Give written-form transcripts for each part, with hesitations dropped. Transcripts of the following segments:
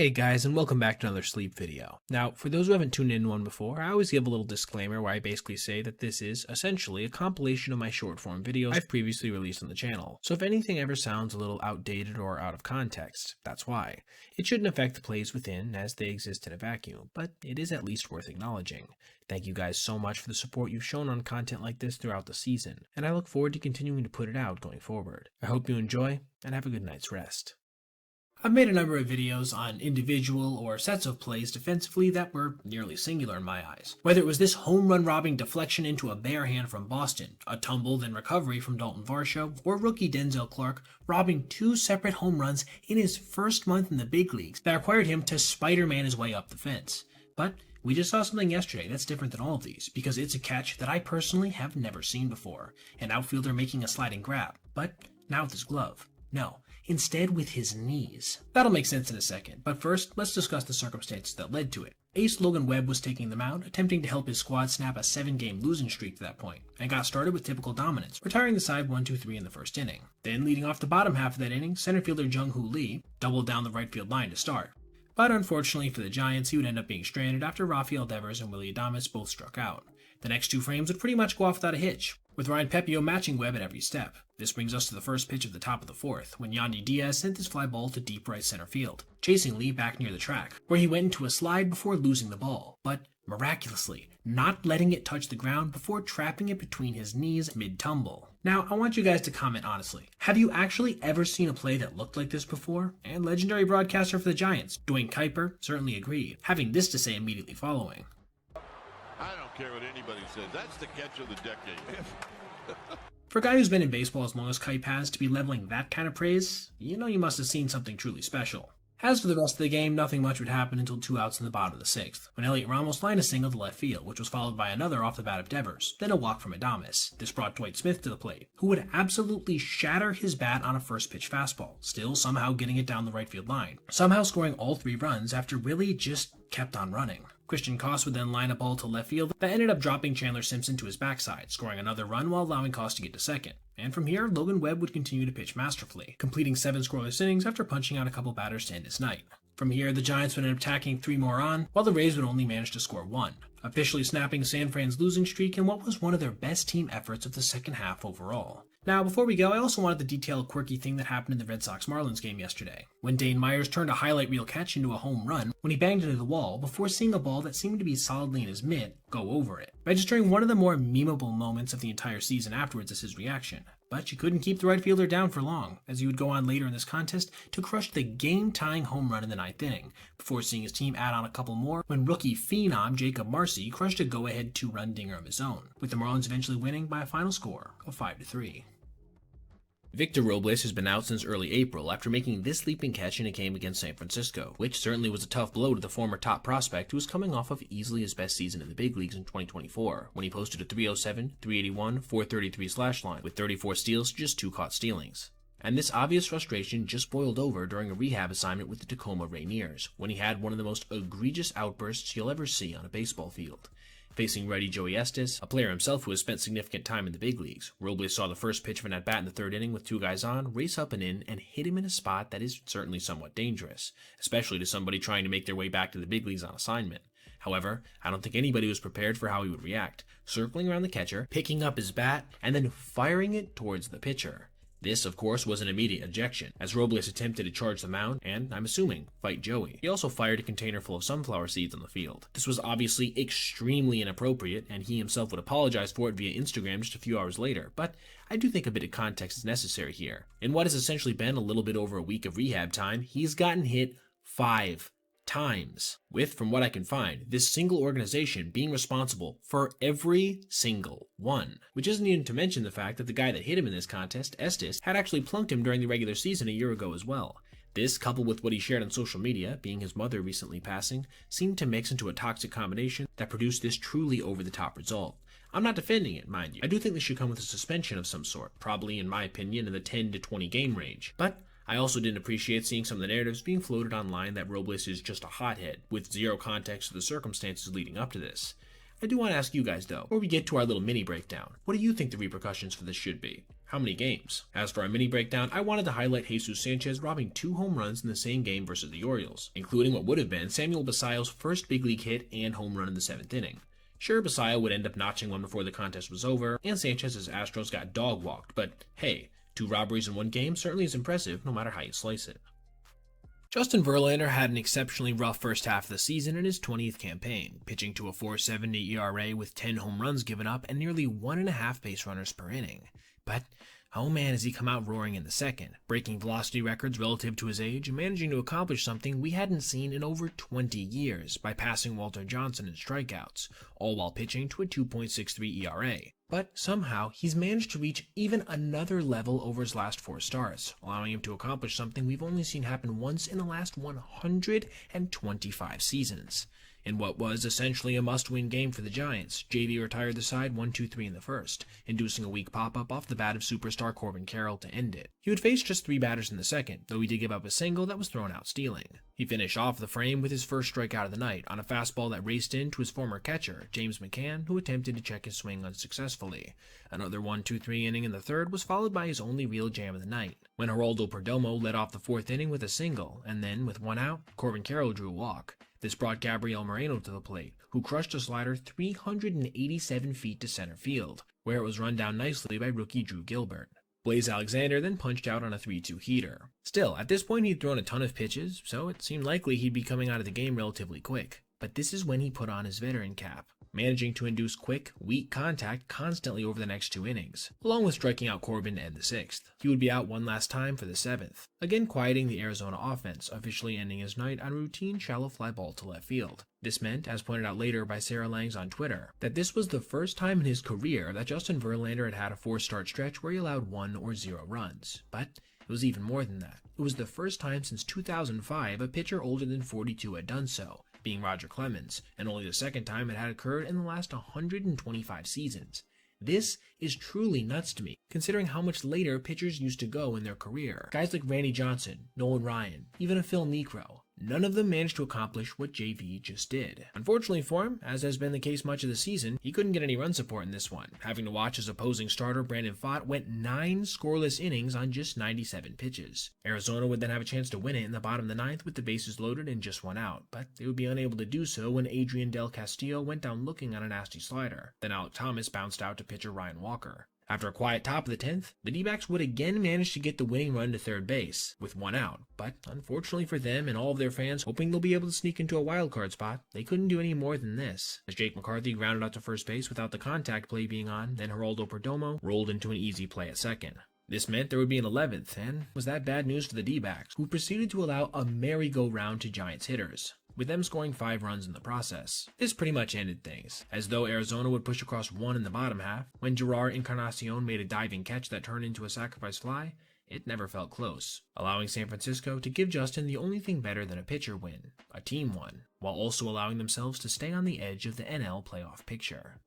Hey guys, and welcome back to another sleep video. Now, for those who haven't tuned in one before, I always give a little disclaimer where I basically say that this is essentially a compilation of my short form videos I've previously released on the channel. So if anything ever sounds a little outdated or out of context, that's why. It shouldn't affect the plays within as they exist in a vacuum, but it is at least worth acknowledging. Thank you guys so much for the support you've shown on content like this throughout the season, and I look forward to continuing to put it out going forward. I hope you enjoy, and have a good night's rest. I've made a number of videos on individual or sets of plays defensively that were nearly singular in my eyes. Whether it was this home run robbing deflection into a bare hand from Boston, a tumble then recovery from Dalton Varsho, or rookie Denzel Clark robbing two separate home runs in his first month in the big leagues that required him to Spider-Man his way up the fence. But we just saw something yesterday that's different than all of these, because it's a catch that I personally have never seen before. An outfielder making a sliding grab, but not with his glove. No, instead with his knees. That'll make sense in a second, but first, let's discuss the circumstances that led to it. Ace Logan Webb was taking the mound, attempting to help his squad snap a 7-game losing streak to that point, and got started with typical dominance, retiring the side 1-2-3 in the first inning. Then, leading off the bottom half of that inning, center fielder Jung-Hoo Lee doubled down the right field line to start. But unfortunately for the Giants, he would end up being stranded after Rafael Devers and Willy Adames both struck out. The next two frames would pretty much go off without a hitch, with Ryan Pepio matching Webb at every step. This brings us to the first pitch of the top of the fourth, when Yandy Diaz sent his fly ball to deep right center field, chasing Lee back near the track, where he went into a slide before losing the ball, but miraculously, not letting it touch the ground before trapping it between his knees mid-tumble. Now, I want you guys to comment honestly. Have you actually ever seen a play that looked like this before? And legendary broadcaster for the Giants, Dwayne Kuiper, certainly agreed, having this to say immediately following. I don't care what anybody says. That's the catch of the decade. For a guy who's been in baseball as long as Kuiper has to be leveling that kind of praise, you know you must have seen something truly special. As for the rest of the game, nothing much would happen until 2 outs in the bottom of the 6th, when Elliot Ramos lined a single to left field, which was followed by another off the bat of Devers, then a walk from Adames. This brought Dwight Smith to the plate, who would absolutely shatter his bat on a first pitch fastball, still somehow getting it down the right field line, somehow scoring all 3 runs after Willie just kept on running. Christian Koss would then line a ball to left field that ended up dropping Chandler Simpson to his backside, scoring another run while allowing Koss to get to second. And from here, Logan Webb would continue to pitch masterfully, completing 7 scoreless innings after punching out a couple batters to end his night. From here, the Giants would end up tacking 3 more on, while the Rays would only manage to score 1, officially snapping San Fran's losing streak in what was one of their best team efforts of the second half overall. Now, before we go, I also wanted to detail a quirky thing that happened in the Red Sox-Marlins game yesterday, when Dane Myers turned a highlight reel catch into a home run when he banged into the wall before seeing a ball that seemed to be solidly in his mitt go over it, registering one of the more memeable moments of the entire season afterwards as his reaction. But you couldn't keep the right fielder down for long, as he would go on later in this contest to crush the game-tying home run in the 9th inning, before seeing his team add on a couple more when rookie phenom Jacob Marcy crushed a go-ahead 2-run dinger of his own, with the Marlins eventually winning by a final score of 5-3. Victor Robles has been out since early April after making this leaping catch in a game against San Francisco, which certainly was a tough blow to the former top prospect who was coming off of easily his best season in the big leagues in 2024, when he posted a 307, 381, 433 slash line with 34 steals to just 2 caught stealings. And this obvious frustration just boiled over during a rehab assignment with the Tacoma Rainiers, when he had one of the most egregious outbursts you'll ever see on a baseball field. Facing righty Joey Estes, a player himself who has spent significant time in the big leagues, Robles saw the first pitch of an at-bat in the 3rd inning with 2 guys on, race up and in, and hit him in a spot that is certainly somewhat dangerous, especially to somebody trying to make their way back to the big leagues on assignment. However, I don't think anybody was prepared for how he would react, circling around the catcher, picking up his bat, and then firing it towards the pitcher. This, of course, was an immediate ejection, as Robles attempted to charge the mound and, I'm assuming, fight Joey. He also fired a container full of sunflower seeds on the field. This was obviously extremely inappropriate, and he himself would apologize for it via Instagram just a few hours later, but I do think a bit of context is necessary here. In what has essentially been a little bit over a week of rehab time, he's gotten hit 5 times, with, from what I can find, this single organization being responsible for every single one. Which isn't even to mention the fact that the guy that hit him in this contest, Estes, had actually plunked him during the regular season a year ago as well. This, coupled with what he shared on social media, being his mother recently passing, seemed to mix into a toxic combination that produced this truly over-the-top result. I'm not defending it, mind you. I do think this should come with a suspension of some sort, probably, in my opinion, in the 10 to 20 game range. But I also didn't appreciate seeing some of the narratives being floated online that Robles is just a hothead, with zero context to the circumstances leading up to this. I do want to ask you guys though, before we get to our little mini breakdown, what do you think the repercussions for this should be? How many games? As for our mini breakdown, I wanted to highlight Jesus Sanchez robbing 2 home runs in the same game versus the Orioles, including what would have been Samuel Basallo's first big league hit and home run in the 7th inning. Sure, Basallo would end up notching one before the contest was over, and Sanchez's Astros got dog-walked, but hey, 2 robberies in one game certainly is impressive no matter how you slice it. Justin Verlander had an exceptionally rough first half of the season in his 20th campaign, pitching to a .470 ERA with 10 home runs given up and nearly 1.5 base runners per inning. But oh man, has he come out roaring in the second, breaking velocity records relative to his age and managing to accomplish something we hadn't seen in over 20 years by passing Walter Johnson in strikeouts, all while pitching to a 2.63 ERA. But somehow, he's managed to reach even another level over his last 4 starts, allowing him to accomplish something we've only seen happen once in the last 125 seasons. In what was essentially a must-win game for the Giants, JV retired the side 1-2-3 in the first, inducing a weak pop-up off the bat of superstar Corbin Carroll to end it. He would face just 3 batters in the second, though he did give up a single that was thrown out stealing. He finished off the frame with his first strikeout of the night on a fastball that raced into his former catcher, James McCann, who attempted to check his swing unsuccessfully. Another 1-2-3 inning in the third was followed by his only real jam of the night, when Geraldo Perdomo led off the 4th inning with a single, and then, with 1 out, Corbin Carroll drew a walk. This brought Gabriel Moreno to the plate, who crushed a slider 387 feet to center field, where it was run down nicely by rookie Drew Gilbert. Blaze Alexander then punched out on a 3-2 heater. Still, at this point he'd thrown a ton of pitches, so it seemed likely he'd be coming out of the game relatively quick. But this is when he put on his veteran cap, managing to induce quick, weak contact constantly over the next 2 innings, along with striking out Corbin to end the 6th. He would be out one last time for the 7th, again quieting the Arizona offense, officially ending his night on a routine shallow fly ball to left field. This meant, as pointed out later by Sarah Langs on Twitter, that this was the first time in his career that Justin Verlander had had a 4-start stretch where he allowed 1 or 0 runs. But it was even more than that. It was the first time since 2005 a pitcher older than 42 had done so, being Roger Clemens, and only the second time it had occurred in the last 125 seasons. This is truly nuts to me, considering how much later pitchers used to go in their career. Guys like Randy Johnson, Nolan Ryan, even a Phil Niekro. None of them managed to accomplish what JV just did. Unfortunately for him, as has been the case much of the season, he couldn't get any run support in this one, having to watch his opposing starter Brandon Pfaadt went 9 scoreless innings on just 97 pitches. Arizona would then have a chance to win it in the bottom of the 9th with the bases loaded and just 1 out, but they would be unable to do so when Adrian Del Castillo went down looking on a nasty slider. Then Alec Thomas bounced out to pitcher Ryan Walker. After a quiet top of the 10th, the D-backs would again manage to get the winning run to third base, with 1 out, but unfortunately for them and all of their fans hoping they'll be able to sneak into a wildcard spot, they couldn't do any more than this, as Jake McCarthy grounded out to first base without the contact play being on, then Geraldo Perdomo rolled into an easy play at second. This meant there would be an 11th, and was that bad news for the D-backs, who proceeded to allow a merry-go-round to Giants hitters, with them scoring 5 runs in the process. This pretty much ended things, as though Arizona would push across 1 in the bottom half. When Gerard Encarnacion made a diving catch that turned into a sacrifice fly, it never felt close, allowing San Francisco to give Justin the only thing better than a pitcher win, a team one, while also allowing themselves to stay on the edge of the NL playoff picture.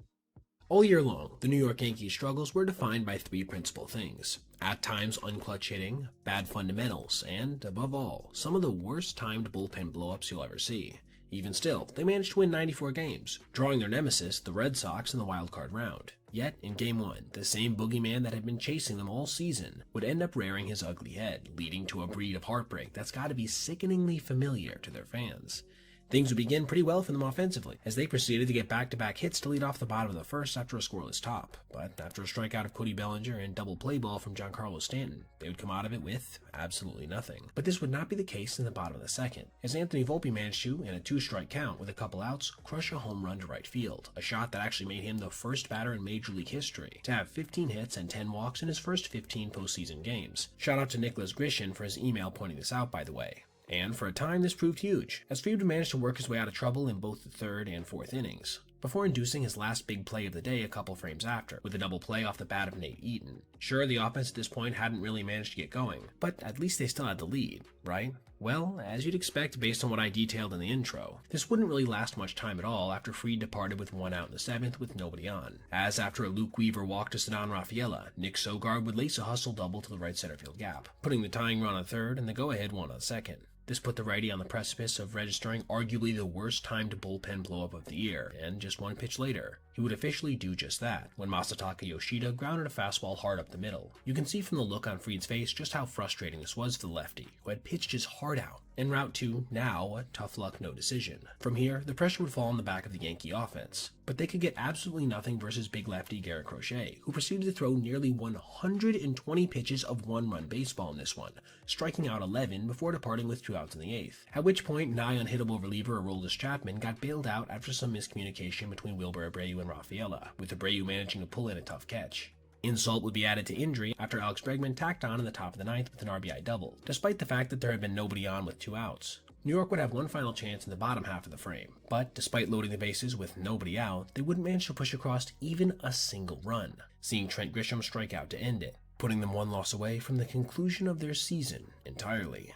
All year long, the New York Yankees' struggles were defined by 3 principal things. At times, unclutch hitting, bad fundamentals, and, above all, some of the worst timed bullpen blowups you'll ever see. Even still, they managed to win 94 games, drawing their nemesis, the Red Sox, in the wildcard round. Yet, in Game 1, the same boogeyman that had been chasing them all season would end up rearing his ugly head, leading to a breed of heartbreak that's gotta be sickeningly familiar to their fans. Things would begin pretty well for them offensively, as they proceeded to get back-to-back hits to lead off the bottom of the first after a scoreless top. But after a strikeout of Cody Bellinger and double play ball from Giancarlo Stanton, they would come out of it with absolutely nothing. But this would not be the case in the bottom of the second, as Anthony Volpe managed to, in a 2-strike count with a couple outs, crush a home run to right field, a shot that actually made him the first batter in Major League history to have 15 hits and 10 walks in his first 15 postseason games. Shout out to Nicholas Grishin for his email pointing this out, by the way. And for a time, this proved huge, as Fried managed to work his way out of trouble in both the 3rd and 4th innings, before inducing his last big play of the day a couple frames after, with a double play off the bat of Nate Eaton. Sure, the offense at this point hadn't really managed to get going, but at least they still had the lead, right? Well, as you'd expect based on what I detailed in the intro, this wouldn't really last much time at all after Fried departed with 1 out in the 7th with nobody on, as after a Luke Weaver walk to Ceddanne Rafaela, Nick Sogard would lace a hustle double to the right center field gap, putting the tying run on 3rd and the go-ahead one on 2nd. This put the righty on the precipice of registering arguably the worst timed bullpen blowup of the year, and just 1 pitch later, he would officially do just that when Masataka Yoshida grounded a fastball hard up the middle. You can see from the look on Fried's face just how frustrating this was for the lefty, who had pitched his heart out, en route to, now, a tough luck no decision. From here, the pressure would fall on the back of the Yankee offense, but they could get absolutely nothing versus big lefty Garrett Crochet, who proceeded to throw nearly 120 pitches of one-run baseball in this one, striking out 11 before departing with 2 outs in the 8th, at which point nigh unhittable reliever Aroldis Chapman got bailed out after some miscommunication between Wilber Abreu and Rafaela, with Abreu managing to pull in a tough catch. Insult would be added to injury after Alex Bregman tacked on in the top of the 9th with an RBI double, despite the fact that there had been nobody on with 2 outs. New York would have one final chance in the bottom half of the frame, but despite loading the bases with nobody out, they wouldn't manage to push across even a single run, seeing Trent Grisham strike out to end it, putting them 1 loss away from the conclusion of their season entirely.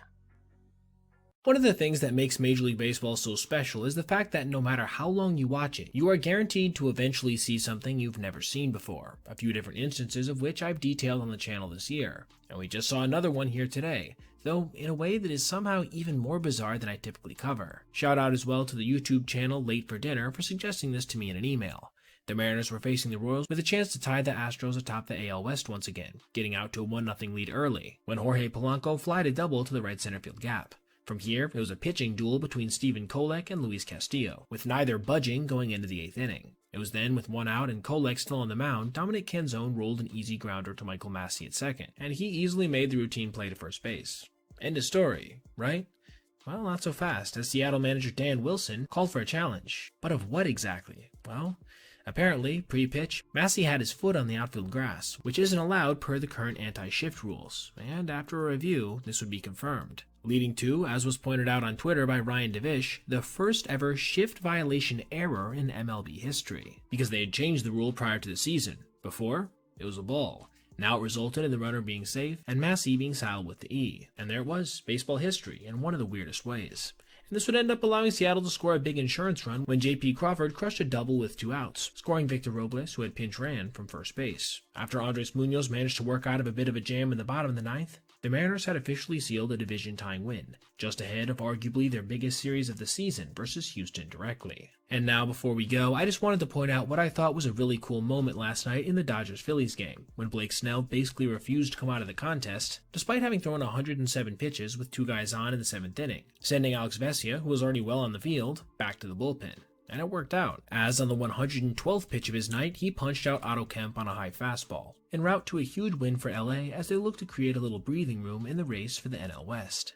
One of the things that makes Major League Baseball so special is the fact that no matter how long you watch it, you are guaranteed to eventually see something you've never seen before, a few different instances of which I've detailed on the channel this year, and we just saw another one here today, though in a way that is somehow even more bizarre than I typically cover. Shout out as well to the YouTube channel Late for Dinner for suggesting this to me in an email. The Mariners were facing the Royals with a chance to tie the Astros atop the AL West once again, getting out to a 1-0 lead early, when Jorge Polanco flied a double to the right center field gap. From here, it was a pitching duel between Stephen Kolek and Luis Castillo, with neither budging going into the 8th inning. It was then, with 1 out and Kolek still on the mound, Dominic Canzone rolled an easy grounder to Michael Massey at second, and he easily made the routine play to first base. End of story, right? Well, not so fast, as Seattle manager Dan Wilson called for a challenge. But of what exactly? Well, apparently, pre-pitch, Massey had his foot on the outfield grass, which isn't allowed per the current anti-shift rules, and after a review, this would be confirmed, leading to, as was pointed out on Twitter by Ryan DeVish, the first ever shift violation error in MLB history, because they had changed the rule prior to the season. Before, it was a ball. Now it resulted in the runner being safe and Massey being saddled with the E, and there it was, baseball history in one of the weirdest ways. And this would end up allowing Seattle to score a big insurance run when J.P. Crawford crushed a double with 2 outs, scoring Victor Robles, who had pinch ran from first base. After Andres Munoz managed to work out of a bit of a jam in the bottom of the 9th, the Mariners had officially sealed a division-tying win, just ahead of arguably their biggest series of the season versus Houston directly. And now, before we go, I just wanted to point out what I thought was a really cool moment last night in the Dodgers-Phillies game, when Blake Snell basically refused to come out of the contest, despite having thrown 107 pitches with 2 guys on in the 7th inning, sending Alex Vesia, who was already well on the field, back to the bullpen. And it worked out, as on the 112th pitch of his night, he punched out Otto Kemp on a high fastball, en route to a huge win for LA as they look to create a little breathing room in the race for the NL West.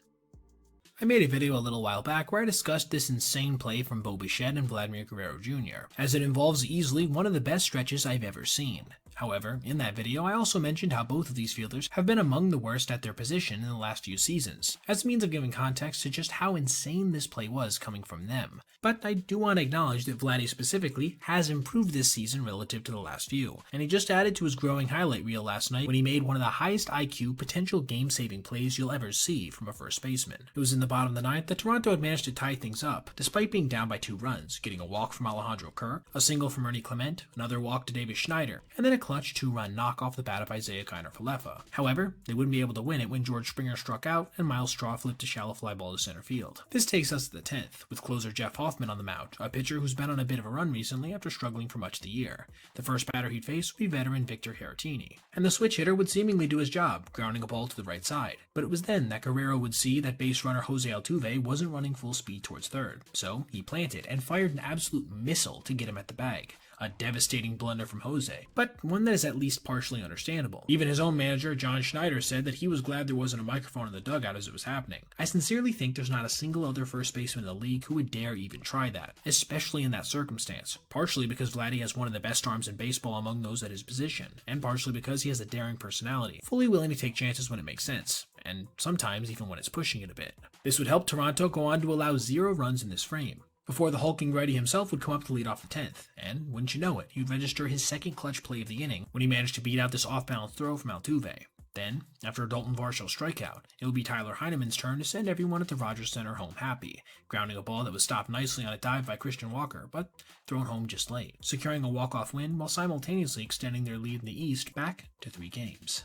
I made a video a little while back where I discussed this insane play from Bo Bichette and Vladimir Guerrero Jr., as it involves easily one of the best stretches I've ever seen. However, in that video, I also mentioned how both of these fielders have been among the worst at their position in the last few seasons, as a means of giving context to just how insane this play was coming from them. But I do want to acknowledge that Vladdy specifically has improved this season relative to the last few, and he just added to his growing highlight reel last night when he made one of the highest IQ potential game-saving plays you'll ever see from a first baseman. It was in the bottom of the 9th that Toronto had managed to tie things up, despite being down by 2 runs, getting a walk from Alejandro Kirk, a single from Ernie Clement, another walk to Davis Schneider, and then a clutch 2-run knock off the bat of Isaiah Kiner-Falefa. However, they wouldn't be able to win it when George Springer struck out and Miles Straw flipped a shallow fly ball to center field. This takes us to the 10th, with closer Jeff Hoffman on the mound, a pitcher who's been on a bit of a run recently after struggling for much of the year. The first batter he'd face would be veteran Victor Caratini, and the switch hitter would seemingly do his job, grounding a ball to the right side. But it was then that Guerrero would see that base runner Jose Altuve wasn't running full speed towards third, so he planted and fired an absolute missile to get him at the bag. A devastating blunder from Jose, but one that is at least partially understandable. Even his own manager, John Schneider, said that he was glad there wasn't a microphone in the dugout as it was happening. I sincerely think there's not a single other first baseman in the league who would dare even try that, especially in that circumstance, partially because Vladdy has one of the best arms in baseball among those at his position, and partially because he has a daring personality, fully willing to take chances when it makes sense, and sometimes even when it's pushing it a bit. This would help Toronto go on to allow 0 runs in this frame, before the hulking righty himself would come up to lead off the 10th, and wouldn't you know it, he'd register his second clutch play of the inning when he managed to beat out this off-balance throw from Altuve. Then, after a Dalton Varsho strikeout, it would be Tyler Heineman's turn to send everyone at the Rogers Center home happy, grounding a ball that was stopped nicely on a dive by Christian Walker, but thrown home just late, securing a walk-off win while simultaneously extending their lead in the East back to 3 games.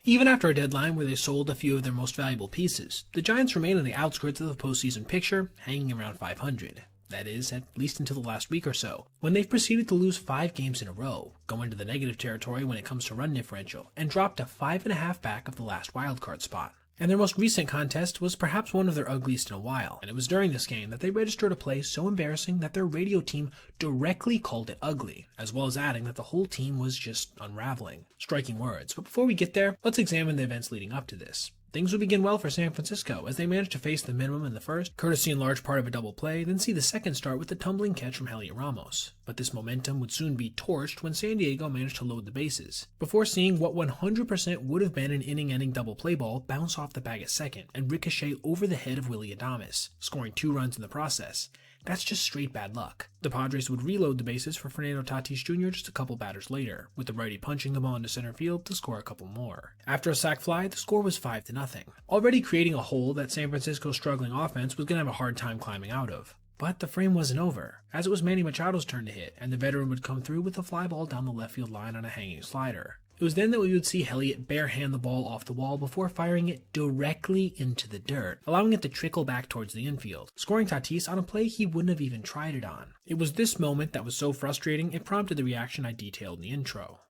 Even after a deadline where they sold a few of their most valuable pieces, the Giants remain on the outskirts of the postseason picture, hanging around 500. That is, at least until the last week or so, when they've proceeded to lose 5 games in a row, go into the negative territory when it comes to run differential, and drop to 5.5 back of the last wildcard spot. And their most recent contest was perhaps one of their ugliest in a while, and it was during this game that they registered a play so embarrassing that their radio team directly called it ugly, as well as adding that the whole team was just unraveling. Striking words, but before we get there, let's examine the events leading up to this. Things would begin well for San Francisco as they managed to face the minimum in the first, courtesy in large part of a double play, then see the second start with the tumbling catch from Elliot Ramos. But this momentum would soon be torched when San Diego managed to load the bases, before seeing what 100% would have been an inning-ending double play ball bounce off the bag at second and ricochet over the head of Willy Adames, scoring 2 runs in the process. That's just straight bad luck. The Padres would reload the bases for Fernando Tatis Jr. just a couple batters later, with the righty punching the ball into center field to score a couple more. After a sac fly, the score was 5-0, already creating a hole that San Francisco's struggling offense was going to have a hard time climbing out of. But the frame wasn't over, as it was Manny Machado's turn to hit, and the veteran would come through with a fly ball down the left field line on a hanging slider. It was then that we would see Elliott barehand the ball off the wall before firing it directly into the dirt, allowing it to trickle back towards the infield, scoring Tatis on a play he wouldn't have even tried it on. It was this moment that was so frustrating it prompted the reaction I detailed in the intro.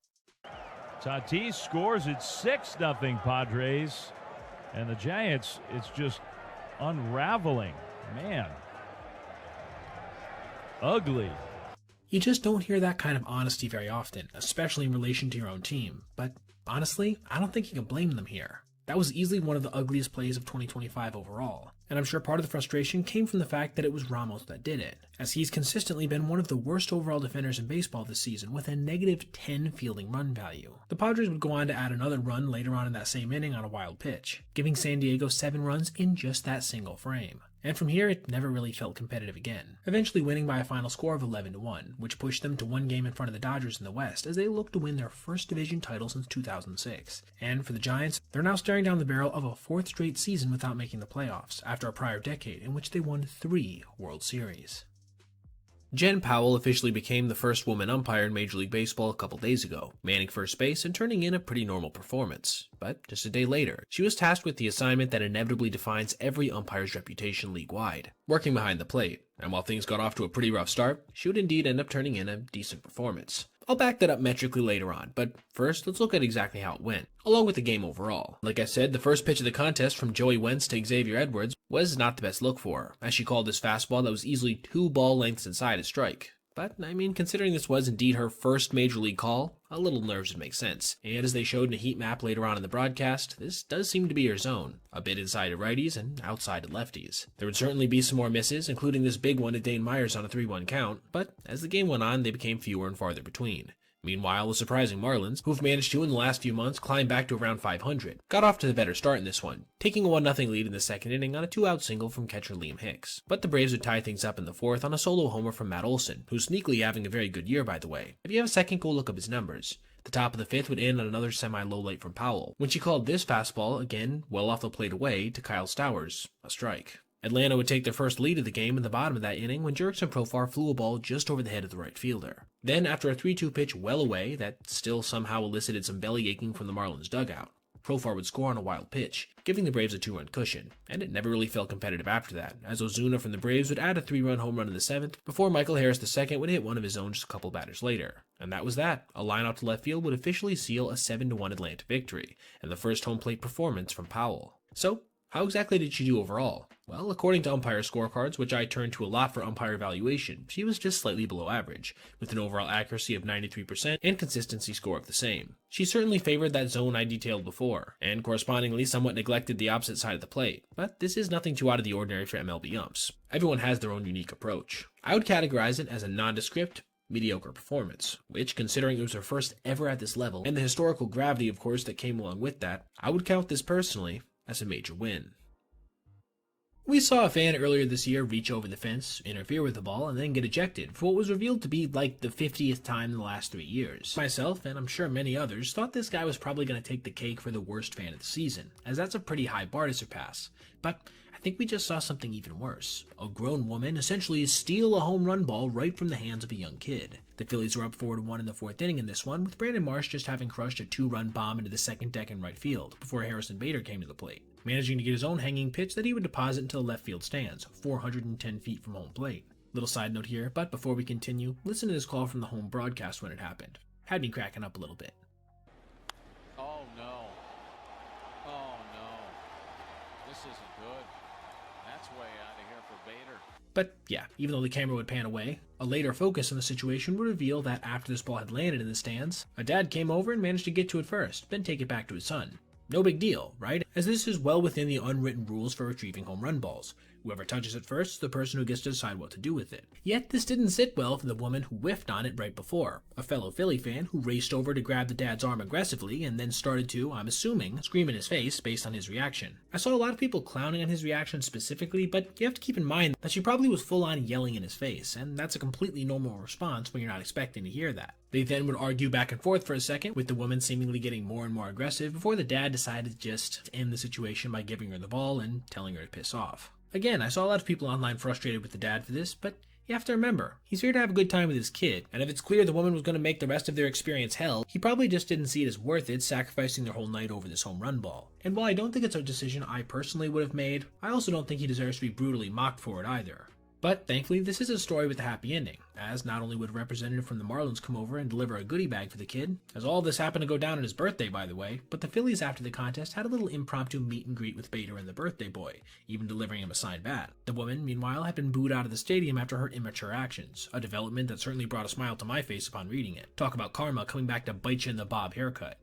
Tatis scores at 6-0 Padres, and the Giants, it's just unraveling. Man. Ugly. You just don't hear that kind of honesty very often, especially in relation to your own team. But honestly, I don't think you can blame them here. That was easily one of the ugliest plays of 2025 overall, and I'm sure part of the frustration came from the fact that it was Ramos that did it, as he's consistently been one of the worst overall defenders in baseball this season with a -10 fielding run value. The Padres would go on to add another run later on in that same inning on a wild pitch, giving San Diego 7 runs in just that single frame. And from here, it never really felt competitive again, eventually winning by a final score of 11-1, which pushed them to 1 game in front of the Dodgers in the West as they look to win their first division title since 2006. And for the Giants, they're now staring down the barrel of a 4th straight season without making the playoffs, after a prior decade in which they won 3 World Series. Jen Powell officially became the first woman umpire in Major League Baseball a couple days ago, manning first base and turning in a pretty normal performance. But just a day later, she was tasked with the assignment that inevitably defines every umpire's reputation league-wide, working behind the plate. And while things got off to a pretty rough start, she would indeed end up turning in a decent performance. I'll back that up metrically later on, but first, let's look at exactly how it went, along with the game overall. Like I said, the first pitch of the contest from Joey Wentz to Xavier Edwards was not the best look for her, as she called this fastball that was easily 2 ball lengths inside a strike. But, I mean, considering this was indeed her first major league call, a little nerves would make sense. And as they showed in a heat map later on in the broadcast, this does seem to be her zone, a bit inside of righties and outside of lefties. There would certainly be some more misses, including this big one to Dane Myers on a 3-1 count, but as the game went on, they became fewer and farther between. Meanwhile, the surprising Marlins, who've managed to in the last few months climb back to around 500, got off to the better start in this one, taking a 1-0 lead in the second inning on a 2-out single from catcher Liam Hicks. But the Braves would tie things up in the 4th on a solo homer from Matt Olson, who's sneakily having a very good year by the way. If you have a second, go look up his numbers. The top of the 5th would end on another semi-low light from Powell, when she called this fastball, again, well off the plate away, to Kyle Stowers, a strike. Atlanta would take their first lead of the game in the bottom of that inning when Jurickson Profar flew a ball just over the head of the right fielder. Then, after a 3-2 pitch well away that still somehow elicited some belly aching from the Marlins dugout, Profar would score on a wild pitch, giving the Braves a 2-run cushion, and it never really felt competitive after that, as Ozuna from the Braves would add a 3-run home run in the 7th, before Michael Harris II would hit one of his own just a couple batters later. And that was that. A line out to left field would officially seal a 7-1 Atlanta victory, and the first home plate performance from Powell. So, how exactly did she do overall? Well, according to umpire scorecards, which I turn to a lot for umpire evaluation, she was just slightly below average, with an overall accuracy of 93% and consistency score of the same. She certainly favored that zone I detailed before, and correspondingly somewhat neglected the opposite side of the plate, but this is nothing too out of the ordinary for MLB umps. Everyone has their own unique approach. I would categorize it as a nondescript, mediocre performance, which, considering it was her first ever at this level, and the historical gravity of course that came along with that, I would count this personally as a major win. We saw a fan earlier this year reach over the fence, interfere with the ball, and then get ejected for what was revealed to be like the 50th time in the last 3 years. Myself, and I'm sure many others, thought this guy was probably going to take the cake for the worst fan of the season, as that's a pretty high bar to surpass. But I think we just saw something even worse. A grown woman essentially steal a home run ball right from the hands of a young kid. The Phillies were up 4-1 in the 4th inning in this one, with Brandon Marsh just having crushed a 2-run bomb into the second deck in right field, before Harrison Bader came to the plate, managing to get his own hanging pitch that he would deposit into the left field stands, 410 feet from home plate. Little side note here, but before we continue, listen to this call from the home broadcast when it happened. Had me cracking up a little bit. Oh no. Oh no. This isn't good. That's way out of here for Bader. But yeah, even though the camera would pan away, a later focus on the situation would reveal that after this ball had landed in the stands, a dad came over and managed to get to it first, then take it back to his son. No big deal, right? As this is well within the unwritten rules for retrieving home run balls. Whoever touches it first is the person who gets to decide what to do with it. Yet this didn't sit well for the woman who whiffed on it right before, a fellow Philly fan who raced over to grab the dad's arm aggressively and then started to, I'm assuming, scream in his face based on his reaction. I saw a lot of people clowning on his reaction specifically, but you have to keep in mind that she probably was full on yelling in his face, and that's a completely normal response when you're not expecting to hear that. They then would argue back and forth for a second, with the woman seemingly getting more and more aggressive before the dad decided to just end the situation by giving her the ball and telling her to piss off. Again, I saw a lot of people online frustrated with the dad for this, but you have to remember, he's here to have a good time with his kid, and if it's clear the woman was going to make the rest of their experience hell, he probably just didn't see it as worth it sacrificing their whole night over this home run ball. And while I don't think it's a decision I personally would have made, I also don't think he deserves to be brutally mocked for it either. But thankfully, this is a story with a happy ending, as not only would a representative from the Marlins come over and deliver a goodie bag for the kid, as all this happened to go down on his birthday by the way, but the Phillies after the contest had a little impromptu meet and greet with Bader and the birthday boy, even delivering him a signed bat. The woman, meanwhile, had been booed out of the stadium after her immature actions, a development that certainly brought a smile to my face upon reading it. Talk about karma coming back to bite you in the bob haircut.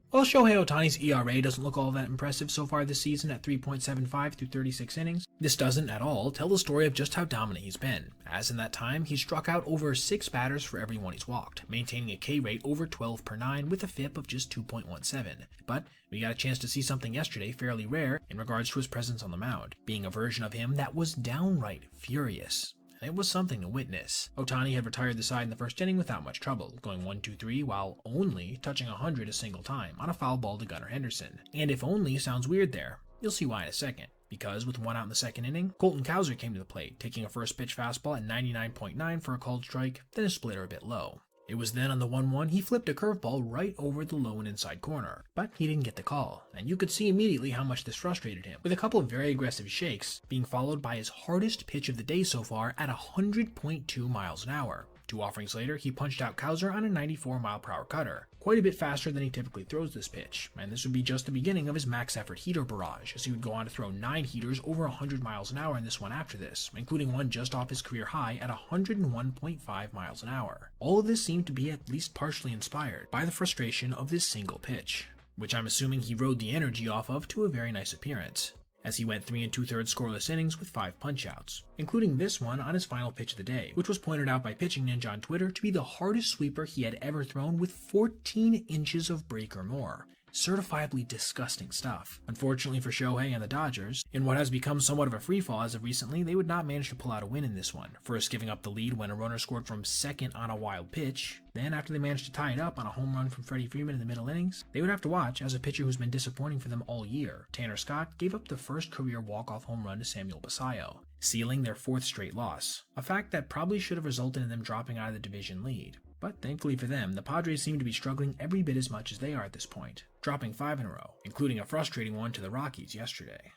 While Shohei Ohtani's ERA doesn't look all that impressive so far this season at 3.75 through 36 innings, this doesn't at all tell the story of just how dominant he's been, as in that time he struck out over 6 batters for every one he's walked, maintaining a K rate over 12 per 9 with a FIP of just 2.17. But we got a chance to see something yesterday fairly rare in regards to his presence on the mound, being a version of him that was downright furious. And it was something to witness. Ohtani had retired the side in the first inning without much trouble, going 1-2-3 while only touching 100 a single time on a foul ball to Gunnar Henderson. And if only sounds weird there, you'll see why in a second. Because with 1 out in the second inning, Colton Cowser came to the plate, taking a first pitch fastball at 99.9 for a called strike, then a splitter a bit low. It was then on the 1-1 he flipped a curveball right over the low and inside corner, but he didn't get the call, and you could see immediately how much this frustrated him, with a couple of very aggressive shakes being followed by his hardest pitch of the day so far at 100.2 miles an hour. 2 offerings later, he punched out Cowser on a 94-mile-per-hour cutter, quite a bit faster than he typically throws this pitch, and this would be just the beginning of his max effort heater barrage, as he would go on to throw 9 heaters over 100 miles an hour in this one after this, including one just off his career high at 101.5 miles an hour. All of this seemed to be at least partially inspired by the frustration of this single pitch, which I'm assuming he rode the energy off of to a very nice appearance, as he went 3 2/3 scoreless innings with 5 punch-outs, including this one on his final pitch of the day, which was pointed out by Pitching Ninja on Twitter to be the hardest sweeper he had ever thrown with 14 inches of break or more. Certifiably disgusting stuff. Unfortunately for Shohei and the Dodgers, in what has become somewhat of a freefall as of recently, they would not manage to pull out a win in this one, first giving up the lead when a runner scored from second on a wild pitch. Then, after they managed to tie it up on a home run from Freddie Freeman in the middle innings, they would have to watch as a pitcher who's been disappointing for them all year, Tanner Scott, gave up the first career walk-off home run to Samuel Basallo, sealing their 4th straight loss, a fact that probably should have resulted in them dropping out of the division lead. But thankfully for them, the Padres seem to be struggling every bit as much as they are at this point, dropping 5 in a row, including a frustrating one to the Rockies yesterday.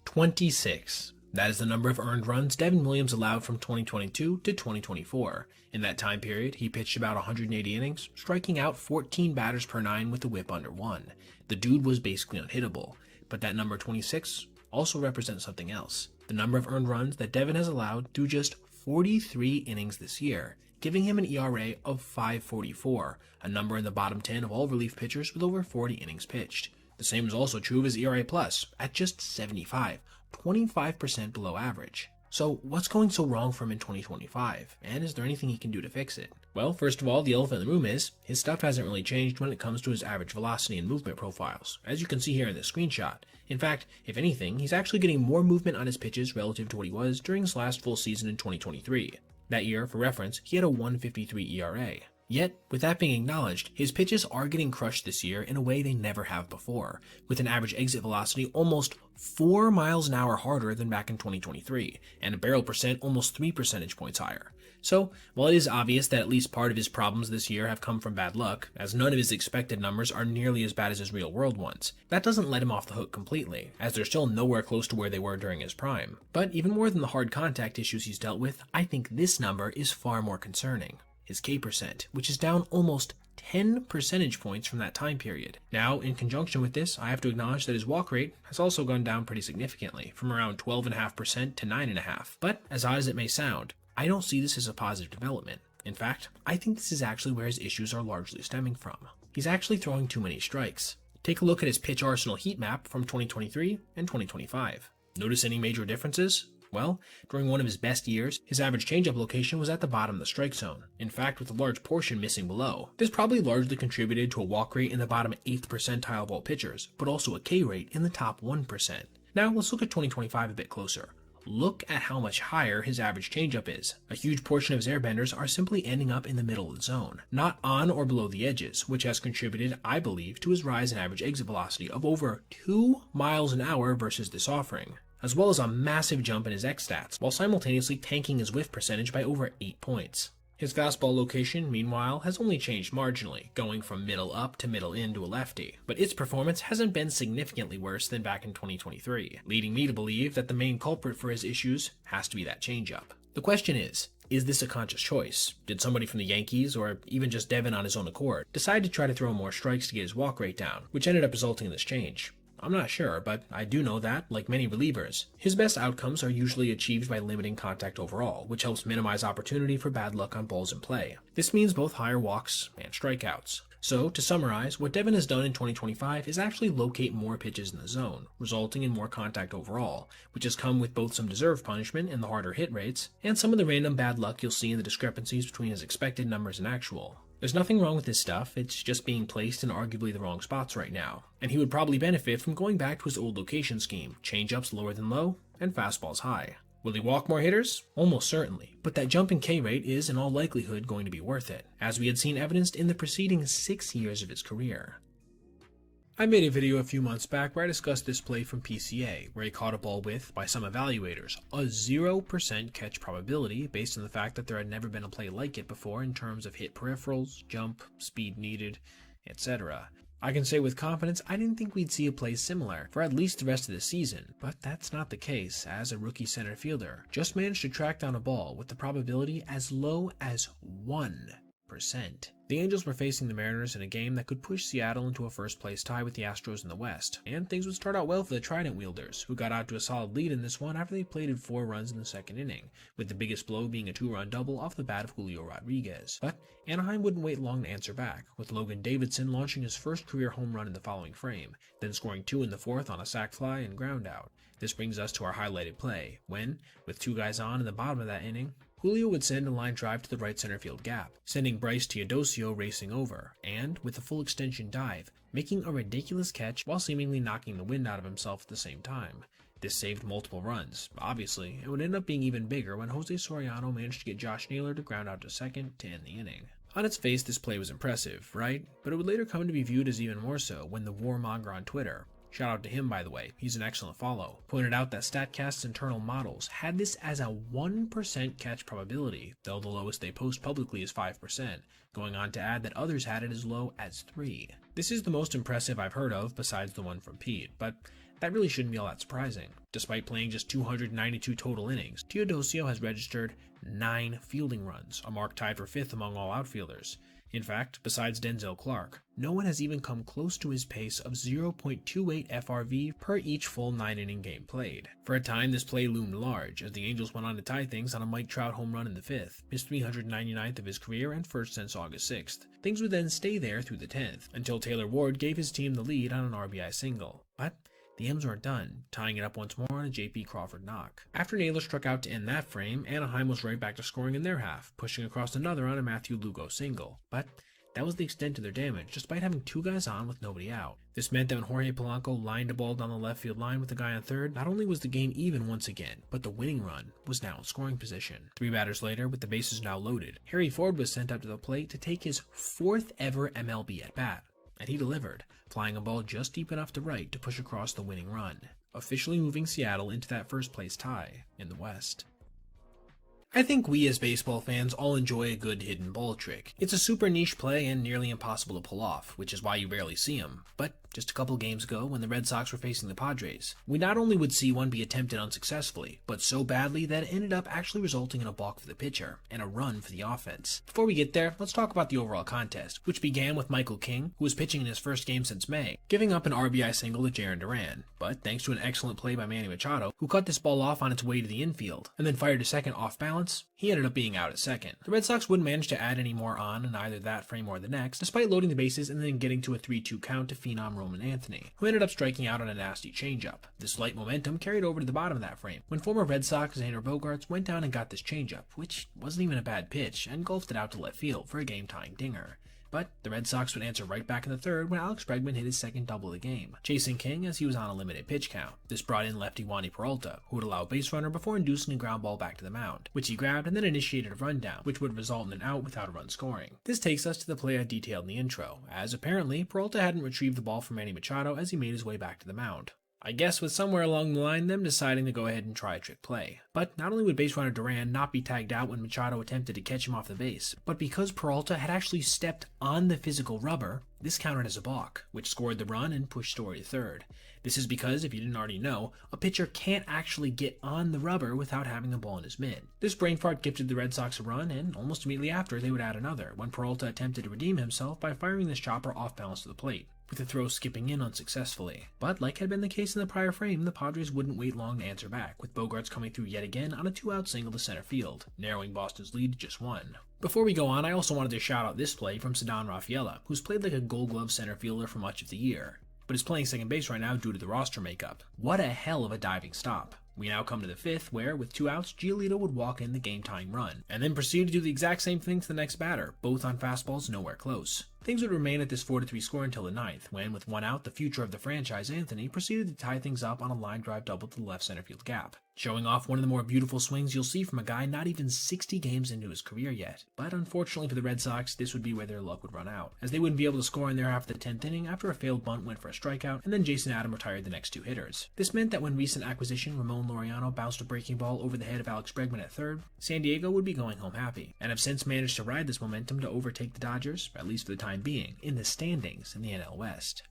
26. That is the number of earned runs Devin Williams allowed from 2022 to 2024. In that time period, he pitched about 180 innings, striking out 14 batters per 9 with a whip under 1. The dude was basically unhittable, but that number 26 also represents something else. The number of earned runs that Devin has allowed through just 43 innings this year, giving him an ERA of 5.44, a number in the bottom 10 of all relief pitchers with over 40 innings pitched. The same is also true of his ERA+, at just 75, 25% below average. So what's going so wrong for him in 2025, and is there anything he can do to fix it? Well, first of all, the elephant in the room is, his stuff hasn't really changed when it comes to his average velocity and movement profiles, as you can see here in this screenshot. In fact, if anything, he's actually getting more movement on his pitches relative to what he was during his last full season in 2023. That year, for reference, he had a 1.53 ERA. Yet, with that being acknowledged, his pitches are getting crushed this year in a way they never have before, with an average exit velocity almost 4 miles an hour harder than back in 2023, and a barrel percent almost 3 percentage points higher. So, while it is obvious that at least part of his problems this year have come from bad luck, as none of his expected numbers are nearly as bad as his real-world ones, that doesn't let him off the hook completely, as they're still nowhere close to where they were during his prime. But even more than the hard contact issues he's dealt with, I think this number is far more concerning. His K percent, which is down almost 10 percentage points from that time period. Now, in conjunction with this, I have to acknowledge that his walk rate has also gone down pretty significantly, from around 12.5% to 9.5%. But, as odd as it may sound, I don't see this as a positive development. In fact, I think this is actually where his issues are largely stemming from. He's actually throwing too many strikes. Take a look at his pitch arsenal heat map from 2023 and 2025. Notice any major differences? Well, during one of his best years, his average changeup location was at the bottom of the strike zone, in fact with a large portion missing below. This probably largely contributed to a walk rate in the bottom 8th percentile of all pitchers, but also a K rate in the top 1%. Now let's look at 2025 a bit closer. Look at how much higher his average changeup is. A huge portion of his airbenders are simply ending up in the middle of the zone, not on or below the edges, which has contributed, I believe, to his rise in average exit velocity of over 2 miles an hour versus this offering, as well as a massive jump in his X stats, while simultaneously tanking his whiff percentage by over 8 points. His fastball location, meanwhile, has only changed marginally, going from middle up to middle in to a lefty, but its performance hasn't been significantly worse than back in 2023, leading me to believe that the main culprit for his issues has to be that changeup. The question is this a conscious choice? Did somebody from the Yankees, or even just Devin on his own accord, decide to try to throw more strikes to get his walk rate down, which ended up resulting in this change? I'm not sure, but I do know that, like many relievers, his best outcomes are usually achieved by limiting contact overall, which helps minimize opportunity for bad luck on balls in play. This means both higher walks and strikeouts. So, to summarize, what Devin has done in 2025 is actually locate more pitches in the zone, resulting in more contact overall, which has come with both some deserved punishment in the harder hit rates, and some of the random bad luck you'll see in the discrepancies between his expected numbers and actual. There's nothing wrong with this stuff, it's just being placed in arguably the wrong spots right now, and he would probably benefit from going back to his old location scheme, changeups lower than low, and fastballs high. Will he walk more hitters? Almost certainly, but that jump in K rate is in all likelihood going to be worth it, as we had seen evidenced in the preceding 6 years of his career. I made a video a few months back where I discussed this play from PCA, where he caught a ball with, by some evaluators, a 0% catch probability based on the fact that there had never been a play like it before in terms of hit peripherals, jump, speed needed, etc. I can say with confidence I didn't think we'd see a play similar for at least the rest of the season, but that's not the case, as a rookie center fielder just managed to track down a ball with the probability as low as 1%. The Angels were facing the Mariners in a game that could push Seattle into a first-place tie with the Astros in the West, and things would start out well for the Trident wielders, who got out to a solid lead in this one after they plated 4 runs in the second inning, with the biggest blow being a 2-run double off the bat of Julio Rodriguez. But Anaheim wouldn't wait long to answer back, with Logan Davidson launching his first career home run in the following frame, then scoring 2 in the 4th on a sac fly and ground out. This brings us to our highlighted play, when, with 2 guys on in the bottom of that inning, Julio would send a line drive to the right center field gap, sending Bryce Teodosio racing over, and, with a full extension dive, making a ridiculous catch while seemingly knocking the wind out of himself at the same time. This saved multiple runs. Obviously, it would end up being even bigger when Jose Soriano managed to get Josh Naylor to ground out to second to end the inning. On its face, this play was impressive, right? But it would later come to be viewed as even more so when the warmonger on Twitter, shout out to him by the way, he's an excellent follow, pointed out that StatCast's internal models had this as a 1% catch probability, though the lowest they post publicly is 5%, going on to add that others had it as low as 3%. This is the most impressive I've heard of besides the one from Pete, but that really shouldn't be all that surprising. Despite playing just 292 total innings, Teodosio has registered 9 fielding runs, a mark tied for 5th among all outfielders. In fact, besides Denzel Clark, no one has even come close to his pace of 0.28 FRV per each full 9-inning game played. For a time, this play loomed large, as the Angels went on to tie things on a Mike Trout home run in the 5th, his 399th of his career and first since August 6th. Things would then stay there through the 10th, until Taylor Ward gave his team the lead on an RBI single. But the M's weren't done, tying it up once more on a J.P. Crawford knock. After Naylor struck out to end that frame, Anaheim was right back to scoring in their half, pushing across another on a Matthew Lugo single. But That was the extent of their damage, despite having 2 guys on with nobody out. This meant that when Jorge Polanco lined a ball down the left field line with the guy on third, not only was the game even once again, but the winning run was now in scoring position. 3 batters later, with the bases now loaded, Harry Ford was sent up to the plate to take his 4th ever MLB at bat. And he delivered, flying a ball just deep enough to right to push across the winning run, officially moving Seattle into that first place tie in the West. I think we as baseball fans all enjoy a good hidden ball trick. It's a super niche play and nearly impossible to pull off, which is why you rarely see them. But just a couple games ago, when the Red Sox were facing the Padres, we not only would see one be attempted unsuccessfully, but so badly that it ended up actually resulting in a balk for the pitcher and a run for the offense. Before we get there, let's talk about the overall contest, which began with Michael King, who was pitching in his first game since May, giving up an RBI single to Jarren Duran. But thanks to an excellent play by Manny Machado, who cut this ball off on its way to the infield, and then fired to second off balance, he ended up being out at second. The Red Sox wouldn't manage to add any more on in either that frame or the next, despite loading the bases and then getting to a 3-2 count to phenom Roman Anthony, who ended up striking out on a nasty changeup. This light momentum carried over to the bottom of that frame, when former Red Sox Xander Bogaerts went down and got this changeup, which wasn't even a bad pitch, and golfed it out to left field for a game-tying dinger. But the Red Sox would answer right back in the third when Alex Bregman hit his second double of the game, chasing King as he was on a limited pitch count. This brought in lefty Wandy Peralta, who would allow a base runner before inducing a ground ball back to the mound, which he grabbed and then initiated a rundown, which would result in an out without a run scoring. This takes us to the play I detailed in the intro, as apparently Peralta hadn't retrieved the ball from Manny Machado as he made his way back to the mound. I guess with somewhere along the line them deciding to go ahead and try a trick play. But not only would base runner Duran not be tagged out when Machado attempted to catch him off the base, but because Peralta had actually stepped on the physical rubber, this counted as a balk, which scored the run and pushed Story to third. This is because, if you didn't already know, a pitcher can't actually get on the rubber without having the ball in his mitt. This brain fart gifted the Red Sox a run, and almost immediately after they would add another, when Peralta attempted to redeem himself by firing this chopper off balance to the plate, with the throw skipping in unsuccessfully. But like had been the case in the prior frame, the Padres wouldn't wait long to answer back, with Bogaerts coming through yet again on a 2-out single to center field, narrowing Boston's lead to just 1. Before we go on, I also wanted to shout out this play from Ceddanne Rafaela, who's played like a Gold Glove center fielder for much of the year, but is playing second base right now due to the roster makeup. What a hell of a diving stop. We now come to the 5th, where, with 2 outs, Giolito would walk in the game-tying run, and then proceed to do the exact same thing to the next batter, both on fastballs nowhere close. Things would remain at this 4-3 score until the 9th, when, with 1 out, the future of the franchise, Anthony, proceeded to tie things up on a line drive double to the left center field gap, showing off one of the more beautiful swings you'll see from a guy not even 60 games into his career yet. But unfortunately for the Red Sox, this would be where their luck would run out, as they wouldn't be able to score in their half of the 10th inning after a failed bunt went for a strikeout, and then Jason Adam retired the next 2 hitters. This meant that when recent acquisition Ramon Laureano bounced a breaking ball over the head of Alex Bregman at third, San Diego would be going home happy, and have since managed to ride this momentum to overtake the Dodgers, at least for the time being, in the standings in the NL West.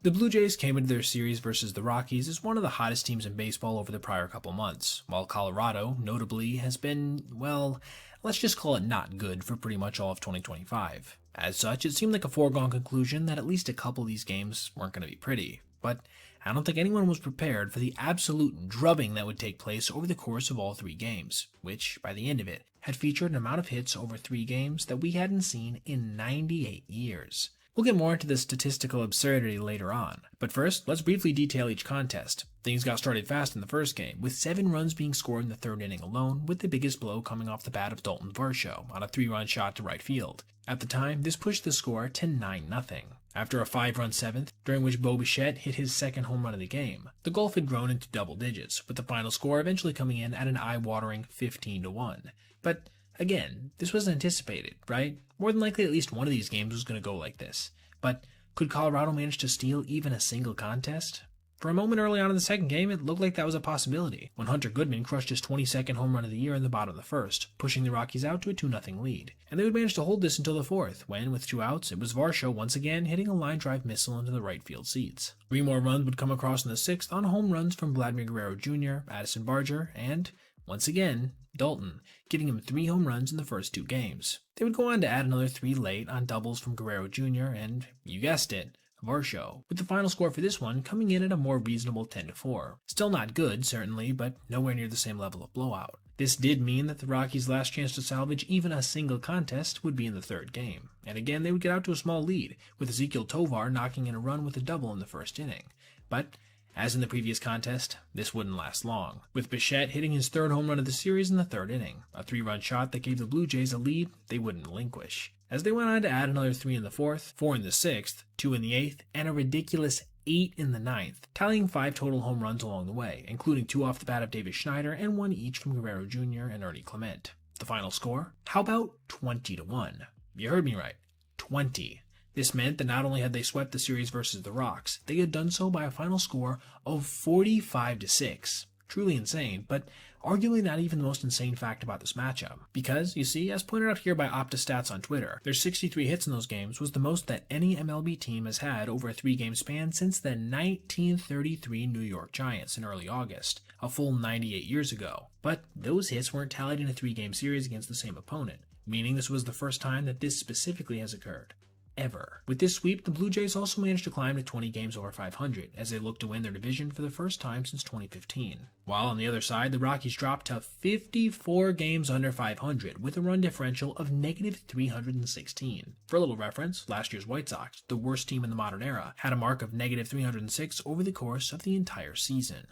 The Blue Jays came into their series versus the Rockies as one of the hottest teams in baseball over the prior couple months, while Colorado, notably, has been, well, let's just call it not good for pretty much all of 2025. As such, it seemed like a foregone conclusion that at least a couple of these games weren't going to be pretty, but I don't think anyone was prepared for the absolute drubbing that would take place over the course of all 3 games, which, by the end of it, had featured an amount of hits over 3 games that we hadn't seen in 98 years. We'll get more into the statistical absurdity later on, but first, let's briefly detail each contest. Things got started fast in the first game, with 7 runs being scored in the 3rd inning alone, with the biggest blow coming off the bat of Dalton Varsho on a 3-run shot to right field. At the time, this pushed the score to 9-0. After a 5-run 7th, during which Bo Bichette hit his second home run of the game, the gulf had grown into double digits, with the final score eventually coming in at an eye-watering 15-1. But again, this was anticipated, right? More than likely at least one of these games was going to go like this. But could Colorado manage to steal even a single contest? For a moment early on in the second game, it looked like that was a possibility, when Hunter Goodman crushed his 22nd home run of the year in the bottom of the first, pushing the Rockies out to a 2-0 lead. And they would manage to hold this until the 4th, when, with 2 outs, it was Varsho once again hitting a line drive missile into the right field seats. 3 more runs would come across in the 6th on home runs from Vladimir Guerrero Jr., Addison Barger, and, once again, Dalton, giving him 3 home runs in the first 2 games. They would go on to add another 3 late on doubles from Guerrero Jr. and, you guessed it, Varsho, with the final score for this one coming in at a more reasonable 10-4. Still not good, certainly, but nowhere near the same level of blowout. This did mean that the Rockies' last chance to salvage even a single contest would be in the 3rd game, and again they would get out to a small lead, with Ezequiel Tovar knocking in a run with a double in the 1st inning. But As in the previous contest, this wouldn't last long, with Bichette hitting his third home run of the series in the third inning, a 3-run shot that gave the Blue Jays a lead they wouldn't relinquish. As they went on to add another 3 in the 4th, 4 in the 6th, 2 in the 8th, and a ridiculous 8 in the 9th, tallying 5 total home runs along the way, including 2 off the bat of Davis Schneider and 1 each from Guerrero Jr. and Ernie Clement. The final score? How about 20-1? You heard me right. 20. This meant that not only had they swept the series versus the Rocks, they had done so by a final score of 45-6. Truly insane, but arguably not even the most insane fact about this matchup. Because, you see, as pointed out here by OptaStats on Twitter, their 63 hits in those games was the most that any MLB team has had over a 3-game span since the 1933 New York Giants in early August, a full 98 years ago. But those hits weren't tallied in a 3-game series against the same opponent, meaning this was the first time that this specifically has occurred. Ever. With this sweep, the Blue Jays also managed to climb to 20 games over 500 as they look to win their division for the first time since 2015. While on the other side, the Rockies dropped to 54 games under 500 with a run differential of negative 316. For a little reference, last year's White Sox, the worst team in the modern era, had a mark of negative 306 over the course of the entire season.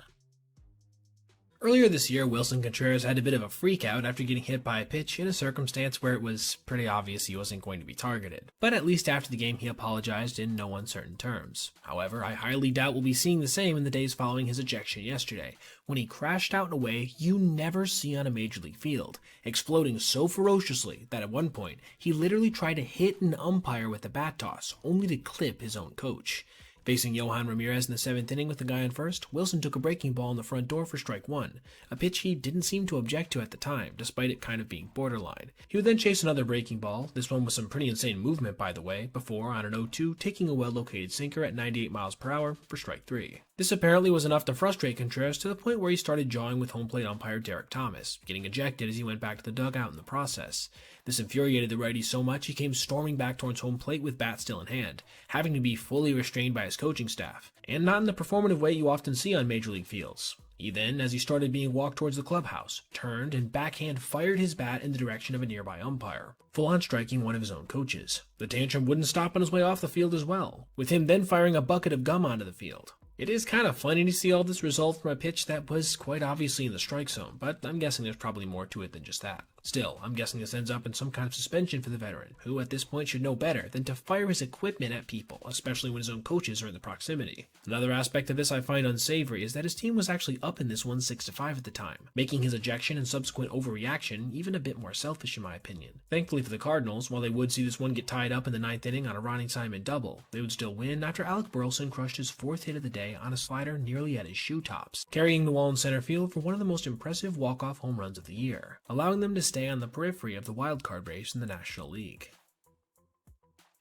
Earlier this year, Wilson Contreras had a bit of a freak out after getting hit by a pitch in a circumstance where it was pretty obvious he wasn't going to be targeted. But at least after the game he apologized in no uncertain terms. However, I highly doubt we'll be seeing the same in the days following his ejection yesterday, when he crashed out in a way you never see on a major league field, exploding so ferociously that at one point he literally tried to hit an umpire with a bat toss, only to clip his own coach. Facing Yohan Ramirez in the 7th inning with the guy on first, Wilson took a breaking ball in the front door for strike 1, a pitch he didn't seem to object to at the time, despite it kind of being borderline. He would then chase another breaking ball, this one with some pretty insane movement by the way, before, on an 0-2, taking a well-located sinker at 98 miles per hour for strike 3. This apparently was enough to frustrate Contreras to the point where he started jawing with home plate umpire Derek Thomas, getting ejected as he went back to the dugout in the process. This infuriated the righty so much he came storming back towards home plate with bat still in hand, having to be fully restrained by his coaching staff, and not in the performative way you often see on major league fields. He then, as he started being walked towards the clubhouse, turned and backhand fired his bat in the direction of a nearby umpire, full-on striking one of his own coaches. The tantrum wouldn't stop on his way off the field as well, with him then firing a bucket of gum onto the field. It is kind of funny to see all this result from a pitch that was quite obviously in the strike zone, but I'm guessing there's probably more to it than just that. Still, I'm guessing this ends up in some kind of suspension for the veteran, who at this point should know better than to fire his equipment at people, especially when his own coaches are in the proximity. Another aspect of this I find unsavory is that his team was actually up in this one 6-5 at the time, making his ejection and subsequent overreaction even a bit more selfish in my opinion. Thankfully for the Cardinals, while they would see this one get tied up in the 9th inning on a Ronnie Simon double, they would still win after Alec Burleson crushed his 4th hit of the day on a slider nearly at his shoe tops, carrying the wall in center field for one of the most impressive walk-off home runs of the year, allowing them to stay on the periphery of the wildcard race in the National League.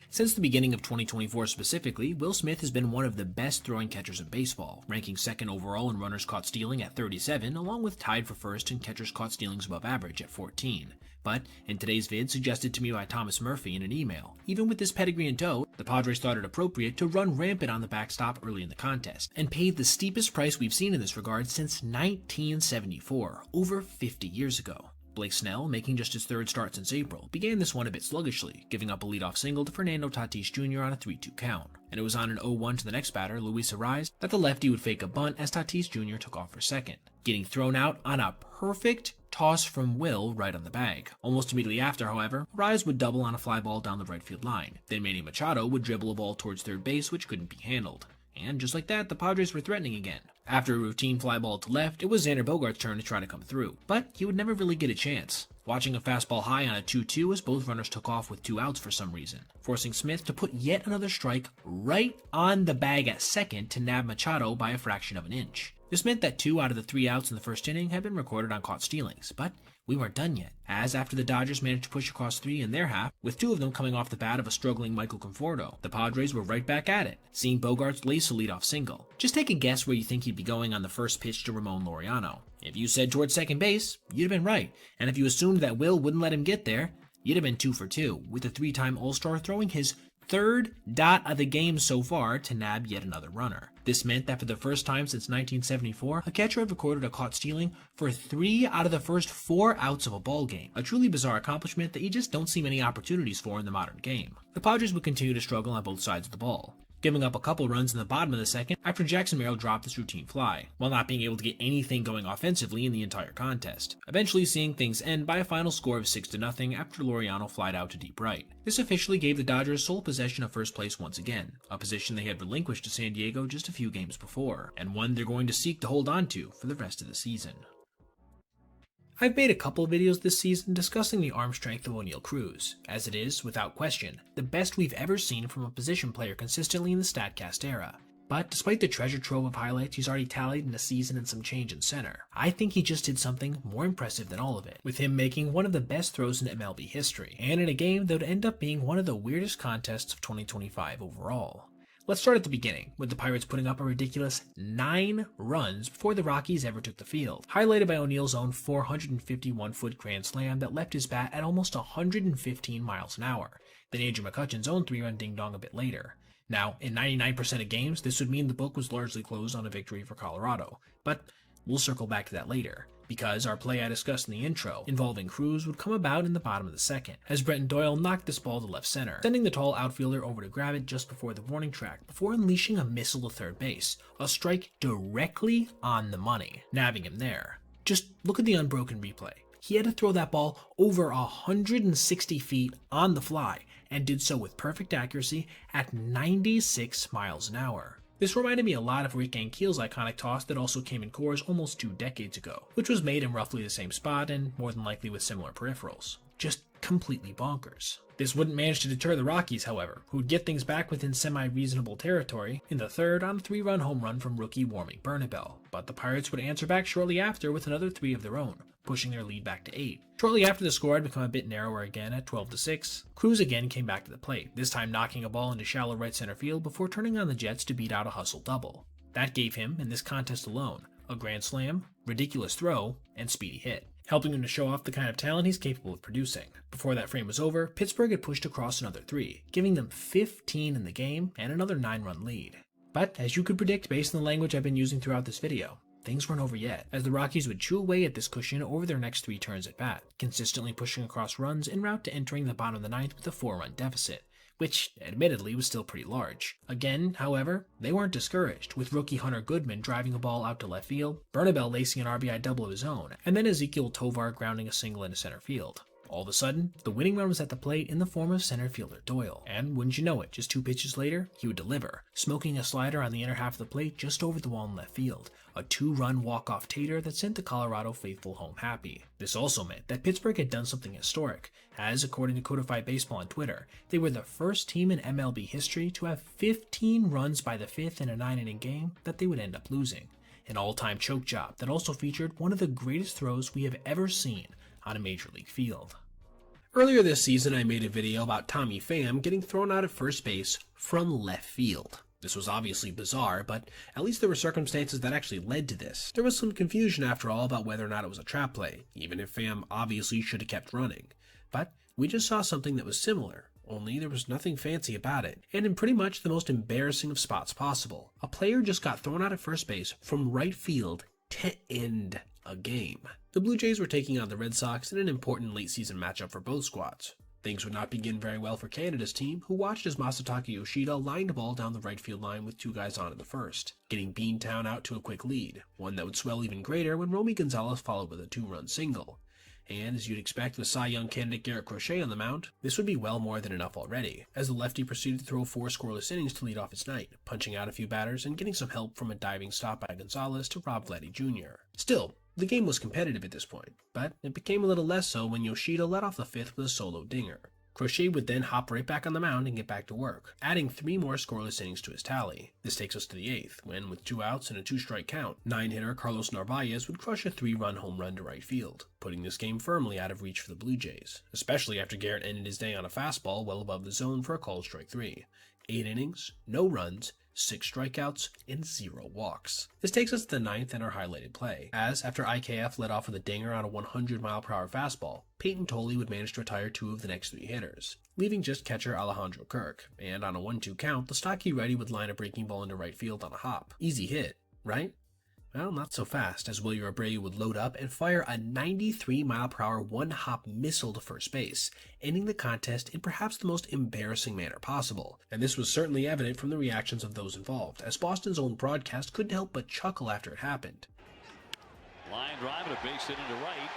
Since the beginning of 2024 specifically, Will Smith has been one of the best throwing catchers in baseball, ranking 2nd overall in runners caught stealing at 37, along with tied for 1st in catchers caught stealings above average at 14. But, in today's vid suggested to me by Thomas Murphy in an email, even with this pedigree in tow, the Padres thought it appropriate to run rampant on the backstop early in the contest, and paid the steepest price we've seen in this regard since 1974, over 50 years ago. Blake Snell, making just his 3rd start since April, began this one a bit sluggishly, giving up a leadoff single to Fernando Tatis Jr. on a 3-2 count. And it was on an 0-1 to the next batter, Luis Arraez, that the lefty would fake a bunt as Tatis Jr. took off for second, getting thrown out on a perfect toss from Will right on the bag. Almost immediately after, however, Arraez would double on a fly ball down the right field line. Then Manny Machado would dribble a ball towards third base, which couldn't be handled. And just like that, the Padres were threatening again. After a routine fly ball to left, it was Xander Bogaerts' turn to try to come through, but he would never really get a chance. Watching a fastball high on a 2-2 as both runners took off with 2 outs for some reason, forcing Smith to put yet another strike right on the bag at second to nab Machado by a fraction of an inch. This meant that 2 out of the 3 outs in the first inning had been recorded on caught stealings, but we weren't done yet, as after the Dodgers managed to push across 3 in their half, with 2 of them coming off the bat of a struggling Michael Conforto, the Padres were right back at it, seeing Bogaerts lace a leadoff single. Just take a guess where you think he'd be going on the first pitch to Ramon Laureano. If you said towards second base, you'd have been right, and if you assumed that Will wouldn't let him get there, you'd have been 2 for 2, with the 3-time All-Star throwing his 3rd dot of the game so far to nab yet another runner. This meant that for the first time since 1974, a catcher had recorded a caught stealing for 3 out of the first 4 outs of a ball game, a truly bizarre accomplishment that you just don't see many opportunities for in the modern game. The Padres would continue to struggle on both sides of the ball. giving up a couple runs in the bottom of the second after Jackson Merrill dropped this routine fly, while not being able to get anything going offensively in the entire contest, eventually seeing things end by a final score of 6-0 after Laureano flied out to deep right. This officially gave the Dodgers sole possession of first place once again, a position they had relinquished to San Diego just a few games before, and one they're going to seek to hold on to for the rest of the season. I've made a couple of videos this season discussing the arm strength of O'Neal Cruz, as it is, without question, the best we've ever seen from a position player consistently in the StatCast era. But despite the treasure trove of highlights he's already tallied in a season and some change in center, I think he just did something more impressive than all of it, with him making one of the best throws in MLB history, and in a game that would end up being one of the weirdest contests of 2025 overall. Let's start at the beginning, with the Pirates putting up a ridiculous 9 runs before the Rockies ever took the field, highlighted by O'Neal's own 451-foot grand slam that left his bat at almost 115 miles an hour, then Andrew McCutchen's own 3-run ding-dong a bit later. Now, in 99% of games, this would mean the book was largely closed on a victory for Colorado, but we'll circle back to that later, because our play I discussed in the intro, involving Cruz, would come about in the bottom of the second, as Brenton Doyle knocked this ball to left center, sending the tall outfielder over to grab it just before the warning track, before unleashing a missile to third base, a strike directly on the money, nabbing him there. Just look at the unbroken replay. He had to throw that ball over 160 feet on the fly, and did so with perfect accuracy at 96 miles an hour. This reminded me a lot of Rick Ankiel's iconic toss that also came in Coors almost 2 decades ago, which was made in roughly the same spot and more than likely with similar peripherals. Just completely bonkers. This wouldn't manage to deter the Rockies, however, who would get things back within semi-reasonable territory in the third on a 3-run home run from rookie Warming Bernabel, but the Pirates would answer back shortly after with another 3 of their own, pushing their lead back to 8. Shortly after, the score had become a bit narrower again at 12-6. Cruz again came back to the plate, this time knocking a ball into shallow right center field before turning on the Jets to beat out a hustle double. That gave him, in this contest alone, a grand slam, ridiculous throw, and speedy hit, helping him to show off the kind of talent he's capable of producing. Before that frame was over, Pittsburgh had pushed across another 3, giving them 15 in the game and another 9-run lead. But, as you could predict based on the language I've been using throughout this video, things weren't over yet, as the Rockies would chew away at this cushion over their next 3 turns at bat, consistently pushing across runs en route to entering the bottom of the 9th with a 4-run deficit, which admittedly was still pretty large. Again, however, they weren't discouraged, with rookie Hunter Goodman driving a ball out to left field, Bernabel lacing an RBI double of his own, and then Ezequiel Tovar grounding a single into center field. All of a sudden, the winning run was at the plate in the form of center fielder Doyle, and wouldn't you know it, just 2 pitches later, he would deliver, smoking a slider on the inner half of the plate just over the wall in left field, a 2-run walk-off tater that sent the Colorado faithful home happy. This also meant that Pittsburgh had done something historic, as according to Codified Baseball on Twitter, they were the first team in MLB history to have 15 runs by the 5th in a 9-inning game that they would end up losing, an all-time choke job that also featured one of the greatest throws we have ever seen on a major league field. Earlier this season, I made a video about Tommy Pham getting thrown out at first base from left field. This was obviously bizarre, but at least there were circumstances that actually led to this. There was some confusion after all about whether or not it was a trap play, even if Pham obviously should have kept running. But we just saw something that was similar, only there was nothing fancy about it, and in pretty much the most embarrassing of spots possible. A player just got thrown out at first base from right field to end a game. The Blue Jays were taking on the Red Sox in an important late-season matchup for both squads. Things would not begin very well for Canada's team, who watched as Masataka Yoshida lined a ball down the right field line with 2 guys on in the first, getting Beantown out to a quick lead, one that would swell even greater when Romy Gonzalez followed with a 2-run single. And as you'd expect with Cy Young candidate Garrett Crochet on the mound, this would be well more than enough already, as the lefty proceeded to throw 4 scoreless innings to lead off his night, punching out a few batters and getting some help from a diving stop by Gonzalez to rob Vladdy Jr. Still, the game was competitive at this point, but it became a little less so when Yoshida led off the 5th with a solo dinger. Crochet would then hop right back on the mound and get back to work, adding 3 more scoreless innings to his tally. This takes us to the 8th, when with 2 outs and a 2-strike count, 9-hitter Carlos Narvaez would crush a 3-run home run to right field, putting this game firmly out of reach for the Blue Jays, especially after Garrett ended his day on a fastball well above the zone for a called strike 3. 8 innings, no runs, 6 strikeouts, and 0 walks. This takes us to the 9th and our highlighted play, as after IKF led off with a dinger on a 100-mile-per-hour fastball, Peyton Tolley would manage to retire 2 of the next 3 hitters, leaving just catcher Alejandro Kirk, and on a 1-2 count, the stocky righty would line a breaking ball into right field on a hop. Easy hit, right? Well, not so fast, as Wilyer Abreu would load up and fire a 93-mile-per-hour one-hop missile to first base, ending the contest in perhaps the most embarrassing manner possible. And this was certainly evident from the reactions of those involved, as Boston's own broadcast couldn't help but chuckle after it happened. Line drive and a base hit into right.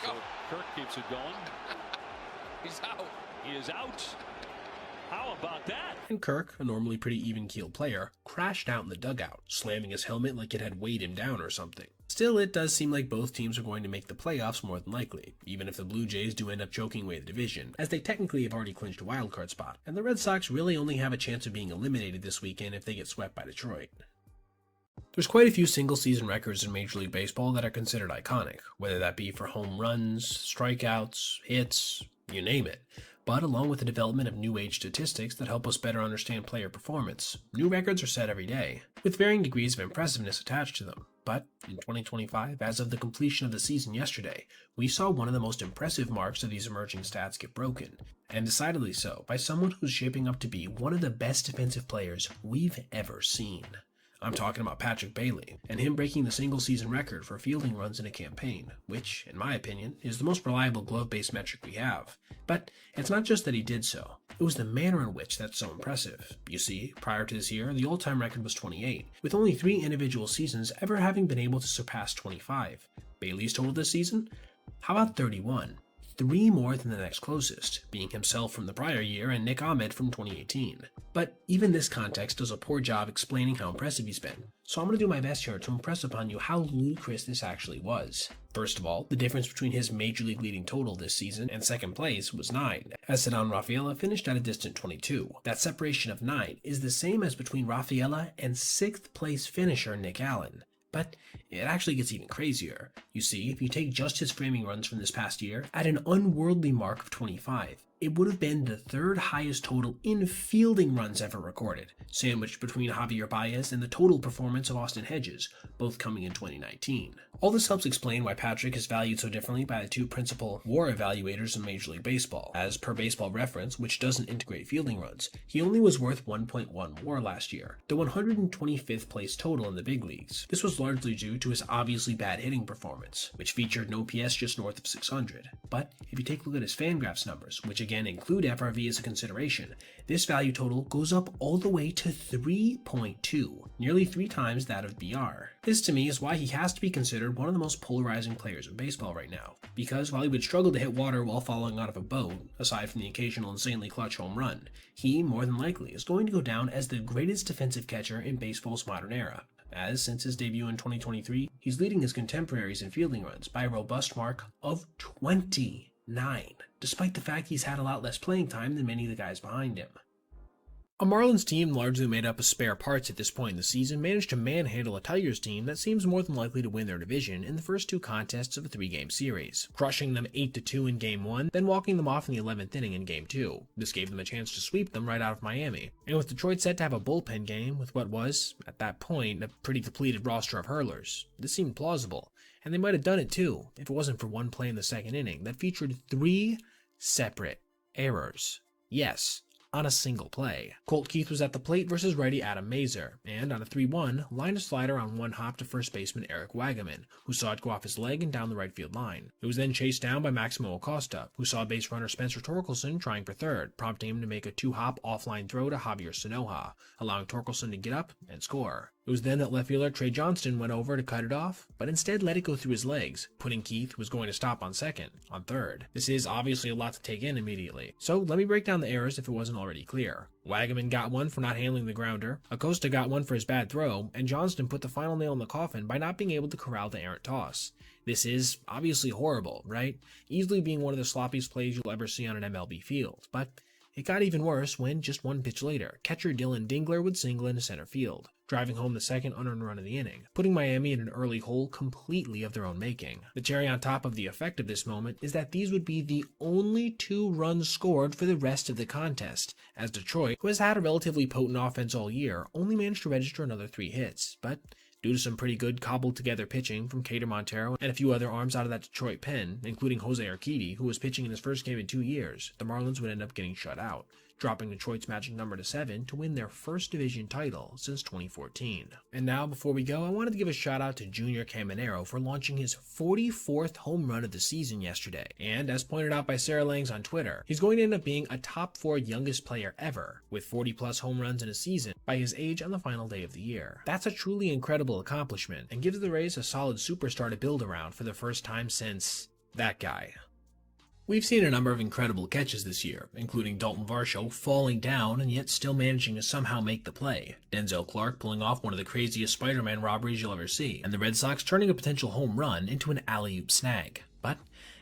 So Kirk keeps it going. He's out. He is out. How about that? And Kirk, a normally pretty even-keeled player, crashed out in the dugout, slamming his helmet like it had weighed him down or something. Still, it does seem like both teams are going to make the playoffs more than likely, even if the Blue Jays do end up choking away the division, as they technically have already clinched a wildcard spot, and the Red Sox really only have a chance of being eliminated this weekend if they get swept by Detroit. There's quite a few single-season records in Major League Baseball that are considered iconic, whether that be for home runs, strikeouts, hits, you name it. But along with the development of new age statistics that help us better understand player performance, new records are set every day, with varying degrees of impressiveness attached to them. But in 2025, as of the completion of the season yesterday, we saw one of the most impressive marks of these emerging stats get broken, and decidedly so by someone who's shaping up to be one of the best defensive players we've ever seen. I'm talking about Patrick Bailey, and him breaking the single-season record for fielding runs in a campaign, which, in my opinion, is the most reliable glove-based metric we have. But it's not just that he did so, it was the manner in which that's so impressive. You see, prior to this year, the all-time record was 28, with only 3 individual seasons ever having been able to surpass 25. Bailey's total this season? How about 31? 3 more than the next closest, being himself from the prior year and Nick Ahmed from 2018. But even this context does a poor job explaining how impressive he's been, so I'm going to do my best here to impress upon you how ludicrous this actually was. First of all, the difference between his Major League leading total this season and second place was 9, as Ceddanne Rafaela finished at a distant 22. That separation of 9 is the same as between Rafaela and 6th place finisher Nick Allen. But it actually gets even crazier. You see, if you take just his framing runs from this past year, at an unworldly mark of 25, it would have been the 3rd highest total in fielding runs ever recorded, sandwiched between Javier Baez and the total performance of Austin Hedges, both coming in 2019. All this helps explain why Patrick is valued so differently by the 2 principal WAR evaluators in Major League Baseball. As per Baseball Reference, which doesn't integrate fielding runs, he only was worth 1.1 WAR last year, the 125th place total in the big leagues. This was largely due to his obviously bad hitting performance, which featured an OPS just north of 600. But if you take a look at his Fangraphs numbers, which again include FRV as a consideration, this value total goes up all the way to 3.2, nearly 3 times that of BR. This to me is why he has to be considered one of the most polarizing players in baseball right now, because while he would struggle to hit water while falling out of a boat, aside from the occasional insanely clutch home run, he more than likely is going to go down as the greatest defensive catcher in baseball's modern era, as since his debut in 2023, he's leading his contemporaries in fielding runs by a robust mark of 29, despite the fact he's had a lot less playing time than many of the guys behind him. A Marlins team largely made up of spare parts at this point in the season managed to manhandle a Tigers team that seems more than likely to win their division in the first 2 contests of a 3-game series, crushing them 8-2 in Game 1, then walking them off in the 11th inning in Game 2. This gave them a chance to sweep them right out of Miami. And with Detroit set to have a bullpen game with what was, at that point, a pretty depleted roster of hurlers, this seemed plausible. And they might have done it too, if it wasn't for one play in the 2nd inning that featured 3 separate errors. Yes, on a single play. Colt Keith was at the plate versus righty Adam Mazer, and on a 3-1, lined a slider on one hop to first baseman Eric Wagaman, who saw it go off his leg and down the right field line. It was then chased down by Maximo Acosta, who saw base runner Spencer Torkelson trying for third, prompting him to make a 2-hop offline throw to Javier Sanoja, allowing Torkelson to get up and score. It was then that left fielder Trey Johnston went over to cut it off, but instead let it go through his legs, putting Keith, who was going to stop on second, on third. This is obviously a lot to take in immediately, so let me break down the errors if it wasn't already clear. Wagaman got one for not handling the grounder, Acosta got one for his bad throw, and Johnston put the final nail in the coffin by not being able to corral the errant toss. This is obviously horrible, right? Easily being one of the sloppiest plays you'll ever see on an MLB field, but it got even worse when, just 1 pitch later, catcher Dylan Dingler would single into center field, driving home the 2nd unearned run of the inning, putting Miami in an early hole completely of their own making. The cherry on top of the effect of this moment is that these would be the only 2 runs scored for the rest of the contest, as Detroit, who has had a relatively potent offense all year, only managed to register another 3 hits, but due to some pretty good cobbled-together pitching from Cater Montero and a few other arms out of that Detroit pen, including Jose Urquidy, who was pitching in his first game in 2 years, the Marlins would end up getting shut out. dropping Detroit's magic number to 7 to win their first division title since 2014. And now, before we go, I wanted to give a shout out to Junior Caminero for launching his 44th home run of the season yesterday. And as pointed out by Sarah Langs on Twitter, he's going to end up being a top 4 youngest player ever, with 40 plus home runs in a season by his age on the final day of the year. That's a truly incredible accomplishment, and gives the Rays a solid superstar to build around for the first time since that guy. We've seen a number of incredible catches this year, including Dalton Varsho falling down and yet still managing to somehow make the play, Denzel Clark pulling off one of the craziest Spider-Man robberies you'll ever see, and the Red Sox turning a potential home run into an alley-oop snag. But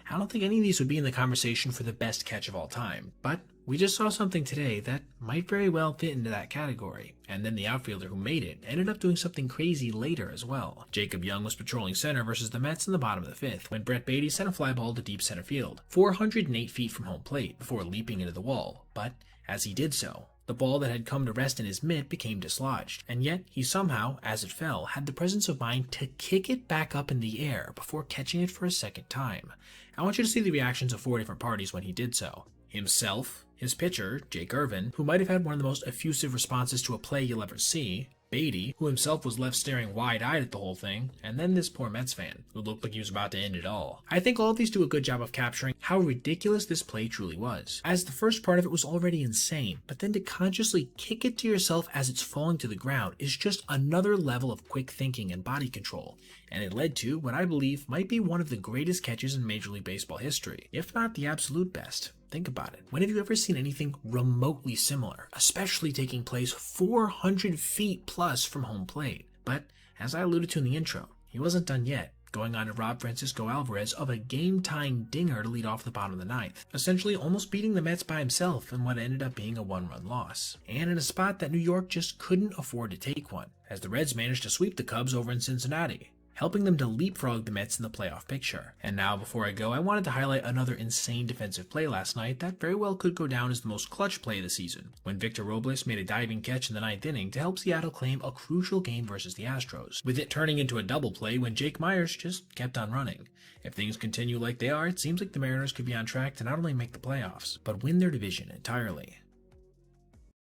I don't think any of these would be in the conversation for the best catch of all time, but we just saw something today that might very well fit into that category, and then the outfielder who made it ended up doing something crazy later as well. Jacob Young was patrolling center versus the Mets in the bottom of the 5th when Brett Beatty sent a fly ball to deep center field, 408 feet from home plate, before leaping into the wall, but as he did so, the ball that had come to rest in his mitt became dislodged, and yet he somehow, as it fell, had the presence of mind to kick it back up in the air before catching it for a second time. I want you to see the reactions of 4 different parties when he did so. Himself, his pitcher, Jake Irvin, who might have had one of the most effusive responses to a play you'll ever see, Beatty, who himself was left staring wide-eyed at the whole thing, and then this poor Mets fan, who looked like he was about to end it all. I think all of these do a good job of capturing how ridiculous this play truly was, as the first part of it was already insane, but then to consciously kick it to yourself as it's falling to the ground is just another level of quick thinking and body control, and it led to what I believe might be one of the greatest catches in Major League Baseball history, if not the absolute best. Think about it. When have you ever seen anything remotely similar, especially taking place 400 feet plus from home plate? But, as I alluded to in the intro, he wasn't done yet, going on to rob Francisco Alvarez of a game-tying dinger to lead off the bottom of the 9th, essentially almost beating the Mets by himself in what ended up being a 1-run loss, and in a spot that New York just couldn't afford to take one, as the Reds managed to sweep the Cubs over in Cincinnati, helping them to leapfrog the Mets in the playoff picture. And now, before I go, I wanted to highlight another insane defensive play last night that very well could go down as the most clutch play of the season, when Victor Robles made a diving catch in the 9th inning to help Seattle claim a crucial game versus the Astros, with it turning into a double play when Jake Myers just kept on running. If things continue like they are, it seems like the Mariners could be on track to not only make the playoffs, but win their division entirely.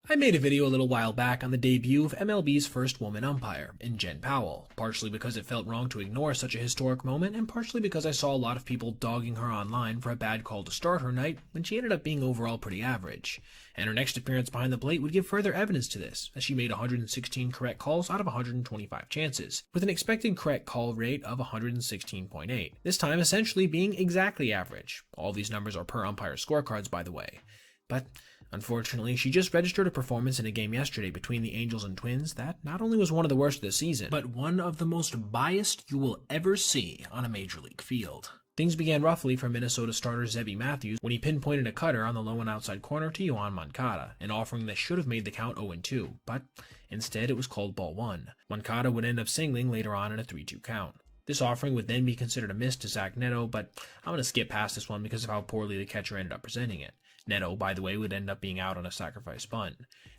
I made a video a little while back on the debut of MLB's first woman umpire, in Jen Powell, partially because it felt wrong to ignore such a historic moment, and partially because I saw a lot of people dogging her online for a bad call to start her night when she ended up being overall pretty average. And her next appearance behind the plate would give further evidence to this, as she made 116 correct calls out of 125 chances, with an expected correct call rate of 116.8, this time essentially being exactly average. All these numbers are per umpire scorecards, by the way. But unfortunately, she just registered a performance in a game yesterday between the Angels and Twins that not only was one of the worst of the season, but one of the most biased you will ever see on a major league field. Things began roughly for Minnesota starter Zebby Matthews when he pinpointed a cutter on the low and outside corner to Yoan Moncada, an offering that should have made the count 0-2, but instead it was called ball 1. Moncada would end up singling later on in a 3-2 count. This offering would then be considered a miss to Zach Neto, but I'm going to skip past this one because of how poorly the catcher ended up presenting it. Neto, by the way, would end up being out on a sacrifice bunt.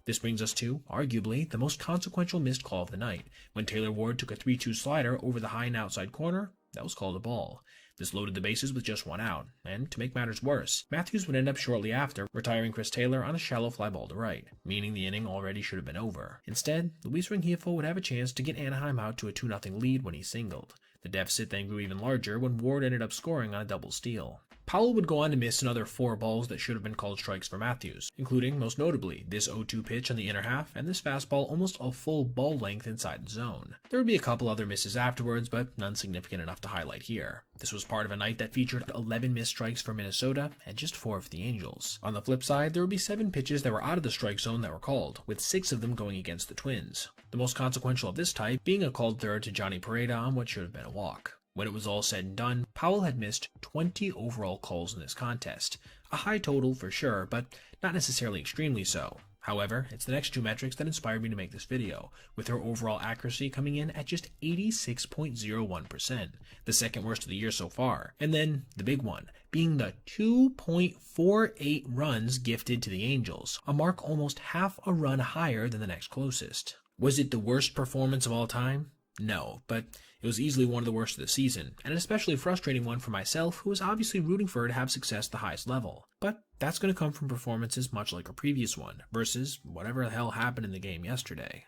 This brings us to, arguably, the most consequential missed call of the night, when Taylor Ward took a 3-2 slider over the high and outside corner. That was called a ball. This loaded the bases with just 1 out, and to make matters worse, Matthews would end up shortly after, retiring Chris Taylor on a shallow fly ball to right, meaning the inning already should have been over. Instead, Luis Rengifo would have a chance to get Anaheim out to a 2-0 lead when he singled. The deficit then grew even larger when Ward ended up scoring on a double steal. Powell would go on to miss another 4 balls that should have been called strikes for Matthews, including, most notably, this 0-2 pitch on the inner half and this fastball almost a full ball length inside the zone. There would be a couple other misses afterwards, but none significant enough to highlight here. This was part of a night that featured 11 missed strikes for Minnesota and just 4 for the Angels. On the flip side, there would be 7 pitches that were out of the strike zone that were called, with 6 of them going against the Twins. The most consequential of this type being a called third to Johnny Pereda on what should have been a walk. When it was all said and done, Powell had missed 20 overall calls in this contest. A high total for sure, but not necessarily extremely so. However, it's the next 2 metrics that inspired me to make this video, with her overall accuracy coming in at just 86.01%, the second worst of the year so far. And then, the big one, being the 2.48 runs gifted to the Angels, a mark almost half a run higher than the next closest. Was it the worst performance of all time? No, but It was easily one of the worst of the season, and an especially frustrating one for myself, who was obviously rooting for her to have success at the highest level. But that's going to come from performances much like her previous one, versus whatever the hell happened in the game yesterday.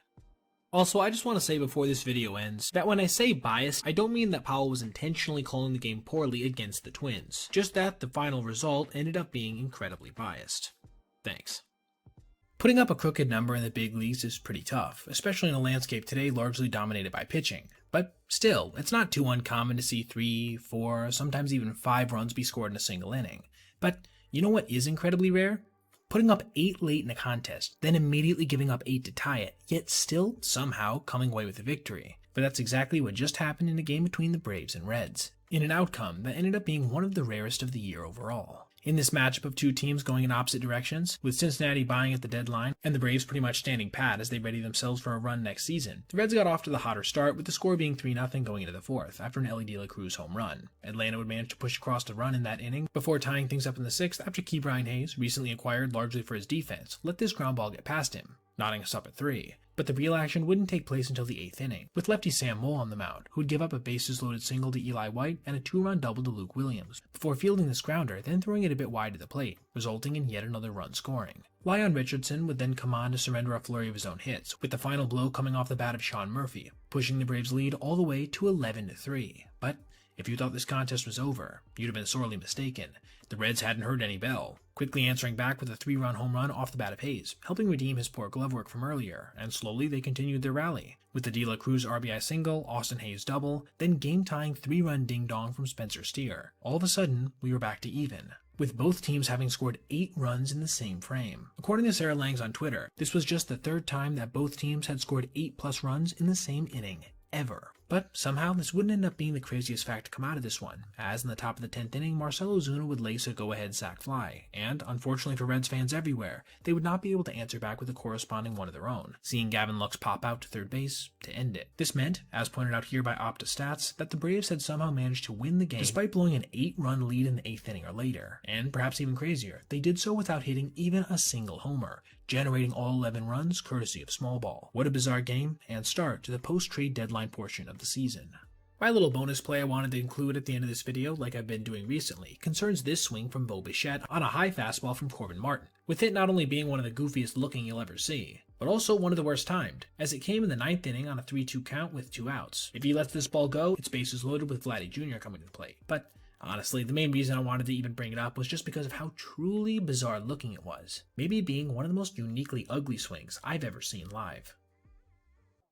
Also, I just want to say before this video ends, that when I say biased, I don't mean that Powell was intentionally calling the game poorly against the Twins, just that the final result ended up being incredibly biased. Thanks. Putting up a crooked number in the big leagues is pretty tough, especially in a landscape today largely dominated by pitching. But still, it's not too uncommon to see 3, 4, sometimes even 5 runs be scored in a single inning. But you know what is incredibly rare? Putting up 8 late in a contest, then immediately giving up 8 to tie it, yet still somehow coming away with a victory. But that's exactly what just happened in a game between the Braves and Reds, in an outcome that ended up being one of the rarest of the year overall. In this matchup of two teams going in opposite directions, with Cincinnati buying at the deadline and the Braves pretty much standing pat as they ready themselves for a run next season, the Reds got off to the hotter start with the score being 3-0 going into the fourth after an Ellie De La Cruz home run. Atlanta would manage to push across the run in that inning before tying things up in the sixth after Key Brian Hayes, recently acquired largely for his defense, let this ground ball get past him, knotting us up at 3. But the real action wouldn't take place until the 8th inning, with lefty Sam Moll on the mound, who would give up a bases-loaded single to Eli White and a 2-run double to Luke Williams, before fielding this grounder, then throwing it a bit wide to the plate, resulting in yet another run scoring. Lyon Richardson would then come on to surrender a flurry of his own hits, with the final blow coming off the bat of Sean Murphy, pushing the Braves' lead all the way to 11-3. But if you thought this contest was over, you'd have been sorely mistaken. The Reds hadn't heard any bell, quickly answering back with a 3-run home run off the bat of Hayes, helping redeem his poor glove work from earlier, and slowly they continued their rally, with the De La Cruz RBI single, Austin Hayes double, then game-tying 3-run ding-dong from Spencer Steer. All of a sudden, we were back to even, with both teams having scored 8 runs in the same frame. According to Sarah Langs on Twitter, this was just the 3rd time that both teams had scored 8+ runs in the same inning, ever. But somehow this wouldn't end up being the craziest fact to come out of this one, as in the top of the 10th inning, Marcell Ozuna would lace a go-ahead sac fly, and unfortunately for Reds fans everywhere, they would not be able to answer back with a corresponding one of their own, seeing Gavin Lux pop out to third base to end it. This meant, as pointed out here by Opta Stats, that the Braves had somehow managed to win the game despite blowing an 8-run lead in the 8th inning or later, and perhaps even crazier, they did so without hitting even a single homer, generating all 11 runs courtesy of small ball. What a bizarre game and start to the post-trade deadline portion of the season. My little bonus play I wanted to include at the end of this video, like I've been doing recently, concerns this swing from Bo Bichette on a high fastball from Corbin Martin, with it not only being one of the goofiest looking you'll ever see, but also one of the worst timed, as it came in the 9th inning on a 3-2 count with 2 outs. If he lets this ball go, its bases loaded with Vladdy Jr. coming to the plate. But honestly, the main reason I wanted to even bring it up was just because of how truly bizarre looking it was, maybe being one of the most uniquely ugly swings I've ever seen live.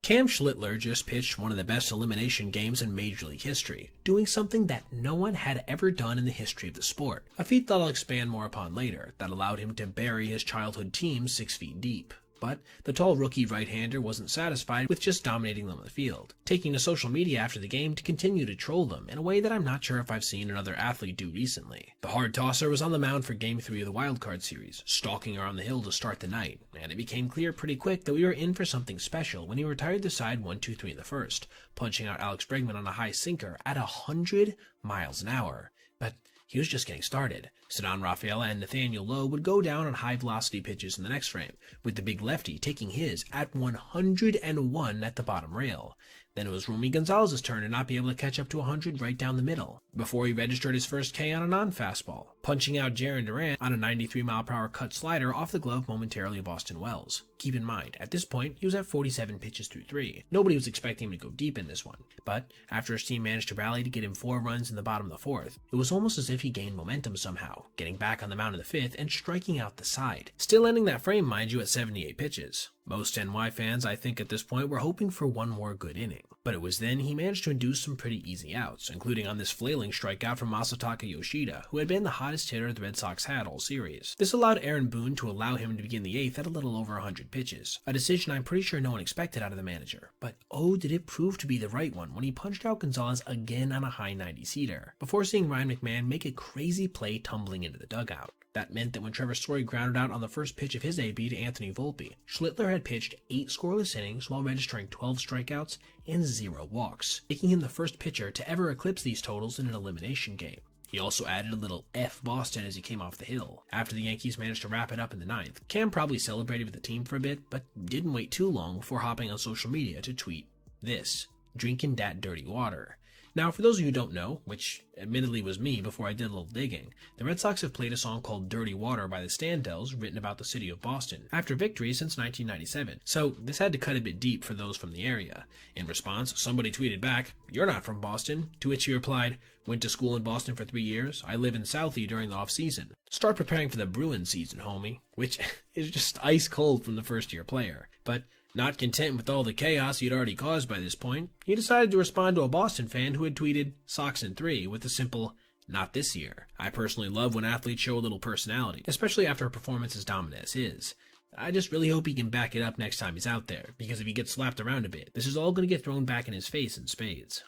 Cam Schlittler just pitched one of the best elimination games in Major League history, doing something that no one had ever done in the history of the sport, a feat that I'll expand more upon later, that allowed him to bury his childhood team 6 feet deep. But the tall rookie right-hander wasn't satisfied with just dominating them on the field, taking to social media after the game to continue to troll them in a way that I'm not sure if I've seen another athlete do recently. The hard tosser was on the mound for Game 3 of the wildcard series, stalking around the hill to start the night, and it became clear pretty quick that we were in for something special when he retired the side 1-2-3 in the first, punching out Alex Bregman on a high sinker at 100 miles an hour. But he was just getting started. Ceddanne Rafaela and Nathaniel Lowe would go down on high-velocity pitches in the next frame, with the big lefty taking his at 101 at the bottom rail. Then it was Romy Gonzalez's turn to not be able to catch up to 100 right down the middle, before he registered his first K on a non-fastball, punching out Jarren Duran on a 93-mile-per-hour cut slider off the glove momentarily of Austin Wells. Keep in mind, at this point, he was at 47 pitches through 3. Nobody was expecting him to go deep in this one, but after his team managed to rally to get him 4 runs in the bottom of the 4th, it was almost as if he gained momentum somehow, getting back on the mound in the 5th and striking out the side, still ending that frame, mind you, at 78 pitches. Most NY fans, I think at this point, were hoping for one more good inning, but it was then he managed to induce some pretty easy outs, including on this flailing strikeout from Masataka Yoshida, who had been the hottest hitter the Red Sox had all series. This allowed Aaron Boone to allow him to begin the 8th at a little over 100 pitches, a decision I'm pretty sure no one expected out of the manager, but oh did it prove to be the right one when he punched out Gonzalez again on a high 90s heater, before seeing Ryan McMahon make a crazy play tumbling into the dugout. That meant that when Trevor Story grounded out on the first pitch of his AB to Anthony Volpe, Schlittler had pitched 8 scoreless innings while registering 12 strikeouts and 0 walks, making him the first pitcher to ever eclipse these totals in an elimination game. He also added a little F Boston as he came off the hill. After the Yankees managed to wrap it up in the 9th, Cam probably celebrated with the team for a bit, but didn't wait too long before hopping on social media to tweet this. drinking dat dirty water. Now, for those of you who don't know, which admittedly was me before I did a little digging, the Red Sox have played a song called Dirty Water by the Standells, written about the city of Boston, after victories since 1997. So this had to cut a bit deep for those from the area. In response, somebody tweeted back, "You're not from Boston," to which he replied, "Went to school in Boston for 3 years. I live in Southie during the off-season. Start preparing for the Bruins season, homie," which is just ice cold from the first-year player. But not content with all the chaos he'd already caused by this point, he decided to respond to a Boston fan who had tweeted "Sox in 3" with a simple, "Not this year. I personally love when athletes show a little personality, especially after a performance as dominant as his. I just really hope he can back it up next time he's out there, because if he gets slapped around a bit, this is all going to get thrown back in his face in spades."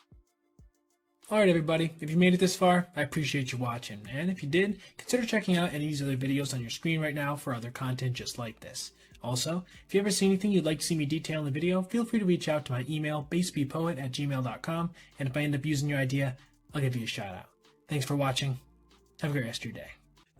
Alright everybody, if you made it this far, I appreciate you watching, and if you did, consider checking out any of these other videos on your screen right now for other content just like this. Also, if you ever see anything you'd like to see me detail in the video, feel free to reach out to my email, basebpoet@gmail.com, and if I end up using your idea, I'll give you a shout out. Thanks for watching. Have a great rest of your day.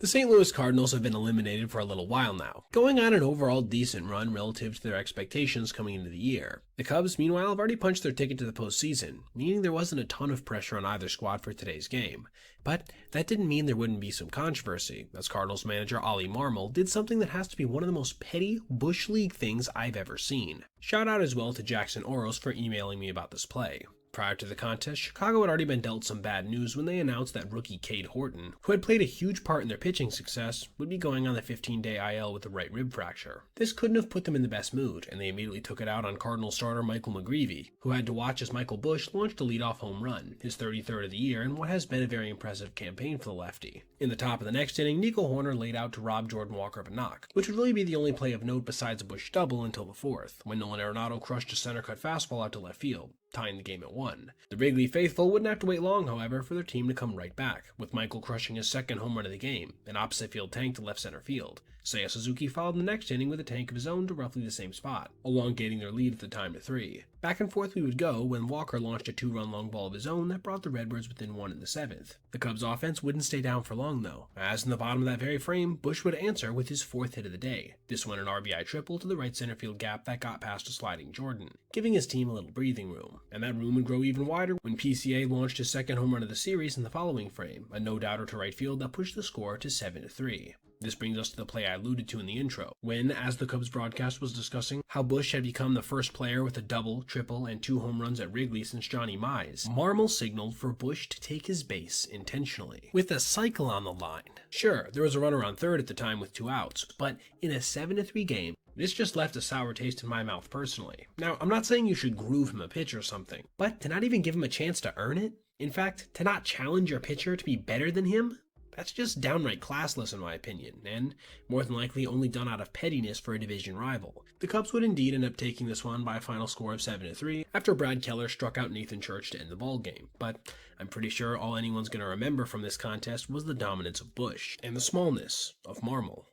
The St. Louis Cardinals have been eliminated for a little while now, going on an overall decent run relative to their expectations coming into the year. The Cubs, meanwhile, have already punched their ticket to the postseason, meaning there wasn't a ton of pressure on either squad for today's game. But that didn't mean there wouldn't be some controversy, as Cardinals manager Ollie Marmol did something that has to be one of the most petty Bush League things I've ever seen. Shout out as well to Jackson Oros for emailing me about this play. Prior to the contest, Chicago had already been dealt some bad news when they announced that rookie Cade Horton, who had played a huge part in their pitching success, would be going on the 15-day IL with a right rib fracture. This couldn't have put them in the best mood, and they immediately took it out on Cardinal starter Michael McGreevy, who had to watch as Michael Busch launched a leadoff home run, his 33rd of the year, and what has been a very impressive campaign for the lefty. In the top of the next inning, Nico Horner laid out to rob Jordan Walker of a knock, which would really be the only play of note besides a Busch double until the fourth, when Nolan Arenado crushed a center-cut fastball out to left field, tying the game at 1. The Wrigley faithful wouldn't have to wait long, however, for their team to come right back, with Michael crushing his second home run of the game, an opposite field tank to left center field. Seiya Suzuki followed in the next inning with a tank of his own to roughly the same spot, elongating their lead at the time to 3. Back and forth we would go when Walker launched a 2-run long ball of his own that brought the Redbirds within 1 in the 7th. The Cubs offense wouldn't stay down for long though, as in the bottom of that very frame, Busch would answer with his 4th hit of the day. This one an RBI triple to the right center field gap that got past a sliding Jordan, giving his team a little breathing room, and that room would grow even wider when PCA launched his second home run of the series in the following frame, a no-doubter to right field that pushed the score to 7-3. This brings us to the play I alluded to in the intro, when, as the Cubs broadcast was discussing how Busch had become the first player with a double, triple, and 2 home runs at Wrigley since Johnny Mize, Marmol signaled for Busch to take his base intentionally, with a cycle on the line. Sure, there was a runner on third at the time with 2 outs, but in a 7-3 game, this just left a sour taste in my mouth personally. Now, I'm not saying you should groove him a pitch or something, but to not even give him a chance to earn it? In fact, to not challenge your pitcher to be better than him? That's just downright classless in my opinion, and more than likely only done out of pettiness for a division rival. The Cubs would indeed end up taking this one by a final score of 7-3 after Brad Keller struck out Nathan Church to end the ballgame, but I'm pretty sure all anyone's going to remember from this contest was the dominance of Busch and the smallness of Marmol.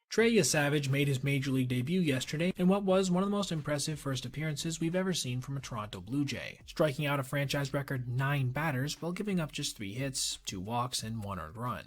Trey Savage made his Major League debut yesterday in what was one of the most impressive first appearances we've ever seen from a Toronto Blue Jay, striking out a franchise record 9 batters while giving up just 3 hits, 2 walks, and 1 earned run.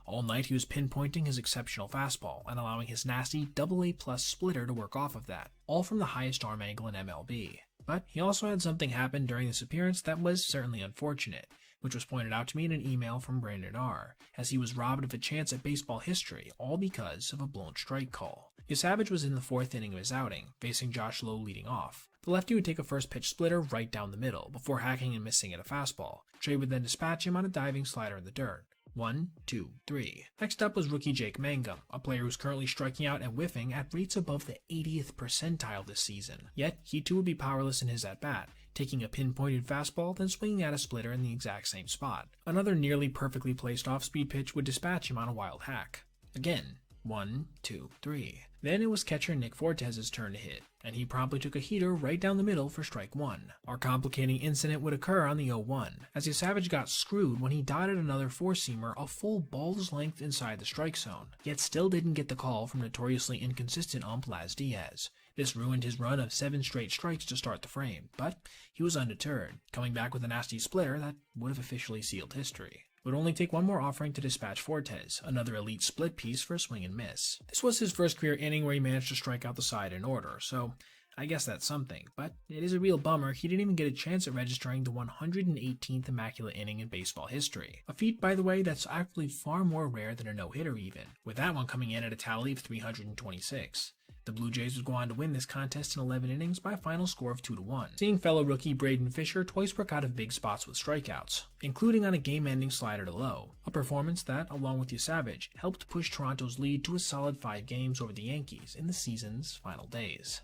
All night he was pinpointing his exceptional fastball and allowing his nasty AA+ splitter to work off of that, all from the highest arm angle in MLB. But he also had something happen during this appearance that was certainly unfortunate, which was pointed out to me in an email from Brandon R., as he was robbed of a chance at baseball history, all because of a blown strike call. Savage was in the 4th inning of his outing, facing Josh Lowe leading off. The lefty would take a first pitch splitter right down the middle, before hacking and missing at a fastball. Trey would then dispatch him on a diving slider in the dirt. 1, 2, 3. Next up was rookie Jake Mangum, a player who's currently striking out and whiffing at rates above the 80th percentile this season. Yet, he too would be powerless in his at-bat, taking a pinpointed fastball, then swinging at a splitter in the exact same spot. Another nearly perfectly placed off-speed pitch would dispatch him on a wild hack. Again, 1, 2, 3. Then it was catcher Nick Fortes's turn to hit, and he promptly took a heater right down the middle for strike 1. Our complicating incident would occur on the 0-1, as Savage got screwed when he dotted another 4-seamer a full ball's length inside the strike zone, yet still didn't get the call from notoriously inconsistent ump Laz Diaz. This ruined his run of 7 straight strikes to start the frame, but he was undeterred, coming back with a nasty splitter that would have officially sealed history. It would only take one more offering to dispatch Fortes, another elite split piece for a swing and miss. This was his first career inning where he managed to strike out the side in order, so I guess that's something, but it is a real bummer he didn't even get a chance at registering the 118th immaculate inning in baseball history. A feat, by the way, that's actually far more rare than a no-hitter even, with that one coming in at a tally of 326. The Blue Jays would go on to win this contest in 11 innings by a final score of 2-1, seeing fellow rookie Braden Fisher twice work out of big spots with strikeouts, including on a game-ending slider to low, a performance that, along with Savage, helped push Toronto's lead to a solid 5 games over the Yankees in the season's final days.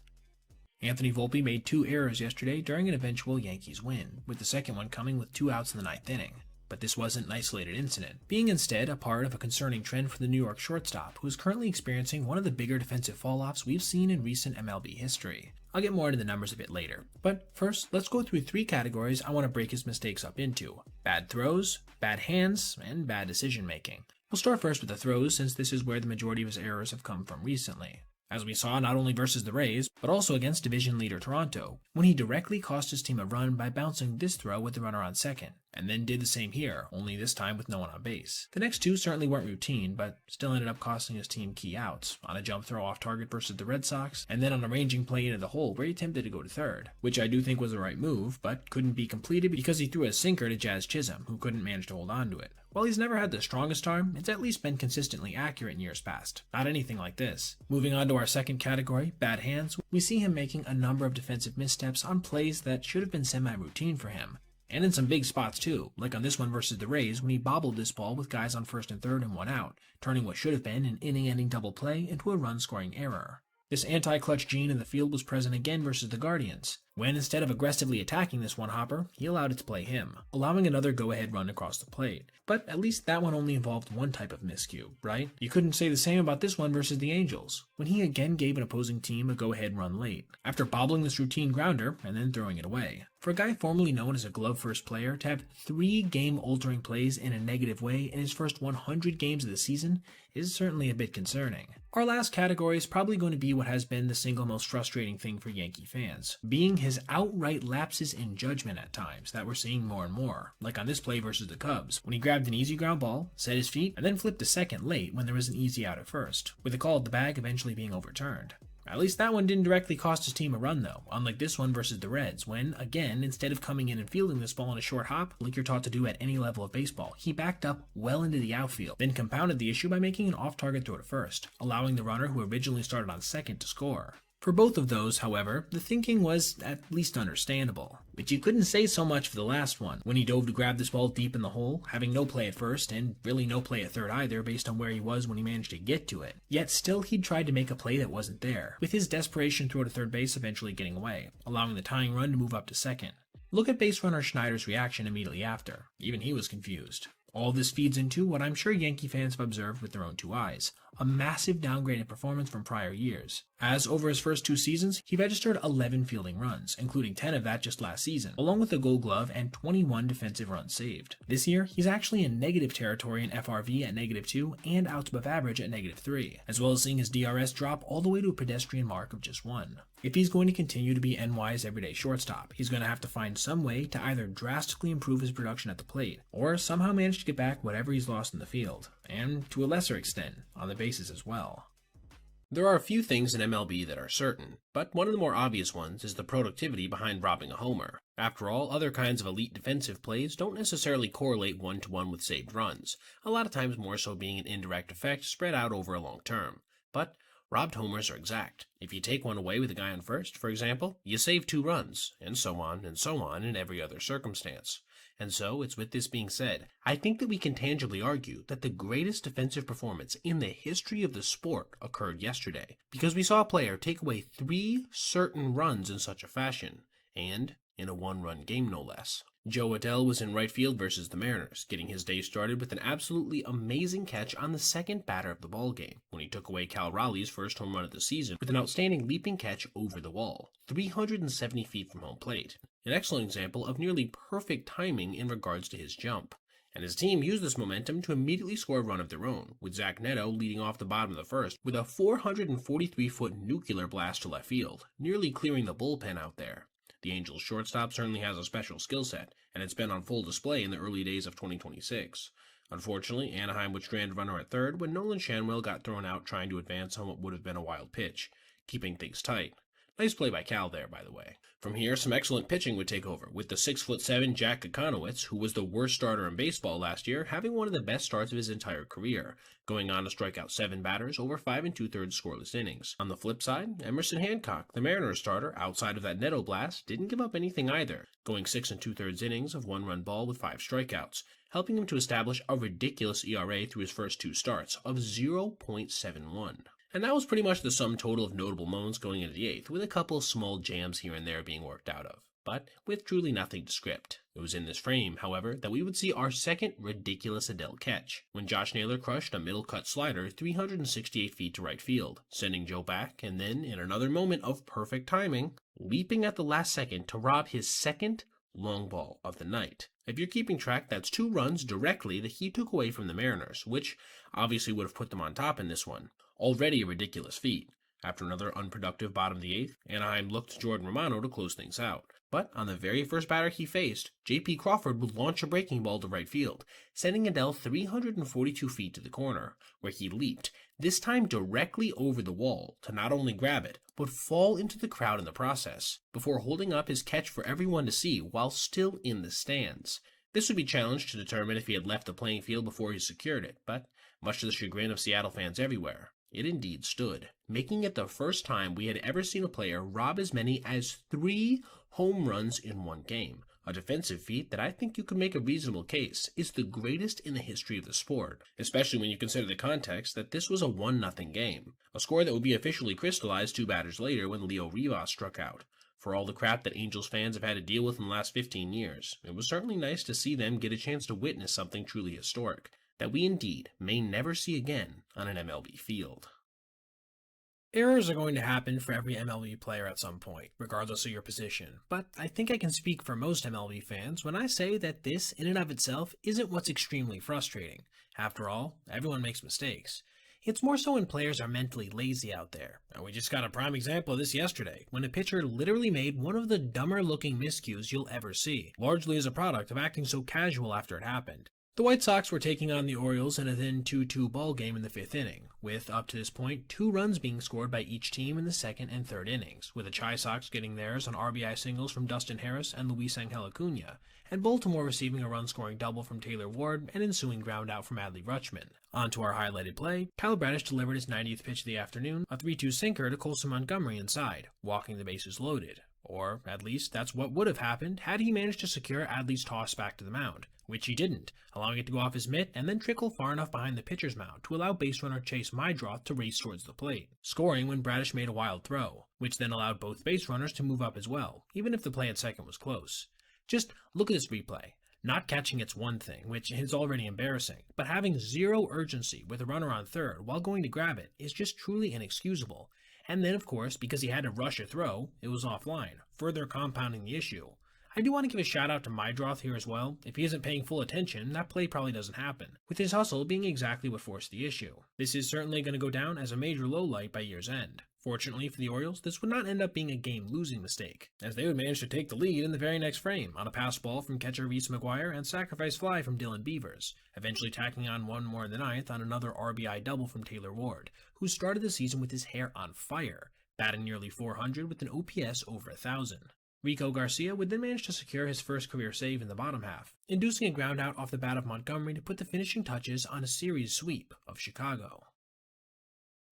Anthony Volpe made 2 errors yesterday during an eventual Yankees win, with the second one coming with 2 outs in the 9th inning. But this wasn't an isolated incident, being instead a part of a concerning trend for the New York shortstop, who is currently experiencing one of the bigger defensive fall-offs we've seen in recent MLB history. I'll get more into the numbers a bit later, but first, let's go through 3 categories I want to break his mistakes up into: bad throws, bad hands, and bad decision-making. We'll start first with the throws, since this is where the majority of his errors have come from recently. As we saw not only versus the Rays, but also against division leader Toronto, when he directly cost his team a run by bouncing this throw with the runner on second, and then did the same here, only this time with no one on base. The next 2 certainly weren't routine, but still ended up costing his team key outs, on a jump throw off target versus the Red Sox, and then on a ranging play into the hole where he attempted to go to third, which I do think was the right move, but couldn't be completed because he threw a sinker to Jazz Chisholm, who couldn't manage to hold on to it. While he's never had the strongest arm, it's at least been consistently accurate in years past. Not anything like this. Moving on to our second category, bad hands, we see him making a number of defensive missteps on plays that should have been semi-routine for him. And in some big spots too, like on this one versus the Rays when he bobbled this ball with guys on first and third and 1 out, turning what should have been an inning-ending double play into a run-scoring error. This anti-clutch gene in the field was present again versus the Guardians, when instead of aggressively attacking this one-hopper, he allowed it to play him, allowing another go-ahead run across the plate. But at least that one only involved one type of miscue, right? You couldn't say the same about this one versus the Angels, when he again gave an opposing team a go-ahead run late, after bobbling this routine grounder and then throwing it away. For a guy formerly known as a glove-first player to have 3 game-altering plays in a negative way in his first 100 games of the season is certainly a bit concerning. Our last category is probably going to be what has been the single most frustrating thing for Yankee fans, being his outright lapses in judgment at times that we're seeing more and more, like on this play versus the Cubs, when he grabbed an easy ground ball, set his feet, and then flipped to second late when there was an easy out at first, with the call at the bag eventually being overturned. At least that one didn't directly cost his team a run though, unlike this one versus the Reds, when, again, instead of coming in and fielding this ball in a short hop, like you're taught to do at any level of baseball, he backed up well into the outfield, then compounded the issue by making an off-target throw to first, allowing the runner who originally started on second to score. For both of those, however, the thinking was at least understandable. But you couldn't say so much for the last one, when he dove to grab this ball deep in the hole, having no play at first, and really no play at third either based on where he was when he managed to get to it. Yet still he'd tried to make a play that wasn't there, with his desperation throw to third base eventually getting away, allowing the tying run to move up to second. Look at base runner Schneider's reaction immediately after. Even he was confused. All this feeds into what I'm sure Yankee fans have observed with their own 2 eyes, a massive downgrade in performance from prior years, as over his first 2 seasons, he registered 11 fielding runs, including 10 of that just last season, along with a Gold Glove and 21 defensive runs saved. This year, he's actually in negative territory in FRV at -2 and outs above average at -3, as well as seeing his DRS drop all the way to a pedestrian mark of just 1. If he's going to continue to be NY's everyday shortstop, he's going to have to find some way to either drastically improve his production at the plate, or somehow manage to get back whatever he's lost in the field, and to a lesser extent, on the bases as well. There are a few things in MLB that are certain, but one of the more obvious ones is the productivity behind robbing a homer. After all, other kinds of elite defensive plays don't necessarily correlate one-to-one with saved runs, a lot of times more so being an indirect effect spread out over a long term. But robbed homers are exact. If you take one away with a guy on first, for example, you save 2 runs, and so on in every other circumstance. And so, it's with this being said, I think that we can tangibly argue that the greatest defensive performance in the history of the sport occurred yesterday, because we saw a player take away 3 certain runs in such a fashion, and in a 1-run game no less. Joe Adell was in right field versus the Mariners, getting his day started with an absolutely amazing catch on the second batter of the ballgame, when he took away Cal Raleigh's first home run of the season with an outstanding leaping catch over the wall, 370 feet from home plate. An excellent example of nearly perfect timing in regards to his jump. And his team used this momentum to immediately score a run of their own, with Zach Neto leading off the bottom of the first with a 443-foot nuclear blast to left field, nearly clearing the bullpen out there. The Angels shortstop certainly has a special skill set, and it's been on full display in the early days of 2026. Unfortunately, Anaheim would strand a runner at third when Nolan Shanwell got thrown out trying to advance on what would have been a wild pitch, keeping things tight. Nice play by Cal there, by the way. From here, some excellent pitching would take over, with the 6'7" Jack Kokonowitz, who was the worst starter in baseball last year, having one of the best starts of his entire career, going on to strike out 7 batters over 5 2/3 scoreless innings. On the flip side, Emerson Hancock, the Mariners starter, outside of that Neto blast, didn't give up anything either, going 6 2/3 innings of 1-run ball with 5 strikeouts, helping him to establish a ridiculous ERA through his first 2 starts of 0.71. And that was pretty much the sum total of notable moments going into the 8th, with a couple of small jams here and there being worked out of, but with truly nothing to script. It was in this frame, however, that we would see our second ridiculous Adele catch, when Josh Naylor crushed a middle-cut slider 368 feet to right field, sending Joe back, and then, in another moment of perfect timing, leaping at the last second to rob his second long ball of the night. If you're keeping track, that's 2 runs directly that he took away from the Mariners, which obviously would have put them on top in this one. Already a ridiculous feat. After another unproductive bottom of the 8th, Anaheim looked to Jordan Romano to close things out. But on the very first batter he faced, J.P. Crawford would launch a breaking ball to right field, sending Adele 342 feet to the corner, where he leaped, this time directly over the wall, to not only grab it, but fall into the crowd in the process, before holding up his catch for everyone to see while still in the stands. This would be challenged to determine if he had left the playing field before he secured it, but much to the chagrin of Seattle fans everywhere, it indeed stood, making it the first time we had ever seen a player rob as many as 3 home runs in one game, a defensive feat that I think you could make a reasonable case is the greatest in the history of the sport, especially when you consider the context that this was a 1-0 game, a score that would be officially crystallized 2 batters later when Leo Rivas struck out. For all the crap that Angels fans have had to deal with in the last 15 years, it was certainly nice to see them get a chance to witness something truly historic, that we indeed may never see again on an MLB field. Errors are going to happen for every MLB player at some point, regardless of your position, but I think I can speak for most MLB fans when I say that this, in and of itself, isn't what's extremely frustrating. After all, everyone makes mistakes. It's more so when players are mentally lazy out there, and we just got a prime example of this yesterday, when a pitcher literally made one of the dumber-looking miscues you'll ever see, largely as a product of acting so casual after it happened. The White Sox were taking on the Orioles in a thin 2-2 ball game in the 5th inning, with, up to this point, 2 runs being scored by each team in the 2nd and 3rd innings, with the Chi Sox getting theirs on RBI singles from Dustin Harris and Luis Angel Acuna, and Baltimore receiving a run-scoring double from Taylor Ward and ensuing ground out from Adley Rutschman. On to our highlighted play, Kyle Bradish delivered his 90th pitch of the afternoon, a 3-2 sinker to Colson Montgomery inside, walking the bases loaded. Or, at least, that's what would have happened had he managed to secure Adley's toss back to the mound, which he didn't, allowing it to go off his mitt and then trickle far enough behind the pitcher's mound to allow base runner Chase Mydroth to race towards the plate, scoring when Bradish made a wild throw, which then allowed both base runners to move up as well, even if the play at second was close. Just look at this replay. Not catching it's one thing, which is already embarrassing, but having zero urgency with a runner on third while going to grab it is just truly inexcusable. And then, of course, because he had to rush a throw, it was offline, further compounding the issue. I do want to give a shout out to Mydroth here as well. If he isn't paying full attention, that play probably doesn't happen, with his hustle being exactly what forced the issue. This is certainly going to go down as a major lowlight by year's end. Fortunately for the Orioles, this would not end up being a game-losing mistake, as they would manage to take the lead in the very next frame on a pass ball from catcher Reese McGuire and sacrifice fly from Dylan Beavers, eventually tacking on one more in the 9th on another RBI double from Taylor Ward, who started the season with his hair on fire, batting nearly .400 with an OPS over 1,000. Rico Garcia would then manage to secure his first career save in the bottom half, inducing a groundout off the bat of Montgomery to put the finishing touches on a series sweep of Chicago.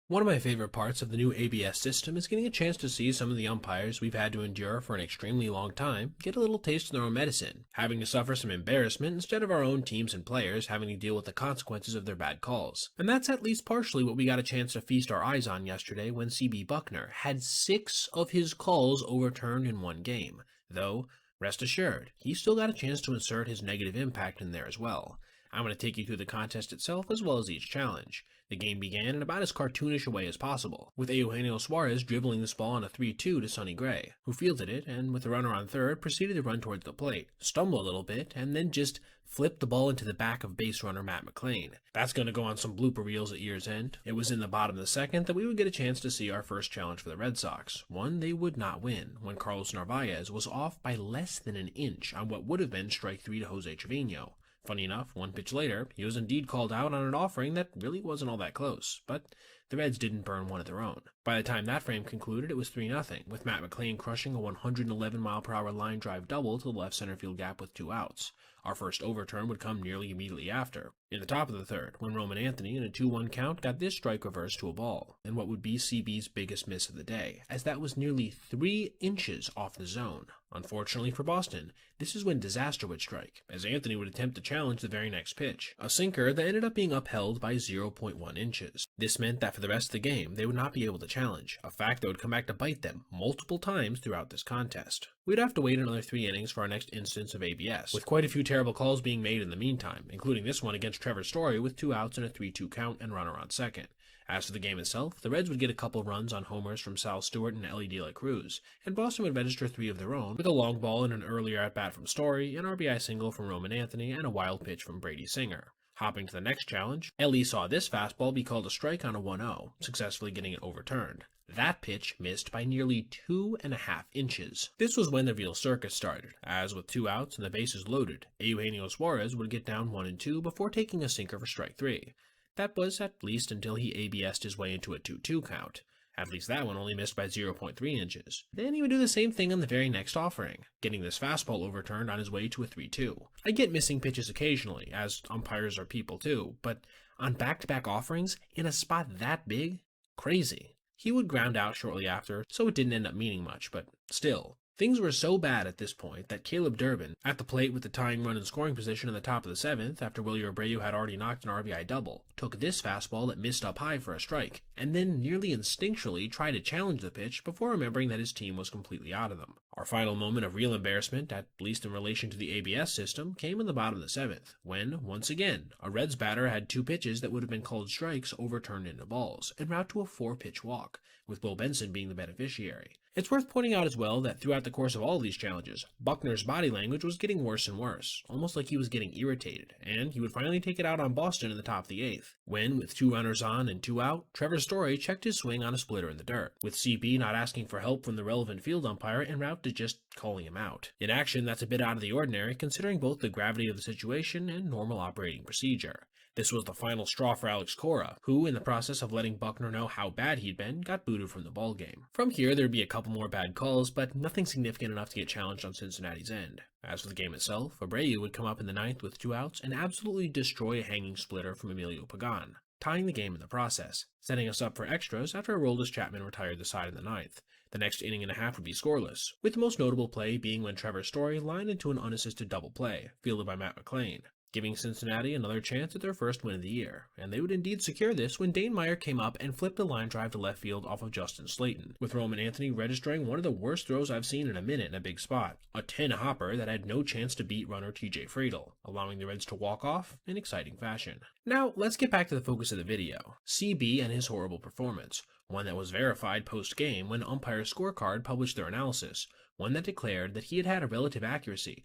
One of my favorite parts of the new ABS system is getting a chance to see some of the umpires we've had to endure for an extremely long time get a little taste of their own medicine, having to suffer some embarrassment instead of our own teams and players having to deal with the consequences of their bad calls. And that's at least partially what we got a chance to feast our eyes on yesterday when CB Buckner had 6 of his calls overturned in one game, though, rest assured, he still got a chance to insert his negative impact in there as well. I'm going to take you through the contest itself as well as each challenge. The game began in about as cartoonish a way as possible, with Eugenio Suarez dribbling this ball on a 3-2 to Sonny Gray, who fielded it and with the runner on third proceeded to run towards the plate, stumble a little bit, and then just flip the ball into the back of base runner Matt McLean. That's going to go on some blooper reels at year's end. It was in the bottom of the 2nd that we would get a chance to see our first challenge for the Red Sox, one they would not win, when Carlos Narvaez was off by less than an inch on what would have been strike 3 to Jose Trevino, Funny enough, one pitch later, he was indeed called out on an offering that really wasn't all that close, but the Reds didn't burn one of their own. By the time that frame concluded, it was 3-0, with Matt McLain crushing a 111-mile-per-hour line drive double to the left center field gap with 2 outs. Our first overturn would come nearly immediately after, in the top of the third, when Roman Anthony, in a 2-1 count, got this strike reversed to a ball, and what would be CB's biggest miss of the day, as that was nearly 3 inches off the zone. Unfortunately for Boston, this is when disaster would strike, as Anthony would attempt to challenge the very next pitch, a sinker that ended up being upheld by 0.1 inches. This meant that for the rest of the game, they would not be able to challenge, a fact that would come back to bite them multiple times throughout this contest. We'd have to wait another 3 innings for our next instance of ABS, with quite a few terrible calls being made in the meantime, including this one against Trevor Story with 2 outs and a 3-2 count and runner on second. As for the game itself, the Reds would get a couple runs on homers from Sal Stewart and Ellie De La Cruz, and Boston would register 3 of their own, with a long ball and an earlier at-bat from Story, an RBI single from Roman Anthony, and a wild pitch from Brady Singer. Hopping to the next challenge, Ellie saw this fastball be called a strike on a 1-0, successfully getting it overturned. That pitch missed by nearly 2.5 inches. This was when the real circus started, as with 2 outs and the bases loaded, Eugenio Suarez would get down 1-2 before taking a sinker for strike 3. That was at least until he ABS'd his way into a 2-2 count. At least that one only missed by 0.3 inches. Then he would do the same thing on the very next offering, getting this fastball overturned on his way to a 3-2. I get missing pitches occasionally, as umpires are people too, but on back-to-back offerings, in a spot that big? Crazy. He would ground out shortly after, so it didn't end up meaning much, but still. Things were so bad at this point that Caleb Durbin, at the plate with the tying run in scoring position in the top of the 7th after Willie Abreu had already knocked an RBI double, took this fastball that missed up high for a strike, and then nearly instinctually tried to challenge the pitch before remembering that his team was completely out of them. Our final moment of real embarrassment, at least in relation to the ABS system, came in the bottom of the 7th, when, once again, a Reds batter had 2 pitches that would have been called strikes overturned into balls, en route to a 4-pitch walk, with Will Benson being the beneficiary. It's worth pointing out as well that throughout the course of all of these challenges, Buckner's body language was getting worse and worse, almost like he was getting irritated, and he would finally take it out on Boston in the top of the 8th, when, with 2 runners on and 2 out, Trevor Story checked his swing on a splitter in the dirt, with CB not asking for help from the relevant field umpire en route to just calling him out. In action, that's a bit out of the ordinary, considering both the gravity of the situation and normal operating procedure. This was the final straw for Alex Cora, who, in the process of letting Buckner know how bad he'd been, got booted from the ballgame. From here, there'd be a couple more bad calls, but nothing significant enough to get challenged on Cincinnati's end. As for the game itself, Abreu would come up in the 9th with 2 outs and absolutely destroy a hanging splitter from Emilio Pagan, tying the game in the process, setting us up for extras after Aroldis Chapman retired the side in the 9th. The next inning and a half would be scoreless, with the most notable play being when Trevor Story lined into an unassisted double play, fielded by Matt McLain, giving Cincinnati another chance at their first win of the year, and they would indeed secure this when Dane Meyer came up and flipped a line drive to left field off of Justin Slayton, with Roman Anthony registering one of the worst throws I've seen in a minute in a big spot, a 10-hopper that had no chance to beat runner TJ Friedel, allowing the Reds to walk off in exciting fashion. Now, let's get back to the focus of the video, CB and his horrible performance, one that was verified post-game when Umpire's Scorecard published their analysis, one that declared that he had had a relative accuracy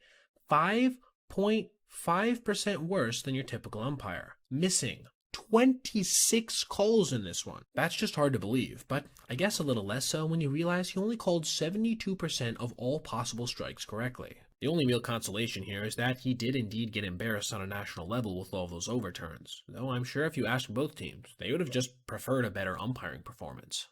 5.5% worse than your typical umpire, missing 26 calls in this one. That's just hard to believe, but I guess a little less so when you realize he only called 72% of all possible strikes correctly. The only real consolation here is that he did indeed get embarrassed on a national level with all of those overturns, though I'm sure if you asked both teams, they would have just preferred a better umpiring performance.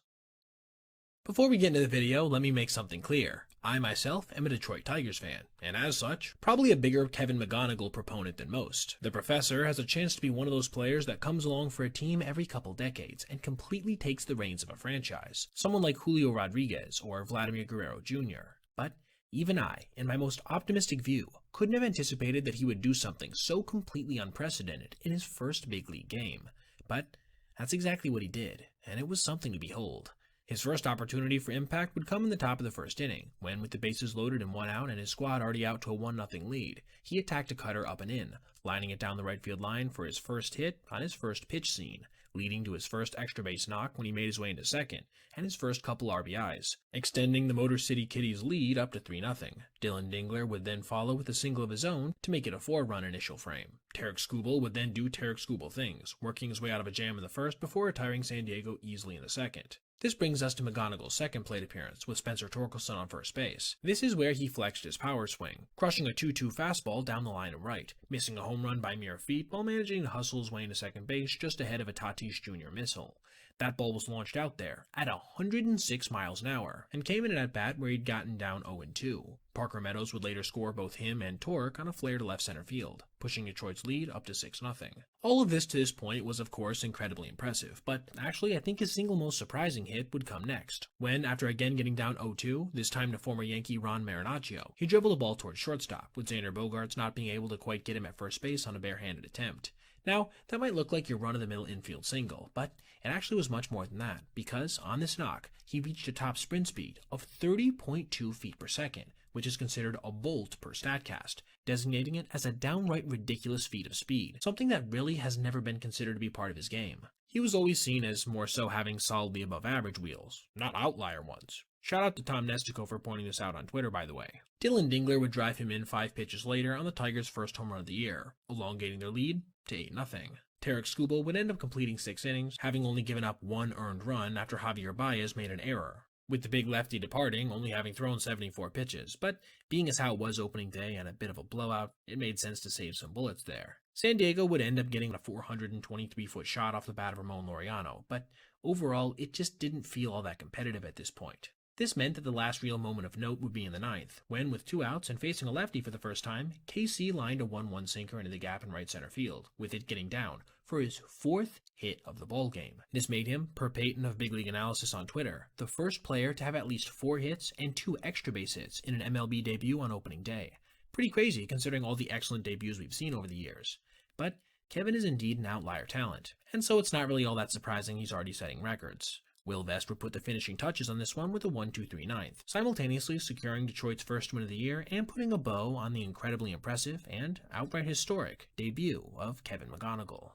Before we get into the video, let me make something clear. I myself am a Detroit Tigers fan, and as such, probably a bigger Kevin McGonigal proponent than most. The professor has a chance to be one of those players that comes along for a team every couple decades and completely takes the reins of a franchise. Someone like Julio Rodriguez or Vladimir Guerrero Jr. But even I, in my most optimistic view, couldn't have anticipated that he would do something so completely unprecedented in his first big league game. But that's exactly what he did, and it was something to behold. His first opportunity for impact would come in the top of the first inning, when, with the bases loaded and 1 out and his squad already out to a 1-0 lead, he attacked a cutter up and in, lining it down the right field line for his first hit on his first pitch scene, leading to his first extra base knock when he made his way into second, and his first couple RBIs, extending the Motor City Kitties' lead up to 3-0. Dylan Dingler would then follow with a single of his own to make it a 4-run initial frame. Tarik Skubal would then do Tarik Skubal things, working his way out of a jam in the first before retiring San Diego easily in the second. This brings us to McGonigal's second plate appearance, with Spencer Torkelson on first base. This is where he flexed his power swing, crushing a 2-2 fastball down the line and right, missing a home home run by mere feet while managing to hustle his way into second base just ahead of a Tatis Jr. missile. That ball was launched out there at 106 miles an hour and came in an at-bat where he'd gotten down 0-2. Parker Meadows would later score both him and Torque on a flare to left center field, pushing Detroit's lead up to 6-0. All of this to this point was of course incredibly impressive, but actually I think his single most surprising hit would come next, when after again getting down 0-2, this time to former Yankee Ron Marinaccio, he dribbled the ball towards shortstop, with Xander Bogaerts not being able to quite get him at first base on a barehanded attempt. Now, that might look like your run-of-the-mill infield single, but it actually was much more than that, because on this knock, he reached a top sprint speed of 30.2 feet per second, which is considered a bolt per StatCast, designating it as a downright ridiculous feat of speed, something that really has never been considered to be part of his game. He was always seen as more so having solidly above average wheels, not outlier ones. Shout out to Tom Nestico for pointing this out on Twitter, by the way. Dylan Dingler would drive him in 5 pitches later on the Tigers' first home run of the year, elongating their lead to 8-0. Tarek Skubal would end up completing 6 innings, having only given up 1 earned run after Javier Baez made an error, with the big lefty departing, only having thrown 74 pitches, but being as how it was opening day and a bit of a blowout, it made sense to save some bullets there. San Diego would end up getting a 423-foot shot off the bat of Ramon Laureano, but overall, it just didn't feel all that competitive at this point. This meant that the last real moment of note would be in the 9th, when, with 2 outs and facing a lefty for the first time, KC lined a 1-1 sinker into the gap in right center field, with it getting down for his 4th hit of the ballgame. This made him, per Peyton of Big League Analysis on Twitter, the first player to have at least 4 hits and 2 extra base hits in an MLB debut on opening day. Pretty crazy considering all the excellent debuts we've seen over the years. But Kevin is indeed an outlier talent, and so it's not really all that surprising he's already setting records. Will Vest would put the finishing touches on this one with a 1-2-3 ninth, simultaneously securing Detroit's first win of the year and putting a bow on the incredibly impressive and outright historic debut of Kevin McGonigal.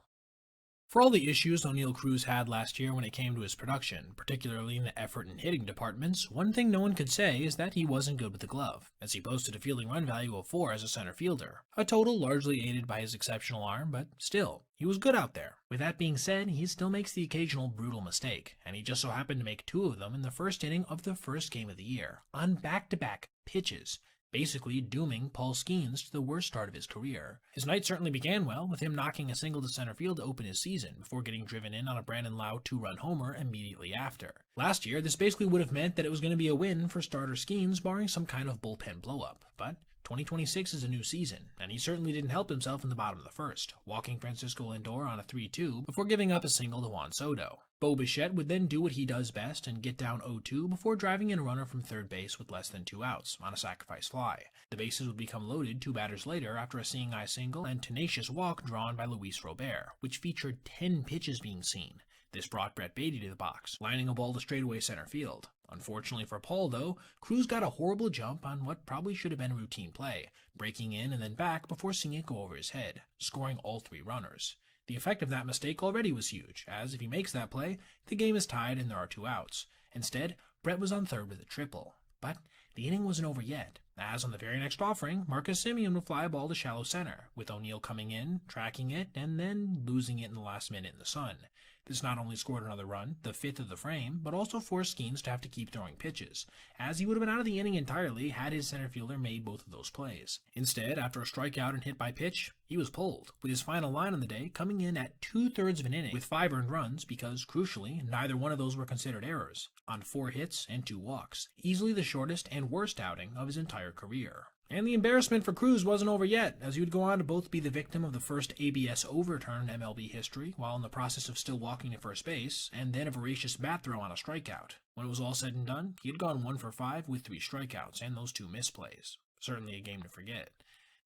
For all the issues Oneil Cruz had last year when it came to his production, particularly in the effort and hitting departments, one thing no one could say is that he wasn't good with the glove, as he posted a fielding run value of 4 as a center fielder, a total largely aided by his exceptional arm, but still, he was good out there. With that being said, he still makes the occasional brutal mistake, and he just so happened to make 2 of them in the first inning of the first game of the year, on back-to-back pitches, basically dooming Paul Skeens to the worst start of his career. His night certainly began well, with him knocking a single to center field to open his season, before getting driven in on a Brandon Lau 2-run homer immediately after. Last year, this basically would have meant that it was going to be a win for starter Skeens, barring some kind of bullpen blowup, but 2026 is a new season, and he certainly didn't help himself in the bottom of the first, walking Francisco Lindor on a 3-2 before giving up a single to Juan Soto. Bo Bichette would then do what he does best and get down 0-2 before driving in a runner from third base with less than 2 outs on a sacrifice fly. The bases would become loaded 2 batters later after a seeing-eye single and tenacious walk drawn by Luis Robert, which featured 10 pitches being seen. This brought Brett Beatty to the box, lining a ball to straightaway center field. Unfortunately for Paul, though, Cruz got a horrible jump on what probably should have been a routine play, breaking in and then back before seeing it go over his head, scoring all 3 runners. The effect of that mistake already was huge, as if he makes that play, the game is tied and there are 2 outs. Instead, Brett was on third with a triple. But the inning wasn't over yet, as on the very next offering, Marcus Semien would fly a ball to shallow center, with O'Neill coming in, tracking it, and then losing it in the last minute in the sun. This not only scored another run, the 5th of the frame, but also forced Skeens to have to keep throwing pitches, as he would have been out of the inning entirely had his center fielder made both of those plays. Instead, after a strikeout and hit by pitch, he was pulled, with his final line on the day coming in at 2/3 of an inning with 5 earned runs because, crucially, neither one of those were considered errors, on 4 hits and 2 walks, easily the shortest and worst outing of his entire career. And the embarrassment for Cruz wasn't over yet, as he would go on to both be the victim of the first ABS overturn in MLB history, while in the process of still walking to first base, and then a voracious bat throw on a strikeout. When it was all said and done, he had gone 1 for 5 with 3 strikeouts, and those 2 misplays. Certainly a game to forget.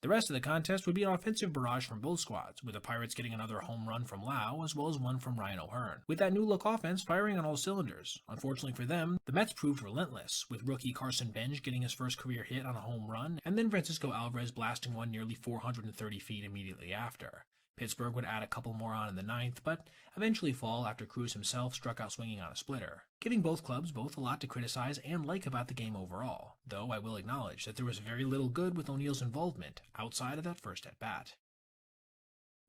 The rest of the contest would be an offensive barrage from both squads, with the Pirates getting another home run from Lau, as well as one from Ryan O'Hearn, with that new-look offense firing on all cylinders. Unfortunately for them, the Mets proved relentless, with rookie Carson Bench getting his first career hit on a home run, and then Francisco Alvarez blasting one nearly 430 feet immediately after. Pittsburgh would add a couple more on in the 9th, but eventually fall after Cruz himself struck out swinging on a splitter, giving both clubs both a lot to criticize and like about the game overall, though I will acknowledge that there was very little good with O'Neill's involvement outside of that first at-bat.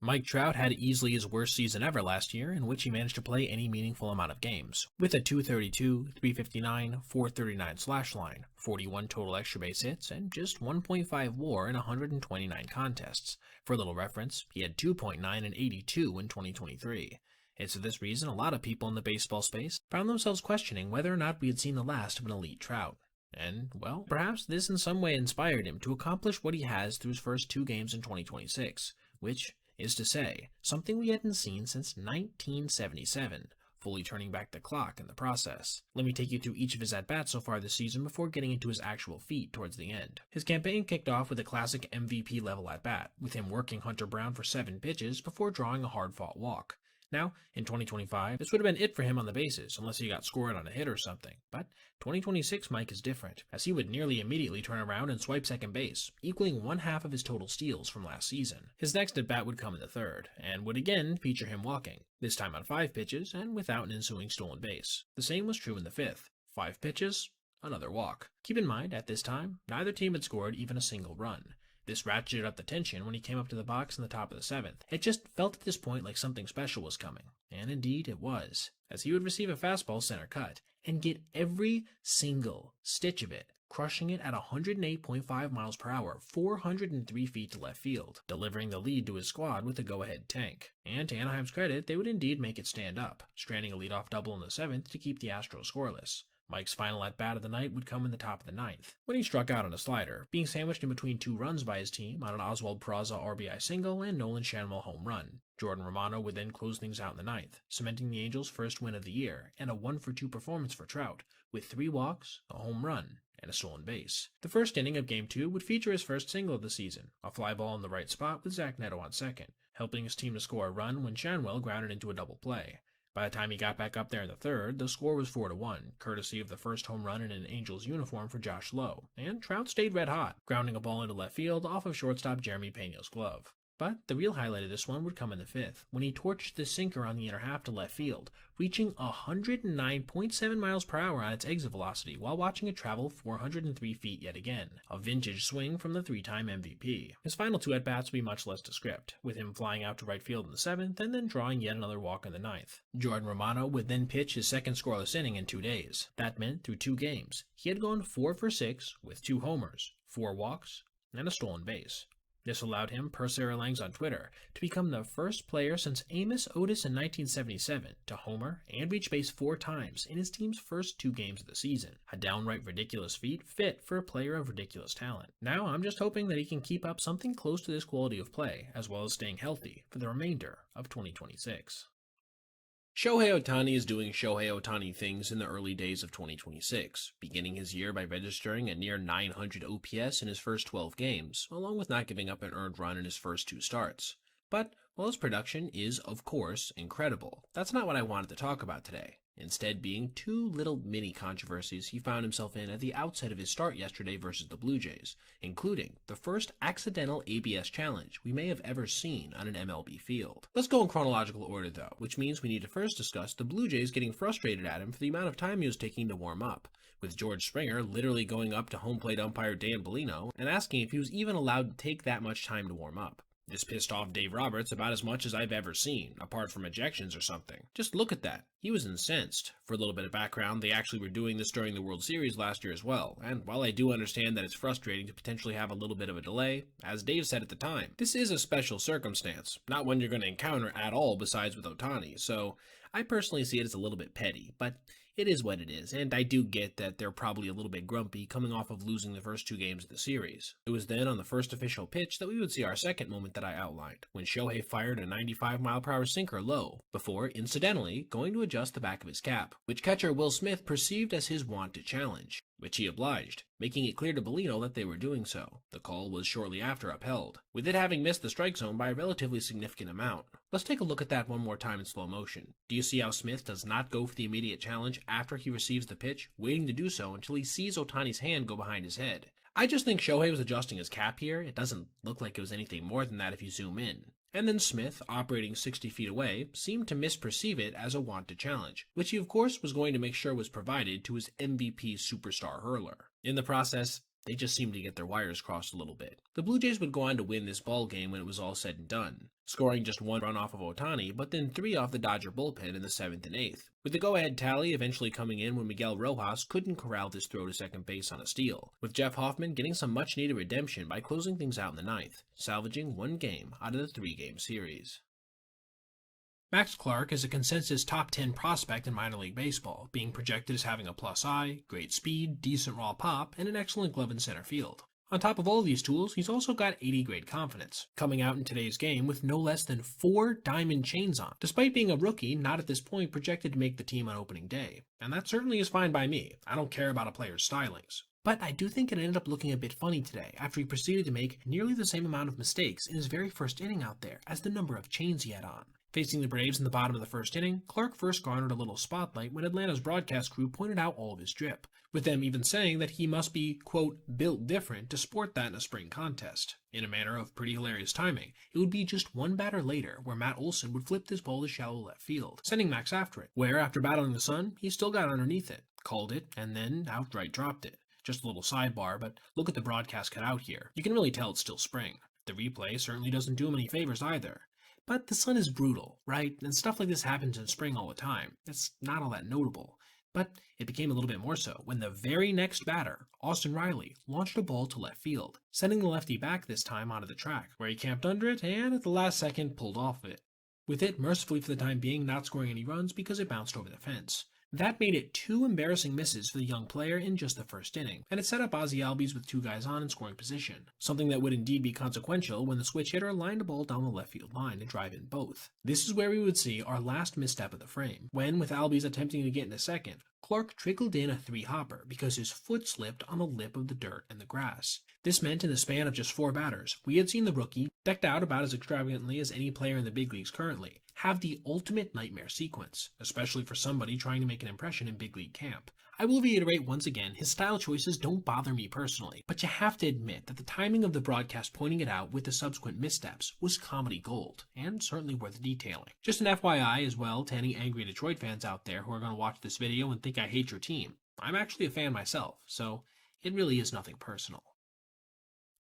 Mike Trout had easily his worst season ever last year, in which he managed to play any meaningful amount of games, with a .232, .359, .439 slash line, 41 total extra base hits, and just 1.5 WAR in 129 contests. For a little reference, he had 2.9 and 82 in 2023. It's for this reason a lot of people in the baseball space found themselves questioning whether or not we had seen the last of an elite Trout. And, well, perhaps this in some way inspired him to accomplish what he has through his first 2 games in 2026, which is to say, something we hadn't seen since 1977, fully turning back the clock in the process. Let me take you through each of his at-bats so far this season before getting into his actual feat towards the end. His campaign kicked off with a classic MVP level at-bat, with him working Hunter Brown for 7 pitches before drawing a hard-fought walk. Now, in 2025, this would have been it for him on the bases, unless he got scored on a hit or something. But 2026 Mike is different, as he would nearly immediately turn around and swipe second base, equaling 1/2 of his total steals from last season. His next at-bat would come in the third, and would again feature him walking, this time on 5 pitches and without an ensuing stolen base. The same was true in the fifth. 5 pitches, another walk. Keep in mind, at this time, neither team had scored even a single run. This ratcheted up the tension when he came up to the box in the top of the 7th. It just felt at this point like something special was coming. And indeed it was, as he would receive a fastball center cut and get every single stitch of it, crushing it at 108.5 miles per hour, 403 feet to left field, delivering the lead to his squad with a go-ahead tank. And to Anaheim's credit, they would indeed make it stand up, stranding a leadoff double in the 7th to keep the Astros scoreless. Mike's final at-bat of the night would come in the top of the 9th, when he struck out on a slider, being sandwiched in between 2 runs by his team on an Oswald Peraza RBI single and Nolan Schanuel home run. Jordan Romano would then close things out in the 9th, cementing the Angels' first win of the year, and a 1-for-2 performance for Trout, with 3 walks, a home run, and a stolen base. The first inning of Game 2 would feature his first single of the season, a fly ball in the right spot with Zach Neto on second, helping his team to score a run when Schanuel grounded into a double play. By the time he got back up there in the 3rd, the score was 4-1, courtesy of the first home run in an Angels uniform for Josh Lowe, and Trout stayed red hot, grounding a ball into left field off of shortstop Jeremy Pena's glove. But the real highlight of this one would come in the 5th, when he torched the sinker on the inner half to left field, reaching 109.7 miles per hour on its exit velocity while watching it travel 403 feet yet again, a vintage swing from the 3-time MVP. His final 2 at-bats would be much less descript, with him flying out to right field in the 7th and then drawing yet another walk in the 9th. Jordan Romano would then pitch his second scoreless inning in 2 days. That meant through 2 games, he had gone 4 for 6 with 2 homers, 4 walks, and a stolen base. This allowed him, per Sarah Langs on Twitter, to become the first player since Amos Otis in 1977 to homer and reach base 4 times in his team's first 2 games of the season. A downright ridiculous feat fit for a player of ridiculous talent. Now I'm just hoping that he can keep up something close to this quality of play, as well as staying healthy for the remainder of 2026. Shohei Ohtani is doing Shohei Ohtani things in the early days of 2026, beginning his year by registering a near 900 OPS in his first 12 games, along with not giving up an earned run in his first 2 starts. But while his production is, of course, incredible, that's not what I wanted to talk about today. Instead being 2 little mini controversies he found himself in at the outset of his start yesterday versus the Blue Jays, including the first accidental ABS challenge we may have ever seen on an MLB field. Let's go in chronological order though, which means we need to first discuss the Blue Jays getting frustrated at him for the amount of time he was taking to warm up, with George Springer literally going up to home plate umpire Dan Bellino and asking if he was even allowed to take that much time to warm up. This pissed off Dave Roberts about as much as I've ever seen, apart from ejections or something. Just look at that. He was incensed. For a little bit of background, they actually were doing this during the World Series last year as well, and while I do understand that it's frustrating to potentially have a little bit of a delay, as Dave said at the time, this is a special circumstance, not one you're going to encounter at all besides with Ohtani, so I personally see it as a little bit petty, but it is what it is, and I do get that they're probably a little bit grumpy coming off of losing the first 2 games of the series. It was then on the first official pitch that we would see our second moment that I outlined, when Shohei fired a 95-mile-per-hour sinker low, before, incidentally, going to adjust the back of his cap, which catcher Will Smith perceived as his wont to challenge, which he obliged, making it clear to Bellino that they were doing so. The call was shortly after upheld, with it having missed the strike zone by a relatively significant amount. Let's take a look at that one more time in slow motion. Do you see how Smith does not go for the immediate challenge after he receives the pitch, waiting to do so until he sees Ohtani's hand go behind his head? I just think Shohei was adjusting his cap here. It doesn't look like it was anything more than that if you zoom in. And then Smith, operating 60 feet away, seemed to misperceive it as a wanted challenge, which he of course was going to make sure was provided to his MVP superstar hurler. In the process, They just seemed to get their wires crossed a little bit. The Blue Jays would go on to win this ball game when it was all said and done, scoring just 1 run off of Ohtani, but then 3 off the Dodger bullpen in the 7th and 8th, with the go-ahead tally eventually coming in when Miguel Rojas couldn't corral this throw to second base on a steal, with Jeff Hoffman getting some much-needed redemption by closing things out in the 9th, salvaging 1 game out of the 3-game series. Max Clark is a consensus top 10 prospect in minor league baseball, being projected as having a plus eye, great speed, decent raw pop, and an excellent glove in center field. On top of all these tools, he's also got 80 grade confidence, coming out in today's game with no less than 4 diamond chains on, despite being a rookie not at this point projected to make the team on opening day. And that certainly is fine by me. I don't care about a player's stylings. But I do think it ended up looking a bit funny today after he proceeded to make nearly the same amount of mistakes in his very first inning out there as the number of chains he had on. Facing the Braves in the bottom of the first inning, Clark first garnered a little spotlight when Atlanta's broadcast crew pointed out all of his drip, with them even saying that he must be, quote, built different to sport that in a spring contest. In a manner of pretty hilarious timing, it would be just 1 batter later where Matt Olson would flip this ball to shallow left field, sending Max after it, where after battling the sun, he still got underneath it, called it, and then outright dropped it. Just a little sidebar, but look at the broadcast cutout here. You can really tell it's still spring. The replay certainly doesn't do him any favors either. But the sun is brutal, right? And stuff like this happens in spring all the time. It's not all that notable. But it became a little bit more so when the very next batter, Austin Riley, launched a ball to left field, sending the lefty back this time onto the track, where he camped under it and at the last second pulled off of it. With it, mercifully for the time being, not scoring any runs because it bounced over the fence. That made it 2 embarrassing misses for the young player in just the first inning, and it set up Ozzie Albies with 2 guys on in scoring position, something that would indeed be consequential when the switch hitter lined a ball down the left field line to drive in both. This is where we would see our last misstep of the frame, when, with Albies attempting to get into second, Clark trickled in a 3-hopper because his foot slipped on the lip of the dirt and the grass. This meant in the span of just 4 batters, we had seen the rookie, decked out about as extravagantly as any player in the big leagues currently, have the ultimate nightmare sequence, especially for somebody trying to make an impression in big league camp. I will reiterate once again, his style choices don't bother me personally, but you have to admit that the timing of the broadcast pointing it out with the subsequent missteps was comedy gold, and certainly worth detailing. Just an FYI as well to any angry Detroit fans out there who are going to watch this video and think I hate your team. I'm actually a fan myself, so it really is nothing personal.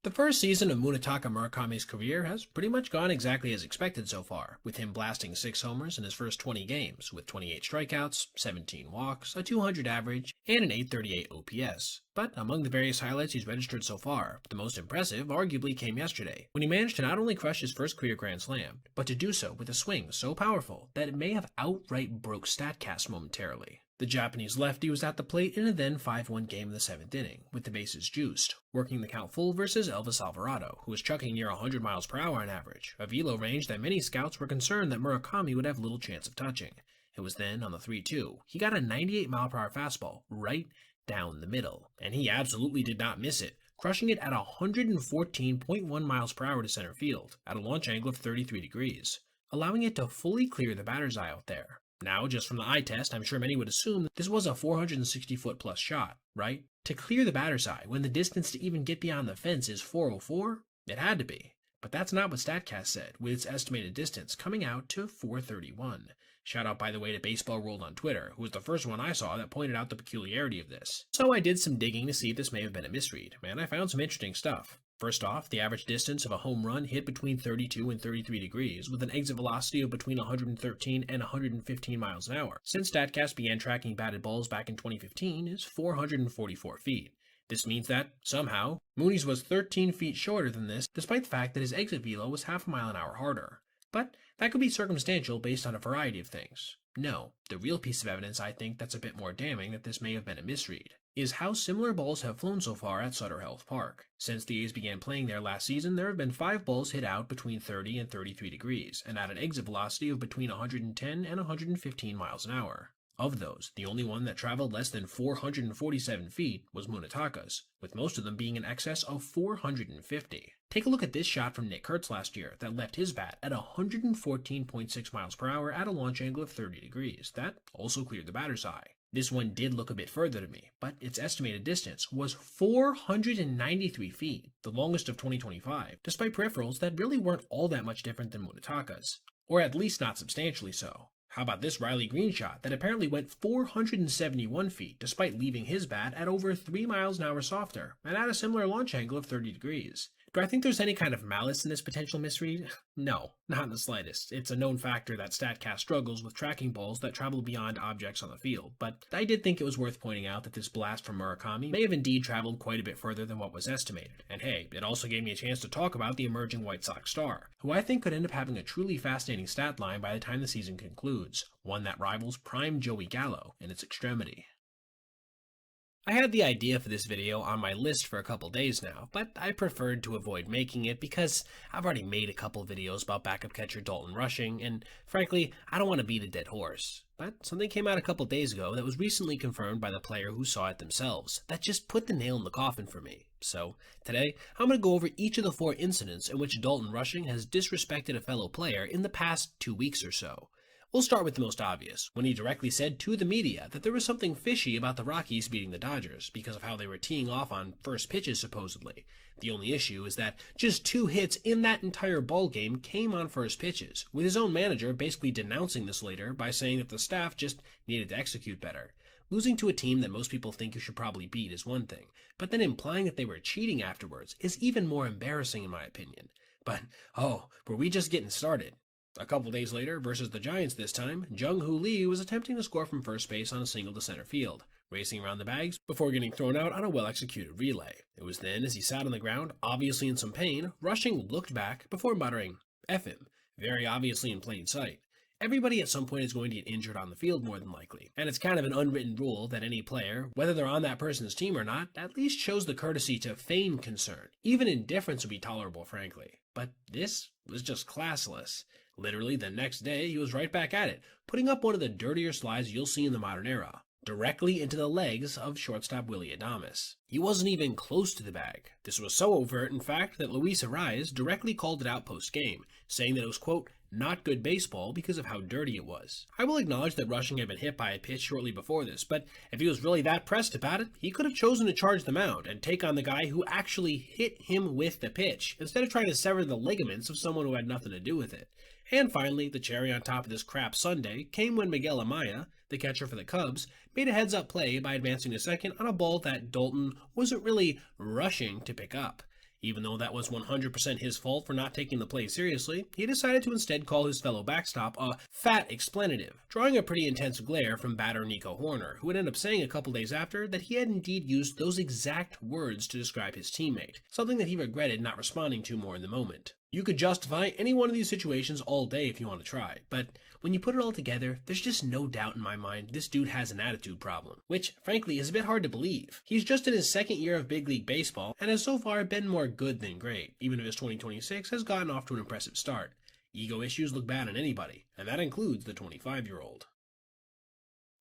The first season of Munetaka Murakame's career has pretty much gone exactly as expected so far, with him blasting 6 homers in his first 20 games, with 28 strikeouts, 17 walks, a .200 average, and an .838 OPS. But among the various highlights he's registered so far, the most impressive arguably came yesterday, when he managed to not only crush his first career grand slam, but to do so with a swing so powerful that it may have outright broke StatCast momentarily. The Japanese lefty was at the plate in a then 5-1 game in the 7th inning, with the bases juiced, working the count full versus Elvis Alvarado, who was chucking near 100 miles per hour on average, a velo range that many scouts were concerned that Murakami would have little chance of touching. It was then, on the 3-2, he got a 98-mile-per-hour fastball right down the middle, and he absolutely did not miss it, crushing it at 114.1 miles per hour to center field, at a launch angle of 33 degrees, allowing it to fully clear the batter's eye out there. Now, just from the eye test, I'm sure many would assume that this was a 460-foot-plus shot, right? To clear the batter's eye when the distance to even get beyond the fence is 404? It had to be. But that's not what StatCast said, with its estimated distance coming out to 431. Shout out, by the way, to Baseball World on Twitter, who was the first one I saw that pointed out the peculiarity of this. So I did some digging to see if this may have been a misread, and I found some interesting stuff. First off, the average distance of a home run hit between 32 and 33 degrees, with an exit velocity of between 113 and 115 miles an hour. Since StatCast began tracking batted balls back in 2015, is 444 feet. This means that, somehow, Mooney's was 13 feet shorter than this, despite the fact that his exit velo was half a mile an hour harder. But that could be circumstantial based on a variety of things. No, the real piece of evidence I think that's a bit more damning that this may have been a misread is how similar balls have flown so far at Sutter Health Park. Since the A's began playing there last season, there have been 5 balls hit out between 30 and 33 degrees, and at an exit velocity of between 110 and 115 miles an hour. Of those, the only one that traveled less than 447 feet was Munetaka's, with most of them being in excess of 450. Take a look at this shot from Nick Kurtz last year that left his bat at 114.6 miles per hour at a launch angle of 30 degrees. That also cleared the batter's eye. This one did look a bit further to me, but its estimated distance was 493 feet, the longest of 2025, despite peripherals that really weren't all that much different than Munetaka's, or at least not substantially so. How about this Riley Green shot that apparently went 471 feet despite leaving his bat at over 3 miles an hour softer and at a similar launch angle of 30 degrees? Do I think there's any kind of malice in this potential misread? No, not in the slightest. It's a known factor that StatCast struggles with tracking balls that travel beyond objects on the field, but I did think it was worth pointing out that this blast from Murakami may have indeed traveled quite a bit further than what was estimated. And hey, it also gave me a chance to talk about the emerging White Sox star, who I think could end up having a truly fascinating stat line by the time the season concludes, one that rivals prime Joey Gallo in its extremity. I had the idea for this video on my list for a couple days now, but I preferred to avoid making it because I've already made a couple videos about backup catcher Dalton Rushing, and frankly, I don't want to beat a dead horse. But something came out a couple days ago that was recently confirmed by the player who saw it themselves, that just put the nail in the coffin for me. So, today, I'm going to go over each of the 4 incidents in which Dalton Rushing has disrespected a fellow player in the past 2 weeks or so. We'll start with the most obvious, when he directly said to the media that there was something fishy about the Rockies beating the Dodgers because of how they were teeing off on first pitches supposedly. The only issue is that just 2 hits in that entire ball game came on first pitches, with his own manager basically denouncing this later by saying that the staff just needed to execute better. Losing to a team that most people think you should probably beat is one thing, but then implying that they were cheating afterwards is even more embarrassing in my opinion. But, were we just getting started? A couple days later, versus the Giants this time, Jung-Hoo Lee was attempting to score from first base on a single to center field, racing around the bags before getting thrown out on a well-executed relay. It was then, as he sat on the ground, obviously in some pain, Rushing looked back before muttering, "F him," very obviously in plain sight. Everybody at some point is going to get injured on the field more than likely, and it's kind of an unwritten rule that any player, whether they're on that person's team or not, at least shows the courtesy to feign concern. Even indifference would be tolerable, frankly. But this was just classless. Literally, the next day, he was right back at it, putting up one of the dirtier slides you'll see in the modern era, directly into the legs of shortstop Willy Adames. He wasn't even close to the bag. This was so overt, in fact, that Luis Arias directly called it out post-game, saying that it was, quote, not good baseball because of how dirty it was. I will acknowledge that Rushing had been hit by a pitch shortly before this, but if he was really that pressed about it, he could have chosen to charge the mound and take on the guy who actually hit him with the pitch, instead of trying to sever the ligaments of someone who had nothing to do with it. And finally, the cherry on top of this crap Sunday came when Miguel Amaya, the catcher for the Cubs, made a heads-up play by advancing to second on a ball that Dalton wasn't really rushing to pick up. Even though that was 100% his fault for not taking the play seriously, he decided to instead call his fellow backstop a fat explanative, drawing a pretty intense glare from batter Nico Horner, who would end up saying a couple days after that he had indeed used those exact words to describe his teammate, something that he regretted not responding to more in the moment. You could justify any one of these situations all day if you want to try, but when you put it all together, there's just no doubt in my mind this dude has an attitude problem, which, frankly, is a bit hard to believe. He's just in his second year of big league baseball, and has so far been more good than great, even if his 2026 has gotten off to an impressive start. Ego issues look bad on anybody, and that includes the 25-year-old.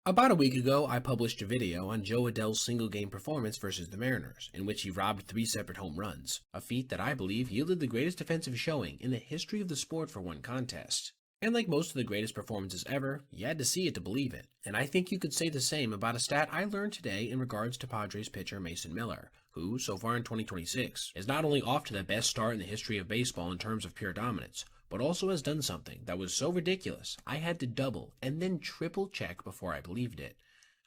About a week ago, I published a video on Joe Adell's single-game performance versus the Mariners, in which he robbed 3 separate home runs, a feat that I believe yielded the greatest defensive showing in the history of the sport for one contest. And like most of the greatest performances ever, you had to see it to believe it. And I think you could say the same about a stat I learned today in regards to Padres pitcher Mason Miller, who, so far in 2026, is not only off to the best start in the history of baseball in terms of pure dominance, but also has done something that was so ridiculous I had to double and then triple check before I believed it.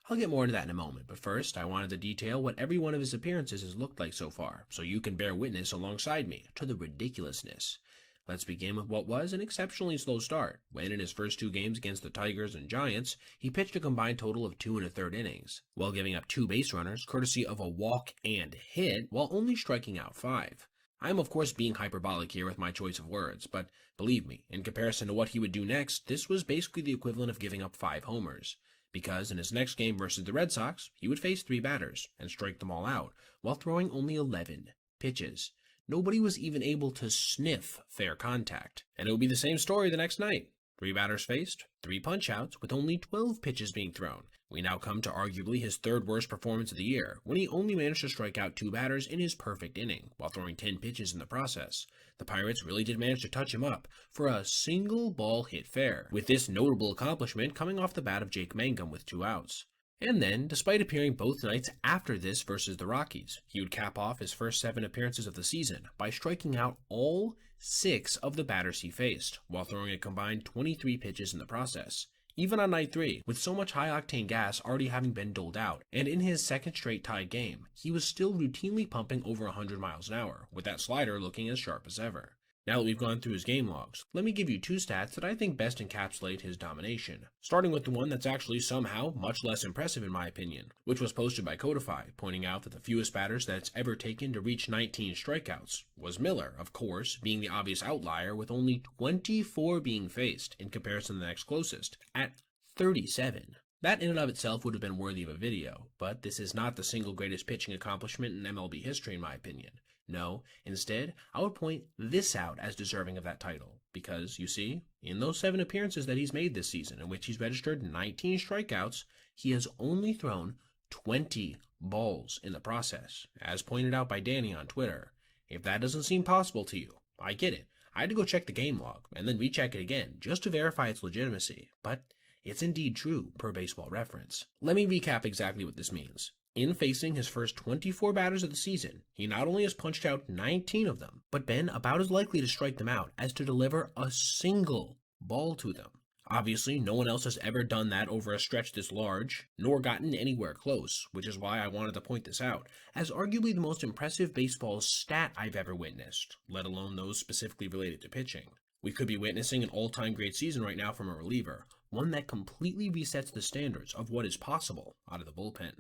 I'll get more into that in a moment, but first I wanted to detail what every one of his appearances has looked like so far, so you can bear witness alongside me to the ridiculousness. Let's begin with what was an exceptionally slow start, when in his first 2 games against the Tigers and Giants, he pitched a combined total of 2 1/3 innings, while giving up 2 base runners courtesy of a walk and hit, while only striking out 5. I am of course being hyperbolic here with my choice of words, but believe me, in comparison to what he would do next, this was basically the equivalent of giving up 5 homers. Because in his next game versus the Red Sox, he would face 3 batters, and strike them all out, while throwing only 11 pitches. Nobody was even able to sniff fair contact. And it would be the same story the next night. 3 batters faced, 3 punch-outs, with only 12 pitches being thrown. We now come to arguably his 3rd worst performance of the year, when he only managed to strike out 2 batters in his perfect inning, while throwing 10 pitches in the process. The Pirates really did manage to touch him up for a single ball hit fair, with this notable accomplishment coming off the bat of Jake Mangum with 2 outs. And then, despite appearing both nights after this versus the Rockies, he would cap off his first 7 appearances of the season by striking out all 6 of the batters he faced, while throwing a combined 23 pitches in the process. even on night 3, with so much high-octane gas already having been doled out, and in his second straight tied game, he was still routinely pumping over 100 miles an hour, with that slider looking as sharp as ever. Now that we've gone through his game logs, let me give you 2 stats that I think best encapsulate his domination, starting with the one that's actually somehow much less impressive in my opinion, which was posted by Codify, pointing out that the fewest batters that it's ever taken to reach 19 strikeouts was Miller, of course, being the obvious outlier with only 24 being faced in comparison to the next closest, at 37. That in and of itself would have been worthy of a video, but this is not the single greatest pitching accomplishment in MLB history in my opinion. No, instead, I would point this out as deserving of that title, because, you see, in those 7 appearances that he's made this season, in which he's registered 19 strikeouts, he has only thrown 20 balls in the process, as pointed out by Danny on Twitter. If that doesn't seem possible to you, I get it. I had to go check the game log, and then recheck it again, just to verify its legitimacy, but it's indeed true, per Baseball Reference. Let me recap exactly what this means. In facing his first 24 batters of the season, he not only has punched out 19 of them, but been about as likely to strike them out as to deliver a single ball to them. Obviously, no one else has ever done that over a stretch this large, nor gotten anywhere close, which is why I wanted to point this out, as arguably the most impressive baseball stat I've ever witnessed, let alone those specifically related to pitching. We could be witnessing an all-time great season right now from a reliever, one that completely resets the standards of what is possible out of the bullpen.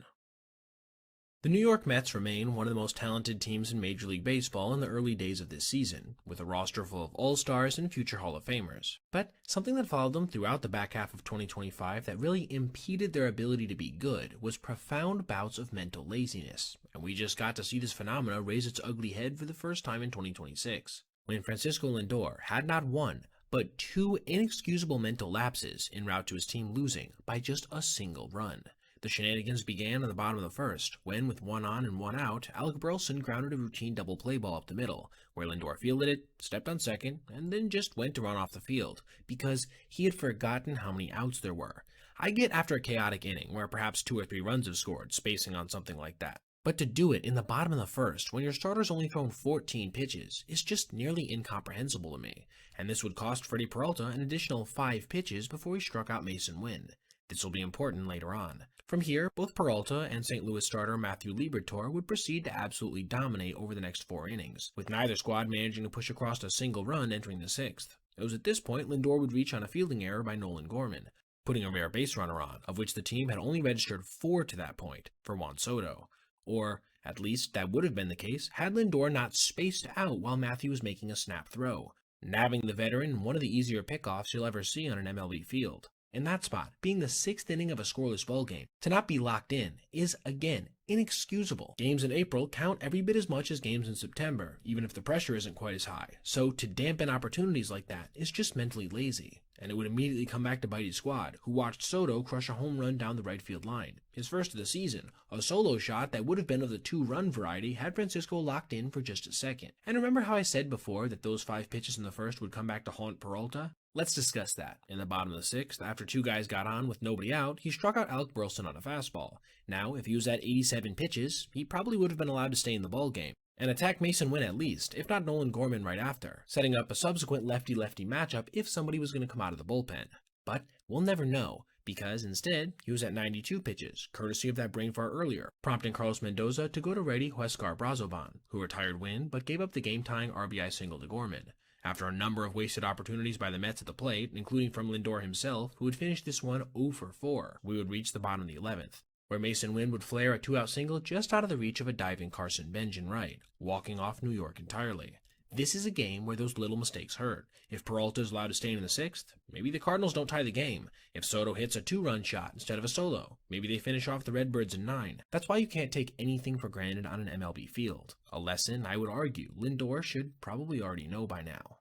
The New York Mets remain one of the most talented teams in Major League Baseball in the early days of this season, with a roster full of All-Stars and future Hall of Famers. But something that followed them throughout the back half of 2025 that really impeded their ability to be good was profound bouts of mental laziness, and we just got to see this phenomena raise its ugly head for the first time in 2026, when Francisco Lindor had not one, but 2 inexcusable mental lapses en route to his team losing by just a single run. The shenanigans began in the bottom of the first, when, with 1 on and 1 out, Alec Burleson grounded a routine double play ball up the middle, where Lindor fielded it, stepped on second, and then just went to run off the field, because he had forgotten how many outs there were. I get after a chaotic inning, where perhaps 2 or 3 runs have scored, spacing on something like that. But to do it in the bottom of the first, when your starter's only thrown 14 pitches, is just nearly incomprehensible to me, and this would cost Freddie Peralta an additional 5 pitches before he struck out Mason Wynn. This will be important later on. From here, both Peralta and St. Louis starter Matthew Liberatore would proceed to absolutely dominate over the next 4 innings, with neither squad managing to push across a single run entering the 6th. It was at this point Lindor would reach on a fielding error by Nolan Gorman, putting a rare base runner on, of which the team had only registered 4 to that point, for Juan Soto. Or, at least, that would have been the case had Lindor not spaced out while Matthew was making a snap throw, nabbing the veteran in one of the easier pickoffs you'll ever see on an MLB field. In that spot, being the 6th inning of a scoreless ballgame, to not be locked in is, again, inexcusable. Games in April count every bit as much as games in September, even if the pressure isn't quite as high. So to dampen opportunities like that is just mentally lazy. And it would immediately come back to bite his squad, who watched Soto crush a home run down the right field line. His first of the season, a solo shot that would have been of the 2-run variety had Francisco locked in for just a second. And remember how I said before that those 5 pitches in the first would come back to haunt Peralta? Let's discuss that. In the bottom of the 6th, after 2 guys got on with nobody out, he struck out Alec Burleson on a fastball. Now, if he was at 87 pitches, he probably would have been allowed to stay in the ballgame and attack Mason Wynn at least, if not Nolan Gorman right after, setting up a subsequent lefty-lefty matchup if somebody was going to come out of the bullpen. But we'll never know, because instead, he was at 92 pitches, courtesy of that brain fart earlier, prompting Carlos Mendoza to go to righty Huescar Brazoban, who retired Wynn but gave up the game-tying RBI single to Gorman. After a number of wasted opportunities by the Mets at the plate, including from Lindor himself, who would finish this one 0 for 4, we would reach the bottom of the 11th, where Mason Wynn would flare a 2-out single just out of the reach of a diving Carson Benj in right, walking off New York entirely. This is a game where those little mistakes hurt. If Peralta is allowed to stay in the 6th, maybe the Cardinals don't tie the game. If Soto hits a 2-run shot instead of a solo, maybe they finish off the Redbirds in 9. That's why you can't take anything for granted on an MLB field. A lesson, I would argue, Lindor should probably already know by now.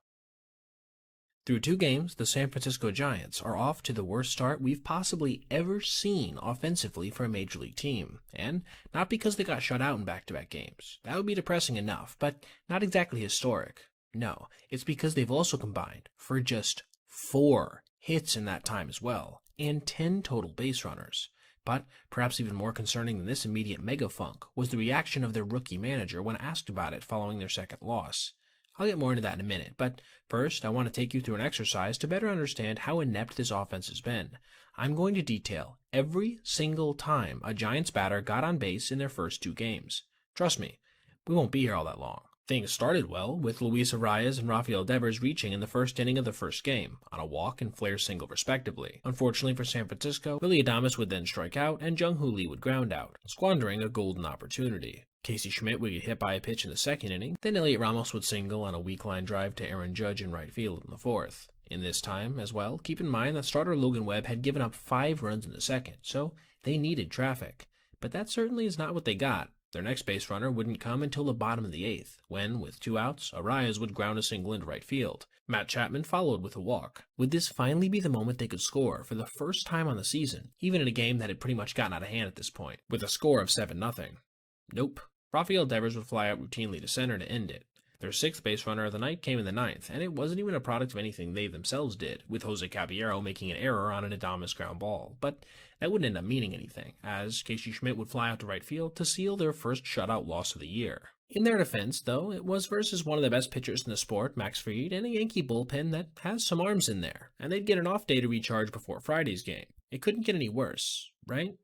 Through 2 games, the San Francisco Giants are off to the worst start we've possibly ever seen offensively for a Major League team. And not because they got shut out in back-to-back games. That would be depressing enough, but not exactly historic. No, it's because they've also combined for just 4 hits in that time as well, and 10 total base runners. But perhaps even more concerning than this immediate mega funk was the reaction of their rookie manager when asked about it following their second loss. I'll get more into that in a minute, but first I want to take you through an exercise to better understand how inept this offense has been. I'm going to detail every single time a Giants batter got on base in their first 2 games. Trust me, we won't be here all that long. Things started well, with Luis Arias and Rafael Devers reaching in the first inning of the first game, on a walk and Flair's single respectively. Unfortunately for San Francisco, Willy Adames would then strike out and Jung Hoo Lee would ground out, squandering a golden opportunity. Casey Schmidt would get hit by a pitch in the second inning, then Elliot Ramos would single on a weak line drive to Aaron Judge in right field in the fourth. In this time, as well, keep in mind that starter Logan Webb had given up 5 runs in the second, so they needed traffic. But that certainly is not what they got. Their next base runner wouldn't come until the bottom of the 8th, when, with 2 outs, Arias would ground a single into right field. Matt Chapman followed with a walk. Would this finally be the moment they could score for the first time on the season, even in a game that had pretty much gotten out of hand at this point, with a score of 7-0? Nope. Rafael Devers would fly out routinely to center to end it. Their 6th base runner of the night came in the 9th, and it wasn't even a product of anything they themselves did, with Jose Caballero making an error on an Adames ground ball. But that wouldn't end up meaning anything, as Casey Schmidt would fly out to right field to seal their first shutout loss of the year. In their defense, though, it was versus one of the best pitchers in the sport, Max Fried, and a Yankee bullpen that has some arms in there, and they'd get an off day to recharge before Friday's game. It couldn't get any worse, right?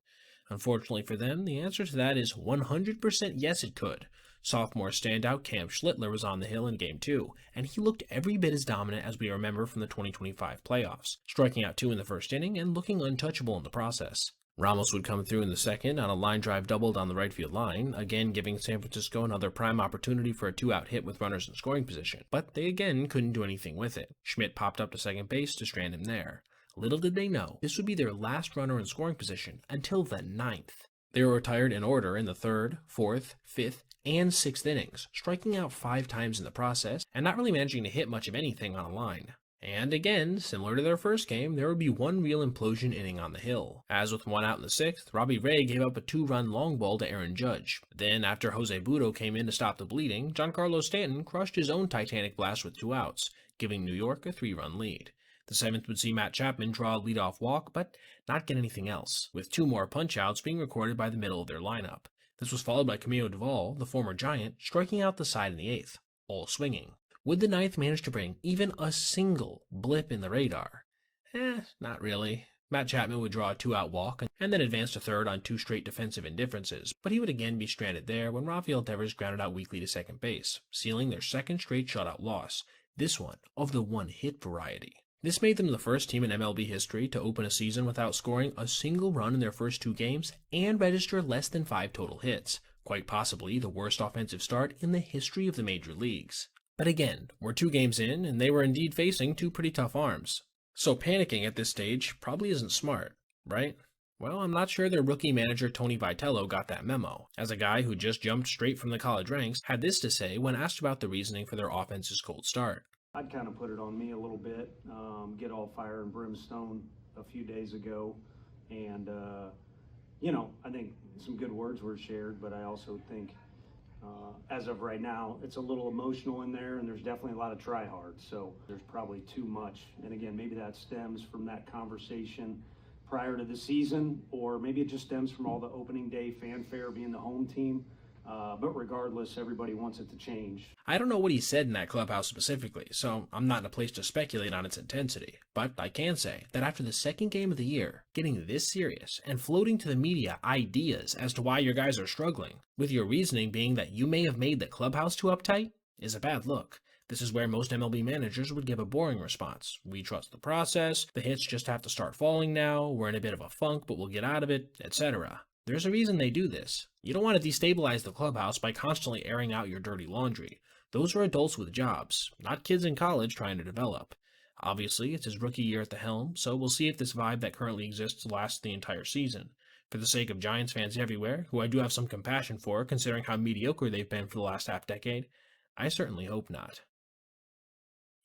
Unfortunately for them, the answer to that is 100% yes it could. Sophomore standout Cam Schlittler was on the hill in Game 2, and he looked every bit as dominant as we remember from the 2025 playoffs, striking out 2 in the first inning and looking untouchable in the process. Ramos would come through in the second on a line drive double down the right field line, again giving San Francisco another prime opportunity for a 2-out hit with runners in scoring position, but they again couldn't do anything with it. Schmidt popped up to second base to strand him there. Little did they know, this would be their last runner in scoring position until the 9th. They were retired in order in the 3rd, 4th, 5th, and 6th innings, striking out 5 times in the process, and not really managing to hit much of anything on a line. And again, similar to their first game, there would be one real implosion inning on the hill. As with 1 out in the 6th, Robbie Ray gave up a 2-run long ball to Aaron Judge. Then, after Jose Butto came in to stop the bleeding, Giancarlo Stanton crushed his own Titanic blast with 2 outs, giving New York a 3-run lead. The 7th would see Matt Chapman draw a leadoff walk, but not get anything else, with 2 more punch-outs being recorded by the middle of their lineup. This was followed by Camilo Duvall, the former Giant, striking out the side in the 8th, all swinging. Would the 9th manage to bring even a single blip in the radar? Not really. Matt Chapman would draw a 2-out walk and then advance to third on 2 straight defensive indifferences, but he would again be stranded there when Rafael Devers grounded out weakly to second base, sealing their 2nd straight shutout loss, this one of the one-hit variety. This made them the first team in MLB history to open a season without scoring a single run in their first 2 games and register less than 5 total hits, quite possibly the worst offensive start in the history of the major leagues. But again, we're 2 games in, and they were indeed facing 2 pretty tough arms. So panicking at this stage probably isn't smart, right? Well, I'm not sure their rookie manager Tony Vitello got that memo, as a guy who just jumped straight from the college ranks had this to say when asked about the reasoning for their offense's cold start. I'd kind of put it on me a little bit, get all fire and brimstone a few days ago, and I think some good words were shared, but I also think as of right now, it's a little emotional in there, and there's definitely a lot of try hard, so there's probably too much. And again, maybe that stems from that conversation prior to the season, or maybe it just stems from all the opening day fanfare being the home team. But regardless, everybody wants it to change. I don't know what he said in that clubhouse specifically, so I'm not in a place to speculate on its intensity. But I can say that after the 2nd game of the year, getting this serious and floating to the media ideas as to why your guys are struggling, with your reasoning being that you may have made the clubhouse too uptight, is a bad look. This is where most MLB managers would give a boring response. We trust the process, the hits just have to start falling now, we're in a bit of a funk but we'll get out of it, etc. There's a reason they do this. You don't want to destabilize the clubhouse by constantly airing out your dirty laundry. Those are adults with jobs, not kids in college trying to develop. Obviously, it's his rookie year at the helm, so we'll see if this vibe that currently exists lasts the entire season. For the sake of Giants fans everywhere, who I do have some compassion for considering how mediocre they've been for the last half-decade, I certainly hope not.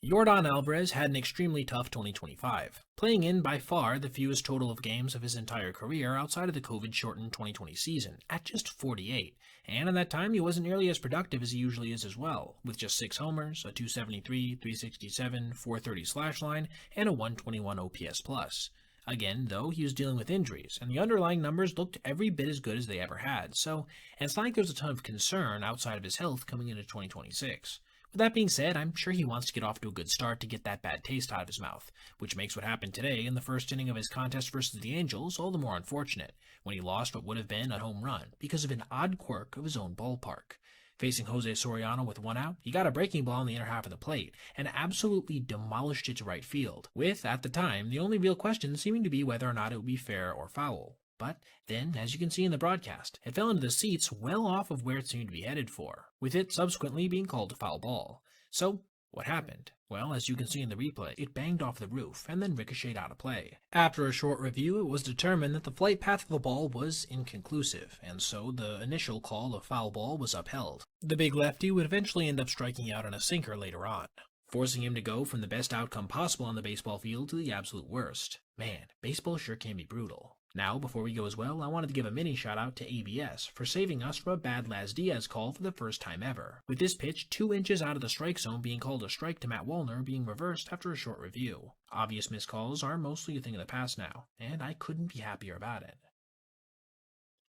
Yordan Alvarez had an extremely tough 2025, playing in by far the fewest total of games of his entire career outside of the COVID-shortened 2020 season, at just 48, and in that time he wasn't nearly as productive as he usually is as well, with just 6 homers, a 273, 367, 430 slash line, and a 121 OPS+. Again, though, he was dealing with injuries, and the underlying numbers looked every bit as good as they ever had, so it's not like there's a ton of concern outside of his health coming into 2026. With that being said, I'm sure he wants to get off to a good start to get that bad taste out of his mouth, which makes what happened today in the first inning of his contest versus the Angels all the more unfortunate, when he lost what would have been a home run because of an odd quirk of his own ballpark. Facing Jose Soriano with one out, he got a breaking ball in the inner half of the plate and absolutely demolished it to right field, with, at the time, the only real question seeming to be whether or not it would be fair or foul. But then, as you can see in the broadcast, it fell into the seats well off of where it seemed to be headed for, with it subsequently being called a foul ball. So, what happened? Well, as you can see in the replay, it banged off the roof and then ricocheted out of play. After a short review, it was determined that the flight path of the ball was inconclusive, and so the initial call of foul ball was upheld. The big lefty would eventually end up striking out on a sinker later on, forcing him to go from the best outcome possible on the baseball field to the absolute worst. Man, baseball sure can be brutal. Now, before we go as well, I wanted to give a mini shout out to ABS for saving us from a bad Laz Diaz call for the first time ever, with this pitch 2 inches out of the strike zone being called a strike to Matt Wallner being reversed after a short review. Obvious missed calls are mostly a thing of the past now, and I couldn't be happier about it.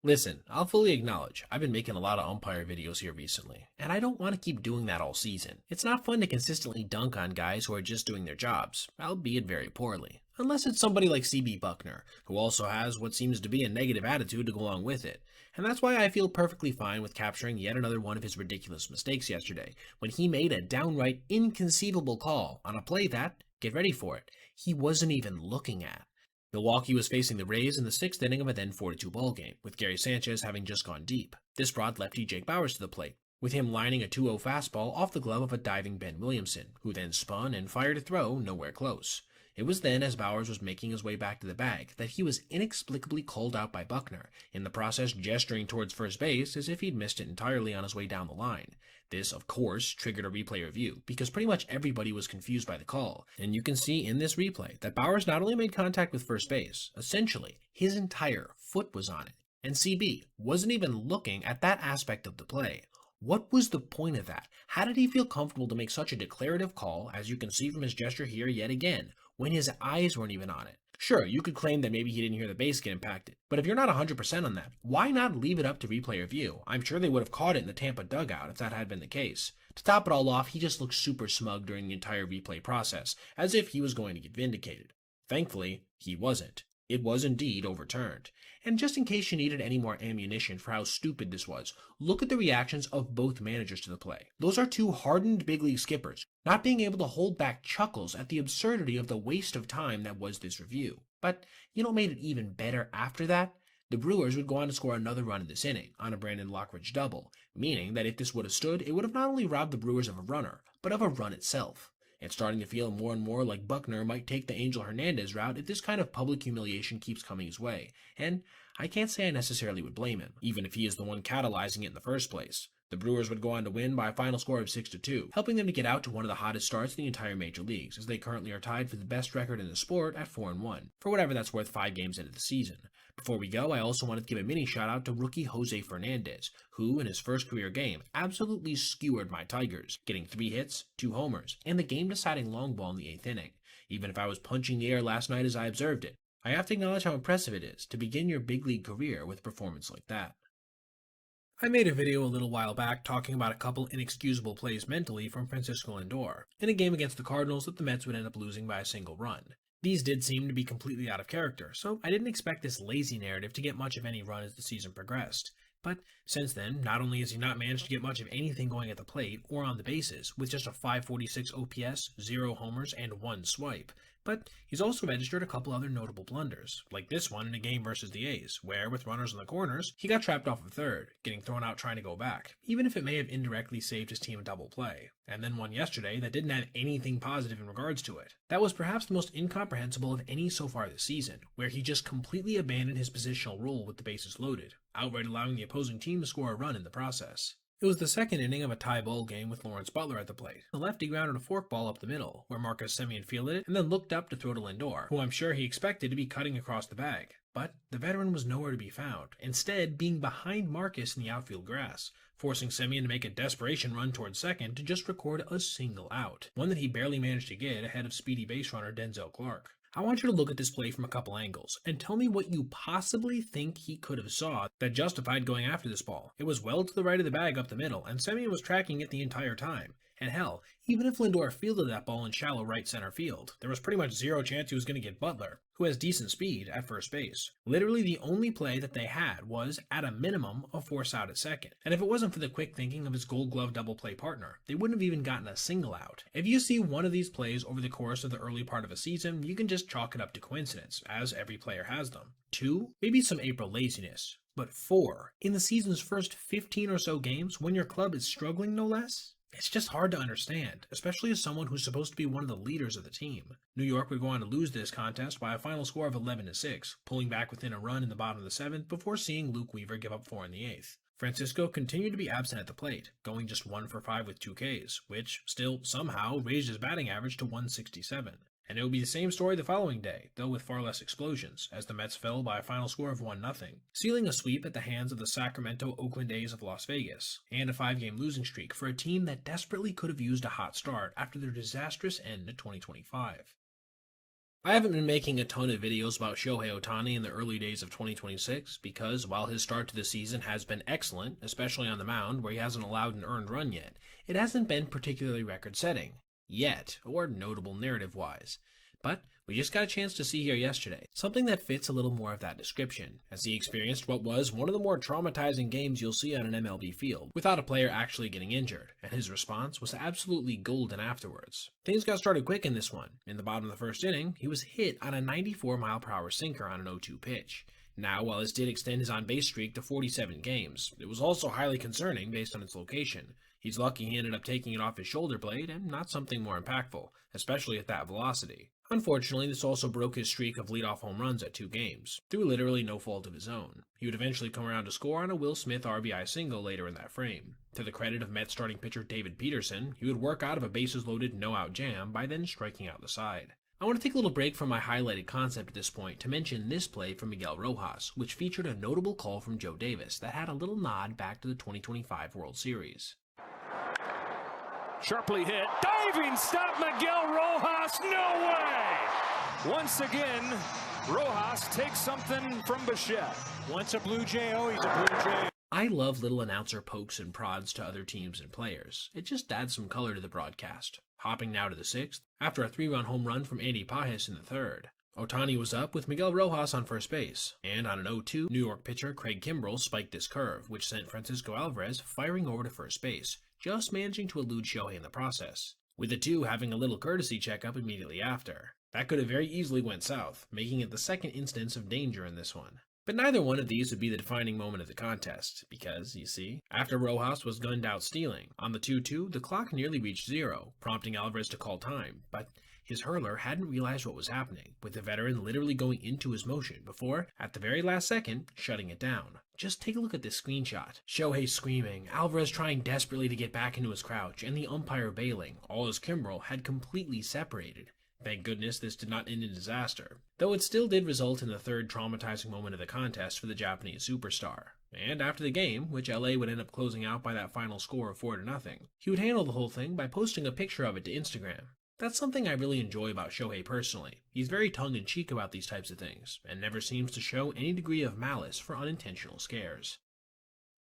Listen, I'll fully acknowledge, I've been making a lot of umpire videos here recently, and I don't want to keep doing that all season. It's not fun to consistently dunk on guys who are just doing their jobs, albeit very poorly. Unless it's somebody like C.B. Buckner, who also has what seems to be a negative attitude to go along with it. And that's why I feel perfectly fine with capturing yet another one of his ridiculous mistakes yesterday, when he made a downright inconceivable call on a play that, get ready for it, he wasn't even looking at. Milwaukee was facing the Rays in the 6th inning of a then 4-2 ball game, with Gary Sanchez having just gone deep. This brought lefty Jake Bauers to the plate, with him lining a 2-0 fastball off the glove of a diving Ben Williamson, who then spun and fired a throw nowhere close. It was then, as Bauers was making his way back to the bag, that he was inexplicably called out by Buckner, in the process gesturing towards first base as if he'd missed it entirely on his way down the line. This, of course, triggered a replay review, because pretty much everybody was confused by the call, and you can see in this replay that Bauers not only made contact with first base, essentially, his entire foot was on it, and CB wasn't even looking at that aspect of the play. What was the point of that? How did he feel comfortable to make such a declarative call, as you can see from his gesture here yet again, when his eyes weren't even on it? Sure, you could claim that maybe he didn't hear the base get impacted, but if you're not 100% on that, why not leave it up to replay review? I'm sure they would have caught it in the Tampa dugout if that had been the case. To top it all off, he just looked super smug during the entire replay process, as if he was going to get vindicated. Thankfully, he wasn't. It was indeed overturned. And just in case you needed any more ammunition for how stupid this was, look at the reactions of both managers to the play. Those are two hardened big league skippers, not being able to hold back chuckles at the absurdity of the waste of time that was this review. But you know what made it even better after that? The Brewers would go on to score another run in this inning, on a Brandon Lockridge double, meaning that if this would have stood, it would have not only robbed the Brewers of a runner, but of a run itself. It's starting to feel more and more like Buckner might take the Angel Hernandez route if this kind of public humiliation keeps coming his way, and I can't say I necessarily would blame him, even if he is the one catalyzing it in the first place. The Brewers would go on to win by a final score of 6-2, helping them to get out to one of the hottest starts in the entire major leagues, as they currently are tied for the best record in the sport at 4-1, for whatever that's worth 5 games into the season. Before we go, I also wanted to give a mini shout out to rookie Jose Fernandez, who in his first career game absolutely skewered my Tigers, getting 3 hits, 2 homers, and the game-deciding long ball in the 8th inning. Even if I was punching the air last night as I observed it, I have to acknowledge how impressive it is to begin your big league career with a performance like that. I made a video a little while back talking about a couple inexcusable plays mentally from Francisco Lindor, in a game against the Cardinals that the Mets would end up losing by a single run. These did seem to be completely out of character, so I didn't expect this lazy narrative to get much of any run as the season progressed. But since then, not only has he not managed to get much of anything going at the plate or on the bases, with just a .546 OPS, 0 homers, and 1 swipe, but he's also registered a couple other notable blunders, like this one in a game versus the A's, where, with runners in the corners, he got trapped off of third, getting thrown out trying to go back, even if it may have indirectly saved his team a double play, and then one yesterday that didn't have anything positive in regards to it. That was perhaps the most incomprehensible of any so far this season, where he just completely abandoned his positional role with the bases loaded, outright allowing the opposing team to score a run in the process. It was the second inning of a tie ball game with Lawrence Butler at the plate. The lefty grounded a forkball up the middle, where Marcus Semien fielded it and then looked up to throw to Lindor, who I'm sure he expected to be cutting across the bag. But the veteran was nowhere to be found, instead being behind Marcus in the outfield grass, forcing Semien to make a desperation run towards second to just record a single out, one that he barely managed to get ahead of speedy base runner Denzel Clark. I want you to look at this play from a couple angles, and tell me what you possibly think he could have saw that justified going after this ball. It was well to the right of the bag up the middle, and Semien was tracking it the entire time. And hell, even if Lindor fielded that ball in shallow right center field, there was pretty much zero chance he was going to get Butler, who has decent speed, at first base. Literally the only play that they had was, at a minimum, a force out at second. And if it wasn't for the quick thinking of his Gold Glove double play partner, they wouldn't have even gotten a single out. If you see one of these plays over the course of the early part of a season, you can just chalk it up to coincidence, as every player has them. 2, maybe some April laziness. But 4, in the season's first 15 or so games, when your club is struggling no less? It's just hard to understand, especially as someone who's supposed to be one of the leaders of the team. New York would go on to lose this contest by a final score of 11-6, pulling back within a run in the bottom of the 7th before seeing Luke Weaver give up 4 in the 8th. Francisco continued to be absent at the plate, going just 1 for 5 with 2 Ks, which still somehow raised his batting average to 167. And it would be the same story the following day, though with far less explosions, as the Mets fell by a final score of 1-0, sealing a sweep at the hands of the Sacramento Oakland A's of Las Vegas, and a 5-game losing streak for a team that desperately could have used a hot start after their disastrous end to 2025. I haven't been making a ton of videos about Shohei Ohtani in the early days of 2026 because while his start to the season has been excellent, especially on the mound where he hasn't allowed an earned run yet, it hasn't been particularly record-setting. Yet, or notable narrative-wise. But we just got a chance to see here yesterday, something that fits a little more of that description, as he experienced what was one of the more traumatizing games you'll see on an MLB field, without a player actually getting injured, and his response was absolutely golden afterwards. Things got started quick in this one. In the bottom of the first inning, he was hit on a 94-mile-per-hour sinker on an 0-2 pitch. Now, while this did extend his on-base streak to 47 games, it was also highly concerning based on its location. He's lucky he ended up taking it off his shoulder blade and not something more impactful, especially at that velocity. Unfortunately, this also broke his streak of leadoff home runs at 2 games, through literally no fault of his own. He would eventually come around to score on a Will Smith RBI single later in that frame. To the credit of Mets starting pitcher David Peterson, he would work out of a bases-loaded no-out jam by then striking out the side. I want to take a little break from my highlighted concept at this point to mention this play from Miguel Rojas, which featured a notable call from Joe Davis that had a little nod back to the 2025 World Series. Sharply hit, diving stop, Miguel Rojas, no way! Once again, Rojas takes something from Bichette. Once a Blue Jay, oh, he's a Blue Jay. I love little announcer pokes and prods to other teams and players. It just adds some color to the broadcast. Hopping now to the 6th, after a 3-run home run from Andy Pajes in the 3rd. Ohtani was up with Miguel Rojas on first base, and on an 0-2, New York pitcher Craig Kimbrell spiked this curve, which sent Francisco Alvarez firing over to first base, just managing to elude Shohei in the process, with the two having a little courtesy checkup immediately after. That could have very easily went south, making it the second instance of danger in this one. But neither one of these would be the defining moment of the contest, because, you see, after Rojas was gunned out stealing, on the 2-2, the clock nearly reached 0, prompting Alvarez to call time, but his hurler hadn't realized what was happening, with the veteran literally going into his motion before, at the very last second, shutting it down. Just take a look at this screenshot. Shohei screaming, Alvarez trying desperately to get back into his crouch, and the umpire bailing, all as Kimbrell had completely separated. Thank goodness this did not end in disaster, though it still did result in the 3rd traumatizing moment of the contest for the Japanese superstar. And after the game, which LA would end up closing out by that final score of 4-0, he would handle the whole thing by posting a picture of it to Instagram. That's something I really enjoy about Shohei personally. He's very tongue-in-cheek about these types of things, and never seems to show any degree of malice for unintentional scares.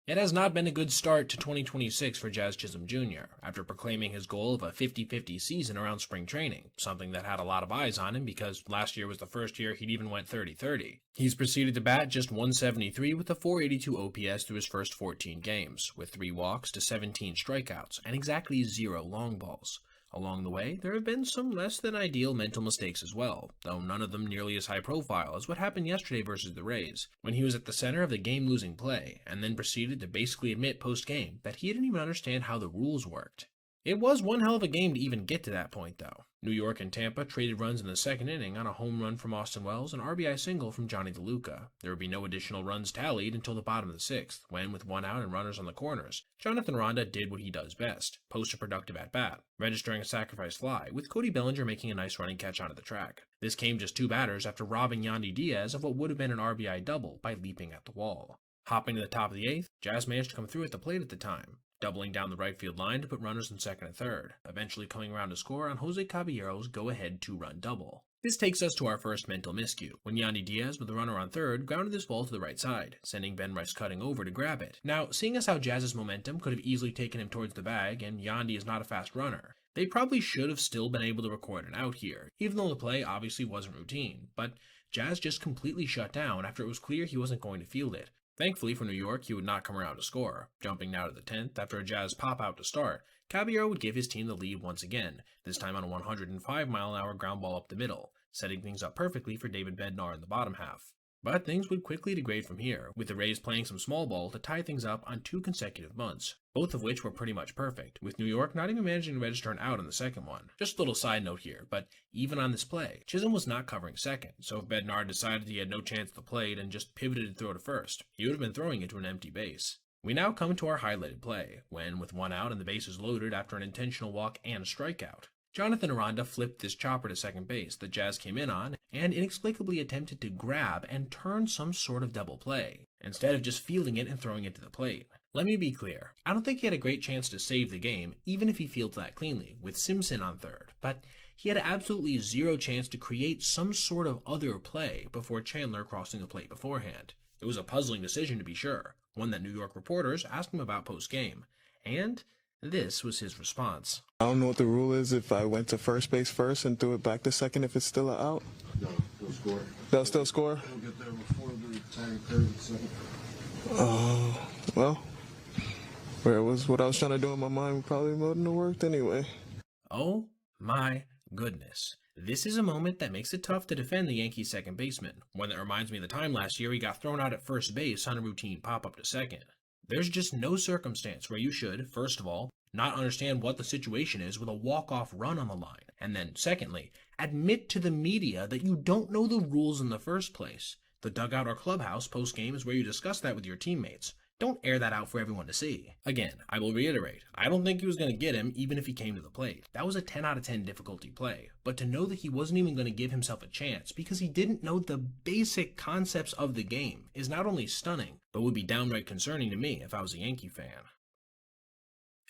It has not been a good start to 2026 for Jazz Chisholm Jr., after proclaiming his goal of a 50-50 season around spring training, something that had a lot of eyes on him because last year was the first year he'd even went 30-30. He's proceeded to bat just 173 with a 482 OPS through his first 14 games, with 3 walks to 17 strikeouts and exactly 0 long balls. Along the way, there have been some less than ideal mental mistakes as well, though none of them nearly as high profile as what happened yesterday versus the Rays, when he was at the center of the game-losing play, and then proceeded to basically admit post-game that he didn't even understand how the rules worked. It was one hell of a game to even get to that point, though. New York and Tampa traded runs in the 2nd inning on a home run from Austin Wells and RBI single from Johnny DeLuca. There would be no additional runs tallied until the bottom of the 6th, when, with 1 out and runners on the corners, Jonathan Ronda did what he does best, post a productive at-bat, registering a sacrifice fly, with Cody Bellinger making a nice running catch onto the track. This came just 2 batters after robbing Yandy Diaz of what would have been an RBI double by leaping at the wall. Hopping to the top of the 8th, Jazz managed to come through at the plate at the time, doubling down the right field line to put runners in 2nd and 3rd, eventually coming around to score on Jose Caballero's go-ahead 2-run double. This takes us to our first mental miscue, when Yandy Diaz with the runner on third grounded this ball to the right side, sending Ben Rice cutting over to grab it. Now, seeing as how Jazz's momentum could have easily taken him towards the bag, and Yandy is not a fast runner, they probably should have still been able to record an out here, even though the play obviously wasn't routine, but Jazz just completely shut down after it was clear he wasn't going to field it. Thankfully for New York, he would not come around to score. Jumping now to the 10th, after a Jazz pop-out to start, Caballero would give his team the lead once again, this time on a 105-mile-an-hour ground ball up the middle, setting things up perfectly for David Bednar in the bottom half. But things would quickly degrade from here, with the Rays playing some small ball to tie things up on 2 consecutive bunts, both of which were pretty much perfect, with New York not even managing to register an out on the second one. Just a little side note here, but even on this play, Chisholm was not covering second, so if Bednar decided he had no chance at the plate and just pivoted to throw to first, he would have been throwing it to an empty base. We now come to our highlighted play, when, with 1 out and the bases loaded after an intentional walk and strikeout, Jonathan Aranda flipped this chopper to second base that Jazz came in on, and inexplicably attempted to grab and turn some sort of double play, instead of just fielding it and throwing it to the plate. Let me be clear, I don't think he had a great chance to save the game, even if he fields that cleanly, with Simpson on third, but he had absolutely zero chance to create some sort of other play before Chandler crossing the plate beforehand. It was a puzzling decision to be sure, one that New York reporters asked him about post-game, and this was his response. I don't know what the rule is if I went to first base first and threw it back to second if it's still an out. No, they'll score. They'll still score? They'll get there before the tying third and second. Well, where it was what I was trying to do in my mind probably wouldn't have worked anyway. Oh my goodness. This is a moment that makes it tough to defend the Yankees second baseman, one that reminds me of the time last year he got thrown out at first base on a routine pop-up to second. There's just no circumstance where you should, first of all, not understand what the situation is with a walk-off run on the line, and then, secondly, admit to the media that you don't know the rules in the first place. The dugout or clubhouse post-game is where you discuss that with your teammates. Don't air that out for everyone to see. Again, I will reiterate, I don't think he was going to get him even if he came to the plate. That was a 10 out of 10 difficulty play, but to know that he wasn't even going to give himself a chance because he didn't know the basic concepts of the game is not only stunning, but would be downright concerning to me if I was a Yankee fan.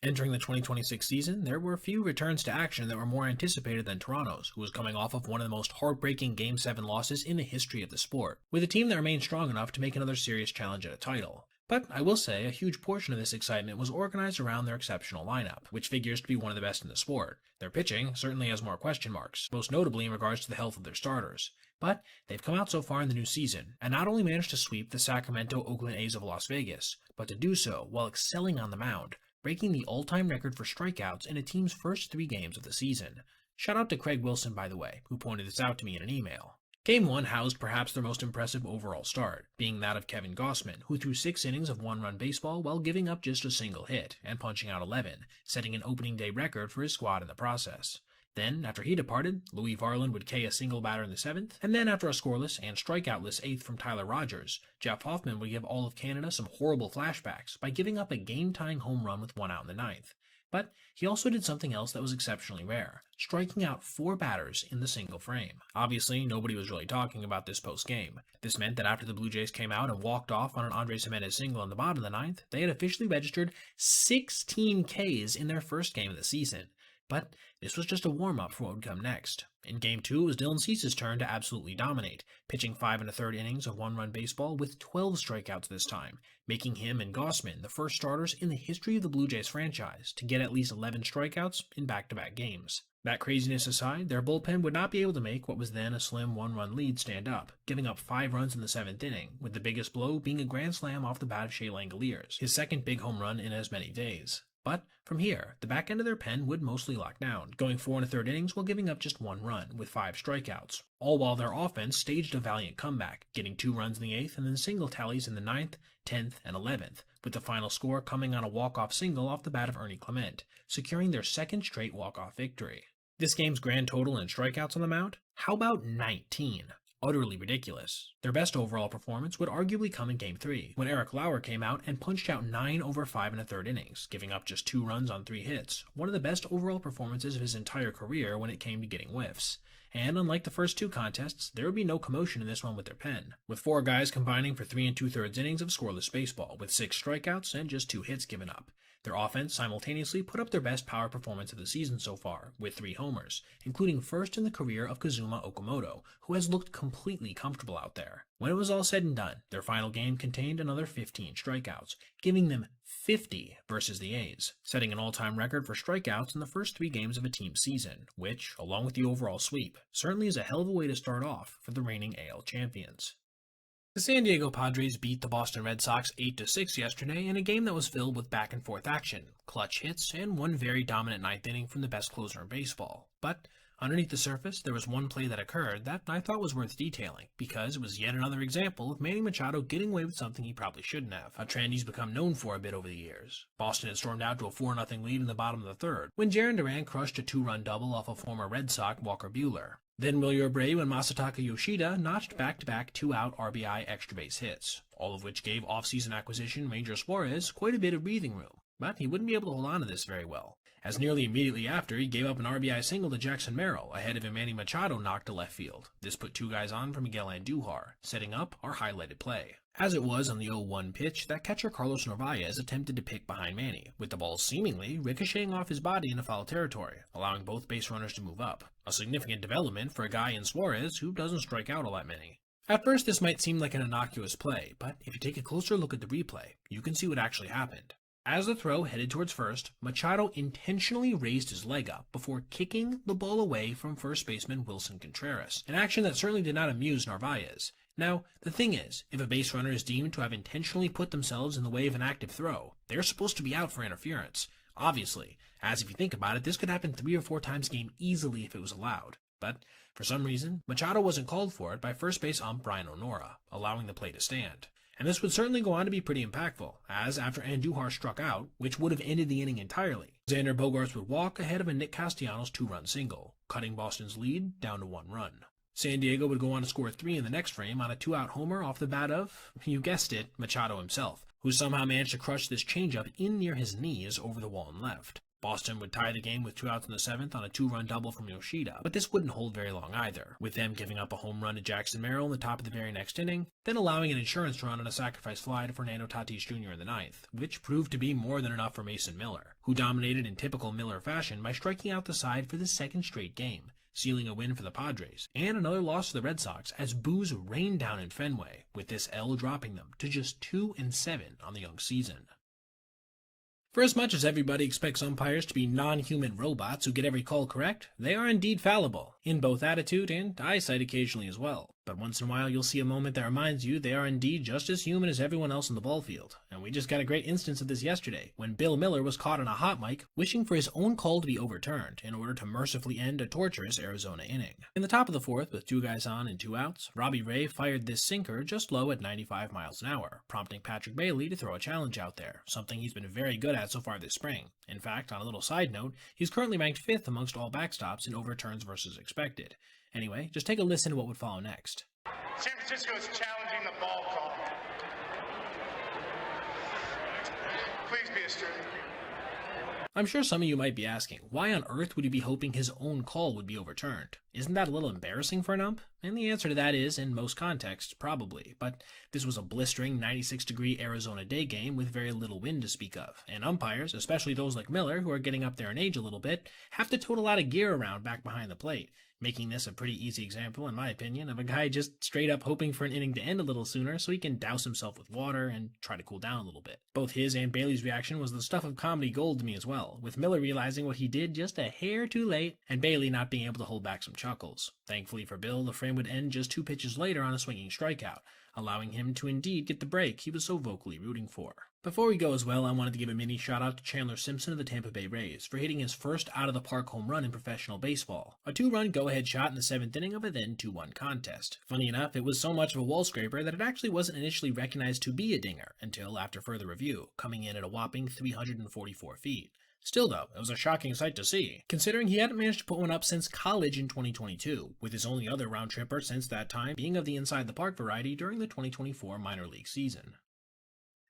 Entering the 2026 season, there were a few returns to action that were more anticipated than Toronto's, who was coming off of one of the most heartbreaking Game 7 losses in the history of the sport, with a team that remained strong enough to make another serious challenge at a title. But I will say a huge portion of this excitement was organized around their exceptional lineup, which figures to be one of the best in the sport. Their pitching certainly has more question marks, most notably in regards to the health of their starters. But they've come out so far in the new season, and not only managed to sweep the Sacramento Oakland A's of Las Vegas, but to do so while excelling on the mound, breaking the all-time record for strikeouts in a team's first 3 games of the season. Shout out to Craig Wilson, by the way, who pointed this out to me in an email. Game 1 housed perhaps their most impressive overall start, being that of Kevin Gausman, who threw 6 innings of 1-run baseball while giving up just a single hit and punching out 11, setting an opening day record for his squad in the process. Then, after he departed, Louis Varland would K a single batter in the 7th, and then after a scoreless and strikeoutless 8th from Tyler Rogers, Jeff Hoffman would give all of Canada some horrible flashbacks by giving up a game-tying home run with 1 out in the 9th. But he also did something else that was exceptionally rare, striking out 4 batters in the single frame. Obviously, nobody was really talking about this post-game. This meant that after the Blue Jays came out and walked off on an Andres Gimenez single in the bottom of the 9th, they had officially registered 16 Ks in their first game of the season. But this was just a warm-up for what would come next. In Game 2, it was Dylan Cease's turn to absolutely dominate, pitching 5 1/3 innings of 1-run baseball with 12 strikeouts this time, making him and Gausman the first starters in the history of the Blue Jays franchise to get at least 11 strikeouts in back-to-back games. That craziness aside, their bullpen would not be able to make what was then a slim 1-run lead stand up, giving up 5 runs in the 7th inning, with the biggest blow being a grand slam off the bat of Shea Langoliers, his second big home run in as many days. But from here, the back end of their pen would mostly lock down, going 4 1/3 innings while giving up just 1 run, with 5 strikeouts, all while their offense staged a valiant comeback, getting 2 runs in the 8th and then single tallies in the 9th, 10th, and 11th, with the final score coming on a walk-off single off the bat of Ernie Clement, securing their second straight walk-off victory. This game's grand total in strikeouts on the mound? How about 19? Utterly ridiculous. Their best overall performance would arguably come in Game 3, when Eric Lauer came out and punched out 9 over 5 1/3 innings, giving up just 2 runs on 3 hits, one of the best overall performances of his entire career when it came to getting whiffs. And unlike the first 2 contests, there would be no commotion in this one with their pen, with 4 guys combining for 3 2/3 innings of scoreless baseball, with 6 strikeouts and just 2 hits given up. Their offense simultaneously put up their best power performance of the season so far, with 3 homers, including first in the career of Kazuma Okamoto, who has looked completely comfortable out there. When it was all said and done, their final game contained another 15 strikeouts, giving them 50 versus the A's, setting an all-time record for strikeouts in the first 3 games of a team's season, which, along with the overall sweep, certainly is a hell of a way to start off for the reigning AL champions. The San Diego Padres beat the Boston Red Sox 8-6 yesterday in a game that was filled with back-and-forth action, clutch hits, and one very dominant ninth inning from the best closer in baseball. But underneath the surface, there was one play that occurred that I thought was worth detailing, because it was yet another example of Manny Machado getting away with something he probably shouldn't have, a trend he's become known for a bit over the years. Boston had stormed out to a 4-0 lead in the bottom of the third, when Jarren Duran crushed a 2-run double off of former Red Sox Walker Buehler. Then Wilyer Abreu and Masataka Yoshida notched back-to-back 2-out RBI extra base hits, all of which gave off-season acquisition Ranger Suarez quite a bit of breathing room, but he wouldn't be able to hold on to this very well, as nearly immediately after he gave up an RBI single to Jackson Merrill ahead of Manny Machado knocked to left field. This put 2 guys on for Miguel Andujar, setting up our highlighted play. As it was on the 0-1 pitch that catcher Carlos Narvaez attempted to pick behind Manny, with the ball seemingly ricocheting off his body into foul territory, allowing both base runners to move up. A significant development for a guy in Suarez who doesn't strike out all that many. At first this might seem like an innocuous play, but if you take a closer look at the replay, you can see what actually happened. As the throw headed towards first, Machado intentionally raised his leg up before kicking the ball away from first baseman Wilson Contreras, an action that certainly did not amuse Narvaez. Now, the thing is, if a base runner is deemed to have intentionally put themselves in the way of an active throw, they're supposed to be out for interference. Obviously, as if you think about it, this could happen 3 or 4 times a game easily if it was allowed. But, for some reason, Machado wasn't called for it by first base ump Brian Onora, allowing the play to stand. And this would certainly go on to be pretty impactful, as after Andujar struck out, which would have ended the inning entirely, Xander Bogaerts would walk ahead of a Nick Castellanos 2-run single, cutting Boston's lead down to 1 run. San Diego would go on to score 3 in the next frame on a 2-out homer off the bat of, you guessed it, Machado himself, who somehow managed to crush this changeup in near his knees over the wall and left. Boston would tie the game with 2 outs in the 7th on a 2-run double from Yoshida, but this wouldn't hold very long either, with them giving up a home run to Jackson Merrill in the top of the very next inning, then allowing an insurance run on a sacrifice fly to Fernando Tatis Jr. in the 9th, which proved to be more than enough for Mason Miller, who dominated in typical Miller fashion by striking out the side for the 2nd straight game, sealing a win for the Padres, and another loss to the Red Sox as boos rained down in Fenway, with this L dropping them to just 2-7 on the young season. For as much as everybody expects umpires to be non-human robots who get every call correct, they are indeed fallible, in both attitude and eyesight occasionally as well. But once in a while you'll see a moment that reminds you they are indeed just as human as everyone else in the ball field. And we just got a great instance of this yesterday, when Bill Miller was caught on a hot mic wishing for his own call to be overturned in order to mercifully end a torturous Arizona inning. In the top of the 4th, with 2 guys on and 2 outs, Robbie Ray fired this sinker just low at 95 miles an hour, prompting Patrick Bailey to throw a challenge out there, something he's been very good at so far this spring. In fact, on a little side note, he's currently ranked 5th amongst all backstops in overturns versus expected. Anyway, just take a listen to what would follow next. San Francisco is challenging the ball call. Please be a straight. I'm sure some of you might be asking, why on earth would he be hoping his own call would be overturned? Isn't that a little embarrassing for an ump? And the answer to that is, in most contexts, probably. But this was a blistering 96-degree Arizona day game with very little wind to speak of, and umpires, especially those like Miller, who are getting up there in age a little bit, have to tote a lot of gear around back behind the plate, making this a pretty easy example, in my opinion, of a guy just straight up hoping for an inning to end a little sooner so he can douse himself with water and try to cool down a little bit. Both his and Bailey's reaction was the stuff of comedy gold to me as well, with Miller realizing what he did just a hair too late, and Bailey not being able to hold back some chuckles. Thankfully for Bill, the frame would end just 2 pitches later on a swinging strikeout, allowing him to indeed get the break he was so vocally rooting for. Before we go as well, I wanted to give a mini shout out to Chandler Simpson of the Tampa Bay Rays for hitting his first out-of-the-park home run in professional baseball, a 2-run go-ahead shot in the 7th inning of a then 2-1 contest. Funny enough, it was so much of a wall scraper that it actually wasn't initially recognized to be a dinger until after further review, coming in at a whopping 344 feet. Still though, it was a shocking sight to see, considering he hadn't managed to put one up since college in 2022, with his only other round tripper since that time being of the inside-the-park variety during the 2024 minor league season.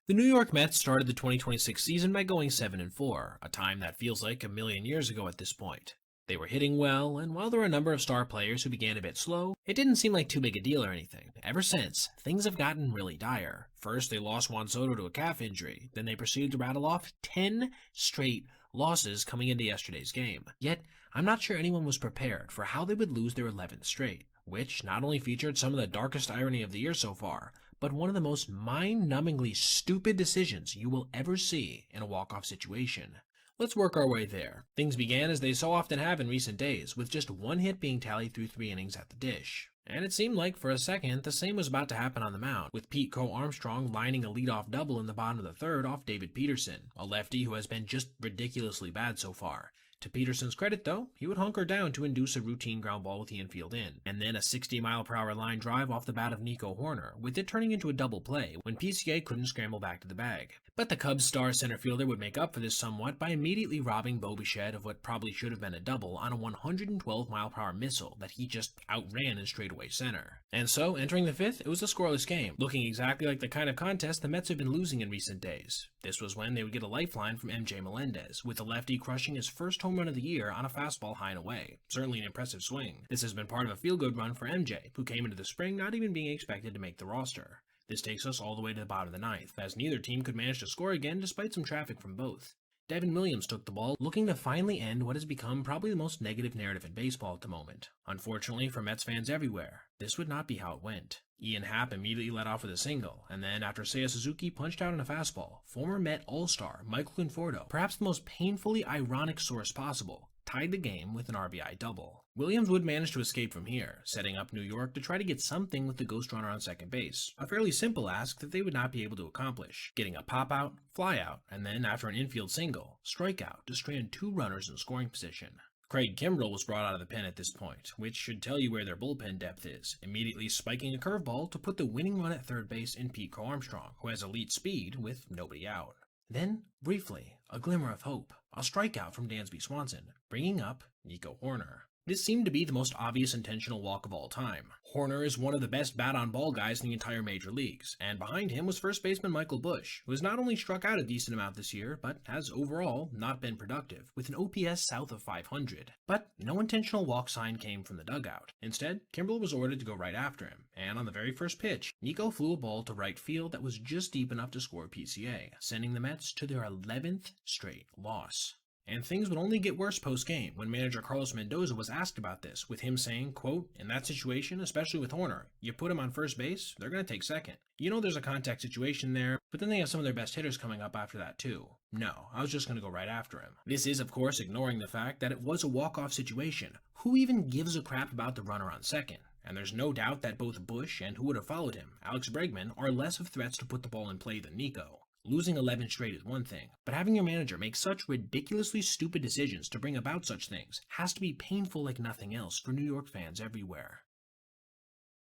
The New York Mets started the 2026 season by going 7-4, a time that feels like a million years ago at this point. They were hitting well, and while there were a number of star players who began a bit slow, it didn't seem like too big a deal or anything. Ever since, things have gotten really dire. First, they lost Juan Soto to a calf injury, then they proceeded to rattle off 10 straight losses coming into yesterday's game. Yet, I'm not sure anyone was prepared for how they would lose their 11th straight, which not only featured some of the darkest irony of the year so far, but one of the most mind-numbingly stupid decisions you will ever see in a walk-off situation. Let's work our way there. Things began as they so often have in recent days, with just one hit being tallied through 3 innings at the dish. And it seemed like for a second the same was about to happen on the mound, with Pete Crow Armstrong lining a leadoff double in the bottom of the third off David Peterson, a lefty who has been just ridiculously bad so far. To Peterson's credit, though, he would hunker down to induce a routine ground ball with the infield in, and then a 60-mile-per-hour line drive off the bat of Nico Horner, with it turning into a double play when PCA couldn't scramble back to the bag. But the Cubs' star center fielder would make up for this somewhat by immediately robbing Bo Bichette of what probably should have been a double on a 112-mile-per-hour missile that he just outran in straightaway center. And so, entering the 5th, it was a scoreless game, looking exactly like the kind of contest the Mets have been losing in recent days. This was when they would get a lifeline from MJ Melendez, with the lefty crushing his first home run of the year on a fastball high and away. Certainly an impressive swing. This has been part of a feel-good run for MJ, who came into the spring not even being expected to make the roster. This takes us all the way to the bottom of the 9th, as neither team could manage to score again despite some traffic from both. Devin Williams took the ball, looking to finally end what has become probably the most negative narrative in baseball at the moment. Unfortunately for Mets fans everywhere, this would not be how it went. Ian Happ immediately led off with a single, and then after Seiya Suzuki punched out on a fastball, former Met All-Star Michael Conforto, perhaps the most painfully ironic source possible, tied the game with an RBI double. Williams would manage to escape from here, setting up New York to try to get something with the ghost runner on second base, a fairly simple ask that they would not be able to accomplish, getting a pop-out, fly-out, and then after an infield single, strikeout to strand 2 runners in scoring position. Craig Kimbrell was brought out of the pen at this point, which should tell you where their bullpen depth is, immediately spiking a curveball to put the winning run at third base in Pete Crow Armstrong, who has elite speed with nobody out. Then, briefly, a glimmer of hope, a strikeout from Dansby Swanson, bringing up Nico Horner. This seemed to be the most obvious intentional walk of all time. Horner is one of the best bat-on-ball guys in the entire major leagues, and behind him was first baseman Michael Busch, who has not only struck out a decent amount this year, but has overall not been productive, with an OPS south of 500. But no intentional walk sign came from the dugout. Instead, Kimbrell was ordered to go right after him, and on the very first pitch, Nico flew a ball to right field that was just deep enough to score PCA, sending the Mets to their 11th straight loss. And things would only get worse post-game when manager Carlos Mendoza was asked about this, with him saying, quote, "In that situation, especially with Horner, you put him on first base, they're going to take second. You know there's a contact situation there, but then they have some of their best hitters coming up after that too. No, I was just going to go right after him." This is, of course, ignoring the fact that it was a walk-off situation. Who even gives a crap about the runner on second? And there's no doubt that both Busch and who would have followed him, Alex Bregman, are less of threats to put the ball in play than Nico. Losing 11 straight is one thing, but having your manager make such ridiculously stupid decisions to bring about such things has to be painful like nothing else for New York fans everywhere.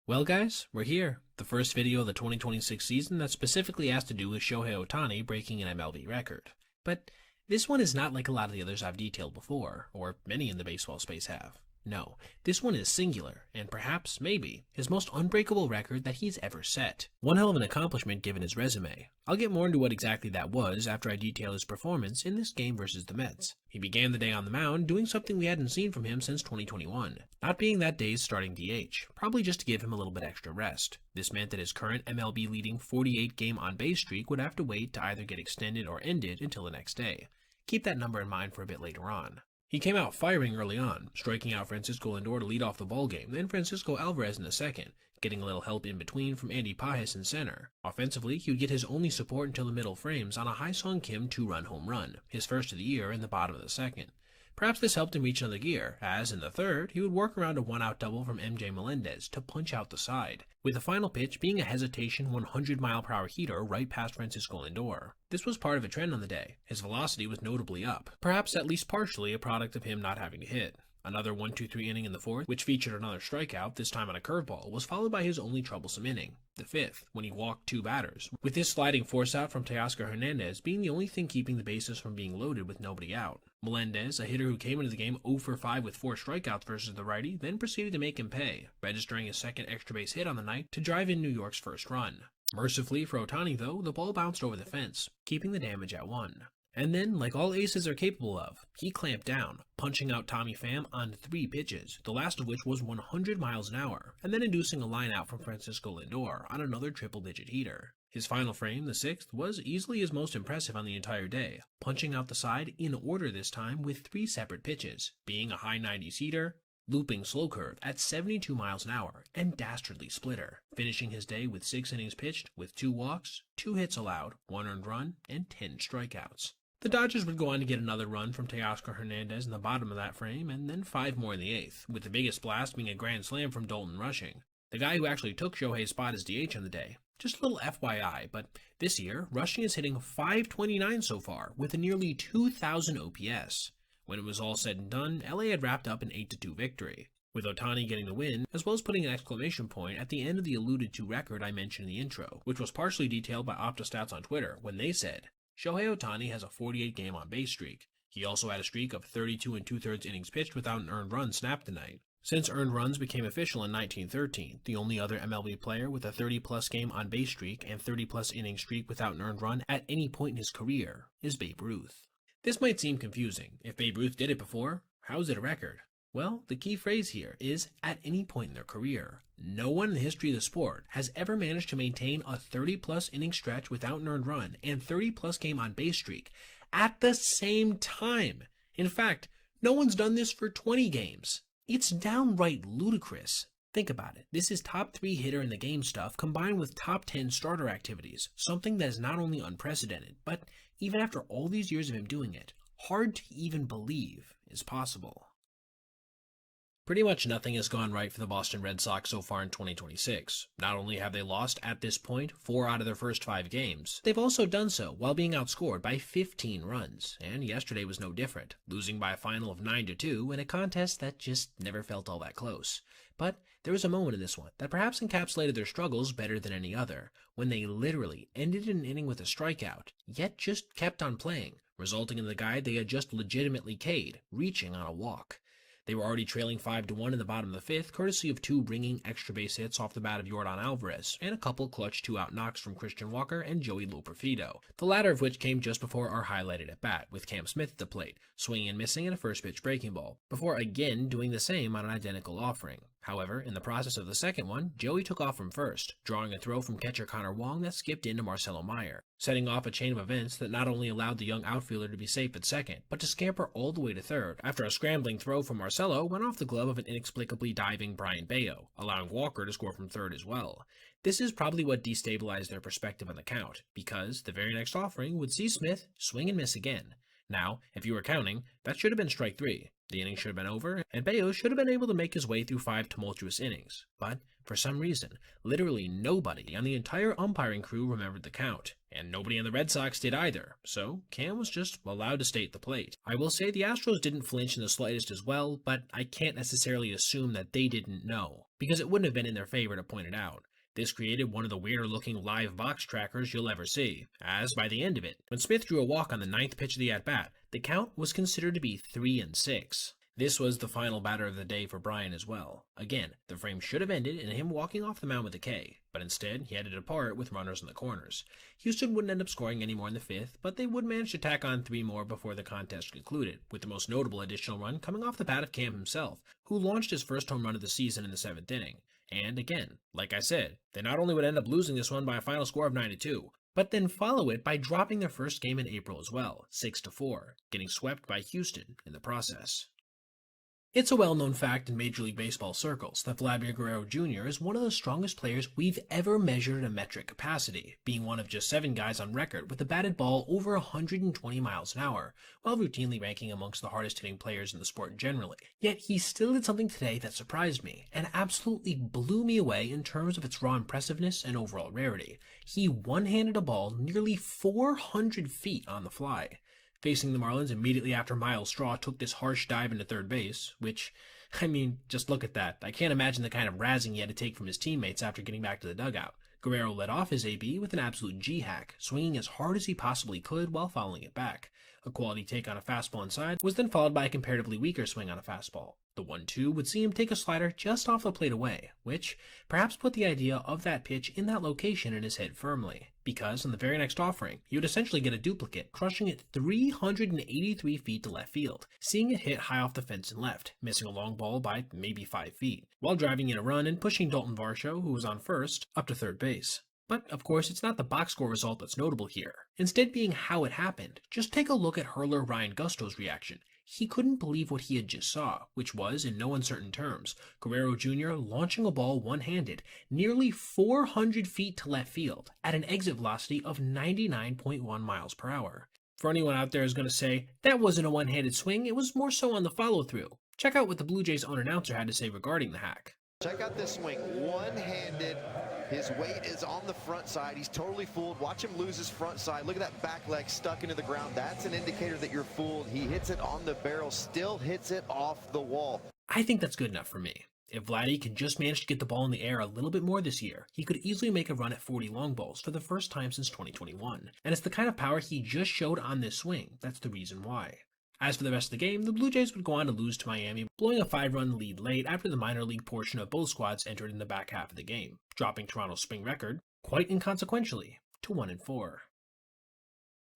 Well guys, we're here. The first video of the 2026 season that specifically has to do with Shohei Ohtani breaking an MLB record. But this one is not like a lot of the others I've detailed before, or many in the baseball space have. No, this one is singular, and perhaps, maybe, his most unbreakable record that he's ever set. One hell of an accomplishment given his resume. I'll get more into what exactly that was after I detail his performance in this game versus the Mets. He began the day on the mound doing something we hadn't seen from him since 2021, not being that day's starting DH, probably just to give him a little bit extra rest. This meant that his current MLB leading 48-game on-base streak would have to wait to either get extended or ended until the next day. Keep that number in mind for a bit later on. He came out firing early on, striking out Francisco Lindor to lead off the ballgame, then Francisco Alvarez in the second, getting a little help in between from Andy Pages in center. Offensively, he would get his only support until the middle frames on a Hye-Sung Kim 2-run home run, his first of the year in the bottom of the second. Perhaps this helped him reach another gear, as in the third, he would work around a one-out double from MJ Melendez to punch out the side, with the final pitch being a hesitation 100-mile-per-hour heater right past Francisco Lindor. This was part of a trend on the day. His velocity was notably up, perhaps at least partially a product of him not having to hit. Another 1-2-3 inning in the fourth, which featured another strikeout, this time on a curveball, was followed by his only troublesome inning, the fifth, when he walked 2 batters, with his sliding force-out from Teoscar Hernandez being the only thing keeping the bases from being loaded with nobody out. Melendez, a hitter who came into the game 0 for 5 with 4 strikeouts versus the righty, then proceeded to make him pay, registering his second extra base hit on the night to drive in New York's first run. Mercifully for Ohtani, though, the ball bounced over the fence, keeping the damage at 1. And then, like all aces are capable of, he clamped down, punching out Tommy Pham on 3 pitches, the last of which was 100 miles an hour, and then inducing a line out from Francisco Lindor on another triple-digit heater. His final frame, the 6th, was easily his most impressive on the entire day, punching out the side in order this time with 3 separate pitches, being a high 90s heater, looping slow curve at 72 miles an hour, and dastardly splitter, finishing his day with 6 innings pitched with 2 walks, 2 hits allowed, 1 earned run, and 10 strikeouts. The Dodgers would go on to get another run from Teoscar Hernandez in the bottom of that frame, and then 5 more in the 8th, with the biggest blast being a grand slam from Dalton Rushing, the guy who actually took Shohei's spot as DH on the day. Just a little FYI, but this year, Rushing is hitting .529 so far, with a nearly 2,000 OPS. When it was all said and done, LA had wrapped up an 8-2 victory, with Ohtani getting the win, as well as putting an exclamation point at the end of the alluded-to record I mentioned in the intro, which was partially detailed by OptaStats on Twitter, when they said, Shohei Ohtani has a 48-game on-base streak. He also had a streak of 32 2/3 innings pitched without an earned run snapped tonight. Since earned runs became official in 1913, the only other MLB player with a 30-plus game on-base streak and 30-plus inning streak without an earned run at any point in his career is Babe Ruth. This might seem confusing. If Babe Ruth did it before, how is it a record? Well, the key phrase here is at any point in their career. No one in the history of the sport has ever managed to maintain a 30-plus inning stretch without an earned run and 30-plus game on-base streak at the same time. In fact, no one's done this for 20 games. It's downright ludicrous. Think about it. This is top 3 hitter in the game stuff combined with top 10 starter activities, something that is not only unprecedented, but even after all these years of him doing it, hard to even believe is possible. Pretty much nothing has gone right for the Boston Red Sox so far in 2026. Not only have they lost at this point 4 out of their first 5 games, they've also done so while being outscored by 15 runs, and yesterday was no different, losing by a final of 9-2 in a contest that just never felt all that close. But there was a moment in this one that perhaps encapsulated their struggles better than any other, when they literally ended an inning with a strikeout, yet just kept on playing, resulting in the guy they had just legitimately K'd, reaching on a walk. They were already trailing 5-1 in the bottom of the 5th, courtesy of 2 ringing extra base hits off the bat of Yordan Alvarez, and a couple clutch 2-out knocks from Christian Walker and Joey Loperfido, the latter of which came just before our highlighted at-bat, with Cam Smith at the plate, swinging and missing at a first-pitch breaking ball, before again doing the same on an identical offering. However, in the process of the second one, Joey took off from first, drawing a throw from catcher Connor Wong that skipped into Marcelo Meyer, setting off a chain of events that not only allowed the young outfielder to be safe at second, but to scamper all the way to third after a scrambling throw from Marcelo went off the glove of an inexplicably diving Brian Bayo, allowing Walker to score from third as well. This is probably what destabilized their perspective on the count, because the very next offering would see Smith swing and miss again. Now, if you were counting, that should have been strike 3. The inning should have been over, and Bayo should have been able to make his way through 5 tumultuous innings. But, for some reason, literally nobody on the entire umpiring crew remembered the count, and nobody on the Red Sox did either, so Cam was just allowed to stay at the plate. I will say the Astros didn't flinch in the slightest as well, but I can't necessarily assume that they didn't know, because it wouldn't have been in their favor to point it out. This created one of the weirder looking live box trackers you'll ever see, as by the end of it, when Smith drew a walk on the 9th pitch of the at-bat, the count was considered to be 3-6. This was the final batter of the day for Brian as well. Again, the frame should have ended in him walking off the mound with a K, but instead he had to depart with runners in the corners. Houston wouldn't end up scoring any more in the 5th, but they would manage to tack on 3 more before the contest concluded, with the most notable additional run coming off the bat of Cam himself, who launched his first home run of the season in the 7th inning. And again, like I said, they not only would end up losing this one by a final score of 9-2, but then follow it by dropping their first game in April as well, 6-4, getting swept by Houston in the process. It's a well-known fact in Major League Baseball circles that Vladimir Guerrero Jr. is one of the strongest players we've ever measured in a metric capacity, being one of just 7 guys on record with a batted ball over 120 miles an hour, while routinely ranking amongst the hardest-hitting players in the sport generally. Yet he still did something today that surprised me, and absolutely blew me away in terms of its raw impressiveness and overall rarity. He one-handed a ball nearly 400 feet on the fly. Facing the Marlins immediately after Miles Straw took this harsh dive into third base, which, I mean, just look at that. I can't imagine the kind of razzing he had to take from his teammates after getting back to the dugout. Guerrero led off his AB with an absolute G-hack, swinging as hard as he possibly could while fouling it back. A quality take on a fastball inside was then followed by a comparatively weaker swing on a fastball. The 1-2 would see him take a slider just off the plate away, which perhaps put the idea of that pitch in that location in his head firmly, because in the very next offering, he would essentially get a duplicate, crushing it 383 feet to left field, seeing it hit high off the fence and left, missing a long ball by maybe 5 feet, while driving in a run and pushing Dalton Varsho, who was on first, up to third base. But, of course, it's not the box score result that's notable here, instead being how it happened. Just take a look at hurler Ryan Gusto's reaction. He couldn't believe what he had just saw, which was, in no uncertain terms, Guerrero Jr. launching a ball one-handed, nearly 400 feet to left field, at an exit velocity of 99.1 miles per hour. For anyone out there who's going to say, that wasn't a one-handed swing, it was more so on the follow-through. Check out what the Blue Jays' own announcer had to say regarding the hack. Check out this swing, one-handed. His weight is on the front side. He's totally fooled. Watch him lose his front side. Look at that back leg stuck into the ground. That's an indicator that you're fooled. He hits it on the barrel, still hits it off the wall. I think that's good enough for me. If Vladdy can just manage to get the ball in the air a little bit more this year, he could easily make a run at 40 long balls for the first time since 2021. And it's the kind of power he just showed on this swing. That's the reason why. As for the rest of the game, the Blue Jays would go on to lose to Miami, blowing a 5-run lead late after the minor league portion of both squads entered in the back half of the game, dropping Toronto's spring record, quite inconsequentially, to 1-4.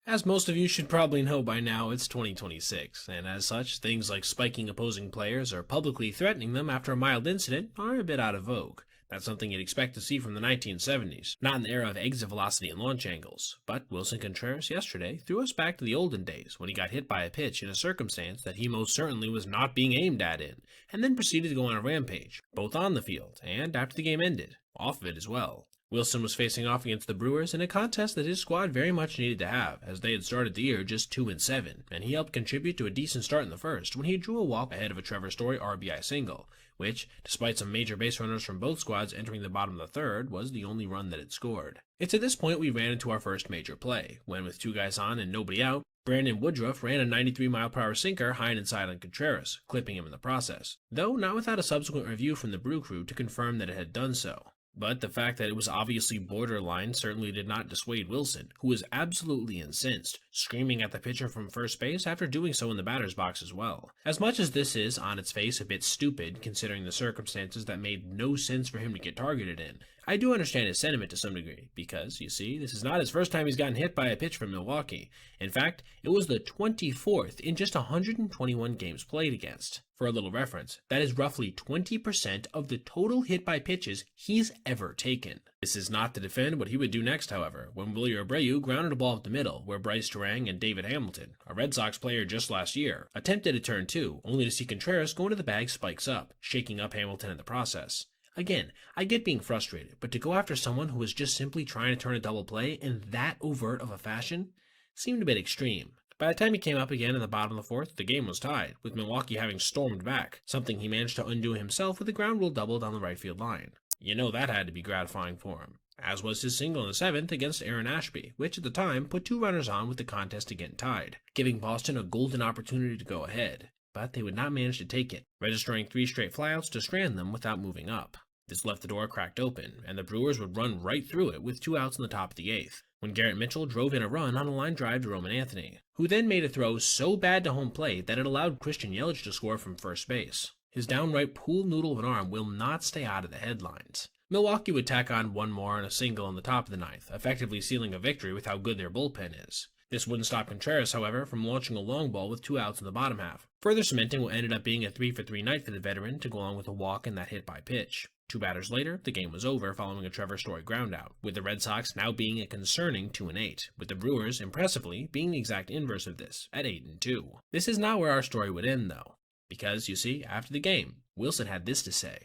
As most of you should probably know by now, it's 2026, and as such, things like spiking opposing players or publicly threatening them after a mild incident are a bit out of vogue. That's something you'd expect to see from the 1970s, not in the era of exit velocity and launch angles. But Wilson Contreras yesterday threw us back to the olden days when he got hit by a pitch in a circumstance that he most certainly was not being aimed at in, and then proceeded to go on a rampage, both on the field and after the game ended, off of it as well. Wilson was facing off against the Brewers in a contest that his squad very much needed to have, as they had started the year just 2-7, and he helped contribute to a decent start in the first when he drew a walk ahead of a Trevor Story RBI single, which, despite some major base runners from both squads entering the bottom of the third, was the only run that it scored. It's at this point we ran into our first major play, when with 2 guys on and nobody out, Brandon Woodruff ran a 93-mile-per-hour sinker high and inside on Contreras, clipping him in the process, though not without a subsequent review from the Brew Crew to confirm that it had done so. But the fact that it was obviously borderline certainly did not dissuade Wilson, who was absolutely incensed, screaming at the pitcher from first base after doing so in the batter's box as well. As much as this is, on its face, a bit stupid, considering the circumstances that made no sense for him to get targeted in, I do understand his sentiment to some degree, because, you see, this is not his first time he's gotten hit by a pitch from Milwaukee. In fact, it was the 24th in just 121 games played against. For a little reference, that is roughly 20% of the total hit by pitches he's ever taken. This is not to defend what he would do next, however, when Willie Abreu grounded a ball up the middle, where Bryce Turang and David Hamilton, a Red Sox player just last year, attempted a turn 2, only to see Contreras go into the bag spikes up, shaking up Hamilton in the process. Again, I get being frustrated, but to go after someone who was just simply trying to turn a double play in that overt of a fashion seemed a bit extreme. By the time he came up again in the bottom of the fourth, the game was tied, with Milwaukee having stormed back, something he managed to undo himself with a ground rule double down the right field line. You know that had to be gratifying for him, as was his single in the seventh against Aaron Ashby, which at the time put 2 runners on with the contest again tied, giving Boston a golden opportunity to go ahead. But they would not manage to take it, registering 3 straight flyouts to strand them without moving up. This left the door cracked open, and the Brewers would run right through it with 2 outs in the top of the 8th, when Garrett Mitchell drove in a run on a line drive to Roman Anthony, who then made a throw so bad to home plate that it allowed Christian Yelich to score from first base. His downright pool noodle of an arm will not stay out of the headlines. Milwaukee would tack on 1 more and a single in the top of the 9th, effectively sealing a victory with how good their bullpen is. This wouldn't stop Contreras, however, from launching a long ball with 2 outs in the bottom half, further cementing what ended up being a 3-for-3 night for the veteran to go along with a walk and that hit by pitch. 2 batters later, the game was over following a Trevor Story groundout, with the Red Sox now being a concerning 2-8, with the Brewers, impressively, being the exact inverse of this, at 8-2. This is not where our story would end, though, because, you see, after the game, Wilson had this to say.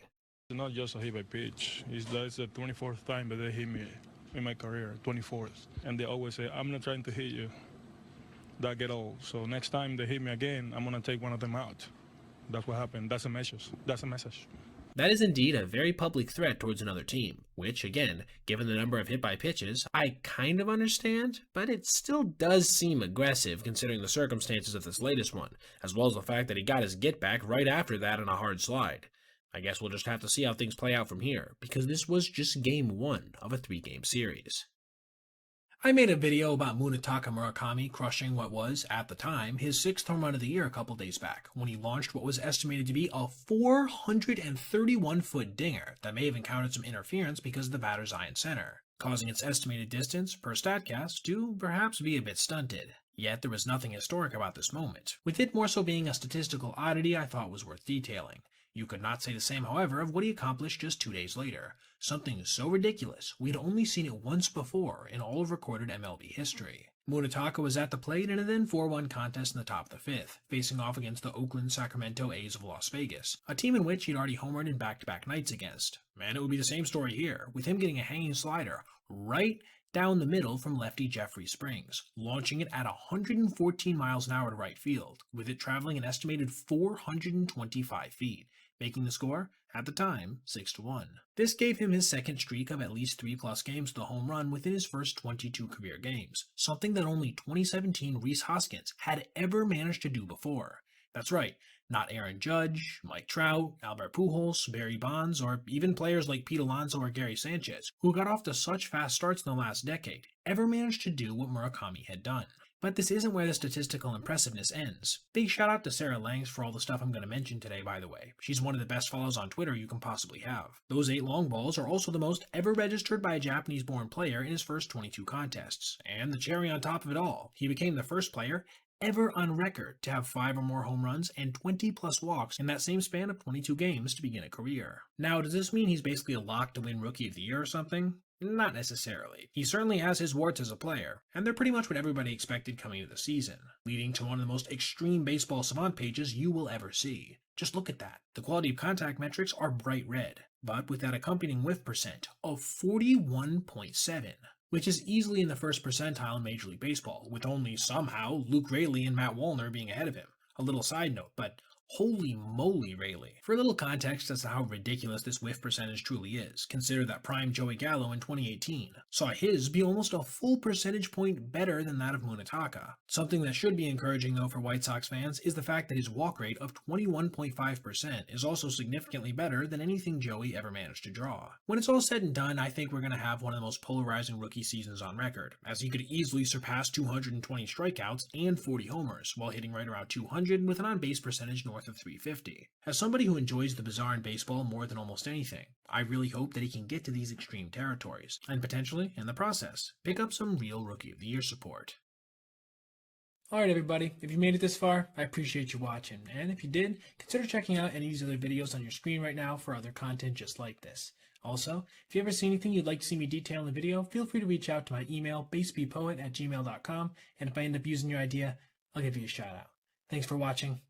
It's not just a hit by pitch. That's the 24th time that they hit me in my career, 24th. And they always say, I'm not trying to hit you. That get old. So next time they hit me again, I'm going to take one of them out. That's what happened. That's a message. That's a message. That is indeed a very public threat towards another team, which, again, given the number of hit by pitches, I kind of understand, but it still does seem aggressive considering the circumstances of this latest one, as well as the fact that he got his get back right after that on a hard slide. I guess we'll just have to see how things play out from here, because this was just game 1 of a 3-game series. I made a video about Munetaka Murakami crushing what was, at the time, his 6th home run of the year a couple days back, when he launched what was estimated to be a 431-foot dinger that may have encountered some interference because of the batter's eye and center, causing its estimated distance, per StatCast, to perhaps be a bit stunted. Yet there was nothing historic about this moment, with it more so being a statistical oddity I thought was worth detailing. You could not say the same, however, of what he accomplished just 2 days later, something so ridiculous we'd only seen it once before in all of recorded MLB history. Munetaka was at the plate in a then 4-1 contest in the top of the 5th, facing off against the Oakland Sacramento A's of Las Vegas, a team in which he'd already homered in back-to-back nights against. And it would be the same story here, with him getting a hanging slider right down the middle from lefty Jeffrey Springs, launching it at 114 miles an hour to right field, with it traveling an estimated 425 feet, making the score, at the time, 6-1. This gave him his second streak of at least 3+ games with a home run within his first 22 career games, something that only 2017 Rhys Hoskins had ever managed to do before. That's right, not Aaron Judge, Mike Trout, Albert Pujols, Barry Bonds, or even players like Pete Alonso or Gary Sanchez, who got off to such fast starts in the last decade, ever managed to do what Murakami had done. But this isn't where the statistical impressiveness ends. Big shout out to Sarah Langs for all the stuff I'm going to mention today, by the way. She's one of the best follows on Twitter you can possibly have. Those 8 long balls are also the most ever registered by a Japanese-born player in his first 22 contests. And the cherry on top of it all, he became the first player ever on record to have 5 or more home runs and 20+ walks in that same span of 22 games to begin a career. Now, does this mean he's basically a lock to win Rookie of the Year or something? Not necessarily. He certainly has his warts as a player, and they're pretty much what everybody expected coming into the season, leading to one of the most extreme baseball savant pages you will ever see. Just look at that. The quality of contact metrics are bright red, but with that accompanying whiff percent of 41.7, which is easily in the first percentile in Major League Baseball, with only somehow Luke Raley and Matt Wallner being ahead of him. A little side note, but holy moly, Raley. For a little context as to how ridiculous this whiff percentage truly is, consider that prime Joey Gallo in 2018 saw his be almost a full percentage point better than that of Munetaka. Something that should be encouraging though for White Sox fans is the fact that his walk rate of 21.5% is also significantly better than anything Joey ever managed to draw. When it's all said and done, I think we're going to have one of the most polarizing rookie seasons on record, as he could easily surpass 220 strikeouts and 40 homers, while hitting right around 200 with an on-base percentage north of 350. As somebody who enjoys the bizarre in baseball more than almost anything, I really hope that he can get to these extreme territories, and potentially, in the process, pick up some real Rookie of the Year support. Alright everybody, if you made it this far, I appreciate you watching, and if you did, consider checking out any of these other videos on your screen right now for other content just like this. Also, if you ever see anything you'd like to see me detail in the video, feel free to reach out to my email, basebpoet@gmail.com, and if I end up using your idea, I'll give you a shout out. Thanks for watching.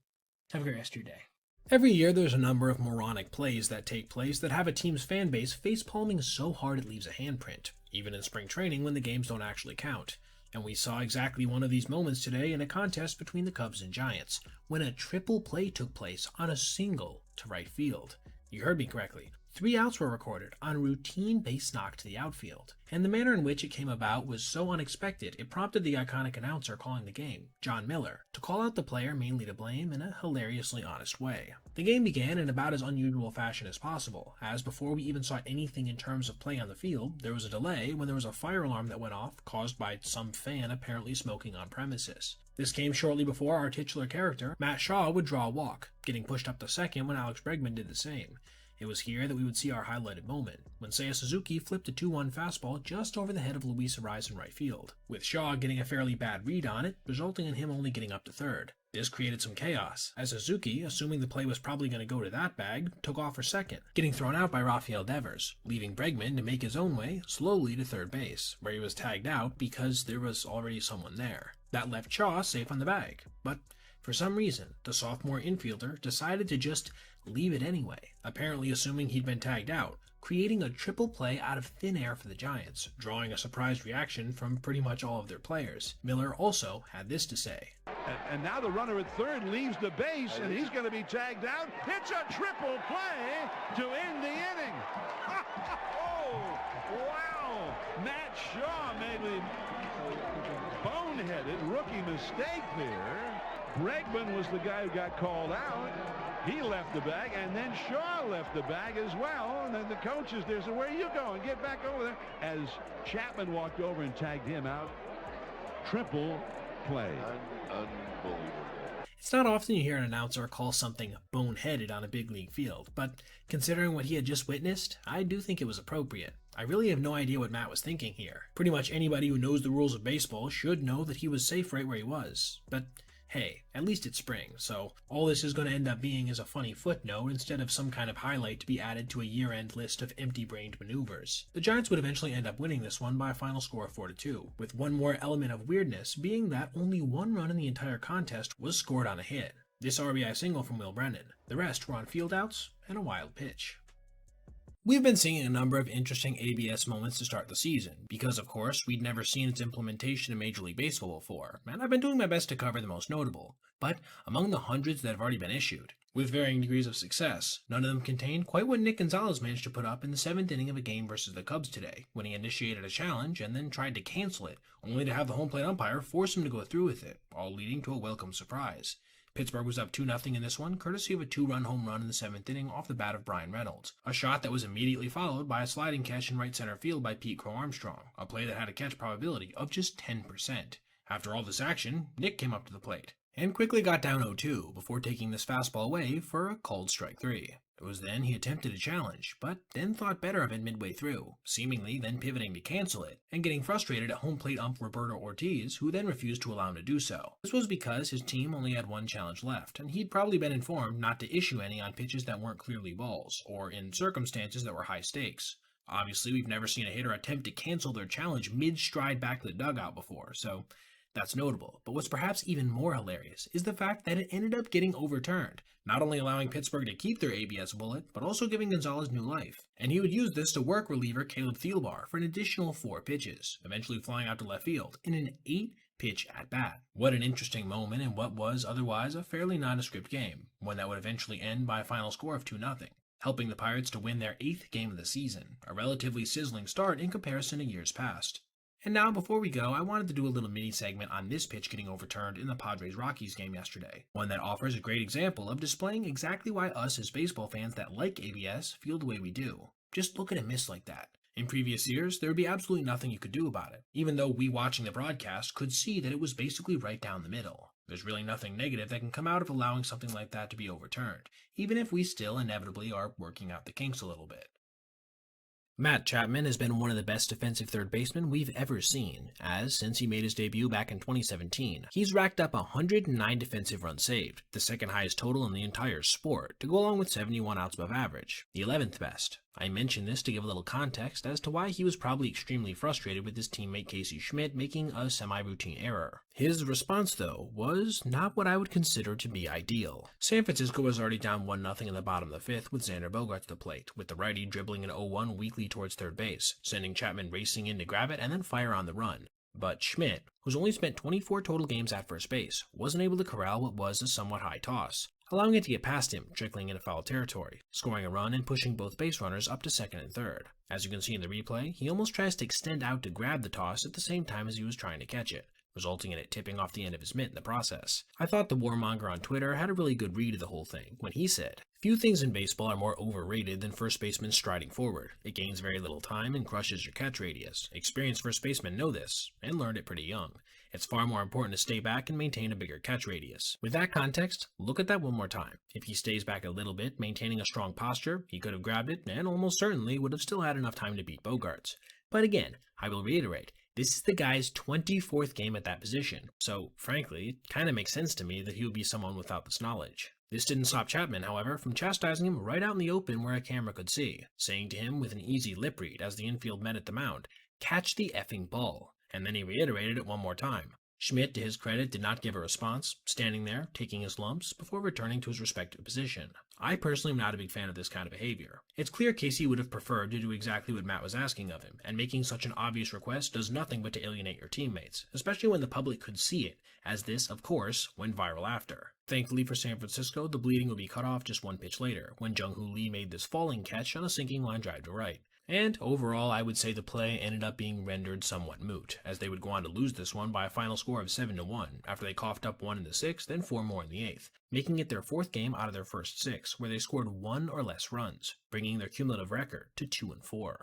Have a great rest of your day. Every year there's a number of moronic plays that take place that have a team's fan base face-palming so hard it leaves a handprint, even in spring training when the games don't actually count. And we saw exactly one of these moments today in a contest between the Cubs and Giants, when a triple play took place on a single to right field. You heard me correctly. 3 outs were recorded on a routine base knock to the outfield, and the manner in which it came about was so unexpected it prompted the iconic announcer calling the game, John Miller, to call out the player mainly to blame in a hilariously honest way. The game began in about as unusual fashion as possible, as before we even saw anything in terms of play on the field, there was a delay when there was a fire alarm that went off caused by some fan apparently smoking on premises. This came shortly before our titular character, Matt Shaw, would draw a walk, getting pushed up to second when Alex Bregman did the same. It was here that we would see our highlighted moment, when Seiya Suzuki flipped a 2-1 fastball just over the head of Luis Ariz in right field, with Shaw getting a fairly bad read on it, resulting in him only getting up to third. This created some chaos, as Suzuki, assuming the play was probably going to go to that bag, took off for second, getting thrown out by Rafael Devers, leaving Bregman to make his own way slowly to third base, where he was tagged out because there was already someone there. That left Shaw safe on the bag, but for some reason, the sophomore infielder decided to just leave it anyway, apparently assuming he'd been tagged out, creating a triple play out of thin air for the Giants, drawing a surprised reaction from pretty much all of their players. Miller also had this to say. And now the runner at third leaves the base, and he's going to be tagged out. It's a triple play to end the inning. Oh, wow. Matt Shaw made a boneheaded rookie mistake there. Bregman was the guy who got called out. He left the bag, and then Shaw left the bag as well. And then the coaches there said, where are you going? Get back over there. As Chapman walked over and tagged him out. Triple play. Unbelievable. It's not often you hear an announcer call something boneheaded on a big league field, but considering what he had just witnessed, I do think it was appropriate. I really have no idea what Matt was thinking here. Pretty much anybody who knows the rules of baseball should know that he was safe right where he was. But hey, at least it's spring, so all this is going to end up being is a funny footnote instead of some kind of highlight to be added to a year-end list of empty-brained maneuvers. The Giants would eventually end up winning this one by a final score of 4-2, with one more element of weirdness being that only one run in the entire contest was scored on a hit. This RBI single from Will Brennan. The rest were on fieldouts and a wild pitch. We've been seeing a number of interesting ABS moments to start the season, because of course we'd never seen its implementation in Major League Baseball before, and I've been doing my best to cover the most notable. But among the hundreds that have already been issued, with varying degrees of success, none of them contain quite what Nick Gonzalez managed to put up in the 7th inning of a game versus the Cubs today, when he initiated a challenge and then tried to cancel it, only to have the home plate umpire force him to go through with it, all leading to a welcome surprise. Pittsburgh was up 2-0 in this one, courtesy of a 2-run home run in the 7th inning off the bat of Brian Reynolds. A shot that was immediately followed by a sliding catch in right center field by Pete Crow Armstrong, a play that had a catch probability of just 10%. After all this action, Nick came up to the plate, and quickly got down 0-2 before taking this fastball away for a called strike 3. It was then he attempted a challenge, but then thought better of it midway through, seemingly then pivoting to cancel it, and getting frustrated at home plate ump Roberto Ortiz, who then refused to allow him to do so. This was because his team only had one challenge left, and he'd probably been informed not to issue any on pitches that weren't clearly balls, or in circumstances that were high stakes. Obviously, we've never seen a hitter attempt to cancel their challenge mid-stride back to the dugout before, so that's notable. But what's perhaps even more hilarious is the fact that it ended up getting overturned, not only allowing Pittsburgh to keep their ABS bullet, but also giving Gonzalez new life. And he would use this to work reliever Caleb Thielbar for an additional 4 pitches, eventually flying out to left field in an 8-pitch at-bat. What an interesting moment in what was otherwise a fairly nondescript game, one that would eventually end by a final score of 2-0. Helping the Pirates to win their 8th game of the season, a relatively sizzling start in comparison to years past. And now, before we go, I wanted to do a little mini segment on this pitch getting overturned in the Padres-Rockies game yesterday, one that offers a great example of displaying exactly why us as baseball fans that like ABS feel the way we do. Just look at a miss like that. In previous years, there would be absolutely nothing you could do about it, even though we watching the broadcast could see that it was basically right down the middle. There's really nothing negative that can come out of allowing something like that to be overturned, even if we still inevitably are working out the kinks a little bit. Matt Chapman has been one of the best defensive third basemen we've ever seen, as since he made his debut back in 2017, he's racked up 109 defensive runs saved, the second highest total in the entire sport, to go along with 71 outs above average, the 11th best. I mention this to give a little context as to why he was probably extremely frustrated with his teammate Casey Schmidt making a semi-routine error. His response, though, was not what I would consider to be ideal. San Francisco was already down 1-0 in the bottom of the 5th with Xander Bogaerts to the plate, with the righty dribbling an 0-1 weakly towards third base, sending Chapman racing in to grab it and then fire on the run. But Schmidt, who's only spent 24 total games at first base, wasn't able to corral what was a somewhat high toss, allowing it to get past him, trickling into foul territory, scoring a run and pushing both base runners up to second and third. As you can see in the replay, he almost tries to extend out to grab the toss at the same time as he was trying to catch it, resulting in it tipping off the end of his mitt in the process. I thought the warmonger on Twitter had a really good read of the whole thing when he said, "Few things in baseball are more overrated than first basemen striding forward. It gains very little time and crushes your catch radius. Experienced first basemen know this, and learned it pretty young. It's far more important to stay back and maintain a bigger catch radius." With that context, look at that one more time. If he stays back a little bit, maintaining a strong posture, he could have grabbed it and almost certainly would have still had enough time to beat Bogaerts. But again, I will reiterate, this is the guy's 24th game at that position, so frankly, it kind of makes sense to me that he would be someone without this knowledge. This didn't stop Chapman, however, from chastising him right out in the open where a camera could see, saying to him with an easy lip read as the infield met at the mound, "Catch the effing ball," and then he reiterated it one more time. Schmidt, to his credit, did not give a response, standing there, taking his lumps, before returning to his respective position. I personally am not a big fan of this kind of behavior. It's clear Casey would have preferred to do exactly what Matt was asking of him, and making such an obvious request does nothing but to alienate your teammates, especially when the public could see it, as this, of course, went viral after. Thankfully for San Francisco, the bleeding would be cut off just one pitch later, when Jung-Hoo Lee made this falling catch on a sinking line drive to right. And overall, I would say the play ended up being rendered somewhat moot, as they would go on to lose this one by a final score of 7-1, after they coughed up 1 in the 6th and 4 more in the 8th, making it their 4th game out of their first 6, where they scored 1 or less runs, bringing their cumulative record to 2-4.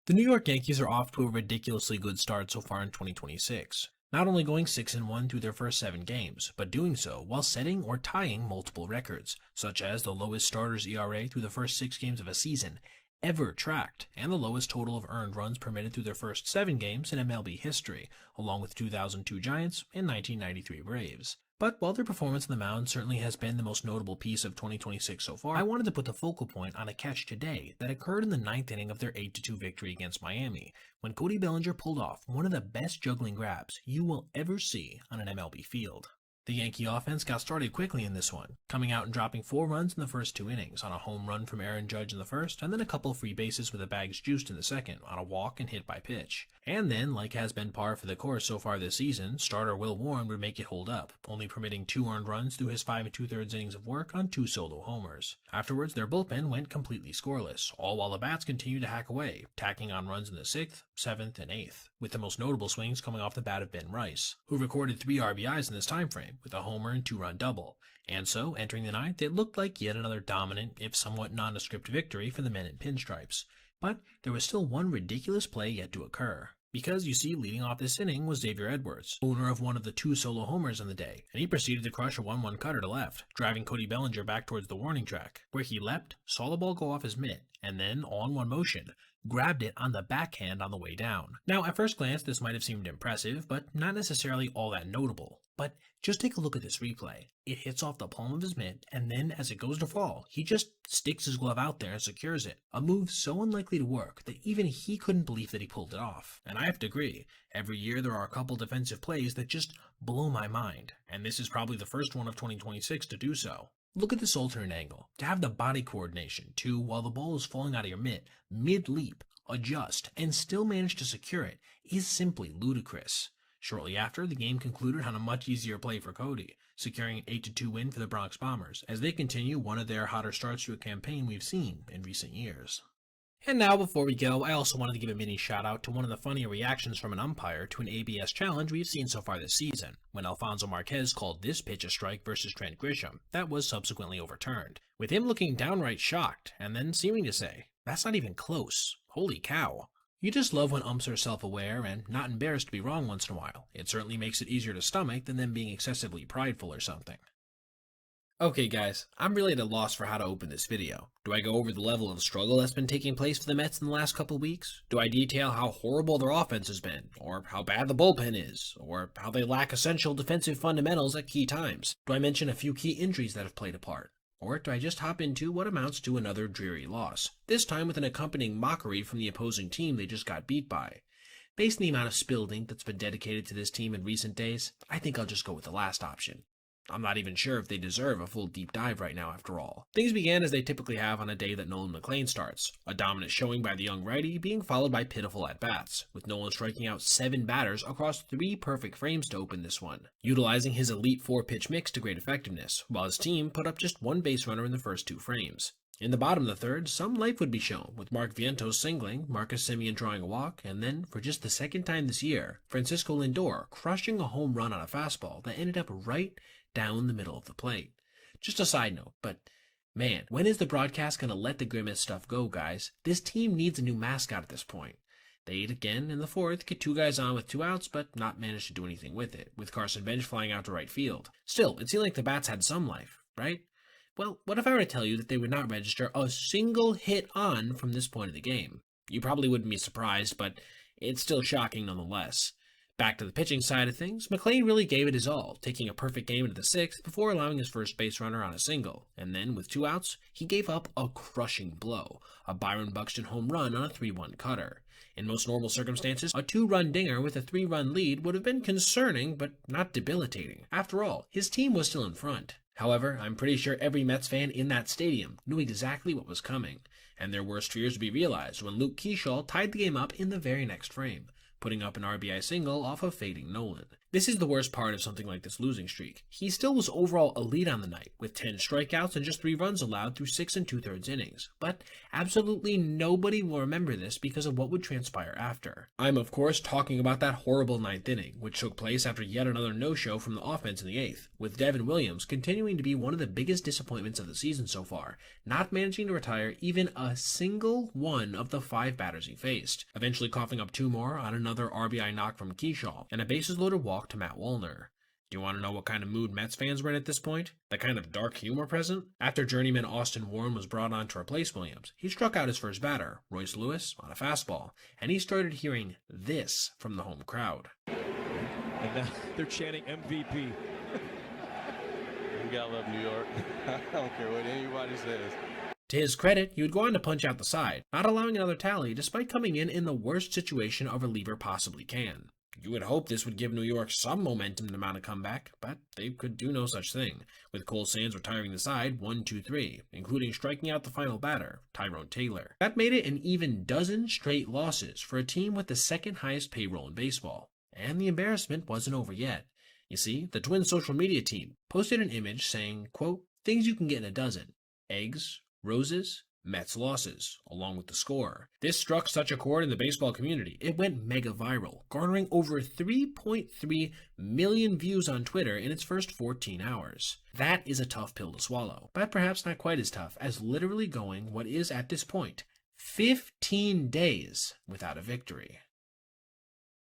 The New York Yankees are off to a ridiculously good start so far in 2026, not only going 6-1 through their first 7 games, but doing so while setting or tying multiple records, such as the lowest starter's ERA through the first 6 games of a season ever tracked, and the lowest total of earned runs permitted through their first 7 games in MLB history, along with 2002 Giants and 1993 Braves. But while their performance on the mound certainly has been the most notable piece of 2026 so far, I wanted to put the focal point on a catch today that occurred in the 9th inning of their 8-2 victory against Miami, when Cody Bellinger pulled off one of the best juggling grabs you will ever see on an MLB field. The Yankee offense got started quickly in this one, coming out and dropping 4 runs in the first 2 innings on a home run from Aaron Judge in the first, and then a couple free bases with the bags juiced in the second on a walk and hit by pitch. And then, like has been par for the course so far this season, starter Will Warren would make it hold up, only permitting 2 earned runs through his 5 2/3 innings of work on 2 solo homers. Afterwards, their bullpen went completely scoreless, all while the bats continued to hack away, tacking on runs in the 6th, 7th, and 8th, with the most notable swings coming off the bat of Ben Rice, who recorded 3 RBIs in this time frame, with a homer and 2-run double. And so, entering the 9th, it looked like yet another dominant, if somewhat nondescript victory for the men in pinstripes. But there was still one ridiculous play yet to occur. Because, you see, leading off this inning was Xavier Edwards, owner of one of the 2 solo homers on the day, and he proceeded to crush a 1-1 cutter to left, driving Cody Bellinger back towards the warning track, where he leapt, saw the ball go off his mitt, and then, all in one motion, grabbed it on the backhand on the way down. Now, at first glance, this might have seemed impressive, but not necessarily all that notable. But just take a look at this replay. It hits off the palm of his mitt, and then as it goes to fall, he just sticks his glove out there and secures it. A move so unlikely to work that even he couldn't believe that he pulled it off. And I have to agree, every year there are a couple defensive plays that just blow my mind, and this is probably the first one of 2026 to do so. Look at this alternate angle. To have the body coordination, too, while the ball is falling out of your mitt, mid-leap, adjust, and still manage to secure it, is simply ludicrous. Shortly after, the game concluded on a much easier play for Cody, securing an 8-2 win for the Bronx Bombers, as they continue one of their hotter starts to a campaign we've seen in recent years. And now, before we go, I also wanted to give a mini shout out to one of the funnier reactions from an umpire to an ABS challenge we've seen so far this season, when Alfonso Marquez called this pitch a strike versus Trent Grisham, that was subsequently overturned, with him looking downright shocked, and then seeming to say, "That's not even close. Holy cow." You just love when umps are self-aware and not embarrassed to be wrong once in a while. It certainly makes it easier to stomach than them being excessively prideful or something. Okay guys, I'm really at a loss for how to open this video. Do I go over the level of struggle that's been taking place for the Mets in the last couple weeks? Do I detail how horrible their offense has been, or how bad the bullpen is, or how they lack essential defensive fundamentals at key times? Do I mention a few key injuries that have played a part? Or do I just hop into what amounts to another dreary loss, this time with an accompanying mockery from the opposing team they just got beat by? Based on the amount of spilled ink that's been dedicated to this team in recent days, I think I'll just go with the last option. I'm not even sure if they deserve a full deep dive right now after all. Things began as they typically have on a day that Nolan McLean starts, a dominant showing by the young righty being followed by pitiful at-bats, with Nolan striking out 7 batters across 3 perfect frames to open this one, utilizing his elite 4-pitch mix to great effectiveness, while his team put up just 1 base runner in the first 2 frames. In the bottom of the 3rd, some life would be shown, with Mark Vientos singling, Marcus Semien drawing a walk, and then, for just the 2nd time this year, Francisco Lindor crushing a home run on a fastball that ended up right down the middle of the plate. Just a side note, but man, when is the broadcast going to let the grimace stuff go, guys? This team needs a new mascot at this point. They again in the 4th get 2 guys on with 2 outs, but not manage to do anything with it, with Carson Bench flying out to right field. Still, it seemed like the bats had some life, right? Well, what if I were to tell you that they would not register a single hit on from this point of the game? You probably wouldn't be surprised, but it's still shocking nonetheless. Back to the pitching side of things, McLean really gave it his all, taking a perfect game into the 6th before allowing his first base runner on a single, and then with 2 outs, he gave up a crushing blow, a Byron Buxton home run on a 3-1 cutter. In most normal circumstances, a 2-run dinger with a 3-run lead would have been concerning, but not debilitating. After all, his team was still in front. However, I'm pretty sure every Mets fan in that stadium knew exactly what was coming, and their worst fears would be realized when Luke Keyshaw tied the game up in the very next frame, putting up an RBI single off of fading Nolan. This is the worst part of something like this losing streak. He still was overall elite on the night, with 10 strikeouts and just 3 runs allowed through 6 2/3 innings. But absolutely nobody will remember this because of what would transpire after. I'm of course talking about that horrible 9th inning, which took place after yet another no-show from the offense in the 8th, with Devin Williams continuing to be one of the biggest disappointments of the season so far, not managing to retire even a single one of the 5 batters he faced, eventually coughing up 2 more on another RBI knock from Keyshaw, and a bases-loaded walk to Matt Wallner. Do you want to know what kind of mood Mets fans were in at this point? The kind of dark humor present? After journeyman Austin Warren was brought on to replace Williams, he struck out his first batter, Royce Lewis, on a fastball, and he started hearing this from the home crowd. And now they're chanting MVP. You gotta love New York. I don't care what anybody says. To his credit, he would go on to punch out the side, not allowing another tally despite coming in the worst situation a reliever possibly can. You would hope this would give New York some momentum to mount a comeback, but they could do no such thing, with Cole Sands retiring the side 1-2-3, including striking out the final batter, Tyrone Taylor. That made it an even dozen straight losses for a team with the second highest payroll in baseball. And the embarrassment wasn't over yet. You see, the Twins social media team posted an image saying, quote, "Things you can get in a dozen. Eggs, roses, Mets losses," along with the score. This struck such a chord in the baseball community, it went mega viral, garnering over 3.3 million views on Twitter in its first 14 hours. That is a tough pill to swallow, but perhaps not quite as tough as literally going what is at this point 15 days without a victory.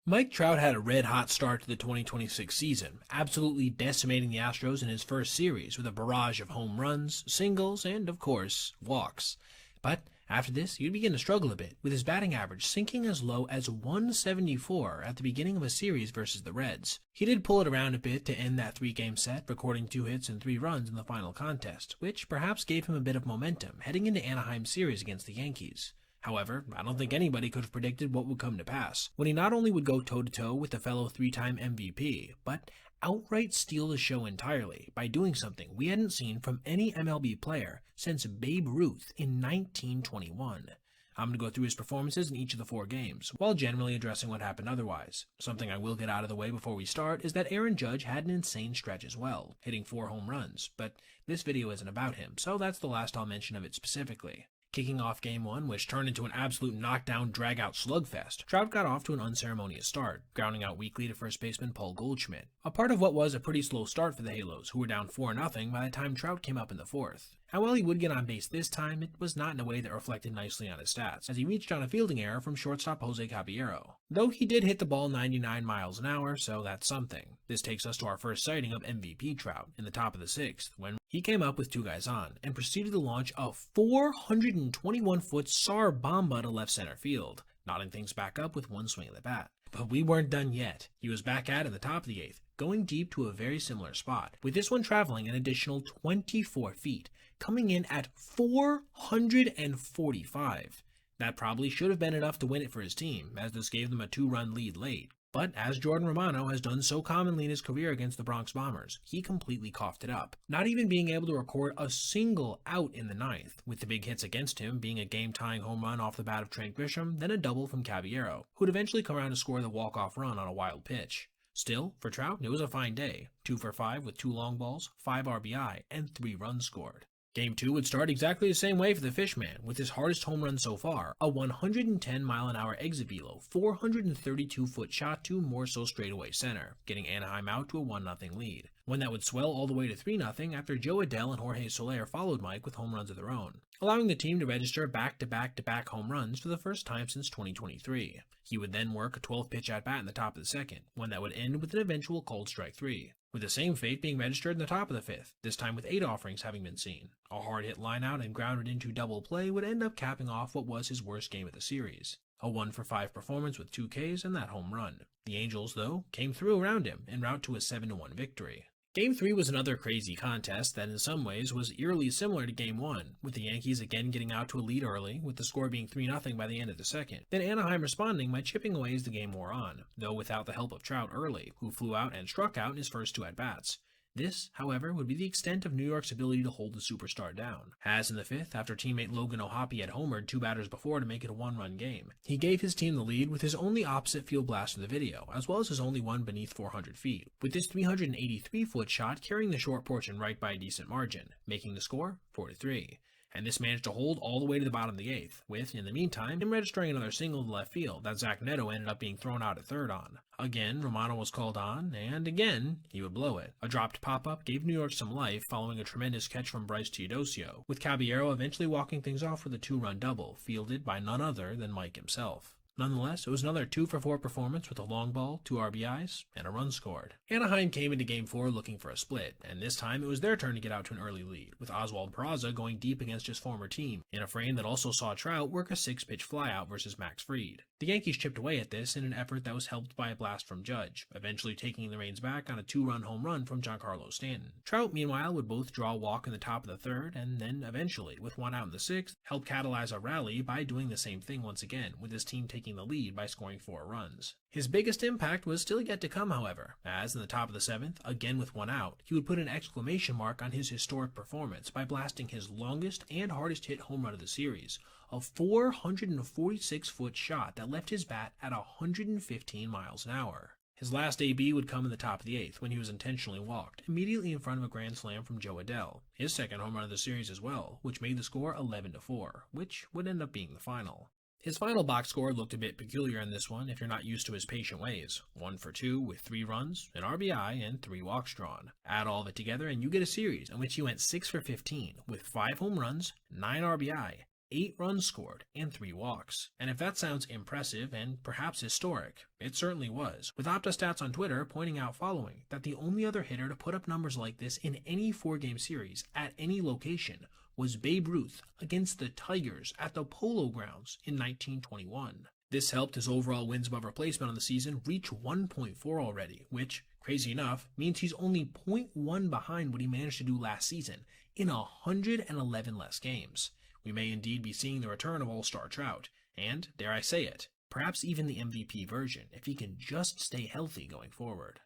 Mike Trout had a red-hot start to the 2026 season, absolutely decimating the Astros in his first series with a barrage of home runs, singles, and, of course, walks. But after this, he'd begin to struggle a bit, with his batting average sinking as low as 174 at the beginning of a series versus the Reds. He did pull it around a bit to end that 3-game set, recording 2 hits and 3 runs in the final contest, which perhaps gave him a bit of momentum heading into Anaheim's series against the Yankees. However, I don't think anybody could have predicted what would come to pass, when he not only would go toe-to-toe with the fellow 3-time MVP, but outright steal the show entirely by doing something we hadn't seen from any MLB player since Babe Ruth in 1921. I'm going to go through his performances in each of the 4 games, while generally addressing what happened otherwise. Something I will get out of the way before we start is that Aaron Judge had an insane stretch as well, hitting 4 home runs, but this video isn't about him, so that's the last I'll mention of it specifically. Kicking off Game 1, which turned into an absolute knockdown, drag-out slugfest, Trout got off to an unceremonious start, grounding out weakly to first baseman Paul Goldschmidt, a part of what was a pretty slow start for the Halos, who were down 4-0 by the time Trout came up in the 4th. And while he would get on base this time, it was not in a way that reflected nicely on his stats, as he reached on a fielding error from shortstop Jose Caballero. Though he did hit the ball 99 miles an hour, so that's something. This takes us to our first sighting of MVP Trout, in the top of the 6th, when he came up with 2 guys on, and proceeded to launch a 421-foot SAR bomba to left center field, knotting things back up with 1 swing of the bat. But we weren't done yet. He was back at in the top of the 8th, going deep to a very similar spot, with this one traveling an additional 24 feet, coming in at 445. That probably should have been enough to win it for his team, as this gave them a 2-run lead late. But as Jordan Romano has done so commonly in his career against the Bronx Bombers, he completely coughed it up, not even being able to record a single out in the 9th, with the big hits against him being a game-tying home run off the bat of Trent Grisham, then a double from Caballero, who'd eventually come around to score the walk-off run on a wild pitch. Still, for Trout, it was a fine day, 2 for 5 with 2 long balls, 5 RBI, and 3 runs scored. Game 2 would start exactly the same way for the Fishman, with his hardest home run so far, a 110-mile-an-hour exit velo, 432-foot shot to more so straightaway center, getting Anaheim out to a 1-0 lead, one that would swell all the way to 3-0 after Joe Adell and Jorge Soler followed Mike with home runs of their own, allowing the team to register back-to-back-to-back home runs for the first time since 2023. He would then work a 12-pitch at-bat in the top of the 2nd, one that would end with an eventual called strike 3, with the same fate being registered in the top of the 5th, this time with 8 offerings having been seen. A hard-hit line-out and grounded into double play would end up capping off what was his worst game of the series. A 1 for 5 performance with 2 Ks and that home run. The Angels, though, came through around him en route to a 7-1 victory. Game 3 was another crazy contest that in some ways was eerily similar to Game 1, with the Yankees again getting out to a lead early, with the score being 3-0 by the end of the 2nd, then Anaheim responding by chipping away as the game wore on, though without the help of Trout early, who flew out and struck out in his first 2 at-bats. This, however, would be the extent of New York's ability to hold the superstar down, as in the 5th, after teammate Logan O'Hoppe had homered 2 batters before to make it a 1-run game. He gave his team the lead with his only opposite field blast of the video, as well as his only one beneath 400 feet, with his 383-foot shot carrying the short portion right by a decent margin, making the score 4-3. And this managed to hold all the way to the bottom of the 8th, with, in the meantime, him registering another single to left field that Zach Neto ended up being thrown out at third on. Again, Romano was called on, and again, he would blow it. A dropped pop-up gave New York some life following a tremendous catch from Bryce Teodosio, with Caballero eventually walking things off with a 2-run double, fielded by none other than Mike himself. Nonetheless, it was another 2-for-4 performance with a long ball, 2 RBIs, and a run scored. Anaheim came into Game 4 looking for a split, and this time it was their turn to get out to an early lead, with Oswald Peraza going deep against his former team, in a frame that also saw Trout work a 6-pitch flyout versus Max Fried. The Yankees chipped away at this in an effort that was helped by a blast from Judge, eventually taking the reins back on a 2-run home run from Giancarlo Stanton. Trout, meanwhile, would both draw a walk in the top of the 3rd, and then, eventually, with 1 out in the 6th, help catalyze a rally by doing the same thing once again, with his team taking the lead by scoring 4 runs. His biggest impact was still yet to come, however, as in the top of the 7th, again with 1 out, he would put an exclamation mark on his historic performance by blasting his longest and hardest hit home run of the series, a 446-foot shot that left his bat at 115 miles an hour. His last AB would come in the top of the 8th when he was intentionally walked, immediately in front of a grand slam from Joe Adell, his second home run of the series as well, which made the score 11-4, which would end up being the final. His final box score looked a bit peculiar in this one if you're not used to his patient ways. 1 for 2 with 3 runs, an RBI, and 3 walks drawn. Add all of it together and you get a series in which he went 6 for 15 with 5 home runs, 9 RBI, 8 runs scored, and 3 walks. And if that sounds impressive and perhaps historic, it certainly was, with OptaStats on Twitter pointing out following that the only other hitter to put up numbers like this in any 4-game series at any location was Babe Ruth against the Tigers at the Polo Grounds in 1921. This helped his overall wins above replacement on the season reach 1.4 already, which, crazy enough, means he's only 0.1 behind what he managed to do last season in 111 less games. We may indeed be seeing the return of All-Star Trout, and, dare I say it, perhaps even the MVP version, if he can just stay healthy going forward.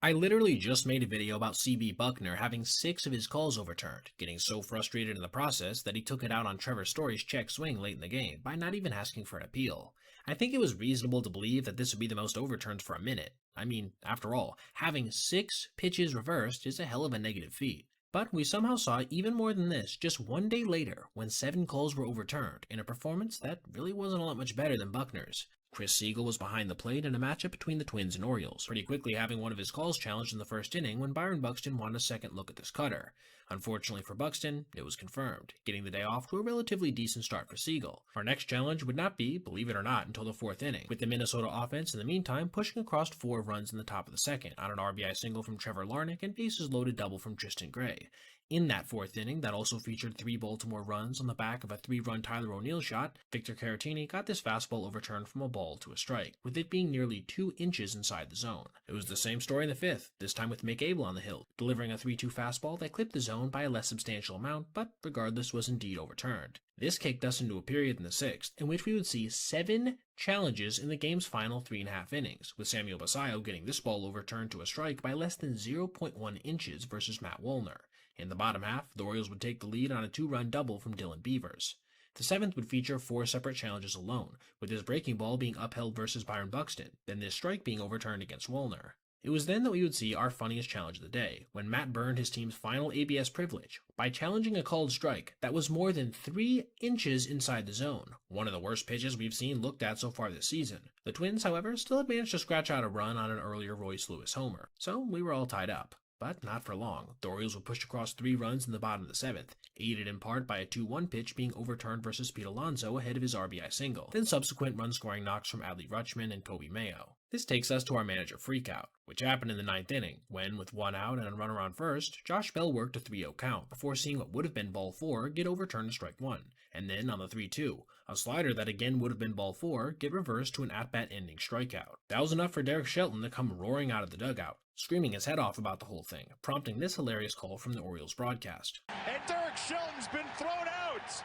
I literally just made a video about CB Buckner having 6 of his calls overturned, getting so frustrated in the process that he took it out on Trevor Story's check swing late in the game by not even asking for an appeal. I think it was reasonable to believe that this would be the most overturns for a minute. I mean, after all, having 6 pitches reversed is a hell of a negative feat. But we somehow saw even more than this just 1 day later when 7 calls were overturned in a performance that really wasn't a lot much better than Buckner's. Chris Siegel was behind the plate in a matchup between the Twins and Orioles, pretty quickly having one of his calls challenged in the first inning when Byron Buxton wanted a second look at this cutter. Unfortunately for Buxton, it was confirmed, getting the day off to a relatively decent start for Siegel. Our next challenge would not be, believe it or not, until the 4th inning, with the Minnesota offense in the meantime pushing across 4 runs in the top of the 2nd on an RBI single from Trevor Larnach and bases loaded double from Tristan Gray. In that 4th inning, that also featured 3 Baltimore runs on the back of a 3-run Tyler O'Neill shot, Victor Caratini got this fastball overturned from a ball to a strike, with it being nearly 2 inches inside the zone. It was the same story in the 5th, this time with Mick Abel on the hill, delivering a 3-2 fastball that clipped the zone by a less substantial amount, but regardless was indeed overturned. This kicked us into a period in the 6th, in which we would see 7 challenges in the game's final 3.5 innings, with Samuel Basallo getting this ball overturned to a strike by less than 0.1 inches versus Matt Woolner. In the bottom half, the Orioles would take the lead on a 2-run double from Dylan Beavers. The 7th would feature 4 separate challenges alone, with his breaking ball being upheld versus Byron Buxton, then this strike being overturned against Woolner. It was then that we would see our funniest challenge of the day, when Matt burned his team's final ABS privilege by challenging a called strike that was more than 3 inches inside the zone, one of the worst pitches we've seen looked at so far this season. The Twins, however, still had managed to scratch out a run on an earlier Royce Lewis homer, so we were all tied up. But not for long. The Orioles would push across 3 runs in the bottom of the 7th, aided in part by a 2-1 pitch being overturned versus Pete Alonso ahead of his RBI single, then subsequent run-scoring knocks from Adley Rutschman and Kobe Mayo. This takes us to our manager freakout, which happened in the 9th inning, when, with 1 out and a runner on first, Josh Bell worked a 3-0 count before seeing what would have been ball 4 get overturned to strike 1, and then on the 3-2, a slider that again would have been ball 4 get reversed to an at-bat ending strikeout. That was enough for Derek Shelton to come roaring out of the dugout, screaming his head off about the whole thing, prompting this hilarious call from the Orioles broadcast. And Derek Shelton's been thrown out!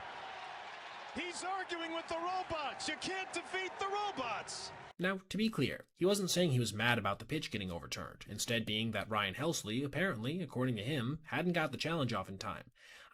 He's arguing with the robots. You can't defeat the robots. Now, to be clear, he wasn't saying he was mad about the pitch getting overturned, instead being that Ryan Helsley, apparently, according to him, hadn't got the challenge off in time.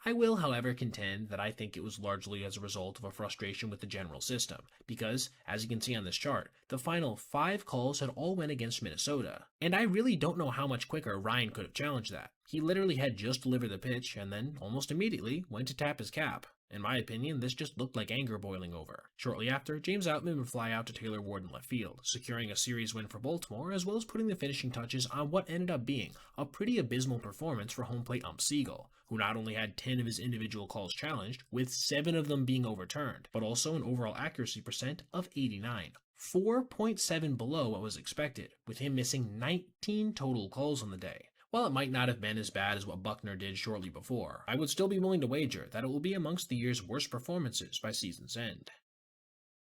I will, however, contend that I think it was largely as a result of a frustration with the general system, because, as you can see on this chart, the final 5 calls had all went against Minnesota, and I really don't know how much quicker Ryan could have challenged that. He literally had just delivered the pitch, and then, almost immediately, went to tap his cap. In my opinion, this just looked like anger boiling over. Shortly after, James Outman would fly out to Taylor Ward in left field, securing a series win for Baltimore, as well as putting the finishing touches on what ended up being a pretty abysmal performance for home plate ump Siegel, who not only had 10 of his individual calls challenged, with 7 of them being overturned, but also an overall accuracy percent of 89. 4.7 below what was expected, with him missing 19 total calls on the day. While it might not have been as bad as what Buckner did shortly before, I would still be willing to wager that it will be amongst the year's worst performances by season's end.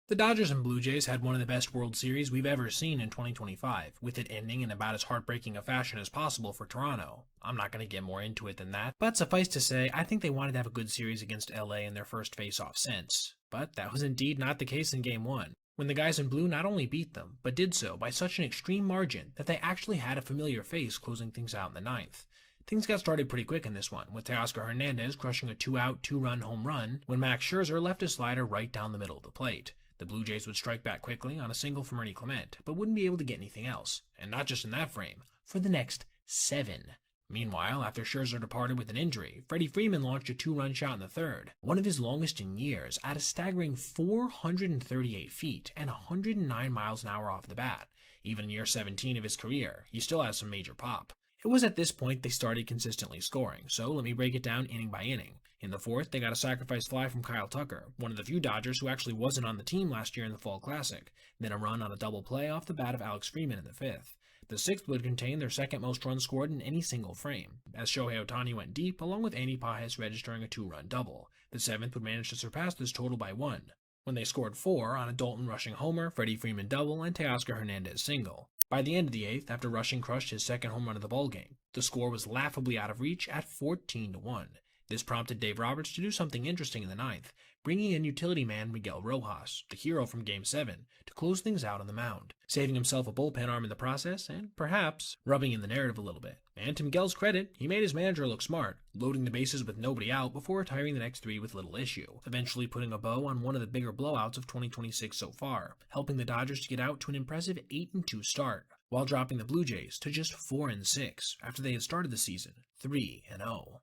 The Dodgers and Blue Jays had one of the best World Series we've ever seen in 2025, with it ending in about as heartbreaking a fashion as possible for Toronto. I'm not going to get more into it than that, but suffice to say, I think they wanted to have a good series against LA in their first face-off since. But that was indeed not the case in Game 1. When the guys in blue not only beat them, but did so by such an extreme margin that they actually had a familiar face closing things out in the 9th. Things got started pretty quick in this one, with Teoscar Hernandez crushing a 2-out, 2-run home run when Max Scherzer left his slider right down the middle of the plate. The Blue Jays would strike back quickly on a single from Ernie Clement, but wouldn't be able to get anything else, and not just in that frame, for the next 7. Meanwhile, after Scherzer departed with an injury, Freddie Freeman launched a 2-run shot in the 3rd, one of his longest in years, at a staggering 438 feet and 109 miles an hour off the bat. Even in year 17 of his career, he still has some major pop. It was at this point they started consistently scoring, so let me break it down inning by inning. In the 4th, they got a sacrifice fly from Kyle Tucker, one of the few Dodgers who actually wasn't on the team last year in the Fall Classic, then a run on a double play off the bat of Alex Freeman in the 5th. The 6th would contain their second most runs scored in any single frame, as Shohei Ohtani went deep, along with Andy Pajes registering a 2-run double. The 7th would manage to surpass this total by 1, when they scored 4 on a Dalton rushing homer, Freddie Freeman double, and Teoscar Hernandez single. By the end of the 8th, after Rushing crushed his second home run of the ballgame, the score was laughably out of reach at 14-1. This prompted Dave Roberts to do something interesting in the 9th, bringing in utility man Miguel Rojas, the hero from Game 7, to close things out on the mound, saving himself a bullpen arm in the process, and perhaps rubbing in the narrative a little bit. And to Miguel's credit, he made his manager look smart, loading the bases with nobody out before retiring the next 3 with little issue, eventually putting a bow on one of the bigger blowouts of 2026 so far, helping the Dodgers to get out to an impressive 8-2 start, while dropping the Blue Jays to just 4-6 after they had started the season 3-0.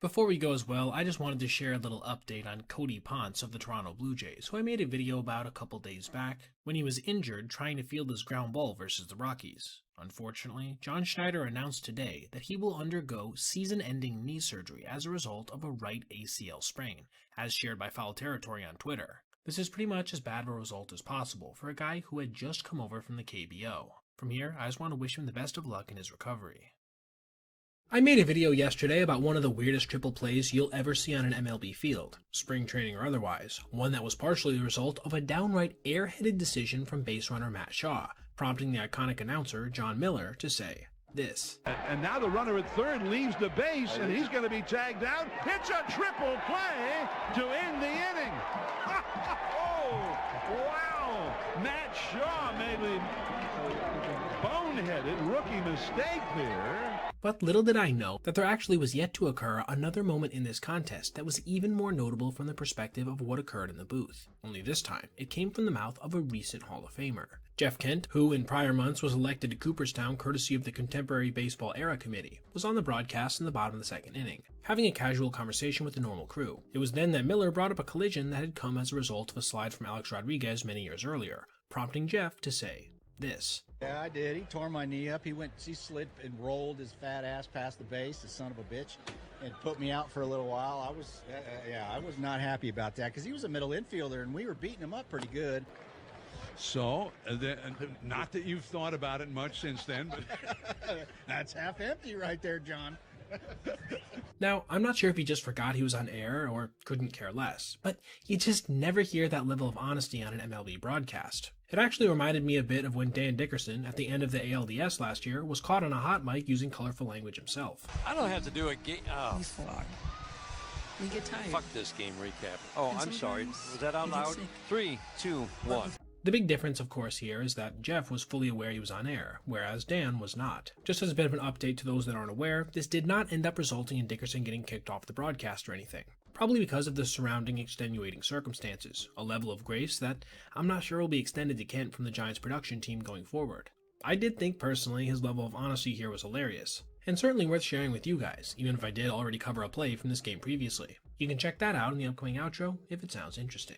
Before we go as well, I just wanted to share a little update on Cody Ponce of the Toronto Blue Jays, who I made a video about a couple days back when he was injured trying to field his ground ball versus the Rockies. Unfortunately, John Schneider announced today that he will undergo season-ending knee surgery as a result of a right ACL sprain, as shared by Foul Territory on Twitter. This is pretty much as bad of a result as possible for a guy who had just come over from the KBO. From here, I just want to wish him the best of luck in his recovery. I made a video yesterday about one of the weirdest triple plays you'll ever see on an MLB field, spring training or otherwise, one that was partially the result of a downright airheaded decision from base runner Matt Shaw, prompting the iconic announcer John Miller to say this. And now the runner at 3rd leaves the base, and he's going to be tagged out. It's a triple play to end the inning. Oh, wow. Matt Shaw made a boneheaded rookie mistake there. But little did I know that there actually was yet to occur another moment in this contest that was even more notable from the perspective of what occurred in the booth. Only this time, it came from the mouth of a recent Hall of Famer. Jeff Kent, who in prior months was elected to Cooperstown courtesy of the Contemporary Baseball Era Committee, was on the broadcast in the bottom of the 2nd inning, having a casual conversation with the normal crew. It was then that Miller brought up a collision that had come as a result of a slide from Alex Rodriguez many years earlier, prompting Jeff to say this. Yeah, I did. He tore my knee up. He slid and rolled his fat ass past the base, the son of a bitch, and put me out for a little while. I was not happy about that because he was a middle infielder and we were beating him up pretty good. So, not that you've thought about it much since then, but that's half empty right there, John. Now, I'm not sure if he just forgot he was on air or couldn't care less, but you just never hear that level of honesty on an MLB broadcast. It actually reminded me a bit of when Dan Dickerson, at the end of the ALDS last year, was caught on a hot mic using colorful language himself. I don't have to do a game. Oh, he's fine. We get tired. Fuck this game recap. Oh, And I'm sorry. sometimes Was that out we get loud? sick. 3, 2, 1. The big difference, of course, here is that Jeff was fully aware he was on air, whereas Dan was not. Just as a bit of an update to those that aren't aware, this did not end up resulting in Dickerson getting kicked off the broadcast or anything. Probably because of the surrounding extenuating circumstances, a level of grace that I'm not sure will be extended to Kent from the Giants production team going forward. I did think personally his level of honesty here was hilarious, and certainly worth sharing with you guys, even if I did already cover a play from this game previously. You can check that out in the upcoming outro if it sounds interesting.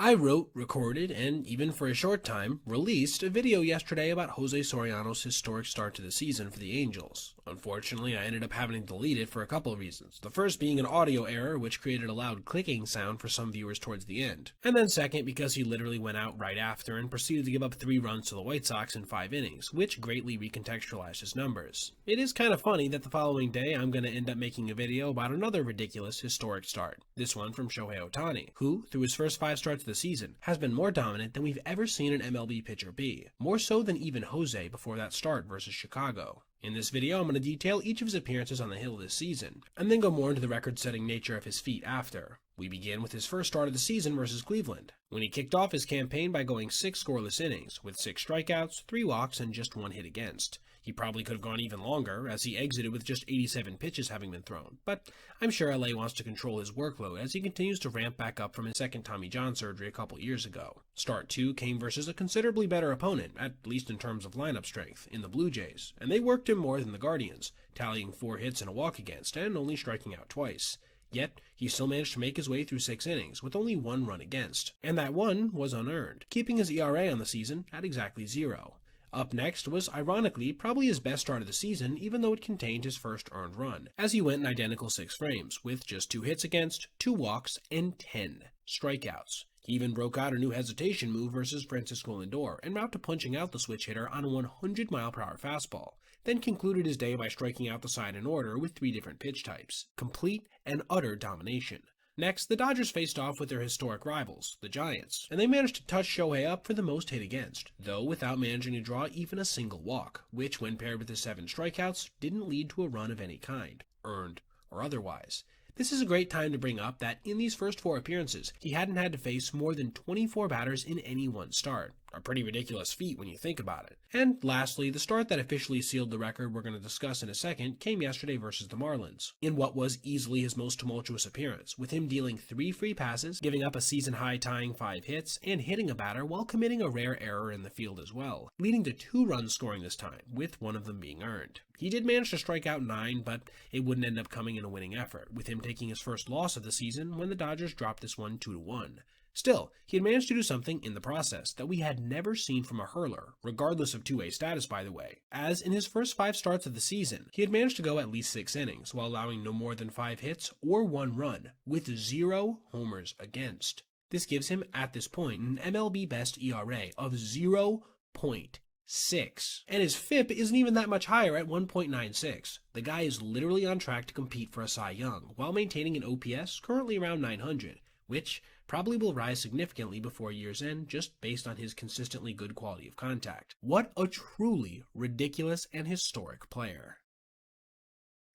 I wrote, recorded, and even for a short time, released a video yesterday about Jose Soriano's historic start to the season for the Angels. Unfortunately, I ended up having to delete it for a couple of reasons. The first being an audio error, which created a loud clicking sound for some viewers towards the end. And then second, because he literally went out right after and proceeded to give up 3 runs to the White Sox in 5 innings, which greatly recontextualized his numbers. It is kind of funny that the following day I'm going to end up making a video about another ridiculous historic start. This one from Shohei Ohtani, who, through his first 5 starts of the season, has been more dominant than we've ever seen an MLB pitcher be. More so than even Jose before that start versus Chicago. In this video, I'm going to detail each of his appearances on the hill this season, and then go more into the record-setting nature of his feat after. We begin with his first start of the season versus Cleveland, when he kicked off his campaign by going 6 scoreless innings, with 6 strikeouts, 3 walks, and just 1 hit against. He probably could have gone even longer, as he exited with just 87 pitches having been thrown, but I'm sure LA wants to control his workload as he continues to ramp back up from his second Tommy John surgery a couple years ago. Start 2 came versus a considerably better opponent, at least in terms of lineup strength, in the Blue Jays, and they worked him more than the Guardians, tallying 4 hits and a walk against, and only striking out twice. Yet, he still managed to make his way through 6 innings, with only 1 run against, and that 1 was unearned, keeping his ERA on the season at exactly 0. Up next was, ironically, probably his best start of the season, even though it contained his first earned run, as he went in identical 6 frames, with just 2 hits against, 2 walks, and 10 strikeouts. He even broke out a new hesitation move versus Francisco Lindor, en route to punching out the switch hitter on a 100-mile-per-hour fastball, then concluded his day by striking out the side in order with 3 different pitch types. Complete and utter domination. Next, the Dodgers faced off with their historic rivals, the Giants, and they managed to touch Shohei up for the most hit against, though without managing to draw even a single walk, which, when paired with his 7 strikeouts, didn't lead to a run of any kind, earned or otherwise. This is a great time to bring up that in these first 4 appearances, he hadn't had to face more than 24 batters in any one start. A pretty ridiculous feat when you think about it. And lastly, the start that officially sealed the record we're going to discuss in a second came yesterday versus the Marlins, in what was easily his most tumultuous appearance, with him dealing 3 free passes, giving up a season-high tying 5 hits, and hitting a batter while committing a rare error in the field as well, leading to 2 runs scoring this time, with 1 of them being earned. He did manage to strike out 9, but it wouldn't end up coming in a winning effort, with him taking his first loss of the season when the Dodgers dropped this one 2-1. Still, he had managed to do something in the process that we had never seen from a hurler, regardless of two-way status by the way, as in his first 5 starts of the season, he had managed to go at least 6 innings while allowing no more than 5 hits or 1 run, with 0 homers against. This gives him, at this point, an MLB best ERA of 0.6, and his FIP isn't even that much higher at 1.96. The guy is literally on track to compete for a Cy Young, while maintaining an OPS currently around 900, which probably will rise significantly before year's end just based on his consistently good quality of contact. What a truly ridiculous and historic player.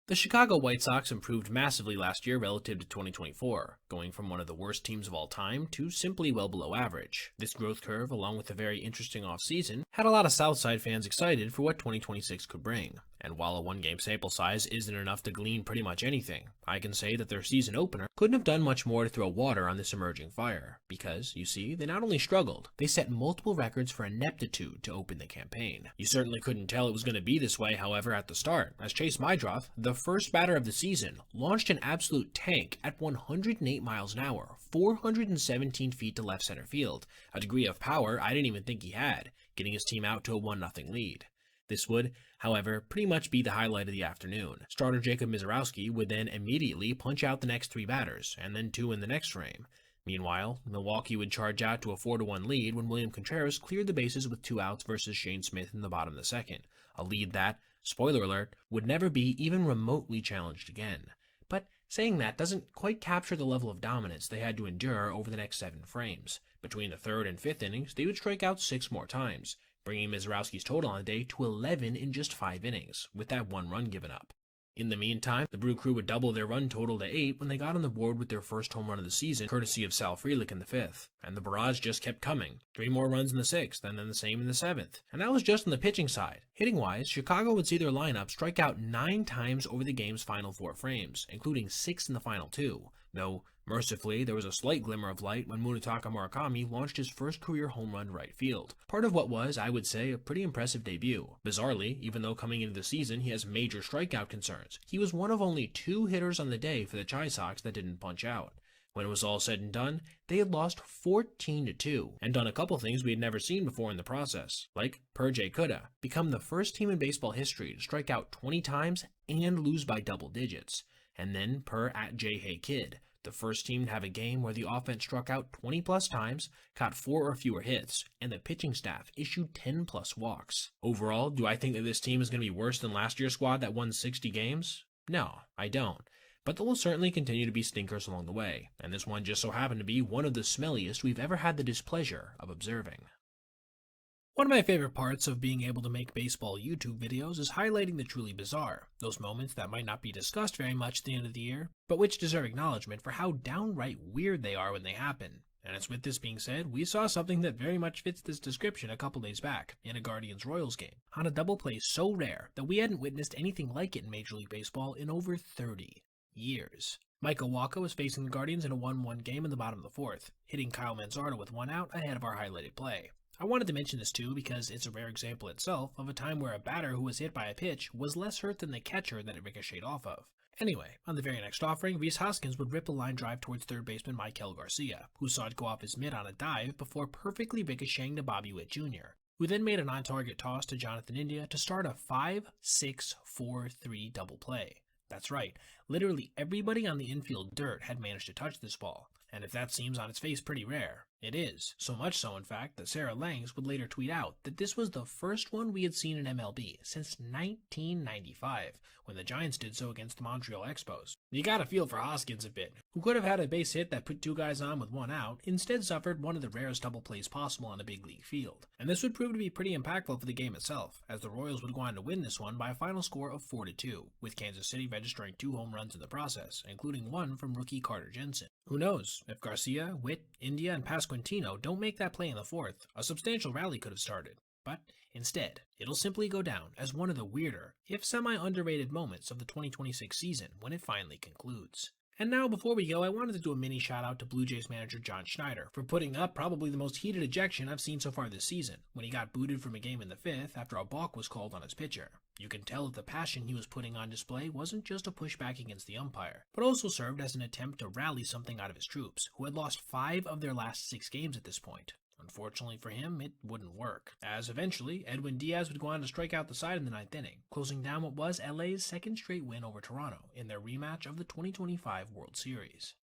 The Chicago White Sox improved massively last year relative to 2024, going from one of the worst teams of all time to simply well below average. This growth curve, along with a very interesting offseason, had a lot of Southside fans excited for what 2026 could bring. And while a 1-game sample size isn't enough to glean pretty much anything, I can say that their season opener couldn't have done much more to throw water on this emerging fire, because, you see, they not only struggled, they set multiple records for ineptitude to open the campaign. You certainly couldn't tell it was going to be this way, however, at the start, as Chase Meidroth, the first batter of the season, launched an absolute tank at 108 miles an hour, 417 feet to left center field, a degree of power I didn't even think he had, getting his team out to a 1-0 lead. This would, however, pretty much be the highlight of the afternoon. Starter Jacob Misiorowski would then immediately punch out the next 3 batters, and then 2 in the next frame. Meanwhile, Milwaukee would charge out to a 4-1 lead when William Contreras cleared the bases with 2 outs versus Shane Smith in the bottom of the second, a lead that, spoiler alert, would never be even remotely challenged again. But saying that doesn't quite capture the level of dominance they had to endure over the next 7 frames. Between the 3rd and 5th innings, they would strike out 6 more times, bringing Misiorowski's total on the day to 11 in just 5 innings, with that 1 run given up. In the meantime, the Brew Crew would double their run total to 8 when they got on the board with their first home run of the season, courtesy of Sal Frelick in the 5th. And the barrage just kept coming. 3 more runs in the 6th, and then the same in the 7th. And that was just on the pitching side. Hitting-wise, Chicago would see their lineup strike out 9 times over the game's final 4 frames, including 6 in the final 2. Though, mercifully, there was a slight glimmer of light when Munetaka Murakami launched his first career home run to right field. Part of what was, I would say, a pretty impressive debut. Bizarrely, even though coming into the season he has major strikeout concerns, he was one of only 2 hitters on the day for the Chi Sox that didn't punch out. When it was all said and done, they had lost 14-2 and done a couple things we had never seen before in the process, like per Jay Cudda, become the first team in baseball history to strike out 20 times and lose by double digits. And then per @JHeyKid, the first team to have a game where the offense struck out 20 plus times, got 4 or fewer hits, and the pitching staff issued 10 plus walks. Overall, do I think that this team is going to be worse than last year's squad that won 60 games? No, I don't. But there will certainly continue to be stinkers along the way, and this one just so happened to be one of the smelliest we've ever had the displeasure of observing. One of my favorite parts of being able to make baseball YouTube videos is highlighting the truly bizarre, those moments that might not be discussed very much at the end of the year, but which deserve acknowledgement for how downright weird they are when they happen. And it's with this being said, we saw something that very much fits this description a couple days back, in a Guardians-Royals game, on a double play so rare that we hadn't witnessed anything like it in Major League Baseball in over 30 years. Michael Wacha was facing the Guardians in a 1-1 game in the bottom of the 4th, hitting Kyle Manzardo with 1 out ahead of our highlighted play. I wanted to mention this too because it's a rare example itself of a time where a batter who was hit by a pitch was less hurt than the catcher that it ricocheted off of. Anyway, on the very next offering, Rhys Hoskins would rip a line drive towards third baseman Maikel Garcia, who saw it go off his mitt on a dive before perfectly ricocheting to Bobby Witt Jr., who then made a non-target toss to Jonathan India to start a 5-6-4-3 double play. That's right, literally everybody on the infield dirt had managed to touch this ball, and if that seems on its face pretty rare, it is. So much so, in fact, that Sarah Langs would later tweet out that this was the first one we had seen in MLB since 1995, when the Giants did so against the Montreal Expos. You gotta feel for Hoskins a bit, who could have had a base hit that put 2 guys on with 1 out, instead suffered one of the rarest double plays possible on a big league field. And this would prove to be pretty impactful for the game itself, as the Royals would go on to win this one by a final score of 4-2, with Kansas City registering 2 home runs in the process, including 1 from rookie Carter Jensen. Who knows, if Garcia, Witt, India, and Pasquantino don't make that play in the 4th, a substantial rally could have started. But instead, it'll simply go down as one of the weirder, if semi-underrated moments of the 2026 season when it finally concludes. And now, before we go, I wanted to do a mini shout out to Blue Jays manager John Schneider for putting up probably the most heated ejection I've seen so far this season, when he got booted from a game in the 5th after a balk was called on his pitcher. You can tell that the passion he was putting on display wasn't just a pushback against the umpire, but also served as an attempt to rally something out of his troops, who had lost 5 of their last 6 games at this point. Unfortunately for him, it wouldn't work, as eventually, Edwin Diaz would go on to strike out the side in the 9th inning, closing down what was LA's 2nd straight win over Toronto in their rematch of the 2025 World Series.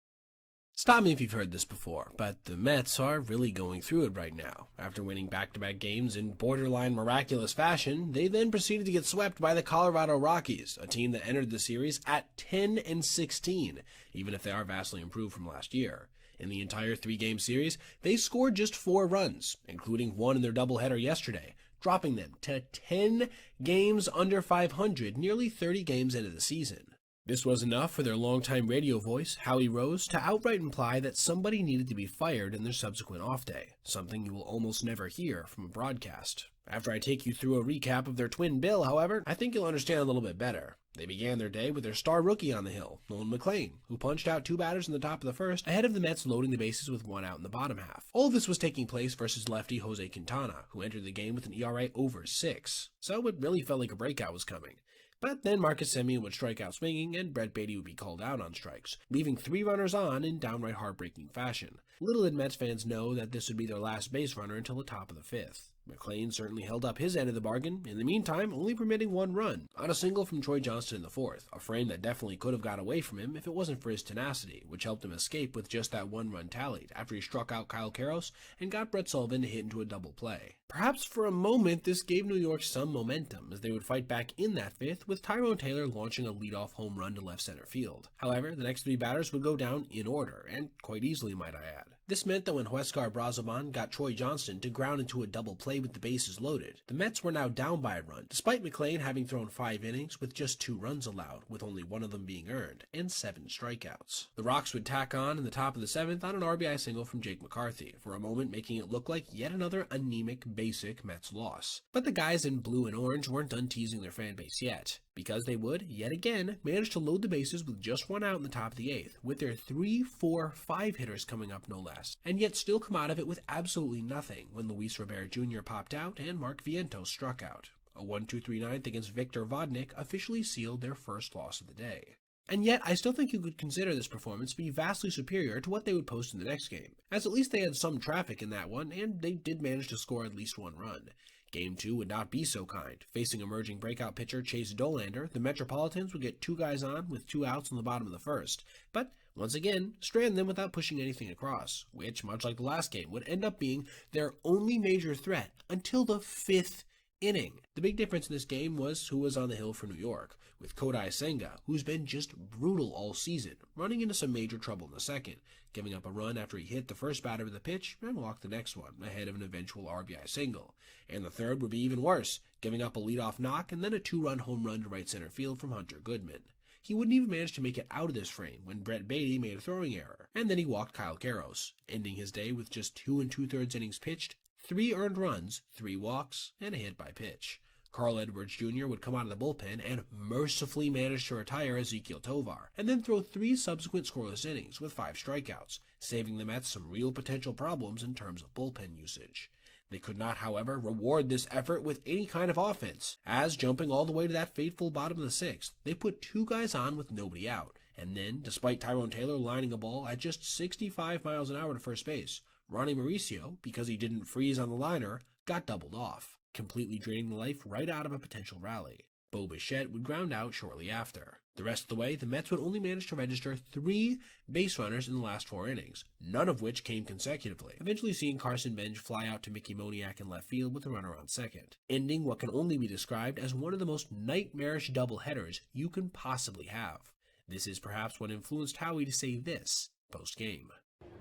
Stop me if you've heard this before, but the Mets are really going through it right now. After winning back-to-back games in borderline miraculous fashion, they then proceeded to get swept by the Colorado Rockies, a team that entered the series at 10-16, even if they are vastly improved from last year. In the entire 3-game series, they scored just 4 runs, including 1 in their doubleheader yesterday, dropping them to 10 games under 500, nearly 30 games into the season. This was enough for their longtime radio voice, Howie Rose, to outright imply that somebody needed to be fired in their subsequent off day, something you will almost never hear from a broadcast. After I take you through a recap of their twin bill, however, I think you'll understand a little bit better. They began their day with their star rookie on the hill, Nolan McLean, who punched out 2 batters in the top of the 1st, ahead of the Mets loading the bases with 1 out in the bottom half. All of this was taking place versus lefty Jose Quintana, who entered the game with an ERA over 6, so it really felt like a breakout was coming. But then Marcus Semien would strike out swinging, and Brett Beatty would be called out on strikes, leaving 3 runners on in downright heartbreaking fashion. Little did Mets fans know that this would be their last base runner until the top of the 5th. McLean certainly held up his end of the bargain, in the meantime only permitting 1 run, on a single from Troy Johnston in the 4th, a frame that definitely could have got away from him if it wasn't for his tenacity, which helped him escape with just that 1 run tallied, after he struck out Kyle Karros and got Brett Sullivan to hit into a double play. Perhaps for a moment this gave New York some momentum, as they would fight back in that 5th, with Tyrone Taylor launching a leadoff home run to left center field. However, the next 3 batters would go down in order, and quite easily might I add. This meant that when Huescar Brazoban got Troy Johnston to ground into a double play with the bases loaded, the Mets were now down by a run, despite McClain having thrown 5 innings with just 2 runs allowed, with only 1 of them being earned, and 7 strikeouts. The Rocks would tack on in the top of the 7th on an RBI single from Jake McCarthy, for a moment making it look like yet another anemic, basic Mets loss. But the guys in blue and orange weren't done teasing their fan base yet, because they would, yet again, manage to load the bases with just 1 out in the top of the 8th, with their 3, 4, 5 hitters coming up no less, and yet still come out of it with absolutely nothing when Luis Robert Jr. popped out and Mark Vientos struck out. A 1-2-3 ninth against Victor Vodnik officially sealed their first loss of the day. And yet, I still think you could consider this performance to be vastly superior to what they would post in the next game, as at least they had some traffic in that one, and they did manage to score at least 1 run. Game 2 would not be so kind. Facing emerging breakout pitcher Chase Dolander, the Metropolitans would get 2 guys on with 2 outs in the bottom of the first, but once again, strand them without pushing anything across, which, much like the last game, would end up being their only major threat until the 5th inning. The big difference in this game was who was on the hill for New York, with Kodai Senga, who's been just brutal all season, running into some major trouble in the second, giving up a run after he hit the first batter with a pitch and walked the next one, ahead of an eventual RBI single. And the third would be even worse, giving up a leadoff knock and then a 2-run home run to right center field from Hunter Goodman. He wouldn't even manage to make it out of this frame when Brett Beatty made a throwing error, and then he walked Kyle Garros, ending his day with just 2 2/3 innings pitched, 3 earned runs, 3 walks, and a hit by pitch. Carl Edwards Jr. would come out of the bullpen and mercifully manage to retire Ezequiel Tovar, and then throw 3 subsequent scoreless innings with 5 strikeouts, saving the Mets some real potential problems in terms of bullpen usage. They could not, however, reward this effort with any kind of offense, as jumping all the way to that fateful bottom of the 6th, they put 2 guys on with nobody out, and then, despite Tyrone Taylor lining a ball at just 65 miles an hour to first base, Ronnie Mauricio, because he didn't freeze on the liner, got doubled off, completely draining the life right out of a potential rally. Bo Bichette would ground out shortly after. The rest of the way, the Mets would only manage to register 3 base runners in the last 4 innings, none of which came consecutively, eventually seeing Carson Bench fly out to Mickey Moniak in left field with a runner on second, ending what can only be described as one of the most nightmarish doubleheaders you can possibly have. This is perhaps what influenced Howie to say this post-game.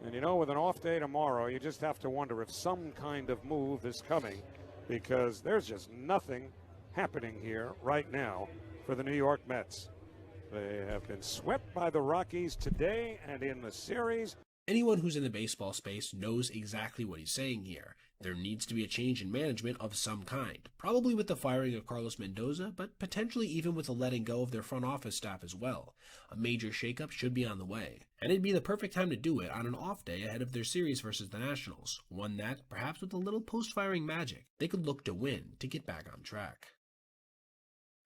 And you know, with an off day tomorrow, you just have to wonder if some kind of move is coming, because there's just nothing happening here right now for the New York Mets. They have been swept by the Rockies today and in the series. Anyone who's in the baseball space knows exactly what he's saying here. There needs to be a change in management of some kind, probably with the firing of Carlos Mendoza, but potentially even with the letting go of their front office staff as well. A major shakeup should be on the way, and it'd be the perfect time to do it on an off day ahead of their series versus the Nationals, one that, perhaps with a little post-firing magic, they could look to win to get back on track.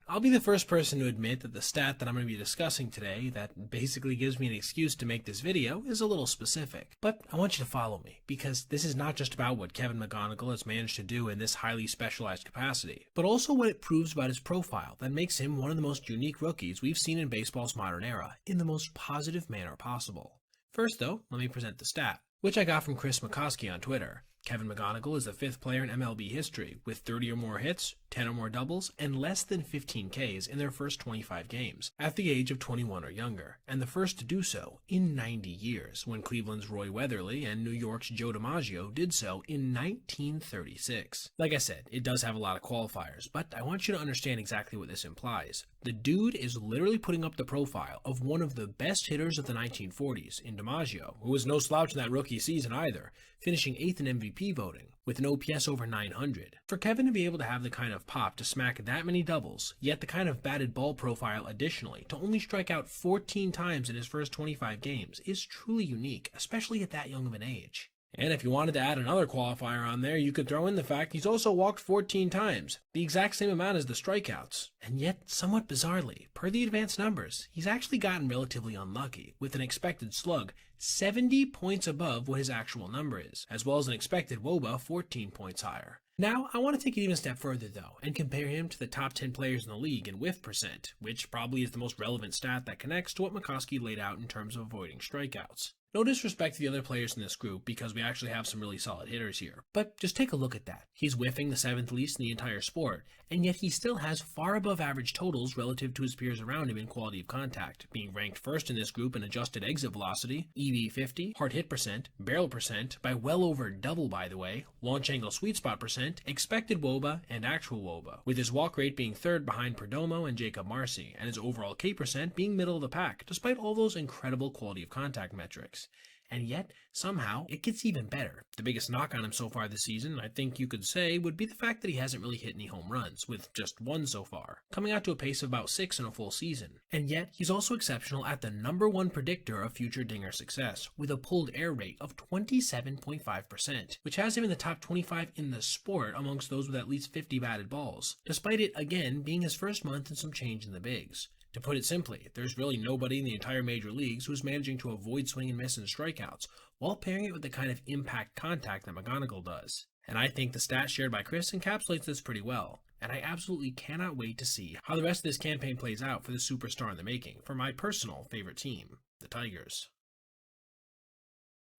I'll be the first person to admit that the stat that I'm going to be discussing today, that basically gives me an excuse to make this video, is a little specific. But I want you to follow me, because this is not just about what Kevin McGonigal has managed to do in this highly specialized capacity, but also what it proves about his profile that makes him one of the most unique rookies we've seen in baseball's modern era, in the most positive manner possible. First though, let me present the stat, which I got from Chris McCoskey on Twitter. Kevin McGonigal is the 5th player in MLB history with 30 or more hits, 10 or more doubles, and less than 15 Ks in their first 25 games, at the age of 21 or younger, and the first to do so in 90 years, when Cleveland's Roy Weatherly and New York's Joe DiMaggio did so in 1936. Like I said, it does have a lot of qualifiers, but I want you to understand exactly what this implies. The dude is literally putting up the profile of one of the best hitters of the 1940s in DiMaggio, who was no slouch in that rookie season either, finishing 8th in MVP voting, with an OPS over 900. For Kevin to be able to have the kind of pop to smack that many doubles, yet the kind of batted ball profile additionally to only strike out 14 times in his first 25 games is truly unique, especially at that young of an age. And if you wanted to add another qualifier on there, you could throw in the fact he's also walked 14 times, the exact same amount as the strikeouts. And yet, somewhat bizarrely, per the advanced numbers, he's actually gotten relatively unlucky, with an expected slug 70 points above what his actual number is, as well as an expected WOBA 14 points higher. Now, I want to take it even a step further though, and compare him to the top 10 players in the league in whiff percent, which probably is the most relevant stat that connects to what McCoskey laid out in terms of avoiding strikeouts. No disrespect to the other players in this group because we actually have some really solid hitters here. But just take a look at that. He's whiffing the 7th least in the entire sport, and yet he still has far above average totals relative to his peers around him in quality of contact, being ranked first in this group in adjusted exit velocity, EV50, hard hit percent, barrel percent, by well over double by the way, launch angle sweet spot percent, expected WOBA, and actual WOBA, with his walk rate being third behind Perdomo and Jacob Marcy, and his overall K percent being middle of the pack, despite all those incredible quality of contact metrics. And yet, somehow, it gets even better. The biggest knock on him so far this season, I think you could say, would be the fact that he hasn't really hit any home runs, with just 1 so far, coming out to a pace of about 6 in a full season. And yet, he's also exceptional at the #1 predictor of future dinger success, with a pulled air rate of 27.5%, which has him in the top 25 in the sport amongst those with at least 50 batted balls, despite it, again, being his first month and some change in the bigs. To put it simply, there's really nobody in the entire major leagues who's managing to avoid swing and miss and strikeouts, while pairing it with the kind of impact contact that McGonigal does. And I think the stat shared by Chris encapsulates this pretty well, and I absolutely cannot wait to see how the rest of this campaign plays out for the superstar in the making, for my personal favorite team, the Tigers.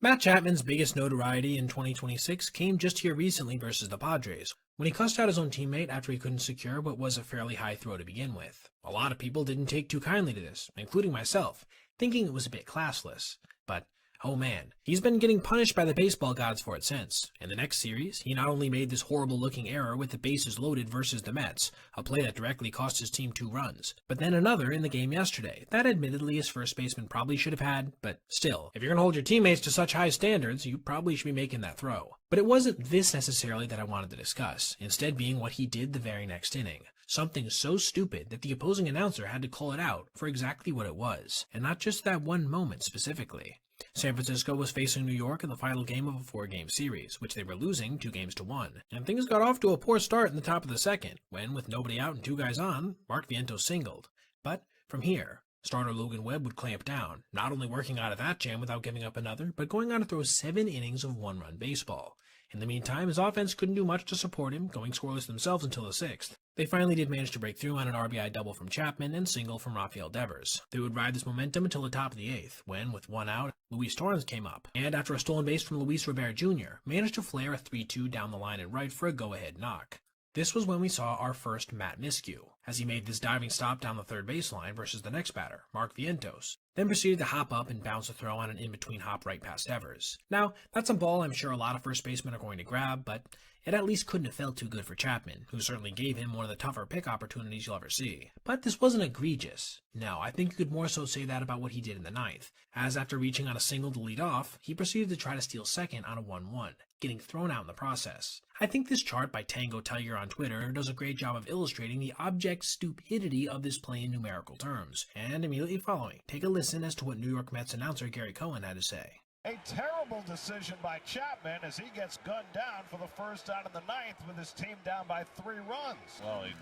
Matt Chapman's biggest notoriety in 2026 came just here recently versus the Padres, when he cussed out his own teammate after he couldn't secure what was a fairly high throw to begin with. A lot of people didn't take too kindly to this, including myself, thinking it was a bit classless. But, oh man, he's been getting punished by the baseball gods for it since. In the next series, he not only made this horrible-looking error with the bases loaded versus the Mets, a play that directly cost his team 2 runs, but then another in the game yesterday, that admittedly his first baseman probably should have had, but still, if you're going to hold your teammates to such high standards, you probably should be making that throw. But it wasn't this necessarily that I wanted to discuss, instead being what he did the very next inning. Something so stupid that the opposing announcer had to call it out for exactly what it was, and not just that one moment specifically. San Francisco was facing New York in the final game of a 4-game series, which they were losing 2-1, and things got off to a poor start in the top of the second, when, with nobody out and 2 guys on, Mark Vientos singled. But from here, starter Logan Webb would clamp down, not only working out of that jam without giving up another, but going on to throw 7 innings of 1-run baseball. In the meantime, his offense couldn't do much to support him, going scoreless themselves until the 6th. They finally did manage to break through on an RBI double from Chapman and single from Rafael Devers. They would ride this momentum until the top of the 8th, when, with 1 out, Luis Torrens came up, and after a stolen base from Luis Rivera Jr., managed to flare a 3-2 down the line and right for a go-ahead knock. This was when we saw our first Matt Miscue, as he made this diving stop down the third baseline versus the next batter, Mark Vientos, then proceeded to hop up and bounce a throw on an in-between hop right past Devers. Now, that's a ball I'm sure a lot of first basemen are going to grab, but it at least couldn't have felt too good for Chapman, who certainly gave him one of the tougher pick opportunities you'll ever see. But this wasn't egregious. No, I think you could more so say that about what he did in the 9th, as after reaching on a single to lead off, he proceeded to try to steal second on a 1-1, getting thrown out in the process. I think this chart by Tango Tiger on Twitter does a great job of illustrating the abject stupidity of this play in numerical terms, and immediately following, take a listen as to what New York Mets announcer Gary Cohen had to say. A terrible decision by Chapman as he gets gunned down for the first out of the 9th with his team down by 3 runs. Well, it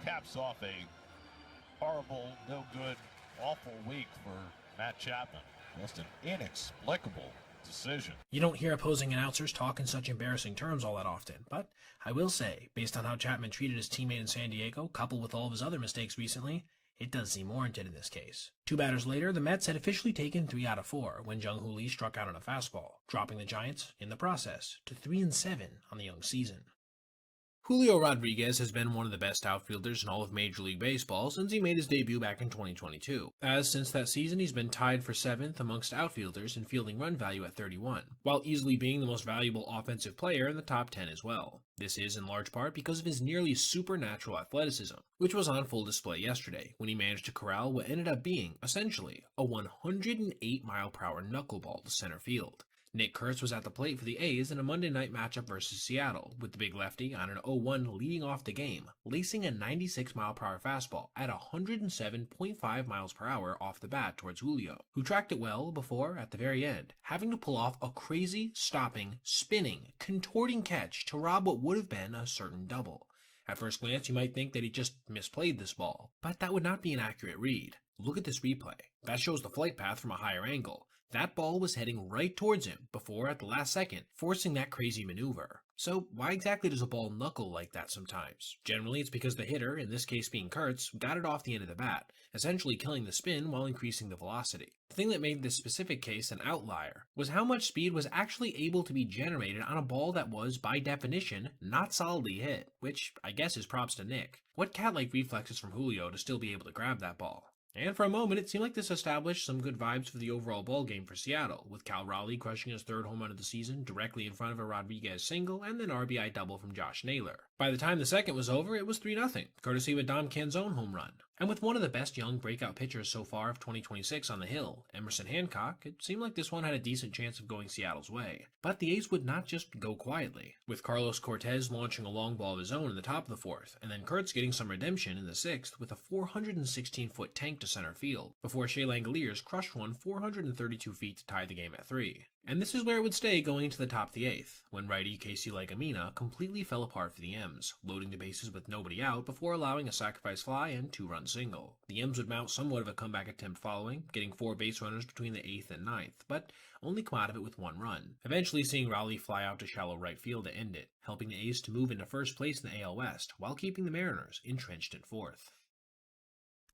caps off a horrible, no good, awful week for Matt Chapman. Just an inexplicable decision. You don't hear opposing announcers talk in such embarrassing terms all that often, but I will say, based on how Chapman treated his teammate in San Diego, coupled with all of his other mistakes recently, it does seem warranted in this case. 2 batters later, the Mets had officially taken 3 out of 4 when Jung-Hoo Lee struck out on a fastball, dropping the Giants, in the process, to 3-7 on the young season. Julio Rodriguez has been one of the best outfielders in all of Major League Baseball since he made his debut back in 2022, as since that season he's been tied for 7th amongst outfielders in fielding run value at 31, while easily being the most valuable offensive player in the top 10 as well. This is in large part because of his nearly supernatural athleticism, which was on full display yesterday when he managed to corral what ended up being, essentially, a 108-mile-per-hour knuckleball to center field. Nick Kurtz was at the plate for the A's in a Monday night matchup versus Seattle, with the big lefty on an 0-1 leading off the game, lacing a 96-mile-per-hour fastball at 107.5 miles per hour off the bat towards Julio, who tracked it well before, at the very end, having to pull off a crazy, stopping, spinning, contorting catch to rob what would have been a certain double. At first glance, you might think that he just misplayed this ball, but that would not be an accurate read. Look at this replay. That shows the flight path from a higher angle. That ball was heading right towards him before, at the last second, forcing that crazy maneuver. So why exactly does a ball knuckle like that sometimes? Generally, it's because the hitter, in this case being Kurtz, got it off the end of the bat, essentially killing the spin while increasing the velocity. The thing that made this specific case an outlier was how much speed was actually able to be generated on a ball that was, by definition, not solidly hit, which I guess is props to Nick. What cat-like reflexes from Julio to still be able to grab that ball? And for a moment, it seemed like this established some good vibes for the overall ball game for Seattle, with Cal Raleigh crushing his third home run of the season directly in front of a Rodriguez single and an RBI double from Josh Naylor. By the time the second was over, it was 3-0, courtesy of a Dom Canzone home run. And with one of the best young breakout pitchers so far of 2026 on the hill, Emerson Hancock, it seemed like this one had a decent chance of going Seattle's way. But the A's would not just go quietly, with Carlos Cortez launching a long ball of his own in the top of the fourth, and then Kurtz getting some redemption in the sixth with a 416-foot tank to center field, before Shea Langoliers crushed one 432 feet to tie the game at 3. And this is where it would stay going into the top of the eighth, when righty Casey Legamina completely fell apart for the M's, loading the bases with nobody out before allowing a sacrifice fly and 2-run single. The M's would mount somewhat of a comeback attempt following, getting 4 base runners between the 8th and 9th, but only come out of it with 1 run, eventually seeing Raleigh fly out to shallow right field to end it, helping the A's to move into first place in the AL West, while keeping the Mariners entrenched in 4th.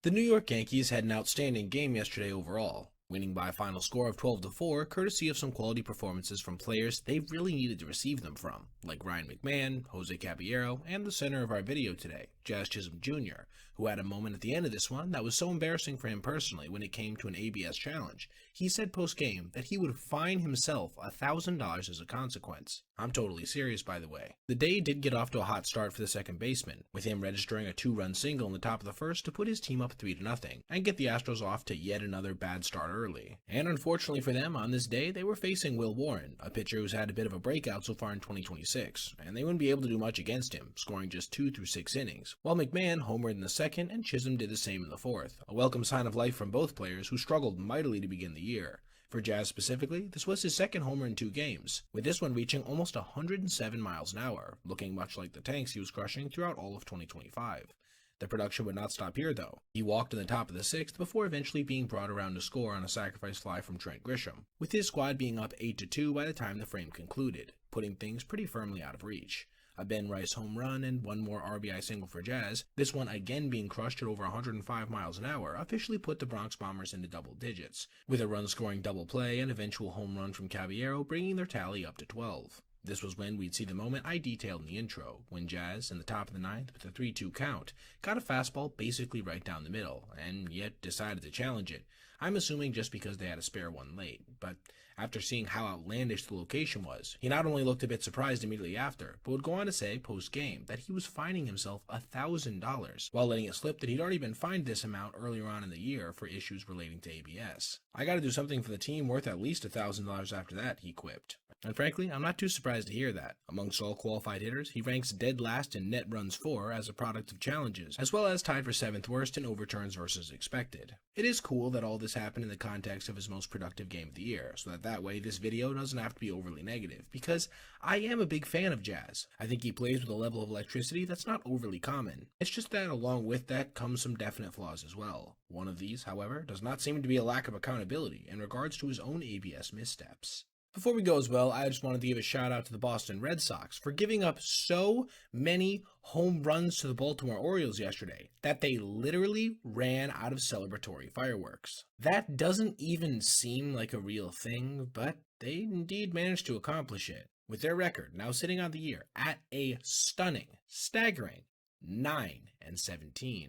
The New York Yankees had an outstanding game yesterday overall, winning by a final score of 12-4, courtesy of some quality performances from players they really needed to receive them from, like Ryan McMahon, Jose Caballero, and the center of our video today, Jazz Chisholm Jr., who had a moment at the end of this one that was so embarrassing for him personally when it came to an ABS challenge. He said post-game that he would fine himself $1,000 as a consequence. I'm totally serious, by the way. The day did get off to a hot start for the second baseman, with him registering a 2-run single in the top of the first to put his team up 3-0, and get the Astros off to yet another bad start early. And unfortunately for them, on this day, they were facing Will Warren, a pitcher who's had a bit of a breakout so far in 2026, and they wouldn't be able to do much against him, scoring just 2 through 6 innings, while McMahon homered in the second and Chisholm did the same in the fourth, a welcome sign of life from both players who struggled mightily to begin the year. For Jazz specifically, this was his second homer in 2 games, with this one reaching almost 107 miles an hour, looking much like the tanks he was crushing throughout all of 2025. The production would not stop here though. He walked in the top of the 6th before eventually being brought around to score on a sacrifice fly from Trent Grisham, with his squad being up 8-2 by the time the frame concluded, putting things pretty firmly out of reach. A Ben Rice home run and 1 more RBI single for Jazz, this one again being crushed at over 105 miles an hour, officially put the Bronx Bombers into double digits, with a run-scoring double play and eventual home run from Caballero bringing their tally up to 12. This was when we'd see the moment I detailed in the intro, when Jazz, in the top of the 9th with a 3-2 count, got a fastball basically right down the middle, and yet decided to challenge it. I'm assuming just because they had a spare one late, but after seeing how outlandish the location was, he not only looked a bit surprised immediately after, but would go on to say post-game that he was fining himself $1,000, while letting it slip that he'd already been fined this amount earlier on in the year for issues relating to ABS. I gotta do something for the team worth at least $1,000 after that, he quipped. And frankly, I'm not too surprised to hear that. Amongst all qualified hitters, he ranks dead last in net runs for as a product of challenges, as well as tied for 7th worst in overturns versus expected. It is cool that all this happened in the context of his most productive game of the year, so that way this video doesn't have to be overly negative, because I am a big fan of Jazz. I think he plays with a level of electricity that's not overly common. It's just that along with that comes some definite flaws as well. One of these, however, does not seem to be a lack of accountability in regards to his own ABS missteps. Before we go as well, I just wanted to give a shout out to the Boston Red Sox for giving up so many home runs to the Baltimore Orioles yesterday that they literally ran out of celebratory fireworks. That doesn't even seem like a real thing, but they indeed managed to accomplish it, with their record now sitting on the year at a stunning, staggering 9-17.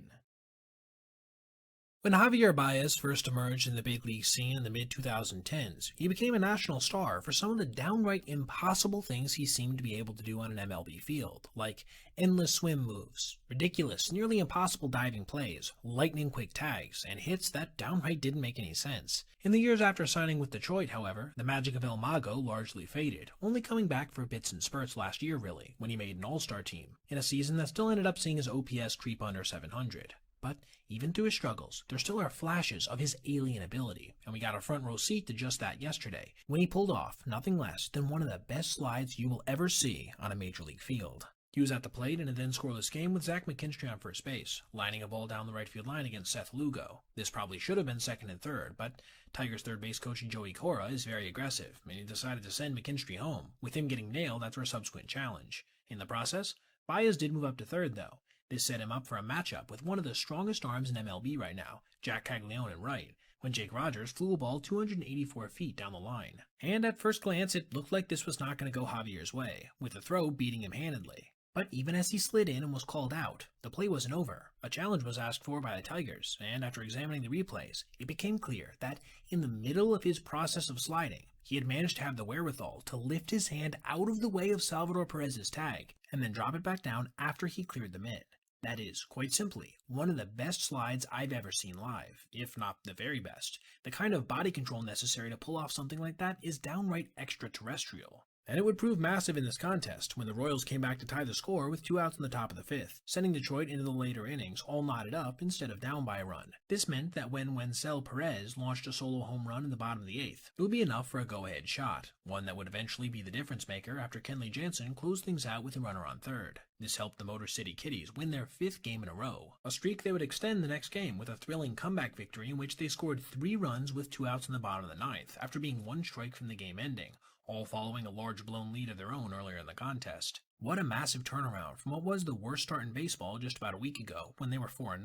When Javier Baez first emerged in the big league scene in the mid-2010s, he became a national star for some of the downright impossible things he seemed to be able to do on an MLB field, like endless swim moves, ridiculous, nearly impossible diving plays, lightning-quick tags, and hits that downright didn't make any sense. In the years after signing with Detroit, however, the magic of El Mago largely faded, only coming back for bits and spurts last year really, when he made an all-star team, in a season that still ended up seeing his OPS creep under 700. But even through his struggles, there still are flashes of his alien ability, and we got a front row seat to just that yesterday, when he pulled off nothing less than one of the best slides you will ever see on a major league field. He was at the plate in a then scoreless game with Zach McKinstry on first base, lining a ball down the right field line against Seth Lugo. This probably should have been second and third, but Tigers third base coach Joey Cora is very aggressive, and he decided to send McKinstry home, with him getting nailed after a subsequent challenge. In the process, Baez did move up to third, though. This set him up for a matchup with one of the strongest arms in MLB right now, Jack Caglione in right, when Jake Rogers flew a ball 284 feet down the line. And at first glance, it looked like this was not going to go Javier's way, with the throw beating him handedly. But even as he slid in and was called out, the play wasn't over. A challenge was asked for by the Tigers, and after examining the replays, it became clear that in the middle of his process of sliding, he had managed to have the wherewithal to lift his hand out of the way of Salvador Perez's tag, and then drop it back down after he cleared the mitt. That is, quite simply, one of the best slides I've ever seen live, if not the very best. The kind of body control necessary to pull off something like that is downright extraterrestrial. And it would prove massive in this contest when the Royals came back to tie the score with 2 outs in the top of the 5th, sending Detroit into the later innings all knotted up instead of down by a run. This meant that when Wencel Perez launched a solo home run in the bottom of the 8th, it would be enough for a go-ahead shot, one that would eventually be the difference maker after Kenley Jansen closed things out with a runner on third. This helped the Motor City Kitties win their 5th game in a row, a streak they would extend the next game with a thrilling comeback victory in which they scored 3 runs with 2 outs in the bottom of the 9th after being 1 strike from the game ending, all following a large blown lead of their own earlier in the contest. What a massive turnaround from what was the worst start in baseball just about a week ago when they were 4-9.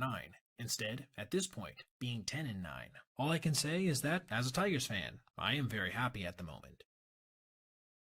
Instead, at this point, being 10-9. All I can say is that, as a Tigers fan, I am very happy at the moment.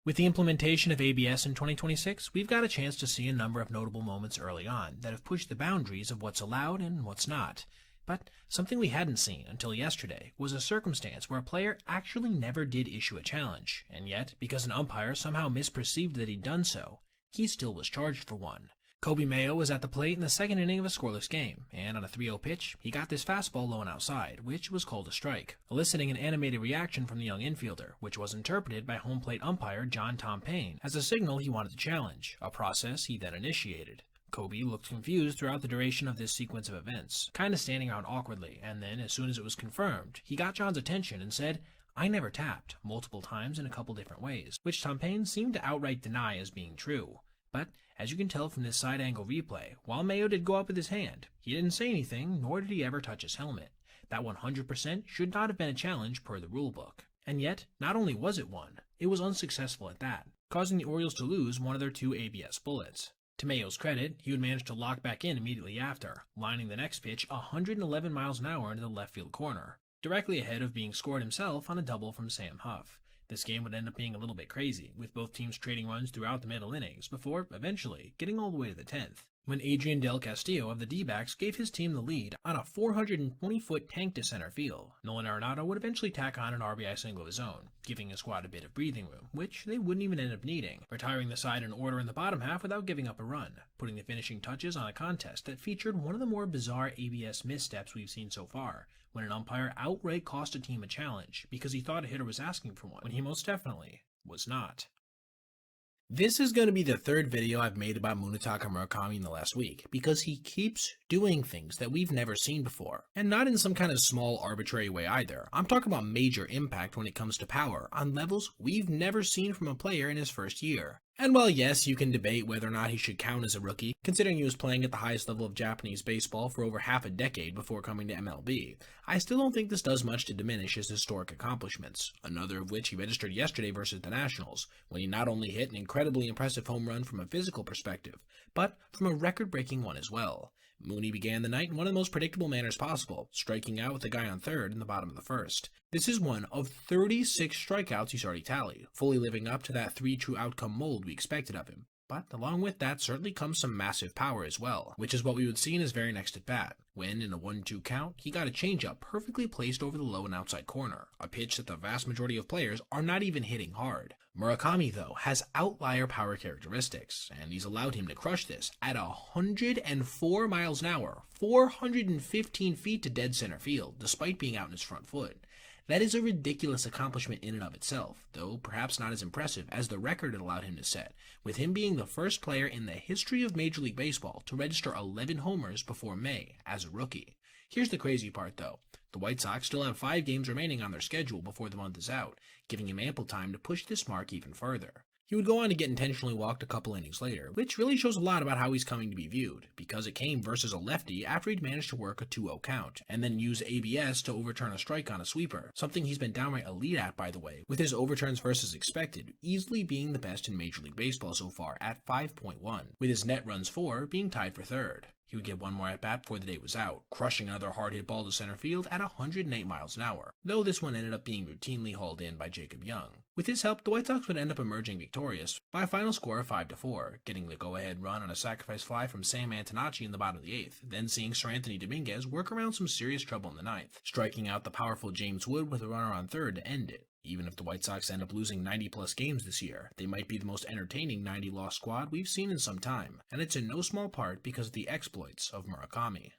With the implementation of ABS in 2026, we've got a chance to see a number of notable moments early on that have pushed the boundaries of what's allowed and what's not. But something we hadn't seen until yesterday was a circumstance where a player actually never did issue a challenge, and yet, because an umpire somehow misperceived that he'd done so, he still was charged for one. Kobe Mayo was at the plate in the 2nd inning of a scoreless game, and on a 3-0 pitch, he got this fastball low and outside, which was called a strike, eliciting an animated reaction from the young infielder, which was interpreted by home plate umpire John Tom Payne as a signal he wanted to challenge, a process he then initiated. Kobe looked confused throughout the duration of this sequence of events, kinda standing around awkwardly, and then, as soon as it was confirmed, he got John's attention and said, "I never tapped," multiple times in a couple different ways, which Tom Payne seemed to outright deny as being true. But, as you can tell from this side-angle replay, while Mayo did go up with his hand, he didn't say anything, nor did he ever touch his helmet. That 100% should not have been a challenge per the rulebook. And yet, not only was it one, it was unsuccessful at that, causing the Orioles to lose one of their 2 ABS bullets. To Mayo's credit, he would manage to lock back in immediately after, lining the next pitch 111 miles an hour into the left field corner, directly ahead of being scored himself on a double from Sam Huff. This game would end up being a little bit crazy, with both teams trading runs throughout the middle innings before, eventually, getting all the way to the 10th, when Adrian Del Castillo of the D-backs gave his team the lead on a 420-foot tank to center field. Nolan Arenado would eventually tack on an RBI single of his own, giving his squad a bit of breathing room, which they wouldn't even end up needing, retiring the side in order in the bottom half without giving up a run, putting the finishing touches on a contest that featured one of the more bizarre ABS missteps we've seen so far, when an umpire outright cost a team a challenge because he thought a hitter was asking for one, when he most definitely was not. This is going to be the 3rd video I've made about Munetaka Murakami in the last week, because he keeps doing things that we've never seen before, and not in some kind of small arbitrary way either. I'm talking about major impact when it comes to power, on levels we've never seen from a player in his first year. And while yes, you can debate whether or not he should count as a rookie, considering he was playing at the highest level of Japanese baseball for over half a decade before coming to MLB, I still don't think this does much to diminish his historic accomplishments, another of which he registered yesterday versus the Nationals, when he not only hit an incredibly impressive home run from a physical perspective, but from a record-breaking one as well. Mooney began the night in one of the most predictable manners possible, striking out with the guy on third in the bottom of the 1st. This is one of 36 strikeouts he's already tallied, fully living up to that 3 true outcome mold we expected of him. But along with that certainly comes some massive power as well, which is what we would see in his very next at-bat, when in a 1-2 count, he got a changeup perfectly placed over the low and outside corner, a pitch that the vast majority of players are not even hitting hard. Murakami, though, has outlier power characteristics, and he's allowed him to crush this at 104 miles an hour, 415 feet to dead center field, despite being out in his front foot. That is a ridiculous accomplishment in and of itself, though perhaps not as impressive as the record it allowed him to set, with him being the first player in the history of Major League Baseball to register 11 homers before May as a rookie. Here's the crazy part, though. The White Sox still have 5 games remaining on their schedule before the month is out, giving him ample time to push this mark even further. He would go on to get intentionally walked a couple innings later, which really shows a lot about how he's coming to be viewed, because it came versus a lefty after he'd managed to work a 2-0 count, and then use ABS to overturn a strike on a sweeper, something he's been downright elite at, by the way, with his overturns versus expected easily being the best in Major League Baseball so far at 5.1, with his net runs for being tied for third. He would get one more at-bat before the day was out, crushing another hard-hit ball to center field at 108 miles an hour, though this one ended up being routinely hauled in by Jacob Young. With his help, the White Sox would end up emerging victorious by a final score of 5-4, getting the go-ahead run on a sacrifice fly from Sam Antonacci in the bottom of the 8th, then seeing Sir Anthony Dominguez work around some serious trouble in the 9th, striking out the powerful James Wood with a runner on third to end it. Even if the White Sox end up losing 90-plus games this year, they might be the most entertaining 90-loss squad we've seen in some time, and it's in no small part because of the exploits of Murakami.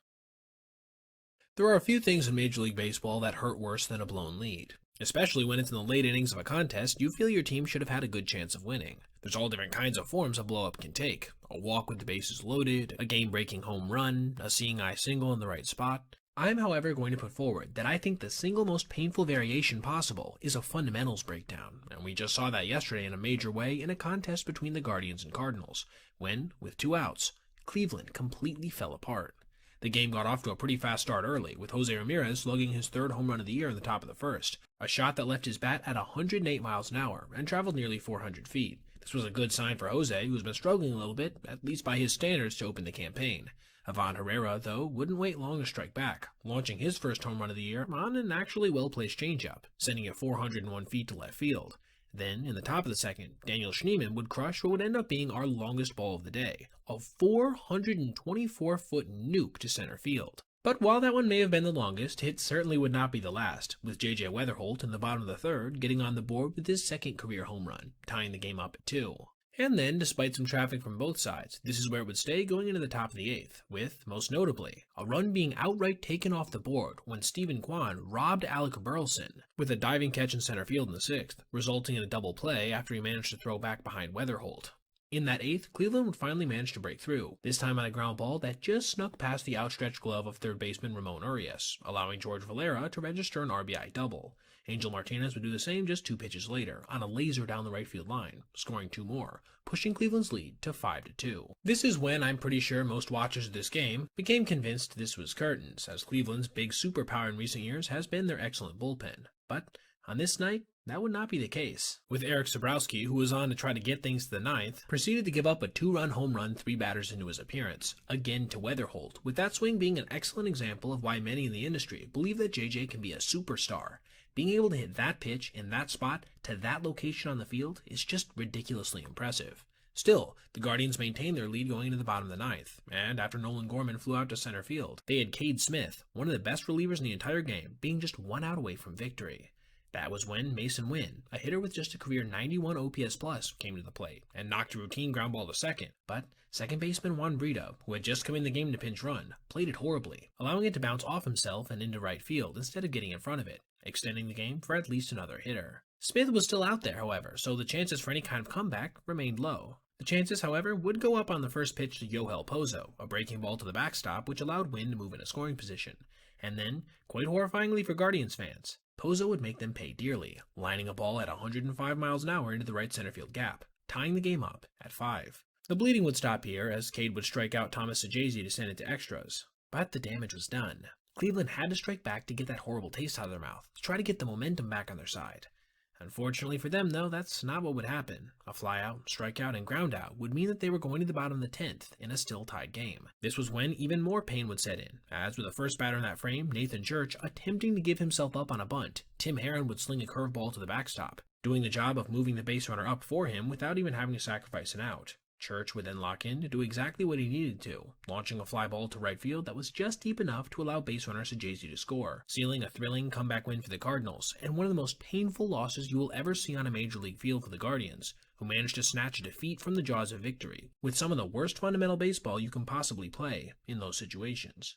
There are a few things in Major League Baseball that hurt worse than a blown lead. Especially when it's in the late innings of a contest you feel your team should have had a good chance of winning. There's all different kinds of forms a blow-up can take. A walk with the bases loaded, a game-breaking home run, a seeing-eye single in the right spot. I'm, however, going to put forward that I think the single most painful variation possible is a fundamentals breakdown, and we just saw that yesterday in a major way in a contest between the Guardians and Cardinals, when, with 2 outs, Cleveland completely fell apart. The game got off to a pretty fast start early, with Jose Ramirez slugging his 3rd home run of the year in the top of the 1st, a shot that left his bat at 108 miles an hour and traveled nearly 400 feet. This was a good sign for Jose, who's been struggling a little bit, at least by his standards, to open the campaign. Ivan Herrera, though, wouldn't wait long to strike back, launching his 1st home run of the year on an actually well-placed changeup, sending it 401 feet to left field. Then, in the top of the 2nd, Daniel Schneemann would crush what would end up being our longest ball of the day, a 424-foot nuke to center field. But while that one may have been the longest, it certainly would not be the last, with J.J. Weatherholt in the bottom of the 3rd getting on the board with his 2nd career home run, tying the game up at 2. And then, despite some traffic from both sides, this is where it would stay going into the top of the 8th, with, most notably, a run being outright taken off the board when Stephen Kwan robbed Alec Burleson with a diving catch in center field in the 6th, resulting in a double play after he managed to throw back behind Weatherholt. In that 8th, Cleveland would finally manage to break through, this time on a ground ball that just snuck past the outstretched glove of third baseman Ramon Urias, allowing George Valera to register an RBI double. Angel Martinez would do the same just 2 pitches later, on a laser down the right field line, scoring 2 more, pushing Cleveland's lead to 5-2. This is when I'm pretty sure most watchers of this game became convinced this was curtains, as Cleveland's big superpower in recent years has been their excellent bullpen. But on this night, that would not be the case, with Eric Sabrowski, who was on to try to get things to the 9th, proceeded to give up a 2-run home run 3 batters into his appearance, again to Weatherholt, with that swing being an excellent example of why many in the industry believe that JJ can be a superstar. Being able to hit that pitch in that spot to that location on the field is just ridiculously impressive. Still, the Guardians maintained their lead going into the bottom of the 9th, and after Nolan Gorman flew out to center field, they had Cade Smith, one of the best relievers in the entire game, being just 1 out away from victory. That was when Mason Wynn, a hitter with just a career 91 OPS plus, came to the plate and knocked a routine ground ball to second, but second baseman Juan Brito, who had just come in the game to pinch run, played it horribly, allowing it to bounce off himself and into right field instead of getting in front of it, extending the game for at least another hitter. Smith was still out there, however, so the chances for any kind of comeback remained low. The chances, however, would go up on the first pitch to Yoel Pozo, a breaking ball to the backstop which allowed Wynn to move in a scoring position, and then, quite horrifyingly for Guardians fans, Pozo would make them pay dearly, lining a ball at 105 miles an hour into the right center field gap, tying the game up at 5. The bleeding would stop here, as Cade would strike out Thomas Saggese to send it to extras. But the damage was done. Cleveland had to strike back to get that horrible taste out of their mouth, to try to get the momentum back on their side. Unfortunately for them, though, that's not what would happen. A flyout, strikeout, and groundout would mean that they were going to the bottom of the 10th in a still-tied game. This was when even more pain would set in, as with the first batter in that frame, Nathan Church, attempting to give himself up on a bunt, Tim Herron would sling a curveball to the backstop, doing the job of moving the base runner up for him without even having to sacrifice an out. Church would then lock in to do exactly what he needed to, launching a fly ball to right field that was just deep enough to allow base runner Saggese to score, sealing a thrilling comeback win for the Cardinals, and one of the most painful losses you will ever see on a major league field for the Guardians, who managed to snatch a defeat from the jaws of victory, with some of the worst fundamental baseball you can possibly play in those situations.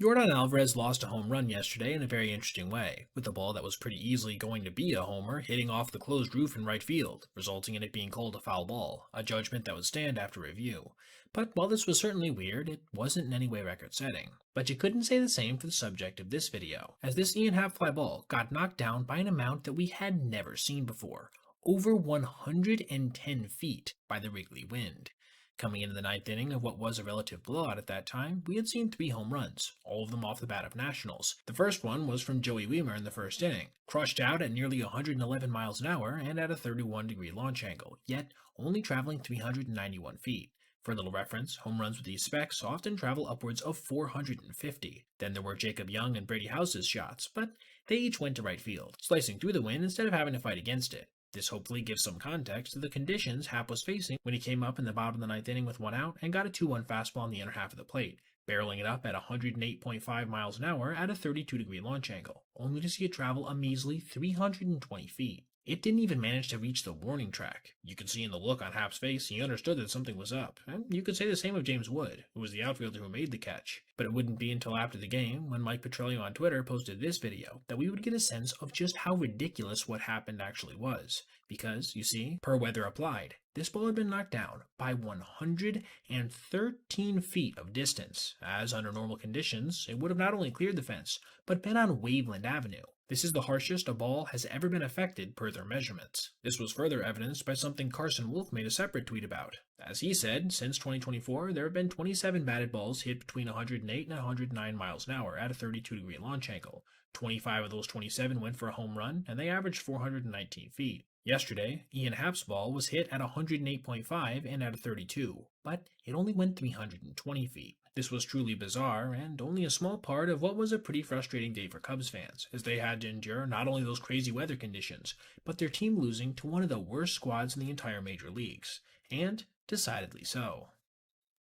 Yordan Alvarez lost a home run yesterday in a very interesting way, with a ball that was pretty easily going to be a homer hitting off the closed roof in right field, resulting in it being called a foul ball, a judgment that would stand after review. But while this was certainly weird, it wasn't in any way record-setting. But you couldn't say the same for the subject of this video, as this Ian Happ fly ball got knocked down by an amount that we had never seen before. over 110 feet by the Wrigley wind. Coming into the ninth inning of what was a relative blowout at that time, we had seen 3 home runs, all of them off the bat of Nationals. The first one was from Joey Wiemer in the first inning, crushed out at nearly 111 miles an hour and at a 31-degree launch angle, yet only traveling 391 feet. For a little reference, home runs with these specs often travel upwards of 450. Then there were Jacob Young and Brady House's shots, but they each went to right field, slicing through the wind instead of having to fight against it. This hopefully gives some context to the conditions Happ was facing when he came up in the bottom of the ninth inning with 1 out and got a 2-1 fastball in the inner half of the plate, barreling it up at 108.5 miles an hour at a 32-degree launch angle, only to see it travel a measly 320 feet. It didn't even manage to reach the warning track. You could see in the look on Happ's face he understood that something was up, and you could say the same of James Wood, who was the outfielder who made the catch. But it wouldn't be until after the game, when Mike Petrelli on Twitter posted this video, that we would get a sense of just how ridiculous what happened actually was. Because, you see, per weather applied, this ball had been knocked down by 113 feet of distance, as under normal conditions, it would have not only cleared the fence, but been on Waveland Avenue. This is the harshest a ball has ever been affected per their measurements. This was further evidenced by something Carson Wolf made a separate tweet about. As he said, since 2024, there have been 27 batted balls hit between 108 and 109 miles an hour at a 32-degree launch angle. 25 of those 27 went for a home run, and they averaged 419 feet. Yesterday, Ian Happ's ball was hit at 108.5 and at a 32, but it only went 320 feet. This was truly bizarre, and only a small part of what was a pretty frustrating day for Cubs fans, as they had to endure not only those crazy weather conditions, but their team losing to one of the worst squads in the entire major leagues, and decidedly so.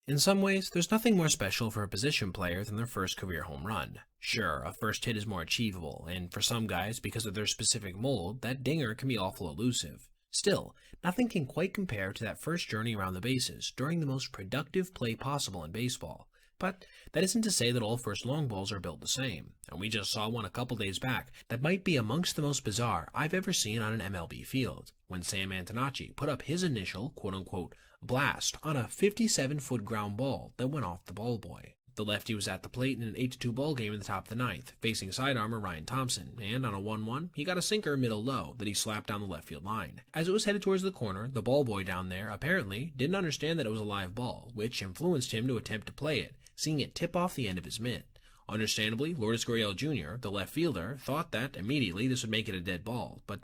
In some ways, there's nothing more special for a position player than their first career home run. Sure, a first hit is more achievable, and for some guys, because of their specific mold, that dinger can be awful elusive. Still, nothing can quite compare to that first journey around the bases during the most productive play possible in baseball. But that isn't to say that all first long balls are built the same, and we just saw one a couple days back that might be amongst the most bizarre I've ever seen on an MLB field, when Sam Antonacci put up his initial quote-unquote blast on a 57-foot ground ball that went off the ball boy. The lefty was at the plate in an 8-2 ball game in the top of the ninth, facing sidearmer Ryan Thompson, and on a 1-1, he got a sinker middle low that he slapped down the left field line. As it was headed towards the corner, the ball boy down there apparently didn't understand that it was a live ball, which influenced him to attempt to play it, seeing it tip off the end of his mitt. Understandably, Lourdes Gurriel Jr., the left fielder, thought that immediately this would make it a dead ball, but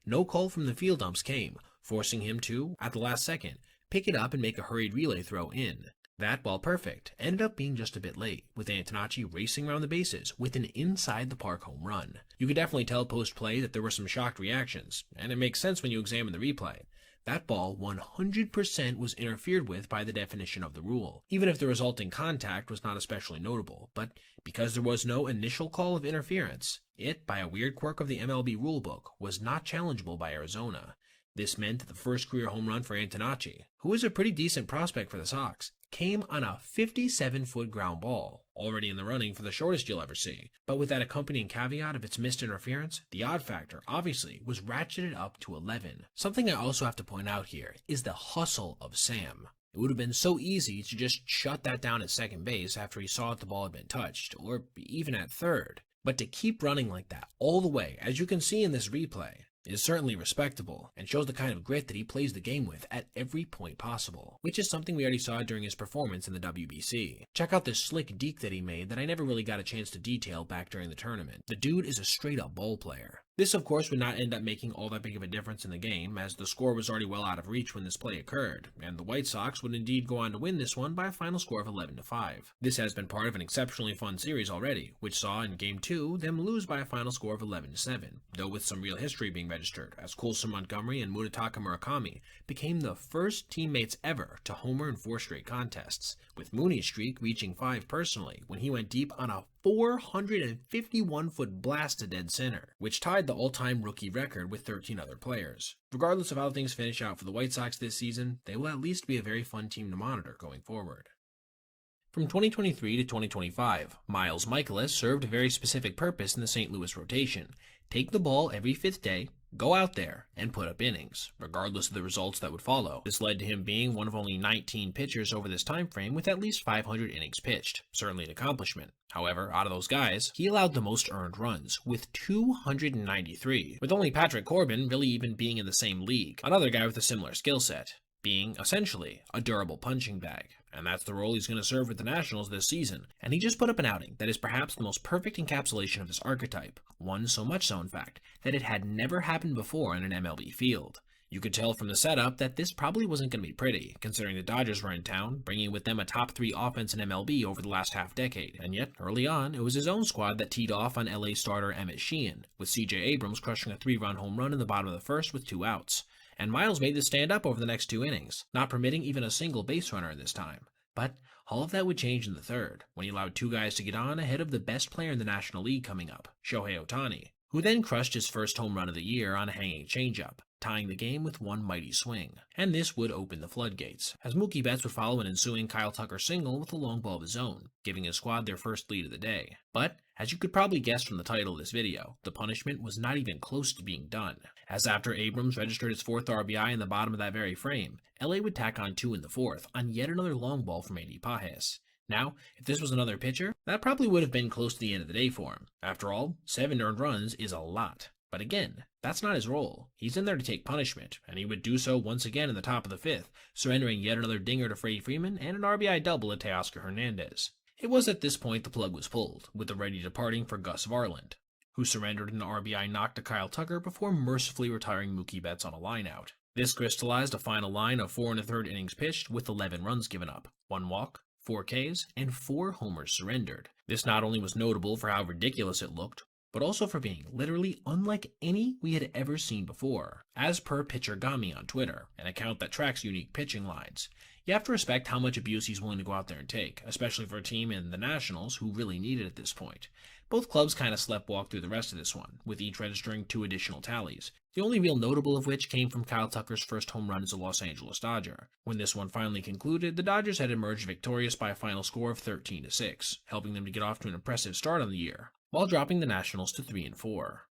no call from the field umps came, forcing him to, at the last second, pick it up and make a hurried relay throw in. That, while perfect, ended up being just a bit late, with Antonacci racing around the bases with an inside-the-park home run. You could definitely tell post-play that there were some shocked reactions, and it makes sense when you examine the replay. That ball 100% was interfered with by the definition of the rule, even if the resulting contact was not especially notable, but because there was no initial call of interference, it, by a weird quirk of the MLB rulebook, was not challengeable by Arizona. This meant that the first career home run for Antonacci, who is a pretty decent prospect for the Sox, came on a 57-foot ground ball, already in the running for the shortest you'll ever see. But with that accompanying caveat of its missed interference, the odd factor, obviously, was ratcheted up to 11. Something I also have to point out here is the hustle of Sam. It would have been so easy to just shut that down at second base after he saw that the ball had been touched, or even at third. But to keep running like that all the way, as you can see in this replay, is certainly respectable, and shows the kind of grit that he plays the game with at every point possible, which is something we already saw during his performance in the WBC. Check out this slick deke that he made that I never really got a chance to detail back during the tournament. The dude is a straight-up ball player. This, of course, would not end up making all that big of a difference in the game, as the score was already well out of reach when this play occurred, and the White Sox would indeed go on to win this one by a final score of 11-5. This has been part of an exceptionally fun series already, which saw in Game 2 them lose by a final score of 11-7, though with some real history being registered, as Coulson Montgomery and Munetaka Murakami became the first teammates ever to homer in 4 straight contests, with Mooney's streak reaching 5 personally when he went deep on a 451-foot blast to dead center, which tied the all-time rookie record with 13 other players. Regardless of how things finish out for the White Sox this season, they will at least be a very fun team to monitor going forward. From 2023 to 2025, Miles Michaelis served a very specific purpose in the St. Louis rotation. Take the ball every 5th day, go out there and put up innings, regardless of the results that would follow. This led to him being one of only 19 pitchers over this time frame with at least 500 innings pitched, certainly an accomplishment. However, out of those guys, he allowed the most earned runs, with 293, with only Patrick Corbin really even being in the same league, another guy with a similar skill set, being essentially a durable punching bag. And that's the role he's going to serve with the Nationals this season. And he just put up an outing that is perhaps the most perfect encapsulation of this archetype, one so much so in fact, that it had never happened before in an MLB field. You could tell from the setup that this probably wasn't going to be pretty, considering the Dodgers were in town, bringing with them a top 3 offense in MLB over the last half-decade. And yet, early on, it was his own squad that teed off on LA starter Emmett Sheehan, with CJ Abrams crushing a 3-run home run in the bottom of the first with 2 outs. And Miles made this stand up over the next 2 innings, not permitting even a single base runner in this time. But all of that would change in the third, when he allowed 2 guys to get on ahead of the best player in the National League coming up, Shohei Ohtani, who then crushed his first home run of the year on a hanging changeup, tying the game with one mighty swing. And this would open the floodgates, as Mookie Betts would follow an ensuing Kyle Tucker single with a long ball of his own, giving his squad their first lead of the day. But, as you could probably guess from the title of this video, the punishment was not even close to being done, as after Abrams registered his 4th RBI in the bottom of that very frame, LA would tack on 2 in the 4th on yet another long ball from Andy Pages. Now, if this was another pitcher, that probably would have been close to the end of the day for him. After all, 7 earned runs is a lot. But again, that's not his role. He's in there to take punishment, and he would do so once again in the top of the 5th, surrendering yet another dinger to Freddie Freeman and an RBI double to Teoscar Hernandez. It was at this point the plug was pulled, with the ready departing for Gus Varland, who surrendered an RBI knock to Kyle Tucker before mercifully retiring Mookie Betts on a lineout. This crystallized a final line of 4 1/3 innings pitched with 11 runs given up, 1 walk, 4 Ks, and 4 homers surrendered. This not only was notable for how ridiculous it looked, but also for being literally unlike any we had ever seen before. As per Pitcher Gami on Twitter, an account that tracks unique pitching lines, you have to respect how much abuse he's willing to go out there and take, especially for a team in the Nationals who really need it at this point. Both clubs kind of sleptwalked through the rest of this one, with each registering 2 additional tallies, the only real notable of which came from Kyle Tucker's first home run as a Los Angeles Dodger. When this one finally concluded, the Dodgers had emerged victorious by a final score of 13-6, helping them to get off to an impressive start on the year, while dropping the Nationals to 3-4.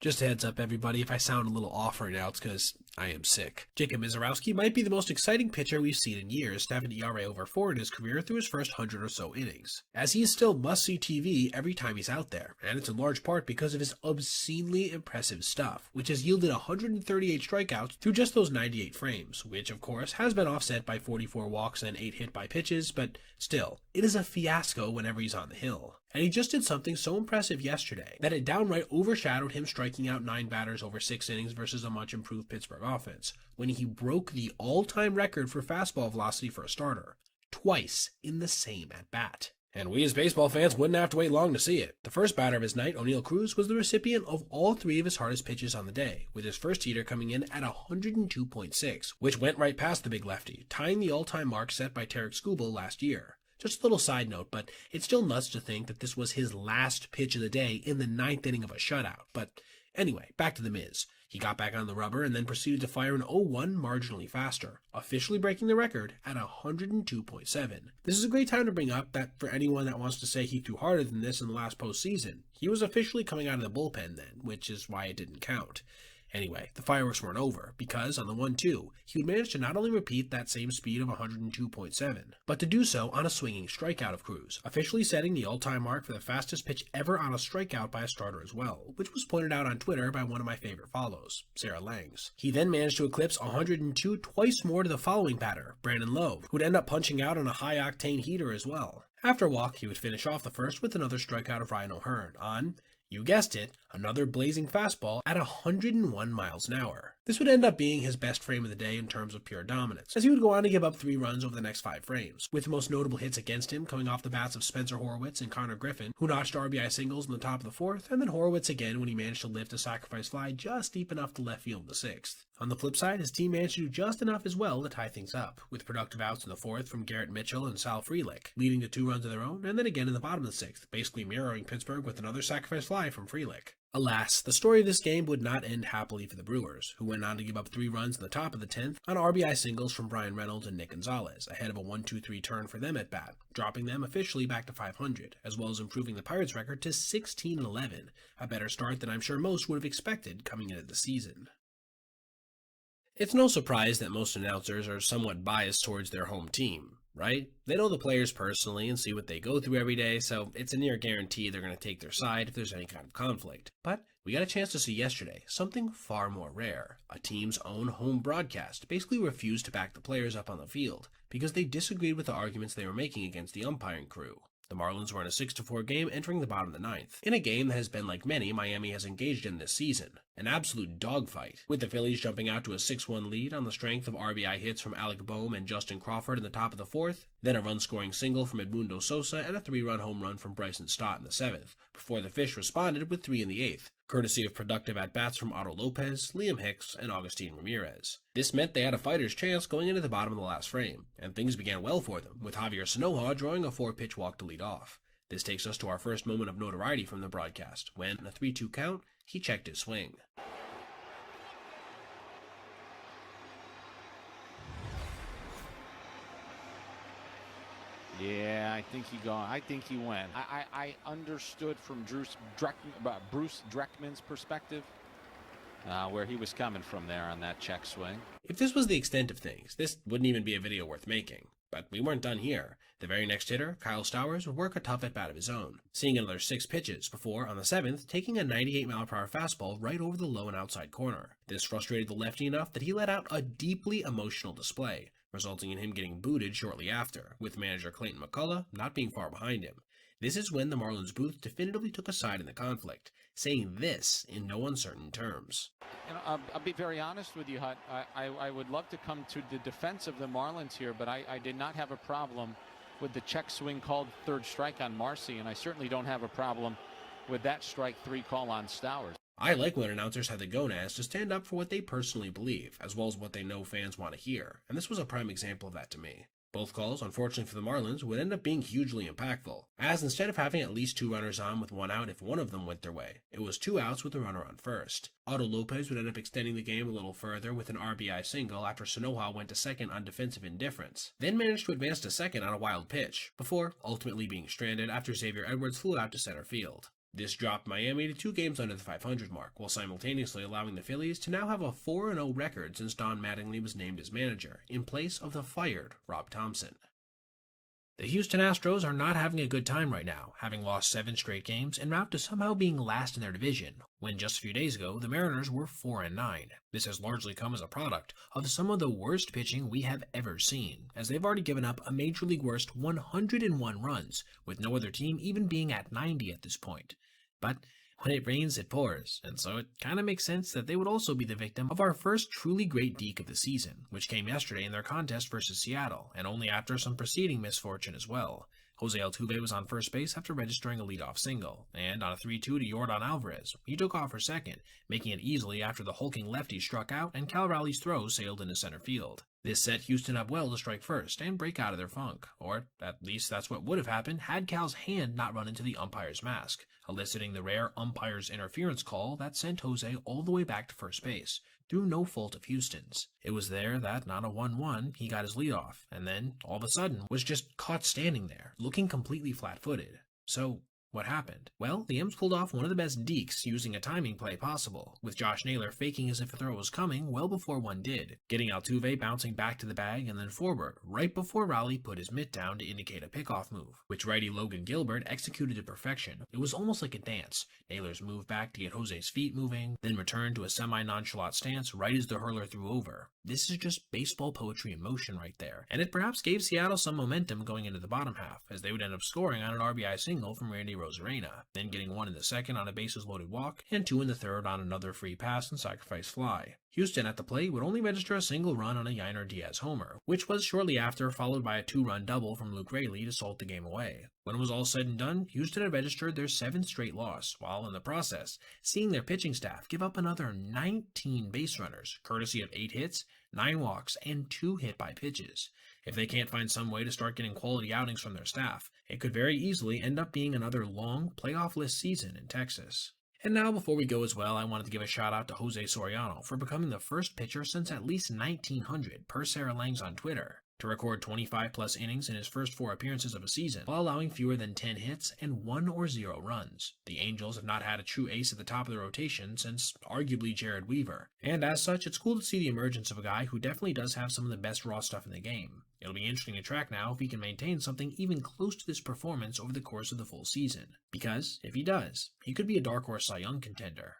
Just a heads up, everybody, if I sound a little off right now, it's because I am sick. Jacob Misiorowski might be the most exciting pitcher we've seen in years to have an ERA over 4 in his career through his first 100 or so innings, as he is still must-see TV every time he's out there, and it's in large part because of his obscenely impressive stuff, which has yielded 138 strikeouts through just those 98 frames, which of course has been offset by 44 walks and 8 hit-by pitches, but still, it is a fiasco whenever he's on the hill. And he just did something so impressive yesterday that it downright overshadowed him striking out 9 batters over 6 innings versus a much improved Pittsburgh offense, when he broke the all-time record for fastball velocity for a starter, twice in the same at-bat. And we as baseball fans wouldn't have to wait long to see it. The first batter of his night, O'Neal Cruz, was the recipient of all 3 of his hardest pitches on the day, with his first heater coming in at 102.6, which went right past the big lefty, tying the all-time mark set by Tarek Skubal last year. Just a little side note, but it's still nuts to think that this was his last pitch of the day in the 9th inning of a shutout. But anyway, back to the Miz. He got back on the rubber and then proceeded to fire an 0-1 marginally faster, officially breaking the record at 102.7. This is a great time to bring up that for anyone that wants to say he threw harder than this in the last postseason, he was officially coming out of the bullpen then, which is why it didn't count. Anyway, the fireworks weren't over, because on the 1-2, he would manage to not only repeat that same speed of 102.7, but to do so on a swinging strikeout of Cruz, officially setting the all-time mark for the fastest pitch ever on a strikeout by a starter as well, which was pointed out on Twitter by one of my favorite follows, Sarah Langs. He then managed to eclipse 102 twice more to the following batter, Brandon Lowe, who would end up punching out on a high-octane heater as well. After a walk, he would finish off the first with another strikeout of Ryan O'Hearn on, you guessed it, another blazing fastball at 101 miles an hour. This would end up being his best frame of the day in terms of pure dominance, as he would go on to give up 3 runs over the next 5 frames, with the most notable hits against him coming off the bats of Spencer Horwitz and Connor Griffin, who notched RBI singles in the top of the 4th, and then Horwitz again when he managed to lift a sacrifice fly just deep enough to left field in the 6th. On the flip side, his team managed to do just enough as well to tie things up, with productive outs in the 4th from Garrett Mitchell and Sal Frelick, leading to 2 runs of their own, and then again in the bottom of the 6th, basically mirroring Pittsburgh with another sacrifice fly from Frelick. Alas, the story of this game would not end happily for the Brewers, who went on to give up 3 runs in the top of the 10th on RBI singles from Brian Reynolds and Nick Gonzalez, ahead of a 1-2-3 turn for them at bat, dropping them officially back to 500, as well as improving the Pirates' record to 16-11, a better start than I'm sure most would have expected coming into the season. It's no surprise that most announcers are somewhat biased towards their home team, right? They know the players personally and see what they go through every day, so it's a near guarantee they're going to take their side if there's any kind of conflict. But we got a chance to see yesterday something far more rare. A team's own home broadcast basically refused to back the players up on the field because they disagreed with the arguments they were making against the umpiring crew. The Marlins were in a 6-4 game entering the bottom of the 9th, in a game that has been like many Miami has engaged in this season, an absolute dogfight, with the Phillies jumping out to a 6-1 lead on the strength of RBI hits from Alec Boehm and Justin Crawford in the top of the 4th, then a run-scoring single from Edmundo Sosa and a 3-run home run from Bryson Stott in the 7th, before the Fish responded with 3 in the 8th, courtesy of productive at-bats from Otto Lopez, Liam Hicks, and Agustin Ramirez. This meant they had a fighter's chance going into the bottom of the last frame, and things began well for them, with Javier Sanoja drawing a 4-pitch walk to lead off. This takes us to our first moment of notoriety from the broadcast, when, in a 3-2 count, he checked his swing. Yeah, I think he went. I understood from Bruce Dreckman's perspective where he was coming from there on that check swing. If this was the extent of things, this wouldn't even be a video worth making. But we weren't done here. The very next hitter, Kyle Stowers, would work a tough at-bat of his own, seeing another 6 pitches before, on the 7th, taking a 98-mile-per-hour fastball right over the low and outside corner. This frustrated the lefty enough that he let out a deeply emotional display, resulting in him getting booted shortly after, with manager Clayton McCullough not being far behind him. This is when the Marlins booth definitively took a side in the conflict, saying this in no uncertain terms. And I'll be very honest with you, Hut. I would love to come to the defense of the Marlins here, but I did not have a problem with the check swing called 3rd strike on Marcy, and I certainly don't have a problem with that strike 3 call on Stowers. I like when announcers have the gonads to stand up for what they personally believe, as well as what they know fans want to hear, and this was a prime example of that to me. Both calls, unfortunately for the Marlins, would end up being hugely impactful, as instead of having at least 2 runners on with 1 out if one of them went their way, it was 2 outs with a runner on first. Otto Lopez would end up extending the game a little further with an RBI single after Sanoja went to second on defensive indifference, then managed to advance to second on a wild pitch, before ultimately being stranded after Xavier Edwards flew out to center field. This dropped Miami to 2 games under the 500 mark, while simultaneously allowing the Phillies to now have a 4-0 record since Don Mattingly was named as manager, in place of the fired Rob Thompson. The Houston Astros are not having a good time right now, having lost 7 straight games en route to somehow being last in their division, when just a few days ago the Mariners were 4-9. This has largely come as a product of some of the worst pitching we have ever seen, as they've already given up a Major League worst 101 runs, with no other team even being at 90 at this point. But when it rains, it pours, and so it kind of makes sense that they would also be the victim of our first truly great deke of the season, which came yesterday in their contest versus Seattle, and only after some preceding misfortune as well. Jose Altuve was on first base after registering a leadoff single, and on a 3-2 to Yordan Alvarez, he took off for second, making it easily after the hulking lefty struck out and Cal Raleig's throw sailed into center field. This set Houston up well to strike first and break out of their funk, or at least that's what would have happened had Cal's hand not run into the umpire's mask, eliciting the rare umpire's interference call that sent Jose all the way back to first base, through no fault of Houston's. It was there that, on a 1-1, he got his leadoff, and then, all of a sudden, was just caught standing there, looking completely flat-footed. So, what happened? Well, the M's pulled off one of the best dekes using a timing play possible, with Josh Naylor faking as if a throw was coming well before one did, getting Altuve bouncing back to the bag and then forward, right before Raleigh put his mitt down to indicate a pickoff move, which righty Logan Gilbert executed to perfection. It was almost like a dance. Naylor's move back to get Jose's feet moving, then returned to a semi-nonchalant stance right as the hurler threw over. This is just baseball poetry in motion right there, and it perhaps gave Seattle some momentum going into the bottom half, as they would end up scoring on an RBI single from Randy Rosarena, then getting 1 in the second on a bases-loaded walk, and 2 in the third on another free pass and sacrifice fly. Houston at the plate would only register a single run on a Yainer Diaz homer, which was shortly after followed by a 2-run double from Luke Raley to salt the game away. When it was all said and done, Houston had registered their 7th straight loss, while in the process, seeing their pitching staff give up another 19 base runners, courtesy of 8 hits, 9 walks, and 2 hit-by pitches. If they can't find some way to start getting quality outings from their staff, it could very easily end up being another long, playoff-less season in Texas. And now, before we go as well, I wanted to give a shout out to Jose Soriano for becoming the first pitcher since at least 1900, per Sarah Langs on Twitter, to record 25-plus innings in his first 4 appearances of a season, while allowing fewer than 10 hits and 1 or 0 runs. The Angels have not had a true ace at the top of the rotation since arguably Jared Weaver, and as such, it's cool to see the emergence of a guy who definitely does have some of the best raw stuff in the game. It'll be interesting to track now if he can maintain something even close to this performance over the course of the full season, because if he does, he could be a dark horse Cy Young contender.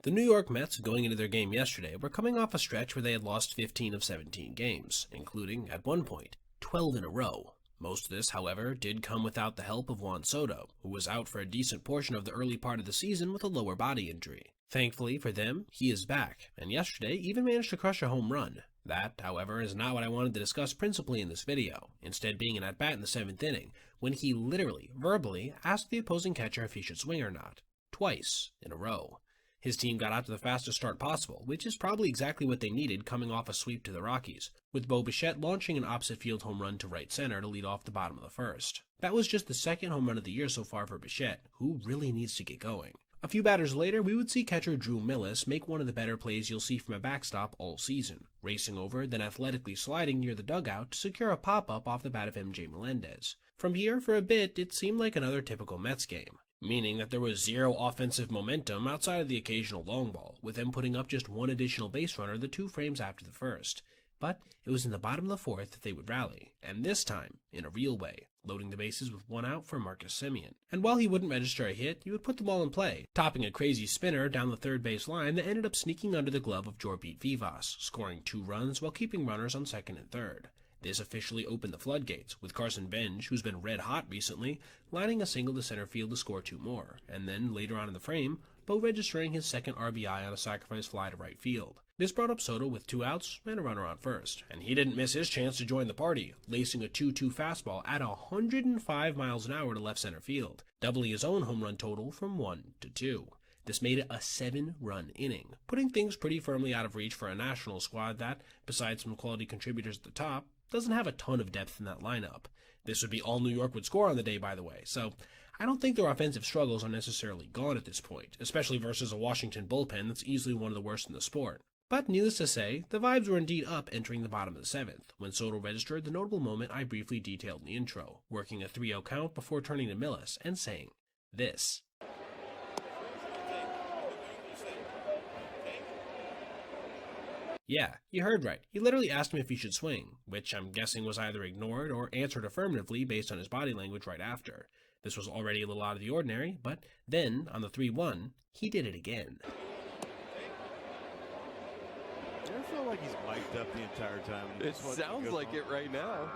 The New York Mets, going into their game yesterday, were coming off a stretch where they had lost 15 of 17 games, including, at one point, 12 in a row. Most of this, however, did come without the help of Juan Soto, who was out for a decent portion of the early part of the season with a lower body injury. Thankfully for them, he is back, and yesterday even managed to crush a home run. That, however, is not what I wanted to discuss principally in this video, instead being an at-bat in the 7th inning, when he literally, verbally, asked the opposing catcher if he should swing or not. Twice in a row. His team got out to the fastest start possible, which is probably exactly what they needed coming off a sweep to the Rockies, with Bo Bichette launching an opposite field home run to right center to lead off the bottom of the first. That was just the 2nd home run of the year so far for Bichette, who really needs to get going. A few batters later, we would see catcher Drew Millis make one of the better plays you'll see from a backstop all season, racing over, then athletically sliding near the dugout to secure a pop-up off the bat of MJ Melendez. From here, for a bit, it seemed like another typical Mets game, meaning that there was zero offensive momentum outside of the occasional long ball, with them putting up just one additional base runner the 2 frames after the first. But it was in the bottom of the 4th that they would rally, and this time, in a real way, loading the bases with 1 out for Marcus Semien. And while he wouldn't register a hit, he would put the ball in play, topping a crazy spinner down the third base line that ended up sneaking under the glove of Jorbit Vivas, scoring 2 runs while keeping runners on 2nd and 3rd. This officially opened the floodgates, with Carson Bench, who's been red hot recently, lining a single to center field to score 2 more, and then later on in the frame, Bo registering his 2nd RBI on a sacrifice fly to right field. This brought up Soto with 2 outs and a runner on first, and he didn't miss his chance to join the party, lacing a 2-2 fastball at 105 miles an hour to left center field, doubling his own home run total from 1 to 2. This made it a 7-run inning, putting things pretty firmly out of reach for a national squad that, besides some quality contributors at the top, doesn't have a ton of depth in that lineup. This would be all New York would score on the day, by the way, so I don't think their offensive struggles are necessarily gone at this point, especially versus a Washington bullpen that's easily one of the worst in the sport. But needless to say, the vibes were indeed up entering the bottom of the 7th, when Soto registered the notable moment I briefly detailed in the intro, working a 3-0 count before turning to Millis and saying this. Yeah, you heard right. He literally asked him if he should swing, which I'm guessing was either ignored or answered affirmatively based on his body language right after. This was already a little out of the ordinary, but then, on the 3-1, he did it again. I feel like he's mic'd up the entire time. It sounds like it right now.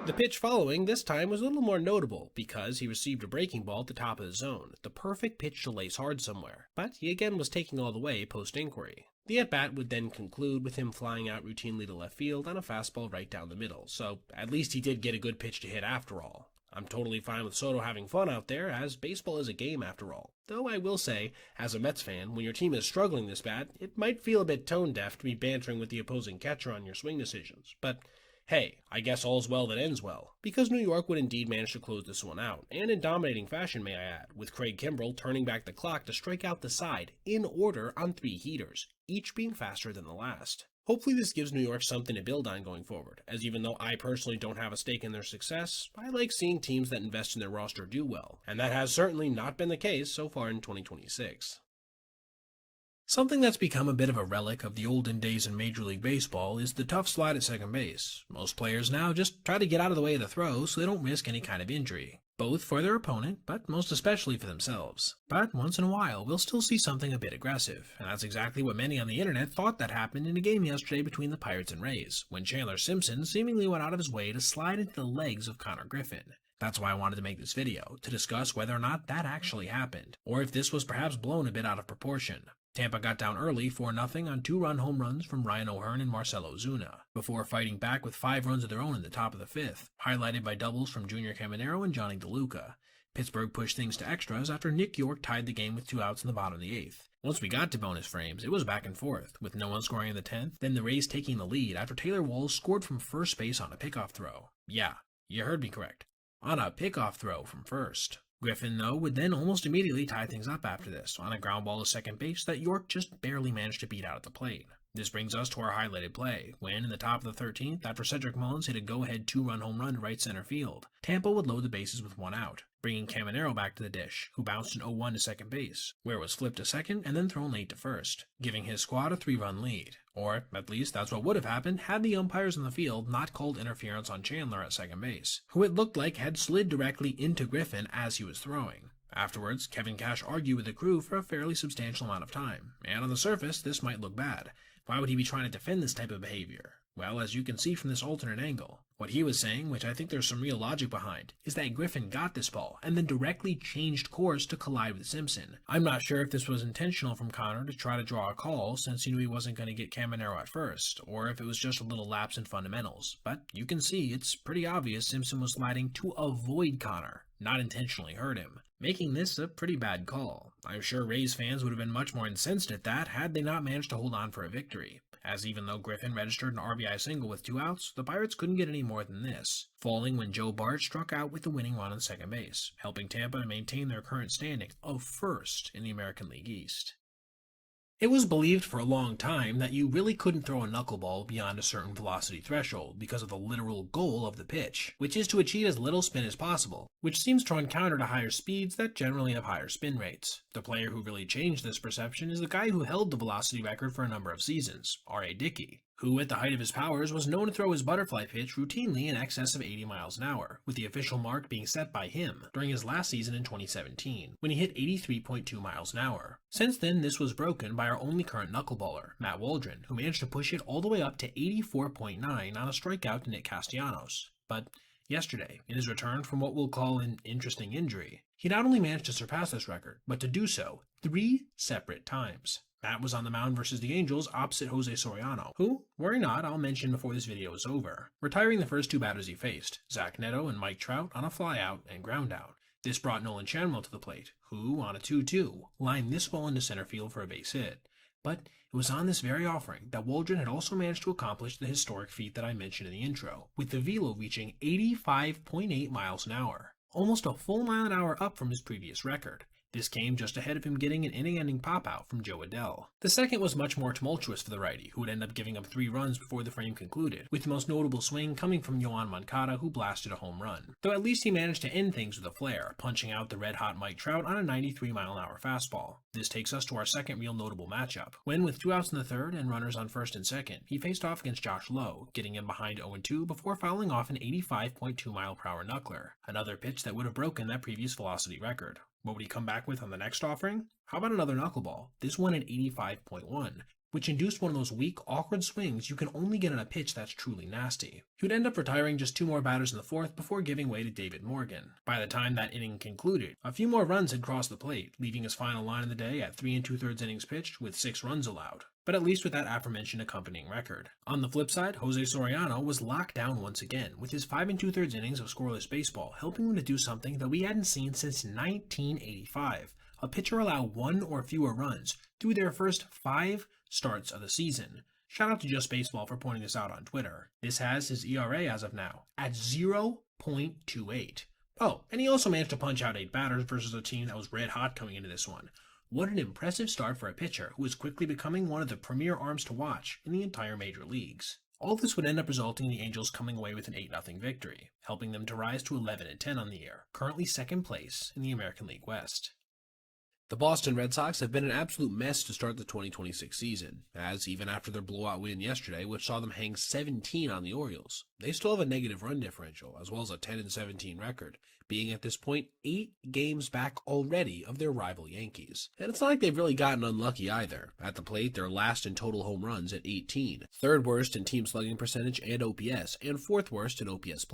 The pitch following this time was a little more notable because he received a breaking ball at the top of the zone, the perfect pitch to lace hard somewhere, but he again was taking all the way post-inquiry. The at-bat would then conclude with him flying out routinely to left field on a fastball right down the middle, so at least he did get a good pitch to hit after all. I'm totally fine with Soto having fun out there, as baseball is a game after all. Though I will say, as a Mets fan, when your team is struggling this bad, it might feel a bit tone-deaf to be bantering with the opposing catcher on your swing decisions. But hey, I guess all's well that ends well, because New York would indeed manage to close this one out, and in dominating fashion may I add, with Craig Kimbrell turning back the clock to strike out the side, in order on 3 heaters, each being faster than the last. Hopefully this gives New York something to build on going forward, as even though I personally don't have a stake in their success, I like seeing teams that invest in their roster do well, and that has certainly not been the case so far in 2026. Something that's become a bit of a relic of the olden days in Major League Baseball is the tough slide at second base. Most players now just try to get out of the way of the throw so they don't risk any kind of injury, both for their opponent, but most especially for themselves. But once in a while, we'll still see something a bit aggressive, and that's exactly what many on the internet thought that happened in a game yesterday between the Pirates and Rays, when Chandler Simpson seemingly went out of his way to slide into the legs of Connor Griffin. That's why I wanted to make this video, to discuss whether or not that actually happened, or if this was perhaps blown a bit out of proportion. Tampa got down early 4-0 on 2-run home runs from Ryan O'Hearn and Marcell Ozuna, before fighting back with 5 runs of their own in the top of the 5th, highlighted by doubles from Junior Caminero and Johnny DeLuca. Pittsburgh pushed things to extras after Nick York tied the game with 2 outs in the bottom of the 8th. Once we got to bonus frames, it was back and forth, with no one scoring in the 10th, then the Rays taking the lead after Taylor Walls scored from first base on a pickoff throw. Yeah, you heard me correct. On a pickoff throw from first. Griffin, though, would then almost immediately tie things up after this, on a ground ball to second base that York just barely managed to beat out at the plate. This brings us to our highlighted play, when in the top of the 13th, after Cedric Mullins hit a go-ahead 2-run home run to right center field, Tampa would load the bases with 1 out, bringing Caminero back to the dish, who bounced an 0-1 to second base, where it was flipped to second and then thrown late to first, giving his squad a 3-run lead. Or, at least, that's what would have happened had the umpires on the field not called interference on Chandler at second base, who it looked like had slid directly into Griffin as he was throwing. Afterwards, Kevin Cash argued with the crew for a fairly substantial amount of time, and on the surface, this might look bad. Why would he be trying to defend this type of behavior? Well, as you can see from this alternate angle, what he was saying, which I think there's some real logic behind, is that Griffin got this ball and then directly changed course to collide with Simpson. I'm not sure if this was intentional from Connor to try to draw a call since he knew he wasn't going to get Caminero at first, or if it was just a little lapse in fundamentals, but you can see it's pretty obvious Simpson was sliding to avoid Connor, not intentionally hurt him, making this a pretty bad call. I'm sure Rays fans would have been much more incensed at that had they not managed to hold on for a victory, as even though Griffin registered an RBI single with 2 outs, the Pirates couldn't get any more than this, falling when Joe Bart struck out with the winning run on second base, helping Tampa to maintain their current standing of first in the American League East. It was believed for a long time that you really couldn't throw a knuckleball beyond a certain velocity threshold because of the literal goal of the pitch, which is to achieve as little spin as possible, which seems to run counter to higher speeds that generally have higher spin rates. The player who really changed this perception is the guy who held the velocity record for a number of seasons, R.A. Dickey, who at the height of his powers was known to throw his butterfly pitch routinely in excess of 80 miles an hour, with the official mark being set by him during his last season in 2017, when he hit 83.2 miles an hour. Since then, this was broken by our only current knuckleballer, Matt Waldron, who managed to push it all the way up to 84.9 on a strikeout to Nick Castellanos. But yesterday, in his return from what we'll call an interesting injury, he not only managed to surpass this record, but to do so 3 separate times. Matt was on the mound versus the Angels opposite Jose Soriano, who, worry not, I'll mention before this video is over, retiring the first 2 batters he faced, Zach Neto and Mike Trout, on a flyout and ground out. This brought Nolan Chanwell to the plate, who, on a 2-2, lined this ball into center field for a base hit. But it was on this very offering that Waldron had also managed to accomplish the historic feat that I mentioned in the intro, with the velo reaching 85.8 miles an hour, almost a full mile an hour up from his previous record. This came just ahead of him getting an inning-ending pop-out from Joe Adell. The second was much more tumultuous for the righty, who would end up giving up 3 runs before the frame concluded, with the most notable swing coming from Yoan Moncada, who blasted a home run. Though at least he managed to end things with a flare, punching out the red-hot Mike Trout on a 93-mile-an-hour fastball. This takes us to our second real notable matchup, when with 2 outs in the third and runners on first and second, he faced off against Josh Lowe, getting him behind 0-2 before fouling off an 85.2-mile-per-hour knuckler, another pitch that would have broken that previous velocity record. What would he come back with on the next offering? How about another knuckleball, this one at 85.1, which induced one of those weak, awkward swings you can only get on a pitch that's truly nasty. He would end up retiring just 2 more batters in the fourth before giving way to David Morgan. By the time that inning concluded, a few more runs had crossed the plate, leaving his final line of the day at 3 2/3 innings pitched with 6 runs allowed, but at least with that aforementioned accompanying record. On the flip side, Jose Soriano was locked down once again, with his 5 2/3 innings of scoreless baseball helping him to do something that we hadn't seen since 1985, a pitcher allow 1 or fewer runs through their first 5 starts of the season. Shout out to Just Baseball for pointing this out on Twitter. This has his ERA as of now at 0.28. Oh, and he also managed to punch out 8 batters versus a team that was red hot coming into this one. What an impressive start for a pitcher who is quickly becoming one of the premier arms to watch in the entire major leagues. All this would end up resulting in the Angels coming away with an 8-0 victory, helping them to rise to 11-10 on the year, currently second place in the American League West. The Boston Red Sox have been an absolute mess to start the 2026 season, as even after their blowout win yesterday, which saw them hang 17 on the Orioles, they still have a negative run differential, as well as a 10-17 record, being at this point 8 games back already of their rival Yankees. And it's not like they've really gotten unlucky either. At the plate, they're last in total home runs at 18, third worst in team slugging percentage and OPS, and fourth worst in OPS+,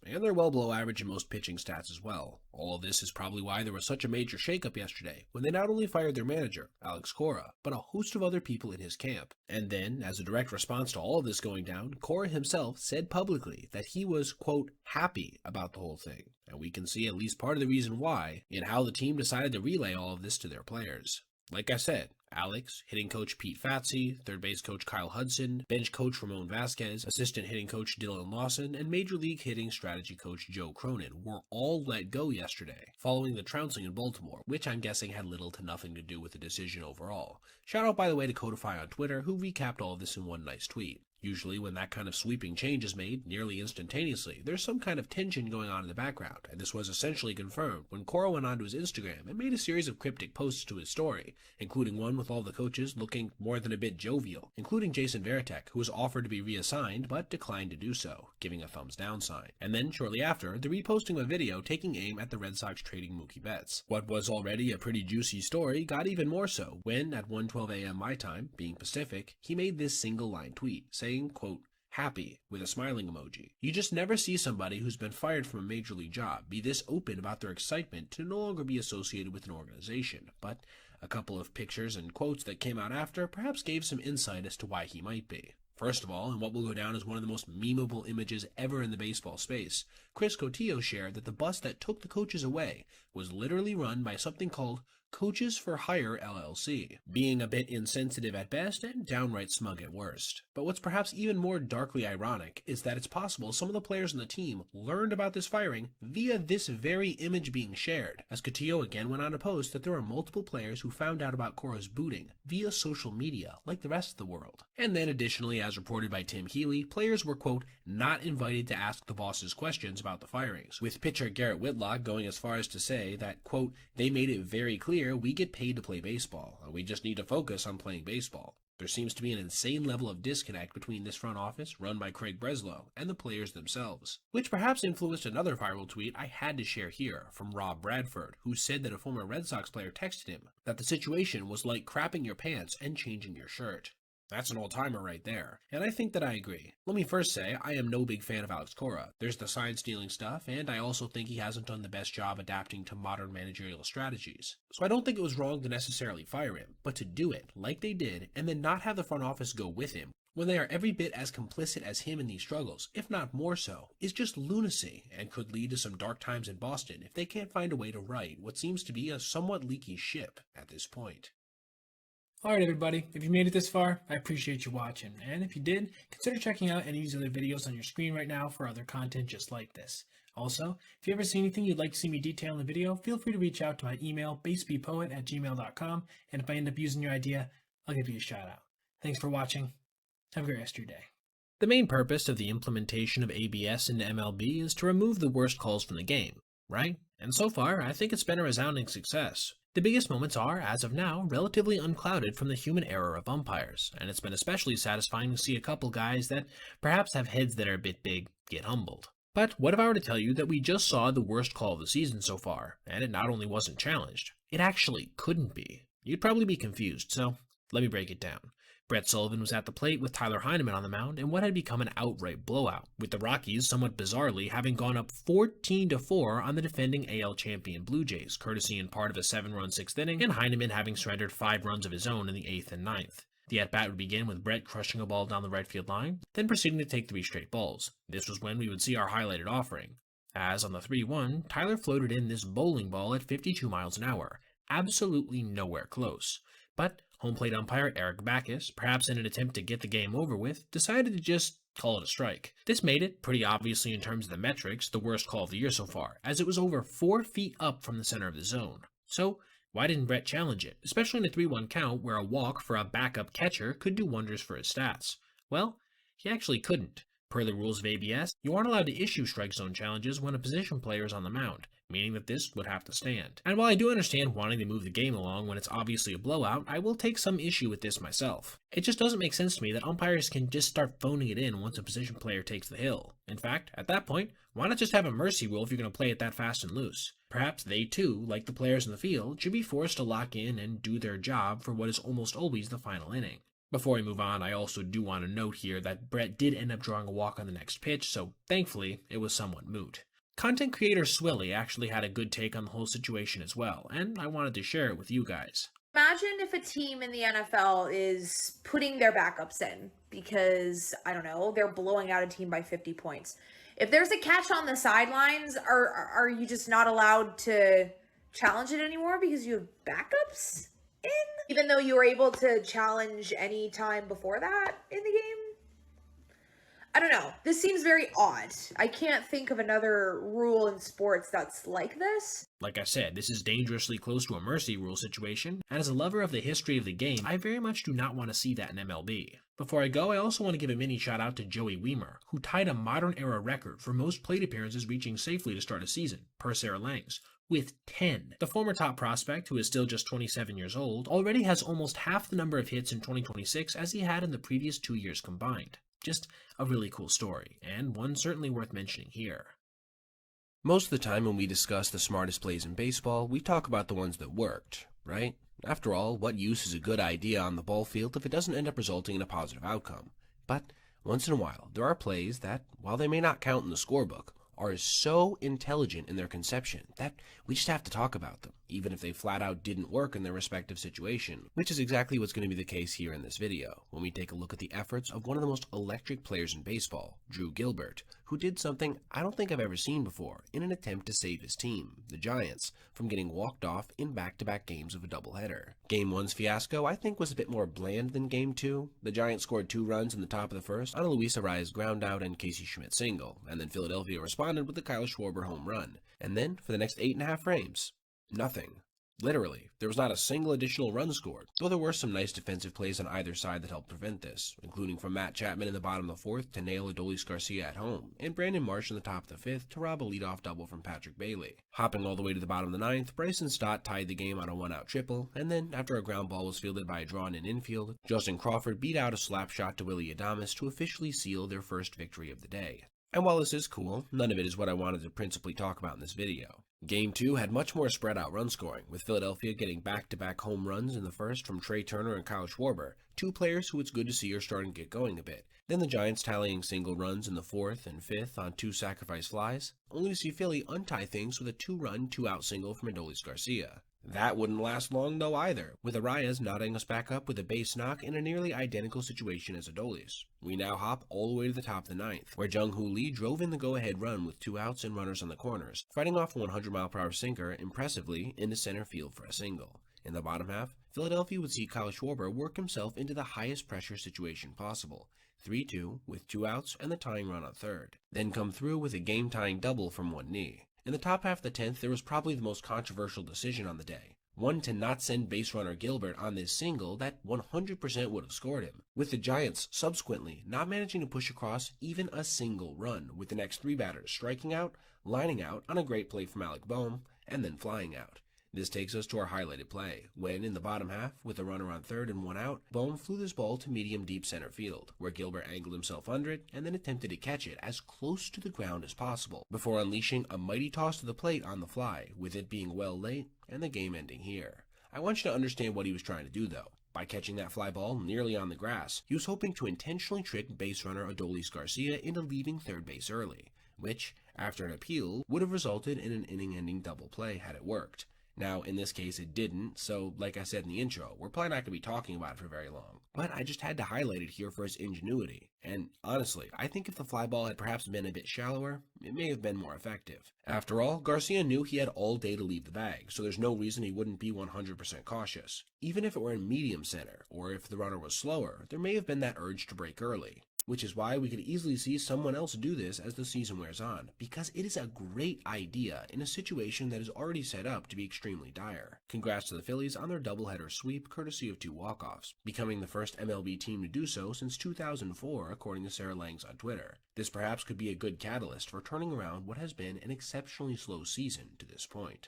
and they're well below average in most pitching stats as well. All of this is probably why there was such a major shakeup yesterday, when they not only fired their manager, Alex Cora, but a host of other people in his camp. And then, as a direct response to all of this going down, Cora himself said publicly that he was, quote, happy about the whole thing. And we can see at least part of the reason why in how the team decided to relay all of this to their players. Like I said, Alex, hitting coach Pete Fatsi, third base coach Kyle Hudson, bench coach Ramon Vasquez, assistant hitting coach Dylan Lawson, and Major League hitting strategy coach Joe Cronin were all let go yesterday, following the trouncing in Baltimore, which I'm guessing had little to nothing to do with the decision overall. Shout out, by the way, to Codify on Twitter, who recapped all of this in one nice tweet. Usually when that kind of sweeping change is made nearly instantaneously, there's some kind of tension going on in the background, and this was essentially confirmed when Cora went onto his Instagram and made a series of cryptic posts to his story, including one with all the coaches looking more than a bit jovial, including Jason Varitek, who was offered to be reassigned but declined to do so, giving a thumbs down sign. And then shortly after, the reposting of a video taking aim at the Red Sox trading Mookie Betts. What was already a pretty juicy story got even more so when, at 1:12 a.m. my time, being Pacific, he made this single line tweet, saying, quote, "happy," with a smiling emoji. You just never see somebody who's been fired from a major league job be this open about their excitement to no longer be associated with an organization, but a couple of pictures and quotes that came out after perhaps gave some insight as to why he might be. First of all, in what will go down as one of the most memeable images ever in the baseball space, Chris Cotillo shared that the bus that took the coaches away was literally run by something called Coaches for Hire LLC, being a bit insensitive at best and downright smug at worst. But what's perhaps even more darkly ironic is that it's possible some of the players on the team learned about this firing via this very image being shared, as Cotillo again went on to post that there are multiple players who found out about Cora's booting via social media like the rest of the world. And then additionally, as reported by Tim Healy, players were, quote, not invited to ask the bosses questions about the firings, with pitcher Garrett Whitlock going as far as to say that, quote, they made it very clear we get paid to play baseball, and we just need to focus on playing baseball. There seems to be an insane level of disconnect between this front office, run by Craig Breslow, and the players themselves, which perhaps influenced another viral tweet I had to share here from Rob Bradford, who said that a former Red Sox player texted him that the situation was like crapping your pants and changing your shirt. That's an old-timer right there, and I think that I agree. Let me first say, I am no big fan of Alex Cora. There's the sign-stealing stuff, and I also think he hasn't done the best job adapting to modern managerial strategies. So I don't think it was wrong to necessarily fire him, but to do it, like they did, and then not have the front office go with him, when they are every bit as complicit as him in these struggles, if not more so, is just lunacy, and could lead to some dark times in Boston if they can't find a way to right what seems to be a somewhat leaky ship at this point. Alright everybody, if you made it this far, I appreciate you watching, and if you did, consider checking out any of these other videos on your screen right now for other content just like this. Also, if you ever see anything you'd like to see me detail in the video, feel free to reach out to my email, basebpoet@gmail.com, and if I end up using your idea, I'll give you a shout out. Thanks for watching. Have a great rest of your day. The main purpose of the implementation of ABS into MLB is to remove the worst calls from the game, right? And so far, I think it's been a resounding success. The biggest moments are, as of now, relatively unclouded from the human error of umpires, and it's been especially satisfying to see a couple guys that perhaps have heads that are a bit big get humbled. But what if I were to tell you that we just saw the worst call of the season so far, and it not only wasn't challenged, it actually couldn't be? You'd probably be confused, so let me break it down. Brett Sullivan was at the plate with Tyler Heineman on the mound in what had become an outright blowout, with the Rockies somewhat bizarrely having gone up 14-4 on the defending AL champion Blue Jays, courtesy in part of a 7-run 6th inning, and Heineman having surrendered 5 runs of his own in the 8th and 9th. The at-bat would begin with Brett crushing a ball down the right field line, then proceeding to take 3 straight balls. This was when we would see our highlighted offering, as on the 3-1, Tyler floated in this bowling ball at 52 miles an hour, absolutely nowhere close. But home plate umpire Eric Backus, perhaps in an attempt to get the game over with, decided to just call it a strike. This made it, pretty obviously in terms of the metrics, the worst call of the year so far, as it was over 4 feet up from the center of the zone. So, why didn't Brett challenge it, especially in a 3-1 count where a walk for a backup catcher could do wonders for his stats? Well, he actually couldn't. Per the rules of ABS, you aren't allowed to issue strike zone challenges when a position player is on the mound, meaning that this would have to stand. And while I do understand wanting to move the game along when it's obviously a blowout, I will take some issue with this myself. It just doesn't make sense to me that umpires can just start phoning it in once a position player takes the hill. In fact, at that point, why not just have a mercy rule if you're going to play it that fast and loose? Perhaps they too, like the players in the field, should be forced to lock in and do their job for what is almost always the final inning. Before I move on, I also do want to note here that Brett did end up drawing a walk on the next pitch, so thankfully it was somewhat moot. Content creator Swilly actually had a good take on the whole situation as well, and I wanted to share it with you guys. Imagine if a team in the NFL is putting their backups in because, I don't know, they're blowing out a team by 50 points. If there's a catch on the sidelines, are you just not allowed to challenge it anymore because you have backups? even though you were able to challenge any time before that in the game? I don't know. This seems very odd. I can't think of another rule in sports that's like this. Like I said, this is dangerously close to a mercy rule situation, and as a lover of the history of the game, I very much do not want to see that in MLB. Before I go, I also want to give a mini shout out to Joey Weimer, who tied a modern era record for most plate appearances reaching safely to start a season, per Sarah Langs, with 10. The former top prospect, who is still just 27 years old, already has almost half the number of hits in 2026 as he had in the previous 2 years combined. Just a really cool story, and one certainly worth mentioning here. Most of the time when we discuss the smartest plays in baseball, we talk about the ones that worked, right? After all, what use is a good idea on the ball field if it doesn't end up resulting in a positive outcome? But once in a while, there are plays that, while they may not count in the scorebook, are so intelligent in their conception that we just have to talk about them, even if they flat out didn't work in their respective situation, which is exactly what's going to be the case here in this video, when we take a look at the efforts of one of the most electric players in baseball, Drew Gilbert, who did something I don't think I've ever seen before in an attempt to save his team, the Giants, from getting walked off in back-to-back games of a doubleheader. Game 1's fiasco, I think, was a bit more bland than Game 2. The Giants scored 2 runs in the top of the first on a Luis Arraez ground out and Casey Schmidt single, and then Philadelphia responded with the Kyle Schwarber home run. And then, for the next 8.5 frames, nothing. Literally, there was not a single additional run scored, though there were some nice defensive plays on either side that helped prevent this, including from Matt Chapman in the bottom of the 4th to nail Adolis Garcia at home, and Brandon Marsh in the top of the 5th to rob a leadoff double from Patrick Bailey. Hopping all the way to the bottom of the 9th, Bryson Stott tied the game on a 1-out triple, and then, after a ground ball was fielded by a drawn-in infield, Justin Crawford beat out a slap shot to Willy Adames to officially seal their first victory of the day. And while this is cool, none of it is what I wanted to principally talk about in this video. Game 2 had much more spread out run scoring, with Philadelphia getting back-to-back home runs in the first from Trey Turner and Kyle Schwarber, 2 players who it's good to see are starting to get going a bit. Then the Giants tallying single runs in the 4th and 5th on 2 sacrifice flies, only to see Philly untie things with a 2-run, 2-out single from Adolis Garcia. That wouldn't last long though either, with Arraez nodding us back up with a base knock in a nearly identical situation as Adolis. We now hop all the way to the top of the 9th, where Jung-Hoo Lee drove in the go-ahead run with 2 outs and runners on the corners, fighting off a 100-mile-per-hour sinker impressively into center field for a single. In the bottom half, Philadelphia would see Kyle Schwarber work himself into the highest pressure situation possible, 3-2 with 2 outs and the tying run on 3rd, then come through with a game-tying double from one knee. In the top half of the 10th, there was probably the most controversial decision on the day. One to not send base runner Gilbert on this single that 100% would have scored him, with the Giants subsequently not managing to push across even a single run, with the next 3 batters striking out, lining out on a great play from Alec Boehm, and then flying out. This takes us to our highlighted play, when in the bottom half, with a runner on 3rd and 1 out, Boehm flew this ball to medium-deep center field, where Gilbert angled himself under it and then attempted to catch it as close to the ground as possible, before unleashing a mighty toss to the plate on the fly, with it being well late and the game ending here. I want you to understand what he was trying to do though. By catching that fly ball nearly on the grass, he was hoping to intentionally trick base runner Adolis Garcia into leaving third base early, which, after an appeal, would have resulted in an inning-ending double play had it worked. Now, in this case, it didn't, so like I said in the intro, we're probably not going to be talking about it for very long. But I just had to highlight it here for its ingenuity. And honestly, I think if the fly ball had perhaps been a bit shallower, it may have been more effective. After all, Garcia knew he had all day to leave the bag, so there's no reason he wouldn't be 100% cautious. Even if it were in medium center, or if the runner was slower, there may have been that urge to break early. Which is why we could easily see someone else do this as the season wears on, because it is a great idea in a situation that is already set up to be extremely dire. Congrats to the Phillies on their doubleheader sweep courtesy of 2 walk-offs, becoming the first MLB team to do so since 2004 according to Sarah Langs on Twitter. This perhaps could be a good catalyst for turning around what has been an exceptionally slow season to this point.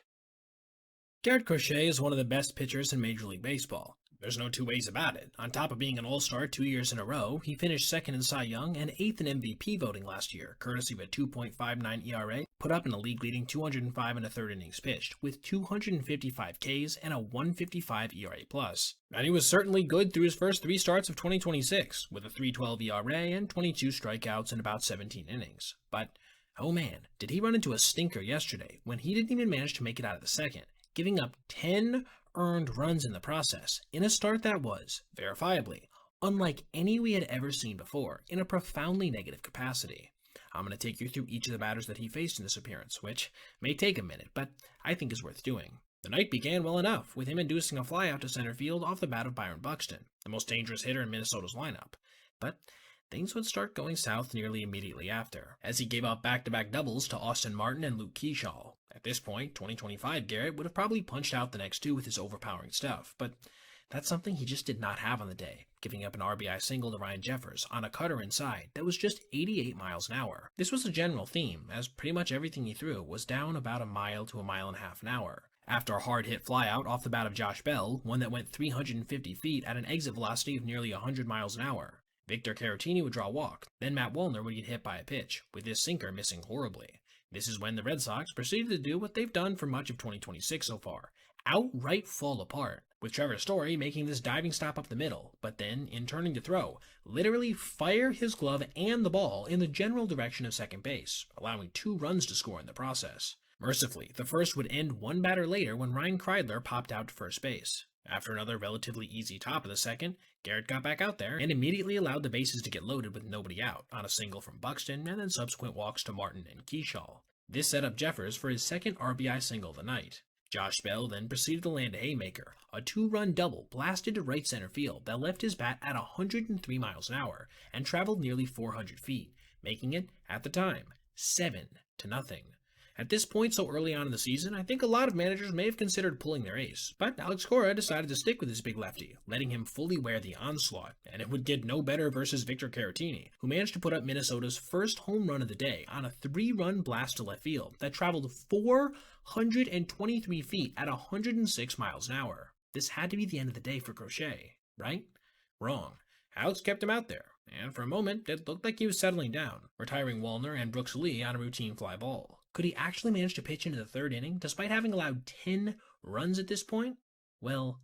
Garrett Crochet is one of the best pitchers in Major League Baseball. There's no 2 ways about it. On top of being an all-star 2 years in a row, he finished 2nd in Cy Young and 8th in MVP voting last year, courtesy of a 2.59 ERA, put up in a league-leading 205 1/3 innings pitched, with 255 Ks and a 155 ERA+. And he was certainly good through his first 3 starts of 2026, with a 3.12 ERA and 22 strikeouts in about 17 innings. But, oh man, did he run into a stinker yesterday when he didn't even manage to make it out of the 2nd, giving up 10 earned runs in the process, in a start that was, verifiably, unlike any we had ever seen before, in a profoundly negative capacity. I'm going to take you through each of the batters that he faced in this appearance, which may take a minute, but I think is worth doing. The night began well enough, with him inducing a flyout to center field off the bat of Byron Buxton, the most dangerous hitter in Minnesota's lineup. But things would start going south nearly immediately after, as he gave up back-to-back doubles to Austin Martin and Luke Keyshaw. At this point, 2025 Garrett would have probably punched out the next two with his overpowering stuff, but that's something he just did not have on the day, giving up an RBI single to Ryan Jeffers on a cutter inside that was just 88 miles an hour. This was a general theme, as pretty much everything he threw was down about a mile to a mile and a half an hour. After a hard-hit flyout off the bat of Josh Bell, one that went 350 feet at an exit velocity of nearly 100 miles an hour, Victor Caratini would draw a walk, then Matt Wallner would get hit by a pitch, with his sinker missing horribly. This is when the Red Sox proceeded to do what they've done for much of 2026 so far, outright fall apart, with Trevor Story making this diving stop up the middle, but then, in turning to throw, literally fire his glove and the ball in the general direction of second base, allowing 2 runs to score in the process. Mercifully, the first would end one batter later when Ryan Kreidler popped out to first base. After another relatively easy top of the second, Garrett got back out there and immediately allowed the bases to get loaded with nobody out on a single from Buxton and then subsequent walks to Martin and Keyshaw. This set up Jeffers for his second RBI single of the night. Josh Bell then proceeded to land a haymaker, a 2-run double blasted to right center field that left his bat at 103 miles an hour and traveled nearly 400 feet, making it, at the time, 7-0. At this point so early on in the season, I think a lot of managers may have considered pulling their ace, but Alex Cora decided to stick with his big lefty, letting him fully wear the onslaught, and it would get no better versus Victor Caratini, who managed to put up Minnesota's first home run of the day on a 3-run blast to left field that traveled 423 feet at 106 miles an hour. This had to be the end of the day for Crochet, right? Wrong. Alex kept him out there, and for a moment it looked like he was settling down, retiring Wallner and Brooks Lee on a routine fly ball. Could he actually manage to pitch into the third inning despite having allowed 10 runs at this point? Well,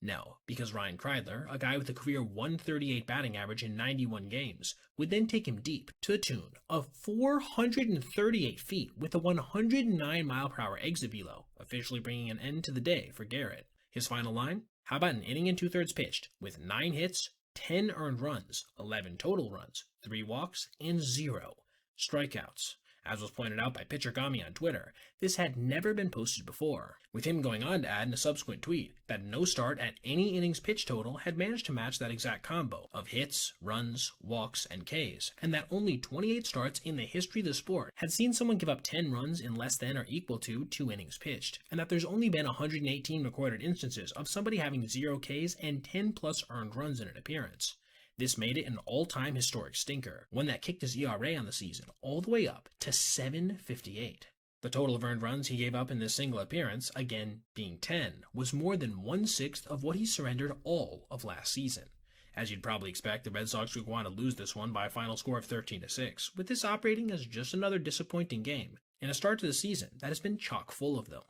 no, because Ryan Kreidler, a guy with a career 138 batting average in 91 games, would then take him deep to the tune of 438 feet with a 109 mile-per-hour exit velo, officially bringing an end to the day for Garrett. His final line? How about an inning and 2/3 pitched, with 9 hits, 10 earned runs, 11 total runs, 3 walks, and 0 strikeouts. As was pointed out by Pitcher Gami on Twitter, this had never been posted before, with him going on to add in a subsequent tweet that no start at any innings pitch total had managed to match that exact combo of hits, runs, walks, and Ks, and that only 28 starts in the history of the sport had seen someone give up 10 runs in less than or equal to 2 innings pitched, and that there's only been 118 recorded instances of somebody having 0 Ks and 10 plus earned runs in an appearance. This made it an all-time historic stinker, one that kicked his ERA on the season all the way up to 7.58. The total of earned runs he gave up in this single appearance, again being 10, was more than 1/6 of what he surrendered all of last season. As you'd probably expect, the Red Sox would go on to lose this one by a final score of 13-6, with this operating as just another disappointing game, and a start to the season that has been chock full of them.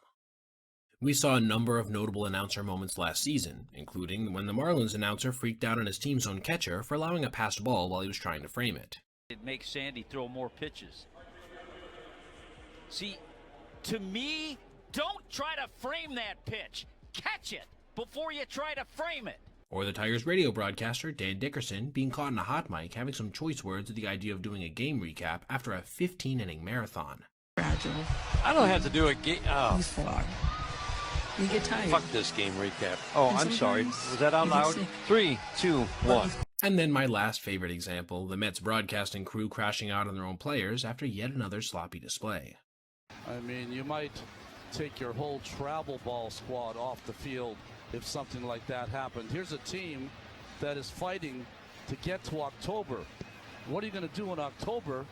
We saw a number of notable announcer moments last season, including when the Marlins announcer freaked out on his team's own catcher for allowing a passed ball while he was trying to frame it. It makes Sandy throw more pitches. See, to me, don't try to frame that pitch. Catch it before you try to frame it. Or the Tigers radio broadcaster, Dan Dickerson, being caught in a hot mic having some choice words at the idea of doing a game recap after a 15-inning marathon. Fragile. I don't have to do a game. Oh. He's far. You get tired. Fuck this game recap. Oh, I'm sorry. Was that out loud? 3, 2, 1. And then my last favorite example, the Mets broadcasting crew crashing out on their own players after yet another sloppy display. I mean, you might take your whole travel ball squad off the field if something like that happened. Here's a team that is fighting to get to October. What are you going to do in October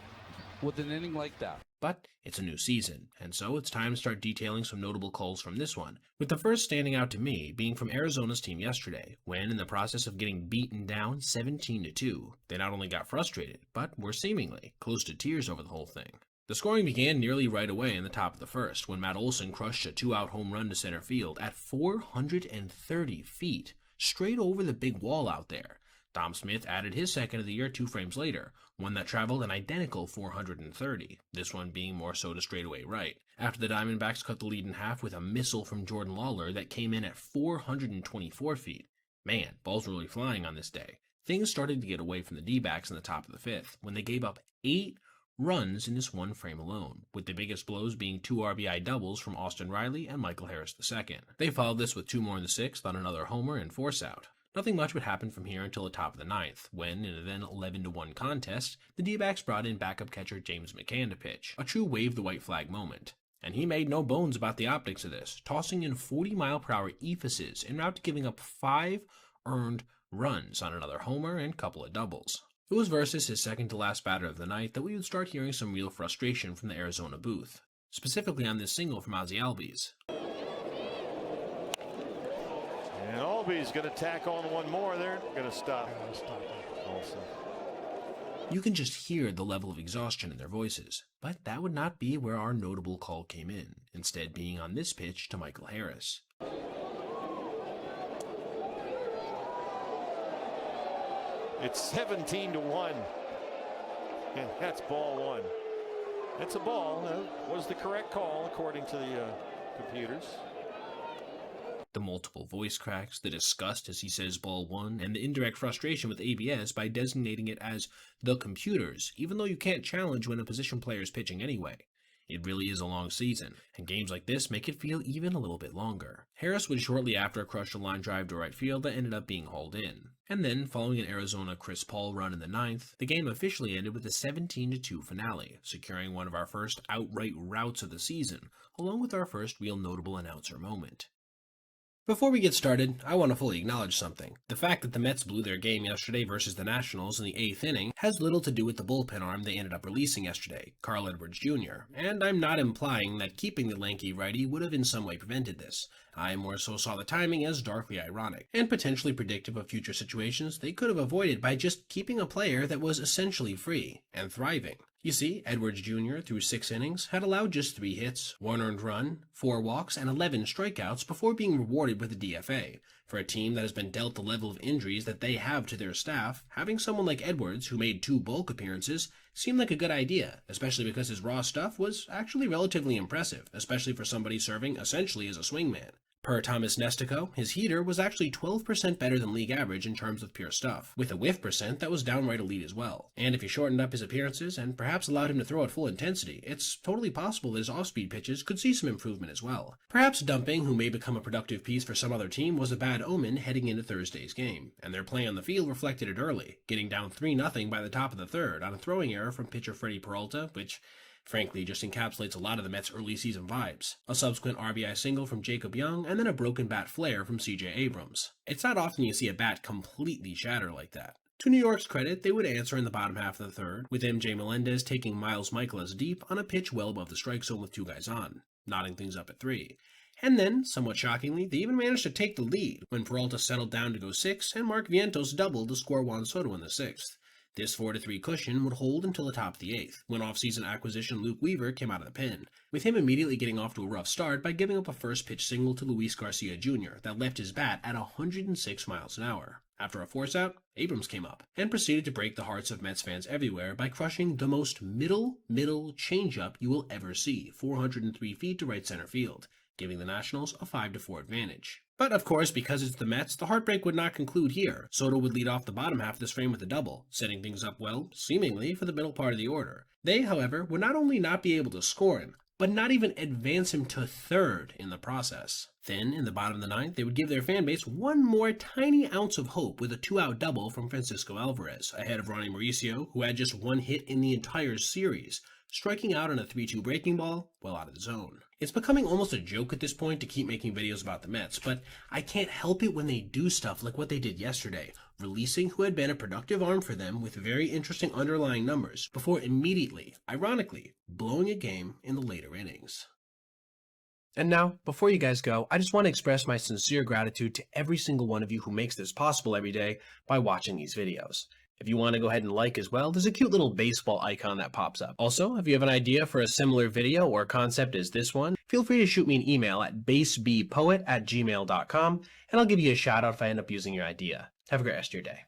with an inning like that? But it's a new season, and so it's time to start detailing some notable calls from this one, with the first standing out to me being from Arizona's team yesterday, when in the process of getting beaten down 17-2, they not only got frustrated, but were seemingly close to tears over the whole thing. The scoring began nearly right away in the top of the first, when Matt Olson crushed a 2-out home run to center field at 430 feet, straight over the big wall out there. Dom Smith added his second of the year 2 frames later, one that traveled an identical 430, this one being more so to straightaway right, after the Diamondbacks cut the lead in half with a missile from Jordan Lawler that came in at 424 feet. Man, balls were really flying on this day. Things started to get away from the D-backs in the top of the 5th, when they gave up 8 runs in this one frame alone, with the biggest blows being 2 RBI doubles from Austin Riley and Michael Harris II. They followed this with 2 more in the 6th on another homer and force out. Nothing much would happen from here until the top of the 9th, when, in a then 11-1 contest, the D-backs brought in backup catcher James McCann to pitch, a true wave the white flag moment. And he made no bones about the optics of this, tossing in 40-mile-per-hour ephesus en route to giving up 5 earned runs on another homer and couple of doubles. It was versus his second-to-last batter of the night that we would start hearing some real frustration from the Arizona booth, specifically on this single from Ozzie Albies. And Albies going to tack on one more. They're going to stop. Also. You can just hear the level of exhaustion in their voices, but that would not be where our notable call came in, instead being on this pitch to Michael Harris. It's 17-1, and that's ball 1. That's a ball. That was the correct call according to the computers. The multiple voice cracks, the disgust as he says ball 1, and the indirect frustration with ABS by designating it as the computers, even though you can't challenge when a position player is pitching anyway. It really is a long season, and games like this make it feel even a little bit longer. Harris would shortly after crush a line drive to right field that ended up being hauled in. And then, following an Arizona Chris Paul run in the 9th, the game officially ended with a 17-2 finale, securing one of our first outright routs of the season, along with our first real notable announcer moment. Before we get started, I want to fully acknowledge something. The fact that the Mets blew their game yesterday versus the Nationals in the 8th inning has little to do with the bullpen arm they ended up releasing yesterday, Carl Edwards Jr., and I'm not implying that keeping the lanky righty would have in some way prevented this. I more so saw the timing as darkly ironic, and potentially predictive of future situations they could have avoided by just keeping a player that was essentially free and thriving. You see, Edwards Jr., through 6 innings, had allowed just 3 hits, 1 earned run, 4 walks, and 11 strikeouts before being rewarded with a DFA. For a team that has been dealt the level of injuries that they have to their staff, having someone like Edwards, who made 2 bulk appearances, seemed like a good idea, especially because his raw stuff was actually relatively impressive, especially for somebody serving essentially as a swingman. Per Thomas Nestico, his heater was actually 12% better than league average in terms of pure stuff, with a whiff percent that was downright elite as well. And if he shortened up his appearances and perhaps allowed him to throw at full intensity, it's totally possible that his off-speed pitches could see some improvement as well. Perhaps dumping, who may become a productive piece for some other team, was a bad omen heading into Thursday's game, and their play on the field reflected it early, getting down 3-0 by the top of the 3rd on a throwing error from pitcher Freddie Peralta, which frankly just encapsulates a lot of the Mets' early season vibes. A subsequent RBI single from Jacob Young, and then a broken bat flare from CJ Abrams. It's not often you see a bat completely shatter like that. To New York's credit, they would answer in the bottom half of the 3rd, with MJ Melendez taking Miles Michaelis deep on a pitch well above the strike zone with 2 guys on, knotting things up at 3. And then, somewhat shockingly, they even managed to take the lead when Peralta settled down to go 6 and Mark Vientos doubled to score Juan Soto in the 6th. This 4-3 cushion would hold until the top of the 8th, when off-season acquisition Luke Weaver came out of the pen, with him immediately getting off to a rough start by giving up a first-pitch single to Luis Garcia Jr. that left his bat at 106 miles an hour. After a force-out, Abrams came up, and proceeded to break the hearts of Mets fans everywhere by crushing the most middle changeup you will ever see, 403 feet to right center field, giving the Nationals a 5-4 advantage. But of course, because it's the Mets, the heartbreak would not conclude here. Soto would lead off the bottom half of this frame with a double, setting things up well, seemingly, for the middle part of the order. They, however, would not only not be able to score him, but not even advance him to 3rd in the process. Then, in the bottom of the 9th, they would give their fanbase one more tiny ounce of hope with a 2-out double from Francisco Alvarez, ahead of Ronnie Mauricio, who had just 1 hit in the entire series, striking out on a 3-2 breaking ball well out of the zone. It's becoming almost a joke at this point to keep making videos about the Mets, but I can't help it when they do stuff like what they did yesterday, releasing who had been a productive arm for them with very interesting underlying numbers, before immediately, ironically, blowing a game in the later innings. And now, before you guys go, I just want to express my sincere gratitude to every single one of you who makes this possible every day by watching these videos. If you want to go ahead and like as well, there's a cute little baseball icon that pops up. Also, if you have an idea for a similar video or concept as this one, feel free to shoot me an email at basebpoet@gmail.com, and I'll give you a shout out if I end up using your idea. Have a great rest of your day.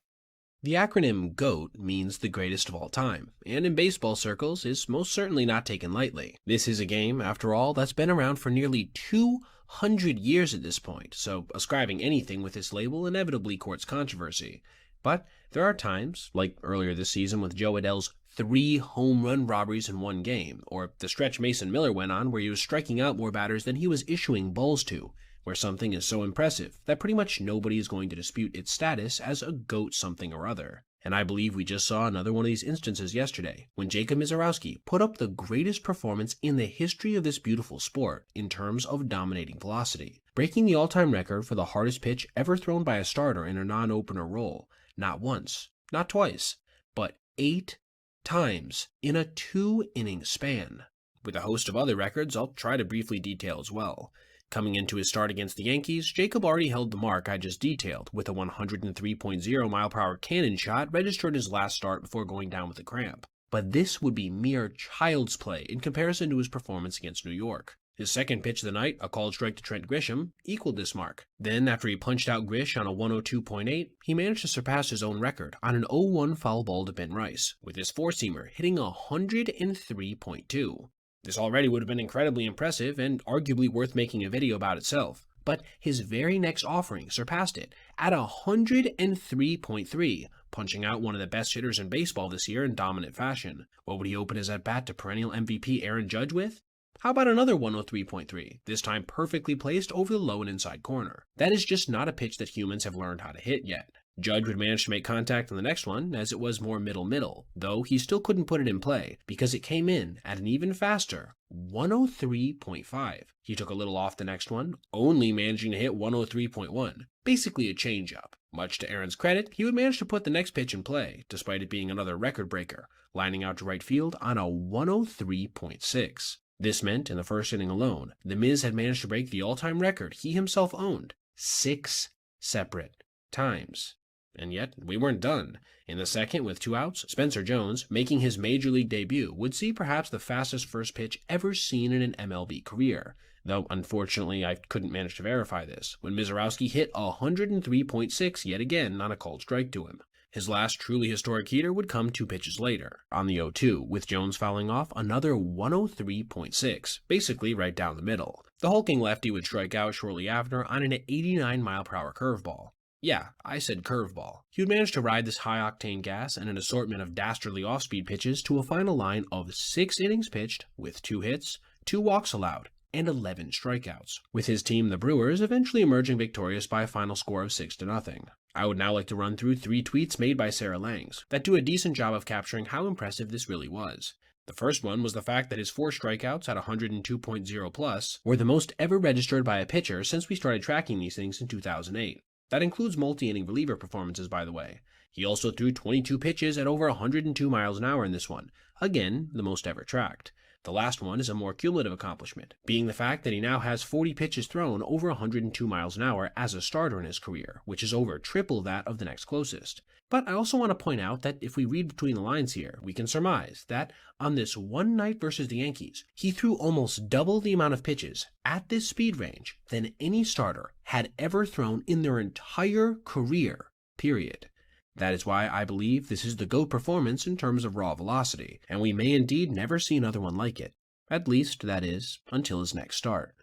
The acronym GOAT means the greatest of all time, and in baseball circles is most certainly not taken lightly. This is a game, after all, that's been around for nearly 200 years at this point, so ascribing anything with this label inevitably courts controversy. But there are times, like earlier this season with Joe Adell's 3 home run robberies in one game, or the stretch Mason Miller went on where he was striking out more batters than he was issuing balls to, where something is so impressive that pretty much nobody is going to dispute its status as a GOAT something or other. And I believe we just saw another one of these instances yesterday, when Jacob Misiorowski put up the greatest performance in the history of this beautiful sport in terms of dominating velocity, breaking the all-time record for the hardest pitch ever thrown by a starter in a non-opener role, not once, not twice, but 8 times in a 2-inning span. With a host of other records I'll try to briefly detail as well. Coming into his start against the Yankees, Jacob already held the mark I just detailed, with a 103.0 mile-per-hour cannon shot registered his last start before going down with a cramp. But this would be mere child's play in comparison to his performance against New York. His second pitch of the night, a called strike to Trent Grisham, equaled this mark. Then, after he punched out Grish on a 102.8, he managed to surpass his own record on an 0-1 foul ball to Ben Rice, with his four-seamer hitting 103.2. This already would have been incredibly impressive and arguably worth making a video about itself, but his very next offering surpassed it at 103.3, punching out one of the best hitters in baseball this year in dominant fashion. What would he open his at-bat to perennial MVP Aaron Judge with? How about another 103.3, this time perfectly placed over the low and inside corner? That is just not a pitch that humans have learned how to hit yet. Judge would manage to make contact on the next one, as it was more middle, though he still couldn't put it in play, because it came in at an even faster 103.5. He took a little off the next one, only managing to hit 103.1, basically a changeup. Much to Aaron's credit, he would manage to put the next pitch in play, despite it being another record breaker, lining out to right field on a 103.6. This meant, in the first inning alone, The Miz had managed to break the all-time record he himself owned 6 separate times. And yet, we weren't done. In the second, with 2 outs, Spencer Jones, making his major league debut, would see perhaps the fastest first pitch ever seen in an MLB career. Though, unfortunately, I couldn't manage to verify this, when Misiorowski hit 103.6 yet again on a called strike to him. His last truly historic heater would come 2 pitches later, on the 0-2, with Jones fouling off another 103.6, basically right down the middle. The hulking lefty would strike out shortly after on an 89 mile-per-hour curveball. Yeah, I said curveball. He would manage to ride this high-octane gas and an assortment of dastardly off-speed pitches to a final line of 6 innings pitched, with 2 hits, 2 walks allowed, and 11 strikeouts, with his team, the Brewers, eventually emerging victorious by a final score of 6-0. I would now like to run through 3 tweets made by Sarah Langs that do a decent job of capturing how impressive this really was. The first one was the fact that his 4 strikeouts at 102.0 plus were the most ever registered by a pitcher since we started tracking these things in 2008. That includes multi-inning reliever performances, by the way. He also threw 22 pitches at over 102 miles an hour in this one, again, the most ever tracked. The last one is a more cumulative accomplishment, being the fact that he now has 40 pitches thrown over 102 miles an hour as a starter in his career, which is over triple that of the next closest. But I also want to point out that if we read between the lines here, we can surmise that on this one night versus the Yankees, he threw almost double the amount of pitches at this speed range than any starter had ever thrown in their entire career, period. That is why I believe this is the GOAT performance in terms of raw velocity, and we may indeed never see another one like it. At least, that is, until his next start.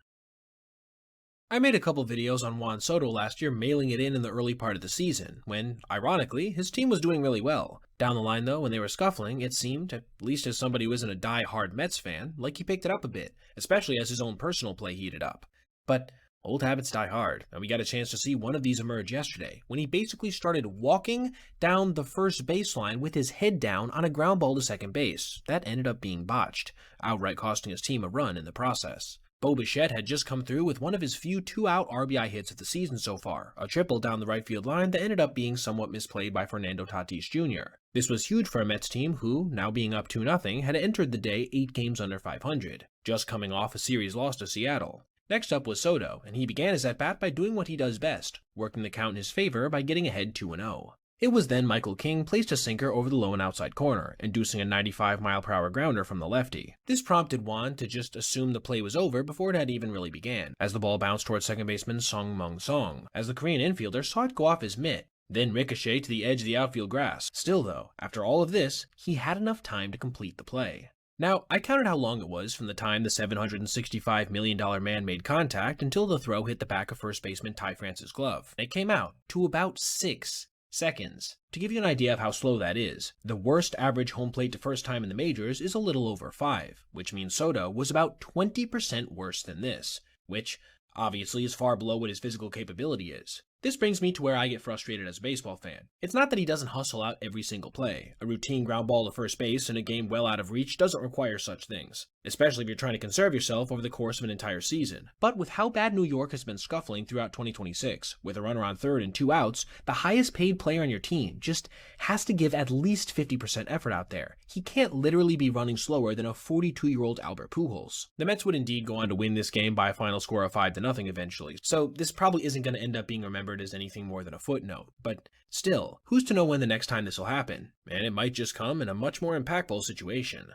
I made a couple videos on Juan Soto last year mailing it in the early part of the season, when, ironically, his team was doing really well. Down the line though, when they were scuffling, it seemed, at least as somebody who isn't a die-hard Mets fan, like he picked it up a bit, especially as his own personal play heated up. But old habits die hard, and we got a chance to see one of these emerge yesterday, when he basically started walking down the first baseline with his head down on a ground ball to second base. That ended up being botched, outright costing his team a run in the process. Bo Bichette had just come through with one of his few 2-out RBI hits of the season so far, a triple down the right field line that ended up being somewhat misplayed by Fernando Tatis Jr. This was huge for a Mets team who, now being up 2-0, had entered the day 8 games under 500, just coming off a series loss to Seattle. Next up was Soto, and he began his at-bat by doing what he does best, working the count in his favor by getting ahead 2-0. It was then Michael King placed a sinker over the low and outside corner, inducing a 95 mile-per-hour grounder from the lefty. This prompted Juan to just assume the play was over before it had even really began, as the ball bounced towards second baseman Sung Mung Song, as the Korean infielder saw it go off his mitt, then ricochet to the edge of the outfield grass. Still though, after all of this, he had enough time to complete the play. Now, I counted how long it was from the time the $765 million man made contact until the throw hit the back of first baseman Ty France's glove. It came out to about 6 seconds. To give you an idea of how slow that is, the worst average home plate to first time in the majors is a little over 5, which means Soto was about 20% worse than this, which obviously is far below what his physical capability is. This brings me to where I get frustrated as a baseball fan. It's not that he doesn't hustle out every single play. A routine ground ball to first base in a game well out of reach doesn't require such things, especially if you're trying to conserve yourself over the course of an entire season. But with how bad New York has been scuffling throughout 2026, with a runner on third and 2 outs, the highest paid player on your team just has to give at least 50% effort out there. He can't literally be running slower than a 42-year-old Albert Pujols. The Mets would indeed go on to win this game by a final score of 5-0 eventually, so this probably isn't going to end up being remembered as anything more than a footnote, but still, who's to know when the next time this will happen? And it might just come in a much more impactful situation.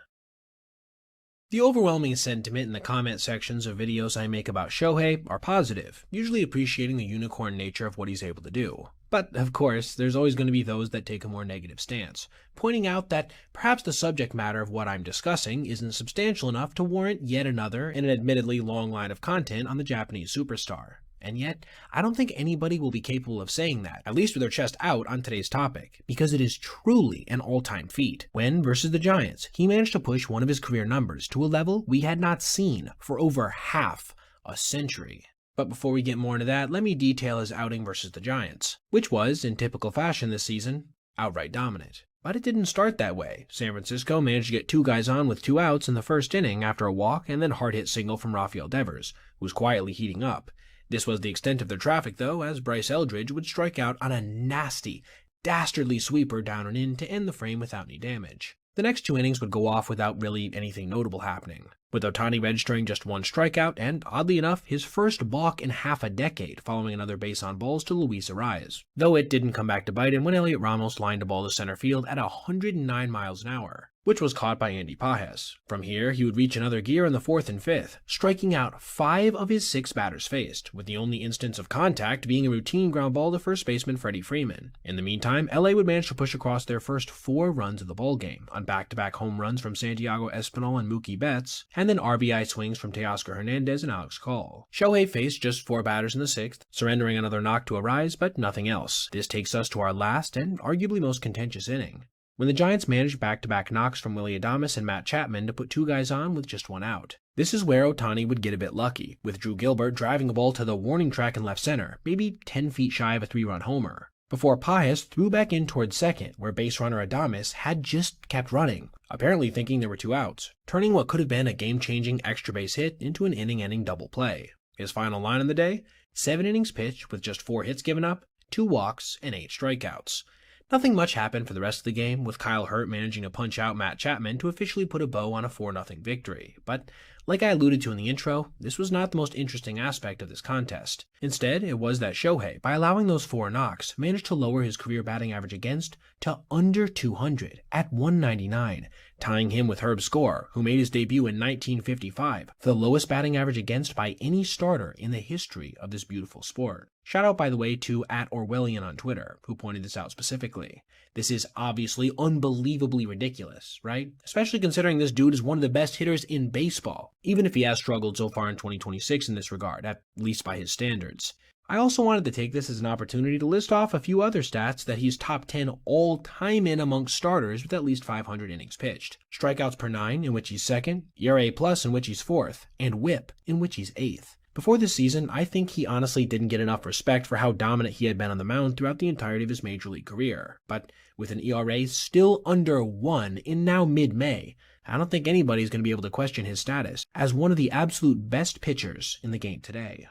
The overwhelming sentiment in the comment sections of videos I make about Shohei are positive, usually appreciating the unicorn nature of what he's able to do. But, of course, there's always going to be those that take a more negative stance, pointing out that perhaps the subject matter of what I'm discussing isn't substantial enough to warrant yet another in an admittedly long line of content on the Japanese superstar. And yet, I don't think anybody will be capable of saying that, at least with their chest out on today's topic, because it is truly an all-time feat. When, versus the Giants, he managed to push one of his career numbers to a level we had not seen for over half a century. But before we get more into that, let me detail his outing versus the Giants, which was, in typical fashion this season, outright dominant. But it didn't start that way. San Francisco managed to get 2 guys on with 2 outs in the first inning after a walk and then hard-hit single from Rafael Devers, who was quietly heating up. This was the extent of their traffic, though, as Bryce Eldridge would strike out on a nasty, dastardly sweeper down and in to end the frame without any damage. The next 2 innings would go off without really anything notable happening, with Ohtani registering just 1 strikeout and, oddly enough, his first balk in half a decade following another base on balls to Luis Arias, though it didn't come back to bite him when Elliot Ramos lined a ball to center field at 109 miles an hour, which was caught by Andy Pages. From here, he would reach another gear in the 4th and 5th, striking out 5 of his 6 batters faced, with the only instance of contact being a routine ground ball to first baseman Freddie Freeman. In the meantime, LA would manage to push across their first 4 runs of the ballgame, on back-to-back home runs from Santiago Espinal and Mookie Betts, and then RBI swings from Teoscar Hernandez and Alex Call. Shohei faced just 4 batters in the 6th, surrendering another knock to Arise, but nothing else. This takes us to our last and arguably most contentious inning, when the Giants managed back-to-back knocks from Willy Adames and Matt Chapman to put 2 guys on with just 1 out. This is where Ohtani would get a bit lucky, with Drew Gilbert driving a ball to the warning track in left center, maybe 10 feet shy of a 3-run homer, before Pages threw back in towards second, where base runner Adames had just kept running, apparently thinking there were 2 outs, turning what could have been a game-changing extra base hit into an inning-ending double play. His final line of the day, 7 innings pitched with just 4 hits given up, 2 walks, and 8 strikeouts. Nothing much happened for the rest of the game, with Kyle Hurt managing to punch out Matt Chapman to officially put a bow on a 4-0 victory. But, like I alluded to in the intro, this was not the most interesting aspect of this contest. Instead, it was that Shohei, by allowing those 4 knocks, managed to lower his career batting average against to under 200 at 199, tying him with Herb Score, who made his debut in 1955, for the lowest batting average against by any starter in the history of this beautiful sport. Shout out, by the way, to @Orwellian on Twitter, who pointed this out specifically. This is obviously unbelievably ridiculous, right? Especially considering this dude is one of the best hitters in baseball, even if he has struggled so far in 2026 in this regard, at least by his standards. I also wanted to take this as an opportunity to list off a few other stats that he's top 10 all-time in amongst starters with at least 500 innings pitched. Strikeouts per 9, in which he's 2nd, ERA+, in which he's 4th, and WHIP, in which he's 8th. Before this season, I think he honestly didn't get enough respect for how dominant he had been on the mound throughout the entirety of his major league career. But with an ERA still under 1 in now mid-May, I don't think anybody's going to be able to question his status as one of the absolute best pitchers in the game today.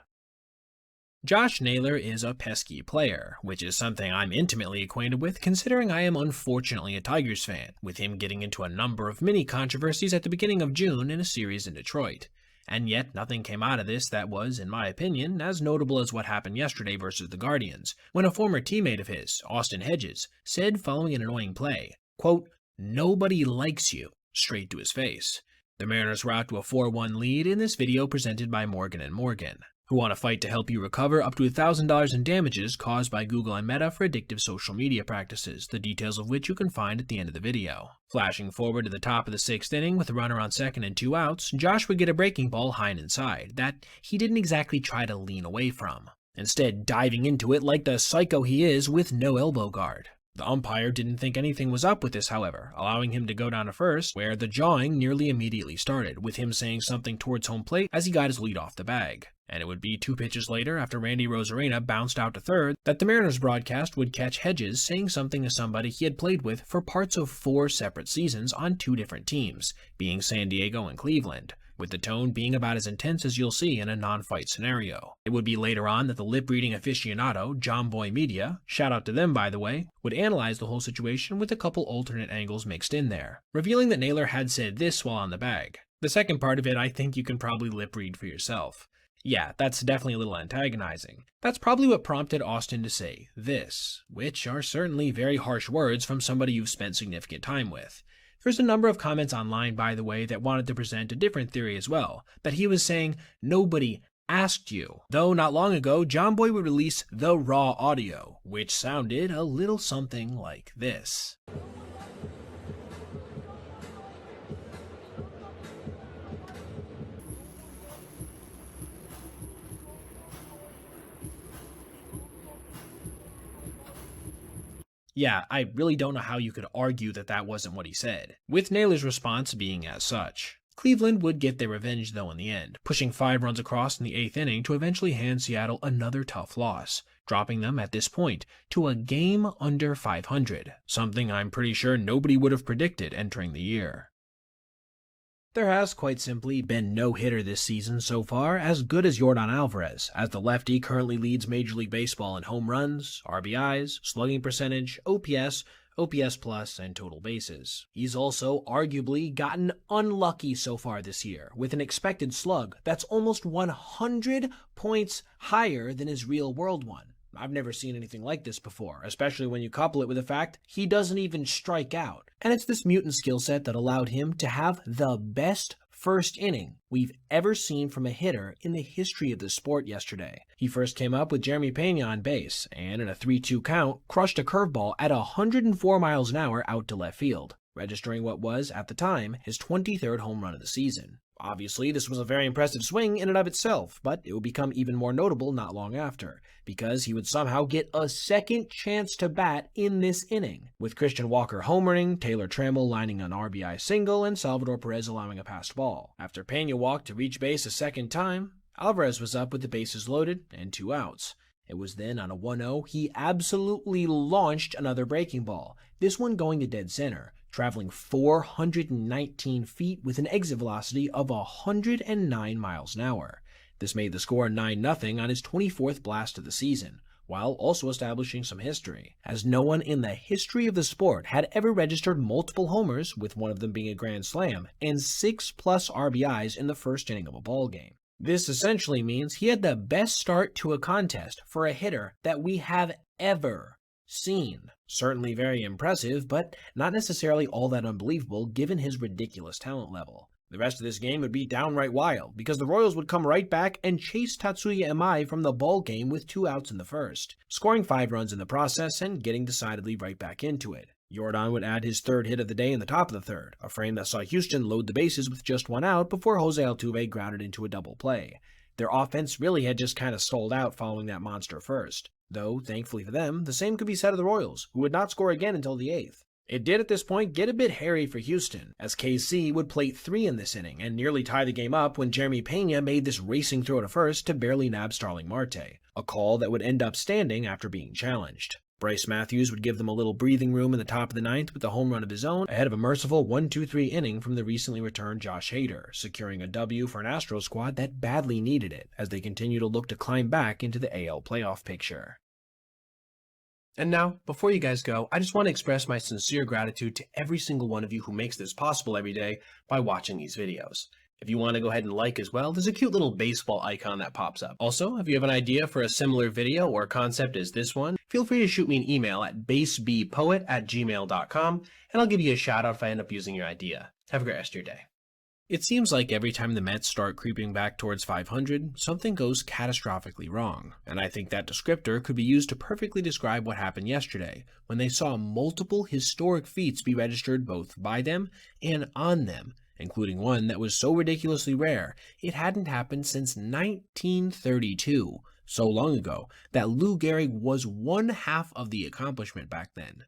Josh Naylor is a pesky player, which is something I'm intimately acquainted with considering I am unfortunately a Tigers fan, with him getting into a number of mini controversies at the beginning of June in a series in Detroit. And yet, nothing came out of this that was, in my opinion, as notable as what happened yesterday versus the Guardians, when a former teammate of his, Austin Hedges, said following an annoying play, quote, "Nobody likes you," straight to his face. The Mariners were out to a 4-1 lead in this video presented by Morgan & Morgan, who want to fight to help you recover up to $1,000 in damages caused by Google and Meta for addictive social media practices, the details of which you can find at the end of the video. Flashing forward to the top of the 6th inning with a runner on 2nd and 2 outs, Josh would get a breaking ball high and inside that he didn't exactly try to lean away from. instead diving into it like the psycho he is with no elbow guard. The umpire didn't think anything was up with this, however, allowing him to go down to first, where the jawing nearly immediately started, with him saying something towards home plate as he got his lead off the bag. And it would be 2 pitches later, after Randy Rosarena bounced out to third, that the Mariners broadcast would catch Hedges saying something to somebody he had played with for parts of 4 separate seasons on 2 different teams, being San Diego and Cleveland, with the tone being about as intense as you'll see in a non-fight scenario. It would be later on that the lip-reading aficionado, John Boy Media, shout out to them by the way, would analyze the whole situation with a couple alternate angles mixed in there, revealing that Naylor had said this while on the bag. The second part of it I think you can probably lip-read for yourself. Yeah, that's definitely a little antagonizing. That's probably what prompted Austin to say this, which are certainly very harsh words from somebody you've spent significant time with. There's a number of comments online, by the way, that wanted to present a different theory as well, that he was saying nobody asked you. Though not long ago, John Boy would release the raw audio, which sounded a little something like this. Yeah, I really don't know how you could argue that that wasn't what he said, with Naylor's response being as such. Cleveland would get their revenge though in the end, pushing 5 runs across in the 8th inning to eventually hand Seattle another tough loss, dropping them at this point to a game under 500, something I'm pretty sure nobody would have predicted entering the year. There has, quite simply, been no hitter this season so far as good as Yordan Alvarez, as the lefty currently leads Major League Baseball in home runs, RBIs, slugging percentage, OPS, OPS plus, and total bases. He's also arguably gotten unlucky so far this year, with an expected slug that's almost 100 points higher than his real-world one. I've never seen anything like this before, especially when you couple it with the fact he doesn't even strike out. And it's this mutant skill set that allowed him to have the best first inning we've ever seen from a hitter in the history of the sport yesterday. He first came up with Jeremy Pena on base, and in a 3-2 count, crushed a curveball at 104 miles an hour out to left field, registering what was, at the time, his 23rd home run of the season. Obviously, this was a very impressive swing in and of itself, but it would become even more notable not long after, because he would somehow get a second chance to bat in this inning, with Christian Walker homering, Taylor Trammell lining an RBI single, and Salvador Perez allowing a passed ball. After Pena walked to reach base a second time, Alvarez was up with the bases loaded and 2 outs. It was then on a 1-0 he absolutely launched another breaking ball, this one going to dead center, traveling 419 feet with an exit velocity of 109 miles an hour. This made the score 9-0 on his 24th blast of the season, while also establishing some history, as no one in the history of the sport had ever registered multiple homers, with one of them being a grand slam, and 6+ RBIs in the first inning of a ball game. This essentially means he had the best start to a contest for a hitter that we have ever seen. Certainly very impressive, but not necessarily all that unbelievable given his ridiculous talent level. The rest of this game would be downright wild, because the Royals would come right back and chase Tatsuya Imai from the ball game with 2 outs in the first, scoring 5 runs in the process and getting decidedly right back into it. Yordan would add his 3rd hit of the day in the top of the 3rd, a frame that saw Houston load the bases with just 1 out before Jose Altuve grounded into a double play. Their offense really had just kind of stalled out following that monster first, though, thankfully for them, the same could be said of the Royals, who would not score again until the 8th. It did at this point get a bit hairy for Houston, as KC would plate 3 in this inning and nearly tie the game up when Jeremy Pena made this racing throw to first to barely nab Starling Marte, a call that would end up standing after being challenged. Bryce Matthews would give them a little breathing room in the top of the 9th with a home run of his own ahead of a merciful 1-2-3 inning from the recently returned Josh Hader, securing a W for an Astros squad that badly needed it as they continue to look to climb back into the AL playoff picture. And now, before you guys go, I just want to express my sincere gratitude to every single one of you who makes this possible every day by watching these videos. If you want to go ahead and like as well, there's a cute little baseball icon that pops up. Also, if you have an idea for a similar video or concept as this one, feel free to shoot me an email at basebpoet@gmail.com, and I'll give you a shout out if I end up using your idea. Have a great rest of your day. It seems like every time the Mets start creeping back towards 500, something goes catastrophically wrong, and I think that descriptor could be used to perfectly describe what happened yesterday, when they saw multiple historic feats be registered both by them and on them, including one that was so ridiculously rare, it hadn't happened since 1932, so long ago that Lou Gehrig was one half of the accomplishment back then.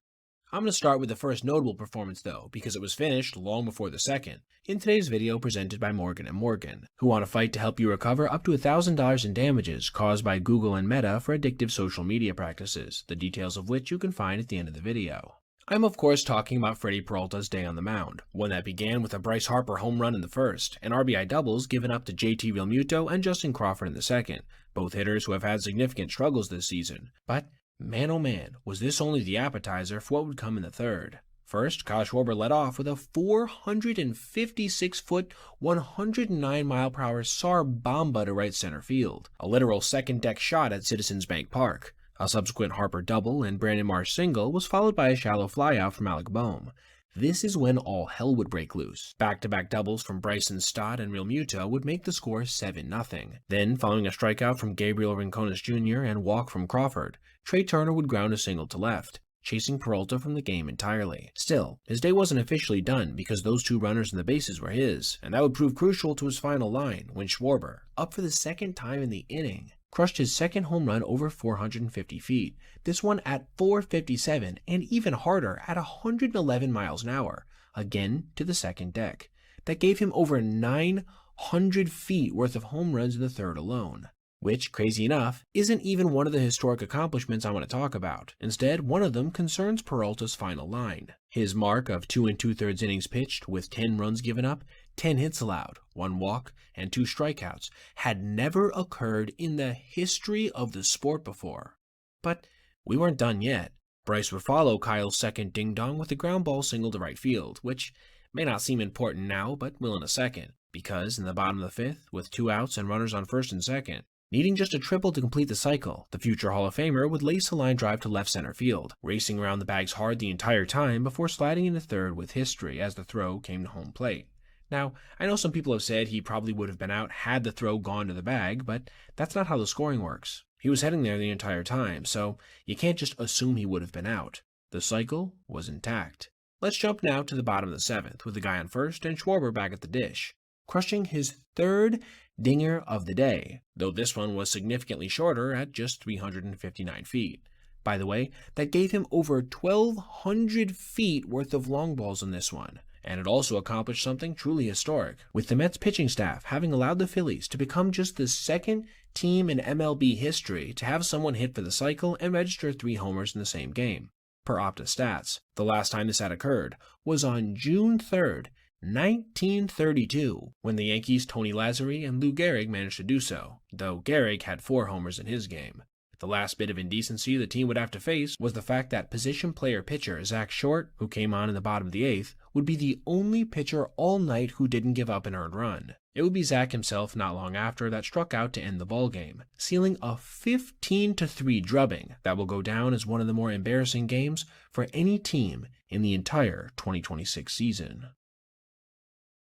I'm going to start with the first notable performance though, because it was finished long before the second, in today's video presented by Morgan & Morgan, who want to fight to help you recover up to $1,000 in damages caused by Google and Meta for addictive social media practices, the details of which you can find at the end of the video. I'm of course talking about Freddie Peralta's day on the mound, one that began with a Bryce Harper home run in the first, and RBI doubles given up to JT Realmuto and Justin Crawford in the second, both hitters who have had significant struggles this season. But man oh man, was this only the appetizer for what would come in the third. First, Kyle Schwarber led off with a 456-foot, 109-mile-per-hour SAR bomba to right center field, a literal second-deck shot at Citizens Bank Park. A subsequent Harper double and Brandon Marsh single was followed by a shallow flyout from Alec Boehm. This is when all hell would break loose. Back-to-back doubles from Bryson Stott and Realmuto would make the score 7-0. Then, following a strikeout from Gabriel Rincones Jr. and walk from Crawford, Trey Turner would ground a single to left, chasing Peralta from the game entirely. Still, his day wasn't officially done because those two runners in the bases were his, and that would prove crucial to his final line when Schwarber, up for the second time in the inning, crushed his second home run over 450 feet, this one at 457 and even harder at 111 miles an hour, again to the second deck. That gave him over 900 feet worth of home runs in the third alone, which, crazy enough, isn't even one of the historic accomplishments I want to talk about. Instead, one of them concerns Peralta's final line. His mark of 2 2/3 innings pitched with 10 runs given up, 10 hits allowed, 1 walk, and 2 strikeouts had never occurred in the history of the sport before. But we weren't done yet. Bryce would follow Kyle's second ding-dong with a ground ball single to right field, which may not seem important now, but will in a second, because in the bottom of the fifth, with 2 outs and runners on first and second, needing just a triple to complete the cycle, the future Hall of Famer would lace a line drive to left center field, racing around the bags hard the entire time before sliding into third with history as the throw came to home plate. Now, I know some people have said he probably would have been out had the throw gone to the bag, but that's not how the scoring works. He was heading there the entire time, so you can't just assume he would have been out. The cycle was intact. Let's jump now to the bottom of the seventh, with the guy on first and Schwarber back at the dish, crushing his third dinger of the day, though this one was significantly shorter at just 359 feet. By the way, that gave him over 1,200 feet worth of long balls in this one. And it also accomplished something truly historic, with the Mets pitching staff having allowed the Phillies to become just the second team in MLB history to have someone hit for the cycle and register 3 homers in the same game. Per Opta Stats, the last time this had occurred was on June 3rd, 1932, when the Yankees' Tony Lazzari and Lou Gehrig managed to do so, though Gehrig had 4 homers in his game. The last bit of indecency the team would have to face was the fact that position player-pitcher Zach Short, who came on in the bottom of the 8th, would be the only pitcher all night who didn't give up an earned run. It would be Zach himself not long after that struck out to end the ballgame, sealing a 15-3 drubbing that will go down as one of the more embarrassing games for any team in the entire 2026 season.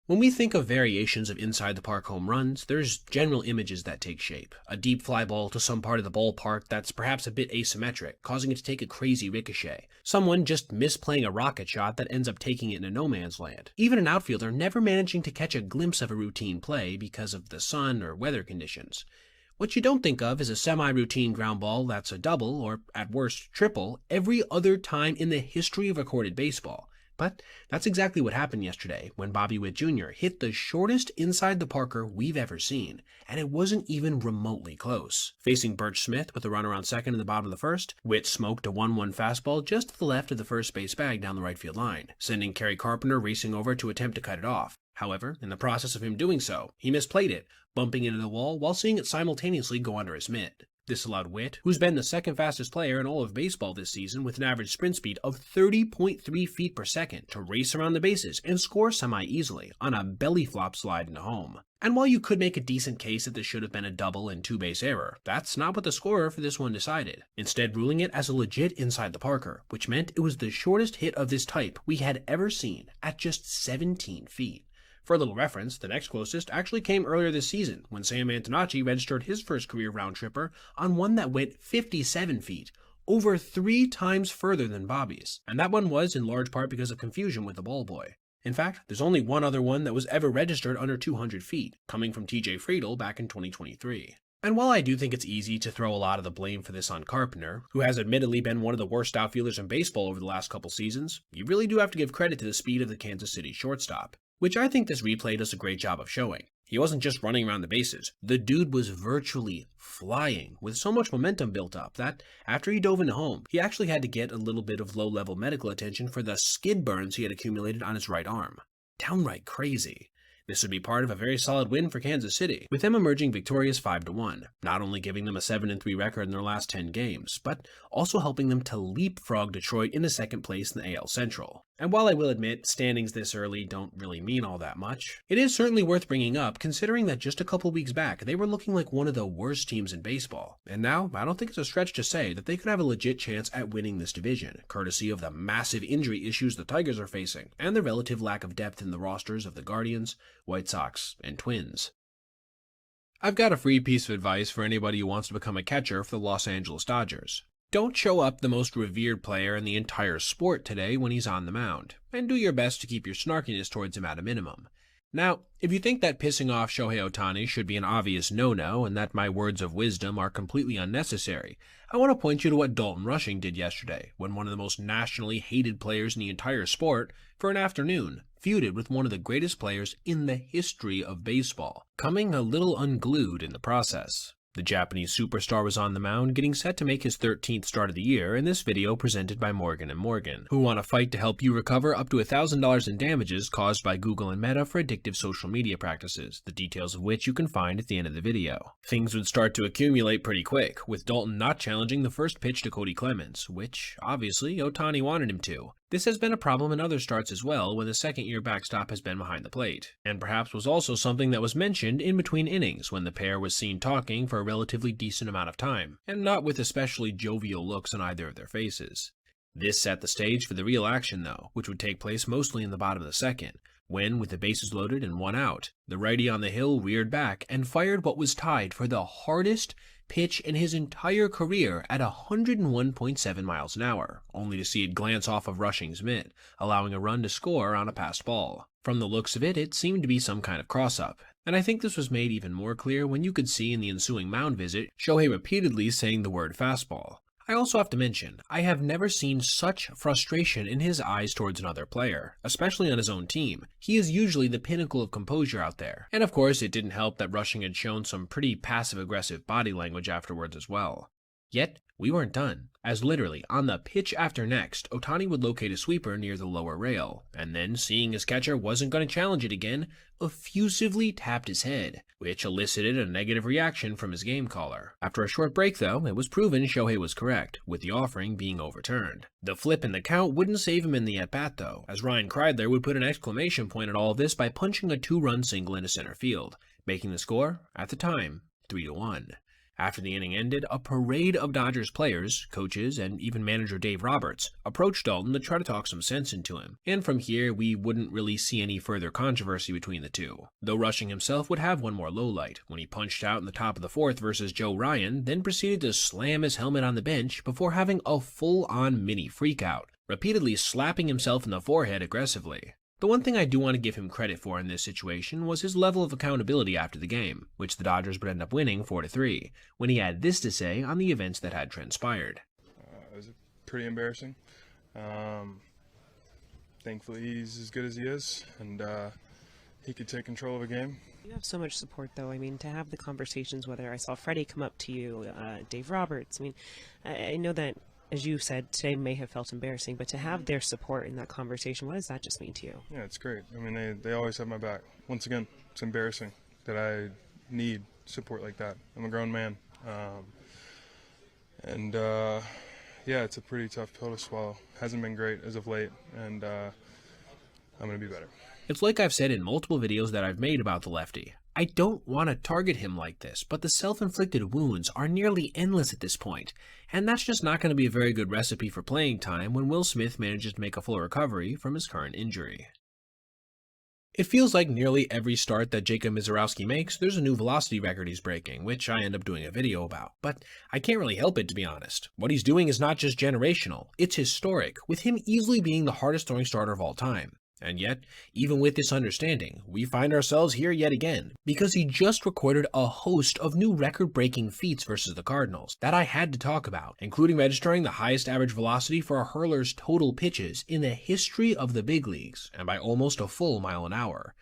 When we think of variations of inside-the-park home runs, there's general images that take shape. A deep fly ball to some part of the ballpark that's perhaps a bit asymmetric, causing it to take a crazy ricochet. Someone just misplaying a rocket shot that ends up taking it into no man's land. Even an outfielder never managing to catch a glimpse of a routine play because of the sun or weather conditions. What you don't think of is a semi-routine ground ball that's a double, or at worst triple, every other time in the history of recorded baseball. But that's exactly what happened yesterday when Bobby Witt Jr. hit the shortest inside-the-parker we've ever seen, and it wasn't even remotely close. Facing Birch Smith with a runner on second in the bottom of the first, Witt smoked a 1-1 fastball just to the left of the first base bag down the right field line, sending Kerry Carpenter racing over to attempt to cut it off. However, in the process of him doing so, he misplayed it, bumping into the wall while seeing it simultaneously go under his mitt. This allowed Witt, who's been the second fastest player in all of baseball this season with an average sprint speed of 30.3 feet per second, to race around the bases and score semi-easily on a belly flop slide into home. And while you could make a decent case that this should have been a double and 2-base error, that's not what the scorer for this one decided, instead ruling it as a legit inside-the-parker, which meant it was the shortest hit of this type we had ever seen at just 17 feet. For a little reference, the next closest actually came earlier this season when Sam Antonacci registered his first career round tripper on one that went 57 feet, over 3 times further than Bobby's, and that one was in large part because of confusion with the ball boy. In fact, there's only one other one that was ever registered under 200 feet, coming from TJ Friedel back in 2023. And while I do think it's easy to throw a lot of the blame for this on Carpenter, who has admittedly been one of the worst outfielders in baseball over the last couple seasons, you really do have to give credit to the speed of the Kansas City shortstop, which I think this replay does a great job of showing. He wasn't just running around the bases, the dude was virtually flying, with so much momentum built up that, after he dove into home, he actually had to get a little bit of low-level medical attention for the skid burns he had accumulated on his right arm. Downright crazy. This would be part of a very solid win for Kansas City, with them emerging victorious 5-1, not only giving them a 7-3 record in their last 10 games, but also helping them to leapfrog Detroit into second place in the AL Central. And while I will admit standings this early don't really mean all that much, it is certainly worth bringing up considering that just a couple weeks back they were looking like one of the worst teams in baseball, and now I don't think it's a stretch to say that they could have a legit chance at winning this division, courtesy of the massive injury issues the Tigers are facing, and the relative lack of depth in the rosters of the Guardians, White Sox, and Twins. I've got a free piece of advice for anybody who wants to become a catcher for the Los Angeles Dodgers. Don't show up the most revered player in the entire sport today when he's on the mound, and do your best to keep your snarkiness towards him at a minimum. Now, if you think that pissing off Shohei Ohtani should be an obvious no-no and that my words of wisdom are completely unnecessary, I want to point you to what Dalton Rushing did yesterday when one of the most nationally hated players in the entire sport, for an afternoon, feuded with one of the greatest players in the history of baseball, coming a little unglued in the process. The Japanese superstar was on the mound, getting set to make his 13th start of the year in this video presented by Morgan & Morgan, who want to fight to help you recover up to $1,000 in damages caused by Google and Meta for addictive social media practices, the details of which you can find at the end of the video. Things would start to accumulate pretty quick, with Dalton not challenging the first pitch to Cody Clemens, which, obviously, Ohtani wanted him to. This has been a problem in other starts as well when the second-year backstop has been behind the plate, and perhaps was also something that was mentioned in between innings when the pair was seen talking for a relatively decent amount of time, and not with especially jovial looks on either of their faces. This set the stage for the real action though, which would take place mostly in the bottom of the second, when, with the bases loaded and one out, the righty on the hill reared back and fired what was tied for the hardest pitch in his entire career at 101.7 miles an hour, only to see it glance off of Rushing's mitt, allowing a run to score on a passed ball. From the looks of it seemed to be some kind of cross-up, and I think this was made even more clear when you could see in the ensuing mound visit Shohei repeatedly saying the word fastball. I also have to mention, I have never seen such frustration in his eyes towards another player, especially on his own team. He is usually the pinnacle of composure out there. And of course, it didn't help that Rushing had shown some pretty passive-aggressive body language afterwards as well. Yet, we weren't done, as literally, on the pitch after next, Ohtani would locate a sweeper near the lower rail, and then, seeing his catcher wasn't going to challenge it again, effusively tapped his head, which elicited a negative reaction from his game caller. After a short break though, it was proven Shohei was correct, with the offering being overturned. The flip in the count wouldn't save him in the at-bat though, as Ryan Kreidler would put an exclamation point at all of this by punching a 2-run single into center field, making the score, at the time, 3-1. After the inning ended, a parade of Dodgers players, coaches, and even manager Dave Roberts approached Dalton to try to talk some sense into him, and from here we wouldn't really see any further controversy between the two. Though Rushing himself would have one more lowlight, when he punched out in the top of the fourth versus Joe Ryan, then proceeded to slam his helmet on the bench before having a full-on mini freakout, repeatedly slapping himself in the forehead aggressively. The one thing I do want to give him credit for in this situation was his level of accountability after the game, which the Dodgers would end up winning 4-3, when he had this to say on the events that had transpired. It was pretty embarrassing. Thankfully he's as good as he is, and he could take control of a game. You have so much support though. I mean, to have the conversations, whether I saw Freddie come up to you, Dave Roberts, I mean, I know that, as you said, today may have felt embarrassing, but to have their support in that conversation, what does that just mean to you? Yeah, it's great. I mean, they always have my back. Once again, it's embarrassing that I need support like that. I'm a grown man. Yeah, it's a pretty tough pill to swallow. Hasn't been great as of late, and I'm going to be better. It's like I've said in multiple videos that I've made about the lefty. I don't want to target him like this, but the self-inflicted wounds are nearly endless at this point, and that's just not going to be a very good recipe for playing time when Will Smith manages to make a full recovery from his current injury. It feels like nearly every start that Jacob Mizorowski makes, there's a new velocity record he's breaking, which I end up doing a video about, but I can't really help it, to be honest. What he's doing is not just generational, it's historic, with him easily being the hardest throwing starter of all time. And yet, even with this understanding, we find ourselves here yet again, because he just recorded a host of new record-breaking feats versus the Cardinals that I had to talk about, including registering the highest average velocity for a hurler's total pitches in the history of the big leagues, and by almost a full mile an hour.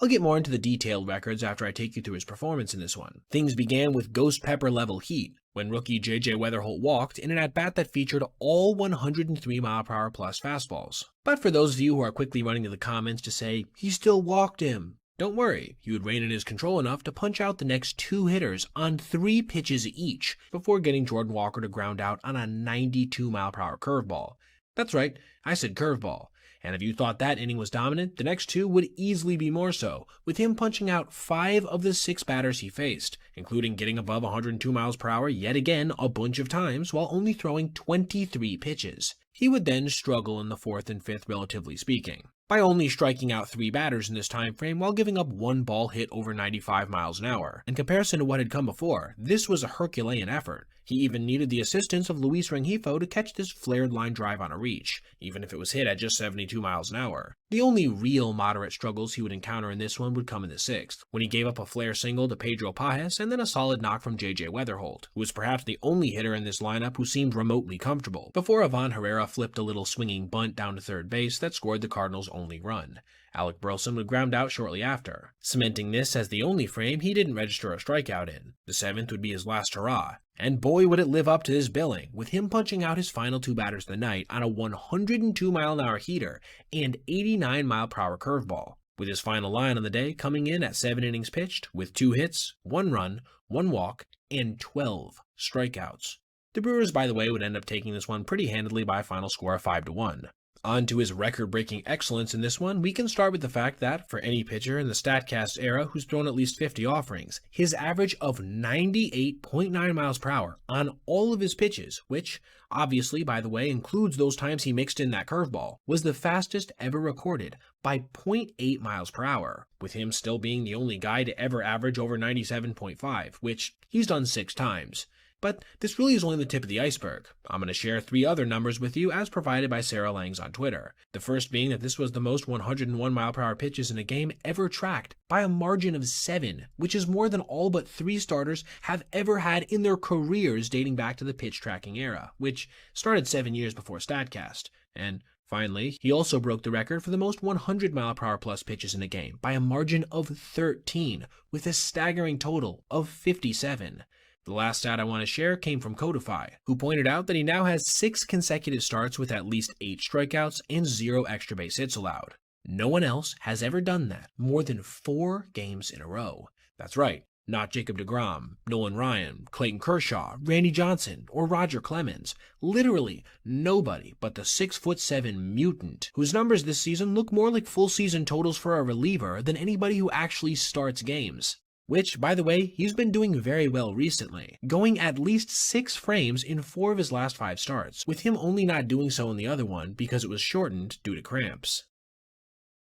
I'll get more into the detailed records after I take you through his performance in this one. Things began with ghost pepper level heat, when rookie J.J. Weatherholt walked in an at-bat that featured all 103 mph plus fastballs. But for those of you who are quickly running to the comments to say, he still walked him, don't worry, he would rein in his control enough to punch out the next 2 hitters on 3 pitches each, before getting Jordan Walker to ground out on a 92 mph curveball. That's right, I said curveball. And if you thought that inning was dominant, the next 2 would easily be more so, with him punching out 5 of the 6 batters he faced, including getting above 102 miles per hour yet again a bunch of times while only throwing 23 pitches. He would then struggle in the 4th and 5th, relatively speaking, by only striking out 3 batters in this time frame while giving up 1 ball hit over 95 miles an hour. In comparison to what had come before, this was a Herculean effort. He even needed the assistance of Luis Rengifo to catch this flared line drive on a reach, even if it was hit at just 72 miles an hour. The only real moderate struggles he would encounter in this one would come in the 6th, when he gave up a flare single to Pedro Pajes and then a solid knock from J.J. Weatherholt, who was perhaps the only hitter in this lineup who seemed remotely comfortable, before Ivan Herrera flipped a little swinging bunt down to third base that scored the Cardinals' only run. Alec Burleson would ground out shortly after, cementing this as the only frame he didn't register a strikeout in. The 7th would be his last hurrah, and boy would it live up to his billing, with him punching out his final 2 batters of the night on a 102 mile an hour heater and 89 mile per hour curveball, with his final line on the day coming in at 7 innings pitched, with 2 hits, 1 run, 1 walk, and 12 strikeouts. The Brewers, by the way, would end up taking this one pretty handily by a final score of 5-1. On to his record-breaking excellence in this one, we can start with the fact that, for any pitcher in the StatCast era who's thrown at least 50 offerings, his average of 98.9 miles per hour on all of his pitches, which, obviously, by the way, includes those times he mixed in that curveball, was the fastest ever recorded by 0.8 miles per hour, with him still being the only guy to ever average over 97.5, which he's done 6 times. But this really is only the tip of the iceberg. I'm going to share 3 other numbers with you as provided by Sarah Langs on Twitter. The first being that this was the most 101 mile per hour pitches in a game ever tracked by a margin of 7, which is more than all but 3 starters have ever had in their careers dating back to the pitch tracking era, which started 7 years before StatCast. And finally, he also broke the record for the most 100 mile per hour plus pitches in a game by a margin of 13, with a staggering total of 57. The last stat I want to share came from Codify, who pointed out that he now has 6 consecutive starts with at least 8 strikeouts and 0 extra base hits allowed. No one else has ever done that more than 4 games in a row. That's right, not Jacob deGrom, Nolan Ryan, Clayton Kershaw, Randy Johnson, or Roger Clemens. Literally nobody but the 6'7" mutant, whose numbers this season look more like full season totals for a reliever than anybody who actually starts games. Which, by the way, he's been doing very well recently, going at least 6 frames in 4 of his last 5 starts, with him only not doing so in the other one because it was shortened due to cramps.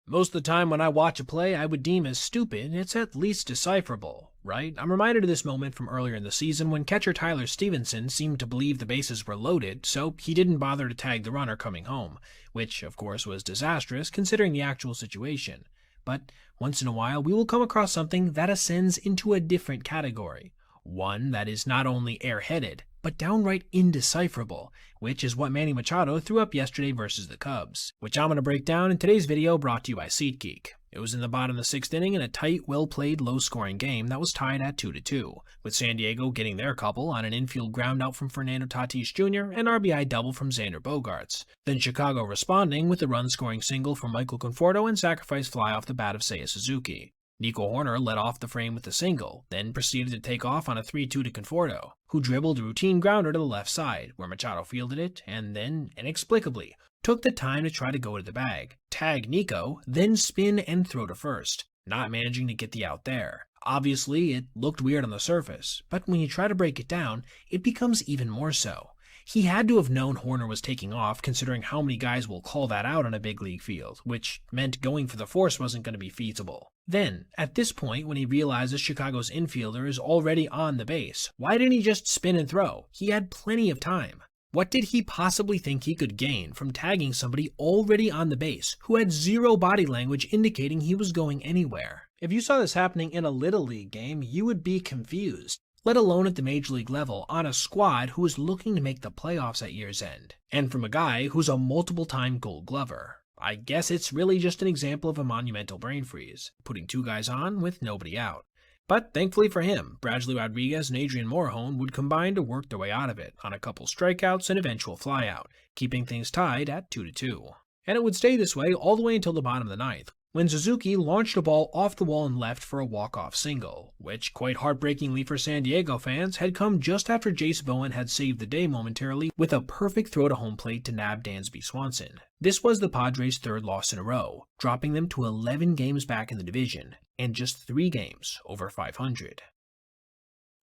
Most of the time when I watch a play I would deem as stupid, it's at least decipherable, right? I'm reminded of this moment from earlier in the season when catcher Tyler Stevenson seemed to believe the bases were loaded, so he didn't bother to tag the runner coming home, which of course was disastrous considering the actual situation. But once in a while, we will come across something that ascends into a different category. One that is not only airheaded, but downright indecipherable, which is what Manny Machado threw up yesterday versus the Cubs, which I'm going to break down in today's video brought to you by SeatGeek. It was in the bottom of the 6th inning in a tight, well-played, low-scoring game that was tied at 2-2, with San Diego getting their couple on an infield ground out from Fernando Tatis Jr. and RBI double from Xander Bogaerts. Then Chicago responding with a run-scoring single from Michael Conforto and sacrifice fly off the bat of Seiya Suzuki. Nico Horner led off the frame with a single, then proceeded to take off on a 3-2 to Conforto, who dribbled a routine grounder to the left side, where Machado fielded it, and then, inexplicably, took the time to try to go to the bag, tag Nico, then spin and throw to first, not managing to get the out there. Obviously, it looked weird on the surface, but when you try to break it down, it becomes even more so. He had to have known Horner was taking off, considering how many guys will call that out on a big league field, which meant going for the force wasn't going to be feasible. Then, at this point, when he realizes Chicago's infielder is already on the base, why didn't he just spin and throw? He had plenty of time. What did he possibly think he could gain from tagging somebody already on the base who had zero body language indicating he was going anywhere? If you saw this happening in a Little League game, you would be confused, let alone at the Major League level on a squad who is looking to make the playoffs at year's end, and from a guy who's a multiple-time Gold Glover. I guess it's really just an example of a monumental brain freeze, putting two guys on with nobody out. But thankfully for him, Bradley Rodriguez and Adrian Morejon would combine to work their way out of it on a couple strikeouts and eventual flyout, keeping things tied at 2-2. And it would stay this way all the way until the bottom of the ninth, when Suzuki launched a ball off the wall and left for a walk-off single, which, quite heartbreakingly for San Diego fans, had come just after Jace Bowen had saved the day momentarily with a perfect throw to home plate to nab Dansby Swanson. This was the Padres' third loss in a row, dropping them to 11 games back in the division, and just 3 games over 500.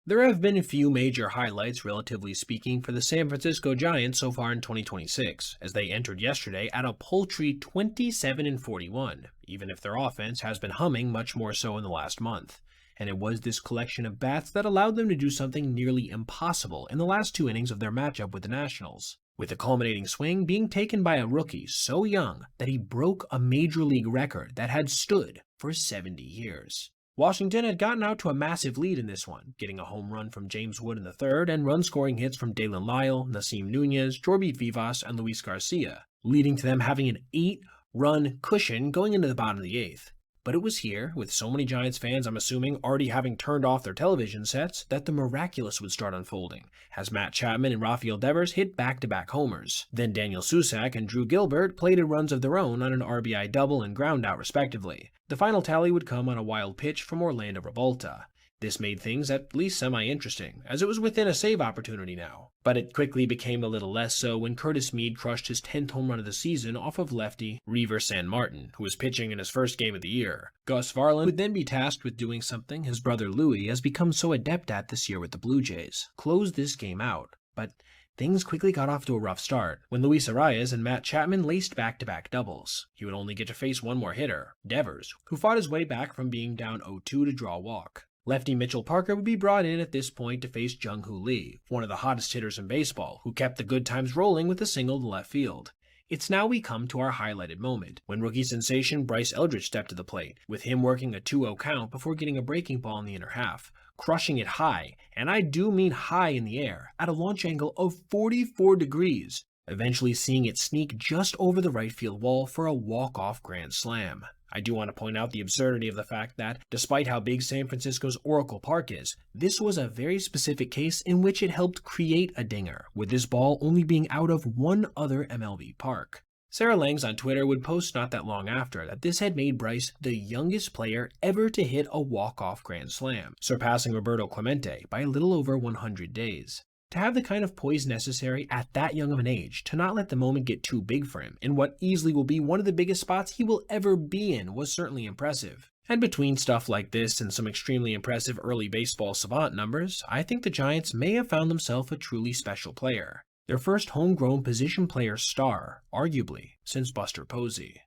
There have been a few major highlights, relatively speaking, for the San Francisco Giants so far in 2026, as they entered yesterday at a paltry 27-41, even if their offense has been humming much more so in the last month. And it was this collection of bats that allowed them to do something nearly impossible in the last 2 innings of their matchup with the Nationals, with the culminating swing being taken by a rookie so young that he broke a major league record that had stood for 70 years. Washington had gotten out to a massive lead in this one, getting a home run from James Wood in the third and run-scoring hits from Dalen Lyle, Nasim Nunez, Jorby Vivas, and Luis Garcia, leading to them having an 8-run cushion going into the bottom of the 8th. But it was here, with so many Giants fans I'm assuming already having turned off their television sets, that the miraculous would start unfolding, as Matt Chapman and Rafael Devers hit back-to-back homers. Then Daniel Susac and Drew Gilbert plated runs of their own on an RBI double and ground out respectively. The final tally would come on a wild pitch from Orlando Revolta. This made things at least semi-interesting, as it was within a save opportunity now. But it quickly became a little less so when Curtis Mead crushed his 10th home run of the season off of lefty Reaver San Martin, who was pitching in his first game of the year. Gus Varland would then be tasked with doing something his brother Louie has become so adept at this year with the Blue Jays: close this game out. But things quickly got off to a rough start when Luis Arias and Matt Chapman laced back-to-back doubles. He would only get to face one more hitter, Devers, who fought his way back from being down 0-2 to draw a walk. Lefty Mitchell Parker would be brought in at this point to face Jung-Hoo Lee, one of the hottest hitters in baseball, who kept the good times rolling with a single to left field. It's now we come to our highlighted moment, when rookie sensation Bryce Eldridge stepped to the plate, with him working a 2-0 count before getting a breaking ball in the inner half, crushing it high, and I do mean high in the air, at a launch angle of 44 degrees, eventually seeing it sneak just over the right field wall for a walk-off grand slam. I do want to point out the absurdity of the fact that, despite how big San Francisco's Oracle Park is, this was a very specific case in which it helped create a dinger, with this ball only being out of one other MLB park. Sarah Langs on Twitter would post not that long after that this had made Bryce the youngest player ever to hit a walk-off grand slam, surpassing Roberto Clemente by a little over 100 days. To have the kind of poise necessary at that young of an age to not let the moment get too big for him in what easily will be one of the biggest spots he will ever be in was certainly impressive. And between stuff like this and some extremely impressive early baseball savant numbers, I think the Giants may have found themselves a truly special player. Their first homegrown position player star, arguably, since Buster Posey.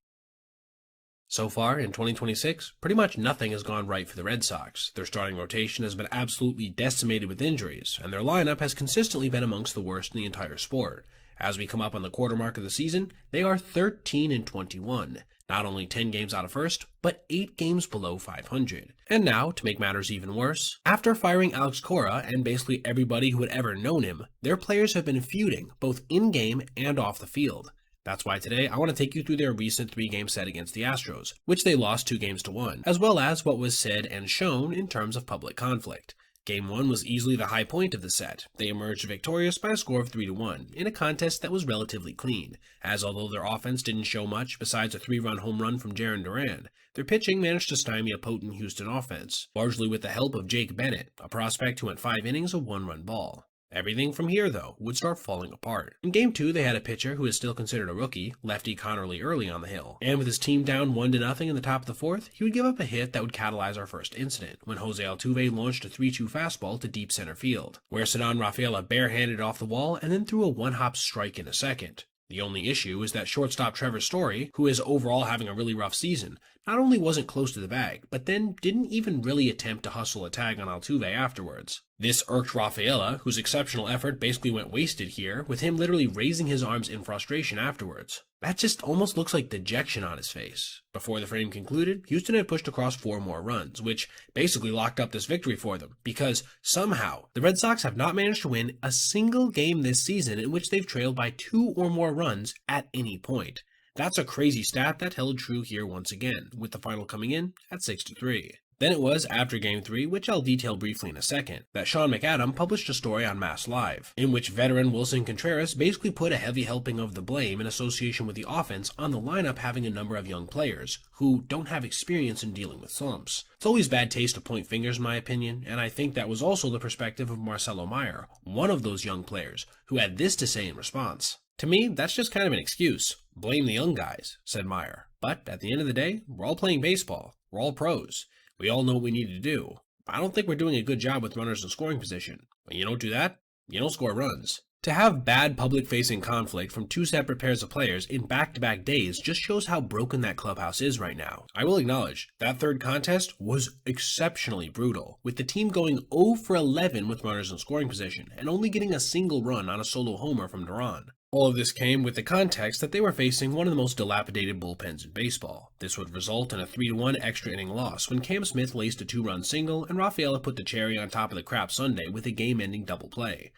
So far in 2026, pretty much nothing has gone right for the Red Sox. Their starting rotation has been absolutely decimated with injuries, and their lineup has consistently been amongst the worst in the entire sport. As we come up on the quarter mark of the season, they are 13-21, not only 10 games out of first, but 8 games below 500. And now, to make matters even worse, after firing Alex Cora and basically everybody who had ever known him, their players have been feuding, both in-game and off the field. That's why today I want to take you through their recent 3-game set against the Astros, which they lost 2-1, as well as what was said and shown in terms of public conflict. Game 1 was easily the high point of the set. They emerged victorious by a score of 3-1, in a contest that was relatively clean, as although their offense didn't show much besides a 3-run home run from Jarren Duran, their pitching managed to stymie a potent Houston offense, largely with the help of Jake Bennett, a prospect who went 5 innings of 1-run ball. Everything from here, though, would start falling apart. In Game 2, they had a pitcher who is still considered a rookie, lefty Connor Lee Early on the hill, and with his team down 1-0 in the top of the 4th, he would give up a hit that would catalyze our first incident, when Jose Altuve launched a 3-2 fastball to deep center field, where Ceddanne Rafaela barehanded off the wall and then threw a one-hop strike in a second. The only issue is that shortstop Trevor Story, who is overall having a really rough season, not only wasn't close to the bag, but then didn't even really attempt to hustle a tag on Altuve afterwards. This irked Rafaela, whose exceptional effort basically went wasted here, with him literally raising his arms in frustration afterwards. That just almost looks like dejection on his face. Before the frame concluded, Houston had pushed across 4 more runs, which basically locked up this victory for them, because somehow the Red Sox have not managed to win a single game this season in which they've trailed by 2 or more runs at any point. That's a crazy stat that held true here once again, with the final coming in at 6-3. Then it was after Game 3, which I'll detail briefly in a second, that Sean McAdam published a story on Mass Live, in which veteran Wilson Contreras basically put a heavy helping of the blame in association with the offense on the lineup having a number of young players who don't have experience in dealing with slumps. It's always bad taste to point fingers in my opinion, and I think that was also the perspective of Marcelo Meyer, one of those young players, who had this to say in response. To me, that's just kind of an excuse. Blame the young guys, said Meyer. But at the end of the day, we're all playing baseball. We're all pros. We all know what we need to do. I don't think we're doing a good job with runners in scoring position. When you don't do that, you don't score runs. To have bad public-facing conflict from 2 separate pairs of players in back-to-back days just shows how broken that clubhouse is right now. I will acknowledge, that third contest was exceptionally brutal, with the team going 0 for 11 with runners in scoring position, and only getting a single run on a solo homer from Duran. All of this came with the context that they were facing one of the most dilapidated bullpens in baseball. This would result in a 3-1 extra inning loss when Cam Smith laced a 2-run single and Rafaela put the cherry on top of the crap sundae with a game-ending double play.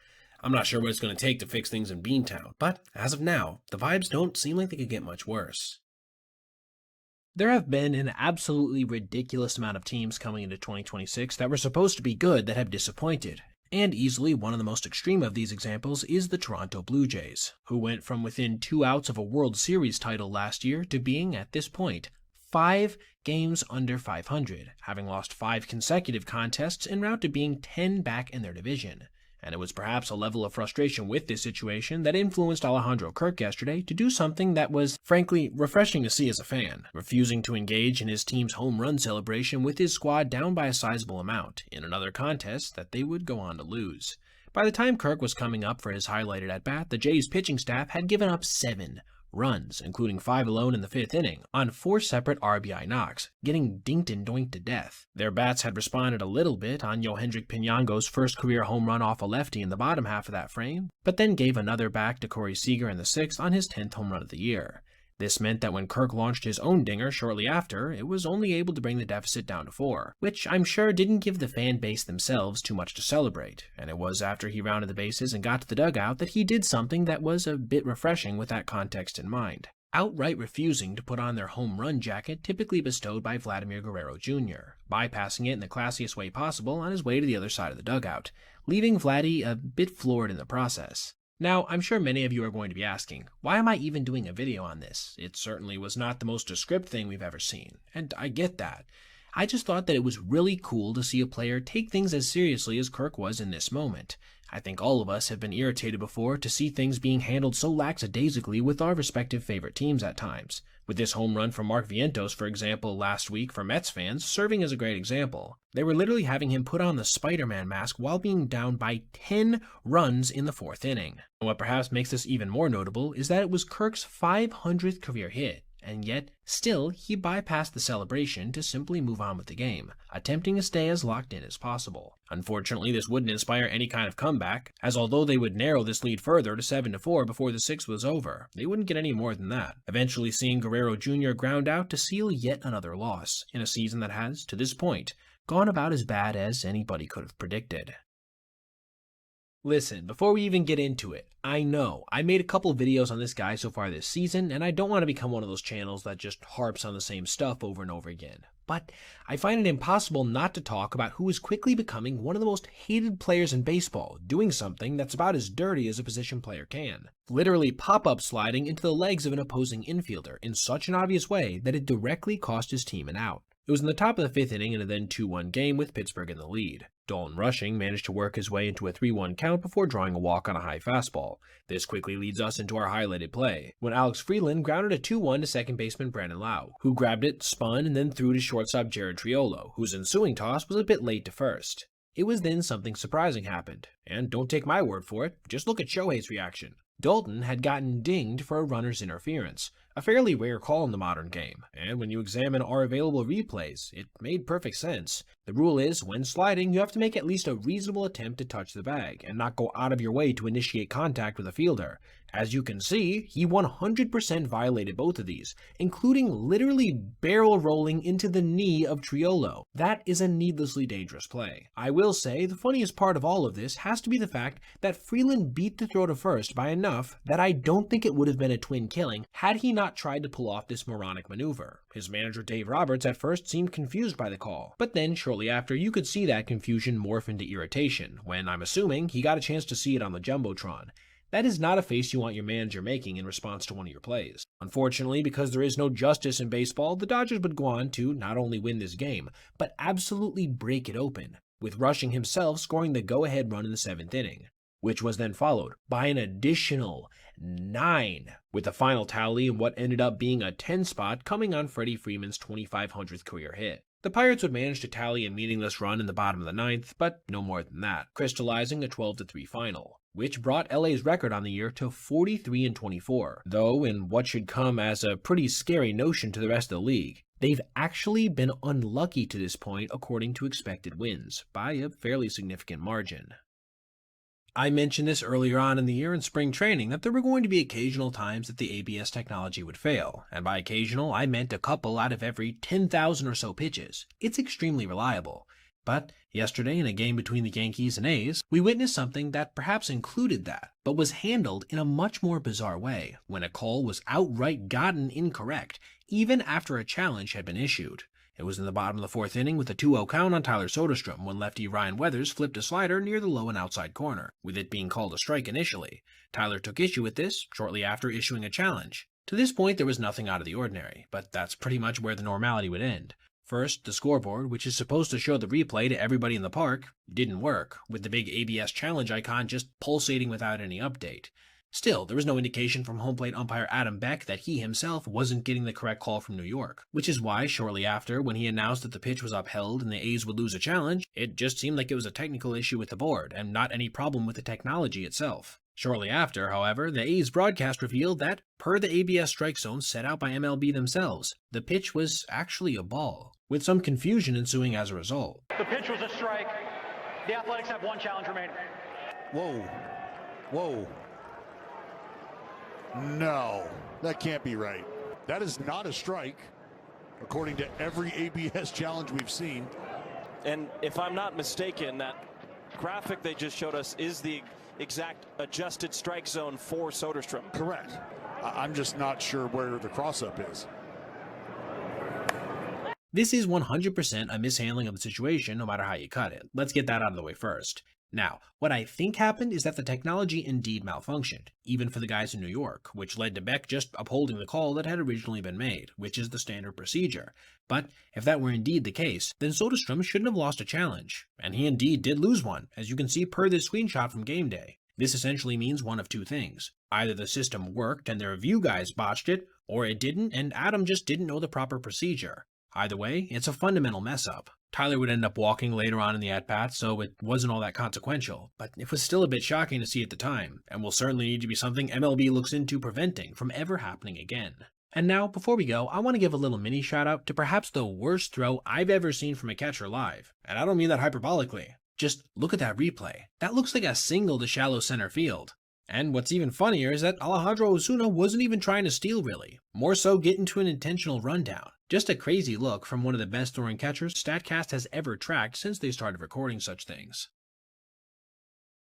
I'm not sure what it's going to take to fix things in Beantown, but as of now, the vibes don't seem like they could get much worse. There have been an absolutely ridiculous amount of teams coming into 2026 that were supposed to be good that have disappointed. And easily one of the most extreme of these examples is the Toronto Blue Jays, who went from within 2 outs of a World Series title last year to being, at this point, 5 games under 500, having lost 5 consecutive contests en route to being 10 back in their division. And it was perhaps a level of frustration with this situation that influenced Alejandro Kirk yesterday to do something that was, frankly, refreshing to see as a fan, refusing to engage in his team's home run celebration with his squad down by a sizable amount in another contest that they would go on to lose. By the time Kirk was coming up for his highlighted at-bat, the Jays pitching staff had given up 7 runs, including 5 alone in the 5th inning, on 4 separate RBI knocks, getting dinked and doinked to death. Their bats had responded a little bit on Yohendrick Pinango's first career home run off a lefty in the bottom half of that frame, but then gave another back to Corey Seager in the 6th on his 10th home run of the year. This meant that when Kirk launched his own dinger shortly after, it was only able to bring the deficit down to 4, which I'm sure didn't give the fan base themselves too much to celebrate, and it was after he rounded the bases and got to the dugout that he did something that was a bit refreshing with that context in mind, outright refusing to put on their home run jacket typically bestowed by Vladimir Guerrero Jr., bypassing it in the classiest way possible on his way to the other side of the dugout, leaving Vladdy a bit floored in the process. Now, I'm sure many of you are going to be asking, why am I even doing a video on this? It certainly was not the most descriptive thing we've ever seen, and I get that. I just thought that it was really cool to see a player take things as seriously as Kirk was in this moment. I think all of us have been irritated before to see things being handled so lackadaisically with our respective favorite teams at times, with this home run from Mark Vientos, for example, last week for Mets fans, serving as a great example. They were literally having him put on the Spider-Man mask while being down by 10 runs in the 4th inning. And what perhaps makes this even more notable is that it was Kirk's 500th career hit, and yet still he bypassed the celebration to simply move on with the game, attempting to stay as locked in as possible. Unfortunately, this wouldn't inspire any kind of comeback, as although they would narrow this lead further to 7-4 before the 6th was over, they wouldn't get any more than that, eventually seeing Guerrero Jr. ground out to seal yet another loss, in a season that has, to this point, gone about as bad as anybody could have predicted. Listen, before we even get into it, I know I made a couple videos on this guy so far this season, and I don't want to become one of those channels that just harps on the same stuff over and over again. But I find it impossible not to talk about who is quickly becoming one of the most hated players in baseball, doing something that's about as dirty as a position player can. Literally pop-up sliding into the legs of an opposing infielder in such an obvious way that it directly cost his team an out. It was in the top of the 5th inning in a then 2-1 game with Pittsburgh in the lead. Dalton Rushing managed to work his way into a 3-1 count before drawing a walk on a high fastball. This quickly leads us into our highlighted play, when Alex Freeland grounded a 2-1 to second baseman Brandon Lau, who grabbed it, spun, and then threw to shortstop Jared Triolo, whose ensuing toss was a bit late to first. It was then something surprising happened, and don't take my word for it, just look at Shohei's reaction. Dalton had gotten dinged for a runner's interference, a fairly rare call in the modern game, and when you examine our available replays, it made perfect sense. The rule is, when sliding, you have to make at least a reasonable attempt to touch the bag, and not go out of your way to initiate contact with a fielder. As you can see, he 100% violated both of these, including literally barrel rolling into the knee of Triolo. That is a needlessly dangerous play. I will say, the funniest part of all of this has to be the fact that Freeland beat the throw to first by enough that I don't think it would have been a twin killing had he not tried to pull off this moronic maneuver. His manager Dave Roberts at first seemed confused by the call, but then shortly after you could see that confusion morph into irritation, when I'm assuming he got a chance to see it on the Jumbotron. That is not a face you want your manager making in response to one of your plays. Unfortunately, because there is no justice in baseball, the Dodgers would go on to not only win this game, but absolutely break it open, with Rushing himself scoring the go-ahead run in the 7th inning, which was then followed by an additional 9, with the final tally in what ended up being a 10 spot coming on Freddie Freeman's 2,500th career hit. The Pirates would manage to tally a meaningless run in the bottom of the 9th, but no more than that, crystallizing a 12-3 final, which brought LA's record on the year to 43-24, though in what should come as a pretty scary notion to the rest of the league. They've actually been unlucky to this point according to expected wins, by a fairly significant margin. I mentioned this earlier on in the year in spring training that there were going to be occasional times that the ABS technology would fail, and by occasional I meant a couple out of every 10,000 or so pitches. It's extremely reliable. But yesterday in a game between the Yankees and A's, we witnessed something that perhaps included that, but was handled in a much more bizarre way, when a call was outright gotten incorrect, even after a challenge had been issued. It was in the bottom of the 4th inning with a 2-0 count on Tyler Soderstrom when lefty Ryan Weathers flipped a slider near the low and outside corner, with it being called a strike initially. Tyler took issue with this shortly after issuing a challenge. To this point there was nothing out of the ordinary, but that's pretty much where the normality would end. First, the scoreboard, which is supposed to show the replay to everybody in the park, didn't work, with the big ABS challenge icon just pulsating without any update. Still, there was no indication from home plate umpire Adam Beck that he himself wasn't getting the correct call from New York, which is why shortly after, when he announced that the pitch was upheld and the A's would lose a challenge, it just seemed like it was a technical issue with the board and not any problem with the technology itself. Shortly after, however, the A's broadcast revealed that, per the ABS strike zone set out by MLB themselves, the pitch was actually a ball, with some confusion ensuing as a result. The pitch was a strike. The Athletics have one challenge remaining. Whoa. Whoa. No, that can't be right. That is not a strike, according to every ABS challenge we've seen. And if I'm not mistaken, that graphic they just showed us is the exact adjusted strike zone for Soderstrom. Correct. I'm just not sure where the cross-up is. This is 100% a mishandling of the situation no matter how you cut it. Let's get that out of the way first. Now, what I think happened is that the technology indeed malfunctioned, even for the guys in New York, which led to Beck just upholding the call that had originally been made, which is the standard procedure. But if that were indeed the case, then Soderstrom shouldn't have lost a challenge, and he indeed did lose one, as you can see per this screenshot from game day. This essentially means one of two things. Either the system worked and the review guys botched it, or it didn't and Adam just didn't know the proper procedure. Either way, it's a fundamental mess-up. Tyler would end up walking later on in the at-bat, so it wasn't all that consequential, but it was still a bit shocking to see at the time, and will certainly need to be something MLB looks into preventing from ever happening again. And now, before we go, I want to give a little mini shout-out to perhaps the worst throw I've ever seen from a catcher live, and I don't mean that hyperbolically. Just look at that replay. That looks like a single to shallow center field. And what's even funnier is that Alejandro Osuna wasn't even trying to steal really, more so get into an intentional rundown. Just a crazy look from one of the best throwing catchers StatCast has ever tracked since they started recording such things.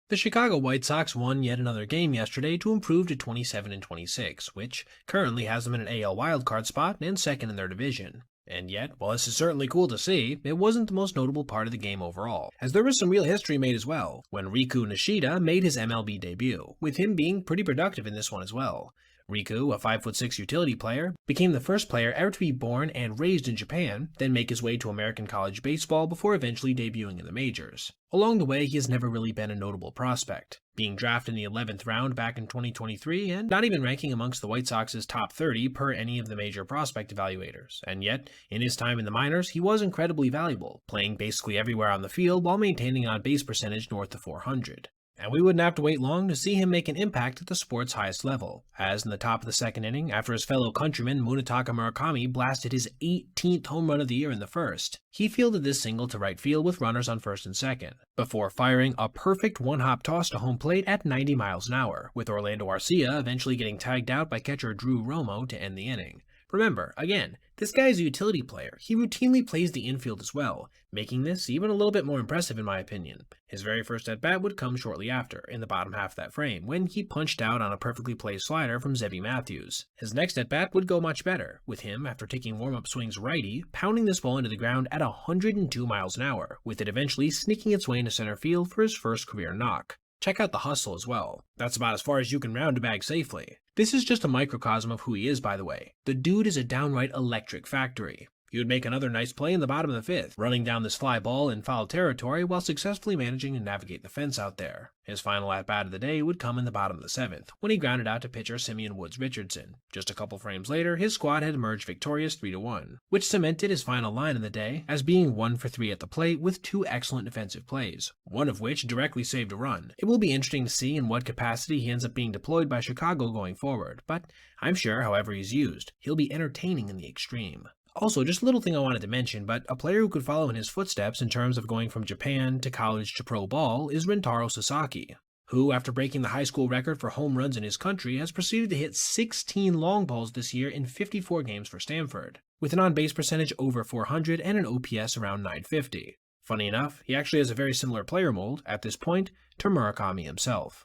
The Chicago White Sox won yet another game yesterday to improve to 27-26, which currently has them in an AL wildcard spot and second in their division. And yet, while this is certainly cool to see, it wasn't the most notable part of the game overall, as there was some real history made as well, when Riku Nishida made his MLB debut, with him being pretty productive in this one as well. Riku, a 5'6" utility player, became the first player ever to be born and raised in Japan, then make his way to American college baseball before eventually debuting in the majors. Along the way, he has never really been a notable prospect, being drafted in the 11th round back in 2023 and not even ranking amongst the White Sox's top 30 per any of the major prospect evaluators, and yet, in his time in the minors, he was incredibly valuable, playing basically everywhere on the field while maintaining on base percentage north of 400. and we wouldn't have to wait long to see him make an impact at the sport's highest level, as in the top of the second inning, after his fellow countryman Munetaka Murakami blasted his 18th home run of the year in the first, he fielded this single to right field with runners on first and second, before firing a perfect one-hop toss to home plate at 90 miles an hour, with Orlando Arcia eventually getting tagged out by catcher Drew Romo to end the inning. Remember, again, this guy is a utility player. He routinely plays the infield as well, making this even a little bit more impressive in my opinion. His very first at-bat would come shortly after, in the bottom half of that frame, when he punched out on a perfectly placed slider from Zebby Matthews. His next at-bat would go much better, with him, after taking warm-up swings righty, pounding this ball into the ground at 102 miles an hour, with it eventually sneaking its way into center field for his first career knock. Check out the hustle as well. That's about as far as you can round a bag safely. This is just a microcosm of who he is, by the way. The dude is a downright electric factory. He would make another nice play in the bottom of the fifth, running down this fly ball in foul territory while successfully managing to navigate the fence out there. His final at-bat of the day would come in the bottom of the seventh, when he grounded out to pitcher Simeon Woods Richardson. Just a couple frames later, his squad had emerged victorious 3-1, which cemented his final line of the day as being 1 for 3 at the plate with 2 excellent defensive plays, one of which directly saved a run. It will be interesting to see in what capacity he ends up being deployed by Chicago going forward, but I'm sure however he's used, he'll be entertaining in the extreme. Also, just a little thing I wanted to mention, but a player who could follow in his footsteps in terms of going from Japan to college to pro ball is Rintaro Sasaki, who, after breaking the high school record for home runs in his country, has proceeded to hit 16 long balls this year in 54 games for Stanford, with an on-base percentage over 400 and an OPS around 950. Funny enough, he actually has a very similar player mold, at this point, to Murakami himself.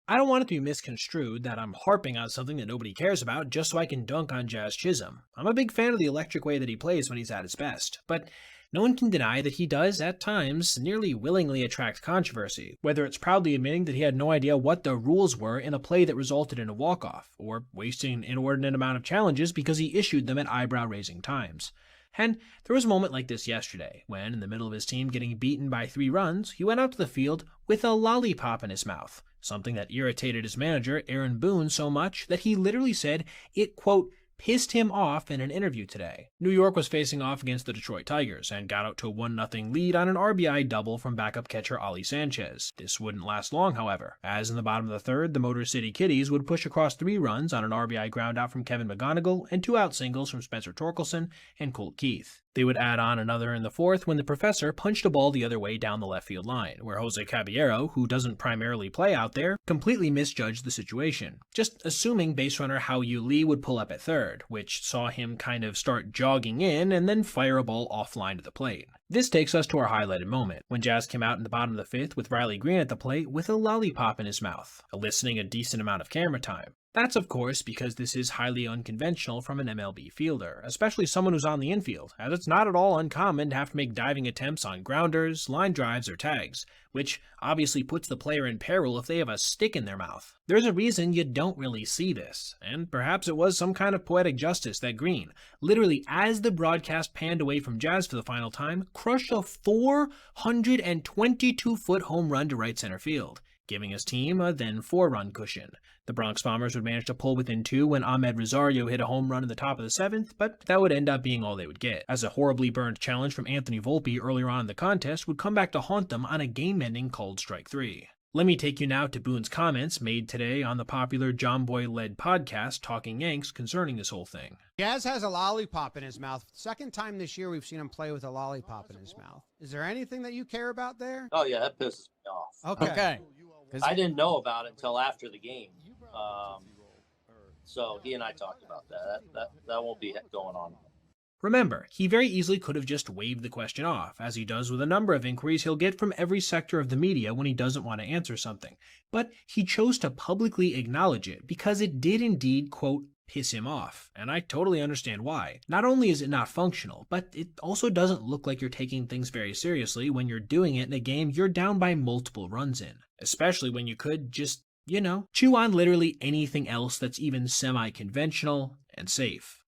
I don't want it to be misconstrued that I'm harping on something that nobody cares about just so I can dunk on Jazz Chisholm. I'm a big fan of the electric way that he plays when he's at his best, but no one can deny that he does, at times, nearly willingly attract controversy, whether it's proudly admitting that he had no idea what the rules were in a play that resulted in a walk-off, or wasting an inordinate amount of challenges because he issued them at eyebrow-raising times. And there was a moment like this yesterday, when, in the middle of his team getting beaten by 3 runs, he went out to the field with a lollipop in his mouth, something that irritated his manager, Aaron Boone, so much that he literally said it, quote, pissed him off in an interview today. New York was facing off against the Detroit Tigers and got out to a 1-0 lead on an RBI double from backup catcher Ali Sanchez. This wouldn't last long, however, as in the bottom of the third, the Motor City Kitties would push across 3 runs on an RBI groundout from Kevin McGonigal and 2 out singles from Spencer Torkelson and Colt Keith. They would add on another in the fourth when the professor punched a ball the other way down the left field line, where Jose Caballero, who doesn't primarily play out there, completely misjudged the situation, just assuming base runner Hao-Yu Lee would pull up at third, which saw him kind of start jogging in and then fire a ball offline to the plate. This takes us to our highlighted moment, when Jazz came out in the bottom of the fifth with Riley Green at the plate with a lollipop in his mouth, eliciting a decent amount of camera time. That's, of course, because this is highly unconventional from an MLB fielder, especially someone who's on the infield, as it's not at all uncommon to have to make diving attempts on grounders, line drives, or tags, which obviously puts the player in peril if they have a stick in their mouth. There's a reason you don't really see this, and perhaps it was some kind of poetic justice that Green, literally as the broadcast panned away from Jazz for the final time, crushed a 422-foot home run to right center field, giving his team a then 4-run cushion. The Bronx Bombers would manage to pull within 2 when Ahmed Rosario hit a home run in the top of the 7th, but that would end up being all they would get, as a horribly burned challenge from Anthony Volpe earlier on in the contest would come back to haunt them on a game-ending called Strike 3. Let me take you now to Boone's comments made today on the popular John Boy-led podcast Talking Yanks concerning this whole thing. Jazz has a lollipop in his mouth. Second time this year we've seen him play with a lollipop in his mouth. Is there anything that you care about there? Oh, yeah, that pisses me off. Okay. I didn't know about it until after the game. So he and I talked about that. That won't be going on. Remember, he very easily could have just waved the question off, as he does with a number of inquiries he'll get from every sector of the media when he doesn't want to answer something. But he chose to publicly acknowledge it because it did indeed, quote, piss him off, and I totally understand why. Not only is it not functional, but it also doesn't look like you're taking things very seriously when you're doing it in a game you're down by multiple runs in, especially when you could just, chew on literally anything else that's even semi-conventional and safe.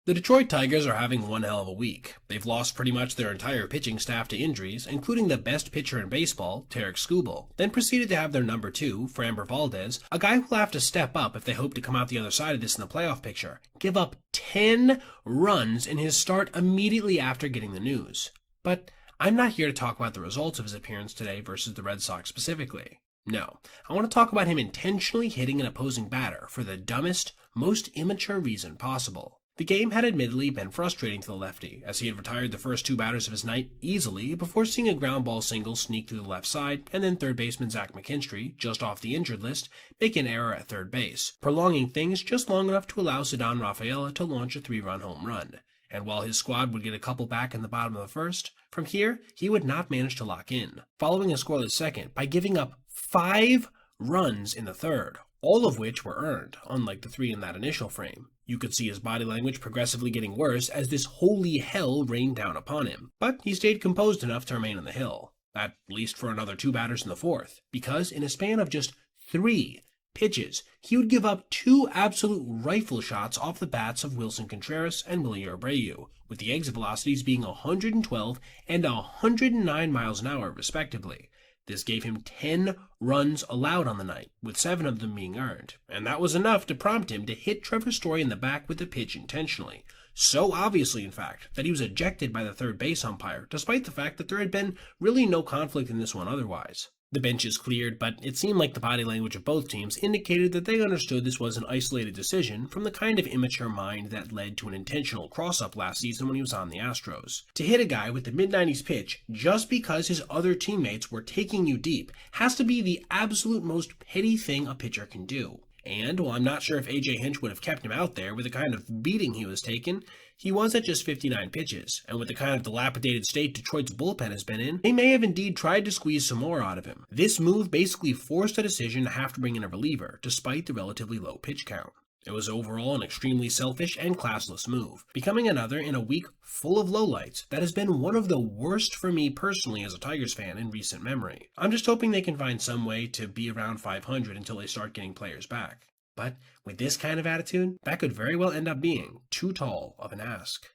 The Detroit Tigers are having one hell of a week. They've lost pretty much their entire pitching staff to injuries, including the best pitcher in baseball, Tarek Skubal, then proceeded to have their number 2, Framber Valdez, a guy who will have to step up if they hope to come out the other side of this in the playoff picture, give up 10 runs in his start immediately after getting the news. But I'm not here to talk about the results of his appearance today versus the Red Sox specifically. No, I want to talk about him intentionally hitting an opposing batter for the dumbest, most immature reason possible. The game had admittedly been frustrating to the lefty, as he had retired the first 2 batters of his night easily before seeing a ground ball single sneak through the left side, and then third baseman Zach McKinstry, just off the injured list, make an error at third base, prolonging things just long enough to allow Ceddanne Rafaela to launch a 3-run home run. And while his squad would get a couple back in the bottom of the first, from here, he would not manage to lock in, following a scoreless second by giving up 5 runs in the third, all of which were earned, unlike the 3 in that initial frame. You could see his body language progressively getting worse as this holy hell rained down upon him, but he stayed composed enough to remain on the hill, at least for another 2 batters in the fourth, because in a span of just 3 pitches, he would give up 2 absolute rifle shots off the bats of Wilson Contreras and Willie Abreu, with the exit velocities being 112 and 109 miles an hour respectively. This gave him 10 runs allowed on the night, with 7 of them being earned, and that was enough to prompt him to hit Trevor Story in the back with the pitch intentionally. So obviously, in fact, that he was ejected by the third base umpire, despite the fact that there had been really no conflict in this one otherwise. The benches cleared, but it seemed like the body language of both teams indicated that they understood this was an isolated decision from the kind of immature mind that led to an intentional cross-up last season when he was on the Astros. To hit a guy with the mid-90s pitch just because his other teammates were taking you deep has to be the absolute most petty thing a pitcher can do. And while I'm not sure if A.J. Hinch would have kept him out there with the kind of beating he was taking, he was at just 59 pitches, and with the kind of dilapidated state Detroit's bullpen has been in, they may have indeed tried to squeeze some more out of him. This move basically forced a decision to have to bring in a reliever, despite the relatively low pitch count. It was overall an extremely selfish and classless move, becoming another in a week full of lowlights that has been one of the worst for me personally as a Tigers fan in recent memory. I'm just hoping they can find some way to be around 500 until they start getting players back. But with this kind of attitude, that could very well end up being too tall of an ask.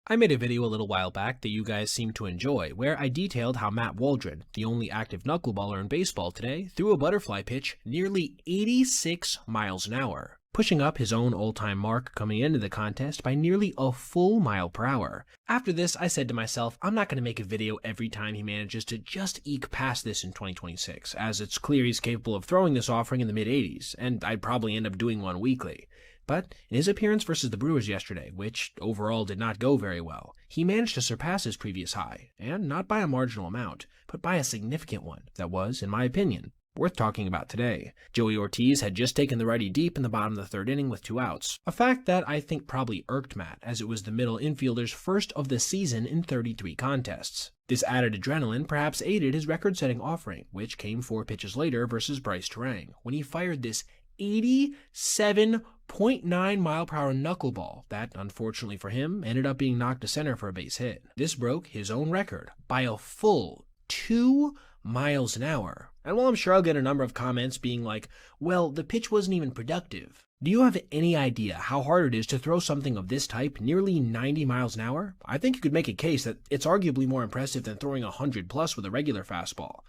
I made a video a little while back that you guys seemed to enjoy, where I detailed how Matt Waldron, the only active knuckleballer in baseball today, threw a butterfly pitch nearly 86 miles an hour, pushing up his own all-time mark coming into the contest by nearly a full mile per hour. After this, I said to myself, I'm not going to make a video every time he manages to just eke past this in 2026, as it's clear he's capable of throwing this offering in the mid-80s, and I'd probably end up doing one weekly. But in his appearance versus the Brewers yesterday, which overall did not go very well, he managed to surpass his previous high, and not by a marginal amount, but by a significant one that was, in my opinion, worth talking about today. Joey Ortiz had just taken the righty deep in the bottom of the third inning with 2 outs, a fact that I think probably irked Matt, as it was the middle infielder's first of the season in 33 contests. This added adrenaline perhaps aided his record-setting offering, which came 4 pitches later versus Bryce Terang, when he fired this 87.9 mile per hour knuckleball that, unfortunately for him, ended up being knocked to center for a base hit. This broke his own record by a full 2 miles an hour. And while I'm sure I'll get a number of comments being like, well, the pitch wasn't even productive, do you have any idea how hard it is to throw something of this type nearly 90 miles an hour? I think you could make a case that it's arguably more impressive than throwing 100 plus with a regular fastball.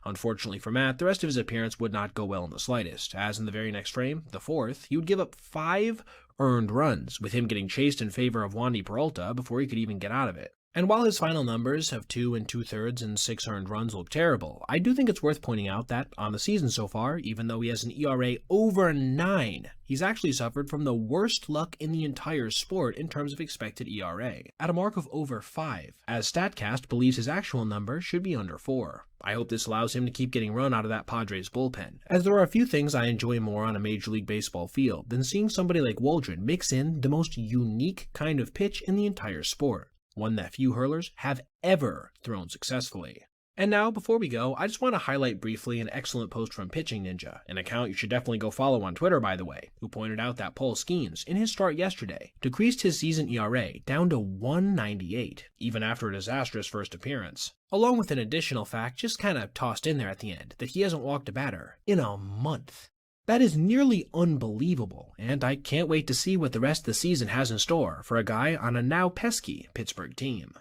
Unfortunately for Matt, the rest of his appearance would not go well in the slightest, as in the very next frame, the fourth, he would give up 5 earned runs, with him getting chased in favor of Wandy Peralta before he could even get out of it. And while his final numbers of 2 2/3 and 6 earned runs look terrible, I do think it's worth pointing out that on the season so far, even though he has an ERA over 9, he's actually suffered from the worst luck in the entire sport in terms of expected ERA, at a mark of over 5, as StatCast believes his actual number should be under 4. I hope this allows him to keep getting run out of that Padres bullpen, as there are a few things I enjoy more on a Major League Baseball field than seeing somebody like Waldron mix in the most unique kind of pitch in the entire sport, one that few hurlers have ever thrown successfully. And now, before we go, I just want to highlight briefly an excellent post from Pitching Ninja, an account you should definitely go follow on Twitter, by the way, who pointed out that Paul Skeens, in his start yesterday, decreased his season ERA down to 1.98, even after a disastrous first appearance, along with an additional fact just kind of tossed in there at the end, that he hasn't walked a batter in a month. That is nearly unbelievable, and I can't wait to see what the rest of the season has in store for a guy on a now pesky Pittsburgh team.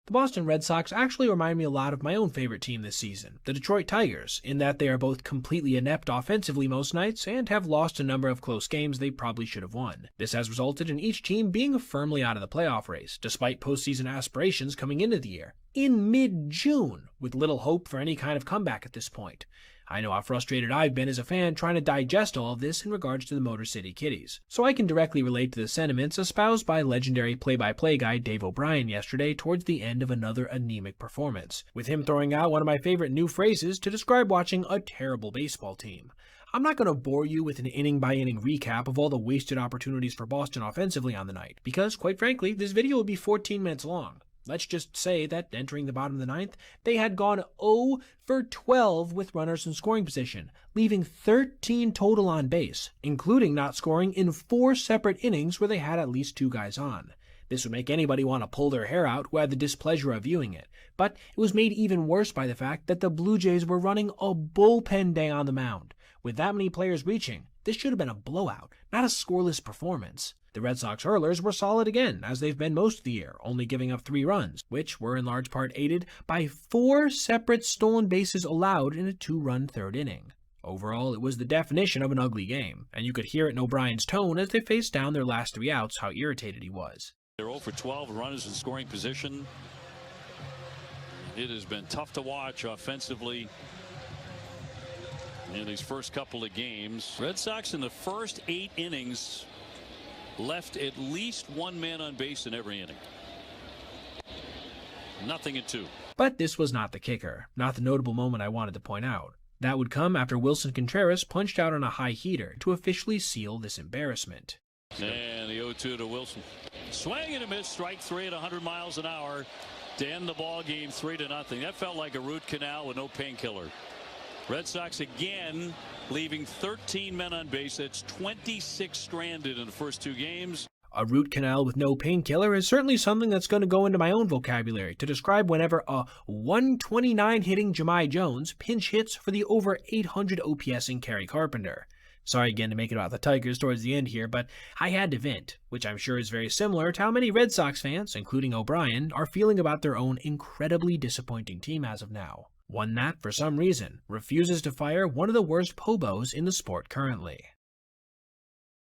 The Boston Red Sox actually remind me a lot of my own favorite team this season, the Detroit Tigers, in that they are both completely inept offensively most nights and have lost a number of close games they probably should have won. This has resulted in each team being firmly out of the playoff race, despite postseason aspirations coming into the year, in mid-June, with little hope for any kind of comeback at this point. I know how frustrated I've been as a fan trying to digest all of this in regards to the Motor City Kitties, so I can directly relate to the sentiments espoused by legendary play-by-play guy Dave O'Brien yesterday towards the end of another anemic performance, with him throwing out one of my favorite new phrases to describe watching a terrible baseball team. I'm not going to bore you with an inning-by-inning recap of all the wasted opportunities for Boston offensively on the night, because, quite frankly, this video would be 14 minutes long. Let's just say that entering the bottom of the ninth, they had gone 0 for 12 with runners in scoring position, leaving 13 total on base, including not scoring in 4 separate innings where they had at least 2 guys on. This would make anybody want to pull their hair out who had the displeasure of viewing it, but it was made even worse by the fact that the Blue Jays were running a bullpen day on the mound. With that many players reaching, this should have been a blowout, not a scoreless performance. The Red Sox hurlers were solid again, as they've been most of the year, only giving up 3 runs, which were in large part aided by 4 separate stolen bases allowed in a 2-run third inning. Overall, it was the definition of an ugly game, and you could hear it in O'Brien's tone as they faced down their last 3 outs how irritated he was. They're 0 for 12 runners in scoring position. It has been tough to watch offensively in these first couple of games. Red Sox in the first 8 innings left at least 1 man on base in every inning. Nothing in 2. But this was not the kicker, not the notable moment I wanted to point out. That would come after Wilson Contreras punched out on a high heater to officially seal this embarrassment. And the 0-2 to Wilson. Swing and a miss, strike 3 at 100 miles an hour to end the ball game 3-0. That felt like a root canal with no painkiller. Red Sox again leaving 13 men on base. That's 26 stranded in the first 2 games. A root canal with no painkiller is certainly something that's going to go into my own vocabulary to describe whenever a 129 hitting Jahmai Jones pinch hits for the over 800 OPSing Kerry Carpenter. Sorry again to make it about the Tigers towards the end here, but I had to vent, which I'm sure is very similar to how many Red Sox fans, including O'Brien, are feeling about their own incredibly disappointing team as of now. One that, for some reason, refuses to fire one of the worst pobos in the sport currently.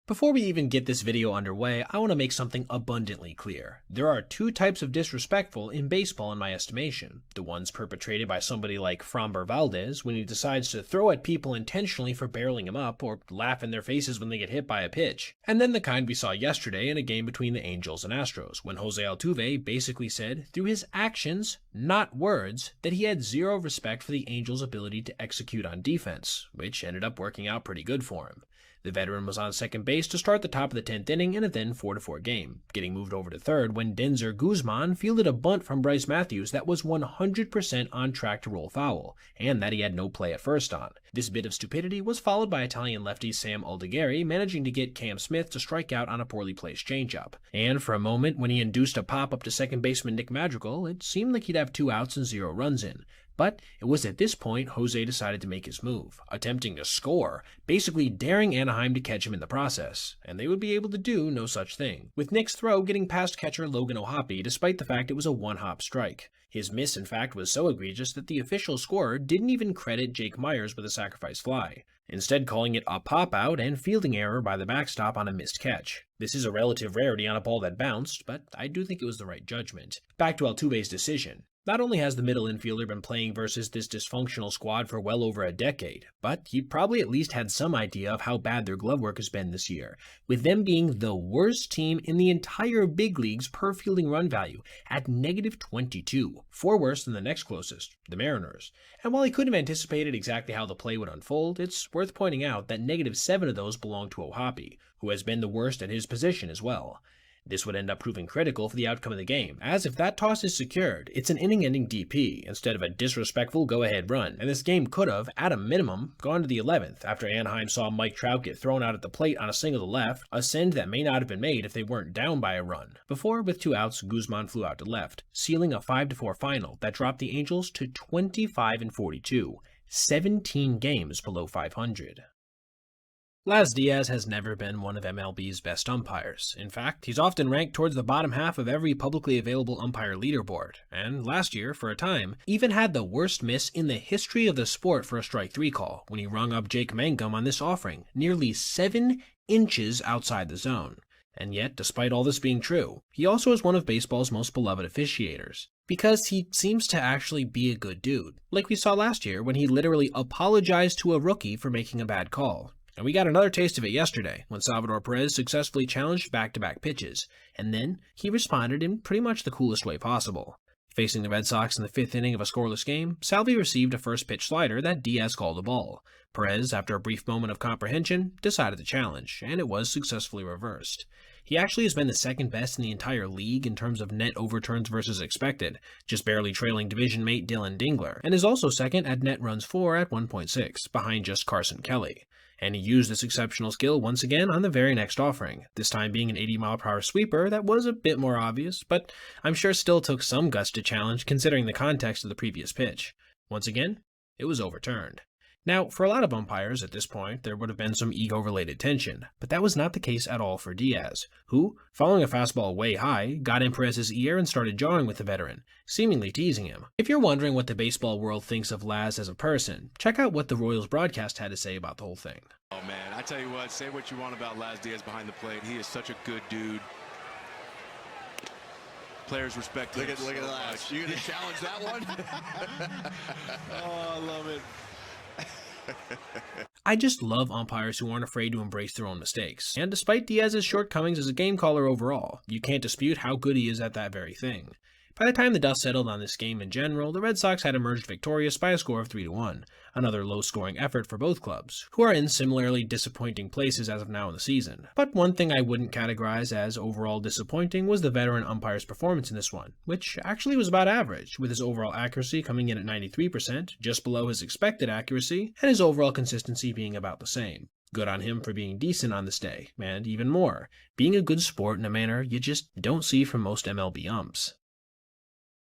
Before we even get this video underway, I want to make something abundantly clear. There are 2 types of disrespectful in baseball in my estimation. The ones perpetrated by somebody like Framber Valdez when he decides to throw at people intentionally for barreling him up or laugh in their faces when they get hit by a pitch. And then the kind we saw yesterday in a game between the Angels and Astros when Jose Altuve basically said, through his actions, not words, that he had 0 respect for the Angels' ability to execute on defense, which ended up working out pretty good for him. The veteran was on second base to start the top of the 10th inning in a then 4-4 game, getting moved over to third when Denzer Guzman fielded a bunt from Bryce Matthews that was 100% on track to roll foul, and that he had no play at first on. This bit of stupidity was followed by Italian lefty Sam Aldegheri managing to get Cam Smith to strike out on a poorly placed changeup. And for a moment, when he induced a pop up to second baseman Nick Madrigal, it seemed like he'd have 2 outs and 0 runs in. But it was at this point Jose decided to make his move, attempting to score, basically daring Anaheim to catch him in the process, and they would be able to do no such thing, with Nick's throw getting past catcher Logan O'Hoppe despite the fact it was a 1-hop strike. His miss, in fact, was so egregious that the official scorer didn't even credit Jake Myers with a sacrifice fly, instead calling it a pop-out and fielding error by the backstop on a missed catch. This is a relative rarity on a ball that bounced, but I do think it was the right judgment. Back to Altuve's decision. Not only has the middle infielder been playing versus this dysfunctional squad for well over a decade, but he probably at least had some idea of how bad their glove work has been this year, with them being the worst team in the entire big leagues per fielding run value at -22, 4 worse than the next closest, the Mariners. And while he couldn't have anticipated exactly how the play would unfold, it's worth pointing out that -7 of those belong to O'Hoppe, who has been the worst at his position as well. This would end up proving critical for the outcome of the game, as if that toss is secured, it's an inning-ending DP instead of a disrespectful go-ahead run, and this game could have, at a minimum, gone to the 11th after Anaheim saw Mike Trout get thrown out at the plate on a single to left, a send that may not have been made if they weren't down by a run. Before, with 2 outs, Guzman flew out to left, sealing a 5-4 final that dropped the Angels to 25-42, 17 games below 500. Laz Diaz has never been one of MLB's best umpires. In fact, he's often ranked towards the bottom half of every publicly available umpire leaderboard, and last year, for a time, even had the worst miss in the history of the sport for a strike 3 call when he rung up Jake Mangum on this offering, nearly 7 inches outside the zone. And yet, despite all this being true, he also is one of baseball's most beloved officiators. Because he seems to actually be a good dude, like we saw last year when he literally apologized to a rookie for making a bad call. And we got another taste of it yesterday, when Salvador Perez successfully challenged back-to-back pitches, and then he responded in pretty much the coolest way possible. Facing the Red Sox in the 5th inning of a scoreless game, Salvi received a first-pitch slider that Diaz called a ball. Perez, after a brief moment of comprehension, decided to challenge, and it was successfully reversed. He actually has been the second best in the entire league in terms of net overturns versus expected, just barely trailing division mate Dylan Dingler, and is also second at net runs for at 1.6, behind just Carson Kelly. And he used this exceptional skill once again on the very next offering, this time being an 80-mile-per-hour sweeper that was a bit more obvious, but I'm sure still took some guts to challenge considering the context of the previous pitch. Once again, it was overturned. Now, for a lot of umpires at this point, there would have been some ego-related tension, but that was not the case at all for Diaz, who, following a fastball way high, got in Perez's ear and started jawing with the veteran, seemingly teasing him. If you're wondering what the baseball world thinks of Laz as a person, check out what the Royals broadcast had to say about the whole thing. Oh man, I tell you what, say what you want about Laz Diaz behind the plate. He is such a good dude. Players respect him. Look at Laz. You gonna challenge that one? Oh, I love it. I just love umpires who aren't afraid to embrace their own mistakes, and despite Diaz's shortcomings as a game caller overall, you can't dispute how good he is at that very thing. By the time the dust settled on this game in general, the Red Sox had emerged victorious by a score of 3-1, another low-scoring effort for both clubs, who are in similarly disappointing places as of now in the season. But one thing I wouldn't categorize as overall disappointing was the veteran umpire's performance in this one, which actually was about average, with his overall accuracy coming in at 93%, just below his expected accuracy, and his overall consistency being about the same. Good on him for being decent on this day, and even more, being a good sport in a manner you just don't see from most MLB umps.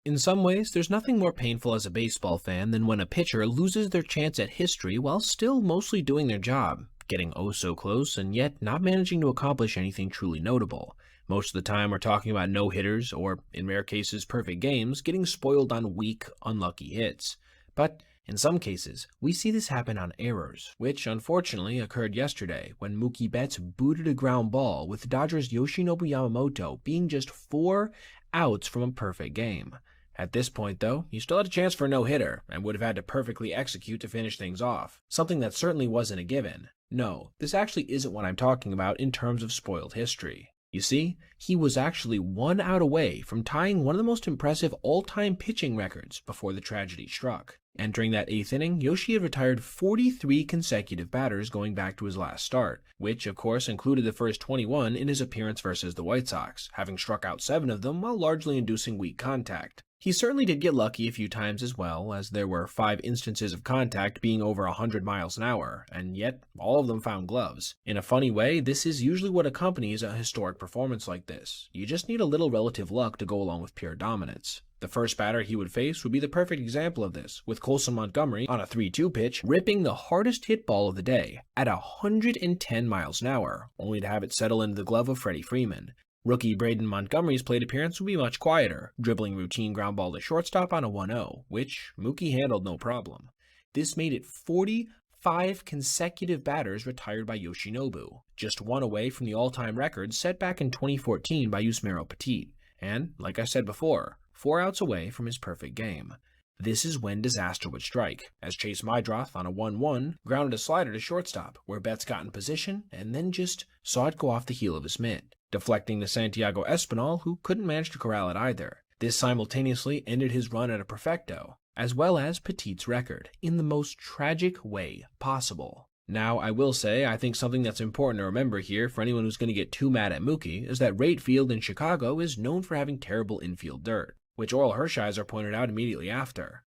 In some ways, there's nothing more painful as a baseball fan than when a pitcher loses their chance at history while still mostly doing their job, getting oh so close and yet not managing to accomplish anything truly notable. Most of the time we're talking about no-hitters or, in rare cases, perfect games getting spoiled on weak, unlucky hits. But in some cases, we see this happen on errors, which unfortunately occurred yesterday when Mookie Betts booted a ground ball with Dodgers' Yoshinobu Yamamoto being just 4 outs from a perfect game. At this point, though, he still had a chance for a no-hitter, and would have had to perfectly execute to finish things off, something that certainly wasn't a given. No, this actually isn't what I'm talking about in terms of spoiled history. You see, he was actually 1 out away from tying one of the most impressive all-time pitching records before the tragedy struck. Entering that 8th inning, Yoshi had retired 43 consecutive batters going back to his last start, which of course included the first 21 in his appearance versus the White Sox, having struck out 7 of them while largely inducing weak contact. He certainly did get lucky a few times as well, as there were 5 instances of contact being over 100 miles an hour, and yet all of them found gloves. In a funny way, this is usually what accompanies a historic performance like this. You just need a little relative luck to go along with pure dominance. The first batter he would face would be the perfect example of this, with Colson Montgomery on a 3-2 pitch ripping the hardest hit ball of the day at 110 miles an hour, only to have it settle into the glove of Freddie Freeman. Rookie Braden Montgomery's plate appearance would be much quieter, dribbling routine ground ball to shortstop on a 1-0, which Mookie handled no problem. This made it 45 consecutive batters retired by Yoshinobu, just 1 away from the all-time record set back in 2014 by Yusmeiro Petit, and, like I said before, 4 outs away from his perfect game. This is when disaster would strike, as Chase Mydroth on a 1-1 grounded a slider to shortstop, where Betts got in position and then just saw it go off the heel of his mitt, deflecting to Santiago Espinal, who couldn't manage to corral it either. This simultaneously ended his run at a perfecto, as well as Petit's record, in the most tragic way possible. Now, I will say, I think something that's important to remember here for anyone who's going to get too mad at Mookie is that Rate Field in Chicago is known for having terrible infield dirt, which Oral Hershiser pointed out immediately after.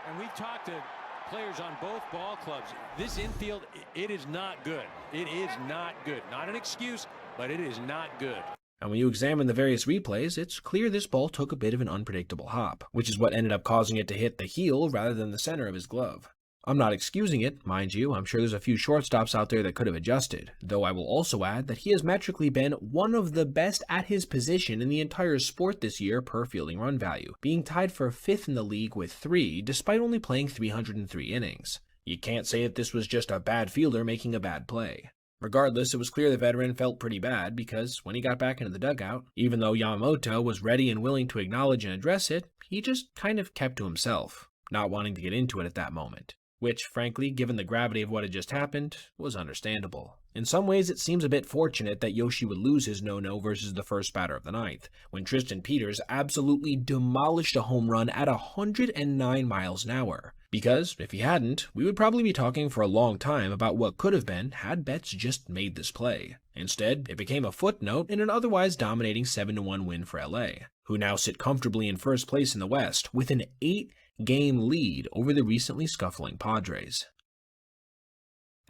And we've talked to players on both ball clubs. This infield, it is not good. It is not good. Not an excuse, but it is not good. And when you examine the various replays, it's clear this ball took a bit of an unpredictable hop, which is what ended up causing it to hit the heel rather than the center of his glove. I'm not excusing it, mind you, I'm sure there's a few shortstops out there that could have adjusted, though I will also add that he has metrically been one of the best at his position in the entire sport this year per fielding run value, being tied for 5th in the league with 3, despite only playing 303 innings. You can't say that this was just a bad fielder making a bad play. Regardless, it was clear the veteran felt pretty bad because when he got back into the dugout, even though Yamamoto was ready and willing to acknowledge and address it, he just kind of kept to himself, not wanting to get into it at that moment. Which, frankly, given the gravity of what had just happened, was understandable. In some ways, it seems a bit fortunate that Yoshi would lose his no-no versus the first batter of the ninth, when Tristan Peters absolutely demolished a home run at 109 miles an hour. Because, if he hadn't, we would probably be talking for a long time about what could have been had Betts just made this play. Instead, it became a footnote in an otherwise dominating 7-1 win for LA, who now sit comfortably in first place in the West with an 8-game lead over the recently scuffling Padres.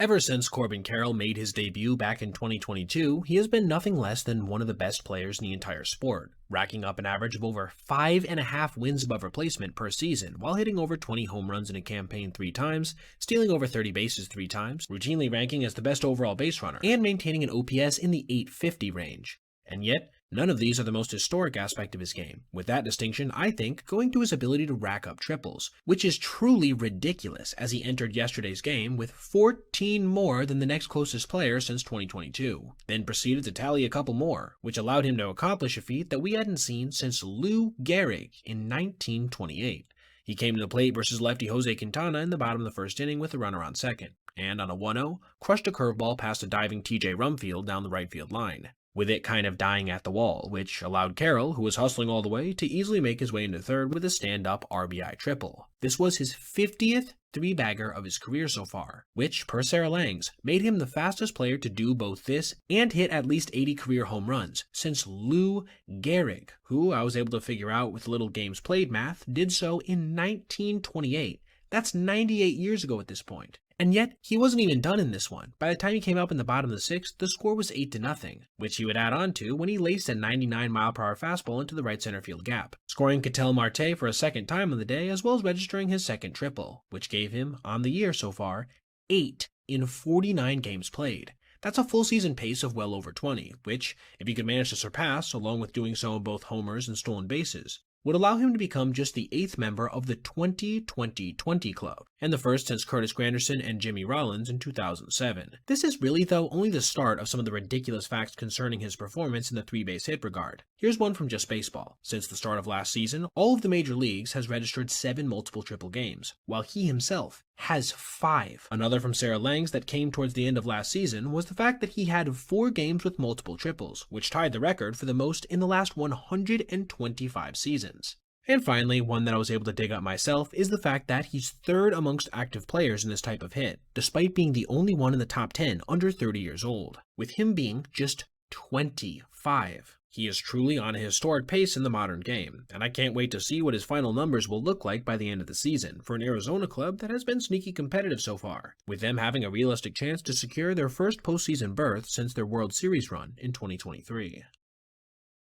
Ever since Corbin Carroll made his debut back in 2022, he has been nothing less than one of the best players in the entire sport, racking up an average of over 5.5 wins above replacement per season, while hitting over 20 home runs in a campaign 3 times, stealing over 30 bases 3 times, routinely ranking as the best overall base runner, and maintaining an OPS in the 850 range. And yet, none of these are the most historic aspect of his game, with that distinction, I think, going to his ability to rack up triples, which is truly ridiculous as he entered yesterday's game with 14 more than the next closest player since 2022, then proceeded to tally a couple more, which allowed him to accomplish a feat that we hadn't seen since Lou Gehrig in 1928. He came to the plate versus lefty Jose Quintana in the bottom of the first inning with a runner on second, and on a 1-0, crushed a curveball past a diving TJ Rumfield down the right field line, with it kind of dying at the wall, which allowed Carroll, who was hustling all the way, to easily make his way into third with a stand-up RBI triple. This was his 50th 3-bagger of his career so far, which, per Sarah Langs, made him the fastest player to do both this and hit at least 80 career home runs since Lou Gehrig, who I was able to figure out with little games played math, did so in 1928. That's 98 years ago at this point. And yet, he wasn't even done in this one. By the time he came up in the bottom of the 6th, the score was 8-0, which he would add on to when he laced a 99-mile-per-hour fastball into the right center field gap, scoring Ketel Marte for a second time on the day, as well as registering his second triple, which gave him, on the year so far, 8 in 49 games played. That's a full season pace of well over 20, which, if he could manage to surpass, along with doing so in both homers and stolen bases, would allow him to become just the 8th member of the 20-20-20 club, and the first since Curtis Granderson and Jimmy Rollins in 2007. This is really, though, only the start of some of the ridiculous facts concerning his performance in the 3-base hit regard. Here's one from Just Baseball. Since the start of last season, all of the major leagues has registered 7 multiple triple games, while he himself has 5. Another from Sarah Langs that came towards the end of last season was the fact that he had 4 games with multiple triples, which tied the record for the most in the last 125 seasons. And finally, one that I was able to dig up myself is the fact that he's 3rd amongst active players in this type of hit, despite being the only one in the top 10 under 30 years old, with him being just 25. He is truly on a historic pace in the modern game, and I can't wait to see what his final numbers will look like by the end of the season for an Arizona club that has been sneaky competitive so far, with them having a realistic chance to secure their first postseason berth since their World Series run in 2023.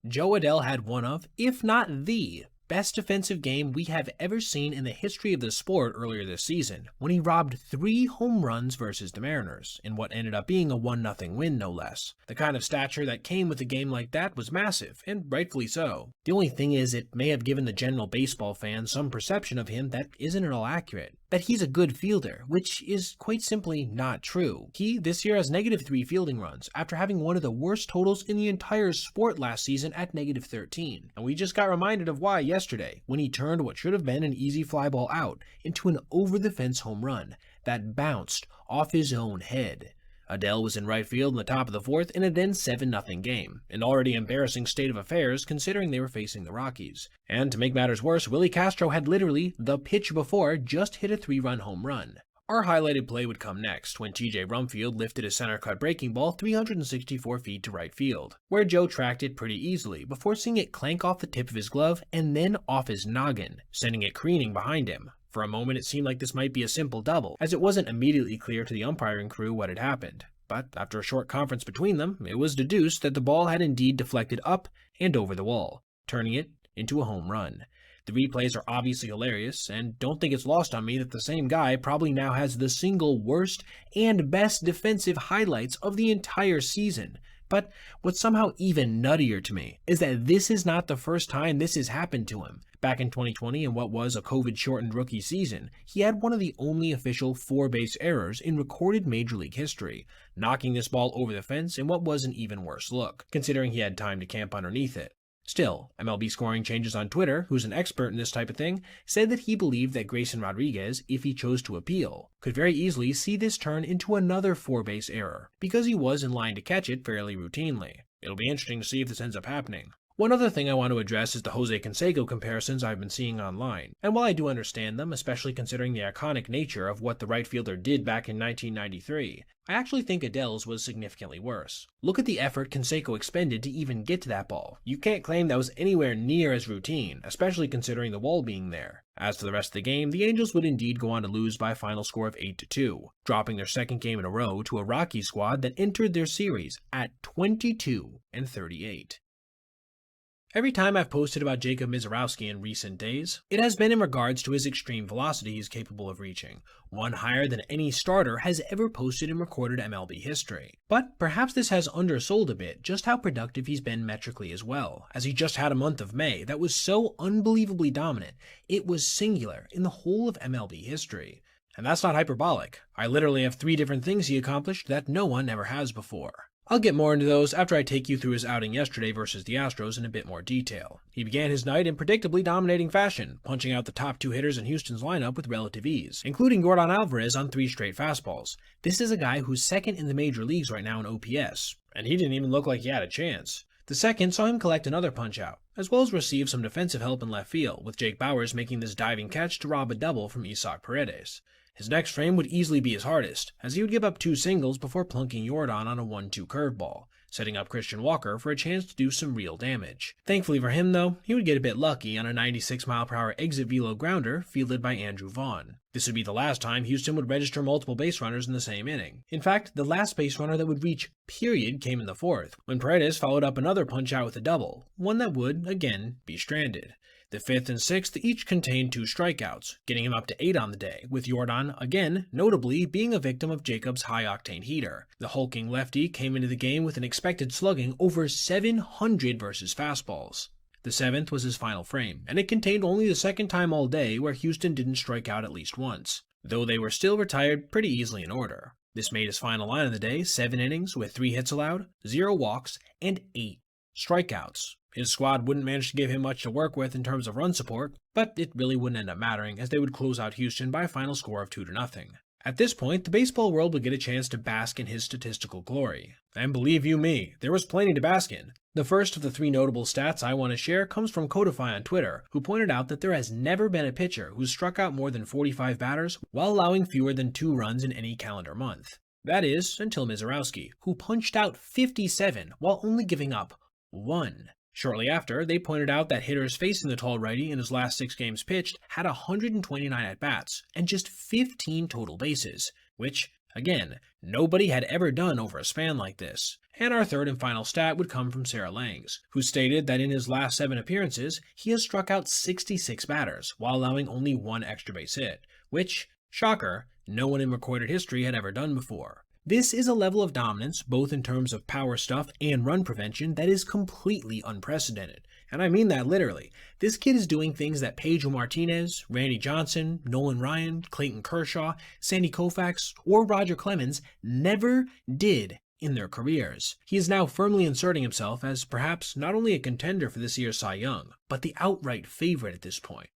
Jo Adell had one of, if not the, best defensive game we have ever seen in the history of the sport earlier this season, when he robbed 3 home runs versus the Mariners, in what ended up being a 1-0 win no less. The kind of stature that came with a game like that was massive, and rightfully so. The only thing is, it may have given the general baseball fan some perception of him that isn't at all accurate. That he's a good fielder, which is quite simply not true. He, this year, has -3 fielding runs, after having one of the worst totals in the entire sport last season at -13. And we just got reminded of why yesterday, when he turned what should have been an easy fly ball out into an over-the-fence home run that bounced off his own head. Adell was in right field in the top of the 4th in a then 7-0 game, an already embarrassing state of affairs considering they were facing the Rockies. And to make matters worse, Willie Castro had literally, the pitch before, just hit a 3-run home run. Our highlighted play would come next, when TJ Rumfield lifted a center-cut breaking ball 364 feet to right field, where Joe tracked it pretty easily before seeing it clank off the tip of his glove and then off his noggin, sending it careening behind him. For a moment it seemed like this might be a simple double, as it wasn't immediately clear to the umpiring crew what had happened. But after a short conference between them, it was deduced that the ball had indeed deflected up and over the wall, turning it into a home run. The replays are obviously hilarious, and don't think it's lost on me that the same guy probably now has the single worst and best defensive highlights of the entire season. But what's somehow even nuttier to me is that this is not the first time this has happened to him. Back in 2020, in what was a COVID-shortened rookie season, he had one of the only official 4-base errors in recorded Major League history, knocking this ball over the fence in what was an even worse look, considering he had time to camp underneath it. Still, MLB Scoring Changes on Twitter, who's an expert in this type of thing, said that he believed that Grayson Rodriguez, if he chose to appeal, could very easily see this turn into another 4-base error, because he was in line to catch it fairly routinely. It'll be interesting to see if this ends up happening. One other thing I want to address is the Jose Canseco comparisons I've been seeing online, and while I do understand them, especially considering the iconic nature of what the right fielder did back in 1993, I actually think Adele's was significantly worse. Look at the effort Canseco expended to even get to that ball. You can't claim that was anywhere near as routine, especially considering the wall being there. As to the rest of the game, the Angels would indeed go on to lose by a final score of 8-2, dropping their second game in a row to a Rockies squad that entered their series at 22-38. Every time I've posted about Jacob Misiorowski in recent days, it has been in regards to his extreme velocity he's capable of reaching, one higher than any starter has ever posted in recorded MLB history. But perhaps this has undersold a bit just how productive he's been metrically as well, as he just had a month of May that was so unbelievably dominant, it was singular in the whole of MLB history. And that's not hyperbolic. I literally have 3 different things he accomplished that no one ever has before. I'll get more into those after I take you through his outing yesterday versus the Astros in a bit more detail. He began his night in predictably dominating fashion, punching out the top 2 hitters in Houston's lineup with relative ease, including Yordan Alvarez on 3 straight fastballs. This is a guy who's second in the major leagues right now in OPS, and he didn't even look like he had a chance. The second saw him collect another punch-out, as well as receive some defensive help in left field, with Jake Bauers making this diving catch to rob a double from Isaac Paredes. His next frame would easily be his hardest, as he would give up 2 singles before plunking Yordan on a 1-2 curveball, setting up Christian Walker for a chance to do some real damage. Thankfully for him though, he would get a bit lucky on a 96-mile-per-hour exit velo grounder fielded by Andrew Vaughn. This would be the last time Houston would register multiple base runners in the same inning. In fact, the last base runner that would reach period came in the 4th, when Paredes followed up another punch-out with a double, one that would, again, be stranded. The 5th and 6th each contained 2 strikeouts, getting him up to 8 on the day, with Yordan, again, notably being a victim of Jacob's high-octane heater. The hulking lefty came into the game with an expected slugging over 700 versus fastballs. The 7th was his final frame, and it contained only the second time all day where Houston didn't strike out at least once, though they were still retired pretty easily in order. This made his final line of the day 7 innings with 3 hits allowed, 0 walks, and 8 strikeouts. His squad wouldn't manage to give him much to work with in terms of run support, but it really wouldn't end up mattering as they would close out Houston by a final score of 2-0. At this point, the baseball world would get a chance to bask in his statistical glory. And believe you me, there was plenty to bask in. The first of the 3 notable stats I want to share comes from Codify on Twitter, who pointed out that there has never been a pitcher who struck out more than 45 batters while allowing fewer than 2 runs in any calendar month. That is, until Misiorowski, who punched out 57 while only giving up 1. Shortly after, they pointed out that hitters facing the tall righty in his last 6 games pitched had 129 at-bats and just 15 total bases, which, again, nobody had ever done over a span like this. And our third and final stat would come from Sarah Langs, who stated that in his last 7 appearances, he has struck out 66 batters while allowing only 1 extra base hit, which, shocker, no one in recorded history had ever done before. This is a level of dominance, both in terms of power stuff and run prevention, that is completely unprecedented. And I mean that literally. This kid is doing things that Pedro Martinez, Randy Johnson, Nolan Ryan, Clayton Kershaw, Sandy Koufax, or Roger Clemens never did in their careers. He is now firmly inserting himself as perhaps not only a contender for this year's Cy Young, but the outright favorite at this point.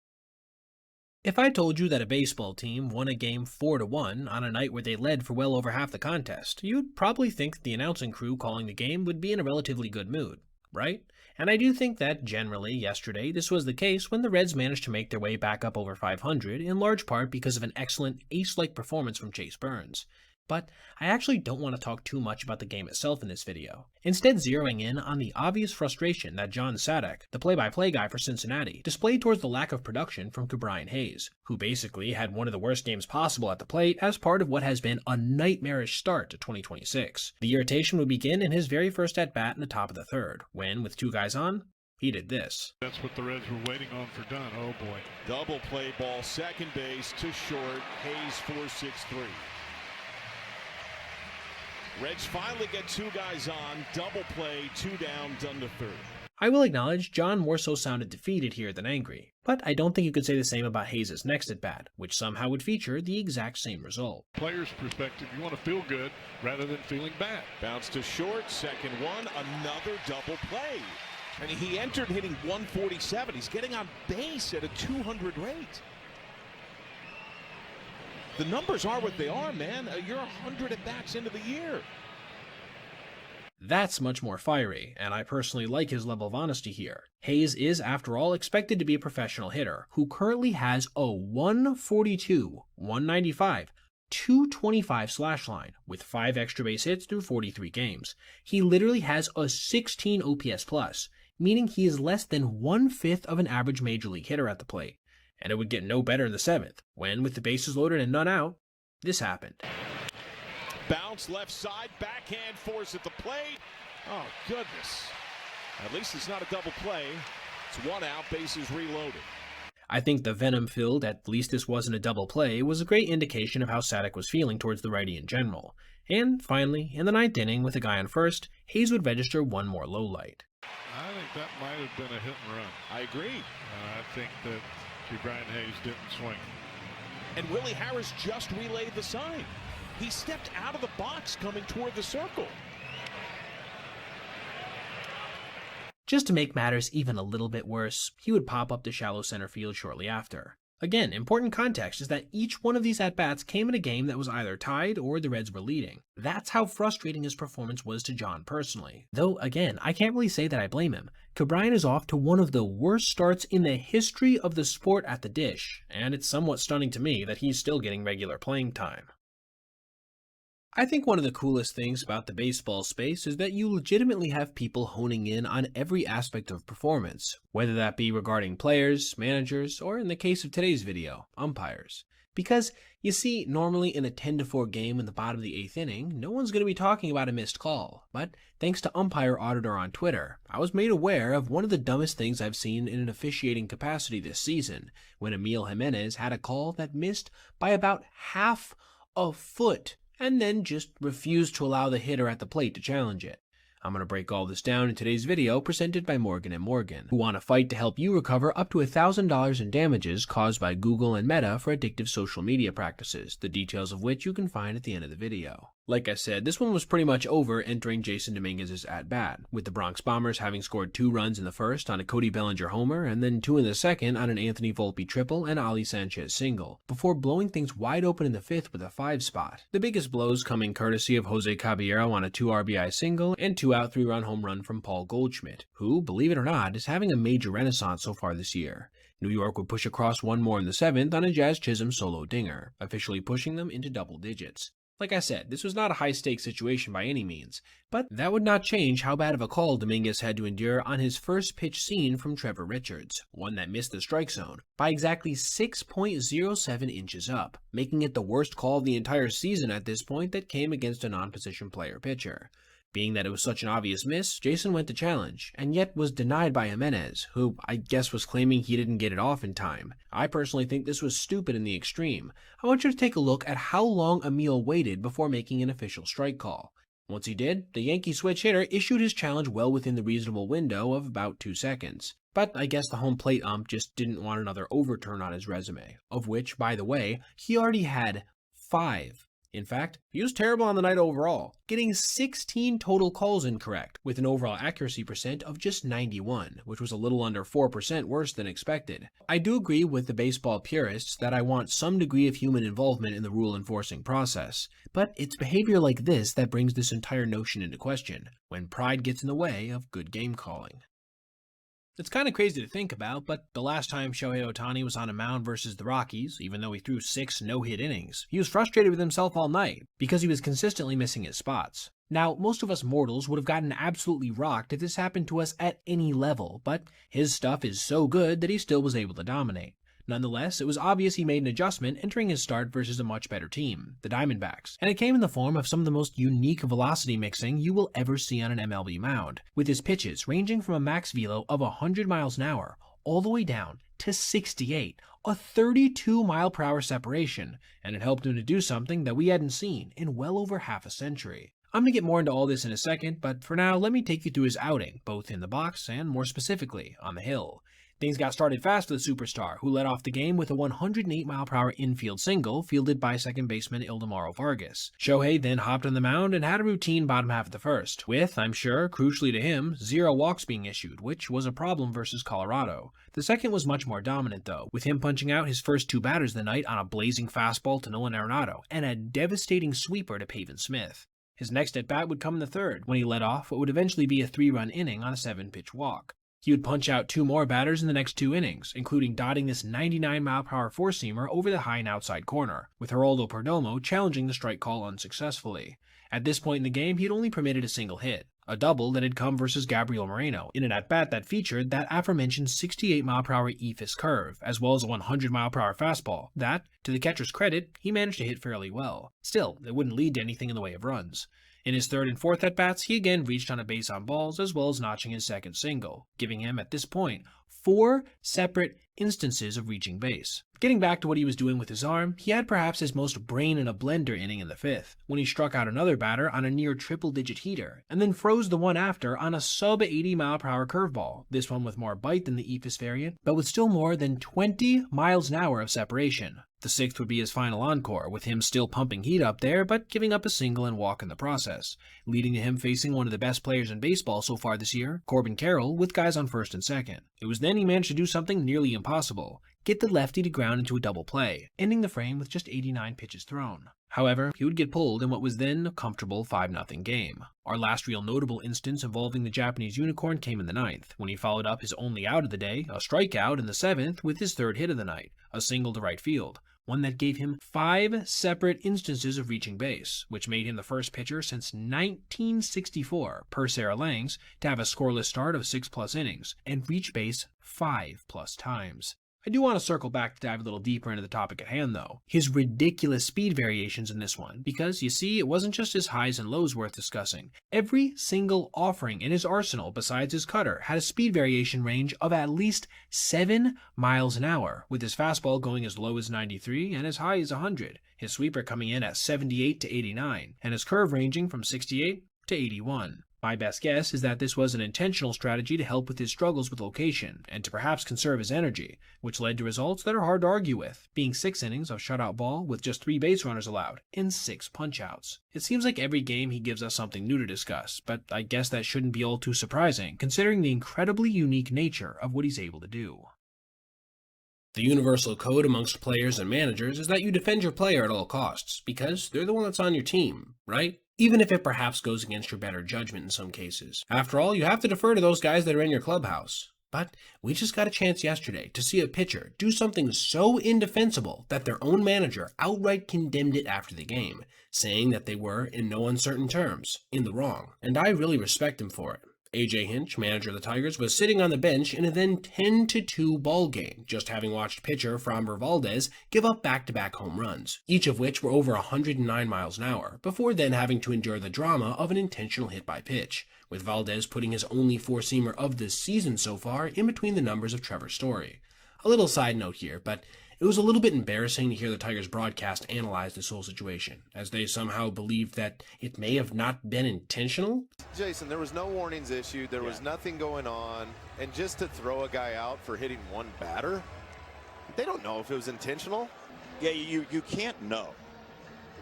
If I told you that a baseball team won a game 4-1 on a night where they led for well over half the contest, you'd probably think the announcing crew calling the game would be in a relatively good mood, right? And I do think that, generally, yesterday, this was the case when the Reds managed to make their way back up over 500, in large part because of an excellent ace-like performance from Chase Burns. But I actually don't want to talk too much about the game itself in this video, instead zeroing in on the obvious frustration that John Sadek, the play-by-play guy for Cincinnati, displayed towards the lack of production from Ke'Bryan Hayes, who basically had one of the worst games possible at the plate as part of what has been a nightmarish start to 2026. The irritation would begin in his very first at-bat in the top of the 3rd, when, with 2 guys on, He did this. That's what the Reds were waiting on for Dunn. Oh boy. Double play ball, second base to short. Hayes 4-6-3. Reds finally get two guys on. Double play, two down, Dunn to third. I will acknowledge John more so sounded defeated here than angry, but I don't think you could say the same about Hayes' next at-bat, which somehow would feature the exact same result. Player's perspective, you want to feel good rather than feeling bad. Bounce to short, second one, another double play. I mean, he entered hitting 147. He's getting on base at a 200 rate. The numbers are what they are, man. You're 100 at-bats into the year. That's much more fiery, and I personally like his level of honesty here. Hayes is, after all, expected to be a professional hitter, who currently has a 142, 195, 225 slash line, with 5 extra base hits through 43 games. He literally has a 16 OPS plus, meaning he is less than 1/5 of an average major league hitter at the plate. And it would get no better in the 7th, when, with the bases loaded and none out, this happened. Bounce left side, backhand force at the plate. Oh, goodness. At least it's not a double play. It's one out, bases reloaded. I think the venom-filled, at least this wasn't a double play, was a great indication of how Sadek was feeling towards the righty in general. And finally, in the 9th inning with a guy on first, Hayes would register one more low light. I think that might have been a hit and run. I agree. I think that Brian Hayes didn't swing. And Willie Harris just relayed the sign. He stepped out of the box coming toward the circle. Just to make matters even a little bit worse, he would pop up to shallow center field shortly after. Again, important context is that each one of these at-bats came in a game that was either tied or the Reds were leading. That's how frustrating his performance was to John personally. Though, again, I can't really say that I blame him. Ke'Bryan is off to one of the worst starts in the history of the sport at the dish, and it's somewhat stunning to me that he's still getting regular playing time. I think one of the coolest things about the baseball space is that you legitimately have people honing in on every aspect of performance, whether that be regarding players, managers, or in the case of today's video, umpires. Because, you see, normally in a 10-4 game in the bottom of the 8th inning, no one's going to be talking about a missed call. But thanks to Umpire Auditor on Twitter, I was made aware of one of the dumbest things I've seen in an officiating capacity this season, when Emil Jimenez had a call that missed by about half a foot, and then just refused to allow the hitter at the plate to challenge it. I'm going to break all this down in today's video presented by Morgan & Morgan, who want to fight to help you recover up to $1,000 in damages caused by Google and Meta for addictive social media practices, the details of which you can find at the end of the video. Like I said, this one was pretty much over entering Jason Dominguez's at-bat, with the Bronx Bombers having scored 2 runs in the first on a Cody Bellinger homer and then 2 in the second on an Anthony Volpe triple and Ali Sanchez single, before blowing things wide open in the 5th with a 5 spot. The biggest blows coming courtesy of Jose Caballero on a 2 RBI single and 2-out 3-run home run from Paul Goldschmidt, who, believe it or not, is having a major renaissance so far this year. New York would push across one more in the 7th on a Jazz Chisholm solo dinger, officially pushing them into double digits. Like I said, this was not a high-stakes situation by any means, but that would not change how bad of a call Dominguez had to endure on his first pitch seen from Trevor Richards, one that missed the strike zone, by exactly 6.07 inches up, making it the worst call of the entire season at this point that came against a non-position player pitcher. Being that it was such an obvious miss, Jason went to challenge, and yet was denied by Jimenez, who I guess was claiming he didn't get it off in time. I personally think this was stupid in the extreme. I want you to take a look at how long Emil waited before making an official strike call. Once he did, the Yankee switch hitter issued his challenge well within the reasonable window of about 2 seconds. But I guess the home plate ump just didn't want another overturn on his resume, of which, by the way, he already had 5. In fact, he was terrible on the night overall, getting 16 total calls incorrect, with an overall accuracy percent of just 91, which was a little under 4% worse than expected. I do agree with the baseball purists that I want some degree of human involvement in the rule enforcing process, but it's behavior like this that brings this entire notion into question, when pride gets in the way of good game calling. It's kind of crazy to think about, but the last time Shohei Ohtani was on a mound versus the Rockies, even though he threw 6 no-hit innings, he was frustrated with himself all night, because he was consistently missing his spots. Now, most of us mortals would have gotten absolutely rocked if this happened to us at any level, but his stuff is so good that he still was able to dominate. Nonetheless, it was obvious he made an adjustment entering his start versus a much better team, the Diamondbacks, and it came in the form of some of the most unique velocity mixing you will ever see on an MLB mound, with his pitches ranging from a max velo of 100 miles an hour all the way down to 68, a 32-mile-per-hour separation, and it helped him to do something that we hadn't seen in well over half a century. I'm going to get more into all this in a second, but for now, let me take you through his outing, both in the box and more specifically, on the hill. Things got started fast for the superstar, who led off the game with a 108-mile-per-hour infield single fielded by second baseman Ildemaro Vargas. Shohei then hopped on the mound and had a routine bottom half of the first, with, I'm sure, crucially to him, 0 walks being issued, which was a problem versus Colorado. The second was much more dominant, though, with him punching out his first 2 batters of the night on a blazing fastball to Nolan Arenado and a devastating sweeper to Pavin Smith. His next at-bat would come in the third, when he led off what would eventually be a 3-run inning on a 7-pitch walk. He would punch out 2 more batters in the next 2 innings, including dotting this 99-mile-per-hour four-seamer over the high and outside corner, with Geraldo Perdomo challenging the strike call unsuccessfully. At this point in the game, he had only permitted a single hit, a double that had come versus Gabriel Moreno, in an at-bat that featured that aforementioned 68-mile-per-hour eephus curve, as well as a 100-mile-per-hour fastball that, to the catcher's credit, he managed to hit fairly well. Still, it wouldn't lead to anything in the way of runs. In his third and fourth at-bats, he again reached on a base on balls as well as notching his second single, giving him, at this point, 4 separate instances of reaching base. Getting back to what he was doing with his arm, he had perhaps his most brain in a blender inning in the 5th, when he struck out another batter on a near triple-digit heater, and then froze the one after on a sub-80-mile-per-hour curveball, this one with more bite than the eephus variant, but with still more than 20 miles an hour of separation. The 6th would be his final encore, with him still pumping heat up there, but giving up a single and walk in the process, leading to him facing one of the best players in baseball so far this year, Corbin Carroll, with guys on first and second. It was then he managed to do something nearly impossible, get the lefty to ground into a double play, ending the frame with just 89 pitches thrown. However, he would get pulled in what was then a comfortable 5-0 game. Our last real notable instance involving the Japanese unicorn came in the 9th, when he followed up his only out of the day, a strikeout in the 7th, with his third hit of the night, a single to right field, one that gave him 5 separate instances of reaching base, which made him the first pitcher since 1964, per Sarah Langs, to have a scoreless start of 6+ innings, and reach base 5+ times. I do want to circle back to dive a little deeper into the topic at hand, though. His ridiculous speed variations in this one, because, you see, it wasn't just his highs and lows worth discussing. Every single offering in his arsenal, besides his cutter, had a speed variation range of at least 7 miles an hour, with his fastball going as low as 93 and as high as 100, his sweeper coming in at 78 to 89, and his curve ranging from 68 to 81. My best guess is that this was an intentional strategy to help with his struggles with location, and to perhaps conserve his energy, which led to results that are hard to argue with, being 6 innings of shutout ball with just 3 base runners allowed, and 6 punch-outs. It seems like every game he gives us something new to discuss, but I guess that shouldn't be all too surprising, considering the incredibly unique nature of what he's able to do. The universal code amongst players and managers is that you defend your player at all costs, because they're the one that's on your team, right? Even if it perhaps goes against your better judgment in some cases. After all, you have to defer to those guys that are in your clubhouse. But we just got a chance yesterday to see a pitcher do something so indefensible that their own manager outright condemned it after the game, saying that they were, in no uncertain terms, in the wrong. And I really respect him for it. A.J. Hinch, manager of the Tigers, was sitting on the bench in a then 10-2 ball game, just having watched pitcher Framber Valdez give up back-to-back home runs, each of which were over 109 miles an hour, before then having to endure the drama of an intentional hit by pitch, with Valdez putting his only four-seamer of this season so far in between the numbers of Trevor Story. A little side note here, but it was a little bit embarrassing to hear the Tigers broadcast analyze this whole situation, as they somehow believed that it may have not been intentional. Jason, there was no warnings issued, there was nothing going on, and just to throw a guy out for hitting one batter, they don't know if it was intentional. Yeah, you can't know.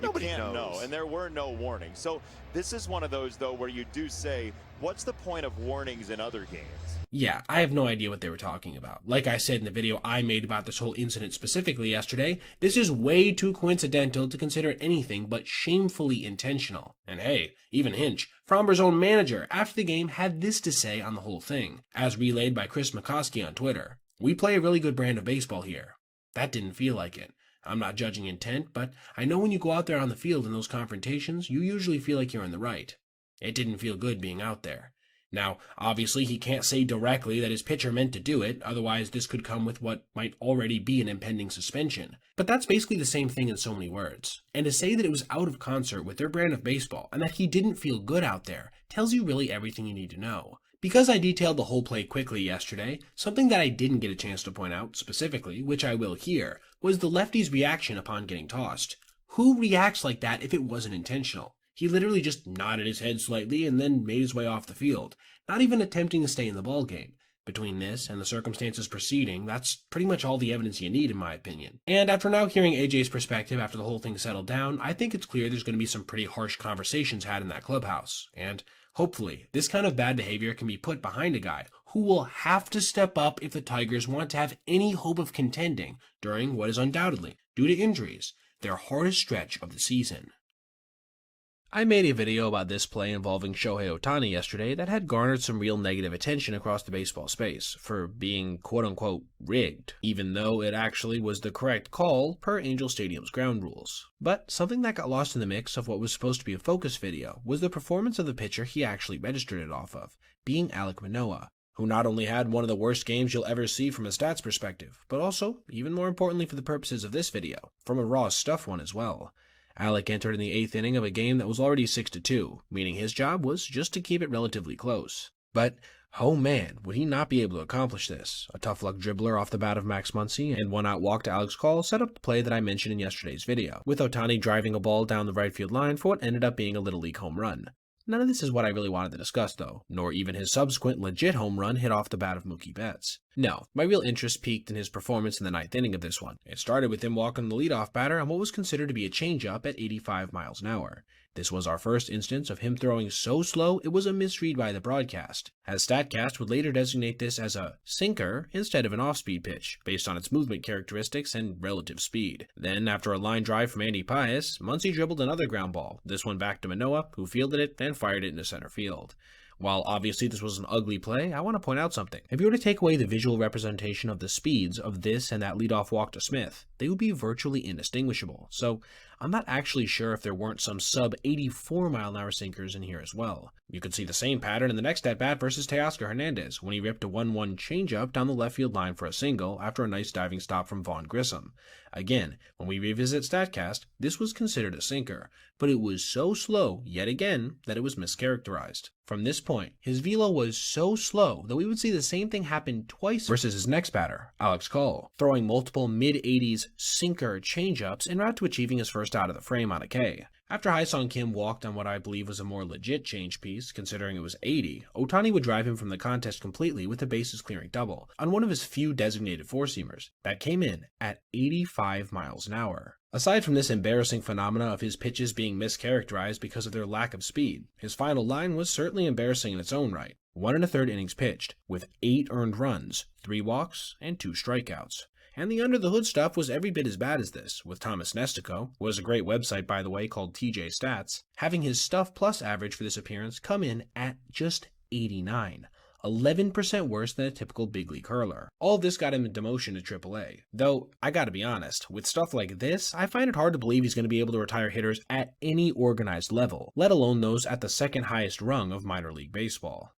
Nobody can't knows. know, and there were no warnings. So this is one of those, though, where you do say, what's the point of warnings in other games? Yeah, I have no idea what they were talking about. Like I said in the video I made about this whole incident specifically yesterday, this is way too coincidental to consider it anything but shamefully intentional. And hey, even Hinch, Framber's own manager, after the game had this to say on the whole thing, as relayed by Chris McCoskey on Twitter. "We play a really good brand of baseball here. That didn't feel like it. I'm not judging intent, but I know when you go out there on the field in those confrontations, you usually feel like you're in the right. It didn't feel good being out there. Now, obviously, he can't say directly that his pitcher meant to do it, otherwise this could come with what might already be an impending suspension. But that's basically the same thing in so many words. And to say that it was out of concert with their brand of baseball and that he didn't feel good out there tells you really everything you need to know. Because I detailed the whole play quickly yesterday, something that I didn't get a chance to point out specifically, which I will here, was the lefty's reaction upon getting tossed. Who reacts like that if it wasn't intentional? He literally just nodded his head slightly and then made his way off the field, not even attempting to stay in the ballgame. Between this and the circumstances preceding, that's pretty much all the evidence you need in my opinion. And after now hearing AJ's perspective after the whole thing settled down, I think it's clear there's going to be some pretty harsh conversations had in that clubhouse. And hopefully, this kind of bad behavior can be put behind a guy who will have to step up if the Tigers want to have any hope of contending during what is undoubtedly, due to injuries, their hardest stretch of the season. I made a video about this play involving Shohei Ohtani yesterday that had garnered some real negative attention across the baseball space for being quote-unquote rigged, even though it actually was the correct call per Angel Stadium's ground rules. But something that got lost in the mix of what was supposed to be a focus video was the performance of the pitcher he actually registered it off of, being Alek Manoah, who not only had one of the worst games you'll ever see from a stats perspective, but also, even more importantly for the purposes of this video, from a raw stuff one as well. Alek entered in the 8th inning of a game that was already 6-2, meaning his job was just to keep it relatively close. But, oh man, would he not be able to accomplish this? A tough luck dribbler off the bat of Max Muncy and one out walk to Alex Call set up the play that I mentioned in yesterday's video, with Ohtani driving a ball down the right field line for what ended up being a Little League home run. None of this is what I really wanted to discuss though, nor even his subsequent legit home run hit off the bat of Mookie Betts. No, my real interest peaked in his performance in the 9th inning of this one. It started with him walking the leadoff batter on what was considered to be a changeup at 85 miles an hour. This was our first instance of him throwing so slow it was a misread by the broadcast, as StatCast would later designate this as a sinker instead of an off-speed pitch, based on its movement characteristics and relative speed. Then, after a line drive from Andy Pius, Muncy dribbled another ground ball, this one back to Manoah, who fielded it and fired it into center field. While obviously this was an ugly play, I want to point out something. If you were to take away the visual representation of the speeds of this and that leadoff walk to Smith, they would be virtually indistinguishable. So I'm not actually sure if there weren't some sub 84 mile an hour sinkers in here as well. You could see the same pattern in the next at-bat versus Teoscar Hernandez when he ripped a 1-1 changeup down the left field line for a single after a nice diving stop from Vaughn Grissom. Again, when we revisit StatCast, this was considered a sinker, but it was so slow, yet again, that it was mischaracterized. From this point, his velo was so slow that we would see the same thing happen twice versus his next batter, Alex Call, throwing multiple mid-80s sinker changeups en route to achieving his first out of the frame on a K. After Haesung Kim walked on what I believe was a more legit change piece, considering it was 80, Ohtani would drive him from the contest completely with a bases-clearing double on one of his few designated four-seamers that came in at 85 miles an hour. Aside from this embarrassing phenomena of his pitches being mischaracterized because of their lack of speed, his final line was certainly embarrassing in its own right. 1 1/3 innings pitched, with 8 earned runs, 3 walks, and 2 strikeouts. And the under-the-hood stuff was every bit as bad as this, with Thomas Nestico, who has a great website by the way called TJ Stats, having his Stuff Plus average for this appearance come in at just 89. 11% worse than a typical big league hurler. All of this got him a demotion to AAA. Though, I gotta be honest, with stuff like this, I find it hard to believe he's going to be able to retire hitters at any organized level, let alone those at the second highest rung of minor league baseball.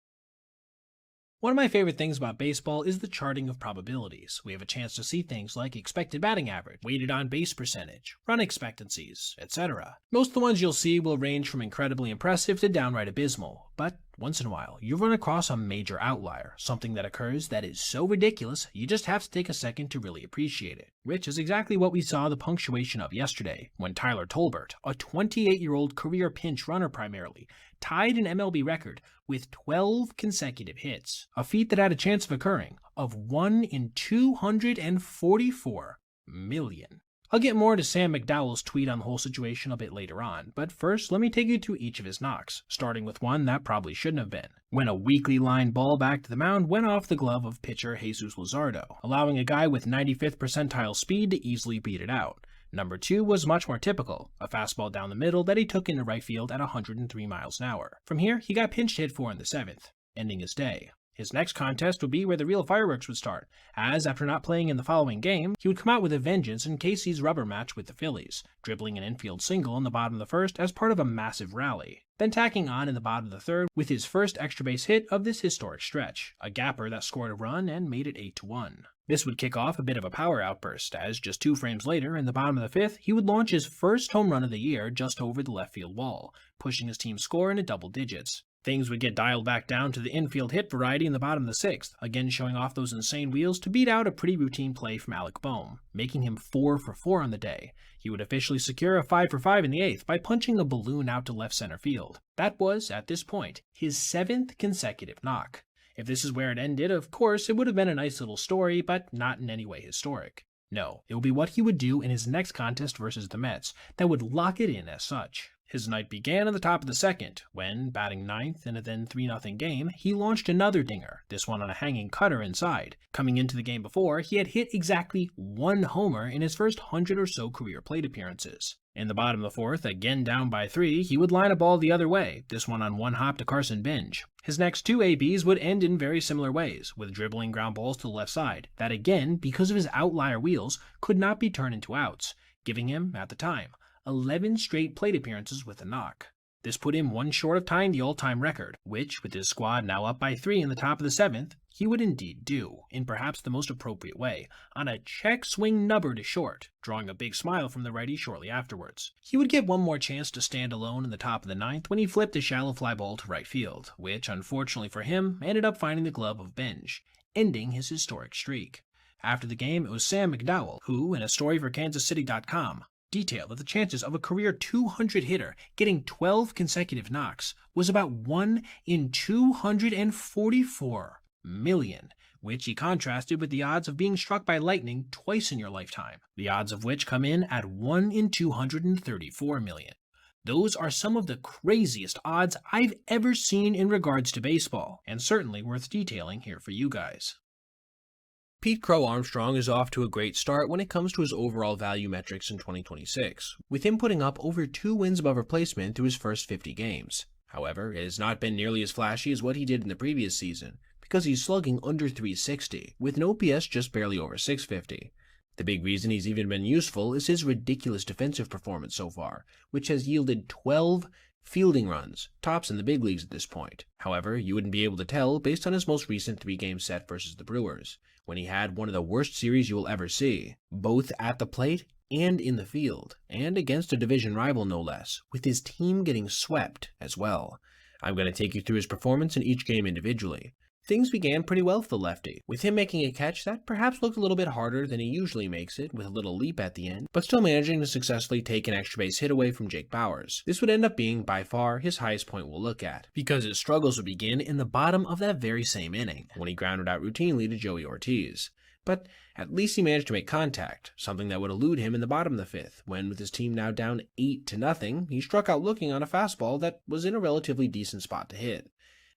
One of my favorite things about baseball is the charting of probabilities. We have a chance to see things like expected batting average, weighted on base percentage, run expectancies, etc. Most of the ones you'll see will range from incredibly impressive to downright abysmal, but once in a while, you run across a major outlier, something that occurs that is so ridiculous you just have to take a second to really appreciate it. Which is exactly what we saw the punctuation of yesterday, when Tyler Tolbert, a 28-year-old career pinch runner primarily, tied an MLB record with 12 consecutive hits, a feat that had a chance of occurring of 1 in 244 million. I'll get more to Sam McDowell's tweet on the whole situation a bit later on, but first let me take you to each of his knocks, starting with one that probably shouldn't have been, when a weakly lined ball back to the mound went off the glove of pitcher Jesus Luzardo, allowing a guy with 95th percentile speed to easily beat it out. Number 2 was much more typical, a fastball down the middle that he took into right field at 103 miles an hour. From here, he got pinch hit for in the 7th, ending his day. His next contest would be where the real fireworks would start, as after not playing in the following game, he would come out with a vengeance in Casey's rubber match with the Phillies, dribbling an infield single in the bottom of the first as part of a massive rally, then tacking on in the bottom of the third with his first extra base hit of this historic stretch, a gapper that scored a run and made it 8-1. This would kick off a bit of a power outburst, as just 2 frames later, in the bottom of the fifth, he would launch his first home run of the year just over the left field wall, pushing his team's score into double digits. Things would get dialed back down to the infield hit variety in the bottom of the sixth, again showing off those insane wheels to beat out a pretty routine play from Alec Boehm, making him 4 for 4 on the day. He would officially secure a 5 for 5 in the eighth by punching a balloon out to left center field. That was, at this point, his 7th consecutive knock. If this is where it ended, of course, it would have been a nice little story, but not in any way historic. No, it would be what he would do in his next contest versus the Mets that would lock it in as such. His night began in the top of the second, when, batting ninth in a then 3-0 game, he launched another dinger, this one on a hanging cutter inside. Coming into the game before, he had hit exactly 1 homer in his first 100 or so career plate appearances. In the bottom of the fourth, again down by 3, he would line a ball the other way, this one on 1 hop to Carson Bench. His next 2 ABs would end in very similar ways, with dribbling ground balls to the left side, that again, because of his outlier wheels, could not be turned into outs, giving him, at the time, 11 straight plate appearances with a knock. This put him 1 short of tying the all-time record, which, with his squad now up by 3 in the top of the 7th, he would indeed do, in perhaps the most appropriate way, on a check swing nubber to short, drawing a big smile from the righty shortly afterwards. He would get one more chance to stand alone in the top of the 9th when he flipped a shallow fly ball to right field, which, unfortunately for him, ended up finding the glove of Benj, ending his historic streak. After the game, it was Sam McDowell who, in a story for KansasCity.com, detailed that the chances of a career 200 hitter getting 12 consecutive knocks was about 1 in 244 million, which he contrasted with the odds of being struck by lightning twice in your lifetime, the odds of which come in at 1 in 234 million. Those are some of the craziest odds I've ever seen in regards to baseball, and certainly worth detailing here for you guys. Pete Crow Armstrong is off to a great start when it comes to his overall value metrics in 2026, with him putting up over 2 wins above replacement through his first 50 games. However, it has not been nearly as flashy as what he did in the previous season, because he's slugging under 360, with an OPS just barely over 650. The big reason he's even been useful is his ridiculous defensive performance so far, which has yielded 12 fielding runs, tops in the big leagues at this point. However, you wouldn't be able to tell based on his most recent 3-game set versus the Brewers, when he had one of the worst series you will ever see, both at the plate and in the field, and against a division rival no less, with his team getting swept as well. I'm going to take you through his performance in each game individually. Things began pretty well for the lefty, with him making a catch that perhaps looked a little bit harder than he usually makes it, with a little leap at the end, but still managing to successfully take an extra base hit away from Jake Bauers. This would end up being by far his highest point we'll look at, because his struggles would begin in the bottom of that very same inning, when he grounded out routinely to Joey Ortiz. But at least he managed to make contact, something that would elude him in the bottom of the fifth, when with his team now down 8-0, he struck out looking on a fastball that was in a relatively decent spot to hit.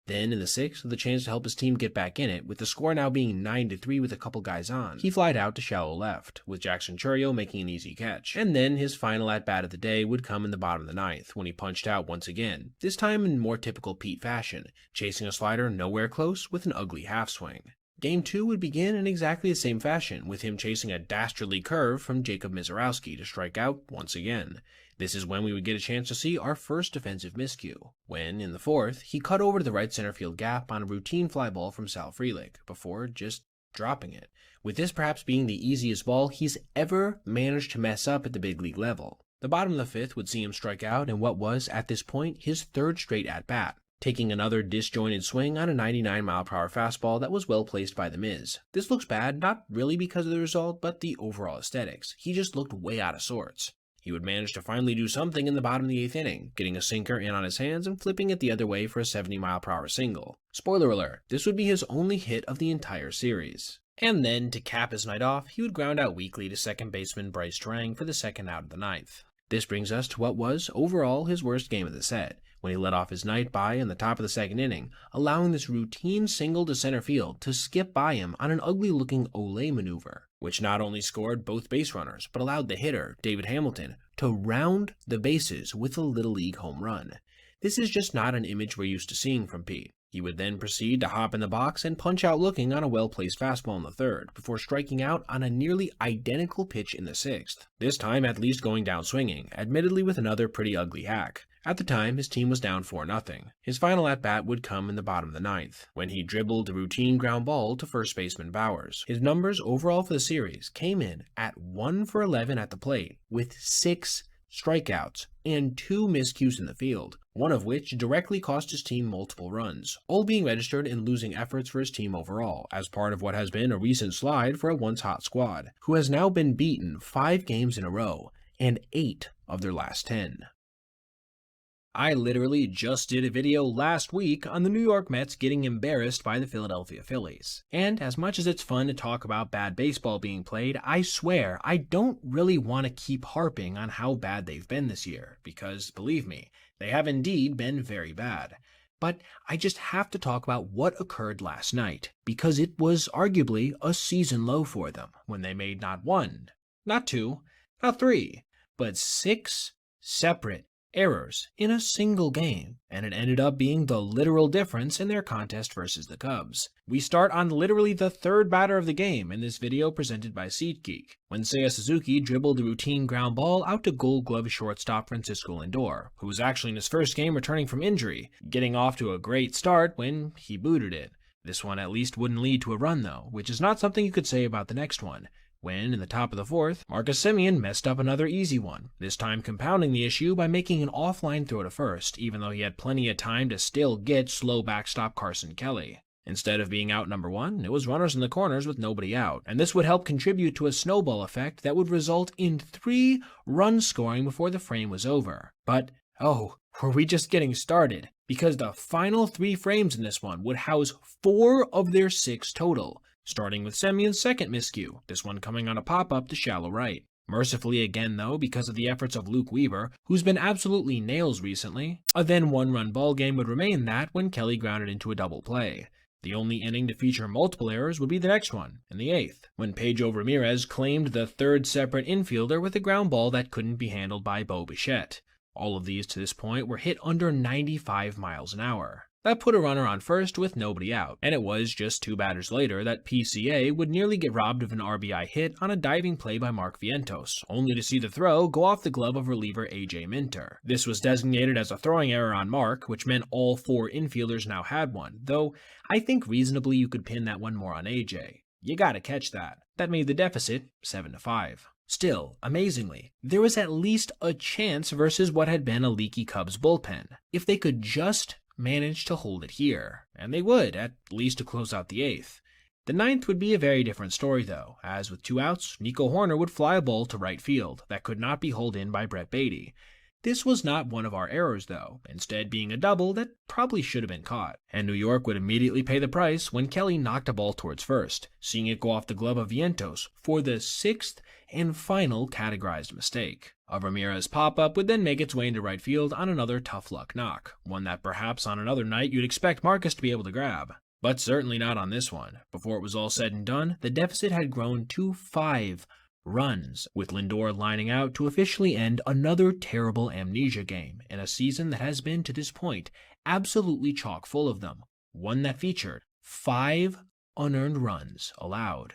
Then, in the sixth, with a chance to help his team get back in it, with the score now being 9-3 with a couple guys on, he flied out to shallow left, with Jackson Chourio making an easy catch. And then his final at-bat of the day would come in the bottom of the ninth, when he punched out once again, this time in more typical Pete fashion, chasing a slider nowhere close with an ugly half-swing. Game 2 would begin in exactly the same fashion, with him chasing a dastardly curve from Jacob Mizorowski to strike out once again. This is when we would get a chance to see our first defensive miscue, when, in the fourth, he cut over to the right center field gap on a routine fly ball from Sal Frelick, before just dropping it, with this perhaps being the easiest ball he's ever managed to mess up at the big league level. The bottom of the fifth would see him strike out in what was, at this point, his third straight at-bat, taking another disjointed swing on a 99-mile-per-hour fastball that was well placed by the Miz. This looks bad, not really because of the result, but the overall aesthetics. He just looked way out of sorts. He would manage to finally do something in the bottom of the eighth inning, getting a sinker in on his hands and flipping it the other way for a 70-mile-per-hour single. Spoiler alert, this would be his only hit of the entire series. And then, to cap his night off, he would ground out weakly to second baseman Bryce Terang for the second out of the ninth. This brings us to what was, overall, his worst game of the set, when he led off his night by in the top of the second inning, allowing this routine single to center field to skip by him on an ugly-looking Olay maneuver, which not only scored both base runners, but allowed the hitter, David Hamilton, to round the bases with a Little League home run. This is just not an image we're used to seeing from Pete. He would then proceed to hop in the box and punch out looking on a well-placed fastball in the third, before striking out on a nearly identical pitch in the sixth, this time at least going down swinging, admittedly with another pretty ugly hack. At the time, his team was down 4-0. His final at-bat would come in the bottom of the ninth, when he dribbled a routine ground ball to first baseman Bowers. His numbers overall for the series came in at 1 for 11 at the plate, with 6 strikeouts and 2 miscues in the field, one of which directly cost his team multiple runs, all being registered in losing efforts for his team overall, as part of what has been a recent slide for a once hot squad, who has now been beaten 5 games in a row, and 8 of their last 10. I literally just did a video last week on the New York Mets getting embarrassed by the Philadelphia Phillies. And as much as it's fun to talk about bad baseball being played, I swear I don't really want to keep harping on how bad they've been this year, because believe me, they have indeed been very bad. But I just have to talk about what occurred last night, because it was arguably a season low for them, when they made not 1, not 2, not 3, but 6 separate errors in a single game, and it ended up being the literal difference in their contest versus the Cubs. We start on literally the third batter of the game in this video presented by SeatGeek, when Seiya Suzuki dribbled the routine ground ball out to Gold Glove shortstop Francisco Lindor, who was actually in his first game returning from injury, getting off to a great start when he booted it. This one at least wouldn't lead to a run though, which is not something you could say about the next one, when, in the top of the fourth, Marcus Semien messed up another easy one, this time compounding the issue by making an offline throw to first, even though he had plenty of time to still get slow backstop Carson Kelly. Instead of being out number 1, it was runners in the corners with nobody out, and this would help contribute to a snowball effect that would result in 3 runs scoring before the frame was over. But, oh, were we just getting started? Because the final 3 frames in this one would house 4 of their 6 total, starting with Semien's second miscue, this one coming on a pop-up to shallow right. Mercifully again though, because of the efforts of Luke Weaver, who's been absolutely nails recently, a then 1-run ball game would remain that when Kelly grounded into a double play. The only inning to feature multiple errors would be the next one, in the 8th, when Pedro Ramirez claimed the 3rd separate infielder with a ground ball that couldn't be handled by Bo Bichette. All of these to this point were hit under 95 miles an hour. That put a runner on first with nobody out, and it was just 2 batters later that PCA would nearly get robbed of an RBI hit on a diving play by Mark Vientos, only to see the throw go off the glove of reliever AJ Minter. This was designated as a throwing error on Mark, which meant all 4 infielders now had one, though I think reasonably you could pin that one more on AJ. You gotta catch that. That made the deficit 7-5. Still, amazingly, there was at least a chance versus what had been a leaky Cubs bullpen. If they could just manage to hold it here, and they would, at least to close out the 8th. The 9th would be a very different story though, as with 2 outs, Nico Horner would fly a ball to right field that could not be hauled in by Brett Beatty. This was not one of our errors though, instead being a double that probably should have been caught, and New York would immediately pay the price when Kelly knocked a ball towards first, seeing it go off the glove of Vientos for the 6th and final categorized mistake. A Ramirez pop-up would then make its way into right field on another tough luck knock, one that perhaps on another night you'd expect Marcus to be able to grab. But certainly not on this one. Before it was all said and done, the deficit had grown to 5 runs, with Lindor lining out to officially end another terrible amnesia game in a season that has been to this point absolutely chock full of them, one that featured 5 unearned runs allowed.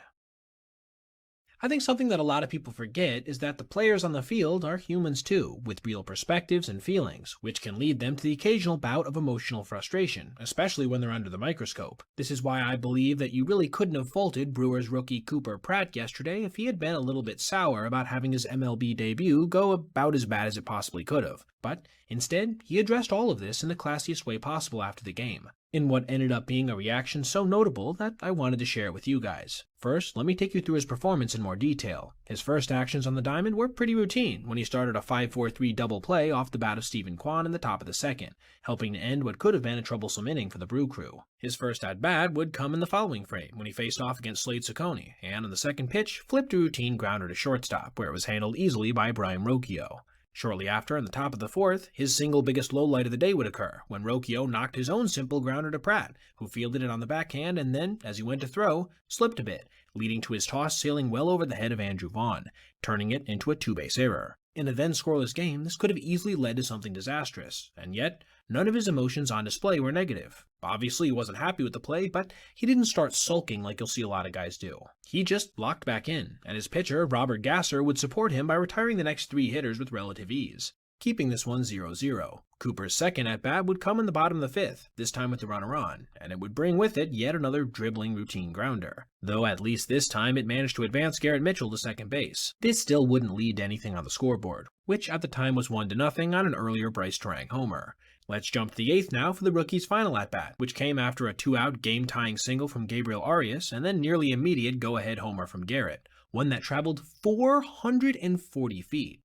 I think something that a lot of people forget is that the players on the field are humans too, with real perspectives and feelings, which can lead them to the occasional bout of emotional frustration, especially when they're under the microscope. This is why I believe that you really couldn't have faulted Brewers rookie Cooper Pratt yesterday if he had been a little bit sour about having his MLB debut go about as bad as it possibly could have. But instead, he addressed all of this in the classiest way possible after the game, in what ended up being a reaction so notable that I wanted to share it with you guys. First, let me take you through his performance in more detail. His first actions on the diamond were pretty routine when he started a 5-4-3 double play off the bat of Stephen Kwan in the top of the 2nd, helping to end what could have been a troublesome inning for the Brew Crew. His first at-bat would come in the following frame when he faced off against Slade Ciccone, and on the 2nd pitch, flipped a routine grounder to shortstop, where it was handled easily by Brian Rocchio. Shortly after, in the top of the 4th, his single biggest lowlight of the day would occur, when Rocchio knocked his own simple grounder to Pratt, who fielded it on the backhand and then, as he went to throw, slipped a bit, leading to his toss sailing well over the head of Andrew Vaughn, turning it into a 2-base error. In a then scoreless game, this could have easily led to something disastrous, and yet, none of his emotions on display were negative. Obviously, he wasn't happy with the play, but he didn't start sulking like you'll see a lot of guys do. He just locked back in, and his pitcher, Robert Gasser, would support him by retiring the next 3 hitters with relative ease, keeping this one 0-0. Cooper's second at-bat would come in the bottom of the 5th, this time with the runner on, and it would bring with it yet another dribbling routine grounder. Though at least this time it managed to advance Garrett Mitchell to second base. This still wouldn't lead to anything on the scoreboard, which at the time was 1-0 on an earlier Bryce Terang homer. Let's jump to the 8th now for the rookie's final at-bat, which came after a 2-out game-tying single from Gabriel Arias and then nearly immediate go-ahead homer from Garrett, one that traveled 440 feet.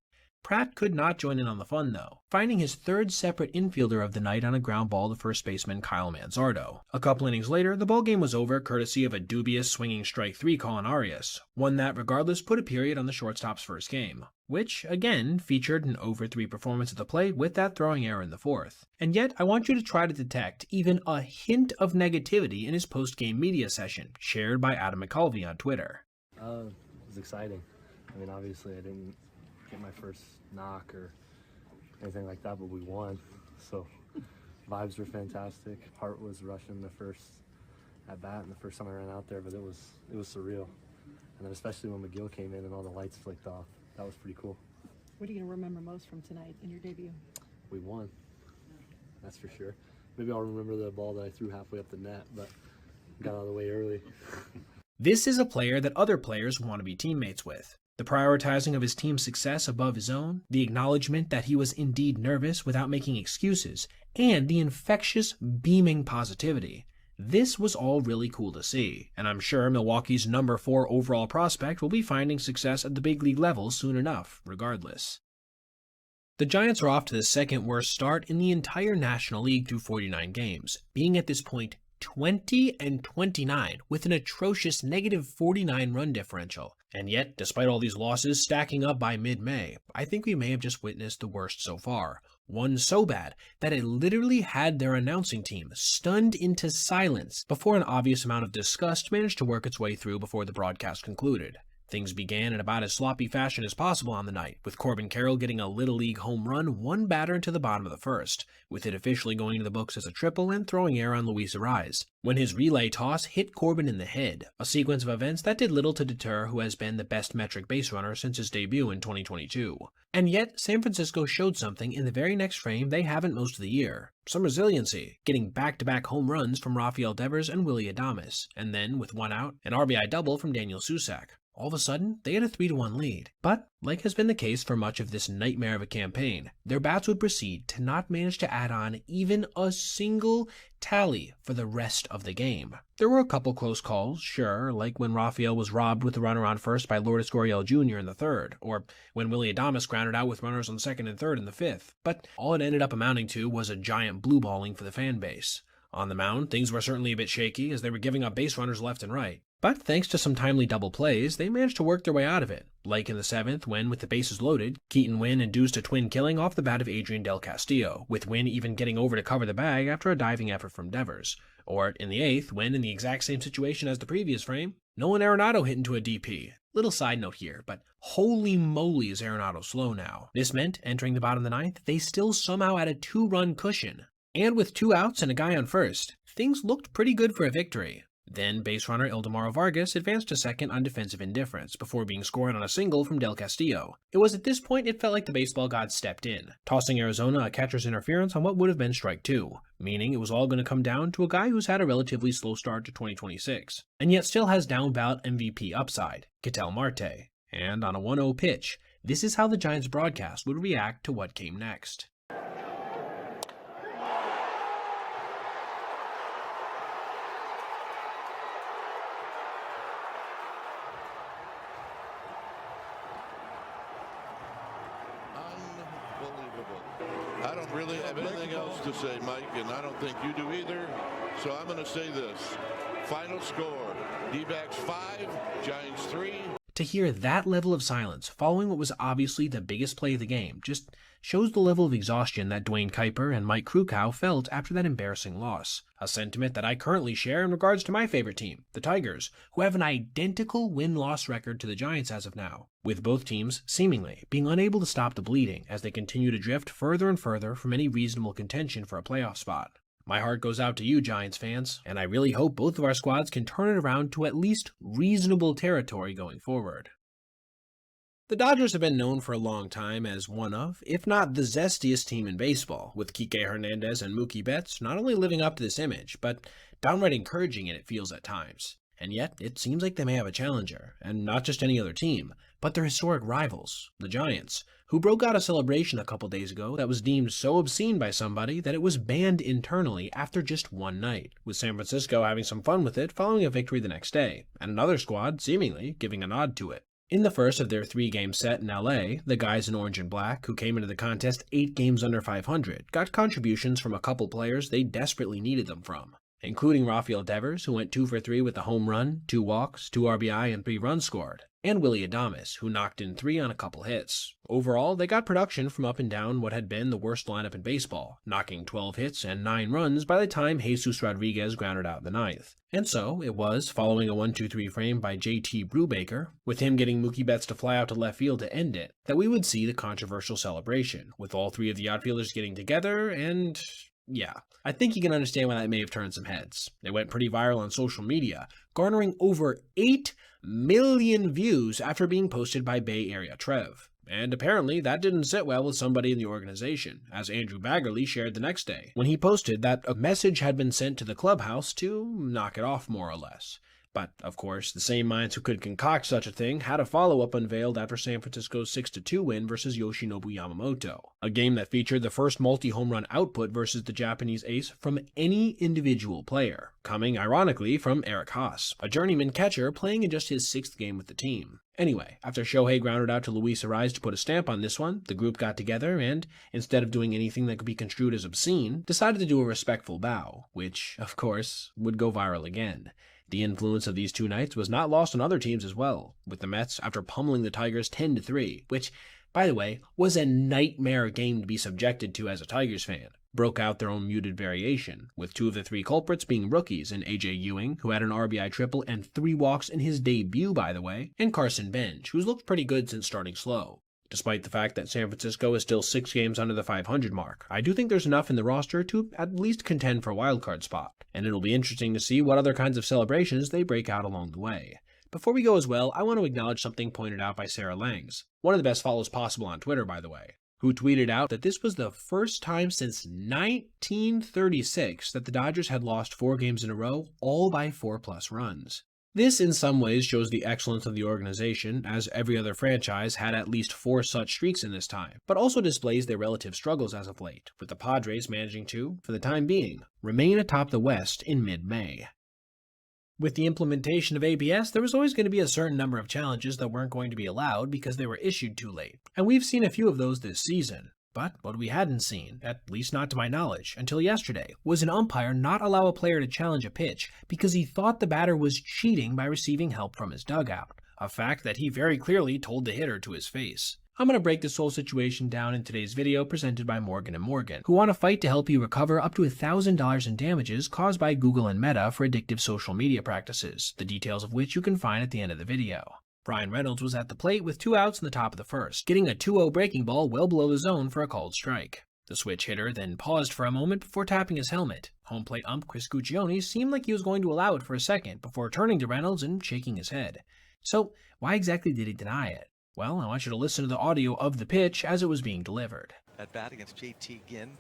Pratt could not join in on the fun, though, finding his 3rd separate infielder of the night on a ground ball to first baseman Kyle Manzardo. A couple innings later, the ballgame was over courtesy of a dubious swinging strike 3 call on Arias, one that regardless put a period on the shortstop's first game, which, again, featured an over-3 performance at the plate with that throwing error in the 4th. And yet, I want you to try to detect even a hint of negativity in his post-game media session, shared by Adam McCulvey on Twitter. It was exciting. I mean, obviously I didn't get my first knock or anything like that, but we won. So vibes were fantastic. Heart was rushing the first at bat and the first time I ran out there, but it was surreal. And then especially when McGill came in and all the lights flicked off, that was pretty cool. What are you going to remember most from tonight in your debut? We won, that's for sure. Maybe I'll remember the ball that I threw halfway up the net, but got out of the way early. This is a player that other players want to be teammates with. The prioritizing of his team's success above his own, the acknowledgement that he was indeed nervous without making excuses, and the infectious, beaming positivity. This was all really cool to see, and I'm sure Milwaukee's number 4 overall prospect will be finding success at the big league level soon enough, regardless. The Giants are off to the 2nd worst start in the entire National League through 49 games, being at this point 20-29 with an atrocious -49 run differential. And yet, despite all these losses stacking up by mid-May, I think we may have just witnessed the worst so far. One so bad that it literally had their announcing team stunned into silence before an obvious amount of disgust managed to work its way through before the broadcast concluded. Things began in about as sloppy fashion as possible on the night, with Corbin Carroll getting a Little League home run 1 batter into the bottom of the 1st, with it officially going into the books as a triple and throwing error on Luis Ariz, when his relay toss hit Corbin in the head, a sequence of events that did little to deter who has been the best metric base runner since his debut in 2022. And yet, San Francisco showed something in the very next frame they haven't most of the year. Some resiliency, getting back-to-back home runs from Rafael Devers and Willy Adames, and then, with 1 out, an RBI double from Daniel Susac. All of a sudden, they had a 3-1 lead. But, like has been the case for much of this nightmare of a campaign, their bats would proceed to not manage to add on even a single tally for the rest of the game. There were a couple close calls, sure, like when Rafael was robbed with the runner on first by Lourdes Gurriel Jr. in the 3rd, or when Willy Adames grounded out with runners on 2nd and 3rd in the 5th, but all it ended up amounting to was a giant blue balling for the fan base. On the mound, things were certainly a bit shaky as they were giving up base runners left and right. But thanks to some timely double plays, they managed to work their way out of it, like in the 7th when, with the bases loaded, Keaton Winn induced a twin killing off the bat of Adrian Del Castillo, with Winn even getting over to cover the bag after a diving effort from Devers. Or in the 8th, when, in the exact same situation as the previous frame, Nolan Arenado hit into a DP. Little side note here, but holy moly is Arenado slow now. This meant, entering the bottom of the 9th, they still somehow had a 2-run cushion. And with 2 outs and a guy on first, things looked pretty good for a victory. Then base runner Ildemaro Vargas advanced to 2nd on defensive indifference before being scored on a single from Del Castillo. It was at this point it felt like the baseball gods stepped in, tossing Arizona a catcher's interference on what would have been strike 2, meaning it was all going to come down to a guy who's had a relatively slow start to 2026, and yet still has down-ballot MVP upside, Ketel Marte. And on a 1-0 pitch, this is how the Giants broadcast would react to what came next. I don't really have anything else to say, Mike, and I don't think you do either. So I'm going to say this. Final score, D-backs 5, Giants 3. To hear that level of silence following what was obviously the biggest play of the game just shows the level of exhaustion that Dwayne Kuiper and Mike Krukow felt after that embarrassing loss. A sentiment that I currently share in regards to my favorite team, the Tigers, who have an identical win-loss record to the Giants as of now, with both teams seemingly being unable to stop the bleeding as they continue to drift further and further from any reasonable contention for a playoff spot. My heart goes out to you, Giants fans, and I really hope both of our squads can turn it around to at least reasonable territory going forward. The Dodgers have been known for a long time as one of, if not the zestiest team in baseball, with Kike Hernandez and Mookie Betts not only living up to this image, but downright encouraging it feels at times. And yet, it seems like they may have a challenger, and not just any other team, but their historic rivals, the Giants, who broke out a celebration a couple days ago that was deemed so obscene by somebody that it was banned internally after just one night, with San Francisco having some fun with it following a victory the next day, and another squad, seemingly, giving a nod to it. In the first of their 3-game set in LA, the guys in orange and black, who came into the contest 8 games under 500, got contributions from a couple players they desperately needed them from, including Rafael Devers, who went 2 for 3 with a home run, 2 walks, 2 RBI, and 3 runs scored, and Willy Adames, who knocked in 3 on a couple hits. Overall, they got production from up and down what had been the worst lineup in baseball, knocking 12 hits and 9 runs by the time Jesus Rodriguez grounded out the 9th. And so, it was, following a 1-2-3 frame by JT Brubaker, with him getting Mookie Betts to fly out to left field to end it, that we would see the controversial celebration, with all 3 of the outfielders getting together and... yeah, I think you can understand why that may have turned some heads. It went pretty viral on social media, garnering over 8 million views after being posted by Bay Area Trev. And apparently that didn't sit well with somebody in the organization, as Andrew Baggerly shared the next day, when he posted that a message had been sent to the clubhouse to knock it off more or less. But, of course, the same minds who could concoct such a thing had a follow-up unveiled after San Francisco's 6-2 win versus Yoshinobu Yamamoto, a game that featured the first multi-home run output versus the Japanese ace from any individual player, coming, ironically, from Eric Haas, a journeyman catcher playing in just his 6th game with the team. Anyway, after Shohei grounded out to Luis Ariz to put a stamp on this one, the group got together and, instead of doing anything that could be construed as obscene, decided to do a respectful bow, which, of course, would go viral again. The influence of these 2 nights was not lost on other teams as well, with the Mets after pummeling the Tigers 10-3, which, by the way, was a nightmare game to be subjected to as a Tigers fan, broke out their own muted variation, with 2 of the 3 culprits being rookies in AJ Ewing, who had an RBI triple and 3 walks in his debut, by the way, and Carson Bench, who's looked pretty good since starting slow. Despite the fact that San Francisco is still 6 games under the 500 mark, I do think there's enough in the roster to at least contend for a wildcard spot, and it'll be interesting to see what other kinds of celebrations they break out along the way. Before we go as well, I want to acknowledge something pointed out by Sarah Langs, one of the best follows possible on Twitter, by the way, who tweeted out that this was the first time since 1936 that the Dodgers had lost 4 games in a row, all by 4+ runs. This in some ways shows the excellence of the organization, as every other franchise had at least 4 such streaks in this time, but also displays their relative struggles as of late, with the Padres managing to, for the time being, remain atop the West in mid-May. With the implementation of ABS, there was always going to be a certain number of challenges that weren't going to be allowed because they were issued too late, and we've seen a few of those this season. But what we hadn't seen, at least not to my knowledge, until yesterday, was an umpire not allow a player to challenge a pitch because he thought the batter was cheating by receiving help from his dugout, a fact that he very clearly told the hitter to his face. I'm going to break this whole situation down in today's video presented by Morgan & Morgan, who want to fight to help you recover up to $1,000 in damages caused by Google and Meta for addictive social media practices, the details of which you can find at the end of the video. Brian Reynolds was at the plate with 2 outs in the top of the first, getting a 2-0 breaking ball well below the zone for a called strike. The switch hitter then paused for a moment before tapping his helmet. Home plate ump Chris Guccione seemed like he was going to allow it for a second before turning to Reynolds and shaking his head. So, why exactly did he deny it? Well, I want you to listen to the audio of the pitch as it was being delivered. At bat against JT Ginn.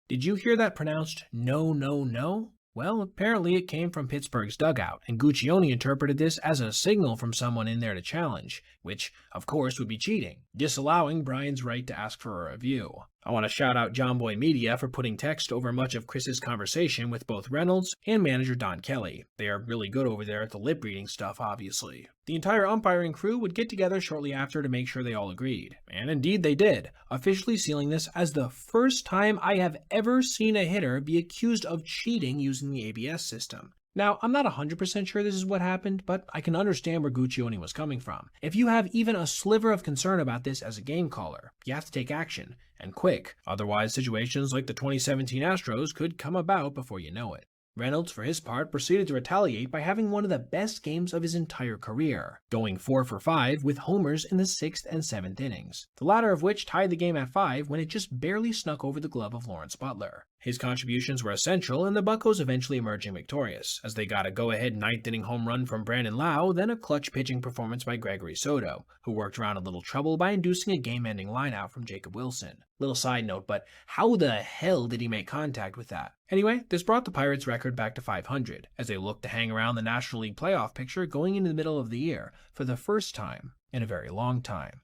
Did you hear that pronounced no, no, no? Well, apparently it came from Pittsburgh's dugout, and Guccione interpreted this as a signal from someone in there to challenge, which, of course, would be cheating, disallowing Brian's right to ask for a review. I want to shout out John Boy Media for putting text over much of Chris's conversation with both Reynolds and manager Don Kelly. They are really good over there at the lip-reading stuff, obviously. The entire umpiring crew would get together shortly after to make sure they all agreed. And indeed they did, officially sealing this as the first time I have ever seen a hitter be accused of cheating using the ABS system. Now, I'm not 100% sure this is what happened, but I can understand where Guccione was coming from. If you have even a sliver of concern about this as a game caller, you have to take action, and quick. Otherwise, situations like the 2017 Astros could come about before you know it. Reynolds, for his part, proceeded to retaliate by having one of the best games of his entire career, going 4 for 5 with homers in the 6th and 7th innings, the latter of which tied the game at 5 when it just barely snuck over the glove of Lawrence Butler. His contributions were essential, and the Buccos eventually emerging victorious, as they got a go-ahead 9th-inning home run from Brandon Lau, then a clutch pitching performance by Gregory Soto, who worked around a little trouble by inducing a game-ending lineout from Jacob Wilson. Little side note, but how the hell did he make contact with that? Anyway, this brought the Pirates' record back to 500, as they looked to hang around the National League playoff picture going into the middle of the year for the first time in a very long time.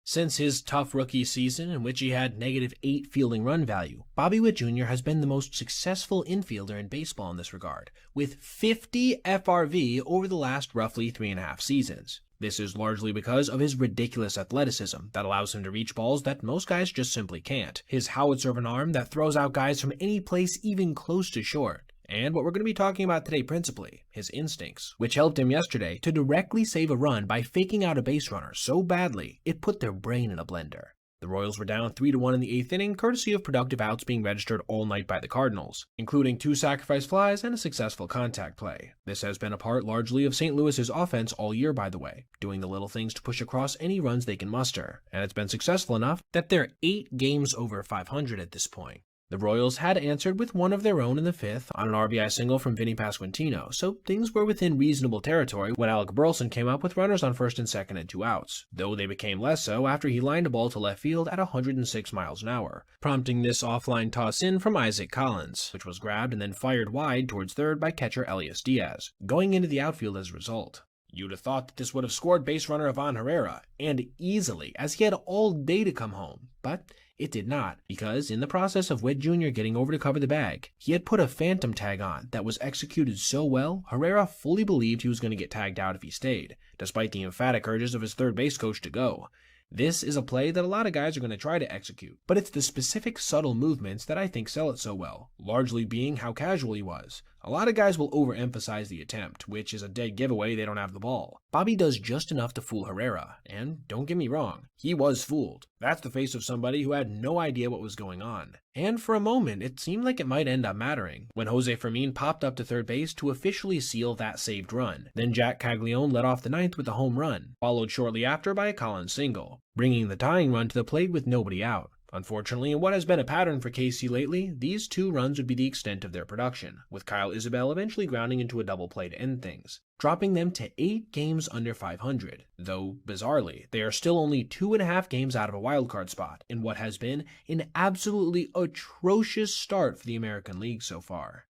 Since his tough rookie season, in which he had -8 fielding run value, Bobby Witt Jr. has been the most successful infielder in baseball in this regard, with 50 FRV over the last roughly 3.5 seasons. This is largely because of his ridiculous athleticism that allows him to reach balls that most guys just simply can't, his howitzer of an arm that throws out guys from any place even close to short, and what we're going to be talking about today principally, his instincts, which helped him yesterday to directly save a run by faking out a base runner so badly it put their brain in a blender. The Royals were down 3-1 in the 8th inning, courtesy of productive outs being registered all night by the Cardinals, including 2 sacrifice flies and a successful contact play. This has been a part largely of St. Louis's offense all year, by the way, doing the little things to push across any runs they can muster, and it's been successful enough that they're 8 games over 500 at this point. The Royals had answered with one of their own in the 5th on an RBI single from Vinny Pasquantino, so things were within reasonable territory when Alec Burleson came up with runners on 1st and 2nd and 2 outs, though they became less so after he lined a ball to left field at 106 miles an hour, prompting this offline toss in from Isaac Collins, which was grabbed and then fired wide towards third by catcher Elias Diaz, going into the outfield as a result. You'd have thought that this would have scored base runner Ivan Herrera, and easily, as he had all day to come home, but it did not, because in the process of Witt Jr. getting over to cover the bag, he had put a phantom tag on that was executed so well, Herrera fully believed he was going to get tagged out if he stayed, despite the emphatic urges of his third base coach to go. This is a play that a lot of guys are going to try to execute, but it's the specific subtle movements that I think sell it so well, largely being how casual he was. A lot of guys will overemphasize the attempt, which is a dead giveaway they don't have the ball. Bobby does just enough to fool Herrera, and don't get me wrong, he was fooled. That's the face of somebody who had no idea what was going on. And for a moment, it seemed like it might end up mattering, when Jose Fermin popped up to third base to officially seal that saved run. Then Jack Caglione led off the 9th with a home run, followed shortly after by a Collins single, bringing the tying run to the plate with nobody out. Unfortunately, in what has been a pattern for KC lately, these 2 runs would be the extent of their production, with Kyle Isabel eventually grounding into a double play to end things, dropping them to 8 games under 500, though, bizarrely, they are still only 2.5 games out of a wildcard spot, in what has been an absolutely atrocious start for the American League so far.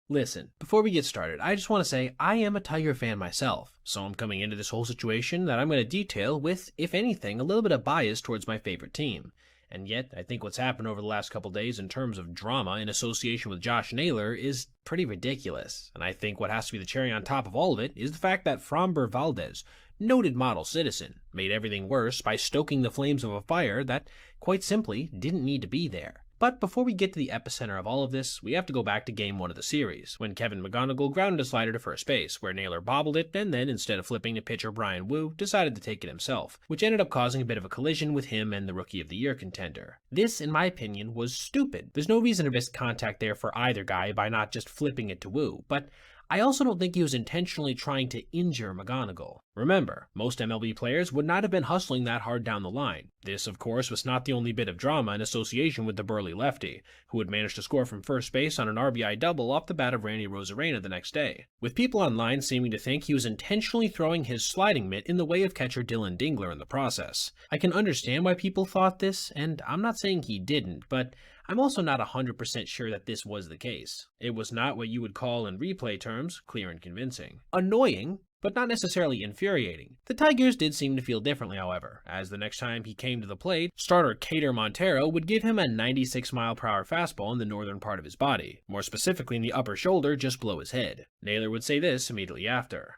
Listen, before we get started, I just want to say I am a Tiger fan myself, so I'm coming into this whole situation that I'm going to detail with, if anything, a little bit of bias towards my favorite team. And yet, I think what's happened over the last couple days in terms of drama in association with Josh Naylor is pretty ridiculous. And I think what has to be the cherry on top of all of it is the fact that Framber Valdez, noted model citizen, made everything worse by stoking the flames of a fire that, quite simply, didn't need to be there. But before we get to the epicenter of all of this, we have to go back to Game 1 of the series, when Kevin McGonigal grounded a slider to first base, where Naylor bobbled it, and then, instead of flipping to pitcher Brian Wu, decided to take it himself, which ended up causing a bit of a collision with him and the Rookie of the Year contender. This, in my opinion, was stupid. There's no reason to risk contact there for either guy by not just flipping it to Wu, but I also don't think he was intentionally trying to injure McGonigal. Remember, most MLB players would not have been hustling that hard down the line. This, of course, was not the only bit of drama in association with the burly lefty, who had managed to score from first base on an RBI double off the bat of Randy Rosarena the next day, with people online seeming to think he was intentionally throwing his sliding mitt in the way of catcher Dylan Dingler in the process. I can understand why people thought this, and I'm not saying he didn't, but I'm also not 100% sure that this was the case. It was not what you would call in replay terms clear and convincing. Annoying, but not necessarily infuriating. The Tigers did seem to feel differently, however, as the next time he came to the plate, starter Cater Montero would give him a 96-mile-per-hour fastball in the northern part of his body, more specifically in the upper shoulder just below his head. Naylor would say this immediately after.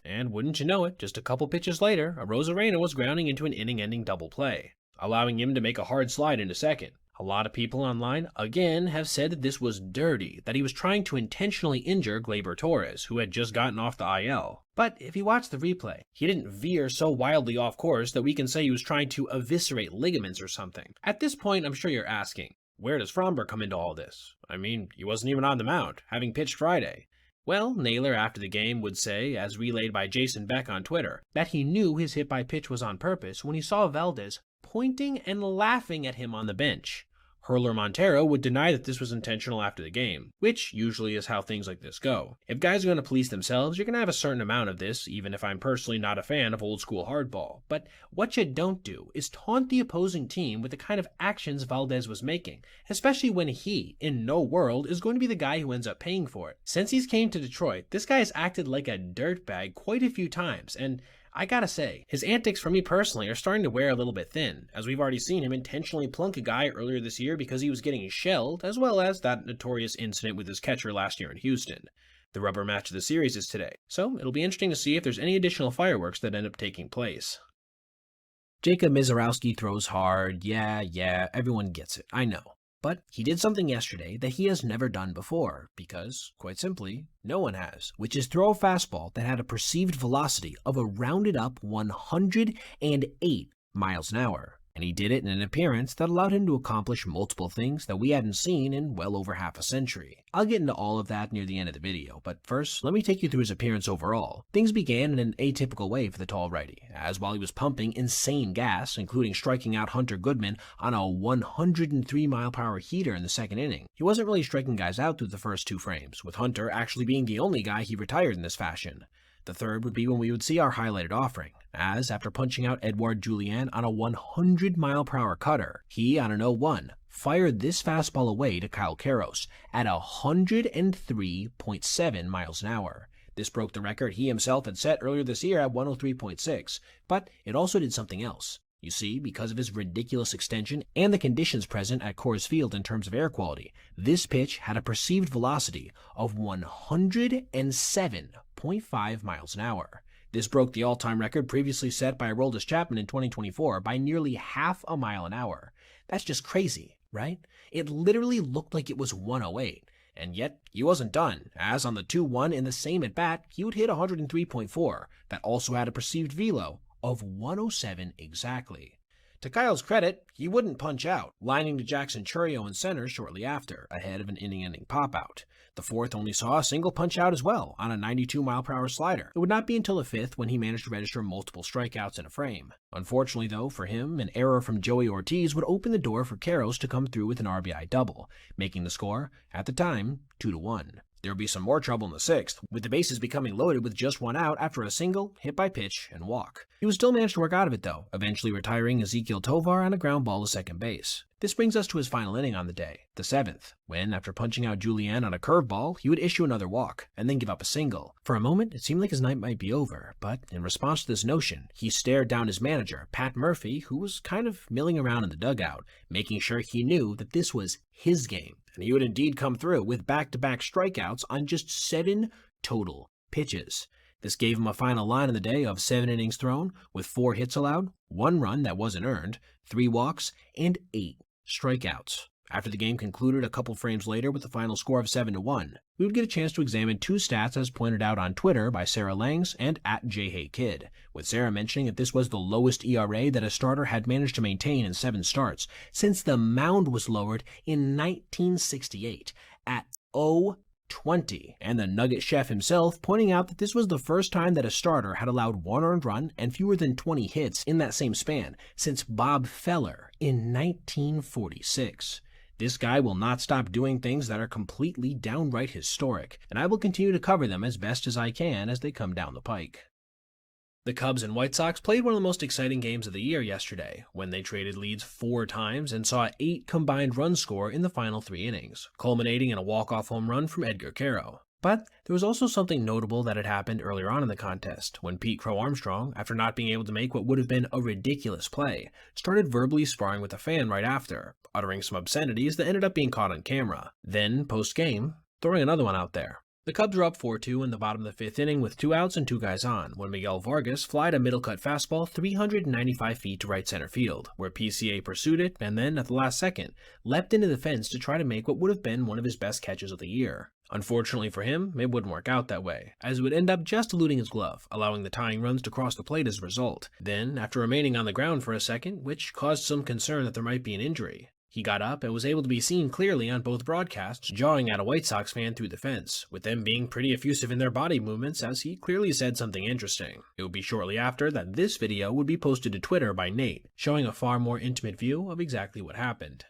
And wouldn't you know it, just a couple pitches later, a Rosarena was grounding into an inning-ending double play, allowing him to make a hard slide into second. A lot of people online, again, have said that this was dirty, that he was trying to intentionally injure Gleyber Torres, who had just gotten off the IL. But if you watch the replay, he didn't veer so wildly off course that we can say he was trying to eviscerate ligaments or something. At this point, I'm sure you're asking, Where does Fromberg come into all this? I mean, he wasn't even on the mound, having pitched Friday. Well, Naylor after the game would say, as relayed by Jason Beck on Twitter, that he knew his hit by pitch was on purpose when he saw Valdez pointing and laughing at him on the bench. Hurler Montero would deny that this was intentional after the game, which usually is how things like this go. If guys are going to police themselves, you're going to have a certain amount of this, even if I'm personally not a fan of old school hardball. But what you don't do is taunt the opposing team with the kind of actions Valdez was making, especially when he, in no world, is going to be the guy who ends up paying for it. Since he's came to Detroit, this guy has acted like a dirtbag quite a few times, and I gotta say, his antics for me personally are starting to wear a little bit thin, as we've already seen him intentionally plunk a guy earlier this year because he was getting shelled, as well as that notorious incident with his catcher last year in Houston. The rubber match of the series is today, so it'll be interesting to see if there's any additional fireworks that end up taking place. Jacob Mizorowski throws hard, yeah, everyone gets it, I know. But he did something yesterday that he has never done before, because, quite simply, no one has, which is throw a fastball that had a perceived velocity of a rounded up 108 miles an hour. And he did it in an appearance that allowed him to accomplish multiple things that we hadn't seen in well over half a century. I'll get into all of that near the end of the video, but first, let me take you through his appearance overall. Things began in an atypical way for the tall righty, as while he was pumping insane gas, including striking out Hunter Goodman on a 103-mile-per-hour heater in the second inning, he wasn't really striking guys out through the first two frames, with Hunter actually being the only guy he retired in this fashion. The third would be when we would see our highlighted offering, as after punching out Edouard Julien on a 100-mile-per-hour cutter, he, on an 0-1, fired this fastball away to Kyle Karros at 103.7 miles an hour. This broke the record he himself had set earlier this year at 103.6, but it also did something else. You see, because of his ridiculous extension and the conditions present at Coors Field in terms of air quality, this pitch had a perceived velocity of 107.5 miles an hour. This broke the all-time record previously set by Aroldis Chapman in 2024 by nearly half a mile an hour. That's just crazy, right? It literally looked like it was 108. And yet, he wasn't done, as on the 2-1 in the same at-bat, he would hit 103.4. That also had a perceived velo of 107 exactly. To Kyle's credit, he wouldn't punch out, lining to Jackson Chourio in center shortly after, ahead of an inning-ending pop-out. The fourth only saw a single punch-out as well, on a 92-mile-per-hour slider. It would not be until the fifth when he managed to register multiple strikeouts in a frame. Unfortunately, though, for him, an error from Joey Ortiz would open the door for Karros to come through with an RBI double, making the score, at the time, 2-1. There would be some more trouble in the sixth, with the bases becoming loaded with just one out after a single, hit by pitch, and walk. He would still manage to work out of it though, eventually retiring Ezekiel Tovar on a ground ball to second base. This brings us to his final inning on the day, the seventh, when, after punching out Julien on a curveball, he would issue another walk, and then give up a single. For a moment, it seemed like his night might be over, but in response to this notion, he stared down his manager, Pat Murphy, who was kind of milling around in the dugout, making sure he knew that this was his game, and he would indeed come through with back-to-back strikeouts on just 7 total pitches. This gave him a final line of the day of 7 innings thrown, with 4 hits allowed, 1 run that wasn't earned, 3 walks, and 8 strikeouts. After the game concluded a couple frames later with the final score of 7-1, we would get a chance to examine 2 stats as pointed out on Twitter by Sarah Langs and @JHeyKid, with Sarah mentioning that this was the lowest ERA that a starter had managed to maintain in 7 starts since the mound was lowered in 1968 at 0-20, and the Nugget chef himself pointing out that this was the first time that a starter had allowed 1 earned run and fewer than 20 hits in that same span since Bob Feller in 1946. This guy will not stop doing things that are completely downright historic, and I will continue to cover them as best as I can as they come down the pike. The Cubs and White Sox played one of the most exciting games of the year yesterday, when they traded leads 4 times and saw 8 combined runs score in the final 3 innings, culminating in a walk-off home run from Edgar Quero. But there was also something notable that had happened earlier on in the contest, when Pete Crow Armstrong, after not being able to make what would have been a ridiculous play, started verbally sparring with a fan right after, uttering some obscenities that ended up being caught on camera. Then, post-game, throwing another one out there. The Cubs were up 4-2 in the bottom of the 5th inning with 2 outs and 2 guys on, when Miguel Vargas flied a middle-cut fastball 395 feet to right center field, where PCA pursued it and then, at the last second, leapt into the fence to try to make what would have been one of his best catches of the year. Unfortunately for him, it wouldn't work out that way, as it would end up just eluding his glove, allowing the tying runs to cross the plate as a result. Then, after remaining on the ground for a second, which caused some concern that there might be an injury, He got up and was able to be seen clearly on both broadcasts, jawing at a White Sox fan through the fence, with them being pretty effusive in their body movements as he clearly said something interesting. It would be shortly after that this video would be posted to Twitter by Nate, showing a far more intimate view of exactly what happened.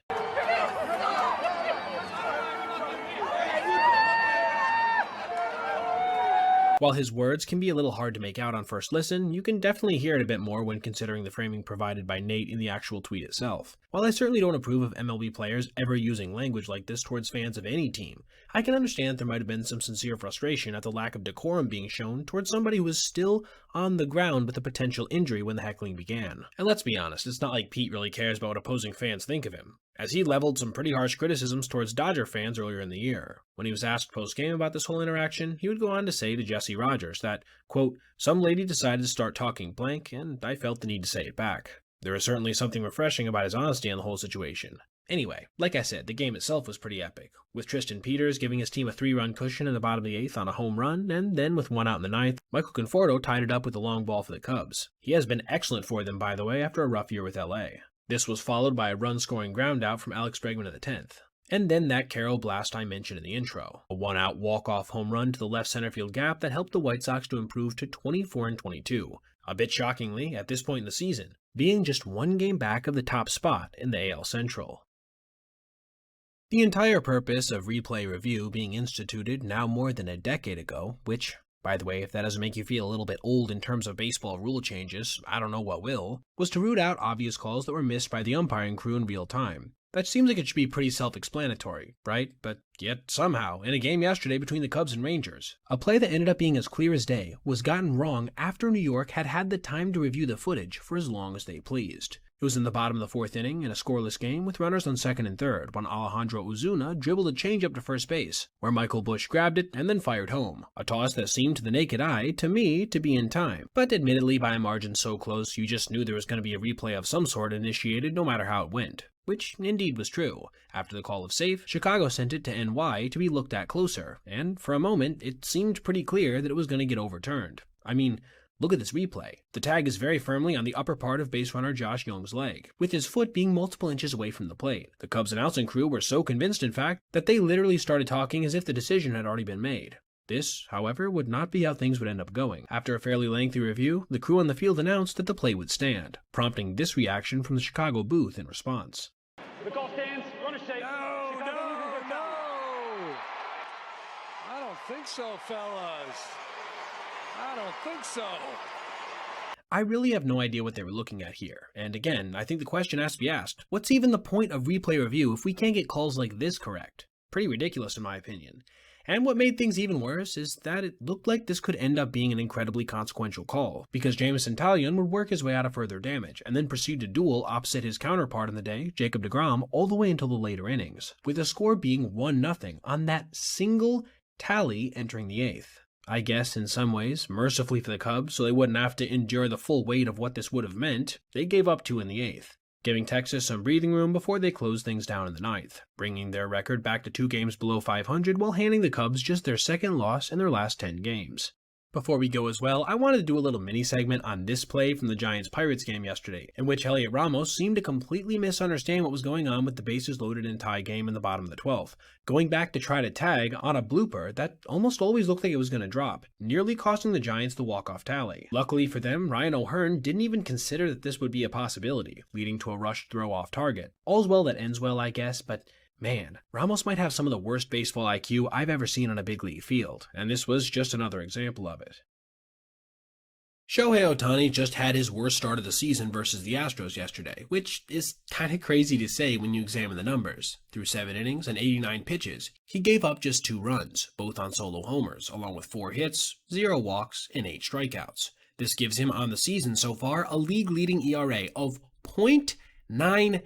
While his words can be a little hard to make out on first listen, you can definitely hear it a bit more when considering the framing provided by Nate in the actual tweet itself. While I certainly don't approve of MLB players ever using language like this towards fans of any team, I can understand there might have been some sincere frustration at the lack of decorum being shown towards somebody who was still on the ground with a potential injury when the heckling began. And let's be honest, it's not like Pete really cares about what opposing fans think of him, as he leveled some pretty harsh criticisms towards Dodger fans earlier in the year. When he was asked post-game about this whole interaction, he would go on to say to Jesse Rogers that, quote, "Some lady decided to start talking blank, and I felt the need to say it back." There is certainly something refreshing about his honesty on the whole situation. Anyway, like I said, the game itself was pretty epic, with Tristan Peters giving his team a 3-run cushion in the bottom of the 8th on a home run, and then with 1 out in the 9th, Michael Conforto tied it up with a long ball for the Cubs. He has been excellent for them, by the way, after a rough year with LA. This was followed by a run-scoring groundout from Alex Bregman in the 10th. And then that Carroll blast I mentioned in the intro, a 1-out walk-off home run to the left center field gap that helped the White Sox to improve to 24-22, a bit shockingly at this point in the season, being just 1 game back of the top spot in the AL Central. The entire purpose of replay review being instituted now more than a decade ago, which, by the way, if that doesn't make you feel a little bit old in terms of baseball rule changes, I don't know what will, was to root out obvious calls that were missed by the umpiring crew in real time. That seems like it should be pretty self-explanatory, right? But yet, somehow, in a game yesterday between the Cubs and Rangers, a play that ended up being as clear as day was gotten wrong after New York had had the time to review the footage for as long as they pleased. It was in the bottom of the 4th inning in a scoreless game with runners on 2nd and 3rd when Alejandro Ozuna dribbled a changeup to first base, where Michael Busch grabbed it and then fired home. A toss that seemed to the naked eye, to me, to be in time, but admittedly by a margin so close you just knew there was going to be a replay of some sort initiated no matter how it went. Which indeed was true. After the call of safe, Chicago sent it to NY to be looked at closer, and for a moment it seemed pretty clear that it was going to get overturned. I mean, look at this replay. The tag is very firmly on the upper part of base runner Josh Young's leg, with his foot being multiple inches away from the plate. The Cubs announcing crew were so convinced, in fact, that they literally started talking as if the decision had already been made. This, however, would not be how things would end up going. After a fairly lengthy review, the crew on the field announced that the play would stand, prompting this reaction from the Chicago booth in response. The call stands. Run a shake. No. I don't think so, fellas. I don't think so. I really have no idea what they were looking at here, and again, I think the question has to be asked, what's even the point of replay review if we can't get calls like this correct? Pretty ridiculous in my opinion. And what made things even worse is that it looked like this could end up being an incredibly consequential call, because Jameson Taillon would work his way out of further damage, and then proceed to duel opposite his counterpart in the day, Jacob deGrom, all the way until the later innings, with the score being 1-0 on that single tally entering the 8th. I guess, in some ways, mercifully for the Cubs, so they wouldn't have to endure the full weight of what this would have meant, they gave up 2 in the 8th, giving Texas some breathing room before they closed things down in the 9th, bringing their record back to 2 games below 500 while handing the Cubs just their 2nd loss in their last 10 games. Before we go as well, I wanted to do a little mini-segment on this play from the Giants-Pirates game yesterday, in which Heliot Ramos seemed to completely misunderstand what was going on with the bases loaded and tie game in the bottom of the 12th, going back to try to tag on a blooper that almost always looked like it was going to drop, nearly costing the Giants the walk-off tally. Luckily for them, Ryan O'Hearn didn't even consider that this would be a possibility, leading to a rushed throw off target. All's well that ends well, I guess, but man, Ramos might have some of the worst baseball IQ I've ever seen on a big league field, and this was just another example of it. Shohei Ohtani just had his worst start of the season versus the Astros yesterday, which is kinda crazy to say when you examine the numbers. Through 7 innings and 89 pitches, he gave up just 2 runs, both on solo homers, along with 4 hits, 0 walks, and 8 strikeouts. This gives him on the season so far a league-leading ERA of .97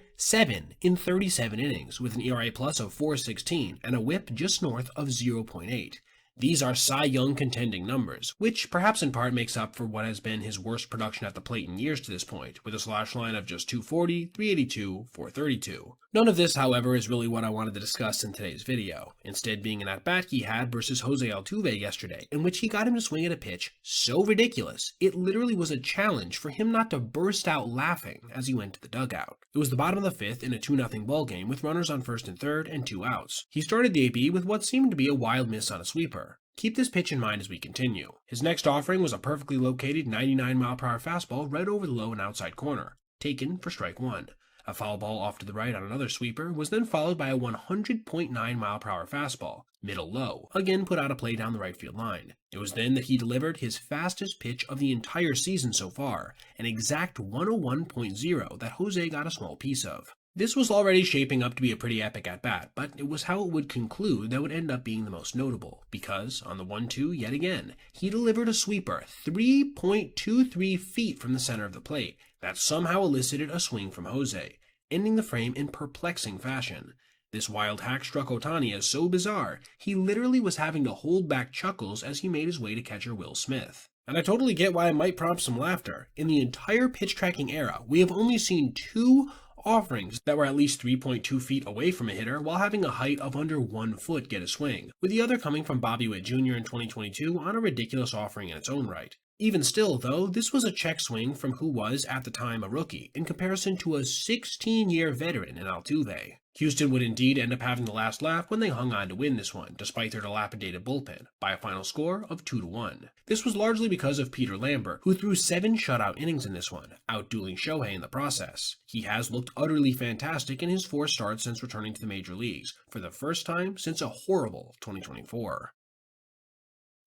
in 37 innings, with an ERA plus of 4.16 and a WHIP just north of 0.8. These are Cy Young contending numbers, which perhaps in part makes up for what has been his worst production at the plate in years to this point, with a slash line of just 240, 382, 432. None of this, however, is really what I wanted to discuss in today's video, instead being an at-bat he had versus Jose Altuve yesterday, in which he got him to swing at a pitch so ridiculous, it literally was a challenge for him not to burst out laughing as he went to the dugout. It was the bottom of the fifth in a 2-0 ball game with runners on first and third and 2 outs. He started the AB with what seemed to be a wild miss on a sweeper. Keep this pitch in mind as we continue. His next offering was a perfectly located 99-mile-per-hour fastball right over the low and outside corner, taken for strike 1. A foul ball off to the right on another sweeper was then followed by a 100.9-mile-per-hour fastball, middle-low, again put out a play down the right field line. It was then that he delivered his fastest pitch of the entire season so far, an exact 101.0 that Jose got a small piece of. This was already shaping up to be a pretty epic at-bat, but it was how it would conclude that would end up being the most notable, because on the 1-2 yet again, he delivered a sweeper 3.23 feet from the center of the plate that somehow elicited a swing from Jose, ending the frame in perplexing fashion. This wild hack struck Ohtani as so bizarre, he literally was having to hold back chuckles as he made his way to catcher Will Smith. And I totally get why it might prompt some laughter. In the entire pitch tracking era, we have only seen 2 offerings that were at least 3.2 feet away from a hitter while having a height of under 1 foot get a swing, with the other coming from Bobby Witt Jr. in 2022 on a ridiculous offering in its own right. Even still, though, this was a check swing from who was, at the time, a rookie, in comparison to a 16-year veteran in Altuve. Houston would indeed end up having the last laugh when they hung on to win this one, despite their dilapidated bullpen, by a final score of 2-1. This was largely because of Peter Lambert, who threw 7 shutout innings in this one, outdueling Shohei in the process. He has looked utterly fantastic in his 4 starts since returning to the major leagues, for the first time since a horrible 2024.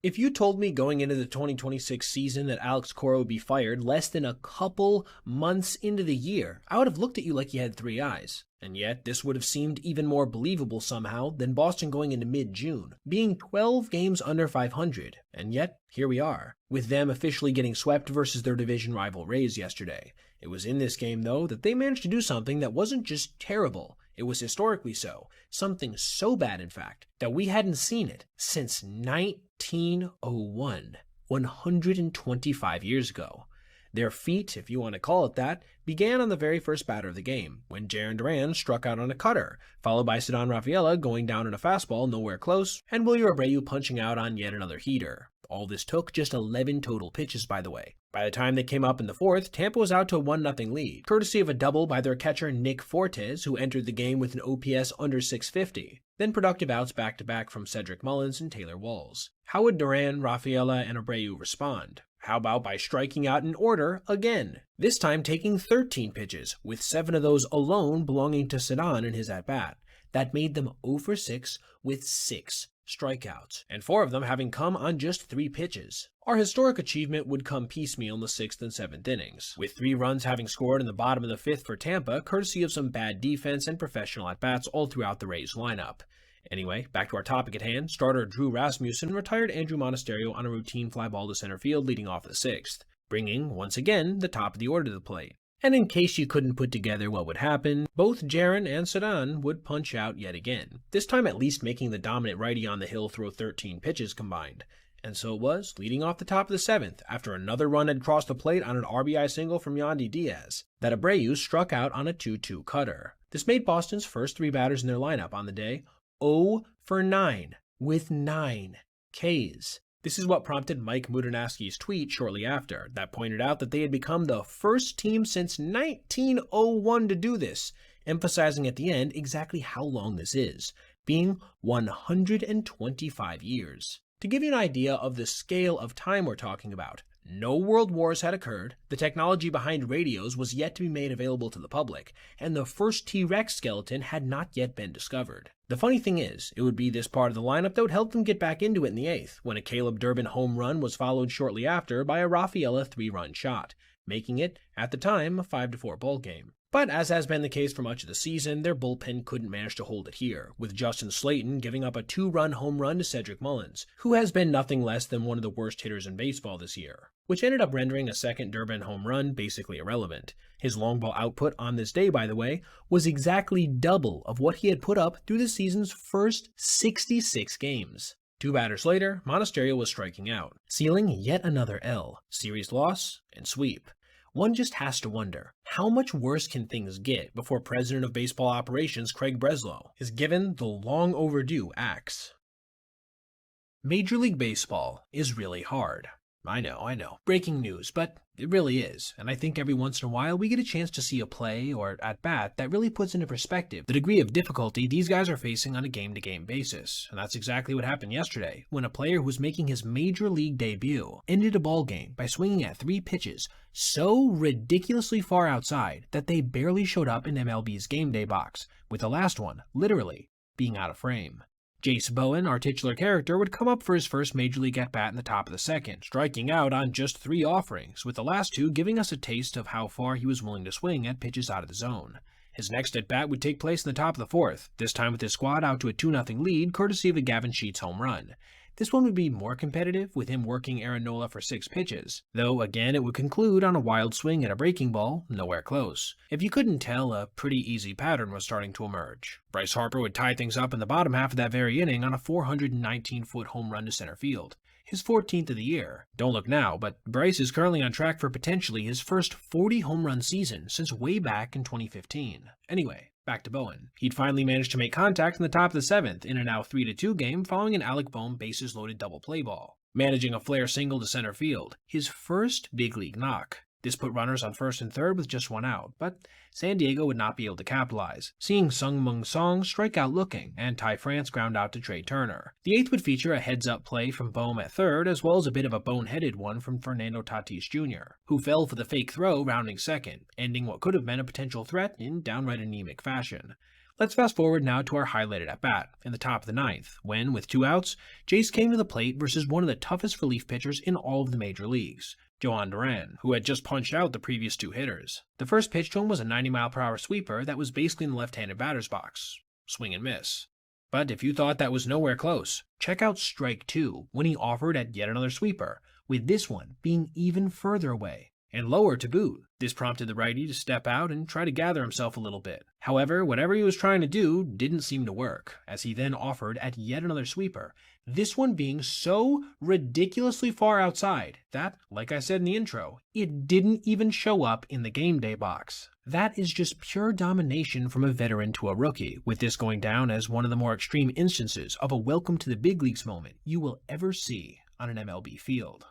If you told me going into the 2026 season that Alex Cora would be fired less than a couple months into the year, I would have looked at you like you had 3 eyes. And yet, this would have seemed even more believable somehow than Boston going into mid-June, being 12 games under 500. And yet, here we are, with them officially getting swept versus their division rival Rays yesterday. It was in this game, though, that they managed to do something that wasn't just terrible. It was historically so. Something so bad, in fact, that we hadn't seen it since 1901, 125 years ago. Their feat, if you want to call it that, began on the very first batter of the game, when Jarren Duran struck out on a cutter, followed by Ceddanne Rafaela going down on a fastball nowhere close, and Wilyer Abreu punching out on yet another heater. All this took just 11 total pitches, by the way. By the time they came up in the 4th, Tampa was out to a 1-0 lead, courtesy of a double by their catcher Nick Fortes, who entered the game with an OPS under 650, then productive outs back-to-back from Cedric Mullins and Taylor Walls. How would Duran, Rafaela, and Abreu respond? How about by striking out in order again, this time taking 13 pitches, with 7 of those alone belonging to Ceddanne in his at-bat. That made them 0 for 6 with 6 strikeouts, and 4 of them having come on just 3 pitches. Our historic achievement would come piecemeal in the 6th and 7th innings, with 3 runs having scored in the bottom of the 5th for Tampa, courtesy of some bad defense and professional at-bats all throughout the Rays lineup. Anyway, back to our topic at hand. Starter Drew Rasmussen retired Andrew Monasterio on a routine fly ball to center field leading off the 6th, bringing, once again, the top of the order to the plate. And in case you couldn't put together what would happen, both Jarren and Ceddanne would punch out yet again, this time at least making the dominant righty on the hill throw 13 pitches combined. And so it was, leading off the top of the 7th, after another run had crossed the plate on an RBI single from Yandy Diaz, that Abreu struck out on a 2-2 cutter. This made Boston's first 3 batters in their lineup on the day 0 for 9, with 9 Ks. This is what prompted Mike Mudarnaski's tweet shortly after, that pointed out that they had become the first team since 1901 to do this, emphasizing at the end exactly how long this is, being 125 years. To give you an idea of the scale of time we're talking about, no world wars had occurred, the technology behind radios was yet to be made available to the public, and the first T-Rex skeleton had not yet been discovered. The funny thing is, it would be this part of the lineup that would help them get back into it in the 8th, when a Caleb Durbin home run was followed shortly after by a Rafaela 3-run shot, making it, at the time, a 5-4 ball game. But as has been the case for much of the season, their bullpen couldn't manage to hold it here, with Justin Slayton giving up a 2-run home run to Cedric Mullins, who has been nothing less than one of the worst hitters in baseball this year, which ended up rendering a second Durbin home run basically irrelevant. His long ball output on this day, by the way, was exactly double of what he had put up through the season's first 66 games. 2 batters later, Monasterio was striking out, sealing yet another L, series loss, and sweep. One just has to wonder, how much worse can things get before President of Baseball Operations Craig Breslow is given the long overdue axe? Major League Baseball is really hard. I know. Breaking news, but it really is, and I think every once in a while we get a chance to see a play or at bat that really puts into perspective the degree of difficulty these guys are facing on a game-to-game basis. And that's exactly what happened yesterday, when a player who was making his major league debut ended a ball game by swinging at 3 pitches so ridiculously far outside that they barely showed up in MLB's game day box, with the last one, literally, being out of frame. Jace Bowen, our titular character, would come up for his first major league at-bat in the top of the second, striking out on just 3 offerings, with the last 2 giving us a taste of how far he was willing to swing at pitches out of the zone. His next at-bat would take place in the top of the 4th, this time with his squad out to a 2-0 lead courtesy of a Gavin Sheets home run. This one would be more competitive, with him working Aaron Nola for 6 pitches, though again it would conclude on a wild swing at a breaking ball, nowhere close. If you couldn't tell, a pretty easy pattern was starting to emerge. Bryce Harper would tie things up in the bottom half of that very inning on a 419-foot home run to center field, his 14th of the year. Don't look now, but Bryce is currently on track for potentially his first 40 home run season since way back in 2015. Anyway, back to Bowen. He'd finally managed to make contact in the top of the 7th in a now 3-2 game following an Alec Bohm bases-loaded double play ball, managing a flare single to center field, his first big league knock. This put runners on first and third with just 1 out, but San Diego would not be able to capitalize, seeing Sung Mung Song strike out looking and Ty France ground out to Trey Turner. The 8th would feature a heads-up play from Bohm at third, as well as a bit of a boneheaded one from Fernando Tatis Jr., who fell for the fake throw rounding second, ending what could have been a potential threat in downright anemic fashion. Let's fast forward now to our highlighted at-bat, in the top of the 9th, when, with 2 outs, Jace came to the plate versus one of the toughest relief pitchers in all of the major leagues, Joan Duran, who had just punched out the previous 2 hitters. The first pitch to him was a 90-mile-per-hour sweeper that was basically in the left-handed batter's box. Swing and miss. But if you thought that was nowhere close, check out strike 2, when he offered at yet another sweeper, with this one being even further away, and lower to boot. This prompted the righty to step out and try to gather himself a little bit. However, whatever he was trying to do didn't seem to work, as he then offered at yet another sweeper, this one being so ridiculously far outside that, like I said in the intro, it didn't even show up in the game day box. That is just pure domination from a veteran to a rookie, with this going down as one of the more extreme instances of a welcome to the big leagues moment you will ever see on an MLB field.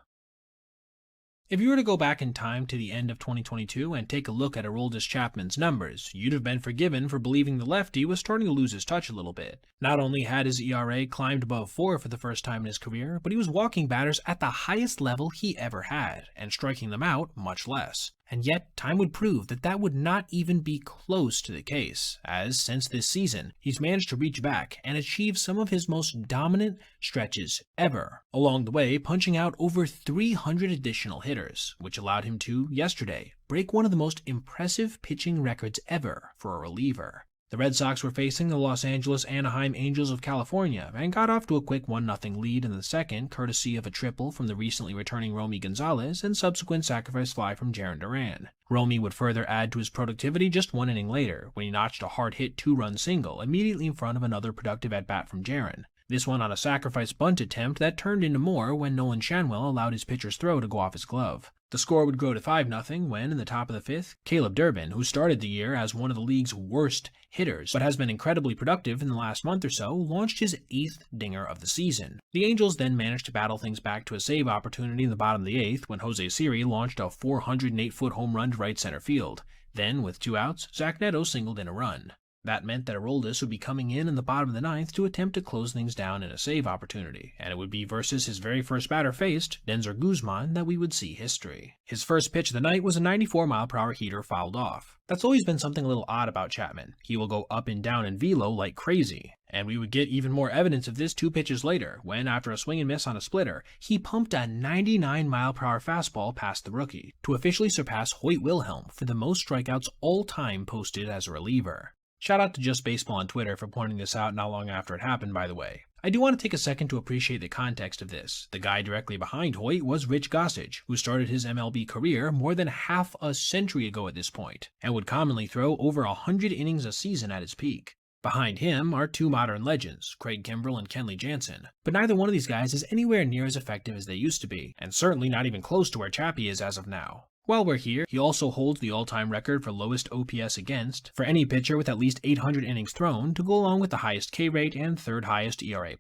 If you were to go back in time to the end of 2022 and take a look at Aroldis Chapman's numbers, you'd have been forgiven for believing the lefty was starting to lose his touch a little bit. Not only had his ERA climbed above 4 for the first time in his career, but he was walking batters at the highest level he ever had, and striking them out much less. And yet, time would prove that that would not even be close to the case, as since this season, he's managed to reach back and achieve some of his most dominant stretches ever, along the way punching out over 300 additional hitters, which allowed him to, yesterday, break one of the most impressive pitching records ever for a reliever. The Red Sox were facing the Los Angeles-Anaheim Angels of California and got off to a quick 1-0 lead in the second, courtesy of a triple from the recently returning Romy Gonzalez and subsequent sacrifice fly from Jarren Duran. Romy would further add to his productivity just 1 inning later, when he notched a hard-hit 2-run single immediately in front of another productive at-bat from Jarren. This one on a sacrifice bunt attempt that turned into more when Nolan Shanwell allowed his pitcher's throw to go off his glove. The score would grow to 5-0 when, in the top of the 5th, Caleb Durbin, who started the year as one of the league's worst hitters, but has been incredibly productive in the last month or so, launched his 8th dinger of the season. The Angels then managed to battle things back to a save opportunity in the bottom of the 8th when Jose Siri launched a 408-foot home run to right center field. Then, with 2 outs, Zach Neto singled in a run. That meant that Aroldis would be coming in the bottom of the 9th to attempt to close things down in a save opportunity, and it would be versus his very first batter faced, Denzer Guzman, that we would see history. His first pitch of the night was a 94-mile-per-hour heater fouled off. That's always been something a little odd about Chapman. He will go up and down in velo like crazy, and we would get even more evidence of this 2 pitches later, when, after a swing and miss on a splitter, he pumped a 99-mile-per-hour fastball past the rookie, to officially surpass Hoyt Wilhelm for the most strikeouts all-time posted as a reliever. Shout out to Just Baseball on Twitter for pointing this out not long after it happened, by the way. I do want to take a second to appreciate the context of this. The guy directly behind Hoyt was Rich Gossage, who started his MLB career more than half a century ago at this point, and would commonly throw over 100 innings a season at his peak. Behind him are two modern legends, Craig Kimbrell and Kenley Jansen, but neither one of these guys is anywhere near as effective as they used to be, and certainly not even close to where Chappie is as of now. While we're here, he also holds the all-time record for lowest OPS against for any pitcher with at least 800 innings thrown, to go along with the highest K rate and third highest ERA+.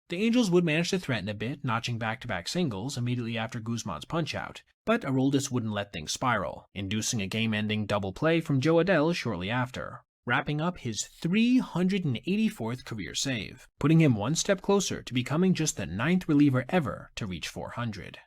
The Angels would manage to threaten a bit, notching back-to-back singles immediately after Guzman's punch-out, but Aroldis wouldn't let things spiral, inducing a game-ending double play from Joe Adell shortly after, wrapping up his 384th career save, putting him one step closer to becoming just the 9th reliever ever to reach 400.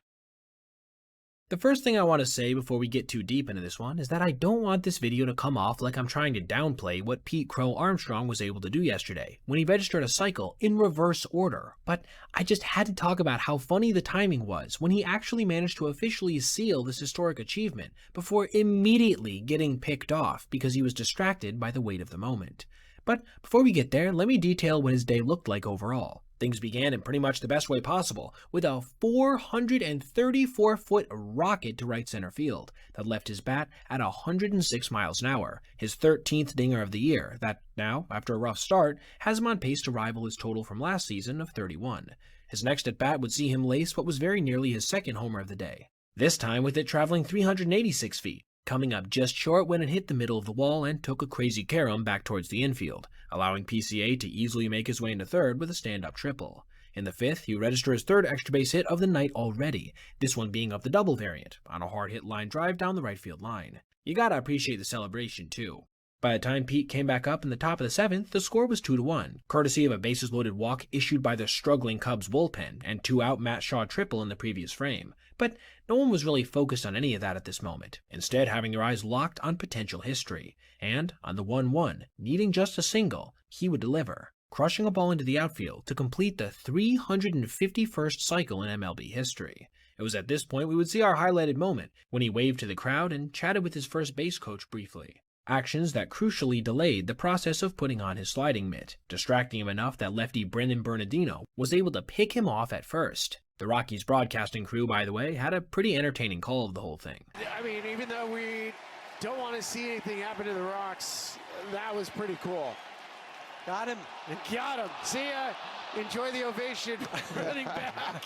The first thing I want to say before we get too deep into this one is that I don't want this video to come off like I'm trying to downplay what Pete Crow Armstrong was able to do yesterday when he registered a cycle in reverse order, but I just had to talk about how funny the timing was when he actually managed to officially seal this historic achievement before immediately getting picked off because he was distracted by the weight of the moment. But before we get there, let me detail what his day looked like overall. Things began in pretty much the best way possible, with a 434-foot rocket to right center field that left his bat at 106 miles an hour, his 13th dinger of the year, that now, after a rough start, has him on pace to rival his total from last season of 31. His next at-bat would see him lace what was very nearly his second homer of the day, this time with it traveling 386 feet, coming up just short when it hit the middle of the wall and took a crazy carom back towards the infield, allowing PCA to easily make his way into third with a stand-up triple. In the fifth, he registered his third extra base hit of the night already, this one being of the double variant, on a hard-hit line drive down the right field line. You gotta appreciate the celebration, too. By the time Pete came back up in the top of the seventh, the score was 2-1, courtesy of a bases-loaded walk issued by the struggling Cubs bullpen and two-out Matt Shaw triple in the previous frame. But no one was really focused on any of that at this moment, instead having their eyes locked on potential history. And on the 1-1, needing just a single, he would deliver, crushing a ball into the outfield to complete the 351st cycle in MLB history. It was at this point we would see our highlighted moment, when he waved to the crowd and chatted with his first base coach briefly. Actions that crucially delayed the process of putting on his sliding mitt, distracting him enough that lefty Brendan Bernardino was able to pick him off at first. The Rockies broadcasting crew, by the way, had a pretty entertaining call of the whole thing. I mean, even though we don't want to see anything happen to the Rocks, that was pretty cool. Got him. Got him. See ya. Enjoy the ovation. Running back.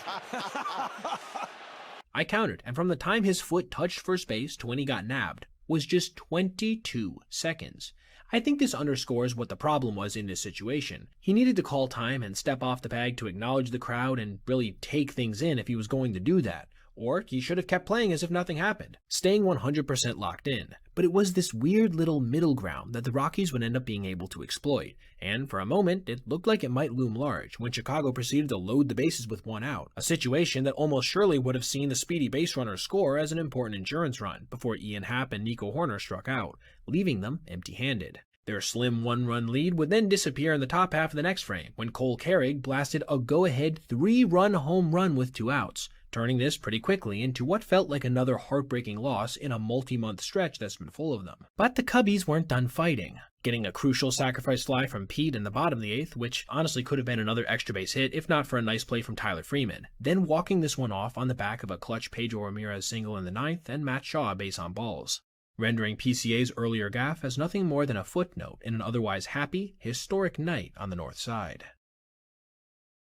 I counted, and from the time his foot touched first base to when he got nabbed was just 22 seconds. I think this underscores what the problem was in this situation. He needed to call time and step off the bag to acknowledge the crowd and really take things in if he was going to do that. Or he should have kept playing as if nothing happened, staying 100% locked in. But it was this weird little middle ground that the Rockies would end up being able to exploit, and for a moment it looked like it might loom large when Chicago proceeded to load the bases with one out, a situation that almost surely would have seen the speedy base runner score as an important insurance run before Ian Happ and Nico Horner struck out, leaving them empty-handed. Their slim one-run lead would then disappear in the top half of the next frame when Cole Carrig blasted a go-ahead 3-run home run with 2 outs, turning this pretty quickly into what felt like another heartbreaking loss in a multi-month stretch that's been full of them. But the Cubbies weren't done fighting, getting a crucial sacrifice fly from Pete in the bottom of the 8th, which honestly could have been another extra base hit if not for a nice play from Tyler Freeman, then walking this one off on the back of a clutch Pedro Ramirez single in the 9th and Matt Shaw a base on balls, rendering PCA's earlier gaffe as nothing more than a footnote in an otherwise happy, historic night on the north side.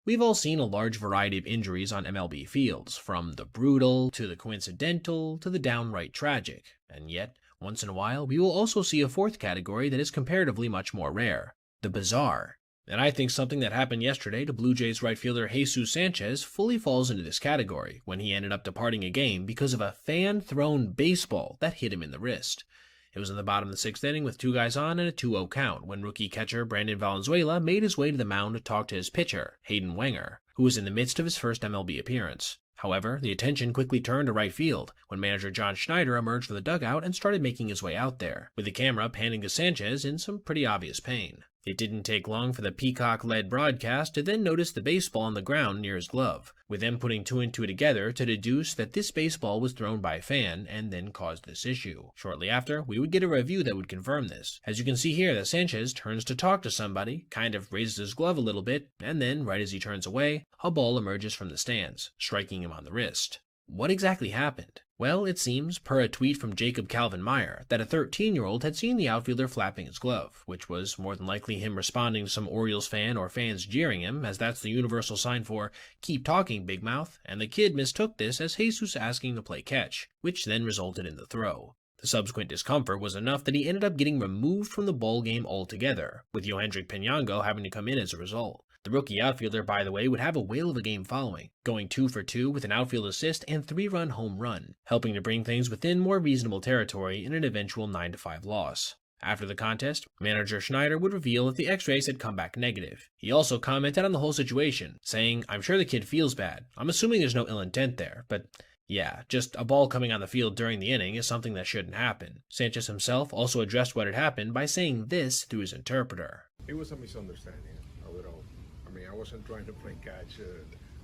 We've all seen a large variety of injuries on MLB fields, from the brutal, to the coincidental, to the downright tragic, and yet, once in a while, we will also see a fourth category that is comparatively much more rare, the bizarre. And I think something that happened yesterday to Blue Jays right fielder Jesus Sanchez fully falls into this category, when he ended up departing a game because of a fan-thrown baseball that hit him in the wrist. It was in the bottom of the 6th inning with 2 guys on and a 2-0 count when rookie catcher Brandon Valenzuela made his way to the mound to talk to his pitcher, Hayden Wenger, who was in the midst of his first MLB appearance. However, the attention quickly turned to right field when manager John Schneider emerged from the dugout and started making his way out there, with the camera panning to Sanchez in some pretty obvious pain. It didn't take long for the Peacock-led broadcast to then notice the baseball on the ground near his glove, with them putting 2 and 2 together to deduce that this baseball was thrown by a fan and then caused this issue. Shortly after, we would get a review that would confirm this. As you can see here, that Sanchez turns to talk to somebody, kind of raises his glove a little bit, and then, right as he turns away, a ball emerges from the stands, striking him on the wrist. What exactly happened? Well, it seems, per a tweet from Jacob Calvin Meyer, that a 13-year-old had seen the outfielder flapping his glove, which was more than likely him responding to some Orioles fan or fans jeering him, as that's the universal sign for, "Keep talking, big mouth," and the kid mistook this as Jesus asking to play catch, which then resulted in the throw. The subsequent discomfort was enough that he ended up getting removed from the ball game altogether, with Yohendrick Pinango having to come in as a result. The rookie outfielder, by the way, would have a whale of a game following, going 2 for 2 with an outfield assist and 3-run home run, helping to bring things within more reasonable territory in an eventual 9-5 loss. After the contest, manager Schneider would reveal that the x-rays had come back negative. He also commented on the whole situation, saying, "I'm sure the kid feels bad. I'm assuming there's no ill intent there, but yeah, just a ball coming on the field during the inning is something that shouldn't happen." Sanchez himself also addressed what had happened by saying this through his interpreter. It was a misunderstanding of it all. I mean, I wasn't trying to play catch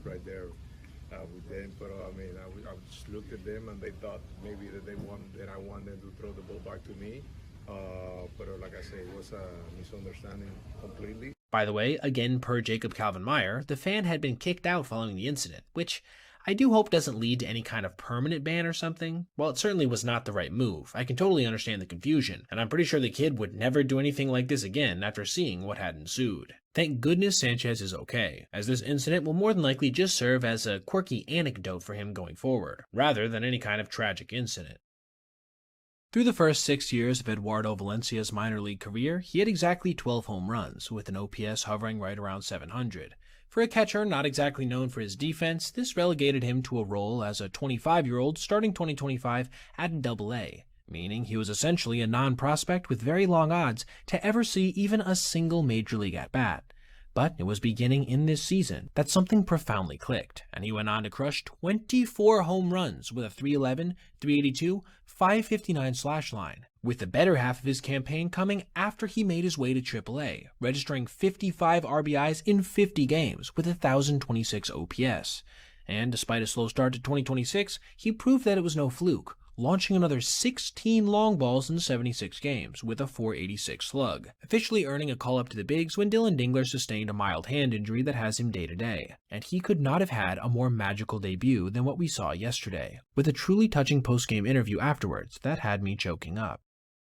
right there with them, but I just looked at them and they thought maybe that I wanted them to throw the ball back to me. But like I say, it was a misunderstanding completely. By the way, again per Jacob Calvin Meyer, the fan had been kicked out following the incident, which I do hope doesn't lead to any kind of permanent ban or something. While it certainly was not the right move, I can totally understand the confusion, and I'm pretty sure the kid would never do anything like this again after seeing what had ensued. Thank goodness Sanchez is okay, as this incident will more than likely just serve as a quirky anecdote for him going forward, rather than any kind of tragic incident. Through the first 6 years of Eduardo Valencia's minor league career, he had exactly 12 home runs, with an OPS hovering right around 700. For a catcher not exactly known for his defense, this relegated him to a role as a 25-year-old starting 2025 at Double-A, meaning he was essentially a non-prospect with very long odds to ever see even a single major league at-bat. But it was beginning in this season that something profoundly clicked, and he went on to crush 24 home runs with a 311, 382, 559 slash line, with the better half of his campaign coming after he made his way to AAA, registering 55 RBIs in 50 games with 1,026 OPS. And despite a slow start to 2026, he proved that it was no fluke, launching another 16 long balls in 76 games with a 486 slug, officially earning a call-up to the bigs when Dylan Dingler sustained a mild hand injury that has him day-to-day. And he could not have had a more magical debut than what we saw yesterday, with a truly touching post-game interview afterwards that had me choking up.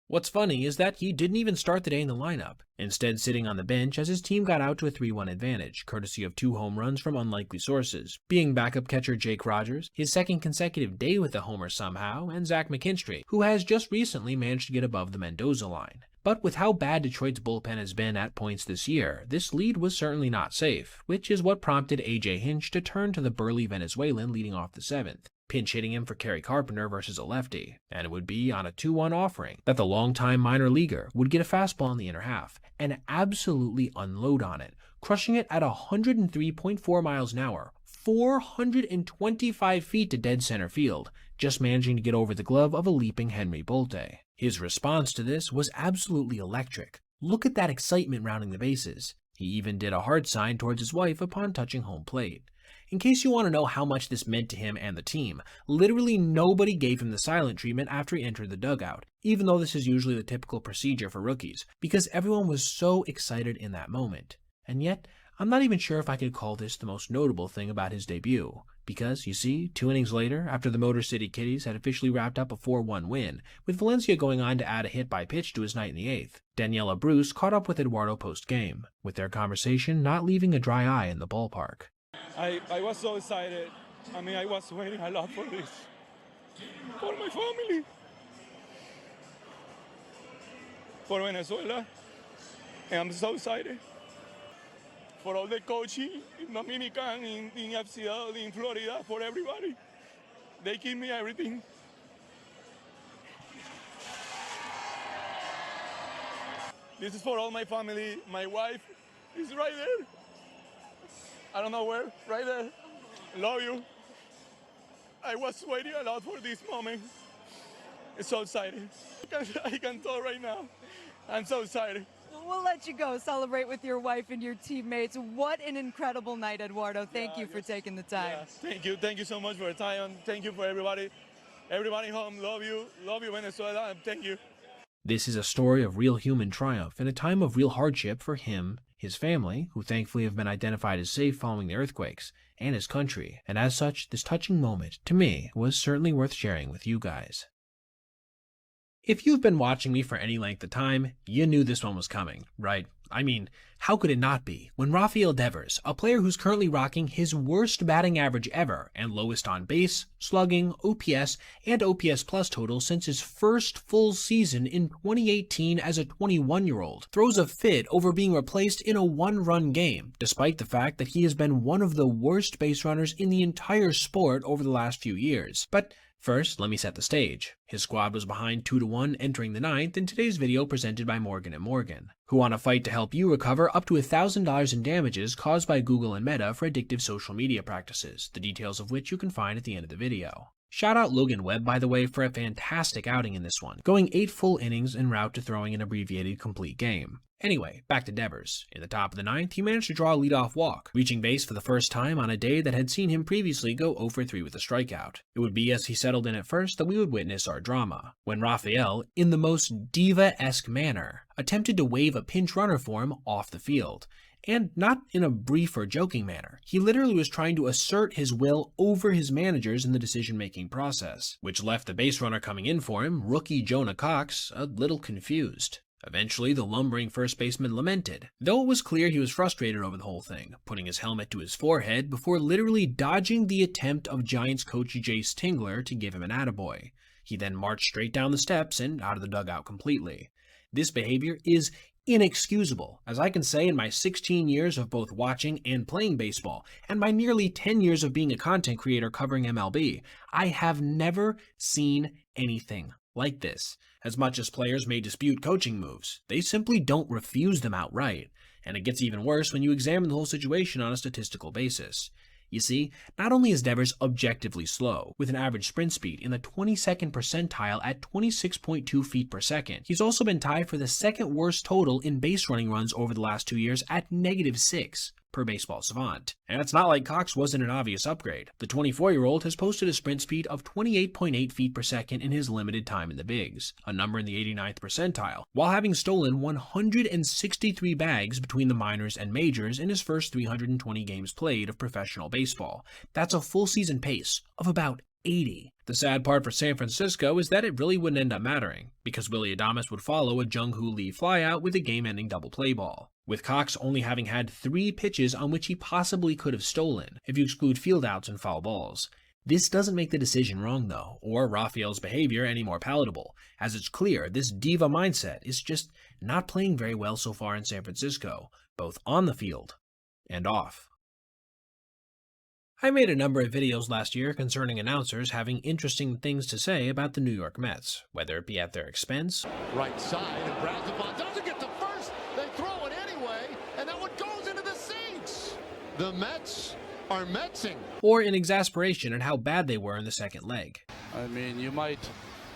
What's funny is that he didn't even start the day in the lineup, instead sitting on the bench as his team got out to a 3-1 advantage, courtesy of 2 home runs from unlikely sources, being backup catcher Jake Rogers, his second consecutive day with a homer somehow, and Zach McKinstry, who has just recently managed to get above the Mendoza line. But with how bad Detroit's bullpen has been at points this year, this lead was certainly not safe, which is what prompted AJ Hinch to turn to the burly Venezuelan leading off the 7th, pinch hitting him for Kerry Carpenter versus a lefty, and it would be on a 2-1 offering that the longtime minor leaguer would get a fastball in the inner half and absolutely unload on it, crushing it at 103.4 miles an hour, 425 feet to dead center field, just managing to get over the glove of a leaping Henry Bolte. His response to this was absolutely electric. Look at that excitement rounding the bases. He even did a heart sign towards his wife upon touching home plate. In case you want to know how much this meant to him and the team, literally nobody gave him the silent treatment after he entered the dugout, even though this is usually the typical procedure for rookies, because everyone was so excited in that moment. And yet, I'm not even sure if I could call this the most notable thing about his debut, because, you see, 2 innings later, after the Motor City Kitties had officially wrapped up a 4-1 win, with Valencia going on to add a hit by pitch to his night in the 8th, Daniela Bruce caught up with Eduardo post-game, with their conversation not leaving a dry eye in the ballpark. I was so excited. I mean, I was waiting a lot for this. For my family. For Venezuela. And I'm so excited. For all the coaching in Dominican, in FCL, in Florida, for everybody. They give me everything. This is for all my family. My wife is right there. I don't know where, right there. Love you. I was waiting a lot for this moment. It's so exciting. I can talk right now. I'm so excited. We'll let you go celebrate with your wife and your teammates. What an incredible night, Eduardo. Thank you for taking the time. Yeah, thank you. Thank you so much for your time. And thank you for everybody. Everybody home, love you. Love you, Venezuela, and thank you. This is a story of real human triumph in a time of real hardship for him his family, who thankfully have been identified as safe following the earthquakes, and his country, and as such, this touching moment, to me, was certainly worth sharing with you guys. If you've been watching me for any length of time, you knew this one was coming, right? I mean, how could it not be? When Rafael Devers, a player who's currently rocking his worst batting average ever and lowest on base, slugging, OPS, and OPS plus total since his first full season in 2018 as a 21-year-old, throws a fit over being replaced in a one-run game, despite the fact that he has been one of the worst base runners in the entire sport over the last few years. But first, let me set the stage. His squad was behind 2-1 entering the 9th in today's video presented by Morgan & Morgan, who want to fight to help you recover up to $1,000 in damages caused by Google and Meta for addictive social media practices, the details of which you can find at the end of the video. Shout out Logan Webb, by the way, for a fantastic outing in this one, going 8 full innings en route to throwing an abbreviated complete game. Anyway, back to Devers. In the top of the 9th, he managed to draw a leadoff walk, reaching base for the first time on a day that had seen him previously go 0 for 3 with a strikeout. It would be as he settled in at first that we would witness our drama, when Rafael, in the most diva-esque manner, attempted to wave a pinch runner for him off the field. And not in a brief or joking manner. He literally was trying to assert his will over his managers in the decision-making process, which left the base runner coming in for him, rookie Jonah Cox, a little confused. Eventually, the lumbering first baseman lamented, though it was clear he was frustrated over the whole thing, putting his helmet to his forehead before literally dodging the attempt of Giants coach Jace Tingler to give him an attaboy. He then marched straight down the steps and out of the dugout completely. This behavior is inexcusable, as I can say in my 16 years of both watching and playing baseball, and my nearly 10 years of being a content creator covering MLB, I have never seen anything like this. As much as players may dispute coaching moves, they simply don't refuse them outright, and it gets even worse when you examine the whole situation on a statistical basis. You see, not only is Devers objectively slow, with an average sprint speed in the 22nd percentile at 26.2 feet per second, he's also been tied for the second worst total in base running runs over the last 2 years at -6 per Baseball Savant. And it's not like Cox wasn't an obvious upgrade. The 24-year-old has posted a sprint speed of 28.8 feet per second in his limited time in the bigs, a number in the 89th percentile, while having stolen 163 bags between the minors and majors in his first 320 games played of professional baseball. That's a full season pace of about 80. The sad part for San Francisco is that it really wouldn't end up mattering, because Willy Adames would follow a Jung-Hoo Lee flyout with a game-ending double play ball, with Cox only having had 3 pitches on which he possibly could have stolen, if you exclude fieldouts and foul balls. This doesn't make the decision wrong, though, or Rafael's behavior any more palatable, as it's clear this diva mindset is just not playing very well so far in San Francisco, both on the field and off. I made a number of videos last year concerning announcers having interesting things to say about the New York Mets, whether it be at their expense, right side, and Brazipan doesn't get to first, they throw it anyway, and that one goes into the seats. The Mets are Metsing. or in exasperation at how bad they were in the second leg. I mean, you might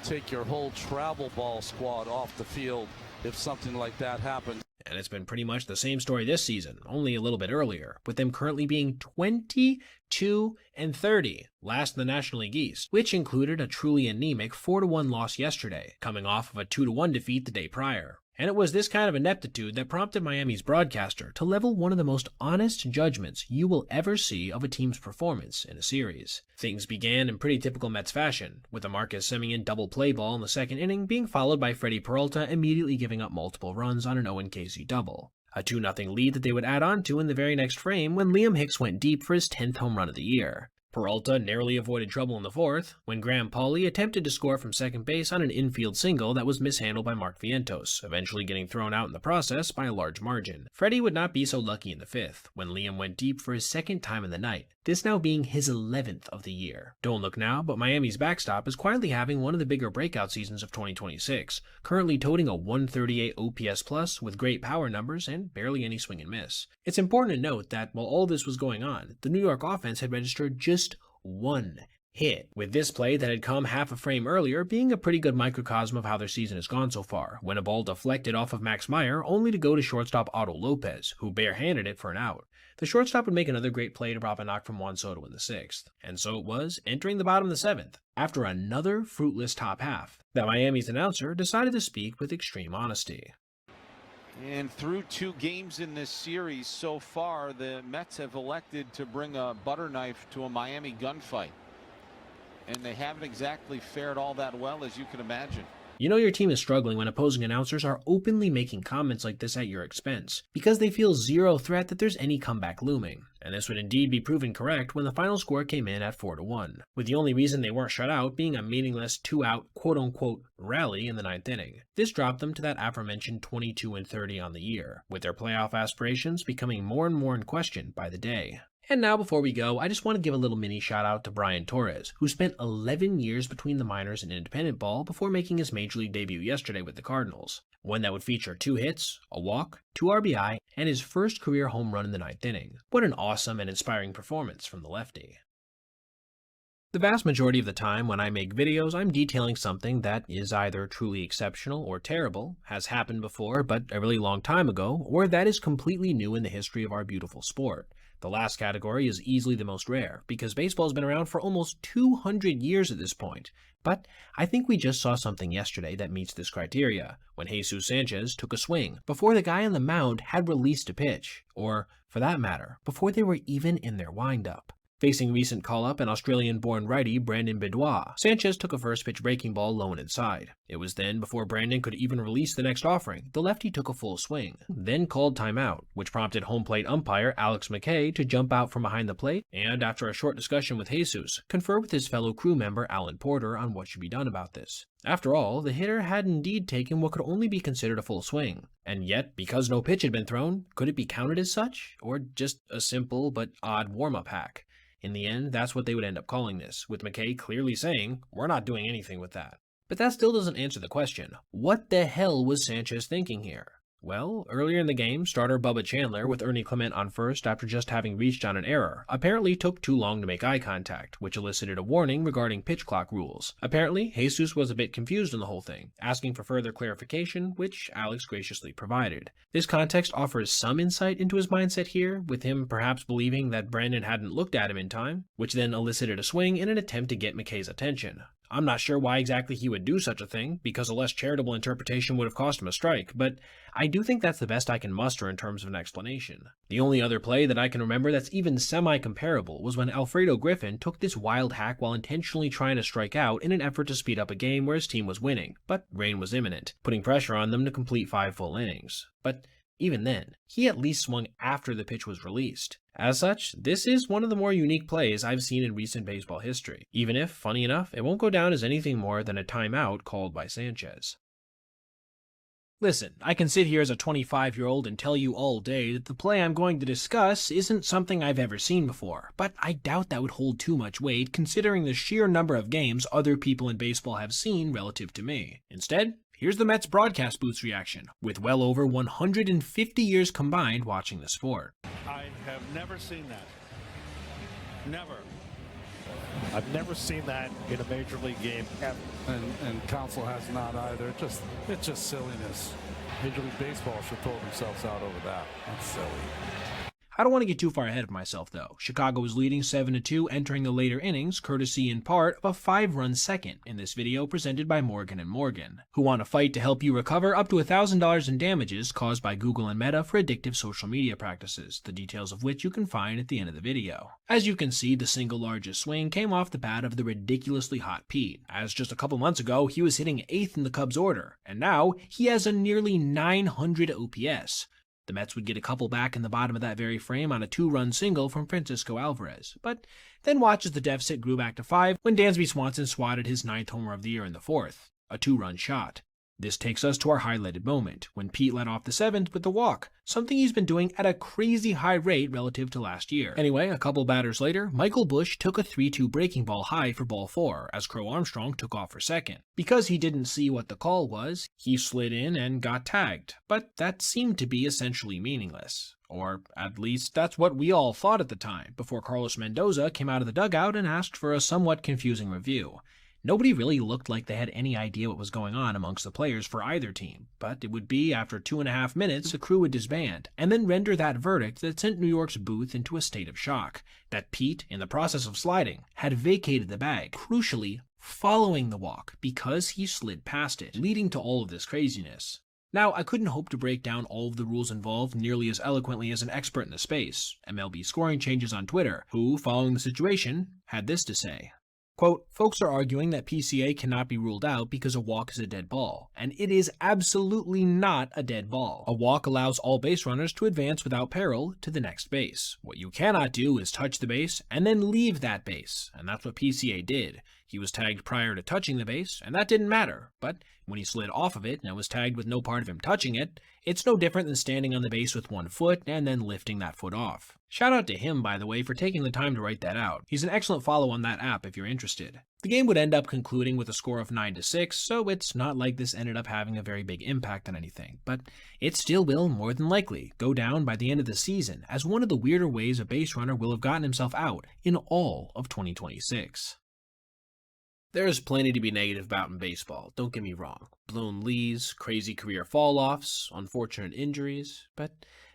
take your whole travel ball squad off the field if something like that happened. And it's been pretty much the same story this season, only a little bit earlier, with them currently being 22-30, last in the National League East, which included a truly anemic 4-1 loss yesterday, coming off of a 2-1 defeat the day prior. And it was this kind of ineptitude that prompted Miami's broadcaster to level one of the most honest judgments you will ever see of a team's performance in a series. Things began in pretty typical Mets fashion, with a Marcus Semien double play ball in the second inning being followed by Freddie Peralta immediately giving up multiple runs on an Owen Casey double. A 2-0 lead that they would add on to in the very next frame when Liam Hicks went deep for his 10th home run of the year. Peralta narrowly avoided trouble in the fourth, when Graham Pauley attempted to score from second base on an infield single that was mishandled by Mark Vientos, eventually getting thrown out in the process by a large margin. Freddie would not be so lucky in the fifth, when Liam went deep for his second time in the night, this now being his 11th of the year. Don't look now, but Miami's backstop is quietly having one of the bigger breakout seasons of 2026, currently toting a 138 OPS plus with great power numbers and barely any swing and miss. It's important to note that while all this was going on, the New York offense had registered just one hit, with this play that had come half a frame earlier being a pretty good microcosm of how their season has gone so far, when a ball deflected off of Max Meyer only to go to shortstop Otto Lopez, who barehanded it for an out. The shortstop would make another great play to rob a knock from Juan Soto in the sixth, and so it was, entering the bottom of the seventh, after another fruitless top half, that Miami's announcer decided to speak with extreme honesty. And through 2 games in this series so far, the Mets have elected to bring a butter knife to a Miami gunfight. And they haven't exactly fared all that well, as you can imagine. You know your team is struggling when opposing announcers are openly making comments like this at your expense, because they feel zero threat that there's any comeback looming. And this would indeed be proven correct when the final score came in at 4-1, with the only reason they weren't shut out being a meaningless 2-out quote-unquote rally in the 9th inning. This dropped them to that aforementioned 22-30 on the year, with their playoff aspirations becoming more and more in question by the day. And now before we go, I just want to give a little mini shout out to Brian Torres, who spent 11 years between the minors and independent ball before making his major league debut yesterday with the Cardinals. One that would feature 2 hits, a walk, 2 RBI, and his first career home run in the 9th inning. What an awesome and inspiring performance from the lefty. The vast majority of the time when I make videos, I'm detailing something that is either truly exceptional or terrible, has happened before but a really long time ago, or that is completely new in the history of our beautiful sport. The last category is easily the most rare, because baseball's been around for almost 200 years at this point. But I think we just saw something yesterday that meets this criteria, when Jesus Sanchez took a swing, before the guy on the mound had released a pitch, or, for that matter, before they were even in their windup. Facing recent call-up and Australian-born righty Brandon Beddois, Sanchez took a first-pitch breaking ball low and inside. It was then, before Brandon could even release the next offering, the lefty took a full swing, then called timeout, which prompted home plate umpire Alex McKay to jump out from behind the plate and, after a short discussion with Jesus, confer with his fellow crew member Alan Porter on what should be done about this. After all, the hitter had indeed taken what could only be considered a full swing, and yet, because no pitch had been thrown, could it be counted as such, or just a simple but odd warm-up hack? In the end, that's what they would end up calling this, with McKay clearly saying, "We're not doing anything with that." But that still doesn't answer the question. What the hell was Sanchez thinking here? Well, earlier in the game, starter Bubba Chandler, with Ernie Clement on first after just having reached on an error, apparently took too long to make eye contact, which elicited a warning regarding pitch clock rules. Apparently, Jesus was a bit confused on the whole thing, asking for further clarification, which Alex graciously provided. This context offers some insight into his mindset here, with him perhaps believing that Brandon hadn't looked at him in time, which then elicited a swing in an attempt to get McKay's attention. I'm not sure why exactly he would do such a thing, because a less charitable interpretation would have cost him a strike, but I do think that's the best I can muster in terms of an explanation. The only other play that I can remember that's even semi-comparable was when Alfredo Griffin took this wild hack while intentionally trying to strike out in an effort to speed up a game where his team was winning, but rain was imminent, putting pressure on them to complete 5 full innings. But even then, he at least swung after the pitch was released. As such, this is one of the more unique plays I've seen in recent baseball history, even if, funny enough, it won't go down as anything more than a timeout called by Sanchez. Listen, I can sit here as a 25-year-old and tell you all day that the play I'm going to discuss isn't something I've ever seen before, but I doubt that would hold too much weight considering the sheer number of games other people in baseball have seen relative to me. Instead, here's the Mets broadcast booth's reaction, with well over 150 years combined watching the sport. I have never seen that. Never. I've never seen that in a major league game ever. And counsel has not either. It's just silliness. Major League Baseball should throw themselves out over that. That's silly. I don't want to get too far ahead of myself, though. Chicago was leading 7-2 entering the later innings, courtesy in part of a 5-run second in this video presented by Morgan & Morgan, who want to fight to help you recover up to $1,000 in damages caused by Google and Meta for addictive social media practices, the details of which you can find at the end of the video. As you can see, the single largest swing came off the bat of the ridiculously hot Pete, as just a couple months ago he was hitting 8th in the Cubs order, and now he has a nearly 900 OPS. The Mets would get a couple back in the bottom of that very frame on a 2-run single from Francisco Alvarez, but then watch as the deficit grew back to 5 when Dansby Swanson swatted his 9th homer of the year in the 4th, a 2-run shot. This takes us to our highlighted moment, when Pete led off the 7th with the walk, something he's been doing at a crazy high rate relative to last year. Anyway, a couple batters later, Michael Busch took a 3-2 breaking ball high for ball 4, as Crow Armstrong took off for second. Because he didn't see what the call was, he slid in and got tagged, but that seemed to be essentially meaningless. Or at least that's what we all thought at the time, before Carlos Mendoza came out of the dugout and asked for a somewhat confusing review. Nobody really looked like they had any idea what was going on amongst the players for either team, but it would be after 2.5 minutes the crew would disband, and then render that verdict that sent New York's booth into a state of shock, that Pete, in the process of sliding, had vacated the bag, crucially following the walk because he slid past it, leading to all of this craziness. Now, I couldn't hope to break down all of the rules involved nearly as eloquently as an expert in the space, MLB Scoring Changes on Twitter, who, following the situation, had this to say. Quote, folks are arguing that PCA cannot be ruled out because a walk is a dead ball, and it is absolutely not a dead ball. A walk allows all base runners to advance without peril to the next base. What you cannot do is touch the base and then leave that base, and that's what PCA did. He was tagged prior to touching the base, and that didn't matter, but when he slid off of it and was tagged with no part of him touching it, it's no different than standing on the base with one foot and then lifting that foot off. Shout out to him, by the way, for taking the time to write that out. He's an excellent follow on that app if you're interested. The game would end up concluding with a score of 9-6, so it's not like this ended up having a very big impact on anything, but it still will, more than likely, go down by the end of the season as one of the weirder ways a base runner will have gotten himself out in all of 2026. There is plenty to be negative about in baseball, don't get me wrong. Blown leads, crazy career fall-offs, unfortunate injuries, but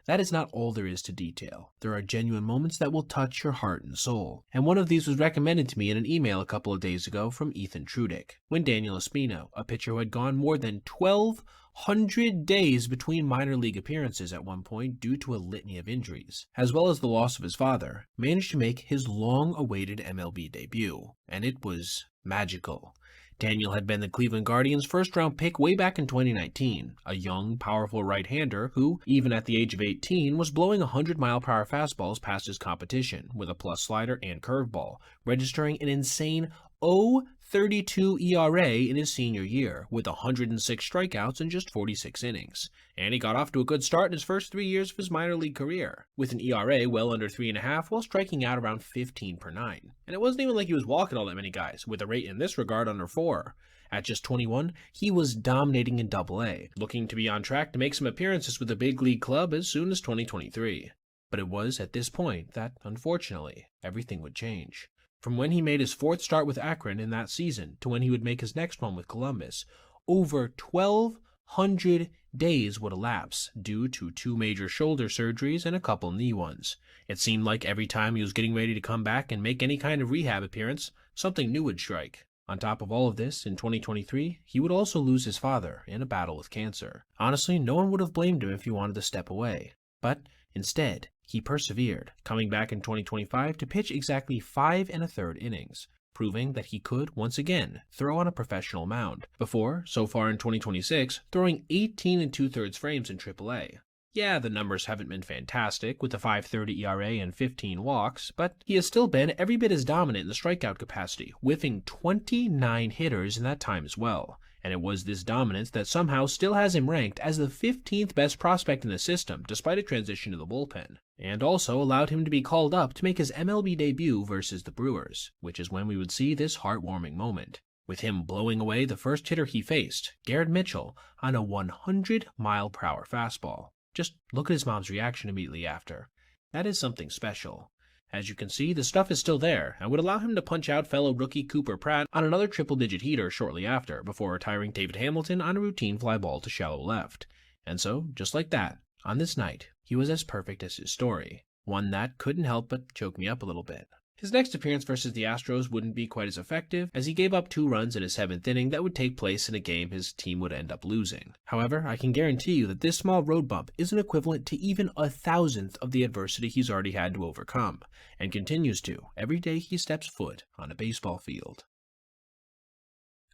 that is not all there is to detail. There are genuine moments that will touch your heart and soul, and one of these was recommended to me in an email a couple of days ago from Ethan Trudick, when Daniel Espino, a pitcher who had gone more than 1,200 days between minor league appearances at one point due to a litany of injuries, as well as the loss of his father, managed to make his long-awaited MLB debut, and it was magical. Daniel had been the Cleveland Guardians' first-round pick way back in 2019, a young, powerful right-hander who, even at the age of 18, was blowing 100-mile-per-hour fastballs past his competition with a plus slider and curveball, registering an insane 0.32 ERA in his senior year, with 106 strikeouts in just 46 innings. And he got off to a good start in his first 3 years of his minor league career, with an ERA well under 3.5 while striking out around 15 per 9. And it wasn't even like he was walking all that many guys, with a rate in this regard under 4. At just 21, he was dominating in Double-A, looking to be on track to make some appearances with the big league club as soon as 2023. But it was at this point that, unfortunately, everything would change. From when he made his fourth start with Akron in that season to when he would make his next one with Columbus, over 1,200 days would elapse due to 2 major shoulder surgeries and a couple knee ones. It seemed like every time he was getting ready to come back and make any kind of rehab appearance, something new would strike. On top of all of this, in 2023, he would also lose his father in a battle with cancer. Honestly, no one would have blamed him if he wanted to step away. But instead, he persevered, coming back in 2025 to pitch exactly 5 1/3 innings, proving that he could, once again, throw on a professional mound, before, so far in 2026, throwing 18 2/3 frames in AAA. Yeah, the numbers haven't been fantastic, with a 5.30 ERA and 15 walks, but he has still been every bit as dominant in the strikeout capacity, whiffing 29 hitters in that time as well. And it was this dominance that somehow still has him ranked as the 15th best prospect in the system, despite a transition to the bullpen, and also allowed him to be called up to make his MLB debut versus the Brewers, which is when we would see this heartwarming moment, with him blowing away the first hitter he faced, Garrett Mitchell, on a 100-mile-per-hour fastball. Just look at his mom's reaction immediately after. That is something special. As you can see, the stuff is still there, and would allow him to punch out fellow rookie Cooper Pratt on another triple-digit heater shortly after, before retiring David Hamilton on a routine fly ball to shallow left. And so, just like that, on this night, he was as perfect as his story. One that couldn't help but choke me up a little bit. His next appearance versus the Astros wouldn't be quite as effective, as he gave up 2 runs in his 7th inning that would take place in a game his team would end up losing. However, I can guarantee you that this small road bump isn't equivalent to even 1,000th of the adversity he's already had to overcome, and continues to every day he steps foot on a baseball field.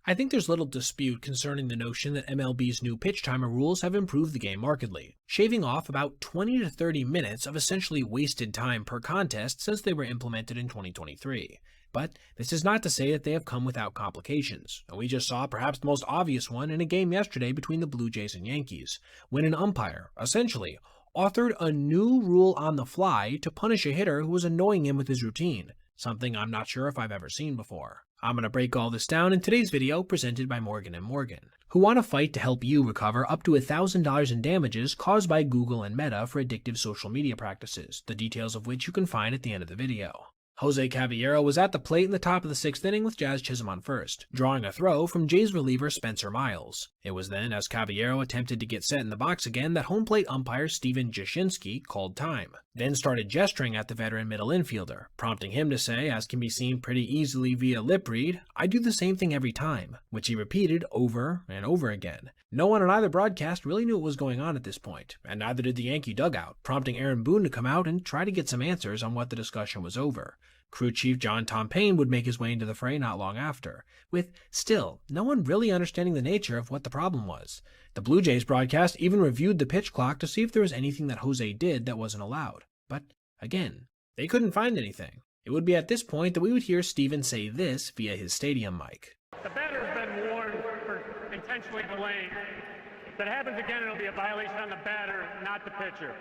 I think there's little dispute concerning the notion that MLB's new pitch timer rules have improved the game markedly, shaving off about 20 to 30 minutes of essentially wasted time per contest since they were implemented in 2023. But this is not to say that they have come without complications, and we just saw perhaps the most obvious one in a game yesterday between the Blue Jays and Yankees, when an umpire, essentially, authored a new rule on the fly to punish a hitter who was annoying him with his routine, something I'm not sure if I've ever seen before. I'm going to break all this down in today's video presented by Morgan & Morgan, who want to fight to help you recover up to $1,000 in damages caused by Google and Meta for addictive social media practices, the details of which you can find at the end of the video. Jose Caballero was at the plate in the top of the 6th inning with Jazz Chisholm on first, drawing a throw from Jays reliever Spencer Miles. It was then, as Caballero attempted to get set in the box again, that home plate umpire Steven Jashinsky called time, then started gesturing at the veteran middle infielder, prompting him to say, as can be seen pretty easily via lip read, "I do the same thing every time," which he repeated over and over again. No one on either broadcast really knew what was going on at this point, and neither did the Yankee dugout, prompting Aaron Boone to come out and try to get some answers on what the discussion was over. Crew Chief John Tom Payne would make his way into the fray not long after, with still no one really understanding the nature of what the problem was. The Blue Jays broadcast even reviewed the pitch clock to see if there was anything that Jose did that wasn't allowed. But again, they couldn't find anything. It would be at this point that we would hear Steven say this via his stadium mic. The batter's been warned for intentionally delaying. If that happens again, it'll be a violation on the batter, not the pitcher.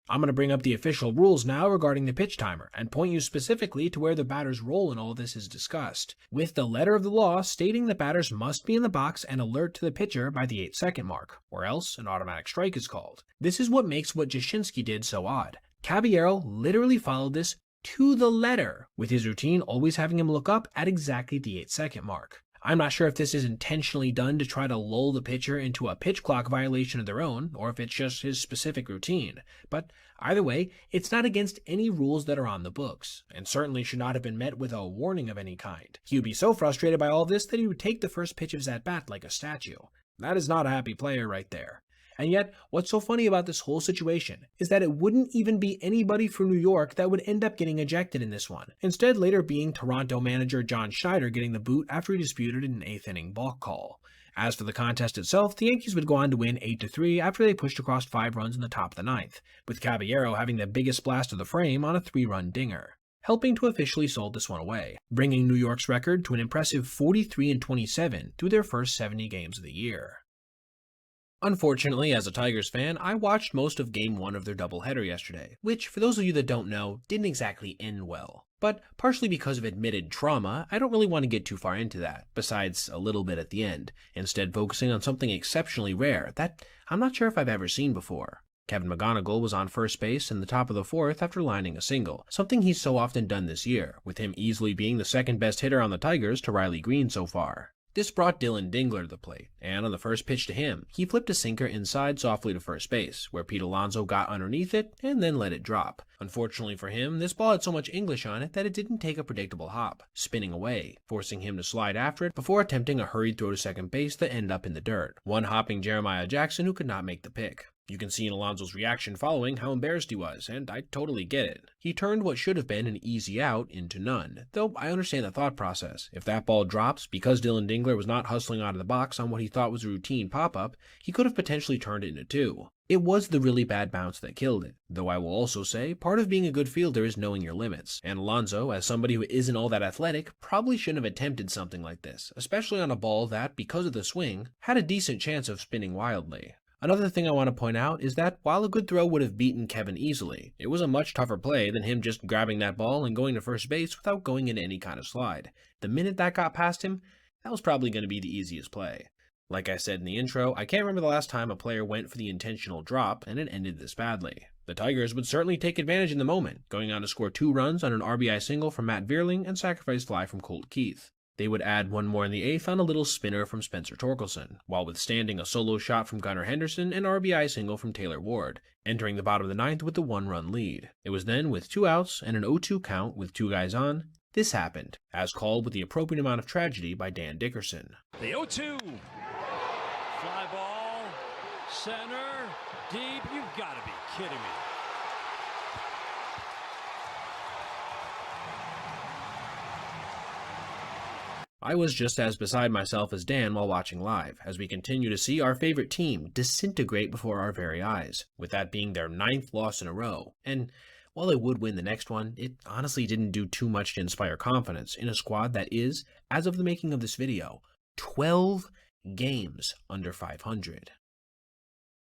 I'm going to bring up the official rules now regarding the pitch timer and point you specifically to where the batter's role in all this is discussed, with the letter of the law stating that batters must be in the box and alert to the pitcher by the 8-second mark, or else an automatic strike is called. This is what makes what Jashinsky did so odd. Caballero literally followed this to the letter, with his routine always having him look up at exactly the 8-second mark. I'm not sure if this is intentionally done to try to lull the pitcher into a pitch clock violation of their own, or if it's just his specific routine, but either way, it's not against any rules that are on the books, and certainly should not have been met with a warning of any kind. He would be so frustrated by all this that he would take the first pitch of his at-bat like a statue. That is not a happy player right there. And yet, what's so funny about this whole situation is that it wouldn't even be anybody from New York that would end up getting ejected in this one, instead later being Toronto manager John Schneider getting the boot after he disputed an 8th-inning balk call. As for the contest itself, the Yankees would go on to win 8-3 after they pushed across 5 runs in the top of the 9th, with Caballero having the biggest blast of the frame on a 3-run dinger, helping to officially sold this one away, bringing New York's record to an impressive 43-27 through their first 70 games of the year. Unfortunately, as a Tigers fan, I watched most of Game 1 of their doubleheader yesterday, which, for those of you that don't know, didn't exactly end well. But partially because of admitted trauma, I don't really want to get too far into that, besides a little bit at the end, instead focusing on something exceptionally rare that I'm not sure if I've ever seen before. Kevin McGonigal was on first base in the top of the 4th after lining a single, something he's so often done this year, with him easily being the second best hitter on the Tigers to Riley Green so far. This brought Dylan Dingler to the plate, and on the first pitch to him, he flipped a sinker inside softly to first base, where Pete Alonso got underneath it and then let it drop. Unfortunately for him, this ball had so much English on it that it didn't take a predictable hop, spinning away, forcing him to slide after it before attempting a hurried throw to second base that ended up in the dirt, one hopping Jeremiah Jackson who could not make the pick. You can see in Alonso's reaction following how embarrassed he was, and I totally get it. He turned what should have been an easy out into none, though I understand the thought process. If that ball drops, because Dylan Dingler was not hustling out of the box on what he thought was a routine pop-up, he could have potentially turned it into 2. It was the really bad bounce that killed it, though I will also say part of being a good fielder is knowing your limits, and Alonso, as somebody who isn't all that athletic, probably shouldn't have attempted something like this, especially on a ball that, because of the swing, had a decent chance of spinning wildly. Another thing I want to point out is that while a good throw would have beaten Kevin easily, it was a much tougher play than him just grabbing that ball and going to first base without going into any kind of slide. The minute that got past him, that was probably going to be the easiest play. Like I said in the intro, I can't remember the last time a player went for the intentional drop and it ended this badly. The Tigers would certainly take advantage in the moment, going on to score 2 runs on an RBI single from Matt Vierling and sacrifice fly from Colt Keith. They would add one more in the 8th on a little spinner from Spencer Torkelson, while withstanding a solo shot from Gunnar Henderson and RBI single from Taylor Ward, entering the bottom of the 9th with the 1-run lead. It was then, with 2 outs and an 0-2 count with 2 guys on, this happened, as called with the appropriate amount of tragedy by Dan Dickerson. The 0-2. Fly ball, center, deep. You've got to be kidding me. I was just as beside myself as Dan while watching live, as we continue to see our favorite team disintegrate before our very eyes, with that being their 9th loss in a row. And while they would win the next one, it honestly didn't do too much to inspire confidence in a squad that is, as of the making of this video, 12 games under 500.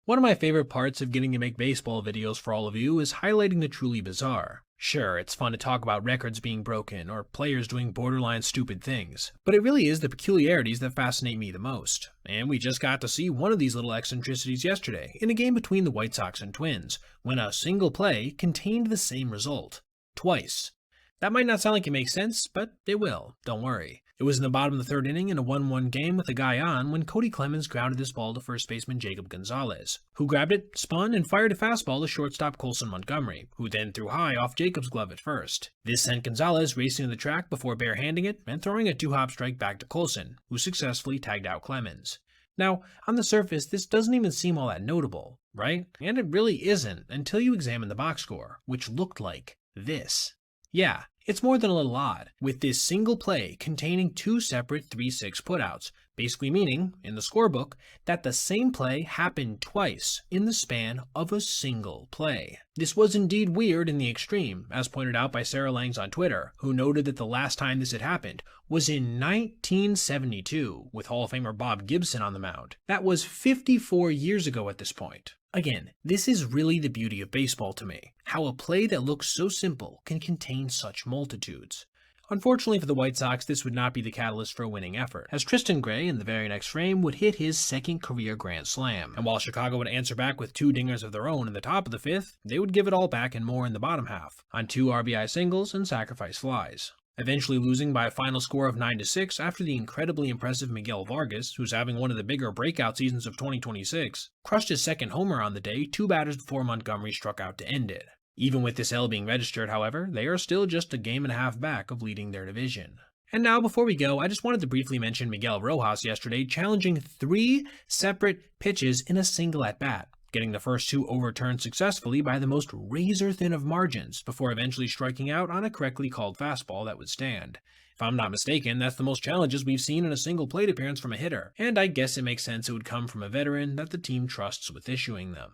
One of my favorite parts of getting to make baseball videos for all of you is highlighting the truly bizarre. Sure, it's fun to talk about records being broken or players doing borderline stupid things, but it really is the peculiarities that fascinate me the most. And we just got to see one of these little eccentricities yesterday in a game between the White Sox and Twins, when a single play contained the same result. Twice. That might not sound like it makes sense, but it will, don't worry. It was in the bottom of the 3rd inning in a 1-1 game with a guy on when Cody Clemens grounded this ball to first baseman Jacob Gonzalez, who grabbed it, spun, and fired a fastball to shortstop Colson Montgomery, who then threw high off Jacob's glove at first. This sent Gonzalez racing to the track before barehanding it and throwing a 2-hop strike back to Colson, who successfully tagged out Clemens. Now, on the surface, this doesn't even seem all that notable, right? And it really isn't until you examine the box score, which looked like this. Yeah, it's more than a little odd, with this single play containing two separate 3-6 putouts, basically meaning, in the scorebook, that the same play happened twice in the span of a single play. This was indeed weird in the extreme, as pointed out by Sarah Langs on Twitter, who noted that the last time this had happened was in 1972, with Hall of Famer Bob Gibson on the mound. That was 54 years ago at this point. Again, this is really the beauty of baseball to me, how a play that looks so simple can contain such multitudes. Unfortunately for the White Sox, this would not be the catalyst for a winning effort, as Tristan Gray in the very next frame would hit his second career grand slam, and while Chicago would answer back with 2 dingers of their own in the top of the 5th, they would give it all back and more in the bottom half, on 2 RBI singles and sacrifice flies. Eventually losing by a final score of 9-6 after the incredibly impressive Miguel Vargas, who's having one of the bigger breakout seasons of 2026, crushed his second homer on the day 2 batters before Montgomery struck out to end it. Even with this L being registered, however, they are still just a game and a half back of leading their division. And now, before we go, I just wanted to briefly mention Miguel Rojas yesterday challenging 3 separate pitches in a single at-bat, getting the first 2 overturned successfully by the most razor-thin of margins, before eventually striking out on a correctly called fastball that would stand. If I'm not mistaken, that's the most challenges we've seen in a single plate appearance from a hitter, and I guess it makes sense it would come from a veteran that the team trusts with issuing them.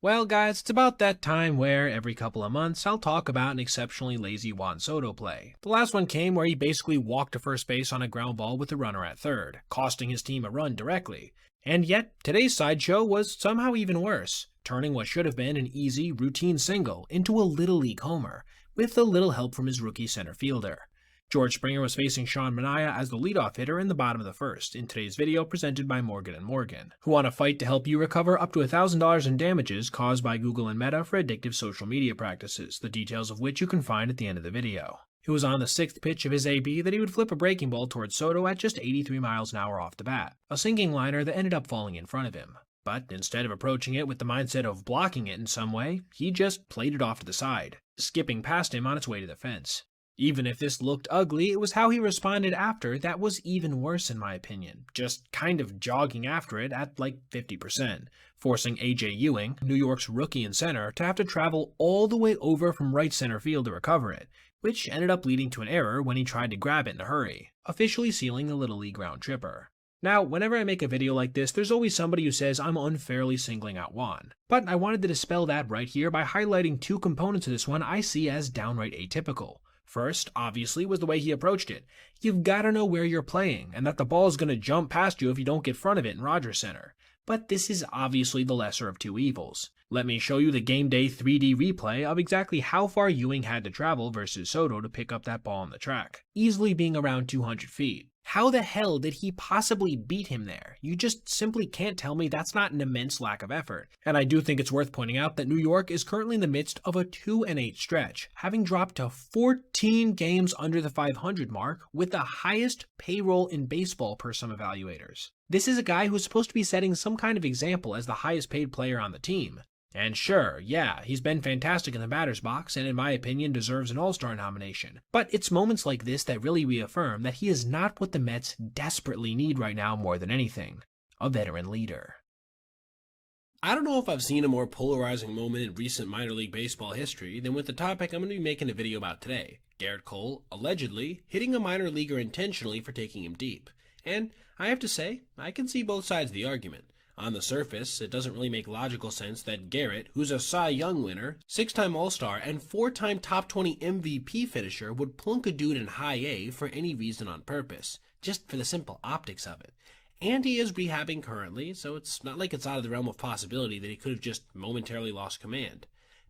Well guys, it's about that time where, every couple of months, I'll talk about an exceptionally lazy Juan Soto play. The last one came where he basically walked to first base on a ground ball with a runner at third, costing his team a run directly. And yet, today's sideshow was somehow even worse, turning what should have been an easy, routine single into a Little League homer, with a little help from his rookie center fielder. George Springer was facing Sean Manaea as the leadoff hitter in the bottom of the first, in today's video presented by Morgan & Morgan, who want to fight to help you recover up to $1,000 in damages caused by Google and Meta for addictive social media practices, the details of which you can find at the end of the video. It was on the 6th pitch of his AB that he would flip a breaking ball towards Soto at just 83 miles an hour off the bat, a sinking liner that ended up falling in front of him. But instead of approaching it with the mindset of blocking it in some way, he just played it off to the side, skipping past him on its way to the fence. Even if this looked ugly, it was how he responded after that was even worse in my opinion, just kind of jogging after it at like 50%, forcing A.J. Ewing, New York's rookie and center, to have to travel all the way over from right center field to recover it, which ended up leading to an error when he tried to grab it in a hurry, officially sealing the Little League round tripper. Now, whenever I make a video like this, there's always somebody who says I'm unfairly singling out Juan, but I wanted to dispel that right here by highlighting 2 components of this one I see as downright atypical. First, obviously, was the way he approached it. You've got to know where you're playing, and that the ball is going to jump past you if you don't get front of it in Rogers Center. But this is obviously the lesser of 2 evils. Let me show you the game day 3D replay of exactly how far Ewing had to travel versus Soto to pick up that ball on the track, easily being around 200 feet. How the hell did he possibly beat him there? You just simply can't tell me that's not an immense lack of effort. And I do think it's worth pointing out that New York is currently in the midst of a 2-8 stretch, having dropped to 14 games under the 500 mark with the highest payroll in baseball per some evaluators. This is a guy who's supposed to be setting some kind of example as the highest paid player on the team. And sure, yeah, he's been fantastic in the batter's box and in my opinion deserves an All-Star nomination. But it's moments like this that really reaffirm that he is not what the Mets desperately need right now more than anything, a veteran leader. I don't know if I've seen a more polarizing moment in recent minor league baseball history than with the topic I'm going to be making a video about today. Garrett Cole, allegedly, hitting a minor leaguer intentionally for taking him deep. And I have to say, I can see both sides of the argument. On the surface, it doesn't really make logical sense that Garrett, who's a Cy Young winner, 6-time All-Star, and 4-time Top 20 MVP finisher, would plunk a dude in high A for any reason on purpose, just for the simple optics of it. And he is rehabbing currently, so it's not like it's out of the realm of possibility that he could have just momentarily lost command.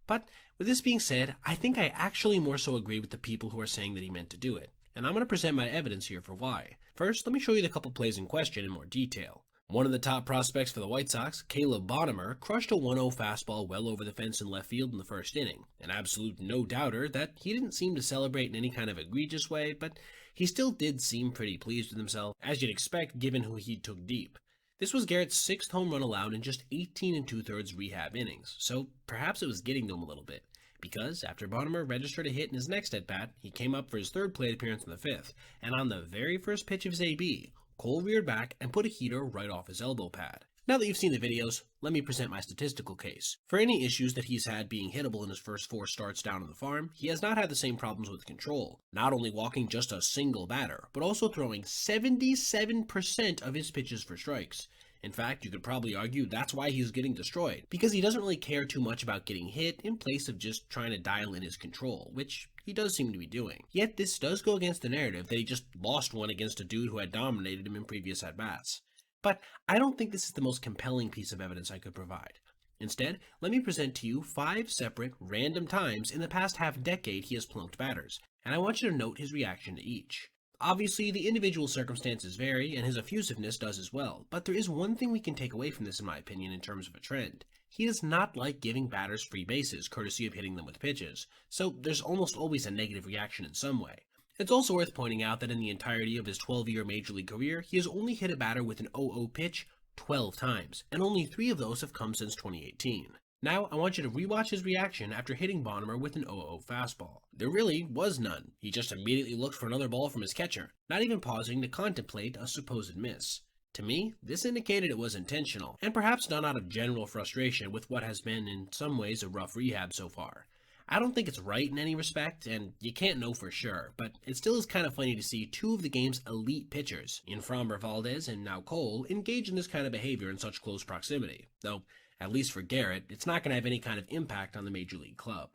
But with this being said, I think I actually more so agree with the people who are saying that he meant to do it, and I'm going to present my evidence here for why. First, let me show you the couple plays in question in more detail. One of the top prospects for the White Sox, Caleb Bonnemer, crushed a 1-0 fastball well over the fence in left field in the first inning. An absolute no-doubter that he didn't seem to celebrate in any kind of egregious way, but he still did seem pretty pleased with himself, as you'd expect given who he took deep. This was Garrett's 6th home run allowed in just 18 2/3 rehab innings, so perhaps it was getting to him a little bit. Because after Bonnemer registered a hit in his next at-bat, he came up for his 3rd plate appearance in the 5th, and on the very first pitch of his AB, Cole reared back and put a heater right off his elbow pad. Now that you've seen the videos, let me present my statistical case. For any issues that he's had being hittable in his first 4 starts down on the farm, he has not had the same problems with control, not only walking just a single batter, but also throwing 77% of his pitches for strikes. In fact, you could probably argue that's why he's getting destroyed, because he doesn't really care too much about getting hit in place of just trying to dial in his control, which he does seem to be doing. Yet this does go against the narrative that he just lost one against a dude who had dominated him in previous at-bats. But I don't think this is the most compelling piece of evidence I could provide. Instead, let me present to you 5 separate, random times in the past half-decade he has plunked batters, and I want you to note his reaction to each. Obviously, the individual circumstances vary, and his effusiveness does as well, but there is one thing we can take away from this in my opinion in terms of a trend. He does not like giving batters free bases, courtesy of hitting them with pitches, so there's almost always a negative reaction in some way. It's also worth pointing out that in the entirety of his 12-year Major League career, he has only hit a batter with an 0-0 pitch 12 times, and only 3 of those have come since 2018. Now, I want you to rewatch his reaction after hitting Bonner with an 0-0 fastball. There really was none. He just immediately looked for another ball from his catcher, not even pausing to contemplate a supposed miss. To me, this indicated it was intentional, and perhaps done out of general frustration with what has been in some ways a rough rehab so far. I don't think it's right in any respect, and you can't know for sure, but it still is kind of funny to see 2 of the game's elite pitchers, in Framber Valdez and now Cole, engage in this kind of behavior in such close proximity, though, at least for Garrett, it's not going to have any kind of impact on the Major League club.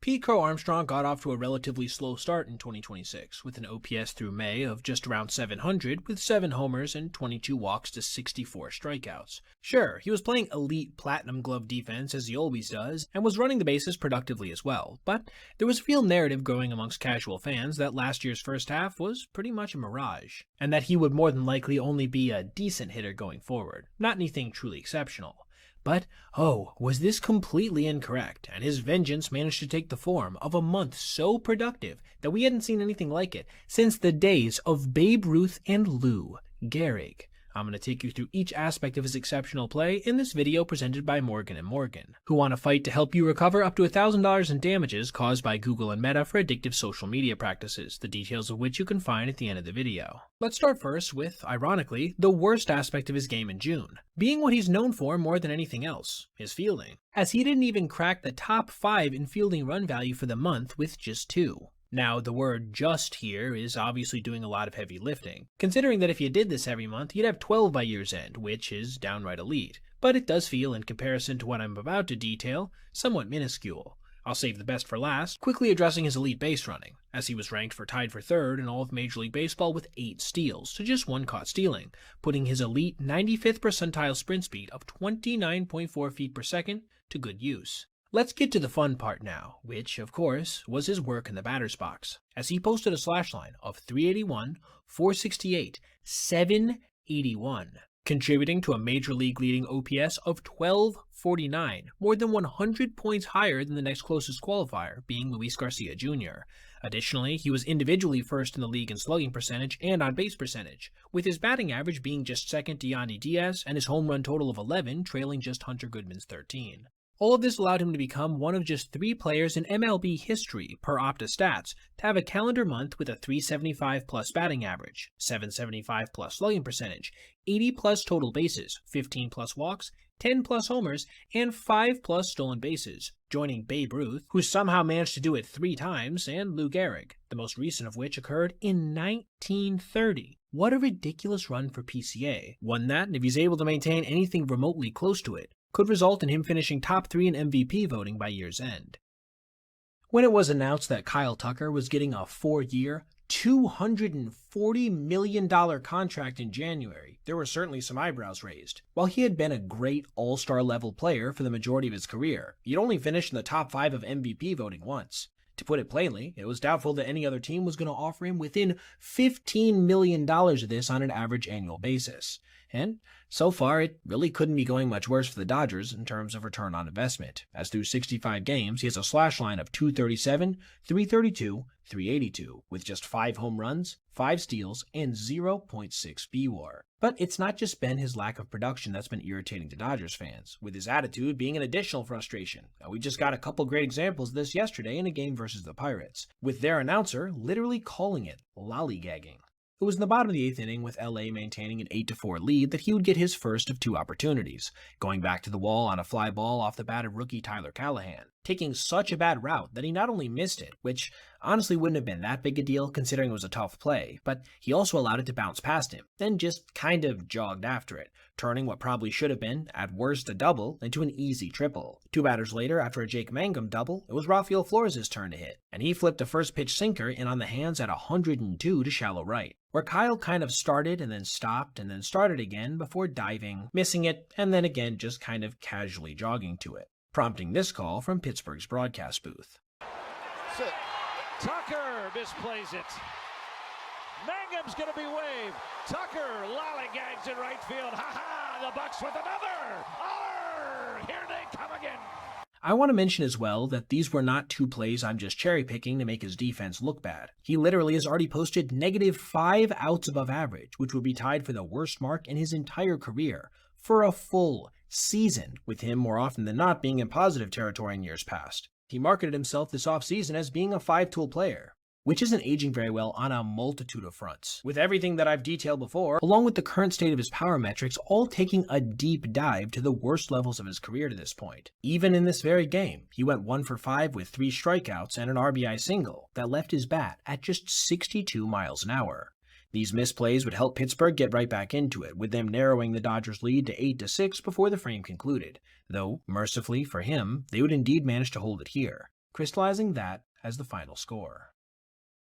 Pete Crow Armstrong got off to a relatively slow start in 2026, with an OPS through May of just around 700, with 7 homers and 22 walks to 64 strikeouts. Sure, he was playing elite platinum glove defense as he always does, and was running the bases productively as well, but there was a real narrative growing amongst casual fans that last year's first half was pretty much a mirage, and that he would more than likely only be a decent hitter going forward, not anything truly exceptional. But, oh, was this completely incorrect, and his vengeance managed to take the form of a month so productive that we hadn't seen anything like it since the days of Babe Ruth and Lou Gehrig. I'm going to take you through each aspect of his exceptional play in this video presented by Morgan & Morgan, who want to fight to help you recover up to $1,000 in damages caused by Google and Meta for addictive social media practices, the details of which you can find at the end of the video. Let's start first with, ironically, the worst aspect of his game in June, being what he's known for more than anything else, his fielding, as he didn't even crack the top 5 in fielding run value for the month with just 2. Now, the word just here is obviously doing a lot of heavy lifting, considering that if you did this every month, you'd have 12 by year's end, which is downright elite. But it does feel, in comparison to what I'm about to detail, somewhat minuscule. I'll save the best for last, quickly addressing his elite base running, as he was ranked for tied for 3rd in all of Major League Baseball with 8 steals to just 1 caught stealing, putting his elite 95th percentile sprint speed of 29.4 feet per second to good use. Let's get to the fun part now, which, of course, was his work in the batter's box, as he posted a slash line of 381, 468, 781, contributing to a Major League leading OPS of 1249, more than 100 points higher than the next closest qualifier, being Luis Garcia Jr. Additionally, he was individually first in the league in slugging percentage and on-base percentage, with his batting average being just second to Yandy Diaz and his home run total of 11 trailing just Hunter Goodman's 13. All of this allowed him to become one of just 3 players in MLB history, per Opta Stats, to have a calendar month with a 375 plus batting average, 775 plus slugging percentage, 80 plus total bases, 15 plus walks, 10 plus homers, and 5 plus stolen bases, joining Babe Ruth, who somehow managed to do it 3 times, and Lou Gehrig, the most recent of which occurred in 1930. What a ridiculous run for PCA, one that, if he's able to maintain anything remotely close to it, could result in him finishing top 3 in MVP voting by year's end. When it was announced that Kyle Tucker was getting a 4-year, $240 million contract in January, there were certainly some eyebrows raised. While he had been a great all-star level player for the majority of his career, he'd only finished in the top 5 of MVP voting once. To put it plainly, it was doubtful that any other team was going to offer him within $15 million of this on an average annual basis. And so far, it really couldn't be going much worse for the Dodgers in terms of return on investment, as through 65 games, he has a slash line of 237, 332, 382, with just 5 home runs, 5 steals, and 0.6 BWAR. But it's not just been his lack of production that's been irritating to Dodgers fans, with his attitude being an additional frustration. We just got a couple great examples of this yesterday in a game versus the Pirates, with their announcer literally calling it lollygagging. It was in the bottom of the 8th inning, with LA maintaining an 8-4 lead, that he would get his first of 2 opportunities, going back to the wall on a fly ball off the bat of rookie Tyler Callahan, taking such a bad route that he not only missed it, which honestly wouldn't have been that big a deal considering it was a tough play, but he also allowed it to bounce past him, then just kind of jogged after it, turning what probably should have been, at worst, a double into an easy triple. 2 batters later, after a Jake Mangum double, it was Rafael Flores' turn to hit, and he flipped a first pitch sinker in on the hands at 102 to shallow right, where Kyle kind of started and then stopped and then started again before diving, missing it, and then again just kind of casually jogging to it, prompting this call from Pittsburgh's broadcast booth. Tucker misplays it. Mangum's going to be waved. Tucker lollygags in right field. Ha-ha! The Bucks with another. Here they come again. I want to mention as well that these were not 2 plays I'm just cherry picking to make his defense look bad. He literally has already posted -5 outs above average, which would be tied for the worst mark in his entire career for a full season, with him more often than not being in positive territory in years past. He marketed himself this offseason as being a 5-tool player, which isn't aging very well on a multitude of fronts, with everything that I've detailed before, along with the current state of his power metrics, all taking a deep dive to the worst levels of his career to this point. Even in this very game, he went 1 for 5 with 3 strikeouts and an RBI single that left his bat at just 62 miles an hour. These misplays would help Pittsburgh get right back into it, with them narrowing the Dodgers' lead to 8-6 before the frame concluded, though, mercifully for him, they would indeed manage to hold it here, crystallizing that as the final score.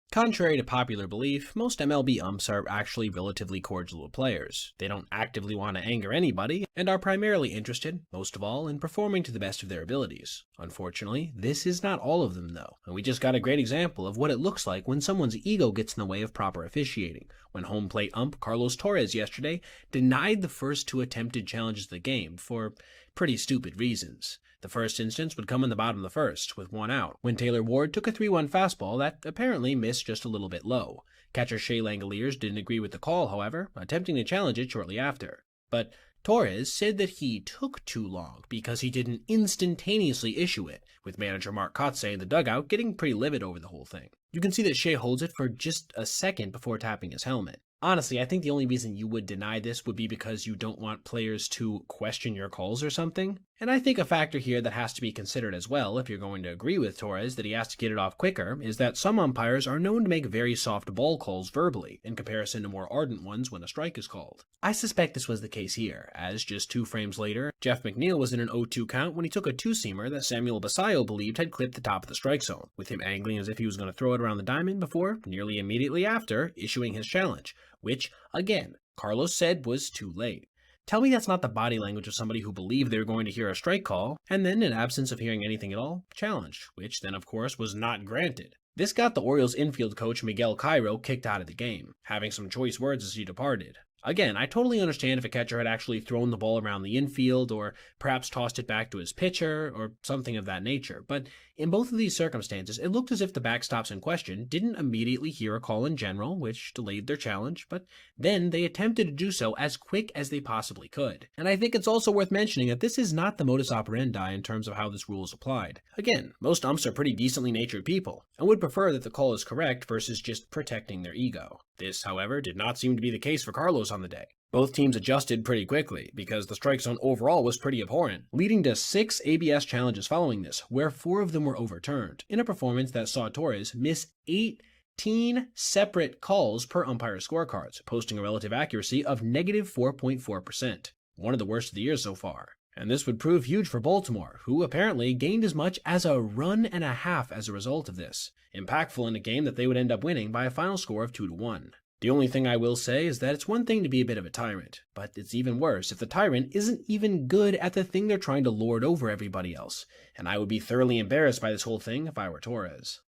Contrary to popular belief, most MLB umps are actually relatively cordial players. They don't actively want to anger anybody, and are primarily interested, most of all, in performing to the best of their abilities. Unfortunately, this is not all of them though, and we just got a great example of what it looks like when someone's ego gets in the way of proper officiating, when home plate ump Carlos Torres yesterday denied the first 2 attempted challenges of the game for pretty stupid reasons. The first instance would come in the bottom of the first, with 1 out, when Taylor Ward took a 3-1 fastball that apparently missed just a little bit low. Catcher Shea Langoliers didn't agree with the call, however, attempting to challenge it shortly after. But Torres said that he took too long because he didn't instantaneously issue it, with manager Mark Kotze in the dugout getting pretty livid over the whole thing. You can see that Shea holds it for just a second before tapping his helmet. Honestly, I think the only reason you would deny this would be because you don't want players to question your calls or something. And I think a factor here that has to be considered as well, if you're going to agree with Torres that he has to get it off quicker, is that some umpires are known to make very soft ball calls verbally, in comparison to more ardent ones when a strike is called. I suspect this was the case here, as just 2 frames later, Jeff McNeil was in an 0-2 count when he took a 2-seamer that Samuel Basallo believed had clipped the top of the strike zone, with him angling as if he was going to throw it around the diamond before, nearly immediately after, issuing his challenge, which, again, Carlos said was too late. Tell me that's not the body language of somebody who believed they were going to hear a strike call, and then, in absence of hearing anything at all, challenged, which then, of course, was not granted. This got the Orioles infield coach Miguel Cairo kicked out of the game, having some choice words as he departed. Again, I totally understand if a catcher had actually thrown the ball around the infield, or perhaps tossed it back to his pitcher, or something of that nature, but in both of these circumstances, it looked as if the backstops in question didn't immediately hear a call in general, which delayed their challenge, but then they attempted to do so as quick as they possibly could. And I think it's also worth mentioning that this is not the modus operandi in terms of how this rule is applied. Again, most umps are pretty decently natured people, and would prefer that the call is correct versus just protecting their ego. This, however, did not seem to be the case for Carlos on the day. Both teams adjusted pretty quickly, because the strike zone overall was pretty abhorrent, leading to 6 ABS challenges following this, where 4 of them were overturned, in a performance that saw Torres miss 18 separate calls per umpire scorecards, posting a relative accuracy of -4.4%, one of the worst of the year so far. And this would prove huge for Baltimore, who apparently gained as much as a run and a half as a result of this, impactful in a game that they would end up winning by a final score of 2-1. The only thing I will say is that it's one thing to be a bit of a tyrant, but it's even worse if the tyrant isn't even good at the thing they're trying to lord over everybody else, and I would be thoroughly embarrassed by this whole thing if I were Torres.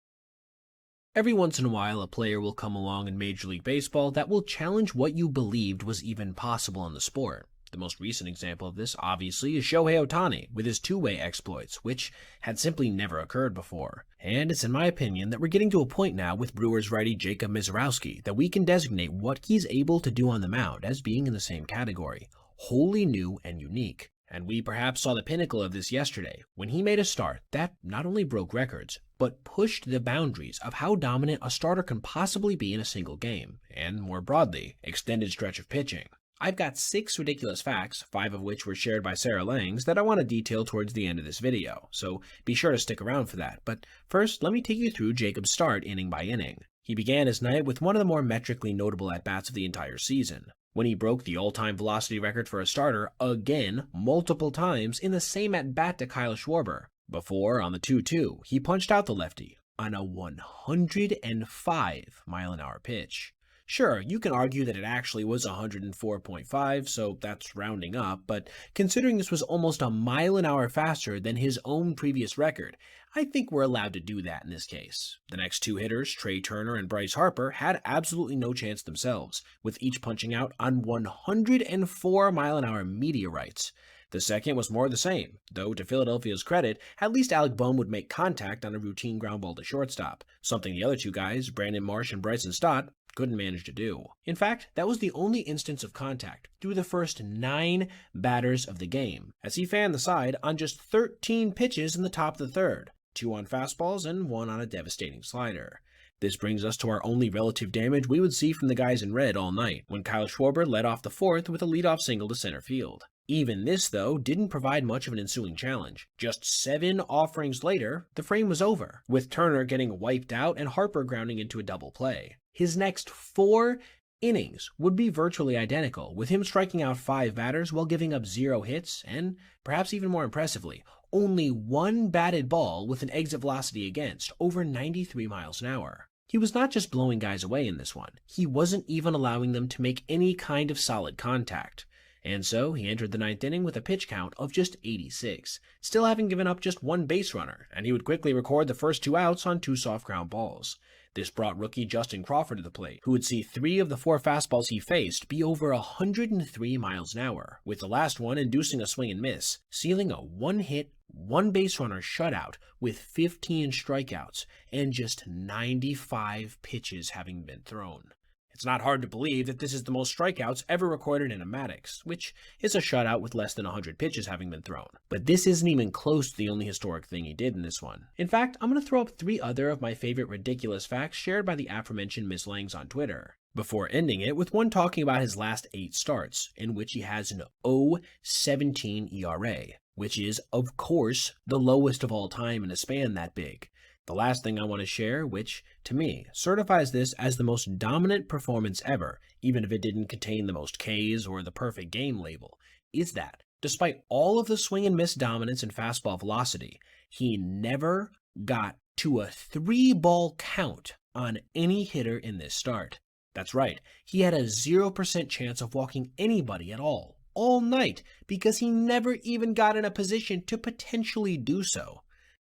Every once in a while, a player will come along in Major League Baseball that will challenge what you believed was even possible in the sport. The most recent example of this, obviously, is Shohei Ohtani with his two-way exploits, which had simply never occurred before. And it's in my opinion that we're getting to a point now with Brewers righty Jacob Misiorowski that we can designate what he's able to do on the mound as being in the same category, wholly new and unique. And we perhaps saw the pinnacle of this yesterday, when he made a start that not only broke records, but pushed the boundaries of how dominant a starter can possibly be in a single game, and more broadly, extended stretch of pitching. I've got 6 ridiculous facts, 5 of which were shared by Sarah Langs, that I want to detail towards the end of this video, so be sure to stick around for that. But first, let me take you through Jacob's start inning by inning. He began his night with one of the more metrically notable at-bats of the entire season, when he broke the all-time velocity record for a starter again multiple times in the same at-bat to Kyle Schwarber. Before, on the 2-2, he punched out the lefty on a 105-mile-an-hour pitch. Sure, you can argue that it actually was 104.5, so that's rounding up, but considering this was almost a mile an hour faster than his own previous record, I think we're allowed to do that in this case. The next 2 hitters, Trey Turner and Bryce Harper, had absolutely no chance themselves, with each punching out on 104-mile-an-hour meteorites. The second was more of the same, though to Philadelphia's credit, at least Alec Bohm would make contact on a routine ground ball to shortstop, something the other 2 guys, Brandon Marsh and Bryson Stott, couldn't manage to do. In fact, that was the only instance of contact through the first 9 batters of the game, as he fanned the side on just 13 pitches in the top of the third, 2 on fastballs and 1 on a devastating slider. This brings us to our only relative damage we would see from the guys in red all night, when Kyle Schwarber led off the 4th with a leadoff single to center field. Even this, though, didn't provide much of an ensuing challenge. Just 7 offerings later, the frame was over, with Turner getting wiped out and Harper grounding into a double play. His next 4 innings would be virtually identical, with him striking out 5 batters while giving up 0 hits, and, perhaps even more impressively, only 1 batted ball with an exit velocity against, over 93 miles an hour. He was not just blowing guys away in this one, he wasn't even allowing them to make any kind of solid contact. And so he entered the 9th inning with a pitch count of just 86, still having given up just 1 base runner, and he would quickly record the first 2 outs on 2 soft ground balls. This brought rookie Justin Crawford to the plate, who would see 3 of the 4 fastballs he faced be over 103 miles an hour, with the last one inducing a swing and miss, sealing a 1-hit, 1 base runner shutout with 15 strikeouts and just 95 pitches having been thrown. It's not hard to believe that this is the most strikeouts ever recorded in a Maddox, which is a shutout with less than 100 pitches having been thrown. But this isn't even close to the only historic thing he did in this one. In fact, I'm going to throw up 3 other of my favorite ridiculous facts shared by the aforementioned Miss Langs on Twitter, before ending it with one talking about his last 8 starts, in which he has an 0.17 ERA, which is, of course, the lowest of all time in a span that big. The last thing I want to share, which, to me, certifies this as the most dominant performance ever, even if it didn't contain the most Ks or the perfect game label, is that, despite all of the swing and miss dominance and fastball velocity, he never got to a 3-ball count on any hitter in this start. That's right, he had a 0% chance of walking anybody at all night, because he never even got in a position to potentially do so.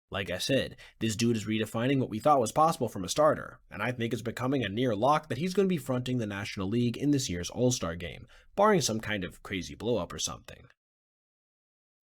Like I said, this dude is redefining what we thought was possible from a starter, and I think it's becoming a near lock that he's going to be fronting the National League in this year's All-Star Game, barring some kind of crazy blow-up or something.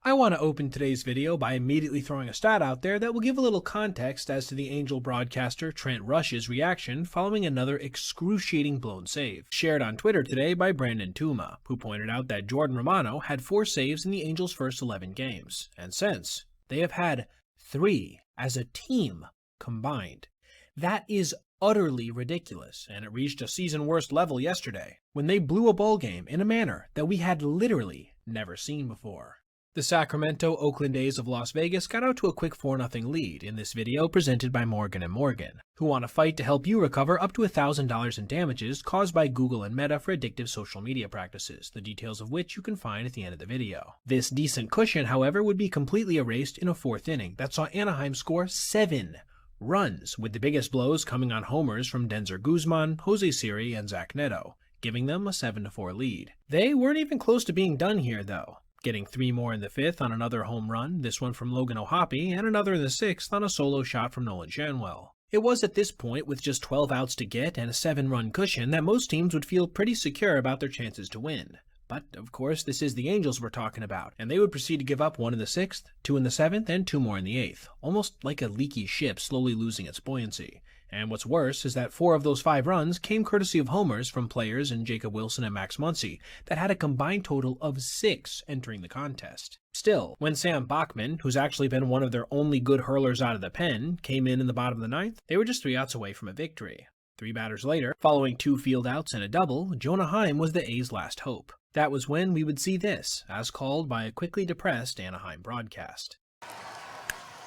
I want to open today's video by immediately throwing a stat out there that will give a little context as to the Angel broadcaster Trent Rush's reaction following another excruciating blown save, shared on Twitter today by Brandon Tuma, who pointed out that Jordan Romano had 4 saves in the Angels' first 11 games, and since, they have had 3 as a team combined. That is utterly ridiculous, and it reached a season-worst level yesterday, when they blew a ball game in a manner that we had literally never seen before. The Sacramento Oakland A's of Las Vegas got out to a quick 4-0 lead in this video presented by Morgan & Morgan, who want to fight to help you recover up to $1,000 in damages caused by Google and Meta for addictive social media practices, the details of which you can find at the end of the video. This decent cushion, however, would be completely erased in a 4th inning that saw Anaheim score 7 runs, with the biggest blows coming on homers from Denzer Guzman, Jose Siri, and Zach Neto, giving them a 7-4 lead. They weren't even close to being done here, though, getting 3 more in the 5th on another home run, this one from Logan O'Hoppe, and another in the 6th on a solo shot from Nolan Shanwell. It was at this point, with just 12 outs to get and a 7-run cushion, that most teams would feel pretty secure about their chances to win. But, of course, this is the Angels we're talking about, and they would proceed to give up 1 in the 6th, 2 in the 7th, and 2 more in the 8th, almost like a leaky ship slowly losing its buoyancy. And what's worse is that 4 of those 5 runs came courtesy of homers from players in Jacob Wilson and Max Muncy that had a combined total of 6 entering the contest. Still, when Sam Bachman, who's actually been one of their only good hurlers out of the pen, came in the bottom of the 9th, they were just 3 outs away from a victory. 3 batters later, following 2 field outs and a double, Jonah Heim was the A's last hope. That was when we would see this, as called by a quickly depressed Anaheim broadcast.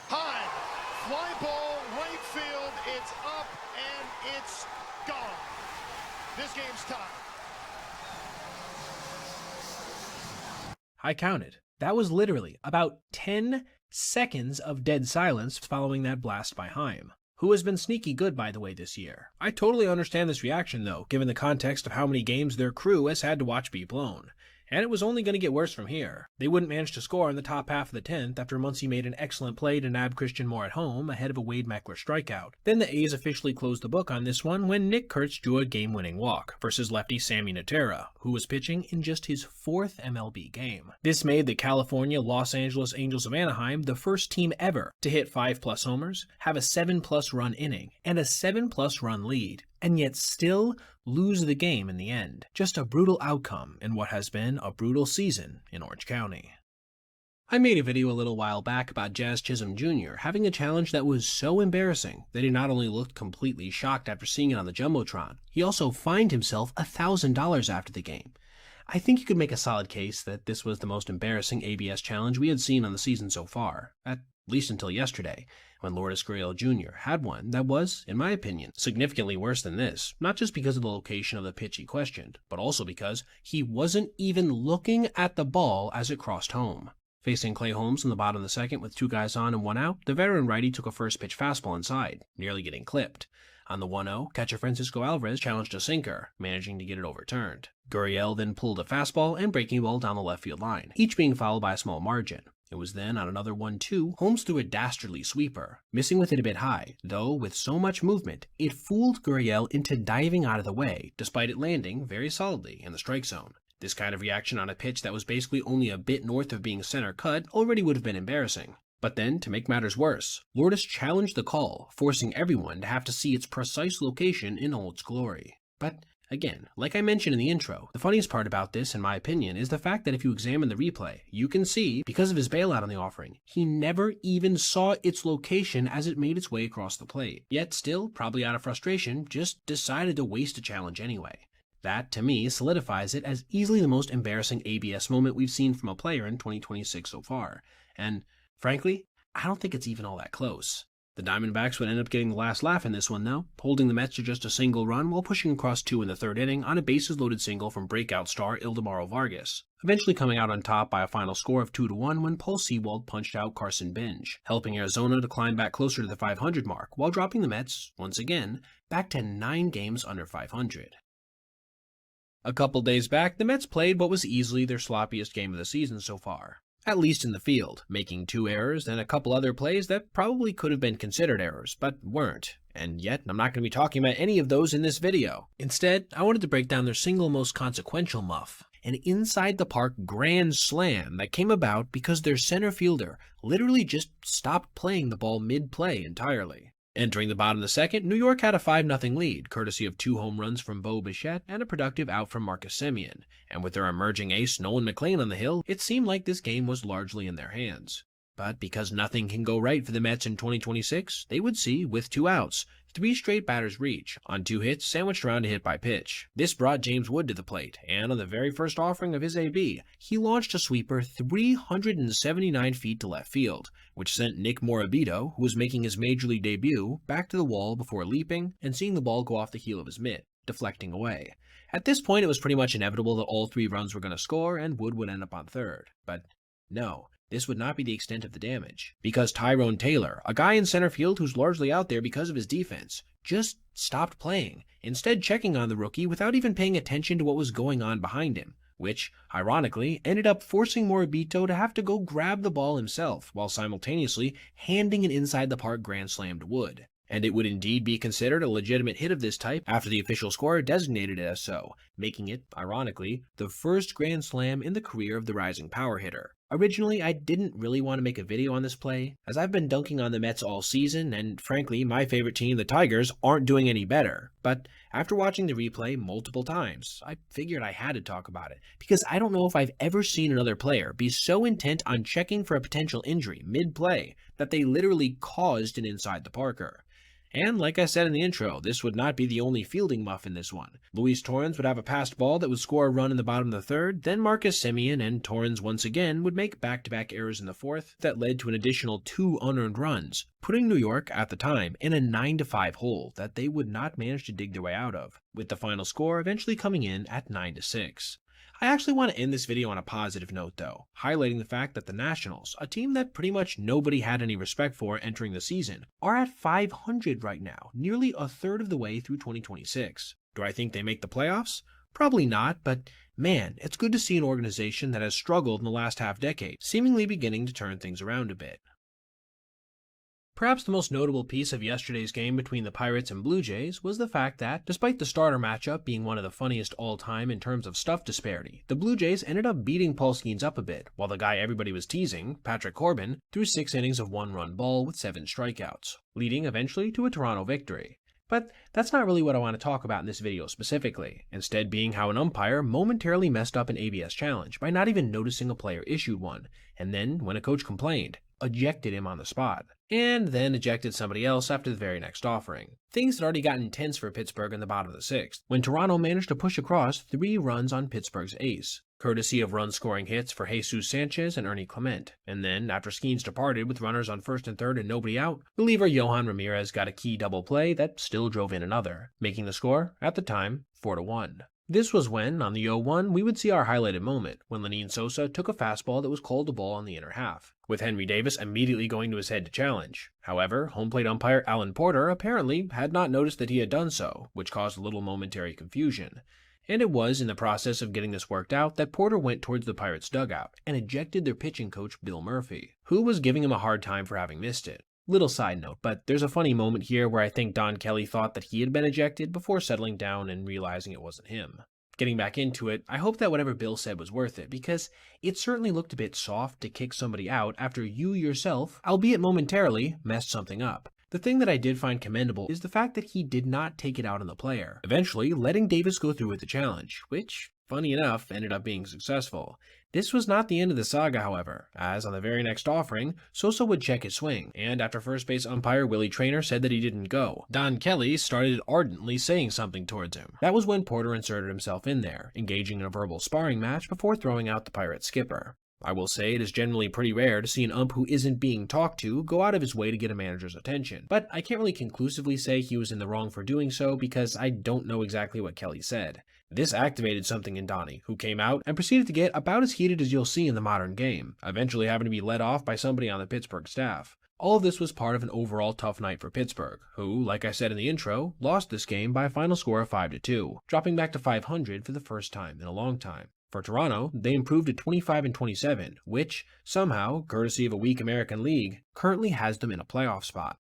High, fly ball, right field, it's up and it's gone. This game's tied. I counted. That was literally about 10 seconds of dead silence following that blast by Heim, who has been sneaky good, by the way, this year. I totally understand this reaction, though, given the context of how many games their crew has had to watch be blown. And it was only going to get worse from here. They wouldn't manage to score in the top half of the 10th after Muncy made an excellent play to nab Christian Moore at home ahead of a Wade Meckler strikeout. Then the A's officially closed the book on this one when Nick Kurtz drew a game-winning walk versus lefty Sammy Natera, who was pitching in just his 4th MLB game. This made the California Los Angeles Angels of Anaheim the first team ever to hit 5+ homers, have a 7+ run inning, and a 7+ run lead, and yet still lose the game in the end. Just a brutal outcome in what has been a brutal season in Orange County. I made a video a little while back about Jazz Chisholm Jr. having a challenge that was so embarrassing that he not only looked completely shocked after seeing it on the Jumbotron, he also fined himself $1,000 after the game. I think you could make a solid case that this was the most embarrassing ABS challenge we had seen on the season so far, at least until yesterday, when Lourdes Gurriel Jr. had one that was, in my opinion, significantly worse than this, not just because of the location of the pitch he questioned, but also because he wasn't even looking at the ball as it crossed home. Facing Clay Holmes in the bottom of the 2nd with 2 guys on and 1 out, the veteran righty took a first pitch fastball inside, nearly getting clipped. On the 1-0, catcher Francisco Alvarez challenged a sinker, managing to get it overturned. Gurriel then pulled a fastball and breaking ball down the left field line, each being fouled by a small margin. It was then on another 1-2, Holmes threw a dastardly sweeper, missing with it a bit high, though with so much movement, it fooled Gurriel into diving out of the way, despite it landing very solidly in the strike zone. This kind of reaction on a pitch that was basically only a bit north of being center cut already would have been embarrassing. But then, to make matters worse, Lourdes challenged the call, forcing everyone to have to see its precise location in all its glory. But again, like I mentioned in the intro, the funniest part about this, in my opinion, is the fact that if you examine the replay, you can see, because of his bailout on the offering, he never even saw its location as it made its way across the plate. Yet still, probably out of frustration, just decided to waste a challenge anyway. That, to me, solidifies it as easily the most embarrassing ABS moment we've seen from a player in 2026 so far. And frankly, I don't think it's even all that close. The Diamondbacks would end up getting the last laugh in this one, though, holding the Mets to just a single run while pushing across 2 in the 3rd inning on a bases-loaded single from breakout star Ildemaro Vargas, eventually coming out on top by a final score of 2-1 when Paul Sewald punched out Carson Bench, helping Arizona to climb back closer to the 500 mark while dropping the Mets, once again, back to 9 games under 500. A couple days back, the Mets played what was easily their sloppiest game of the season so far. At least in the field, making 2 errors and a couple other plays that probably could have been considered errors, but weren't. And yet, I'm not going to be talking about any of those in this video. Instead, I wanted to break down their single most consequential muff, an inside-the-park grand slam that came about because their center fielder literally just stopped playing the ball mid-play entirely. Entering the bottom of the 2nd, New York had a 5-0 lead, courtesy of 2 home runs from Bo Bichette and a productive out from Marcus Semien. And with their emerging ace Nolan McLean on the hill, it seemed like this game was largely in their hands. But because nothing can go right for the Mets in 2026, they would see, with 2 outs, 3 straight batters reach, on 2 hits sandwiched around a hit by pitch. This brought James Wood to the plate, and on the very first offering of his AB, he launched a sweeper 379 feet to left field, which sent Nick Morabito, who was making his major league debut, back to the wall before leaping and seeing the ball go off the heel of his mitt, deflecting away. At this point, it was pretty much inevitable that all 3 runs were going to score and Wood would end up on 3rd. But no. This would not be the extent of the damage, because Tyrone Taylor, a guy in center field who's largely out there because of his defense, just stopped playing, instead checking on the rookie without even paying attention to what was going on behind him, which, ironically, ended up forcing Morabito to have to go grab the ball himself, while simultaneously handing an inside-the-park grand slam to Wood. And it would indeed be considered a legitimate hit of this type after the official scorer designated it as so, making it, ironically, the first grand slam in the career of the rising power hitter. Originally, I didn't really want to make a video on this play, as I've been dunking on the Mets all season, and frankly, my favorite team, the Tigers, aren't doing any better. But after watching the replay multiple times, I figured I had to talk about it, because I don't know if I've ever seen another player be so intent on checking for a potential injury mid-play that they literally caused an inside the Parker. And like I said in the intro, this would not be the only fielding muff in this one. Luis Torrens would have a passed ball that would score a run in the bottom of the third, then Marcus Semien and Torrens once again would make back-to-back errors in the fourth that led to an additional 2 unearned runs, putting New York, at the time, in a 9-5 hole that they would not manage to dig their way out of, with the final score eventually coming in at 9-6. I actually want to end this video on a positive note though, highlighting the fact that the Nationals, a team that pretty much nobody had any respect for entering the season, are at 500 right now, nearly a third of the way through 2026. Do I think they make the playoffs? Probably not, but man, it's good to see an organization that has struggled in the last half-decade, seemingly beginning to turn things around a bit. Perhaps the most notable piece of yesterday's game between the Pirates and Blue Jays was the fact that, despite the starter matchup being one of the funniest all-time in terms of stuff disparity, the Blue Jays ended up beating Paul Skeens up a bit, while the guy everybody was teasing, Patrick Corbin, threw 6 innings of 1-run ball with 7 strikeouts, leading eventually to a Toronto victory. But that's not really what I want to talk about in this video specifically, instead being how an umpire momentarily messed up an ABS challenge by not even noticing a player issued one, and then, when a coach complained, ejected him on the spot, and then ejected somebody else after the very next offering. Things had already gotten intense for Pittsburgh in the bottom of the 6th, when Toronto managed to push across 3 runs on Pittsburgh's ace, courtesy of run-scoring hits for Jesus Sanchez and Ernie Clement, and then, after Skeens departed with runners on first and third and nobody out, reliever Johan Ramirez got a key double play that still drove in another, making the score, at the time, 4-1. This was when, on the 0-1, we would see our highlighted moment, when Lenyn Sosa took a fastball that was called a ball on the inner half, with Henry Davis immediately going to his head to challenge. However, home plate umpire Alan Porter apparently had not noticed that he had done so, which caused a little momentary confusion. And it was in the process of getting this worked out that Porter went towards the Pirates' dugout and ejected their pitching coach Bill Murphy, who was giving him a hard time for having missed it. Little side note, but there's a funny moment here where I think Don Kelly thought that he had been ejected before settling down and realizing it wasn't him. Getting back into it, I hope that whatever Bill said was worth it, because it certainly looked a bit soft to kick somebody out after you yourself, albeit momentarily, messed something up. The thing that I did find commendable is the fact that he did not take it out on the player, eventually letting Davis go through with the challenge, which, funny enough, ended up being successful. This was not the end of the saga, however, as on the very next offering, Sosa would check his swing, and after first base umpire Willie Traynor said that he didn't go, Don Kelly started ardently saying something towards him. That was when Porter inserted himself in there, engaging in a verbal sparring match before throwing out the Pirates skipper. I will say it is generally pretty rare to see an ump who isn't being talked to go out of his way to get a manager's attention, but I can't really conclusively say he was in the wrong for doing so because I don't know exactly what Kelly said. This activated something in Donnie, who came out and proceeded to get about as heated as you'll see in the modern game, eventually having to be led off by somebody on the Pittsburgh staff. All of this was part of an overall tough night for Pittsburgh, who, like I said in the intro, lost this game by a final score of 5-2, dropping back to 500 for the first time in a long time. For Toronto, they improved to 25-27, which, somehow, courtesy of a weak American League, currently has them in a playoff spot.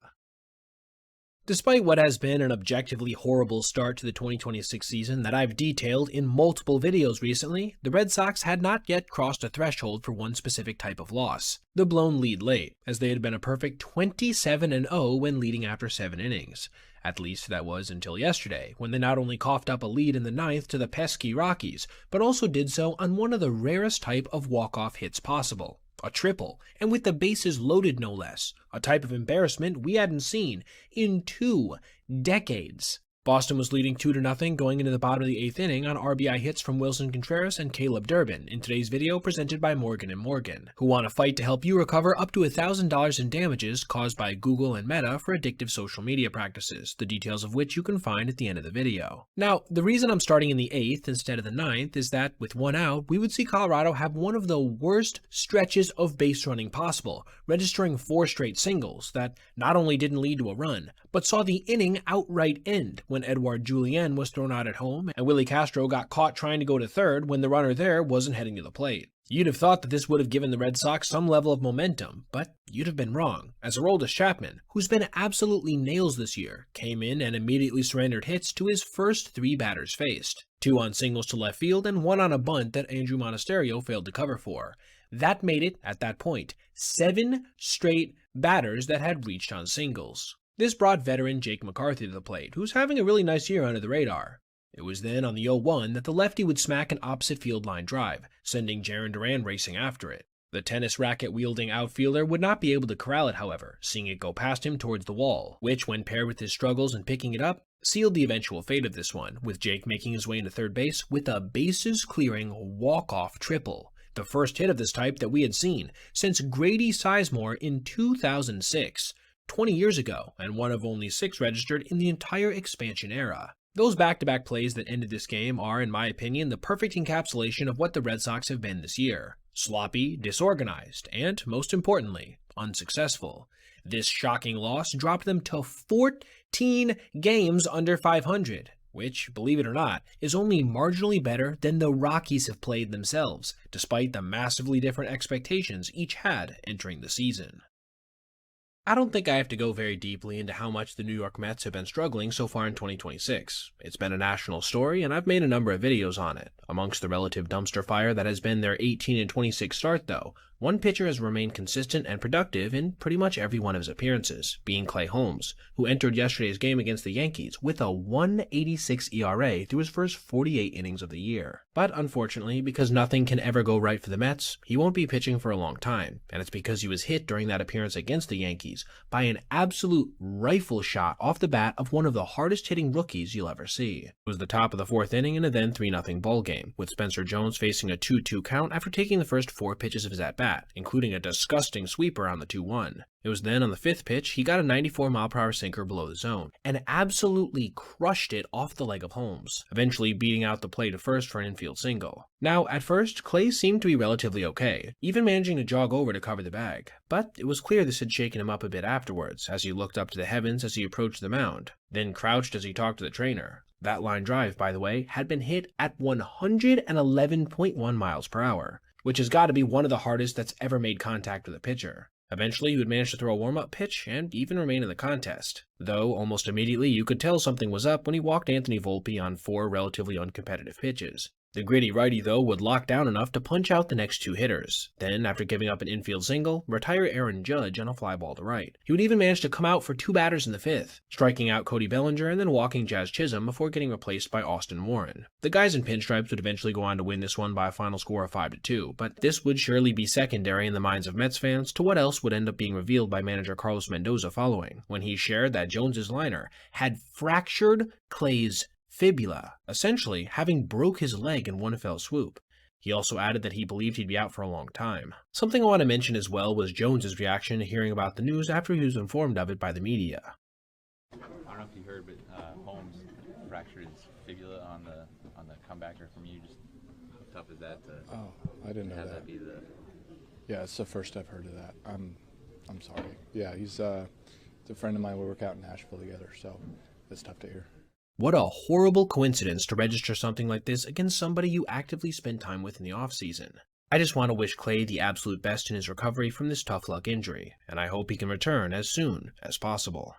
Despite what has been an objectively horrible start to the 2026 season that I've detailed in multiple videos recently, the Red Sox had not yet crossed a threshold for one specific type of loss, the blown lead late, as they had been a perfect 27-0 when leading after 7 innings. At least that was until yesterday, when they not only coughed up a lead in the 9th to the pesky Rockies, but also did so on one of the rarest type of walk-off hits possible. A triple, and with the bases loaded no less, a type of embarrassment we hadn't seen in 2 decades. Boston was leading 2-0 going into the bottom of the 8th inning on RBI hits from Wilson Contreras and Caleb Durbin in today's video presented by Morgan & Morgan, who want to fight to help you recover up to $1,000 in damages caused by Google and Meta for addictive social media practices, the details of which you can find at the end of the video. Now, the reason I'm starting in the 8th instead of the 9th is that, with 1 out, we would see Colorado have one of the worst stretches of base running possible, registering 4 straight singles that not only didn't lead to a run, but saw the inning outright end when Edouard Julien was thrown out at home and Willie Castro got caught trying to go to third when the runner there wasn't heading to the plate. You'd have thought that this would have given the Red Sox some level of momentum, but you'd have been wrong, as Aroldis Chapman, who's been absolutely nails this year, came in and immediately surrendered hits to his first 3 batters faced. 2 on singles to left field, and 1 on a bunt that Andrew Monasterio failed to cover for. That made it, at that point, 7 straight batters that had reached on singles. This brought veteran Jake McCarthy to the plate, who's having a really nice year under the radar. It was then on the 0-1 that the lefty would smack an opposite field line drive, sending Jarren Duran racing after it. The tennis racket-wielding outfielder would not be able to corral it, however, seeing it go past him towards the wall, which, when paired with his struggles in picking it up, sealed the eventual fate of this one, with Jake making his way into third base with a bases-clearing walk-off triple, the first hit of this type that we had seen since Grady Sizemore in 2006, 20 years ago, and one of only 6 registered in the entire expansion era. Those back-to-back plays that ended this game are, in my opinion, the perfect encapsulation of what the Red Sox have been this year. Sloppy, disorganized, and, most importantly, unsuccessful. This shocking loss dropped them to 14 games under 500, which, believe it or not, is only marginally better than the Rockies have played themselves, despite the massively different expectations each had entering the season. I don't think I have to go very deeply into how much the New York Mets have been struggling so far in 2026. It's been a national story, and I've made a number of videos on it. Amongst the relative dumpster fire that has been their 18-26 start, though, one pitcher has remained consistent and productive in pretty much every one of his appearances, being Clay Holmes, who entered yesterday's game against the Yankees with a 1.86 ERA through his first 48 innings of the year. But unfortunately, because nothing can ever go right for the Mets, he won't be pitching for a long time, and it's because he was hit during that appearance against the Yankees by an absolute rifle shot off the bat of one of the hardest hitting rookies you'll ever see. It was the top of the 4th inning in a then 3-0 ball game, with Spencer Jones facing a 2-2 count after taking the first 4 pitches of his at-bat, including a disgusting sweeper on the 2-1. It was then on the 5th pitch he got a 94-mile-per-hour sinker below the zone, and absolutely crushed it off the leg of Holmes, eventually beating out the play to first for an infield single. Now, at first, Clay seemed to be relatively okay, even managing to jog over to cover the bag, but it was clear this had shaken him up a bit afterwards, as he looked up to the heavens as he approached the mound, then crouched as he talked to the trainer. That line drive, by the way, had been hit at 111.1 miles per hour, which has got to be one of the hardest that's ever made contact with a pitcher. Eventually, he would manage to throw a warm-up pitch and even remain in the contest, though almost immediately you could tell something was up when he walked Anthony Volpe on 4 relatively uncompetitive pitches. The gritty righty, though, would lock down enough to punch out the next 2 hitters, then, after giving up an infield single, retire Aaron Judge on a fly ball to right. He would even manage to come out for 2 batters in the 5th, striking out Cody Bellinger and then walking Jazz Chisholm before getting replaced by Austin Warren. The guys in pinstripes would eventually go on to win this one by a final score of 5-2, but this would surely be secondary in the minds of Mets fans to what else would end up being revealed by manager Carlos Mendoza following, when he shared that Jones's liner had fractured Clay's fibula, essentially having broke his leg in one fell swoop. He also added that he believed he'd be out for a long time. Something I want to mention as well was Jones's reaction to hearing about the news after he was informed of it by the media. I don't know if you heard, but Holmes fractured his fibula on the comebacker from you. Just how tough is that to I didn't know have that. be the... Yeah, it's the first I've heard of that. I'm sorry. Yeah, he's a friend of mine. We work out in Nashville together, so it's tough to hear. What a horrible coincidence to register something like this against somebody you actively spend time with in the offseason. I just want to wish Clay the absolute best in his recovery from this tough luck injury, and I hope he can return as soon as possible.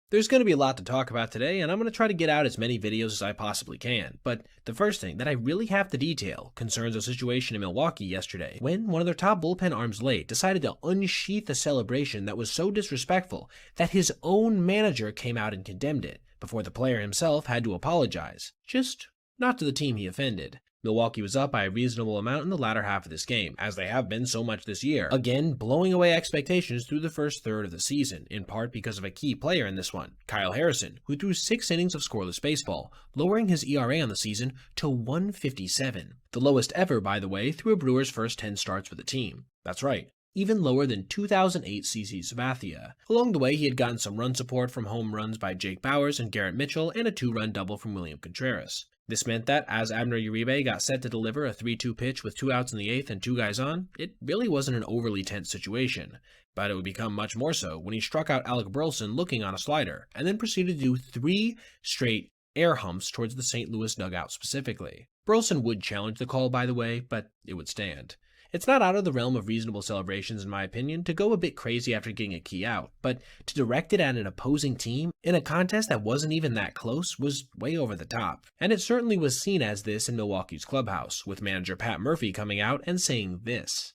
There's going to be a lot to talk about today, and I'm going to try to get out as many videos as I possibly can, but the first thing that I really have to detail concerns a situation in Milwaukee yesterday, when one of their top bullpen arms late decided to unsheath a celebration that was so disrespectful that his own manager came out and condemned it, before the player himself had to apologize, just not to the team he offended. Milwaukee was up by a reasonable amount in the latter half of this game, as they have been so much this year, again blowing away expectations through the first third of the season, in part because of a key player in this one, Kyle Harrison, who threw 6 innings of scoreless baseball, lowering his ERA on the season to 1.57, the lowest ever, by the way, through a Brewers' first 10 starts with the team. That's right, even lower than 2008 CC Sabathia. Along the way, he had gotten some run support from home runs by Jake Bauers and Garrett Mitchell, and a 2-run double from William Contreras. This meant that, as Abner Uribe got set to deliver a 3-2 pitch with 2 outs in the 8th and 2 guys on, it really wasn't an overly tense situation. But it would become much more so when he struck out Alec Burleson looking on a slider, and then proceeded to do 3 straight air humps towards the St. Louis dugout specifically. Burleson would challenge the call, by the way, but it would stand. It's not out of the realm of reasonable celebrations, in my opinion, to go a bit crazy after getting a key out, but to direct it at an opposing team in a contest that wasn't even that close was way over the top. And it certainly was seen as this in Milwaukee's clubhouse, with manager Pat Murphy coming out and saying this.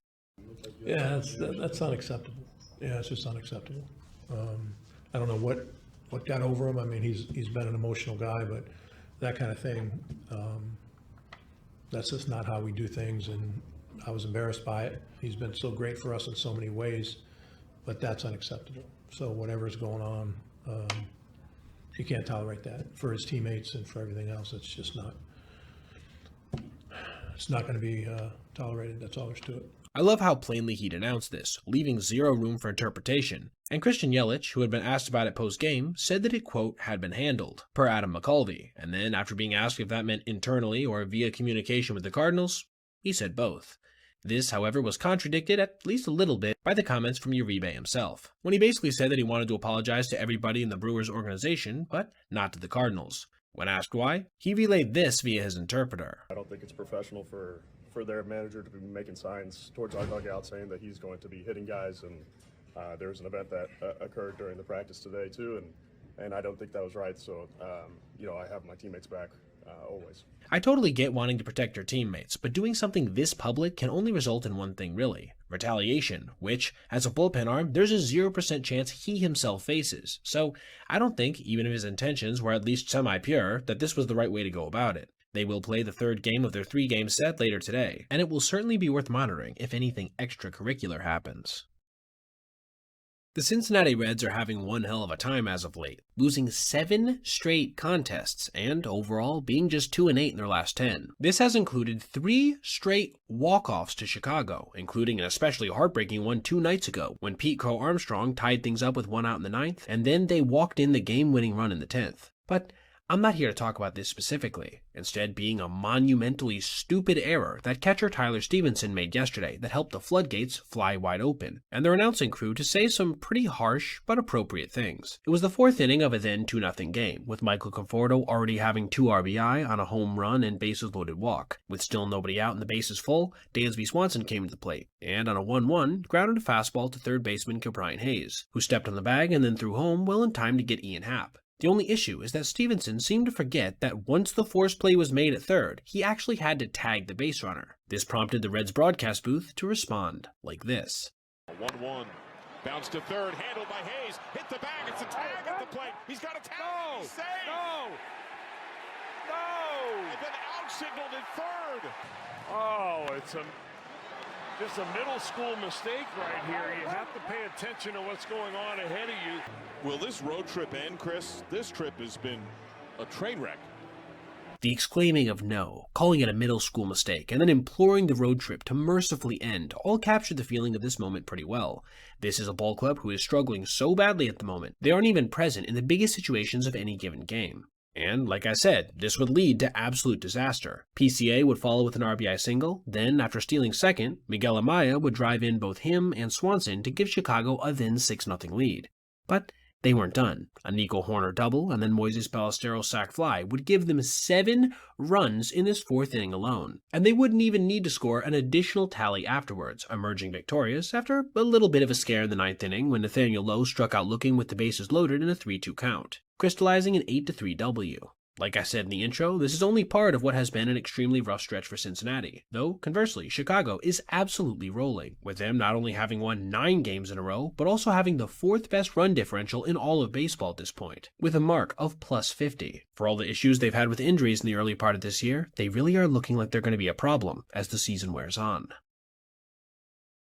Yeah, that's unacceptable. Yeah, it's just unacceptable. I don't know what got over him. I mean, he's been an emotional guy, but that kind of thing, that's just not how we do things, and I was embarrassed by it. He's been so great for us in so many ways, but that's unacceptable. So whatever's going on, you can't tolerate that for his teammates and for everything else. It's just not. It's not going to be tolerated. That's all there's to it. I love how plainly he denounced this, leaving zero room for interpretation. And Christian Yelich, who had been asked about it post-game, said that it, quote, had been handled, per Adam McCulvey. And then, after being asked if that meant internally or via communication with the Cardinals, he said both. This, however, was contradicted at least a little bit by the comments from Uribe himself, when he basically said that he wanted to apologize to everybody in the Brewers organization, but not to the Cardinals. When asked why, he relayed this via his interpreter. I don't think it's professional for their manager to be making signs towards our dugout saying that he's going to be hitting guys, and there was an event that occurred during the practice today too, and I don't think that was right. So I have my teammates back always. I totally get wanting to protect your teammates, but doing something this public can only result in one thing really: retaliation, which, as a bullpen arm, there's a 0% chance he himself faces. So I don't think, even if his intentions were at least semi-pure, that this was the right way to go about it. They will play the third game of their 3-game set later today, and it will certainly be worth monitoring if anything extracurricular happens. The Cincinnati Reds are having one hell of a time as of late, losing 7 straight contests and, overall, being just 2-8 in their last 10. This has included 3 straight walk-offs to Chicago, including an especially heartbreaking one 2 nights ago, when Pete Crow Armstrong tied things up with 1 out in the 9th, and then they walked in the game-winning run in the 10th. But I'm not here to talk about this specifically, instead being a monumentally stupid error that catcher Tyler Stevenson made yesterday that helped the floodgates fly wide open, and their announcing crew to say some pretty harsh but appropriate things. It was the 4th inning of a then 2-0 game, with Michael Conforto already having 2 RBI on a home run and bases loaded walk. With still nobody out and the bases full, Dansby Swanson came to the plate, and on a 1-1, grounded a fastball to third baseman Ke'Bryan Hayes, who stepped on the bag and then threw home well in time to get Ian Happ. The only issue is that Stevenson seemed to forget that once the force play was made at third, he actually had to tag the base runner. This prompted the Reds broadcast booth to respond like this. 1-1. Bounce to third, handled by Hayes. Hit the bag, it's a tag at the plate. He's got a tag. No! He's saved. No! No! And then out signaled in third. Oh, it's just a middle school mistake right here. You have to pay attention to what's going on ahead of you. Will this road trip end, Chris? This trip has been a train wreck. The exclaiming of no, calling it a middle school mistake, and then imploring the road trip to mercifully end all captured the feeling of this moment pretty well. This is a ball club who is struggling so badly at the moment, they aren't even present in the biggest situations of any given game. And, like I said, this would lead to absolute disaster. PCA would follow with an RBI single, then, after stealing second, Miguel Amaya would drive in both him and Swanson to give Chicago a then 6-0 lead. But they weren't done. A Nico Horner double and then Moises Ballesteros sac fly would give them 7 runs in this 4th inning alone, and they wouldn't even need to score an additional tally afterwards, emerging victorious after a little bit of a scare in the 9th inning when Nathaniel Lowe struck out looking with the bases loaded in a 3-2 count, crystallizing an 8-3 W. Like I said in the intro, this is only part of what has been an extremely rough stretch for Cincinnati, though conversely, Chicago is absolutely rolling, with them not only having won 9 games in a row, but also having the 4th best run differential in all of baseball at this point, with a mark of +50. For all the issues they've had with injuries in the early part of this year, they really are looking like they're going to be a problem as the season wears on.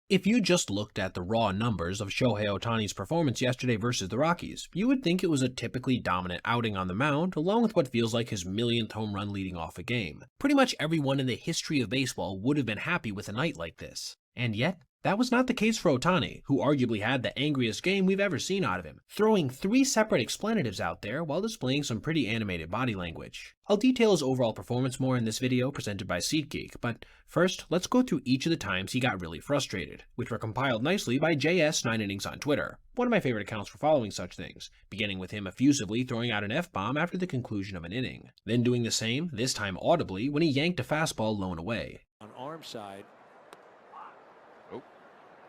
If you just looked at the raw numbers of Shohei Ohtani's performance yesterday versus the Rockies, you would think it was a typically dominant outing on the mound, along with what feels like his millionth home run leading off a game. Pretty much everyone in the history of baseball would have been happy with a night like this. And yet, that was not the case for Ohtani, who arguably had the angriest game we've ever seen out of him, throwing 3 separate explanatives out there while displaying some pretty animated body language. I'll detail his overall performance more in this video presented by SeatGeek, but first, let's go through each of the times he got really frustrated, which were compiled nicely by JS9innings on Twitter, one of my favorite accounts for following such things, beginning with him effusively throwing out an F-bomb after the conclusion of an inning, then doing the same, this time audibly, when he yanked a fastball low and away. On arm side,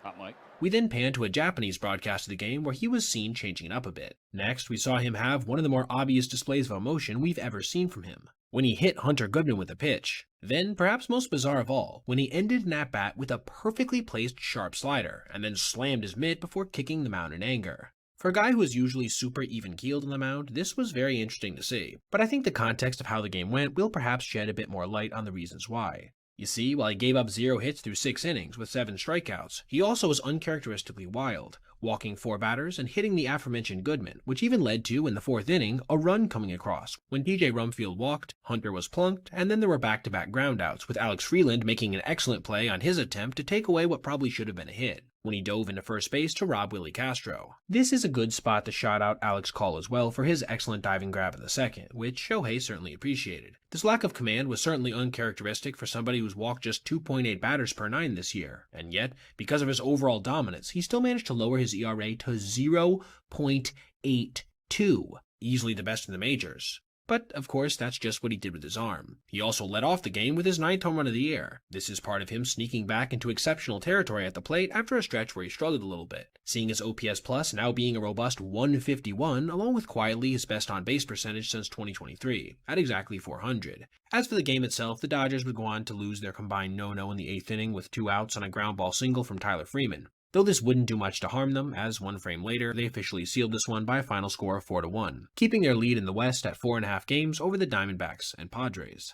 Hot Mike. We then pan to a Japanese broadcast of the game where he was seen changing it up a bit. Next, we saw him have one of the more obvious displays of emotion we've ever seen from him, when he hit Hunter Goodman with a pitch. Then, perhaps most bizarre of all, when he ended an at-bat with a perfectly placed sharp slider, and then slammed his mitt before kicking the mound in anger. For a guy who is usually super even-keeled on the mound, this was very interesting to see, but I think the context of how the game went will perhaps shed a bit more light on the reasons why. You see, while he gave up 0 hits through 6 innings with 7 strikeouts, he also was uncharacteristically wild, walking 4 batters and hitting the aforementioned Goodman, which even led to, in the 4th inning, a run coming across. When TJ Rumfield walked, Hunter was plunked, and then there were back-to-back groundouts, with Alex Freeland making an excellent play on his attempt to take away what probably should have been a hit, when he dove into first base to rob Willie Castro. This is a good spot to shout out Alex Call as well for his excellent diving grab in the second, which Shohei certainly appreciated. This lack of command was certainly uncharacteristic for somebody who's walked just 2.8 batters per 9 this year, and yet, because of his overall dominance, he still managed to lower his ERA to 0.82, easily the best in the majors. But, of course, that's just what he did with his arm. He also led off the game with his 9th home run of the year. This is part of him sneaking back into exceptional territory at the plate after a stretch where he struggled a little bit, seeing his OPS plus now being a robust 151, along with quietly his best on-base percentage since 2023, at exactly 400. As for the game itself, the Dodgers would go on to lose their combined no-no in the 8th inning with 2 outs on a ground ball single from Tyler Freeman. Though this wouldn't do much to harm them, as 1 frame later, they officially sealed this one by a final score of 4-1, keeping their lead in the West at 4.5 games over the Diamondbacks and Padres.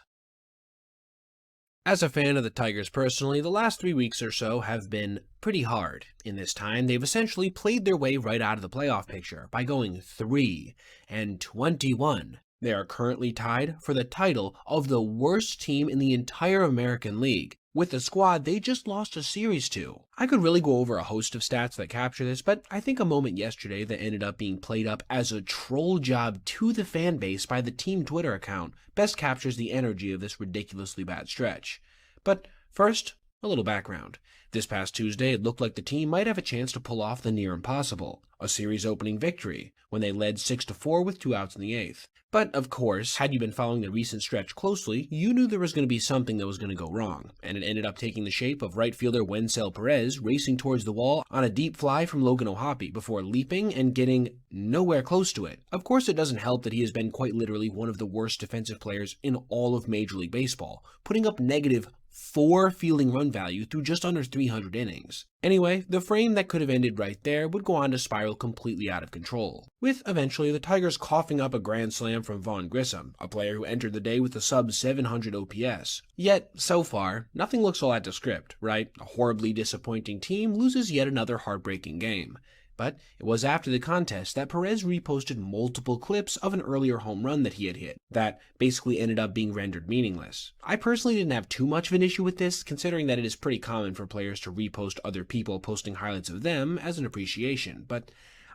As a fan of the Tigers personally, the last 3 weeks or so have been pretty hard. In this time, they've essentially played their way right out of the playoff picture by going 3-21. They are currently tied for the title of the worst team in the entire American League, with the squad they just lost a series to. I could really go over a host of stats that capture this, but I think a moment yesterday that ended up being played up as a troll job to the fan base by the team Twitter account best captures the energy of this ridiculously bad stretch. But first, a little background. This past Tuesday, it looked like the team might have a chance to pull off the near impossible, a series-opening victory, when they led 6-4 with 2 outs in the 8th. But, of course, had you been following the recent stretch closely, you knew there was going to be something that was going to go wrong, and it ended up taking the shape of right fielder Wencel Perez racing towards the wall on a deep fly from Logan O'Hoppe before leaping and getting nowhere close to it. Of course, it doesn't help that he has been quite literally one of the worst defensive players in all of Major League Baseball, putting up -4 fielding run value through just under 300 innings. Anyway, the frame that could have ended right there would go on to spiral completely out of control, with eventually the Tigers coughing up a grand slam from Vaughn Grissom, a player who entered the day with a sub-700 OPS. Yet, so far, nothing looks all that to script, right? A horribly disappointing team loses yet another heartbreaking game. But it was after the contest that Perez reposted multiple clips of an earlier home run that he had hit, that basically ended up being rendered meaningless. I personally didn't have too much of an issue with this, considering that it is pretty common for players to repost other people posting highlights of them as an appreciation, but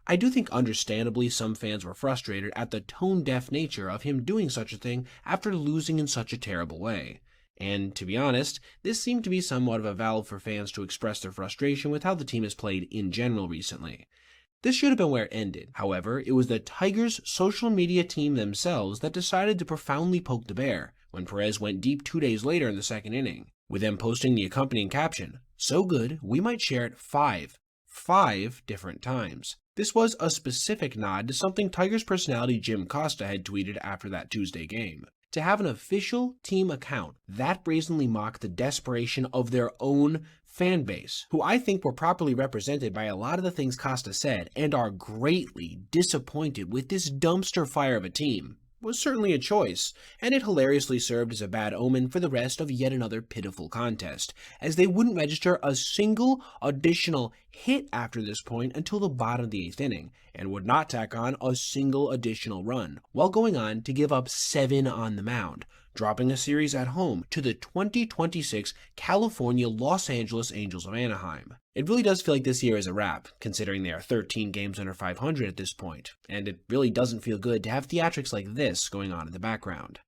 I do think understandably some fans were frustrated at the tone-deaf nature of him doing such a thing after losing in such a terrible way. And, to be honest, this seemed to be somewhat of a valve for fans to express their frustration with how the team has played in general recently. This should have been where it ended. However, it was the Tigers' social media team themselves that decided to profoundly poke the bear when Perez went deep 2 days later in the 2nd inning, with them posting the accompanying caption, "So good, we might share it 5 different times." This was a specific nod to something Tigers personality Jim Costa had tweeted after that Tuesday game. To have an official team account that brazenly mocked the desperation of their own fan base, who I think were properly represented by a lot of the things Costa said and are greatly disappointed with this dumpster fire of a team, was certainly a choice, and it hilariously served as a bad omen for the rest of yet another pitiful contest, as they wouldn't register a single additional hit after this point until the bottom of the 8th inning, and would not tack on a single additional run, while going on to give up 7 on the mound, dropping a series at home to the 2026 California Los Angeles Angels of Anaheim. It really does feel like this year is a wrap, considering they are 13 games under 500 at this point, and it really doesn't feel good to have theatrics like this going on in the background.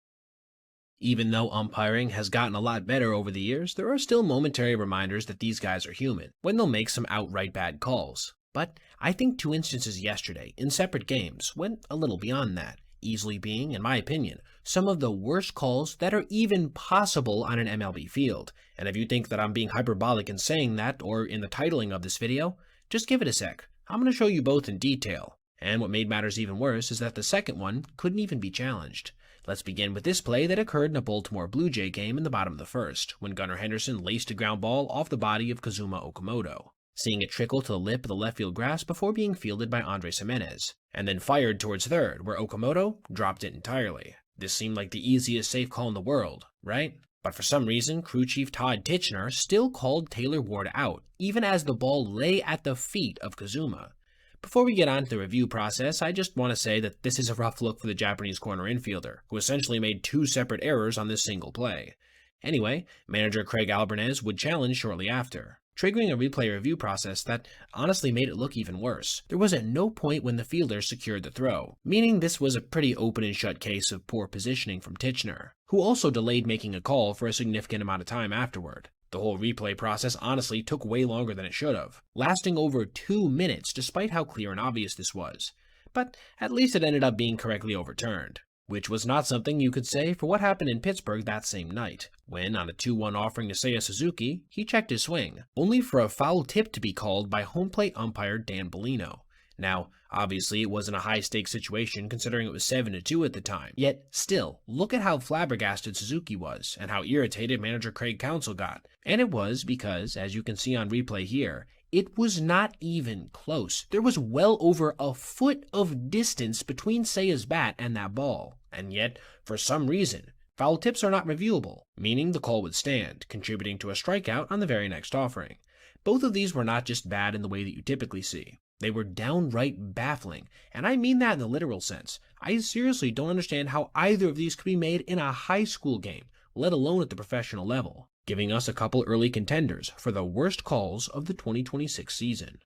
Even though umpiring has gotten a lot better over the years, there are still momentary reminders that these guys are human, when they'll make some outright bad calls. But I think 2 instances yesterday, in separate games, went a little beyond that, easily being, in my opinion, some of the worst calls that are even possible on an MLB field. And if you think that I'm being hyperbolic in saying that, or in the titling of this video, just give it a sec. I'm going to show you both in detail. And what made matters even worse is that the second one couldn't even be challenged. Let's begin with this play that occurred in a Baltimore Blue Jay game in the bottom of the first, when Gunnar Henderson laced a ground ball off the body of Kazuma Okamoto, seeing it trickle to the lip of the left field grass before being fielded by Andres Jimenez, and then fired towards third, where Okamoto dropped it entirely. This seemed like the easiest safe call in the world, right? But for some reason, crew chief Todd Tichenor still called Taylor Ward out, even as the ball lay at the feet of Kazuma. Before we get on to the review process, I just want to say that this is a rough look for the Japanese corner infielder, who essentially made two separate errors on this single play. Anyway, manager Craig Albanese would challenge shortly after, triggering a replay review process that honestly made it look even worse. There was at no point when the fielder secured the throw, meaning this was a pretty open and shut case of poor positioning from Tichenor, who also delayed making a call for a significant amount of time afterward. The whole replay process honestly took way longer than it should have, lasting over 2 minutes despite how clear and obvious this was. But at least it ended up being correctly overturned, which was not something you could say for what happened in Pittsburgh that same night, when on a 2-1 offering to Seiya Suzuki, he checked his swing, only for a foul tip to be called by home plate umpire Dan Bellino. Now, obviously it wasn't a high-stakes situation considering it was 7-2 at the time, yet still, look at how flabbergasted Suzuki was, and how irritated manager Craig Counsell got. And it was because, as you can see on replay here, it was not even close. There was well over a foot of distance between Seiya's bat and that ball, and yet, for some reason, foul tips are not reviewable, meaning the call would stand, contributing to a strikeout on the very next offering. Both of these were not just bad in the way that you typically see. They were downright baffling, and I mean that in the literal sense. I seriously don't understand how either of these could be made in a high school game, let alone at the professional level, giving us a couple early contenders for the worst calls of the 2026 season.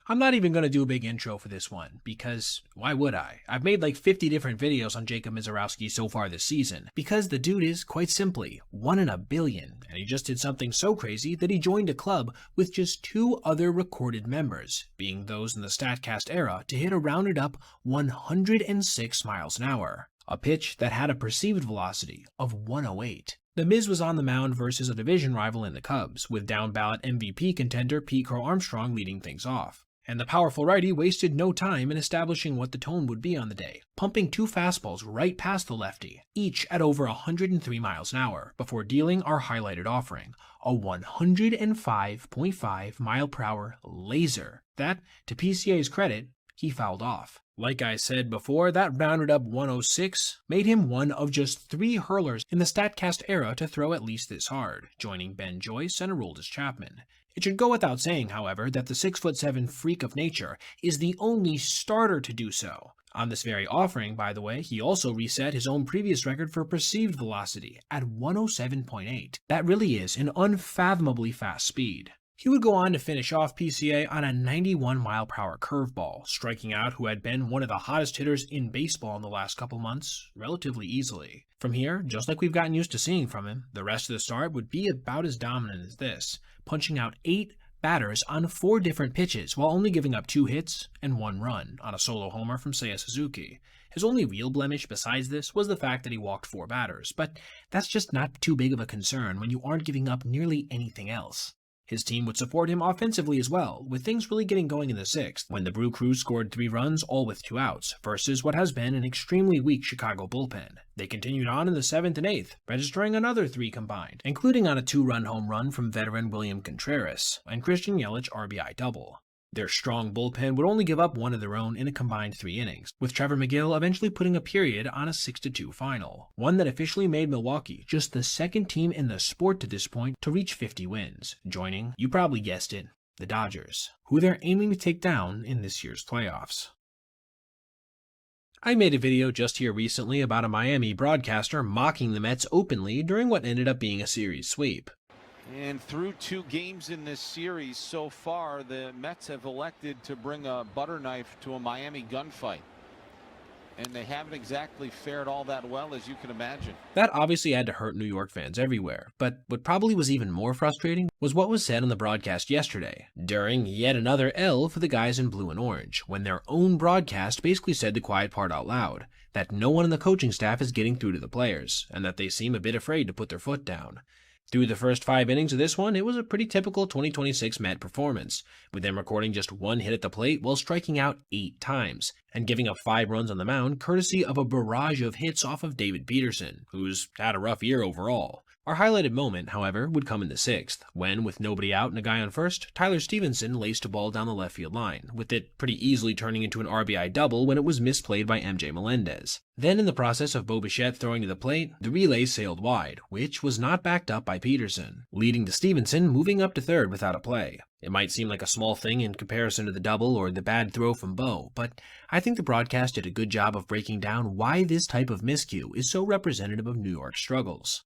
I'm not even going to do a big intro for this one, because why would I? I've made like 50 different videos on Jacob Misiorowski so far this season, because the dude is, quite simply, 1 in a billion, and he just did something so crazy that he joined a club with just 2 other recorded members, being those in the StatCast era, to hit a rounded up 106 miles an hour, a pitch that had a perceived velocity of 108. The Miz was on the mound versus a division rival in the Cubs, with down-ballot MVP contender Pete Crow Armstrong leading things off. And the powerful righty wasted no time in establishing what the tone would be on the day, pumping 2 fastballs right past the lefty, each at over 103 miles an hour, before dealing our highlighted offering, a 105.5 mile per hour laser that, to PCA's credit, he fouled off. Like I said before, that rounded up 106 made him one of just 3 hurlers in the StatCast era to throw at least this hard, joining Ben Joyce and Aroldis Chapman. It should go without saying, however, that the 6'7" freak of nature is the only starter to do so. On this very offering, by the way, he also reset his own previous record for perceived velocity at 107.8. That really is an unfathomably fast speed. He would go on to finish off PCA on a 91 mile per hour curveball, striking out who had been one of the hottest hitters in baseball in the last couple months relatively easily. From here, just like we've gotten used to seeing from him, the rest of the start would be about as dominant as this, punching out 8 batters on 4 different pitches while only giving up 2 hits and 1 run on a solo homer from Seiya Suzuki. His only real blemish besides this was the fact that he walked 4 batters, but that's just not too big of a concern when you aren't giving up nearly anything else. His team would support him offensively as well, with things really getting going in the 6th, when the Brew Crew scored 3 runs, all with 2 outs, versus what has been an extremely weak Chicago bullpen. They continued on in the 7th and 8th, registering another 3 combined, including on a 2-run home run from veteran William Contreras, and Christian Yelich RBI double. Their strong bullpen would only give up 1 of their own in a combined 3 innings, with Trevor McGill eventually putting a period on a 6-2 final, one that officially made Milwaukee just the 2nd team in the sport to this point to reach 50 wins, joining, you probably guessed it, the Dodgers, who they're aiming to take down in this year's playoffs. I made a video just here recently about a Miami broadcaster mocking the Mets openly during what ended up being a series sweep. And through 2 games in this series so far, the Mets have elected to bring a butter knife to a Miami gunfight. And they haven't exactly fared all that well, as you can imagine. That obviously had to hurt New York fans everywhere, but what probably was even more frustrating was what was said on the broadcast yesterday, during yet another L for the guys in blue and orange, when their own broadcast basically said the quiet part out loud, that no one in the coaching staff is getting through to the players, and that they seem a bit afraid to put their foot down. Through the first 5 innings of this one, it was a pretty typical 2026 Met performance, with them recording just 1 hit at the plate while striking out 8 times, and giving up 5 runs on the mound courtesy of a barrage of hits off of David Peterson, who's had a rough year overall. Our highlighted moment, however, would come in the 6th, when, with nobody out and a guy on first, Tyler Stevenson laced a ball down the left field line, with it pretty easily turning into an RBI double when it was misplayed by MJ Melendez. Then, in the process of Bo Bichette throwing to the plate, the relay sailed wide, which was not backed up by Peterson, leading to Stevenson moving up to third without a play. It might seem like a small thing in comparison to the double or the bad throw from Bo, but I think the broadcast did a good job of breaking down why this type of miscue is so representative of New York's struggles.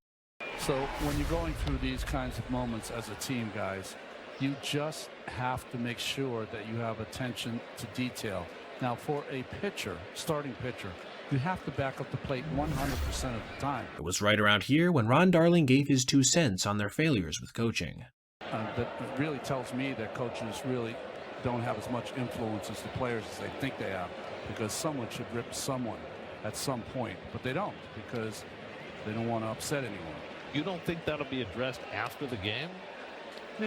So when you're going through these kinds of moments as a team, guys, you just have to make sure that you have attention to detail. Now, for a pitcher, starting pitcher, you have to back up the plate 100% of the time. It was right around here when Ron Darling gave his 2 cents on their failures with coaching. That really tells me that coaches really don't have as much influence as the players as they think they have, because someone should rip someone at some point, but they don't, because they don't want to upset anyone. You don't think that'll be addressed after the game?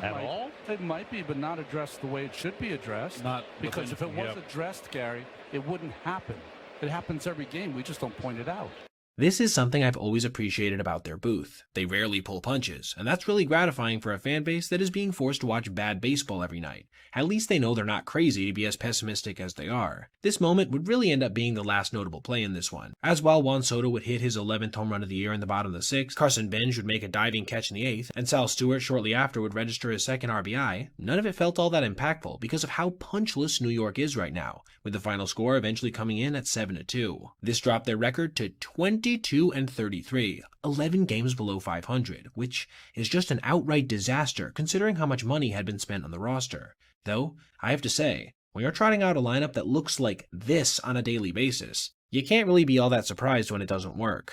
All? It might be, but not addressed the way it should be addressed. Not because if it was addressed, Gary, it wouldn't happen. It happens every game. We just don't point it out. This is something I've always appreciated about their booth. They rarely pull punches, and that's really gratifying for a fan base that is being forced to watch bad baseball every night. At least they know they're not crazy to be as pessimistic as they are. This moment would really end up being the last notable play in this one, as while Juan Soto would hit his 11th home run of the year in the bottom of the 6th, Carson Benj would make a diving catch in the 8th, and Sal Stewart shortly after would register his 2nd RBI, none of it felt all that impactful because of how punchless New York is right now, with the final score eventually coming in at 7-2. This dropped their record to 22-33, 11 games below 500, which is just an outright disaster considering how much money had been spent on the roster. Though, I have to say, when you're trotting out a lineup that looks like this on a daily basis, you can't really be all that surprised when it doesn't work.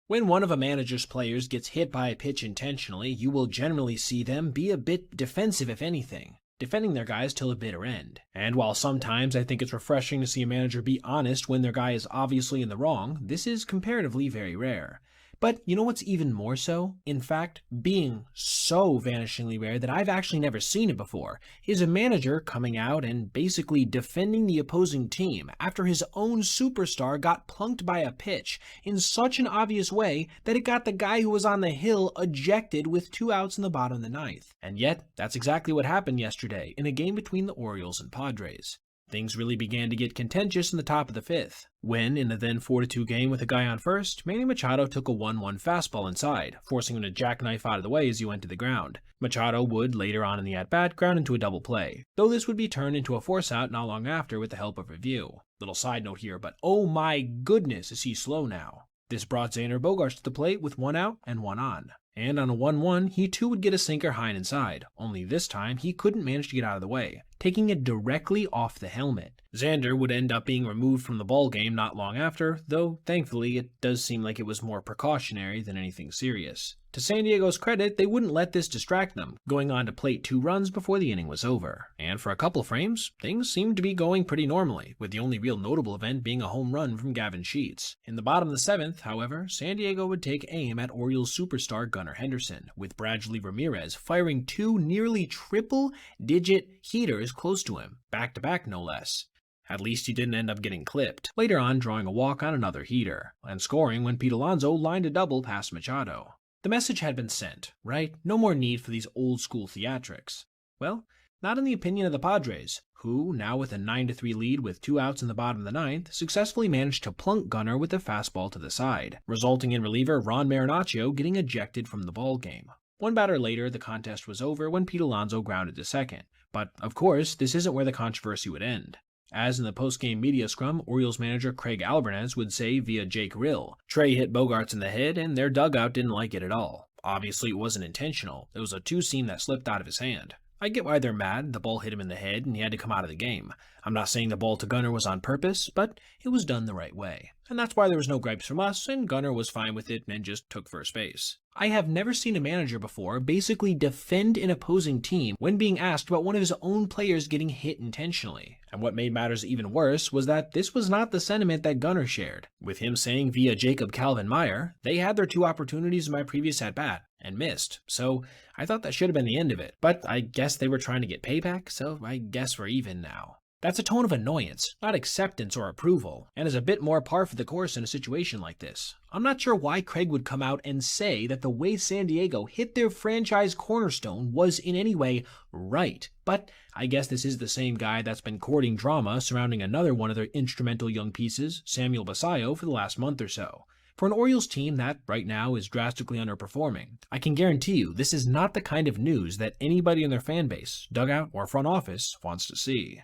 When one of a manager's players gets hit by a pitch intentionally, you will generally see them be a bit defensive if anything, defending their guys till the bitter end. And while sometimes I think it's refreshing to see a manager be honest when their guy is obviously in the wrong, this is comparatively very rare. But you know what's even more so? In fact, being so vanishingly rare that I've actually never seen it before, is a manager coming out and basically defending the opposing team after his own superstar got plunked by a pitch in such an obvious way that it got the guy who was on the hill ejected with 2 outs in the bottom of the 9th. And yet, that's exactly what happened yesterday in a game between the Orioles and Padres. Things really began to get contentious in the top of the 5th, when, in the then 4-2 game with a guy on first, Manny Machado took a 1-1 fastball inside, forcing him to jackknife out of the way as he went to the ground. Machado would, later on in the at-bat, ground into a double play, though this would be turned into a force-out not long after with the help of review. Little side note here, but oh my goodness is he slow now. This brought Xander Bogaerts to the plate with 1 out and 1 on. And on a 1-1, he too would get a sinker high and inside, only this time he couldn't manage to get out of the way, taking it directly off the helmet. Xander would end up being removed from the ball game not long after, though thankfully it does seem like it was more precautionary than anything serious. To San Diego's credit, they wouldn't let this distract them, going on to plate 2 runs before the inning was over. And for a couple frames, things seemed to be going pretty normally, with the only real notable event being a home run from Gavin Sheets. In the bottom of the 7th, however, San Diego would take aim at Orioles superstar Gunnar Henderson, with Bradley Ramirez firing 2 nearly triple-digit heaters close to him, back-to-back no less. At least he didn't end up getting clipped, later on drawing a walk on another heater, and scoring when Pete Alonso lined a double past Machado. The message had been sent, right? No more need for these old-school theatrics. Well, not in the opinion of the Padres, who, now with a 9-3 lead with 2 outs in the bottom of the 9th, successfully managed to plunk Gunnar with a fastball to the side, resulting in reliever Ron Marinaccio getting ejected from the ballgame. One batter later, the contest was over when Pete Alonso grounded to second. But, of course, this isn't where the controversy would end. As in the post-game media scrum, Orioles manager Craig Alvarez would say via Jake Rill, Trey hit Bogaerts in the head and their dugout didn't like it at all. Obviously it wasn't intentional, it was a 2-seam that slipped out of his hand. I get why they're mad. The ball hit him in the head and he had to come out of the game. I'm not saying the ball to Gunnar was on purpose, but it was done the right way. And that's why there was no gripes from us, and Gunnar was fine with it and just took first base. I have never seen a manager before basically defend an opposing team when being asked about one of his own players getting hit intentionally. And what made matters even worse was that this was not the sentiment that Gunnar shared, with him saying via Jacob Calvin Meyer, they had their 2 opportunities in my previous at-bat and missed. So I thought that should have been the end of it, but I guess they were trying to get payback, so I guess we're even now. That's a tone of annoyance, not acceptance or approval, and is a bit more par for the course in a situation like this. I'm not sure why Craig would come out and say that the way San Diego hit their franchise cornerstone was in any way right, but I guess this is the same guy that's been courting drama surrounding another one of their instrumental young pieces, Samuel Basallo, for the last month or so. For an Orioles team that, right now, is drastically underperforming, I can guarantee you this is not the kind of news that anybody in their fan base, dugout, or front office wants to see.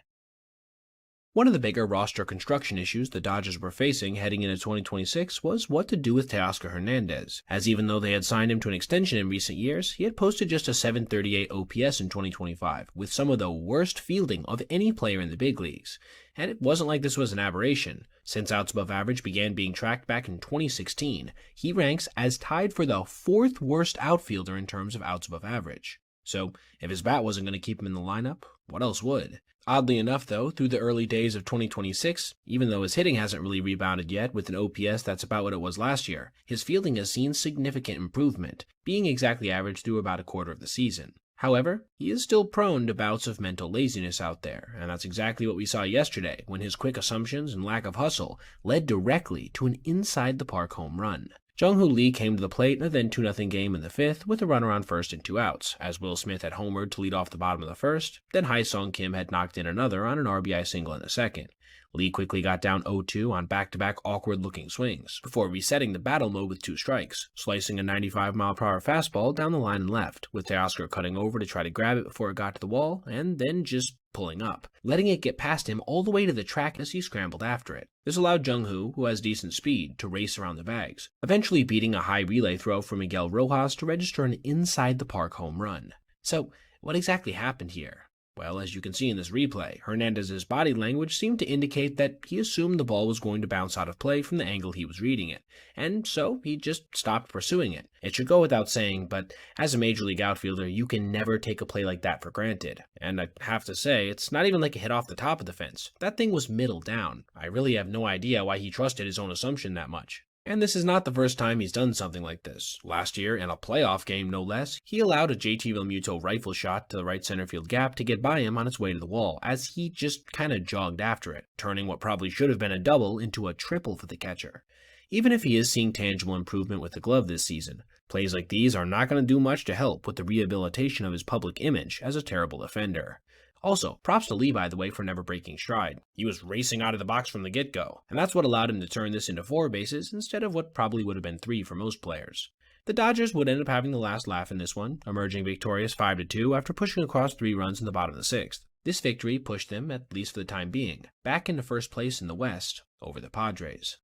One of the bigger roster construction issues the Dodgers were facing heading into 2026 was what to do with Teoscar Hernandez, as even though they had signed him to an extension in recent years, he had posted just a .738 OPS in 2025, with some of the worst fielding of any player in the big leagues. And it wasn't like this was an aberration. Since outs above average began being tracked back in 2016, he ranks as tied for the 4th worst outfielder in terms of outs above average. So, if his bat wasn't going to keep him in the lineup, what else would? Oddly enough, though, through the early days of 2026, even though his hitting hasn't really rebounded yet with an OPS that's about what it was last year, his fielding has seen significant improvement, being exactly average through about a quarter of the season. However, he is still prone to bouts of mental laziness out there, and that's exactly what we saw yesterday when his quick assumptions and lack of hustle led directly to an inside-the-park home run. Jung-Hoo Lee came to the plate in a then 2-0 game in the 5th with a runner on first and 2 outs, as Will Smith had homered to lead off the bottom of the 1st, then Hae-Sung Kim had knocked in another on an RBI single in the 2nd. Lee quickly got down 0-2 on back-to-back awkward-looking swings, before resetting the battle mode with 2 strikes, slicing a 95-mile-per-hour fastball down the line and left, with Teoscar cutting over to try to grab it before it got to the wall, and then just pulling up, letting it get past him all the way to the track as he scrambled after it. This allowed Jung-Hoo, who has decent speed, to race around the bags, eventually beating a high relay throw from Miguel Rojas to register an inside-the-park home run. So, what exactly happened here? Well, as you can see in this replay, Hernandez's body language seemed to indicate that he assumed the ball was going to bounce out of play from the angle he was reading it, and so he just stopped pursuing it. It should go without saying, but as a major league outfielder, you can never take a play like that for granted. And I have to say, it's not even like it hit off the top of the fence. That thing was middle down. I really have no idea why he trusted his own assumption that much. And this is not the first time he's done something like this. Last year, in a playoff game no less, he allowed a JT Realmuto rifle shot to the right center field gap to get by him on its way to the wall, as he just kinda jogged after it, turning what probably should have been a double into a triple for the catcher. Even if he is seeing tangible improvement with the glove this season, plays like these are not going to do much to help with the rehabilitation of his public image as a terrible offender. Also, props to Lee, by the way, for never breaking stride. He was racing out of the box from the get-go, and that's what allowed him to turn this into 4 bases instead of what probably would have been 3 for most players. The Dodgers would end up having the last laugh in this one, emerging victorious 5-2 after pushing across 3 runs in the bottom of the 6th. This victory pushed them, at least for the time being, back into first place in the West over the Padres.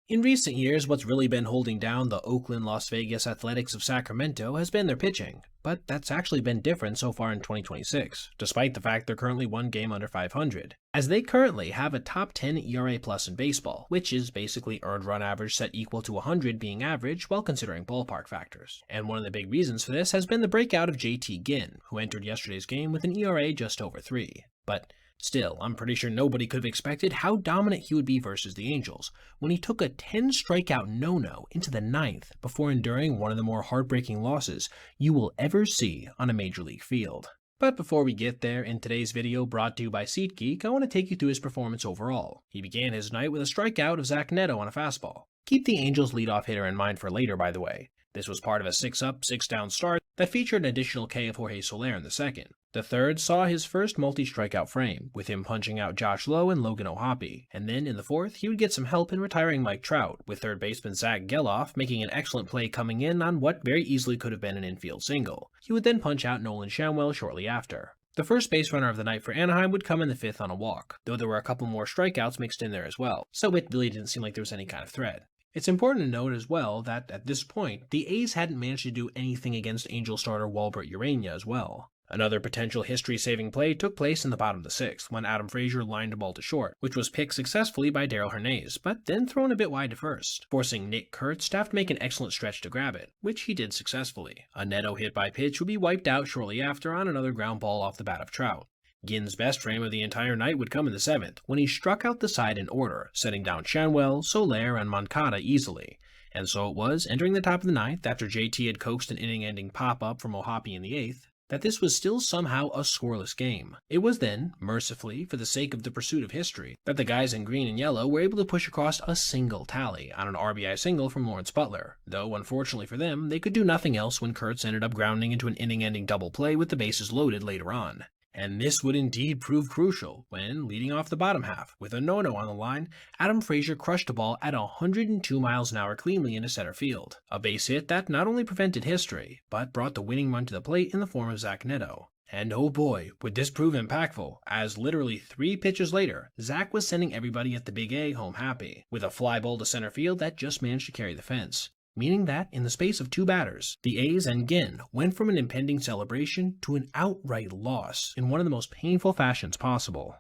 In recent years, what's really been holding down the Oakland-Las Vegas Athletics of Sacramento has been their pitching, but that's actually been different so far in 2026, despite the fact they're currently 1 game under .500, as they currently have a top 10 ERA plus in baseball, which is basically earned run average set equal to 100 being average while considering ballpark factors. And one of the big reasons for this has been the breakout of JT Ginn, who entered yesterday's game with an ERA just over 3. But still, I'm pretty sure nobody could have expected how dominant he would be versus the Angels, when he took a 10-strikeout no-no into the 9th before enduring one of the more heartbreaking losses you will ever see on a major league field. But before we get there, in today's video brought to you by SeatGeek, I want to take you through his performance overall. He began his night with a strikeout of Zach Neto on a fastball. Keep the Angels' leadoff hitter in mind for later, by the way. This was part of a 6-up, 6-down start that featured an additional K of Jorge Soler in the 2nd. The 3rd saw his first multi-strikeout frame, with him punching out Josh Lowe and Logan O'Hoppe, and then in the 4th he would get some help in retiring Mike Trout, with third baseman Zach Geloff making an excellent play coming in on what very easily could have been an infield single. He would then punch out Nolan Shamwell shortly after. The first base runner of the night for Anaheim would come in the 5th on a walk, though there were a couple more strikeouts mixed in there as well, so it really didn't seem like there was any kind of threat. It's important to note as well that, at this point, the A's hadn't managed to do anything against Angel starter Walbert Urania as well. Another potential history-saving play took place in the bottom of the 6th when Adam Frazier lined a ball to short, which was picked successfully by Darell Hernandez, but then thrown a bit wide to first, forcing Nick Kurtz to have to make an excellent stretch to grab it, which he did successfully. A Neto hit by pitch would be wiped out shortly after on another ground ball off the bat of Trout. Ginn's best frame of the entire night would come in the 7th, when he struck out the side in order, setting down Shanwell, Soler, and Moncada easily. And so it was, entering the top of the 9th, after JT had coaxed an inning-ending pop-up from Ohapi in the 8th, that this was still somehow a scoreless game. It was then, mercifully, for the sake of the pursuit of history, that the guys in green and yellow were able to push across a single tally on an RBI single from Lawrence Butler, though unfortunately for them, they could do nothing else when Kurtz ended up grounding into an inning-ending double play with the bases loaded later on. And this would indeed prove crucial when, leading off the bottom half, with a no-no on the line, Adam Frazier crushed a ball at 102 miles an hour cleanly into center field. A base hit that not only prevented history, but brought the winning run to the plate in the form of Zach Neto. And oh boy, would this prove impactful, as literally 3 pitches later, Zach was sending everybody at the Big A home happy, with a fly ball to center field that just managed to carry the fence. Meaning that, in the space of 2 batters, the A's and Ginn went from an impending celebration to an outright loss in one of the most painful fashions possible.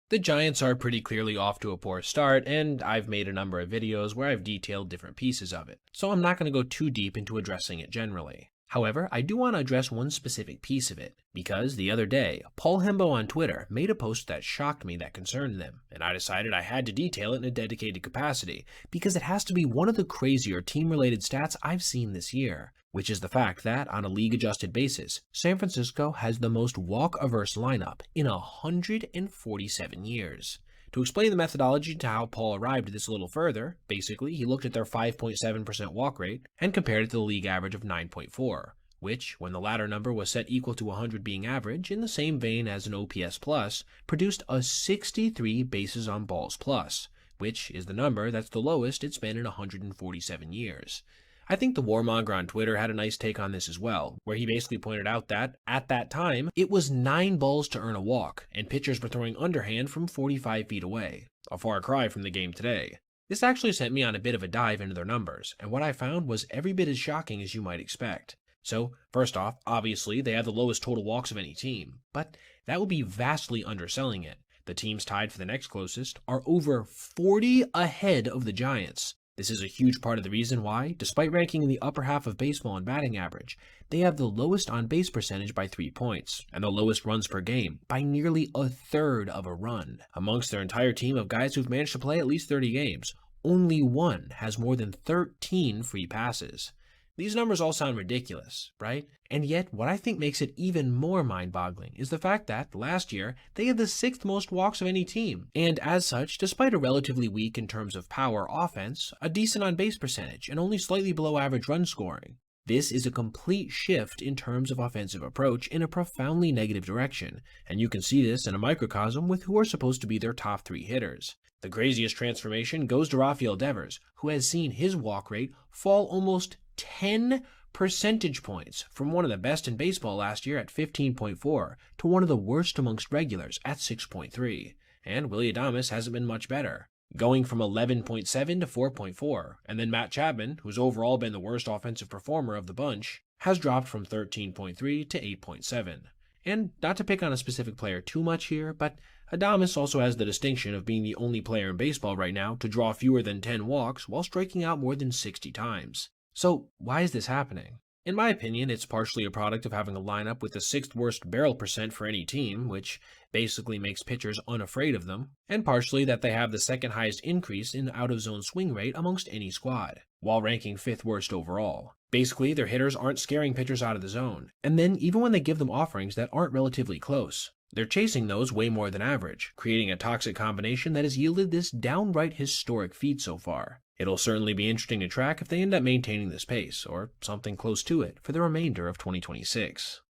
The Giants are pretty clearly off to a poor start, and I've made a number of videos where I've detailed different pieces of it, so I'm not going to go too deep into addressing it generally. However, I do want to address one specific piece of it, because the other day, Paul Hembo on Twitter made a post that shocked me that concerned them, and I decided I had to detail it in a dedicated capacity, because it has to be one of the crazier team-related stats I've seen this year, which is the fact that, on a league-adjusted basis, San Francisco has the most walk-averse lineup in 147 years. To explain the methodology to how Paul arrived at this a little further, basically he looked at their 5.7% walk rate and compared it to the league average of 9.4, which, when the latter number was set equal to 100 being average, in the same vein as an OPS plus, produced a 63 bases on balls plus, which is the number that's the lowest it's been in 147 years. I think the warmonger on Twitter had a nice take on this as well, where he basically pointed out that, at that time, it was 9 balls to earn a walk, and pitchers were throwing underhand from 45 feet away, a far cry from the game today. This actually sent me on a bit of a dive into their numbers, and what I found was every bit as shocking as you might expect. So, first off, obviously, they have the lowest total walks of any team, but that would be vastly underselling it. The teams tied for the next closest are over 40 ahead of the Giants. This is a huge part of the reason why, despite ranking in the upper half of baseball in batting average, they have the lowest on-base percentage by 3 points, and the lowest runs per game by nearly a third of a run. Amongst their entire team of guys who've managed to play at least 30 games, only one has more than 13 free passes. These numbers all sound ridiculous, right? And yet, what I think makes it even more mind-boggling is the fact that, last year, they had the 6th most walks of any team, and as such, despite a relatively weak in terms of power offense, a decent on-base percentage, and only slightly below average run scoring. This is a complete shift in terms of offensive approach in a profoundly negative direction, and you can see this in a microcosm with who are supposed to be their top 3 hitters. The craziest transformation goes to Rafael Devers, who has seen his walk rate fall almost 10 percentage points from one of the best in baseball last year at 15.4 to one of the worst amongst regulars at 6.3. And Willy Adames hasn't been much better, going from 11.7 to 4.4. And then Matt Chapman, who's overall been the worst offensive performer of the bunch, has dropped from 13.3 to 8.7. And not to pick on a specific player too much here, but Adames also has the distinction of being the only player in baseball right now to draw fewer than 10 walks while striking out more than 60 times. So, why is this happening? In my opinion, it's partially a product of having a lineup with the 6th worst barrel percent for any team, which basically makes pitchers unafraid of them, and partially that they have the 2nd highest increase in out-of-zone swing rate amongst any squad, while ranking 5th worst overall. Basically, their hitters aren't scaring pitchers out of the zone, and then even when they give them offerings that aren't relatively close, they're chasing those way more than average, creating a toxic combination that has yielded this downright historic feat so far. It'll certainly be interesting to track if they end up maintaining this pace, or something close to it, for the remainder of 2026.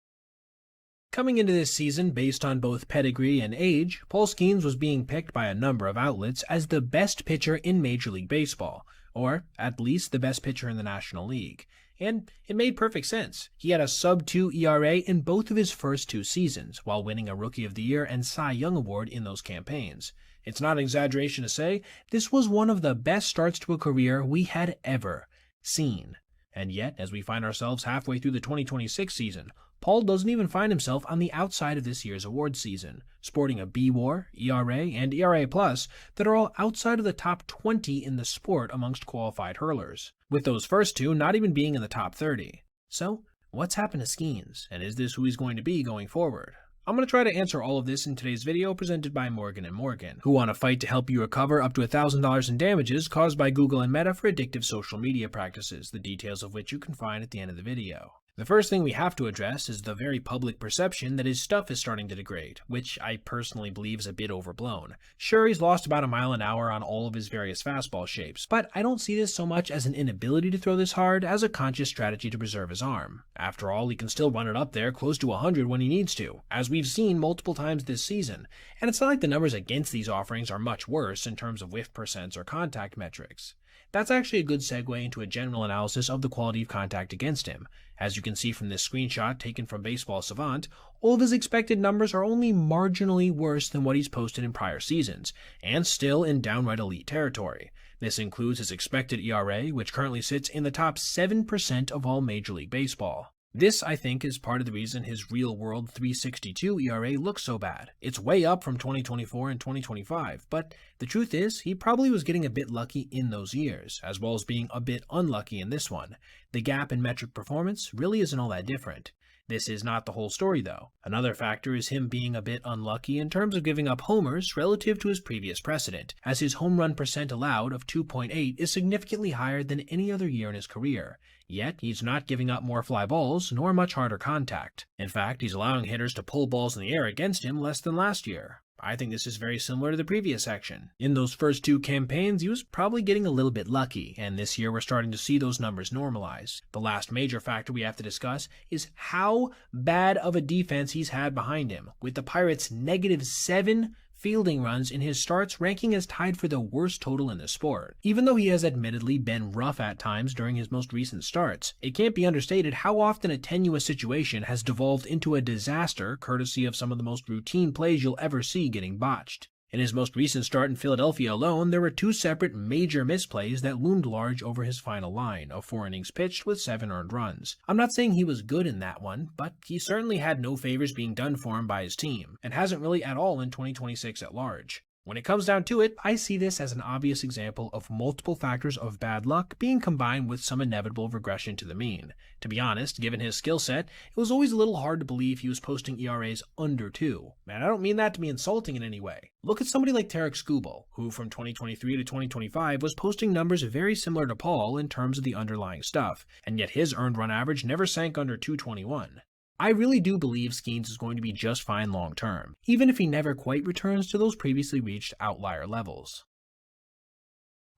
Coming into this season based on both pedigree and age, Paul Skeens was being picked by a number of outlets as the best pitcher in Major League Baseball, or at least the best pitcher in the National League. And it made perfect sense. He had a sub-2 ERA in both of his first 2 seasons, while winning a Rookie of the Year and Cy Young Award in those campaigns. It's not an exaggeration to say this was one of the best starts to a career we had ever seen. And yet, as we find ourselves halfway through the 2026 season, Paul doesn't even find himself on the outside of this year's awards season, sporting a B-WAR, ERA, and ERA+ that are all outside of the top 20 in the sport amongst qualified hurlers, with those first two not even being in the top 30. So, what's happened to Skeens, and is this who he's going to be going forward? I'm going to try to answer all of this in today's video presented by Morgan & Morgan, who want to fight to help you recover up to $1,000 in damages caused by Google and Meta for addictive social media practices, the details of which you can find at the end of the video. The first thing we have to address is the very public perception that his stuff is starting to degrade, which I personally believe is a bit overblown. Sure, he's lost about a mile an hour on all of his various fastball shapes, but I don't see this so much as an inability to throw this hard as a conscious strategy to preserve his arm. After all, he can still run it up there close to 100 when he needs to, as we've seen multiple times this season, and it's not like the numbers against these offerings are much worse in terms of whiff percents or contact metrics. That's actually a good segue into a general analysis of the quality of contact against him. As you can see from this screenshot taken from Baseball Savant, all of his expected numbers are only marginally worse than what he's posted in prior seasons, and still in downright elite territory. This includes his expected ERA, which currently sits in the top 7% of all Major League Baseball. This, I think, is part of the reason his real-world 3.62 ERA looks so bad. It's way up from 2024 and 2025, but the truth is, he probably was getting a bit lucky in those years, as well as being a bit unlucky in this one. The gap in metric performance really isn't all that different. This is not the whole story, though. Another factor is him being a bit unlucky in terms of giving up homers relative to his previous precedent, as his home run percent allowed of 2.8 is significantly higher than any other year in his career. Yet, he's not giving up more fly balls, nor much harder contact. In fact, he's allowing hitters to pull balls in the air against him less than last year. I think this is very similar to the previous section. In those first two campaigns, he was probably getting a little bit lucky, and this year we're starting to see those numbers normalize. The last major factor we have to discuss is how bad of a defense he's had behind him, with the Pirates' -7 fielding runs in his starts ranking as tied for the worst total in the sport. Even though he has admittedly been rough at times during his most recent starts, it can't be understated how often a tenuous situation has devolved into a disaster courtesy of some of the most routine plays you'll ever see getting botched. In his most recent start in Philadelphia alone, there were 2 separate major misplays that loomed large over his final line of 4 innings pitched with 7 earned runs. I'm not saying he was good in that one, but he certainly had no favors being done for him by his team, and hasn't really at all in 2026 at large. When it comes down to it, I see this as an obvious example of multiple factors of bad luck being combined with some inevitable regression to the mean. To be honest, given his skill set, it was always a little hard to believe he was posting ERAs under 2. And I don't mean that to be insulting in any way. Look at somebody like Tarek Skubal, who from 2023 to 2025 was posting numbers very similar to Paul in terms of the underlying stuff, and yet his earned run average never sank under 221. I really do believe Skeens is going to be just fine long term, even if he never quite returns to those previously reached outlier levels.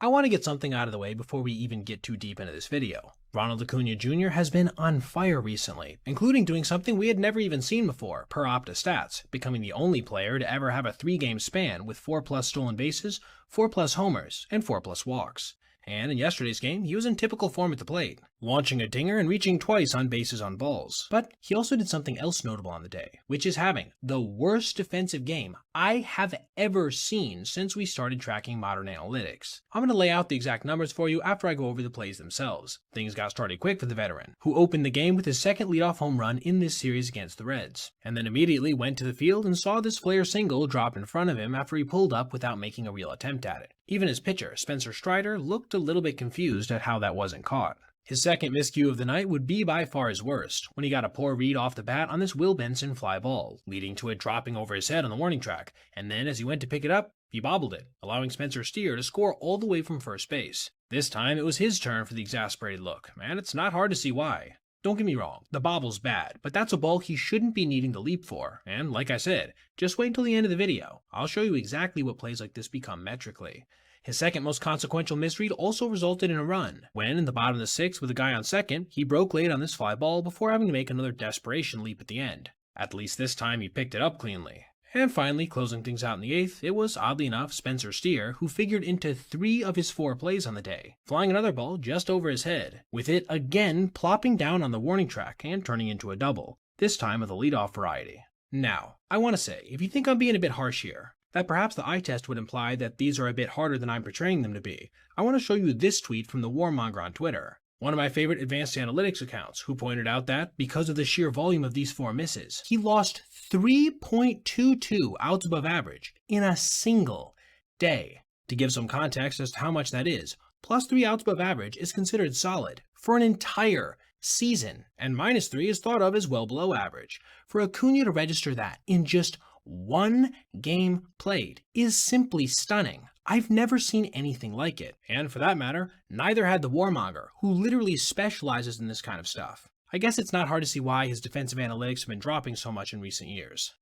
I want to get something out of the way before we even get too deep into this video. Ronald Acuna Jr. has been on fire recently, including doing something we had never even seen before, per Opta Stats, becoming the only player to ever have a 3-game span with 4+ stolen bases, 4+ homers, and 4+ walks. And in yesterday's game, he was in typical form at the plate, launching a dinger and reaching twice on bases on balls. But he also did something else notable on the day, which is having the worst defensive game I have ever seen since we started tracking modern analytics. I'm going to lay out the exact numbers for you after I go over the plays themselves. Things got started quick for the veteran, who opened the game with his second leadoff home run in this series against the Reds, and then immediately went to the field and saw this flare single drop in front of him after he pulled up without making a real attempt at it. Even his pitcher, Spencer Strider, looked a little bit confused at how that wasn't caught. His second miscue of the night would be by far his worst, when he got a poor read off the bat on this Will Benson fly ball, leading to it dropping over his head on the warning track, and then as he went to pick it up, he bobbled it, allowing Spencer Steer to score all the way from first base. This time it was his turn for the exasperated look, and it's not hard to see why. Don't get me wrong, the bobble's bad, but that's a ball he shouldn't be needing to leap for, and like I said, just wait until the end of the video. I'll show you exactly what plays like this become metrically. His second most consequential misread also resulted in a run, when in the bottom of the 6th with a guy on second, he broke late on this fly ball before having to make another desperation leap at the end. At least this time he picked it up cleanly. And finally, closing things out in the 8th, it was, oddly enough, Spencer Steer who figured into 3 of his 4 plays on the day, flying another ball just over his head, with it again plopping down on the warning track and turning into a double, this time of the leadoff variety. Now, I want to say, if you think I'm being a bit harsh here, that perhaps the eye test would imply that these are a bit harder than I'm portraying them to be, I want to show you this tweet from the Warmonger on Twitter. one of my favorite advanced analytics accounts, who pointed out that, because of the sheer volume of these 4 misses, he lost 3.22 outs above average in a single day. To give some context as to how much that is, plus 3 outs above average is considered solid for an entire season, and -3 is thought of as well below average. For Acuna to register that in just 1 game played is simply stunning. I've never seen anything like it, and for that matter, neither had the warmonger, who literally specializes in this kind of stuff. I guess it's not hard to see why his defensive analytics have been dropping so much in recent years.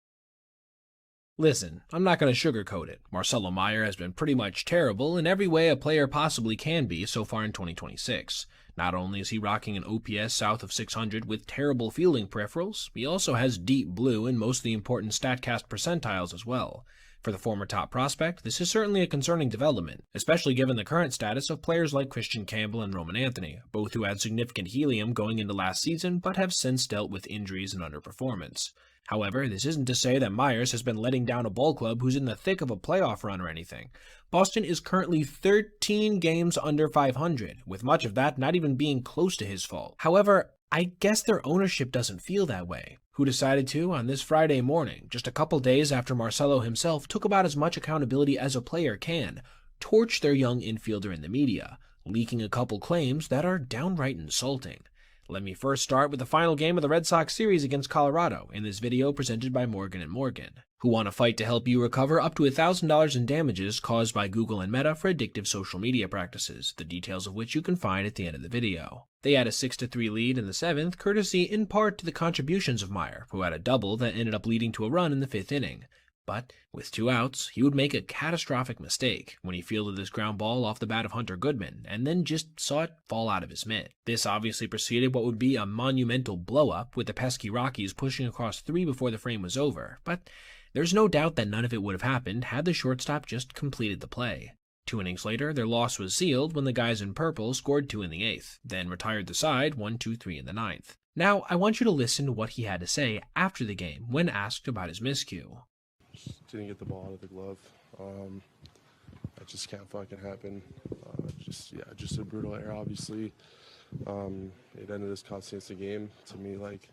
Listen, I'm not going to sugarcoat it. Marcelo Meyer has been pretty much terrible in every way a player possibly can be so far in 2026. Not only is he rocking an OPS south of 600 with terrible fielding peripherals, he also has deep blue in most of the important StatCast percentiles as well. For the former top prospect, this is certainly a concerning development, especially given the current status of players like Christian Campbell and Roman Anthony, both who had significant helium going into last season but have since dealt with injuries and underperformance. However, this isn't to say that Myers has been letting down a ball club who's in the thick of a playoff run or anything. Boston is currently 13 games under 500, with much of that not even being close to his fault. However, I guess their ownership doesn't feel that way, who decided to, on this Friday morning, just a couple days after Marcelo himself took about as much accountability as a player can, torch their young infielder in the media, leaking a couple claims that are downright insulting. Let me first start with the final game of the Red Sox series against Colorado in this video presented by Morgan & Morgan, who want a fight to help you recover up to $1,000 in damages caused by Google and Meta for addictive social media practices, the details of which you can find at the end of the video. They had a 6-3 lead in the 7th, courtesy in part to the contributions of Meyer, who had a double that ended up leading to a run in the 5th inning. But with 2 outs, he would make a catastrophic mistake when he fielded this ground ball off the bat of Hunter Goodman, and then just saw it fall out of his mitt. This obviously preceded what would be a monumental blow-up, with the pesky Rockies pushing across 3 before the frame was over, but there's no doubt that none of it would have happened had the shortstop just completed the play. 2 innings later, their loss was sealed when the guys in purple scored 2 in the 8th, then retired the side 1-2-3 in the 9th. Now, I want you to listen to what he had to say after the game when asked about his miscue. Didn't get the ball out of the glove. That just can't fucking happen. Just a brutal error, obviously. It ended as constants the game. To me, like,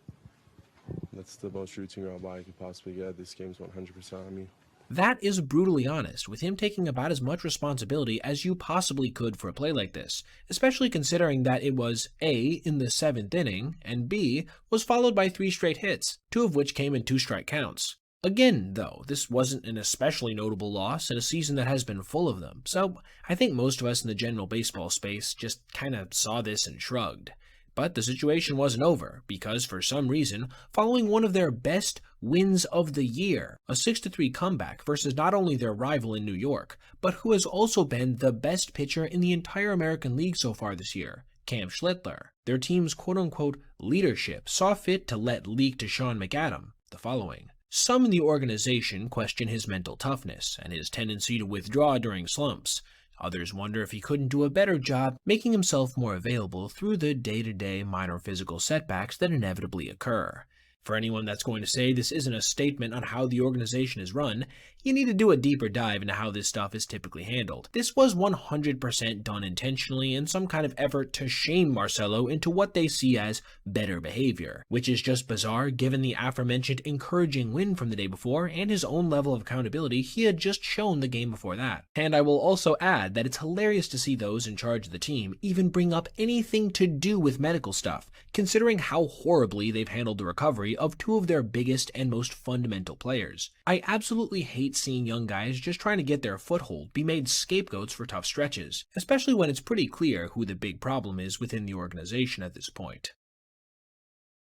that's the most routine ground ball I could possibly get. This game's 100% on me. That is brutally honest, with him taking about as much responsibility as you possibly could for a play like this, especially considering that it was A, in the 7th inning, and B, was followed by 3 straight hits, 2 of which came in 2-strike counts. Again, though, this wasn't an especially notable loss in a season that has been full of them, so I think most of us in the general baseball space just kinda saw this and shrugged. But the situation wasn't over, because for some reason, following one of their best wins of the year, a 6-3 comeback versus not only their rival in New York, but who has also been the best pitcher in the entire American League so far this year, Cam Schlittler, their team's quote-unquote leadership saw fit to let leak to Sean McAdam the following. Some in the organization question his mental toughness and his tendency to withdraw during slumps. Others wonder if he couldn't do a better job making himself more available through the day-to-day minor physical setbacks that inevitably occur. For anyone that's going to say this isn't a statement on how the organization is run, you need to do a deeper dive into how this stuff is typically handled. This was 100% done intentionally in some kind of effort to shame Marcelo into what they see as better behavior, which is just bizarre given the aforementioned encouraging win from the day before and his own level of accountability he had just shown the game before that. And I will also add that it's hilarious to see those in charge of the team even bring up anything to do with medical stuff, considering how horribly they've handled the recovery of 2 of their biggest and most fundamental players. I absolutely hate seeing young guys just trying to get their foothold be made scapegoats for tough stretches, especially when it's pretty clear who the big problem is within the organization at this point.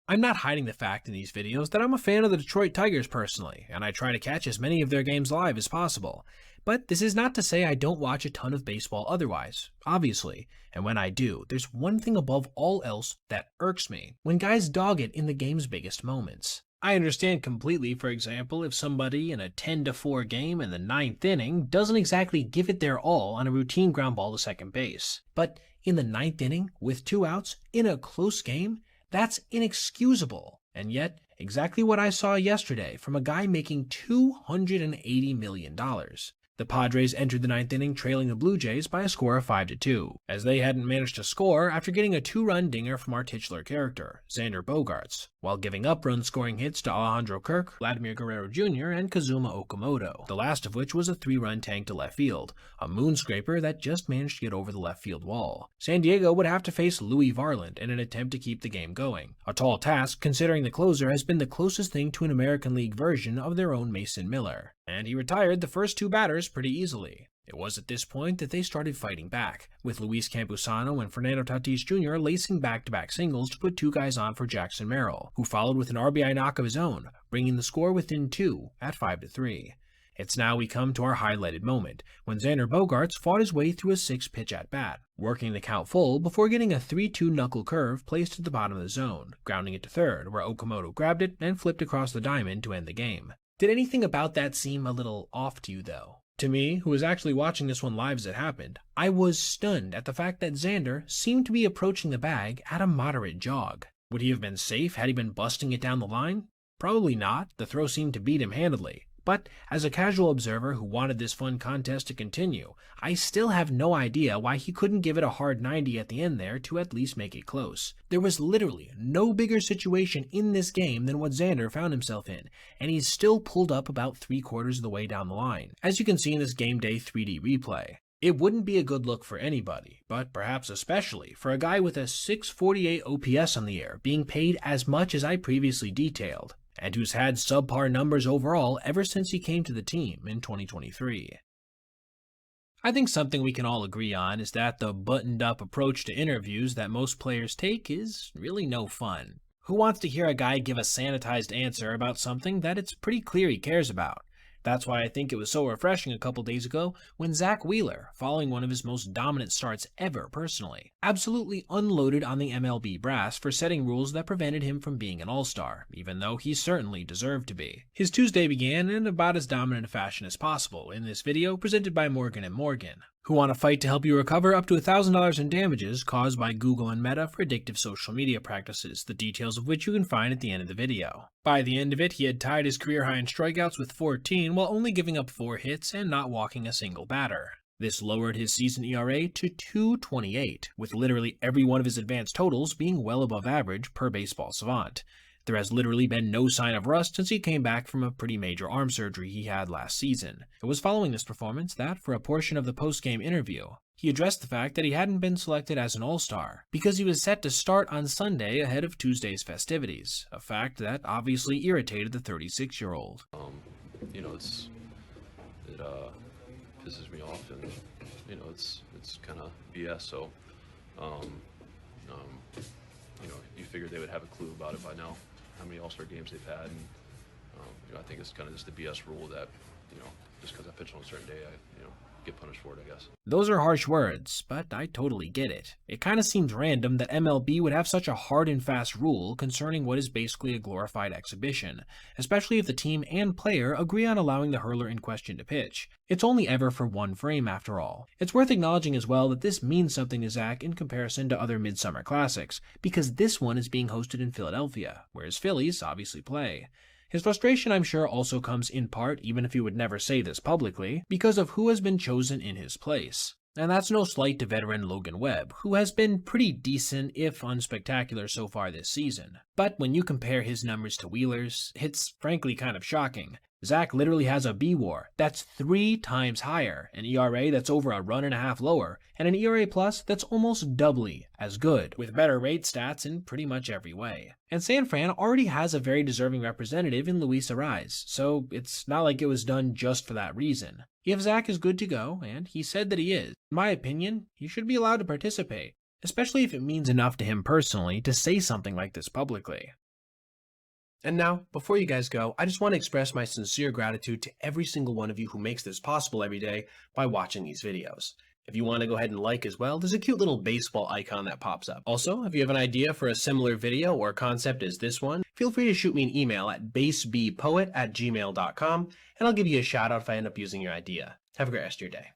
I'm not hiding the fact in these videos that I'm a fan of the Detroit Tigers personally, and I try to catch as many of their games live as possible. But this is not to say I don't watch a ton of baseball otherwise, obviously, and when I do, there's one thing above all else that irks me: when guys dog it in the game's biggest moments. I understand completely, for example, if somebody in a 10-4 game in the 9th inning doesn't exactly give it their all on a routine ground ball to second base. But in the 9th inning, with 2 outs, in a close game, that's inexcusable. And yet, exactly what I saw yesterday from a guy making $280 million. The Padres entered the 9th inning trailing the Blue Jays by a score of 5-2, as they hadn't managed to score after getting a 2-run dinger from our titular character, Xander Bogaerts, while giving up run-scoring hits to Alejandro Kirk, Vladimir Guerrero Jr., and Kazuma Okamoto, the last of which was a 3-run tank to left field, a moonscraper that just managed to get over the left field wall. San Diego would have to face Louis Varland in an attempt to keep the game going, a tall task considering the closer has been the closest thing to an American League version of their own Mason Miller, and he retired the first 2 batters pretty easily. It was at this point that they started fighting back, with Luis Campusano and Fernando Tatis Jr. lacing back-to-back singles to put 2 guys on for Jackson Merrill, who followed with an RBI knock of his own, bringing the score within 2 at 5-3. It's now we come to our highlighted moment, when Xander Bogaerts fought his way through a 6-pitch at-bat, working the count full before getting a 3-2 knuckle curve placed at the bottom of the zone, grounding it to third, where Okamoto grabbed it and flipped across the diamond to end the game. Did anything about that seem a little off to you, though? To me, who was actually watching this one live as it happened, I was stunned at the fact that Xander seemed to be approaching the bag at a moderate jog. Would he have been safe had he been busting it down the line? Probably not. The throw seemed to beat him handedly. But as a casual observer who wanted this fun contest to continue, I still have no idea why he couldn't give it a hard 90 at the end there to at least make it close. There was literally no bigger situation in this game than what Xander found himself in, and he's still pulled up about 3/4 of the way down the line, as you can see in this game day 3D replay. It wouldn't be a good look for anybody, but perhaps especially for a guy with a 648 OPS on the year being paid as much as I previously detailed, and who's had subpar numbers overall ever since he came to the team in 2023. I think something we can all agree on is that the buttoned-up approach to interviews that most players take is really no fun. Who wants to hear a guy give a sanitized answer about something that it's pretty clear he cares about? That's why I think it was so refreshing a couple days ago when Zach Wheeler, following one of his most dominant starts ever personally, absolutely unloaded on the MLB brass for setting rules that prevented him from being an all-star, even though he certainly deserved to be. His Tuesday began in about as dominant a fashion as possible in this video presented by Morgan & Morgan, who want to fight to help you recover up to $1,000 in damages caused by Google and Meta for addictive social media practices, the details of which you can find at the end of the video. By the end of it, he had tied his career high in strikeouts with 14 while only giving up 4 hits and not walking a single batter. This lowered his season ERA to 2.28, with literally every one of his advanced totals being well above average per Baseball Savant. There has literally been no sign of rust since he came back from a pretty major arm surgery he had last season. It was following this performance that, for a portion of the post-game interview, he addressed the fact that he hadn't been selected as an all-star because he was set to start on Sunday ahead of Tuesday's festivities, a fact that obviously irritated the 36-year-old. You know, it pisses me off, and you know, it's kind of BS. So, you know, you figured they would have a clue about it by now, how many All-Star games they've had, and you know, I think it's kind of just a BS rule that, you know, just because I pitch on a certain day, I, you know, get punished for it, I guess. Those are harsh words, but I totally get it. It kind of seems random that MLB would have such a hard and fast rule concerning what is basically a glorified exhibition, especially if the team and player agree on allowing the hurler in question to pitch. It's only ever for 1 frame after all. It's worth acknowledging as well that this means something to Zach in comparison to other midsummer classics, because this one is being hosted in Philadelphia, whereas Phillies obviously play. His frustration, I'm sure, also comes in part, even if he would never say this publicly, because of who has been chosen in his place. And that's no slight to veteran Logan Webb, who has been pretty decent, if unspectacular, so far this season. But when you compare his numbers to Wheeler's, it's frankly kind of shocking. Zach literally has a B-WAR that's 3 times higher, an ERA that's over a run and a half lower, and an ERA plus that's almost doubly as good, with better rate stats in pretty much every way. And San Fran already has a very deserving representative in Luis Arraez, so it's not like it was done just for that reason. If Zach is good to go, and he said that he is, in my opinion, he should be allowed to participate, especially if it means enough to him personally to say something like this publicly. And now, before you guys go, I just want to express my sincere gratitude to every single one of you who makes this possible every day by watching these videos. If you want to go ahead and like as well, there's a cute little baseball icon that pops up. Also, if you have an idea for a similar video or concept as this one, feel free to shoot me an email at basebpoet@gmail.com, and I'll give you a shout out if I end up using your idea. Have a great rest of your day.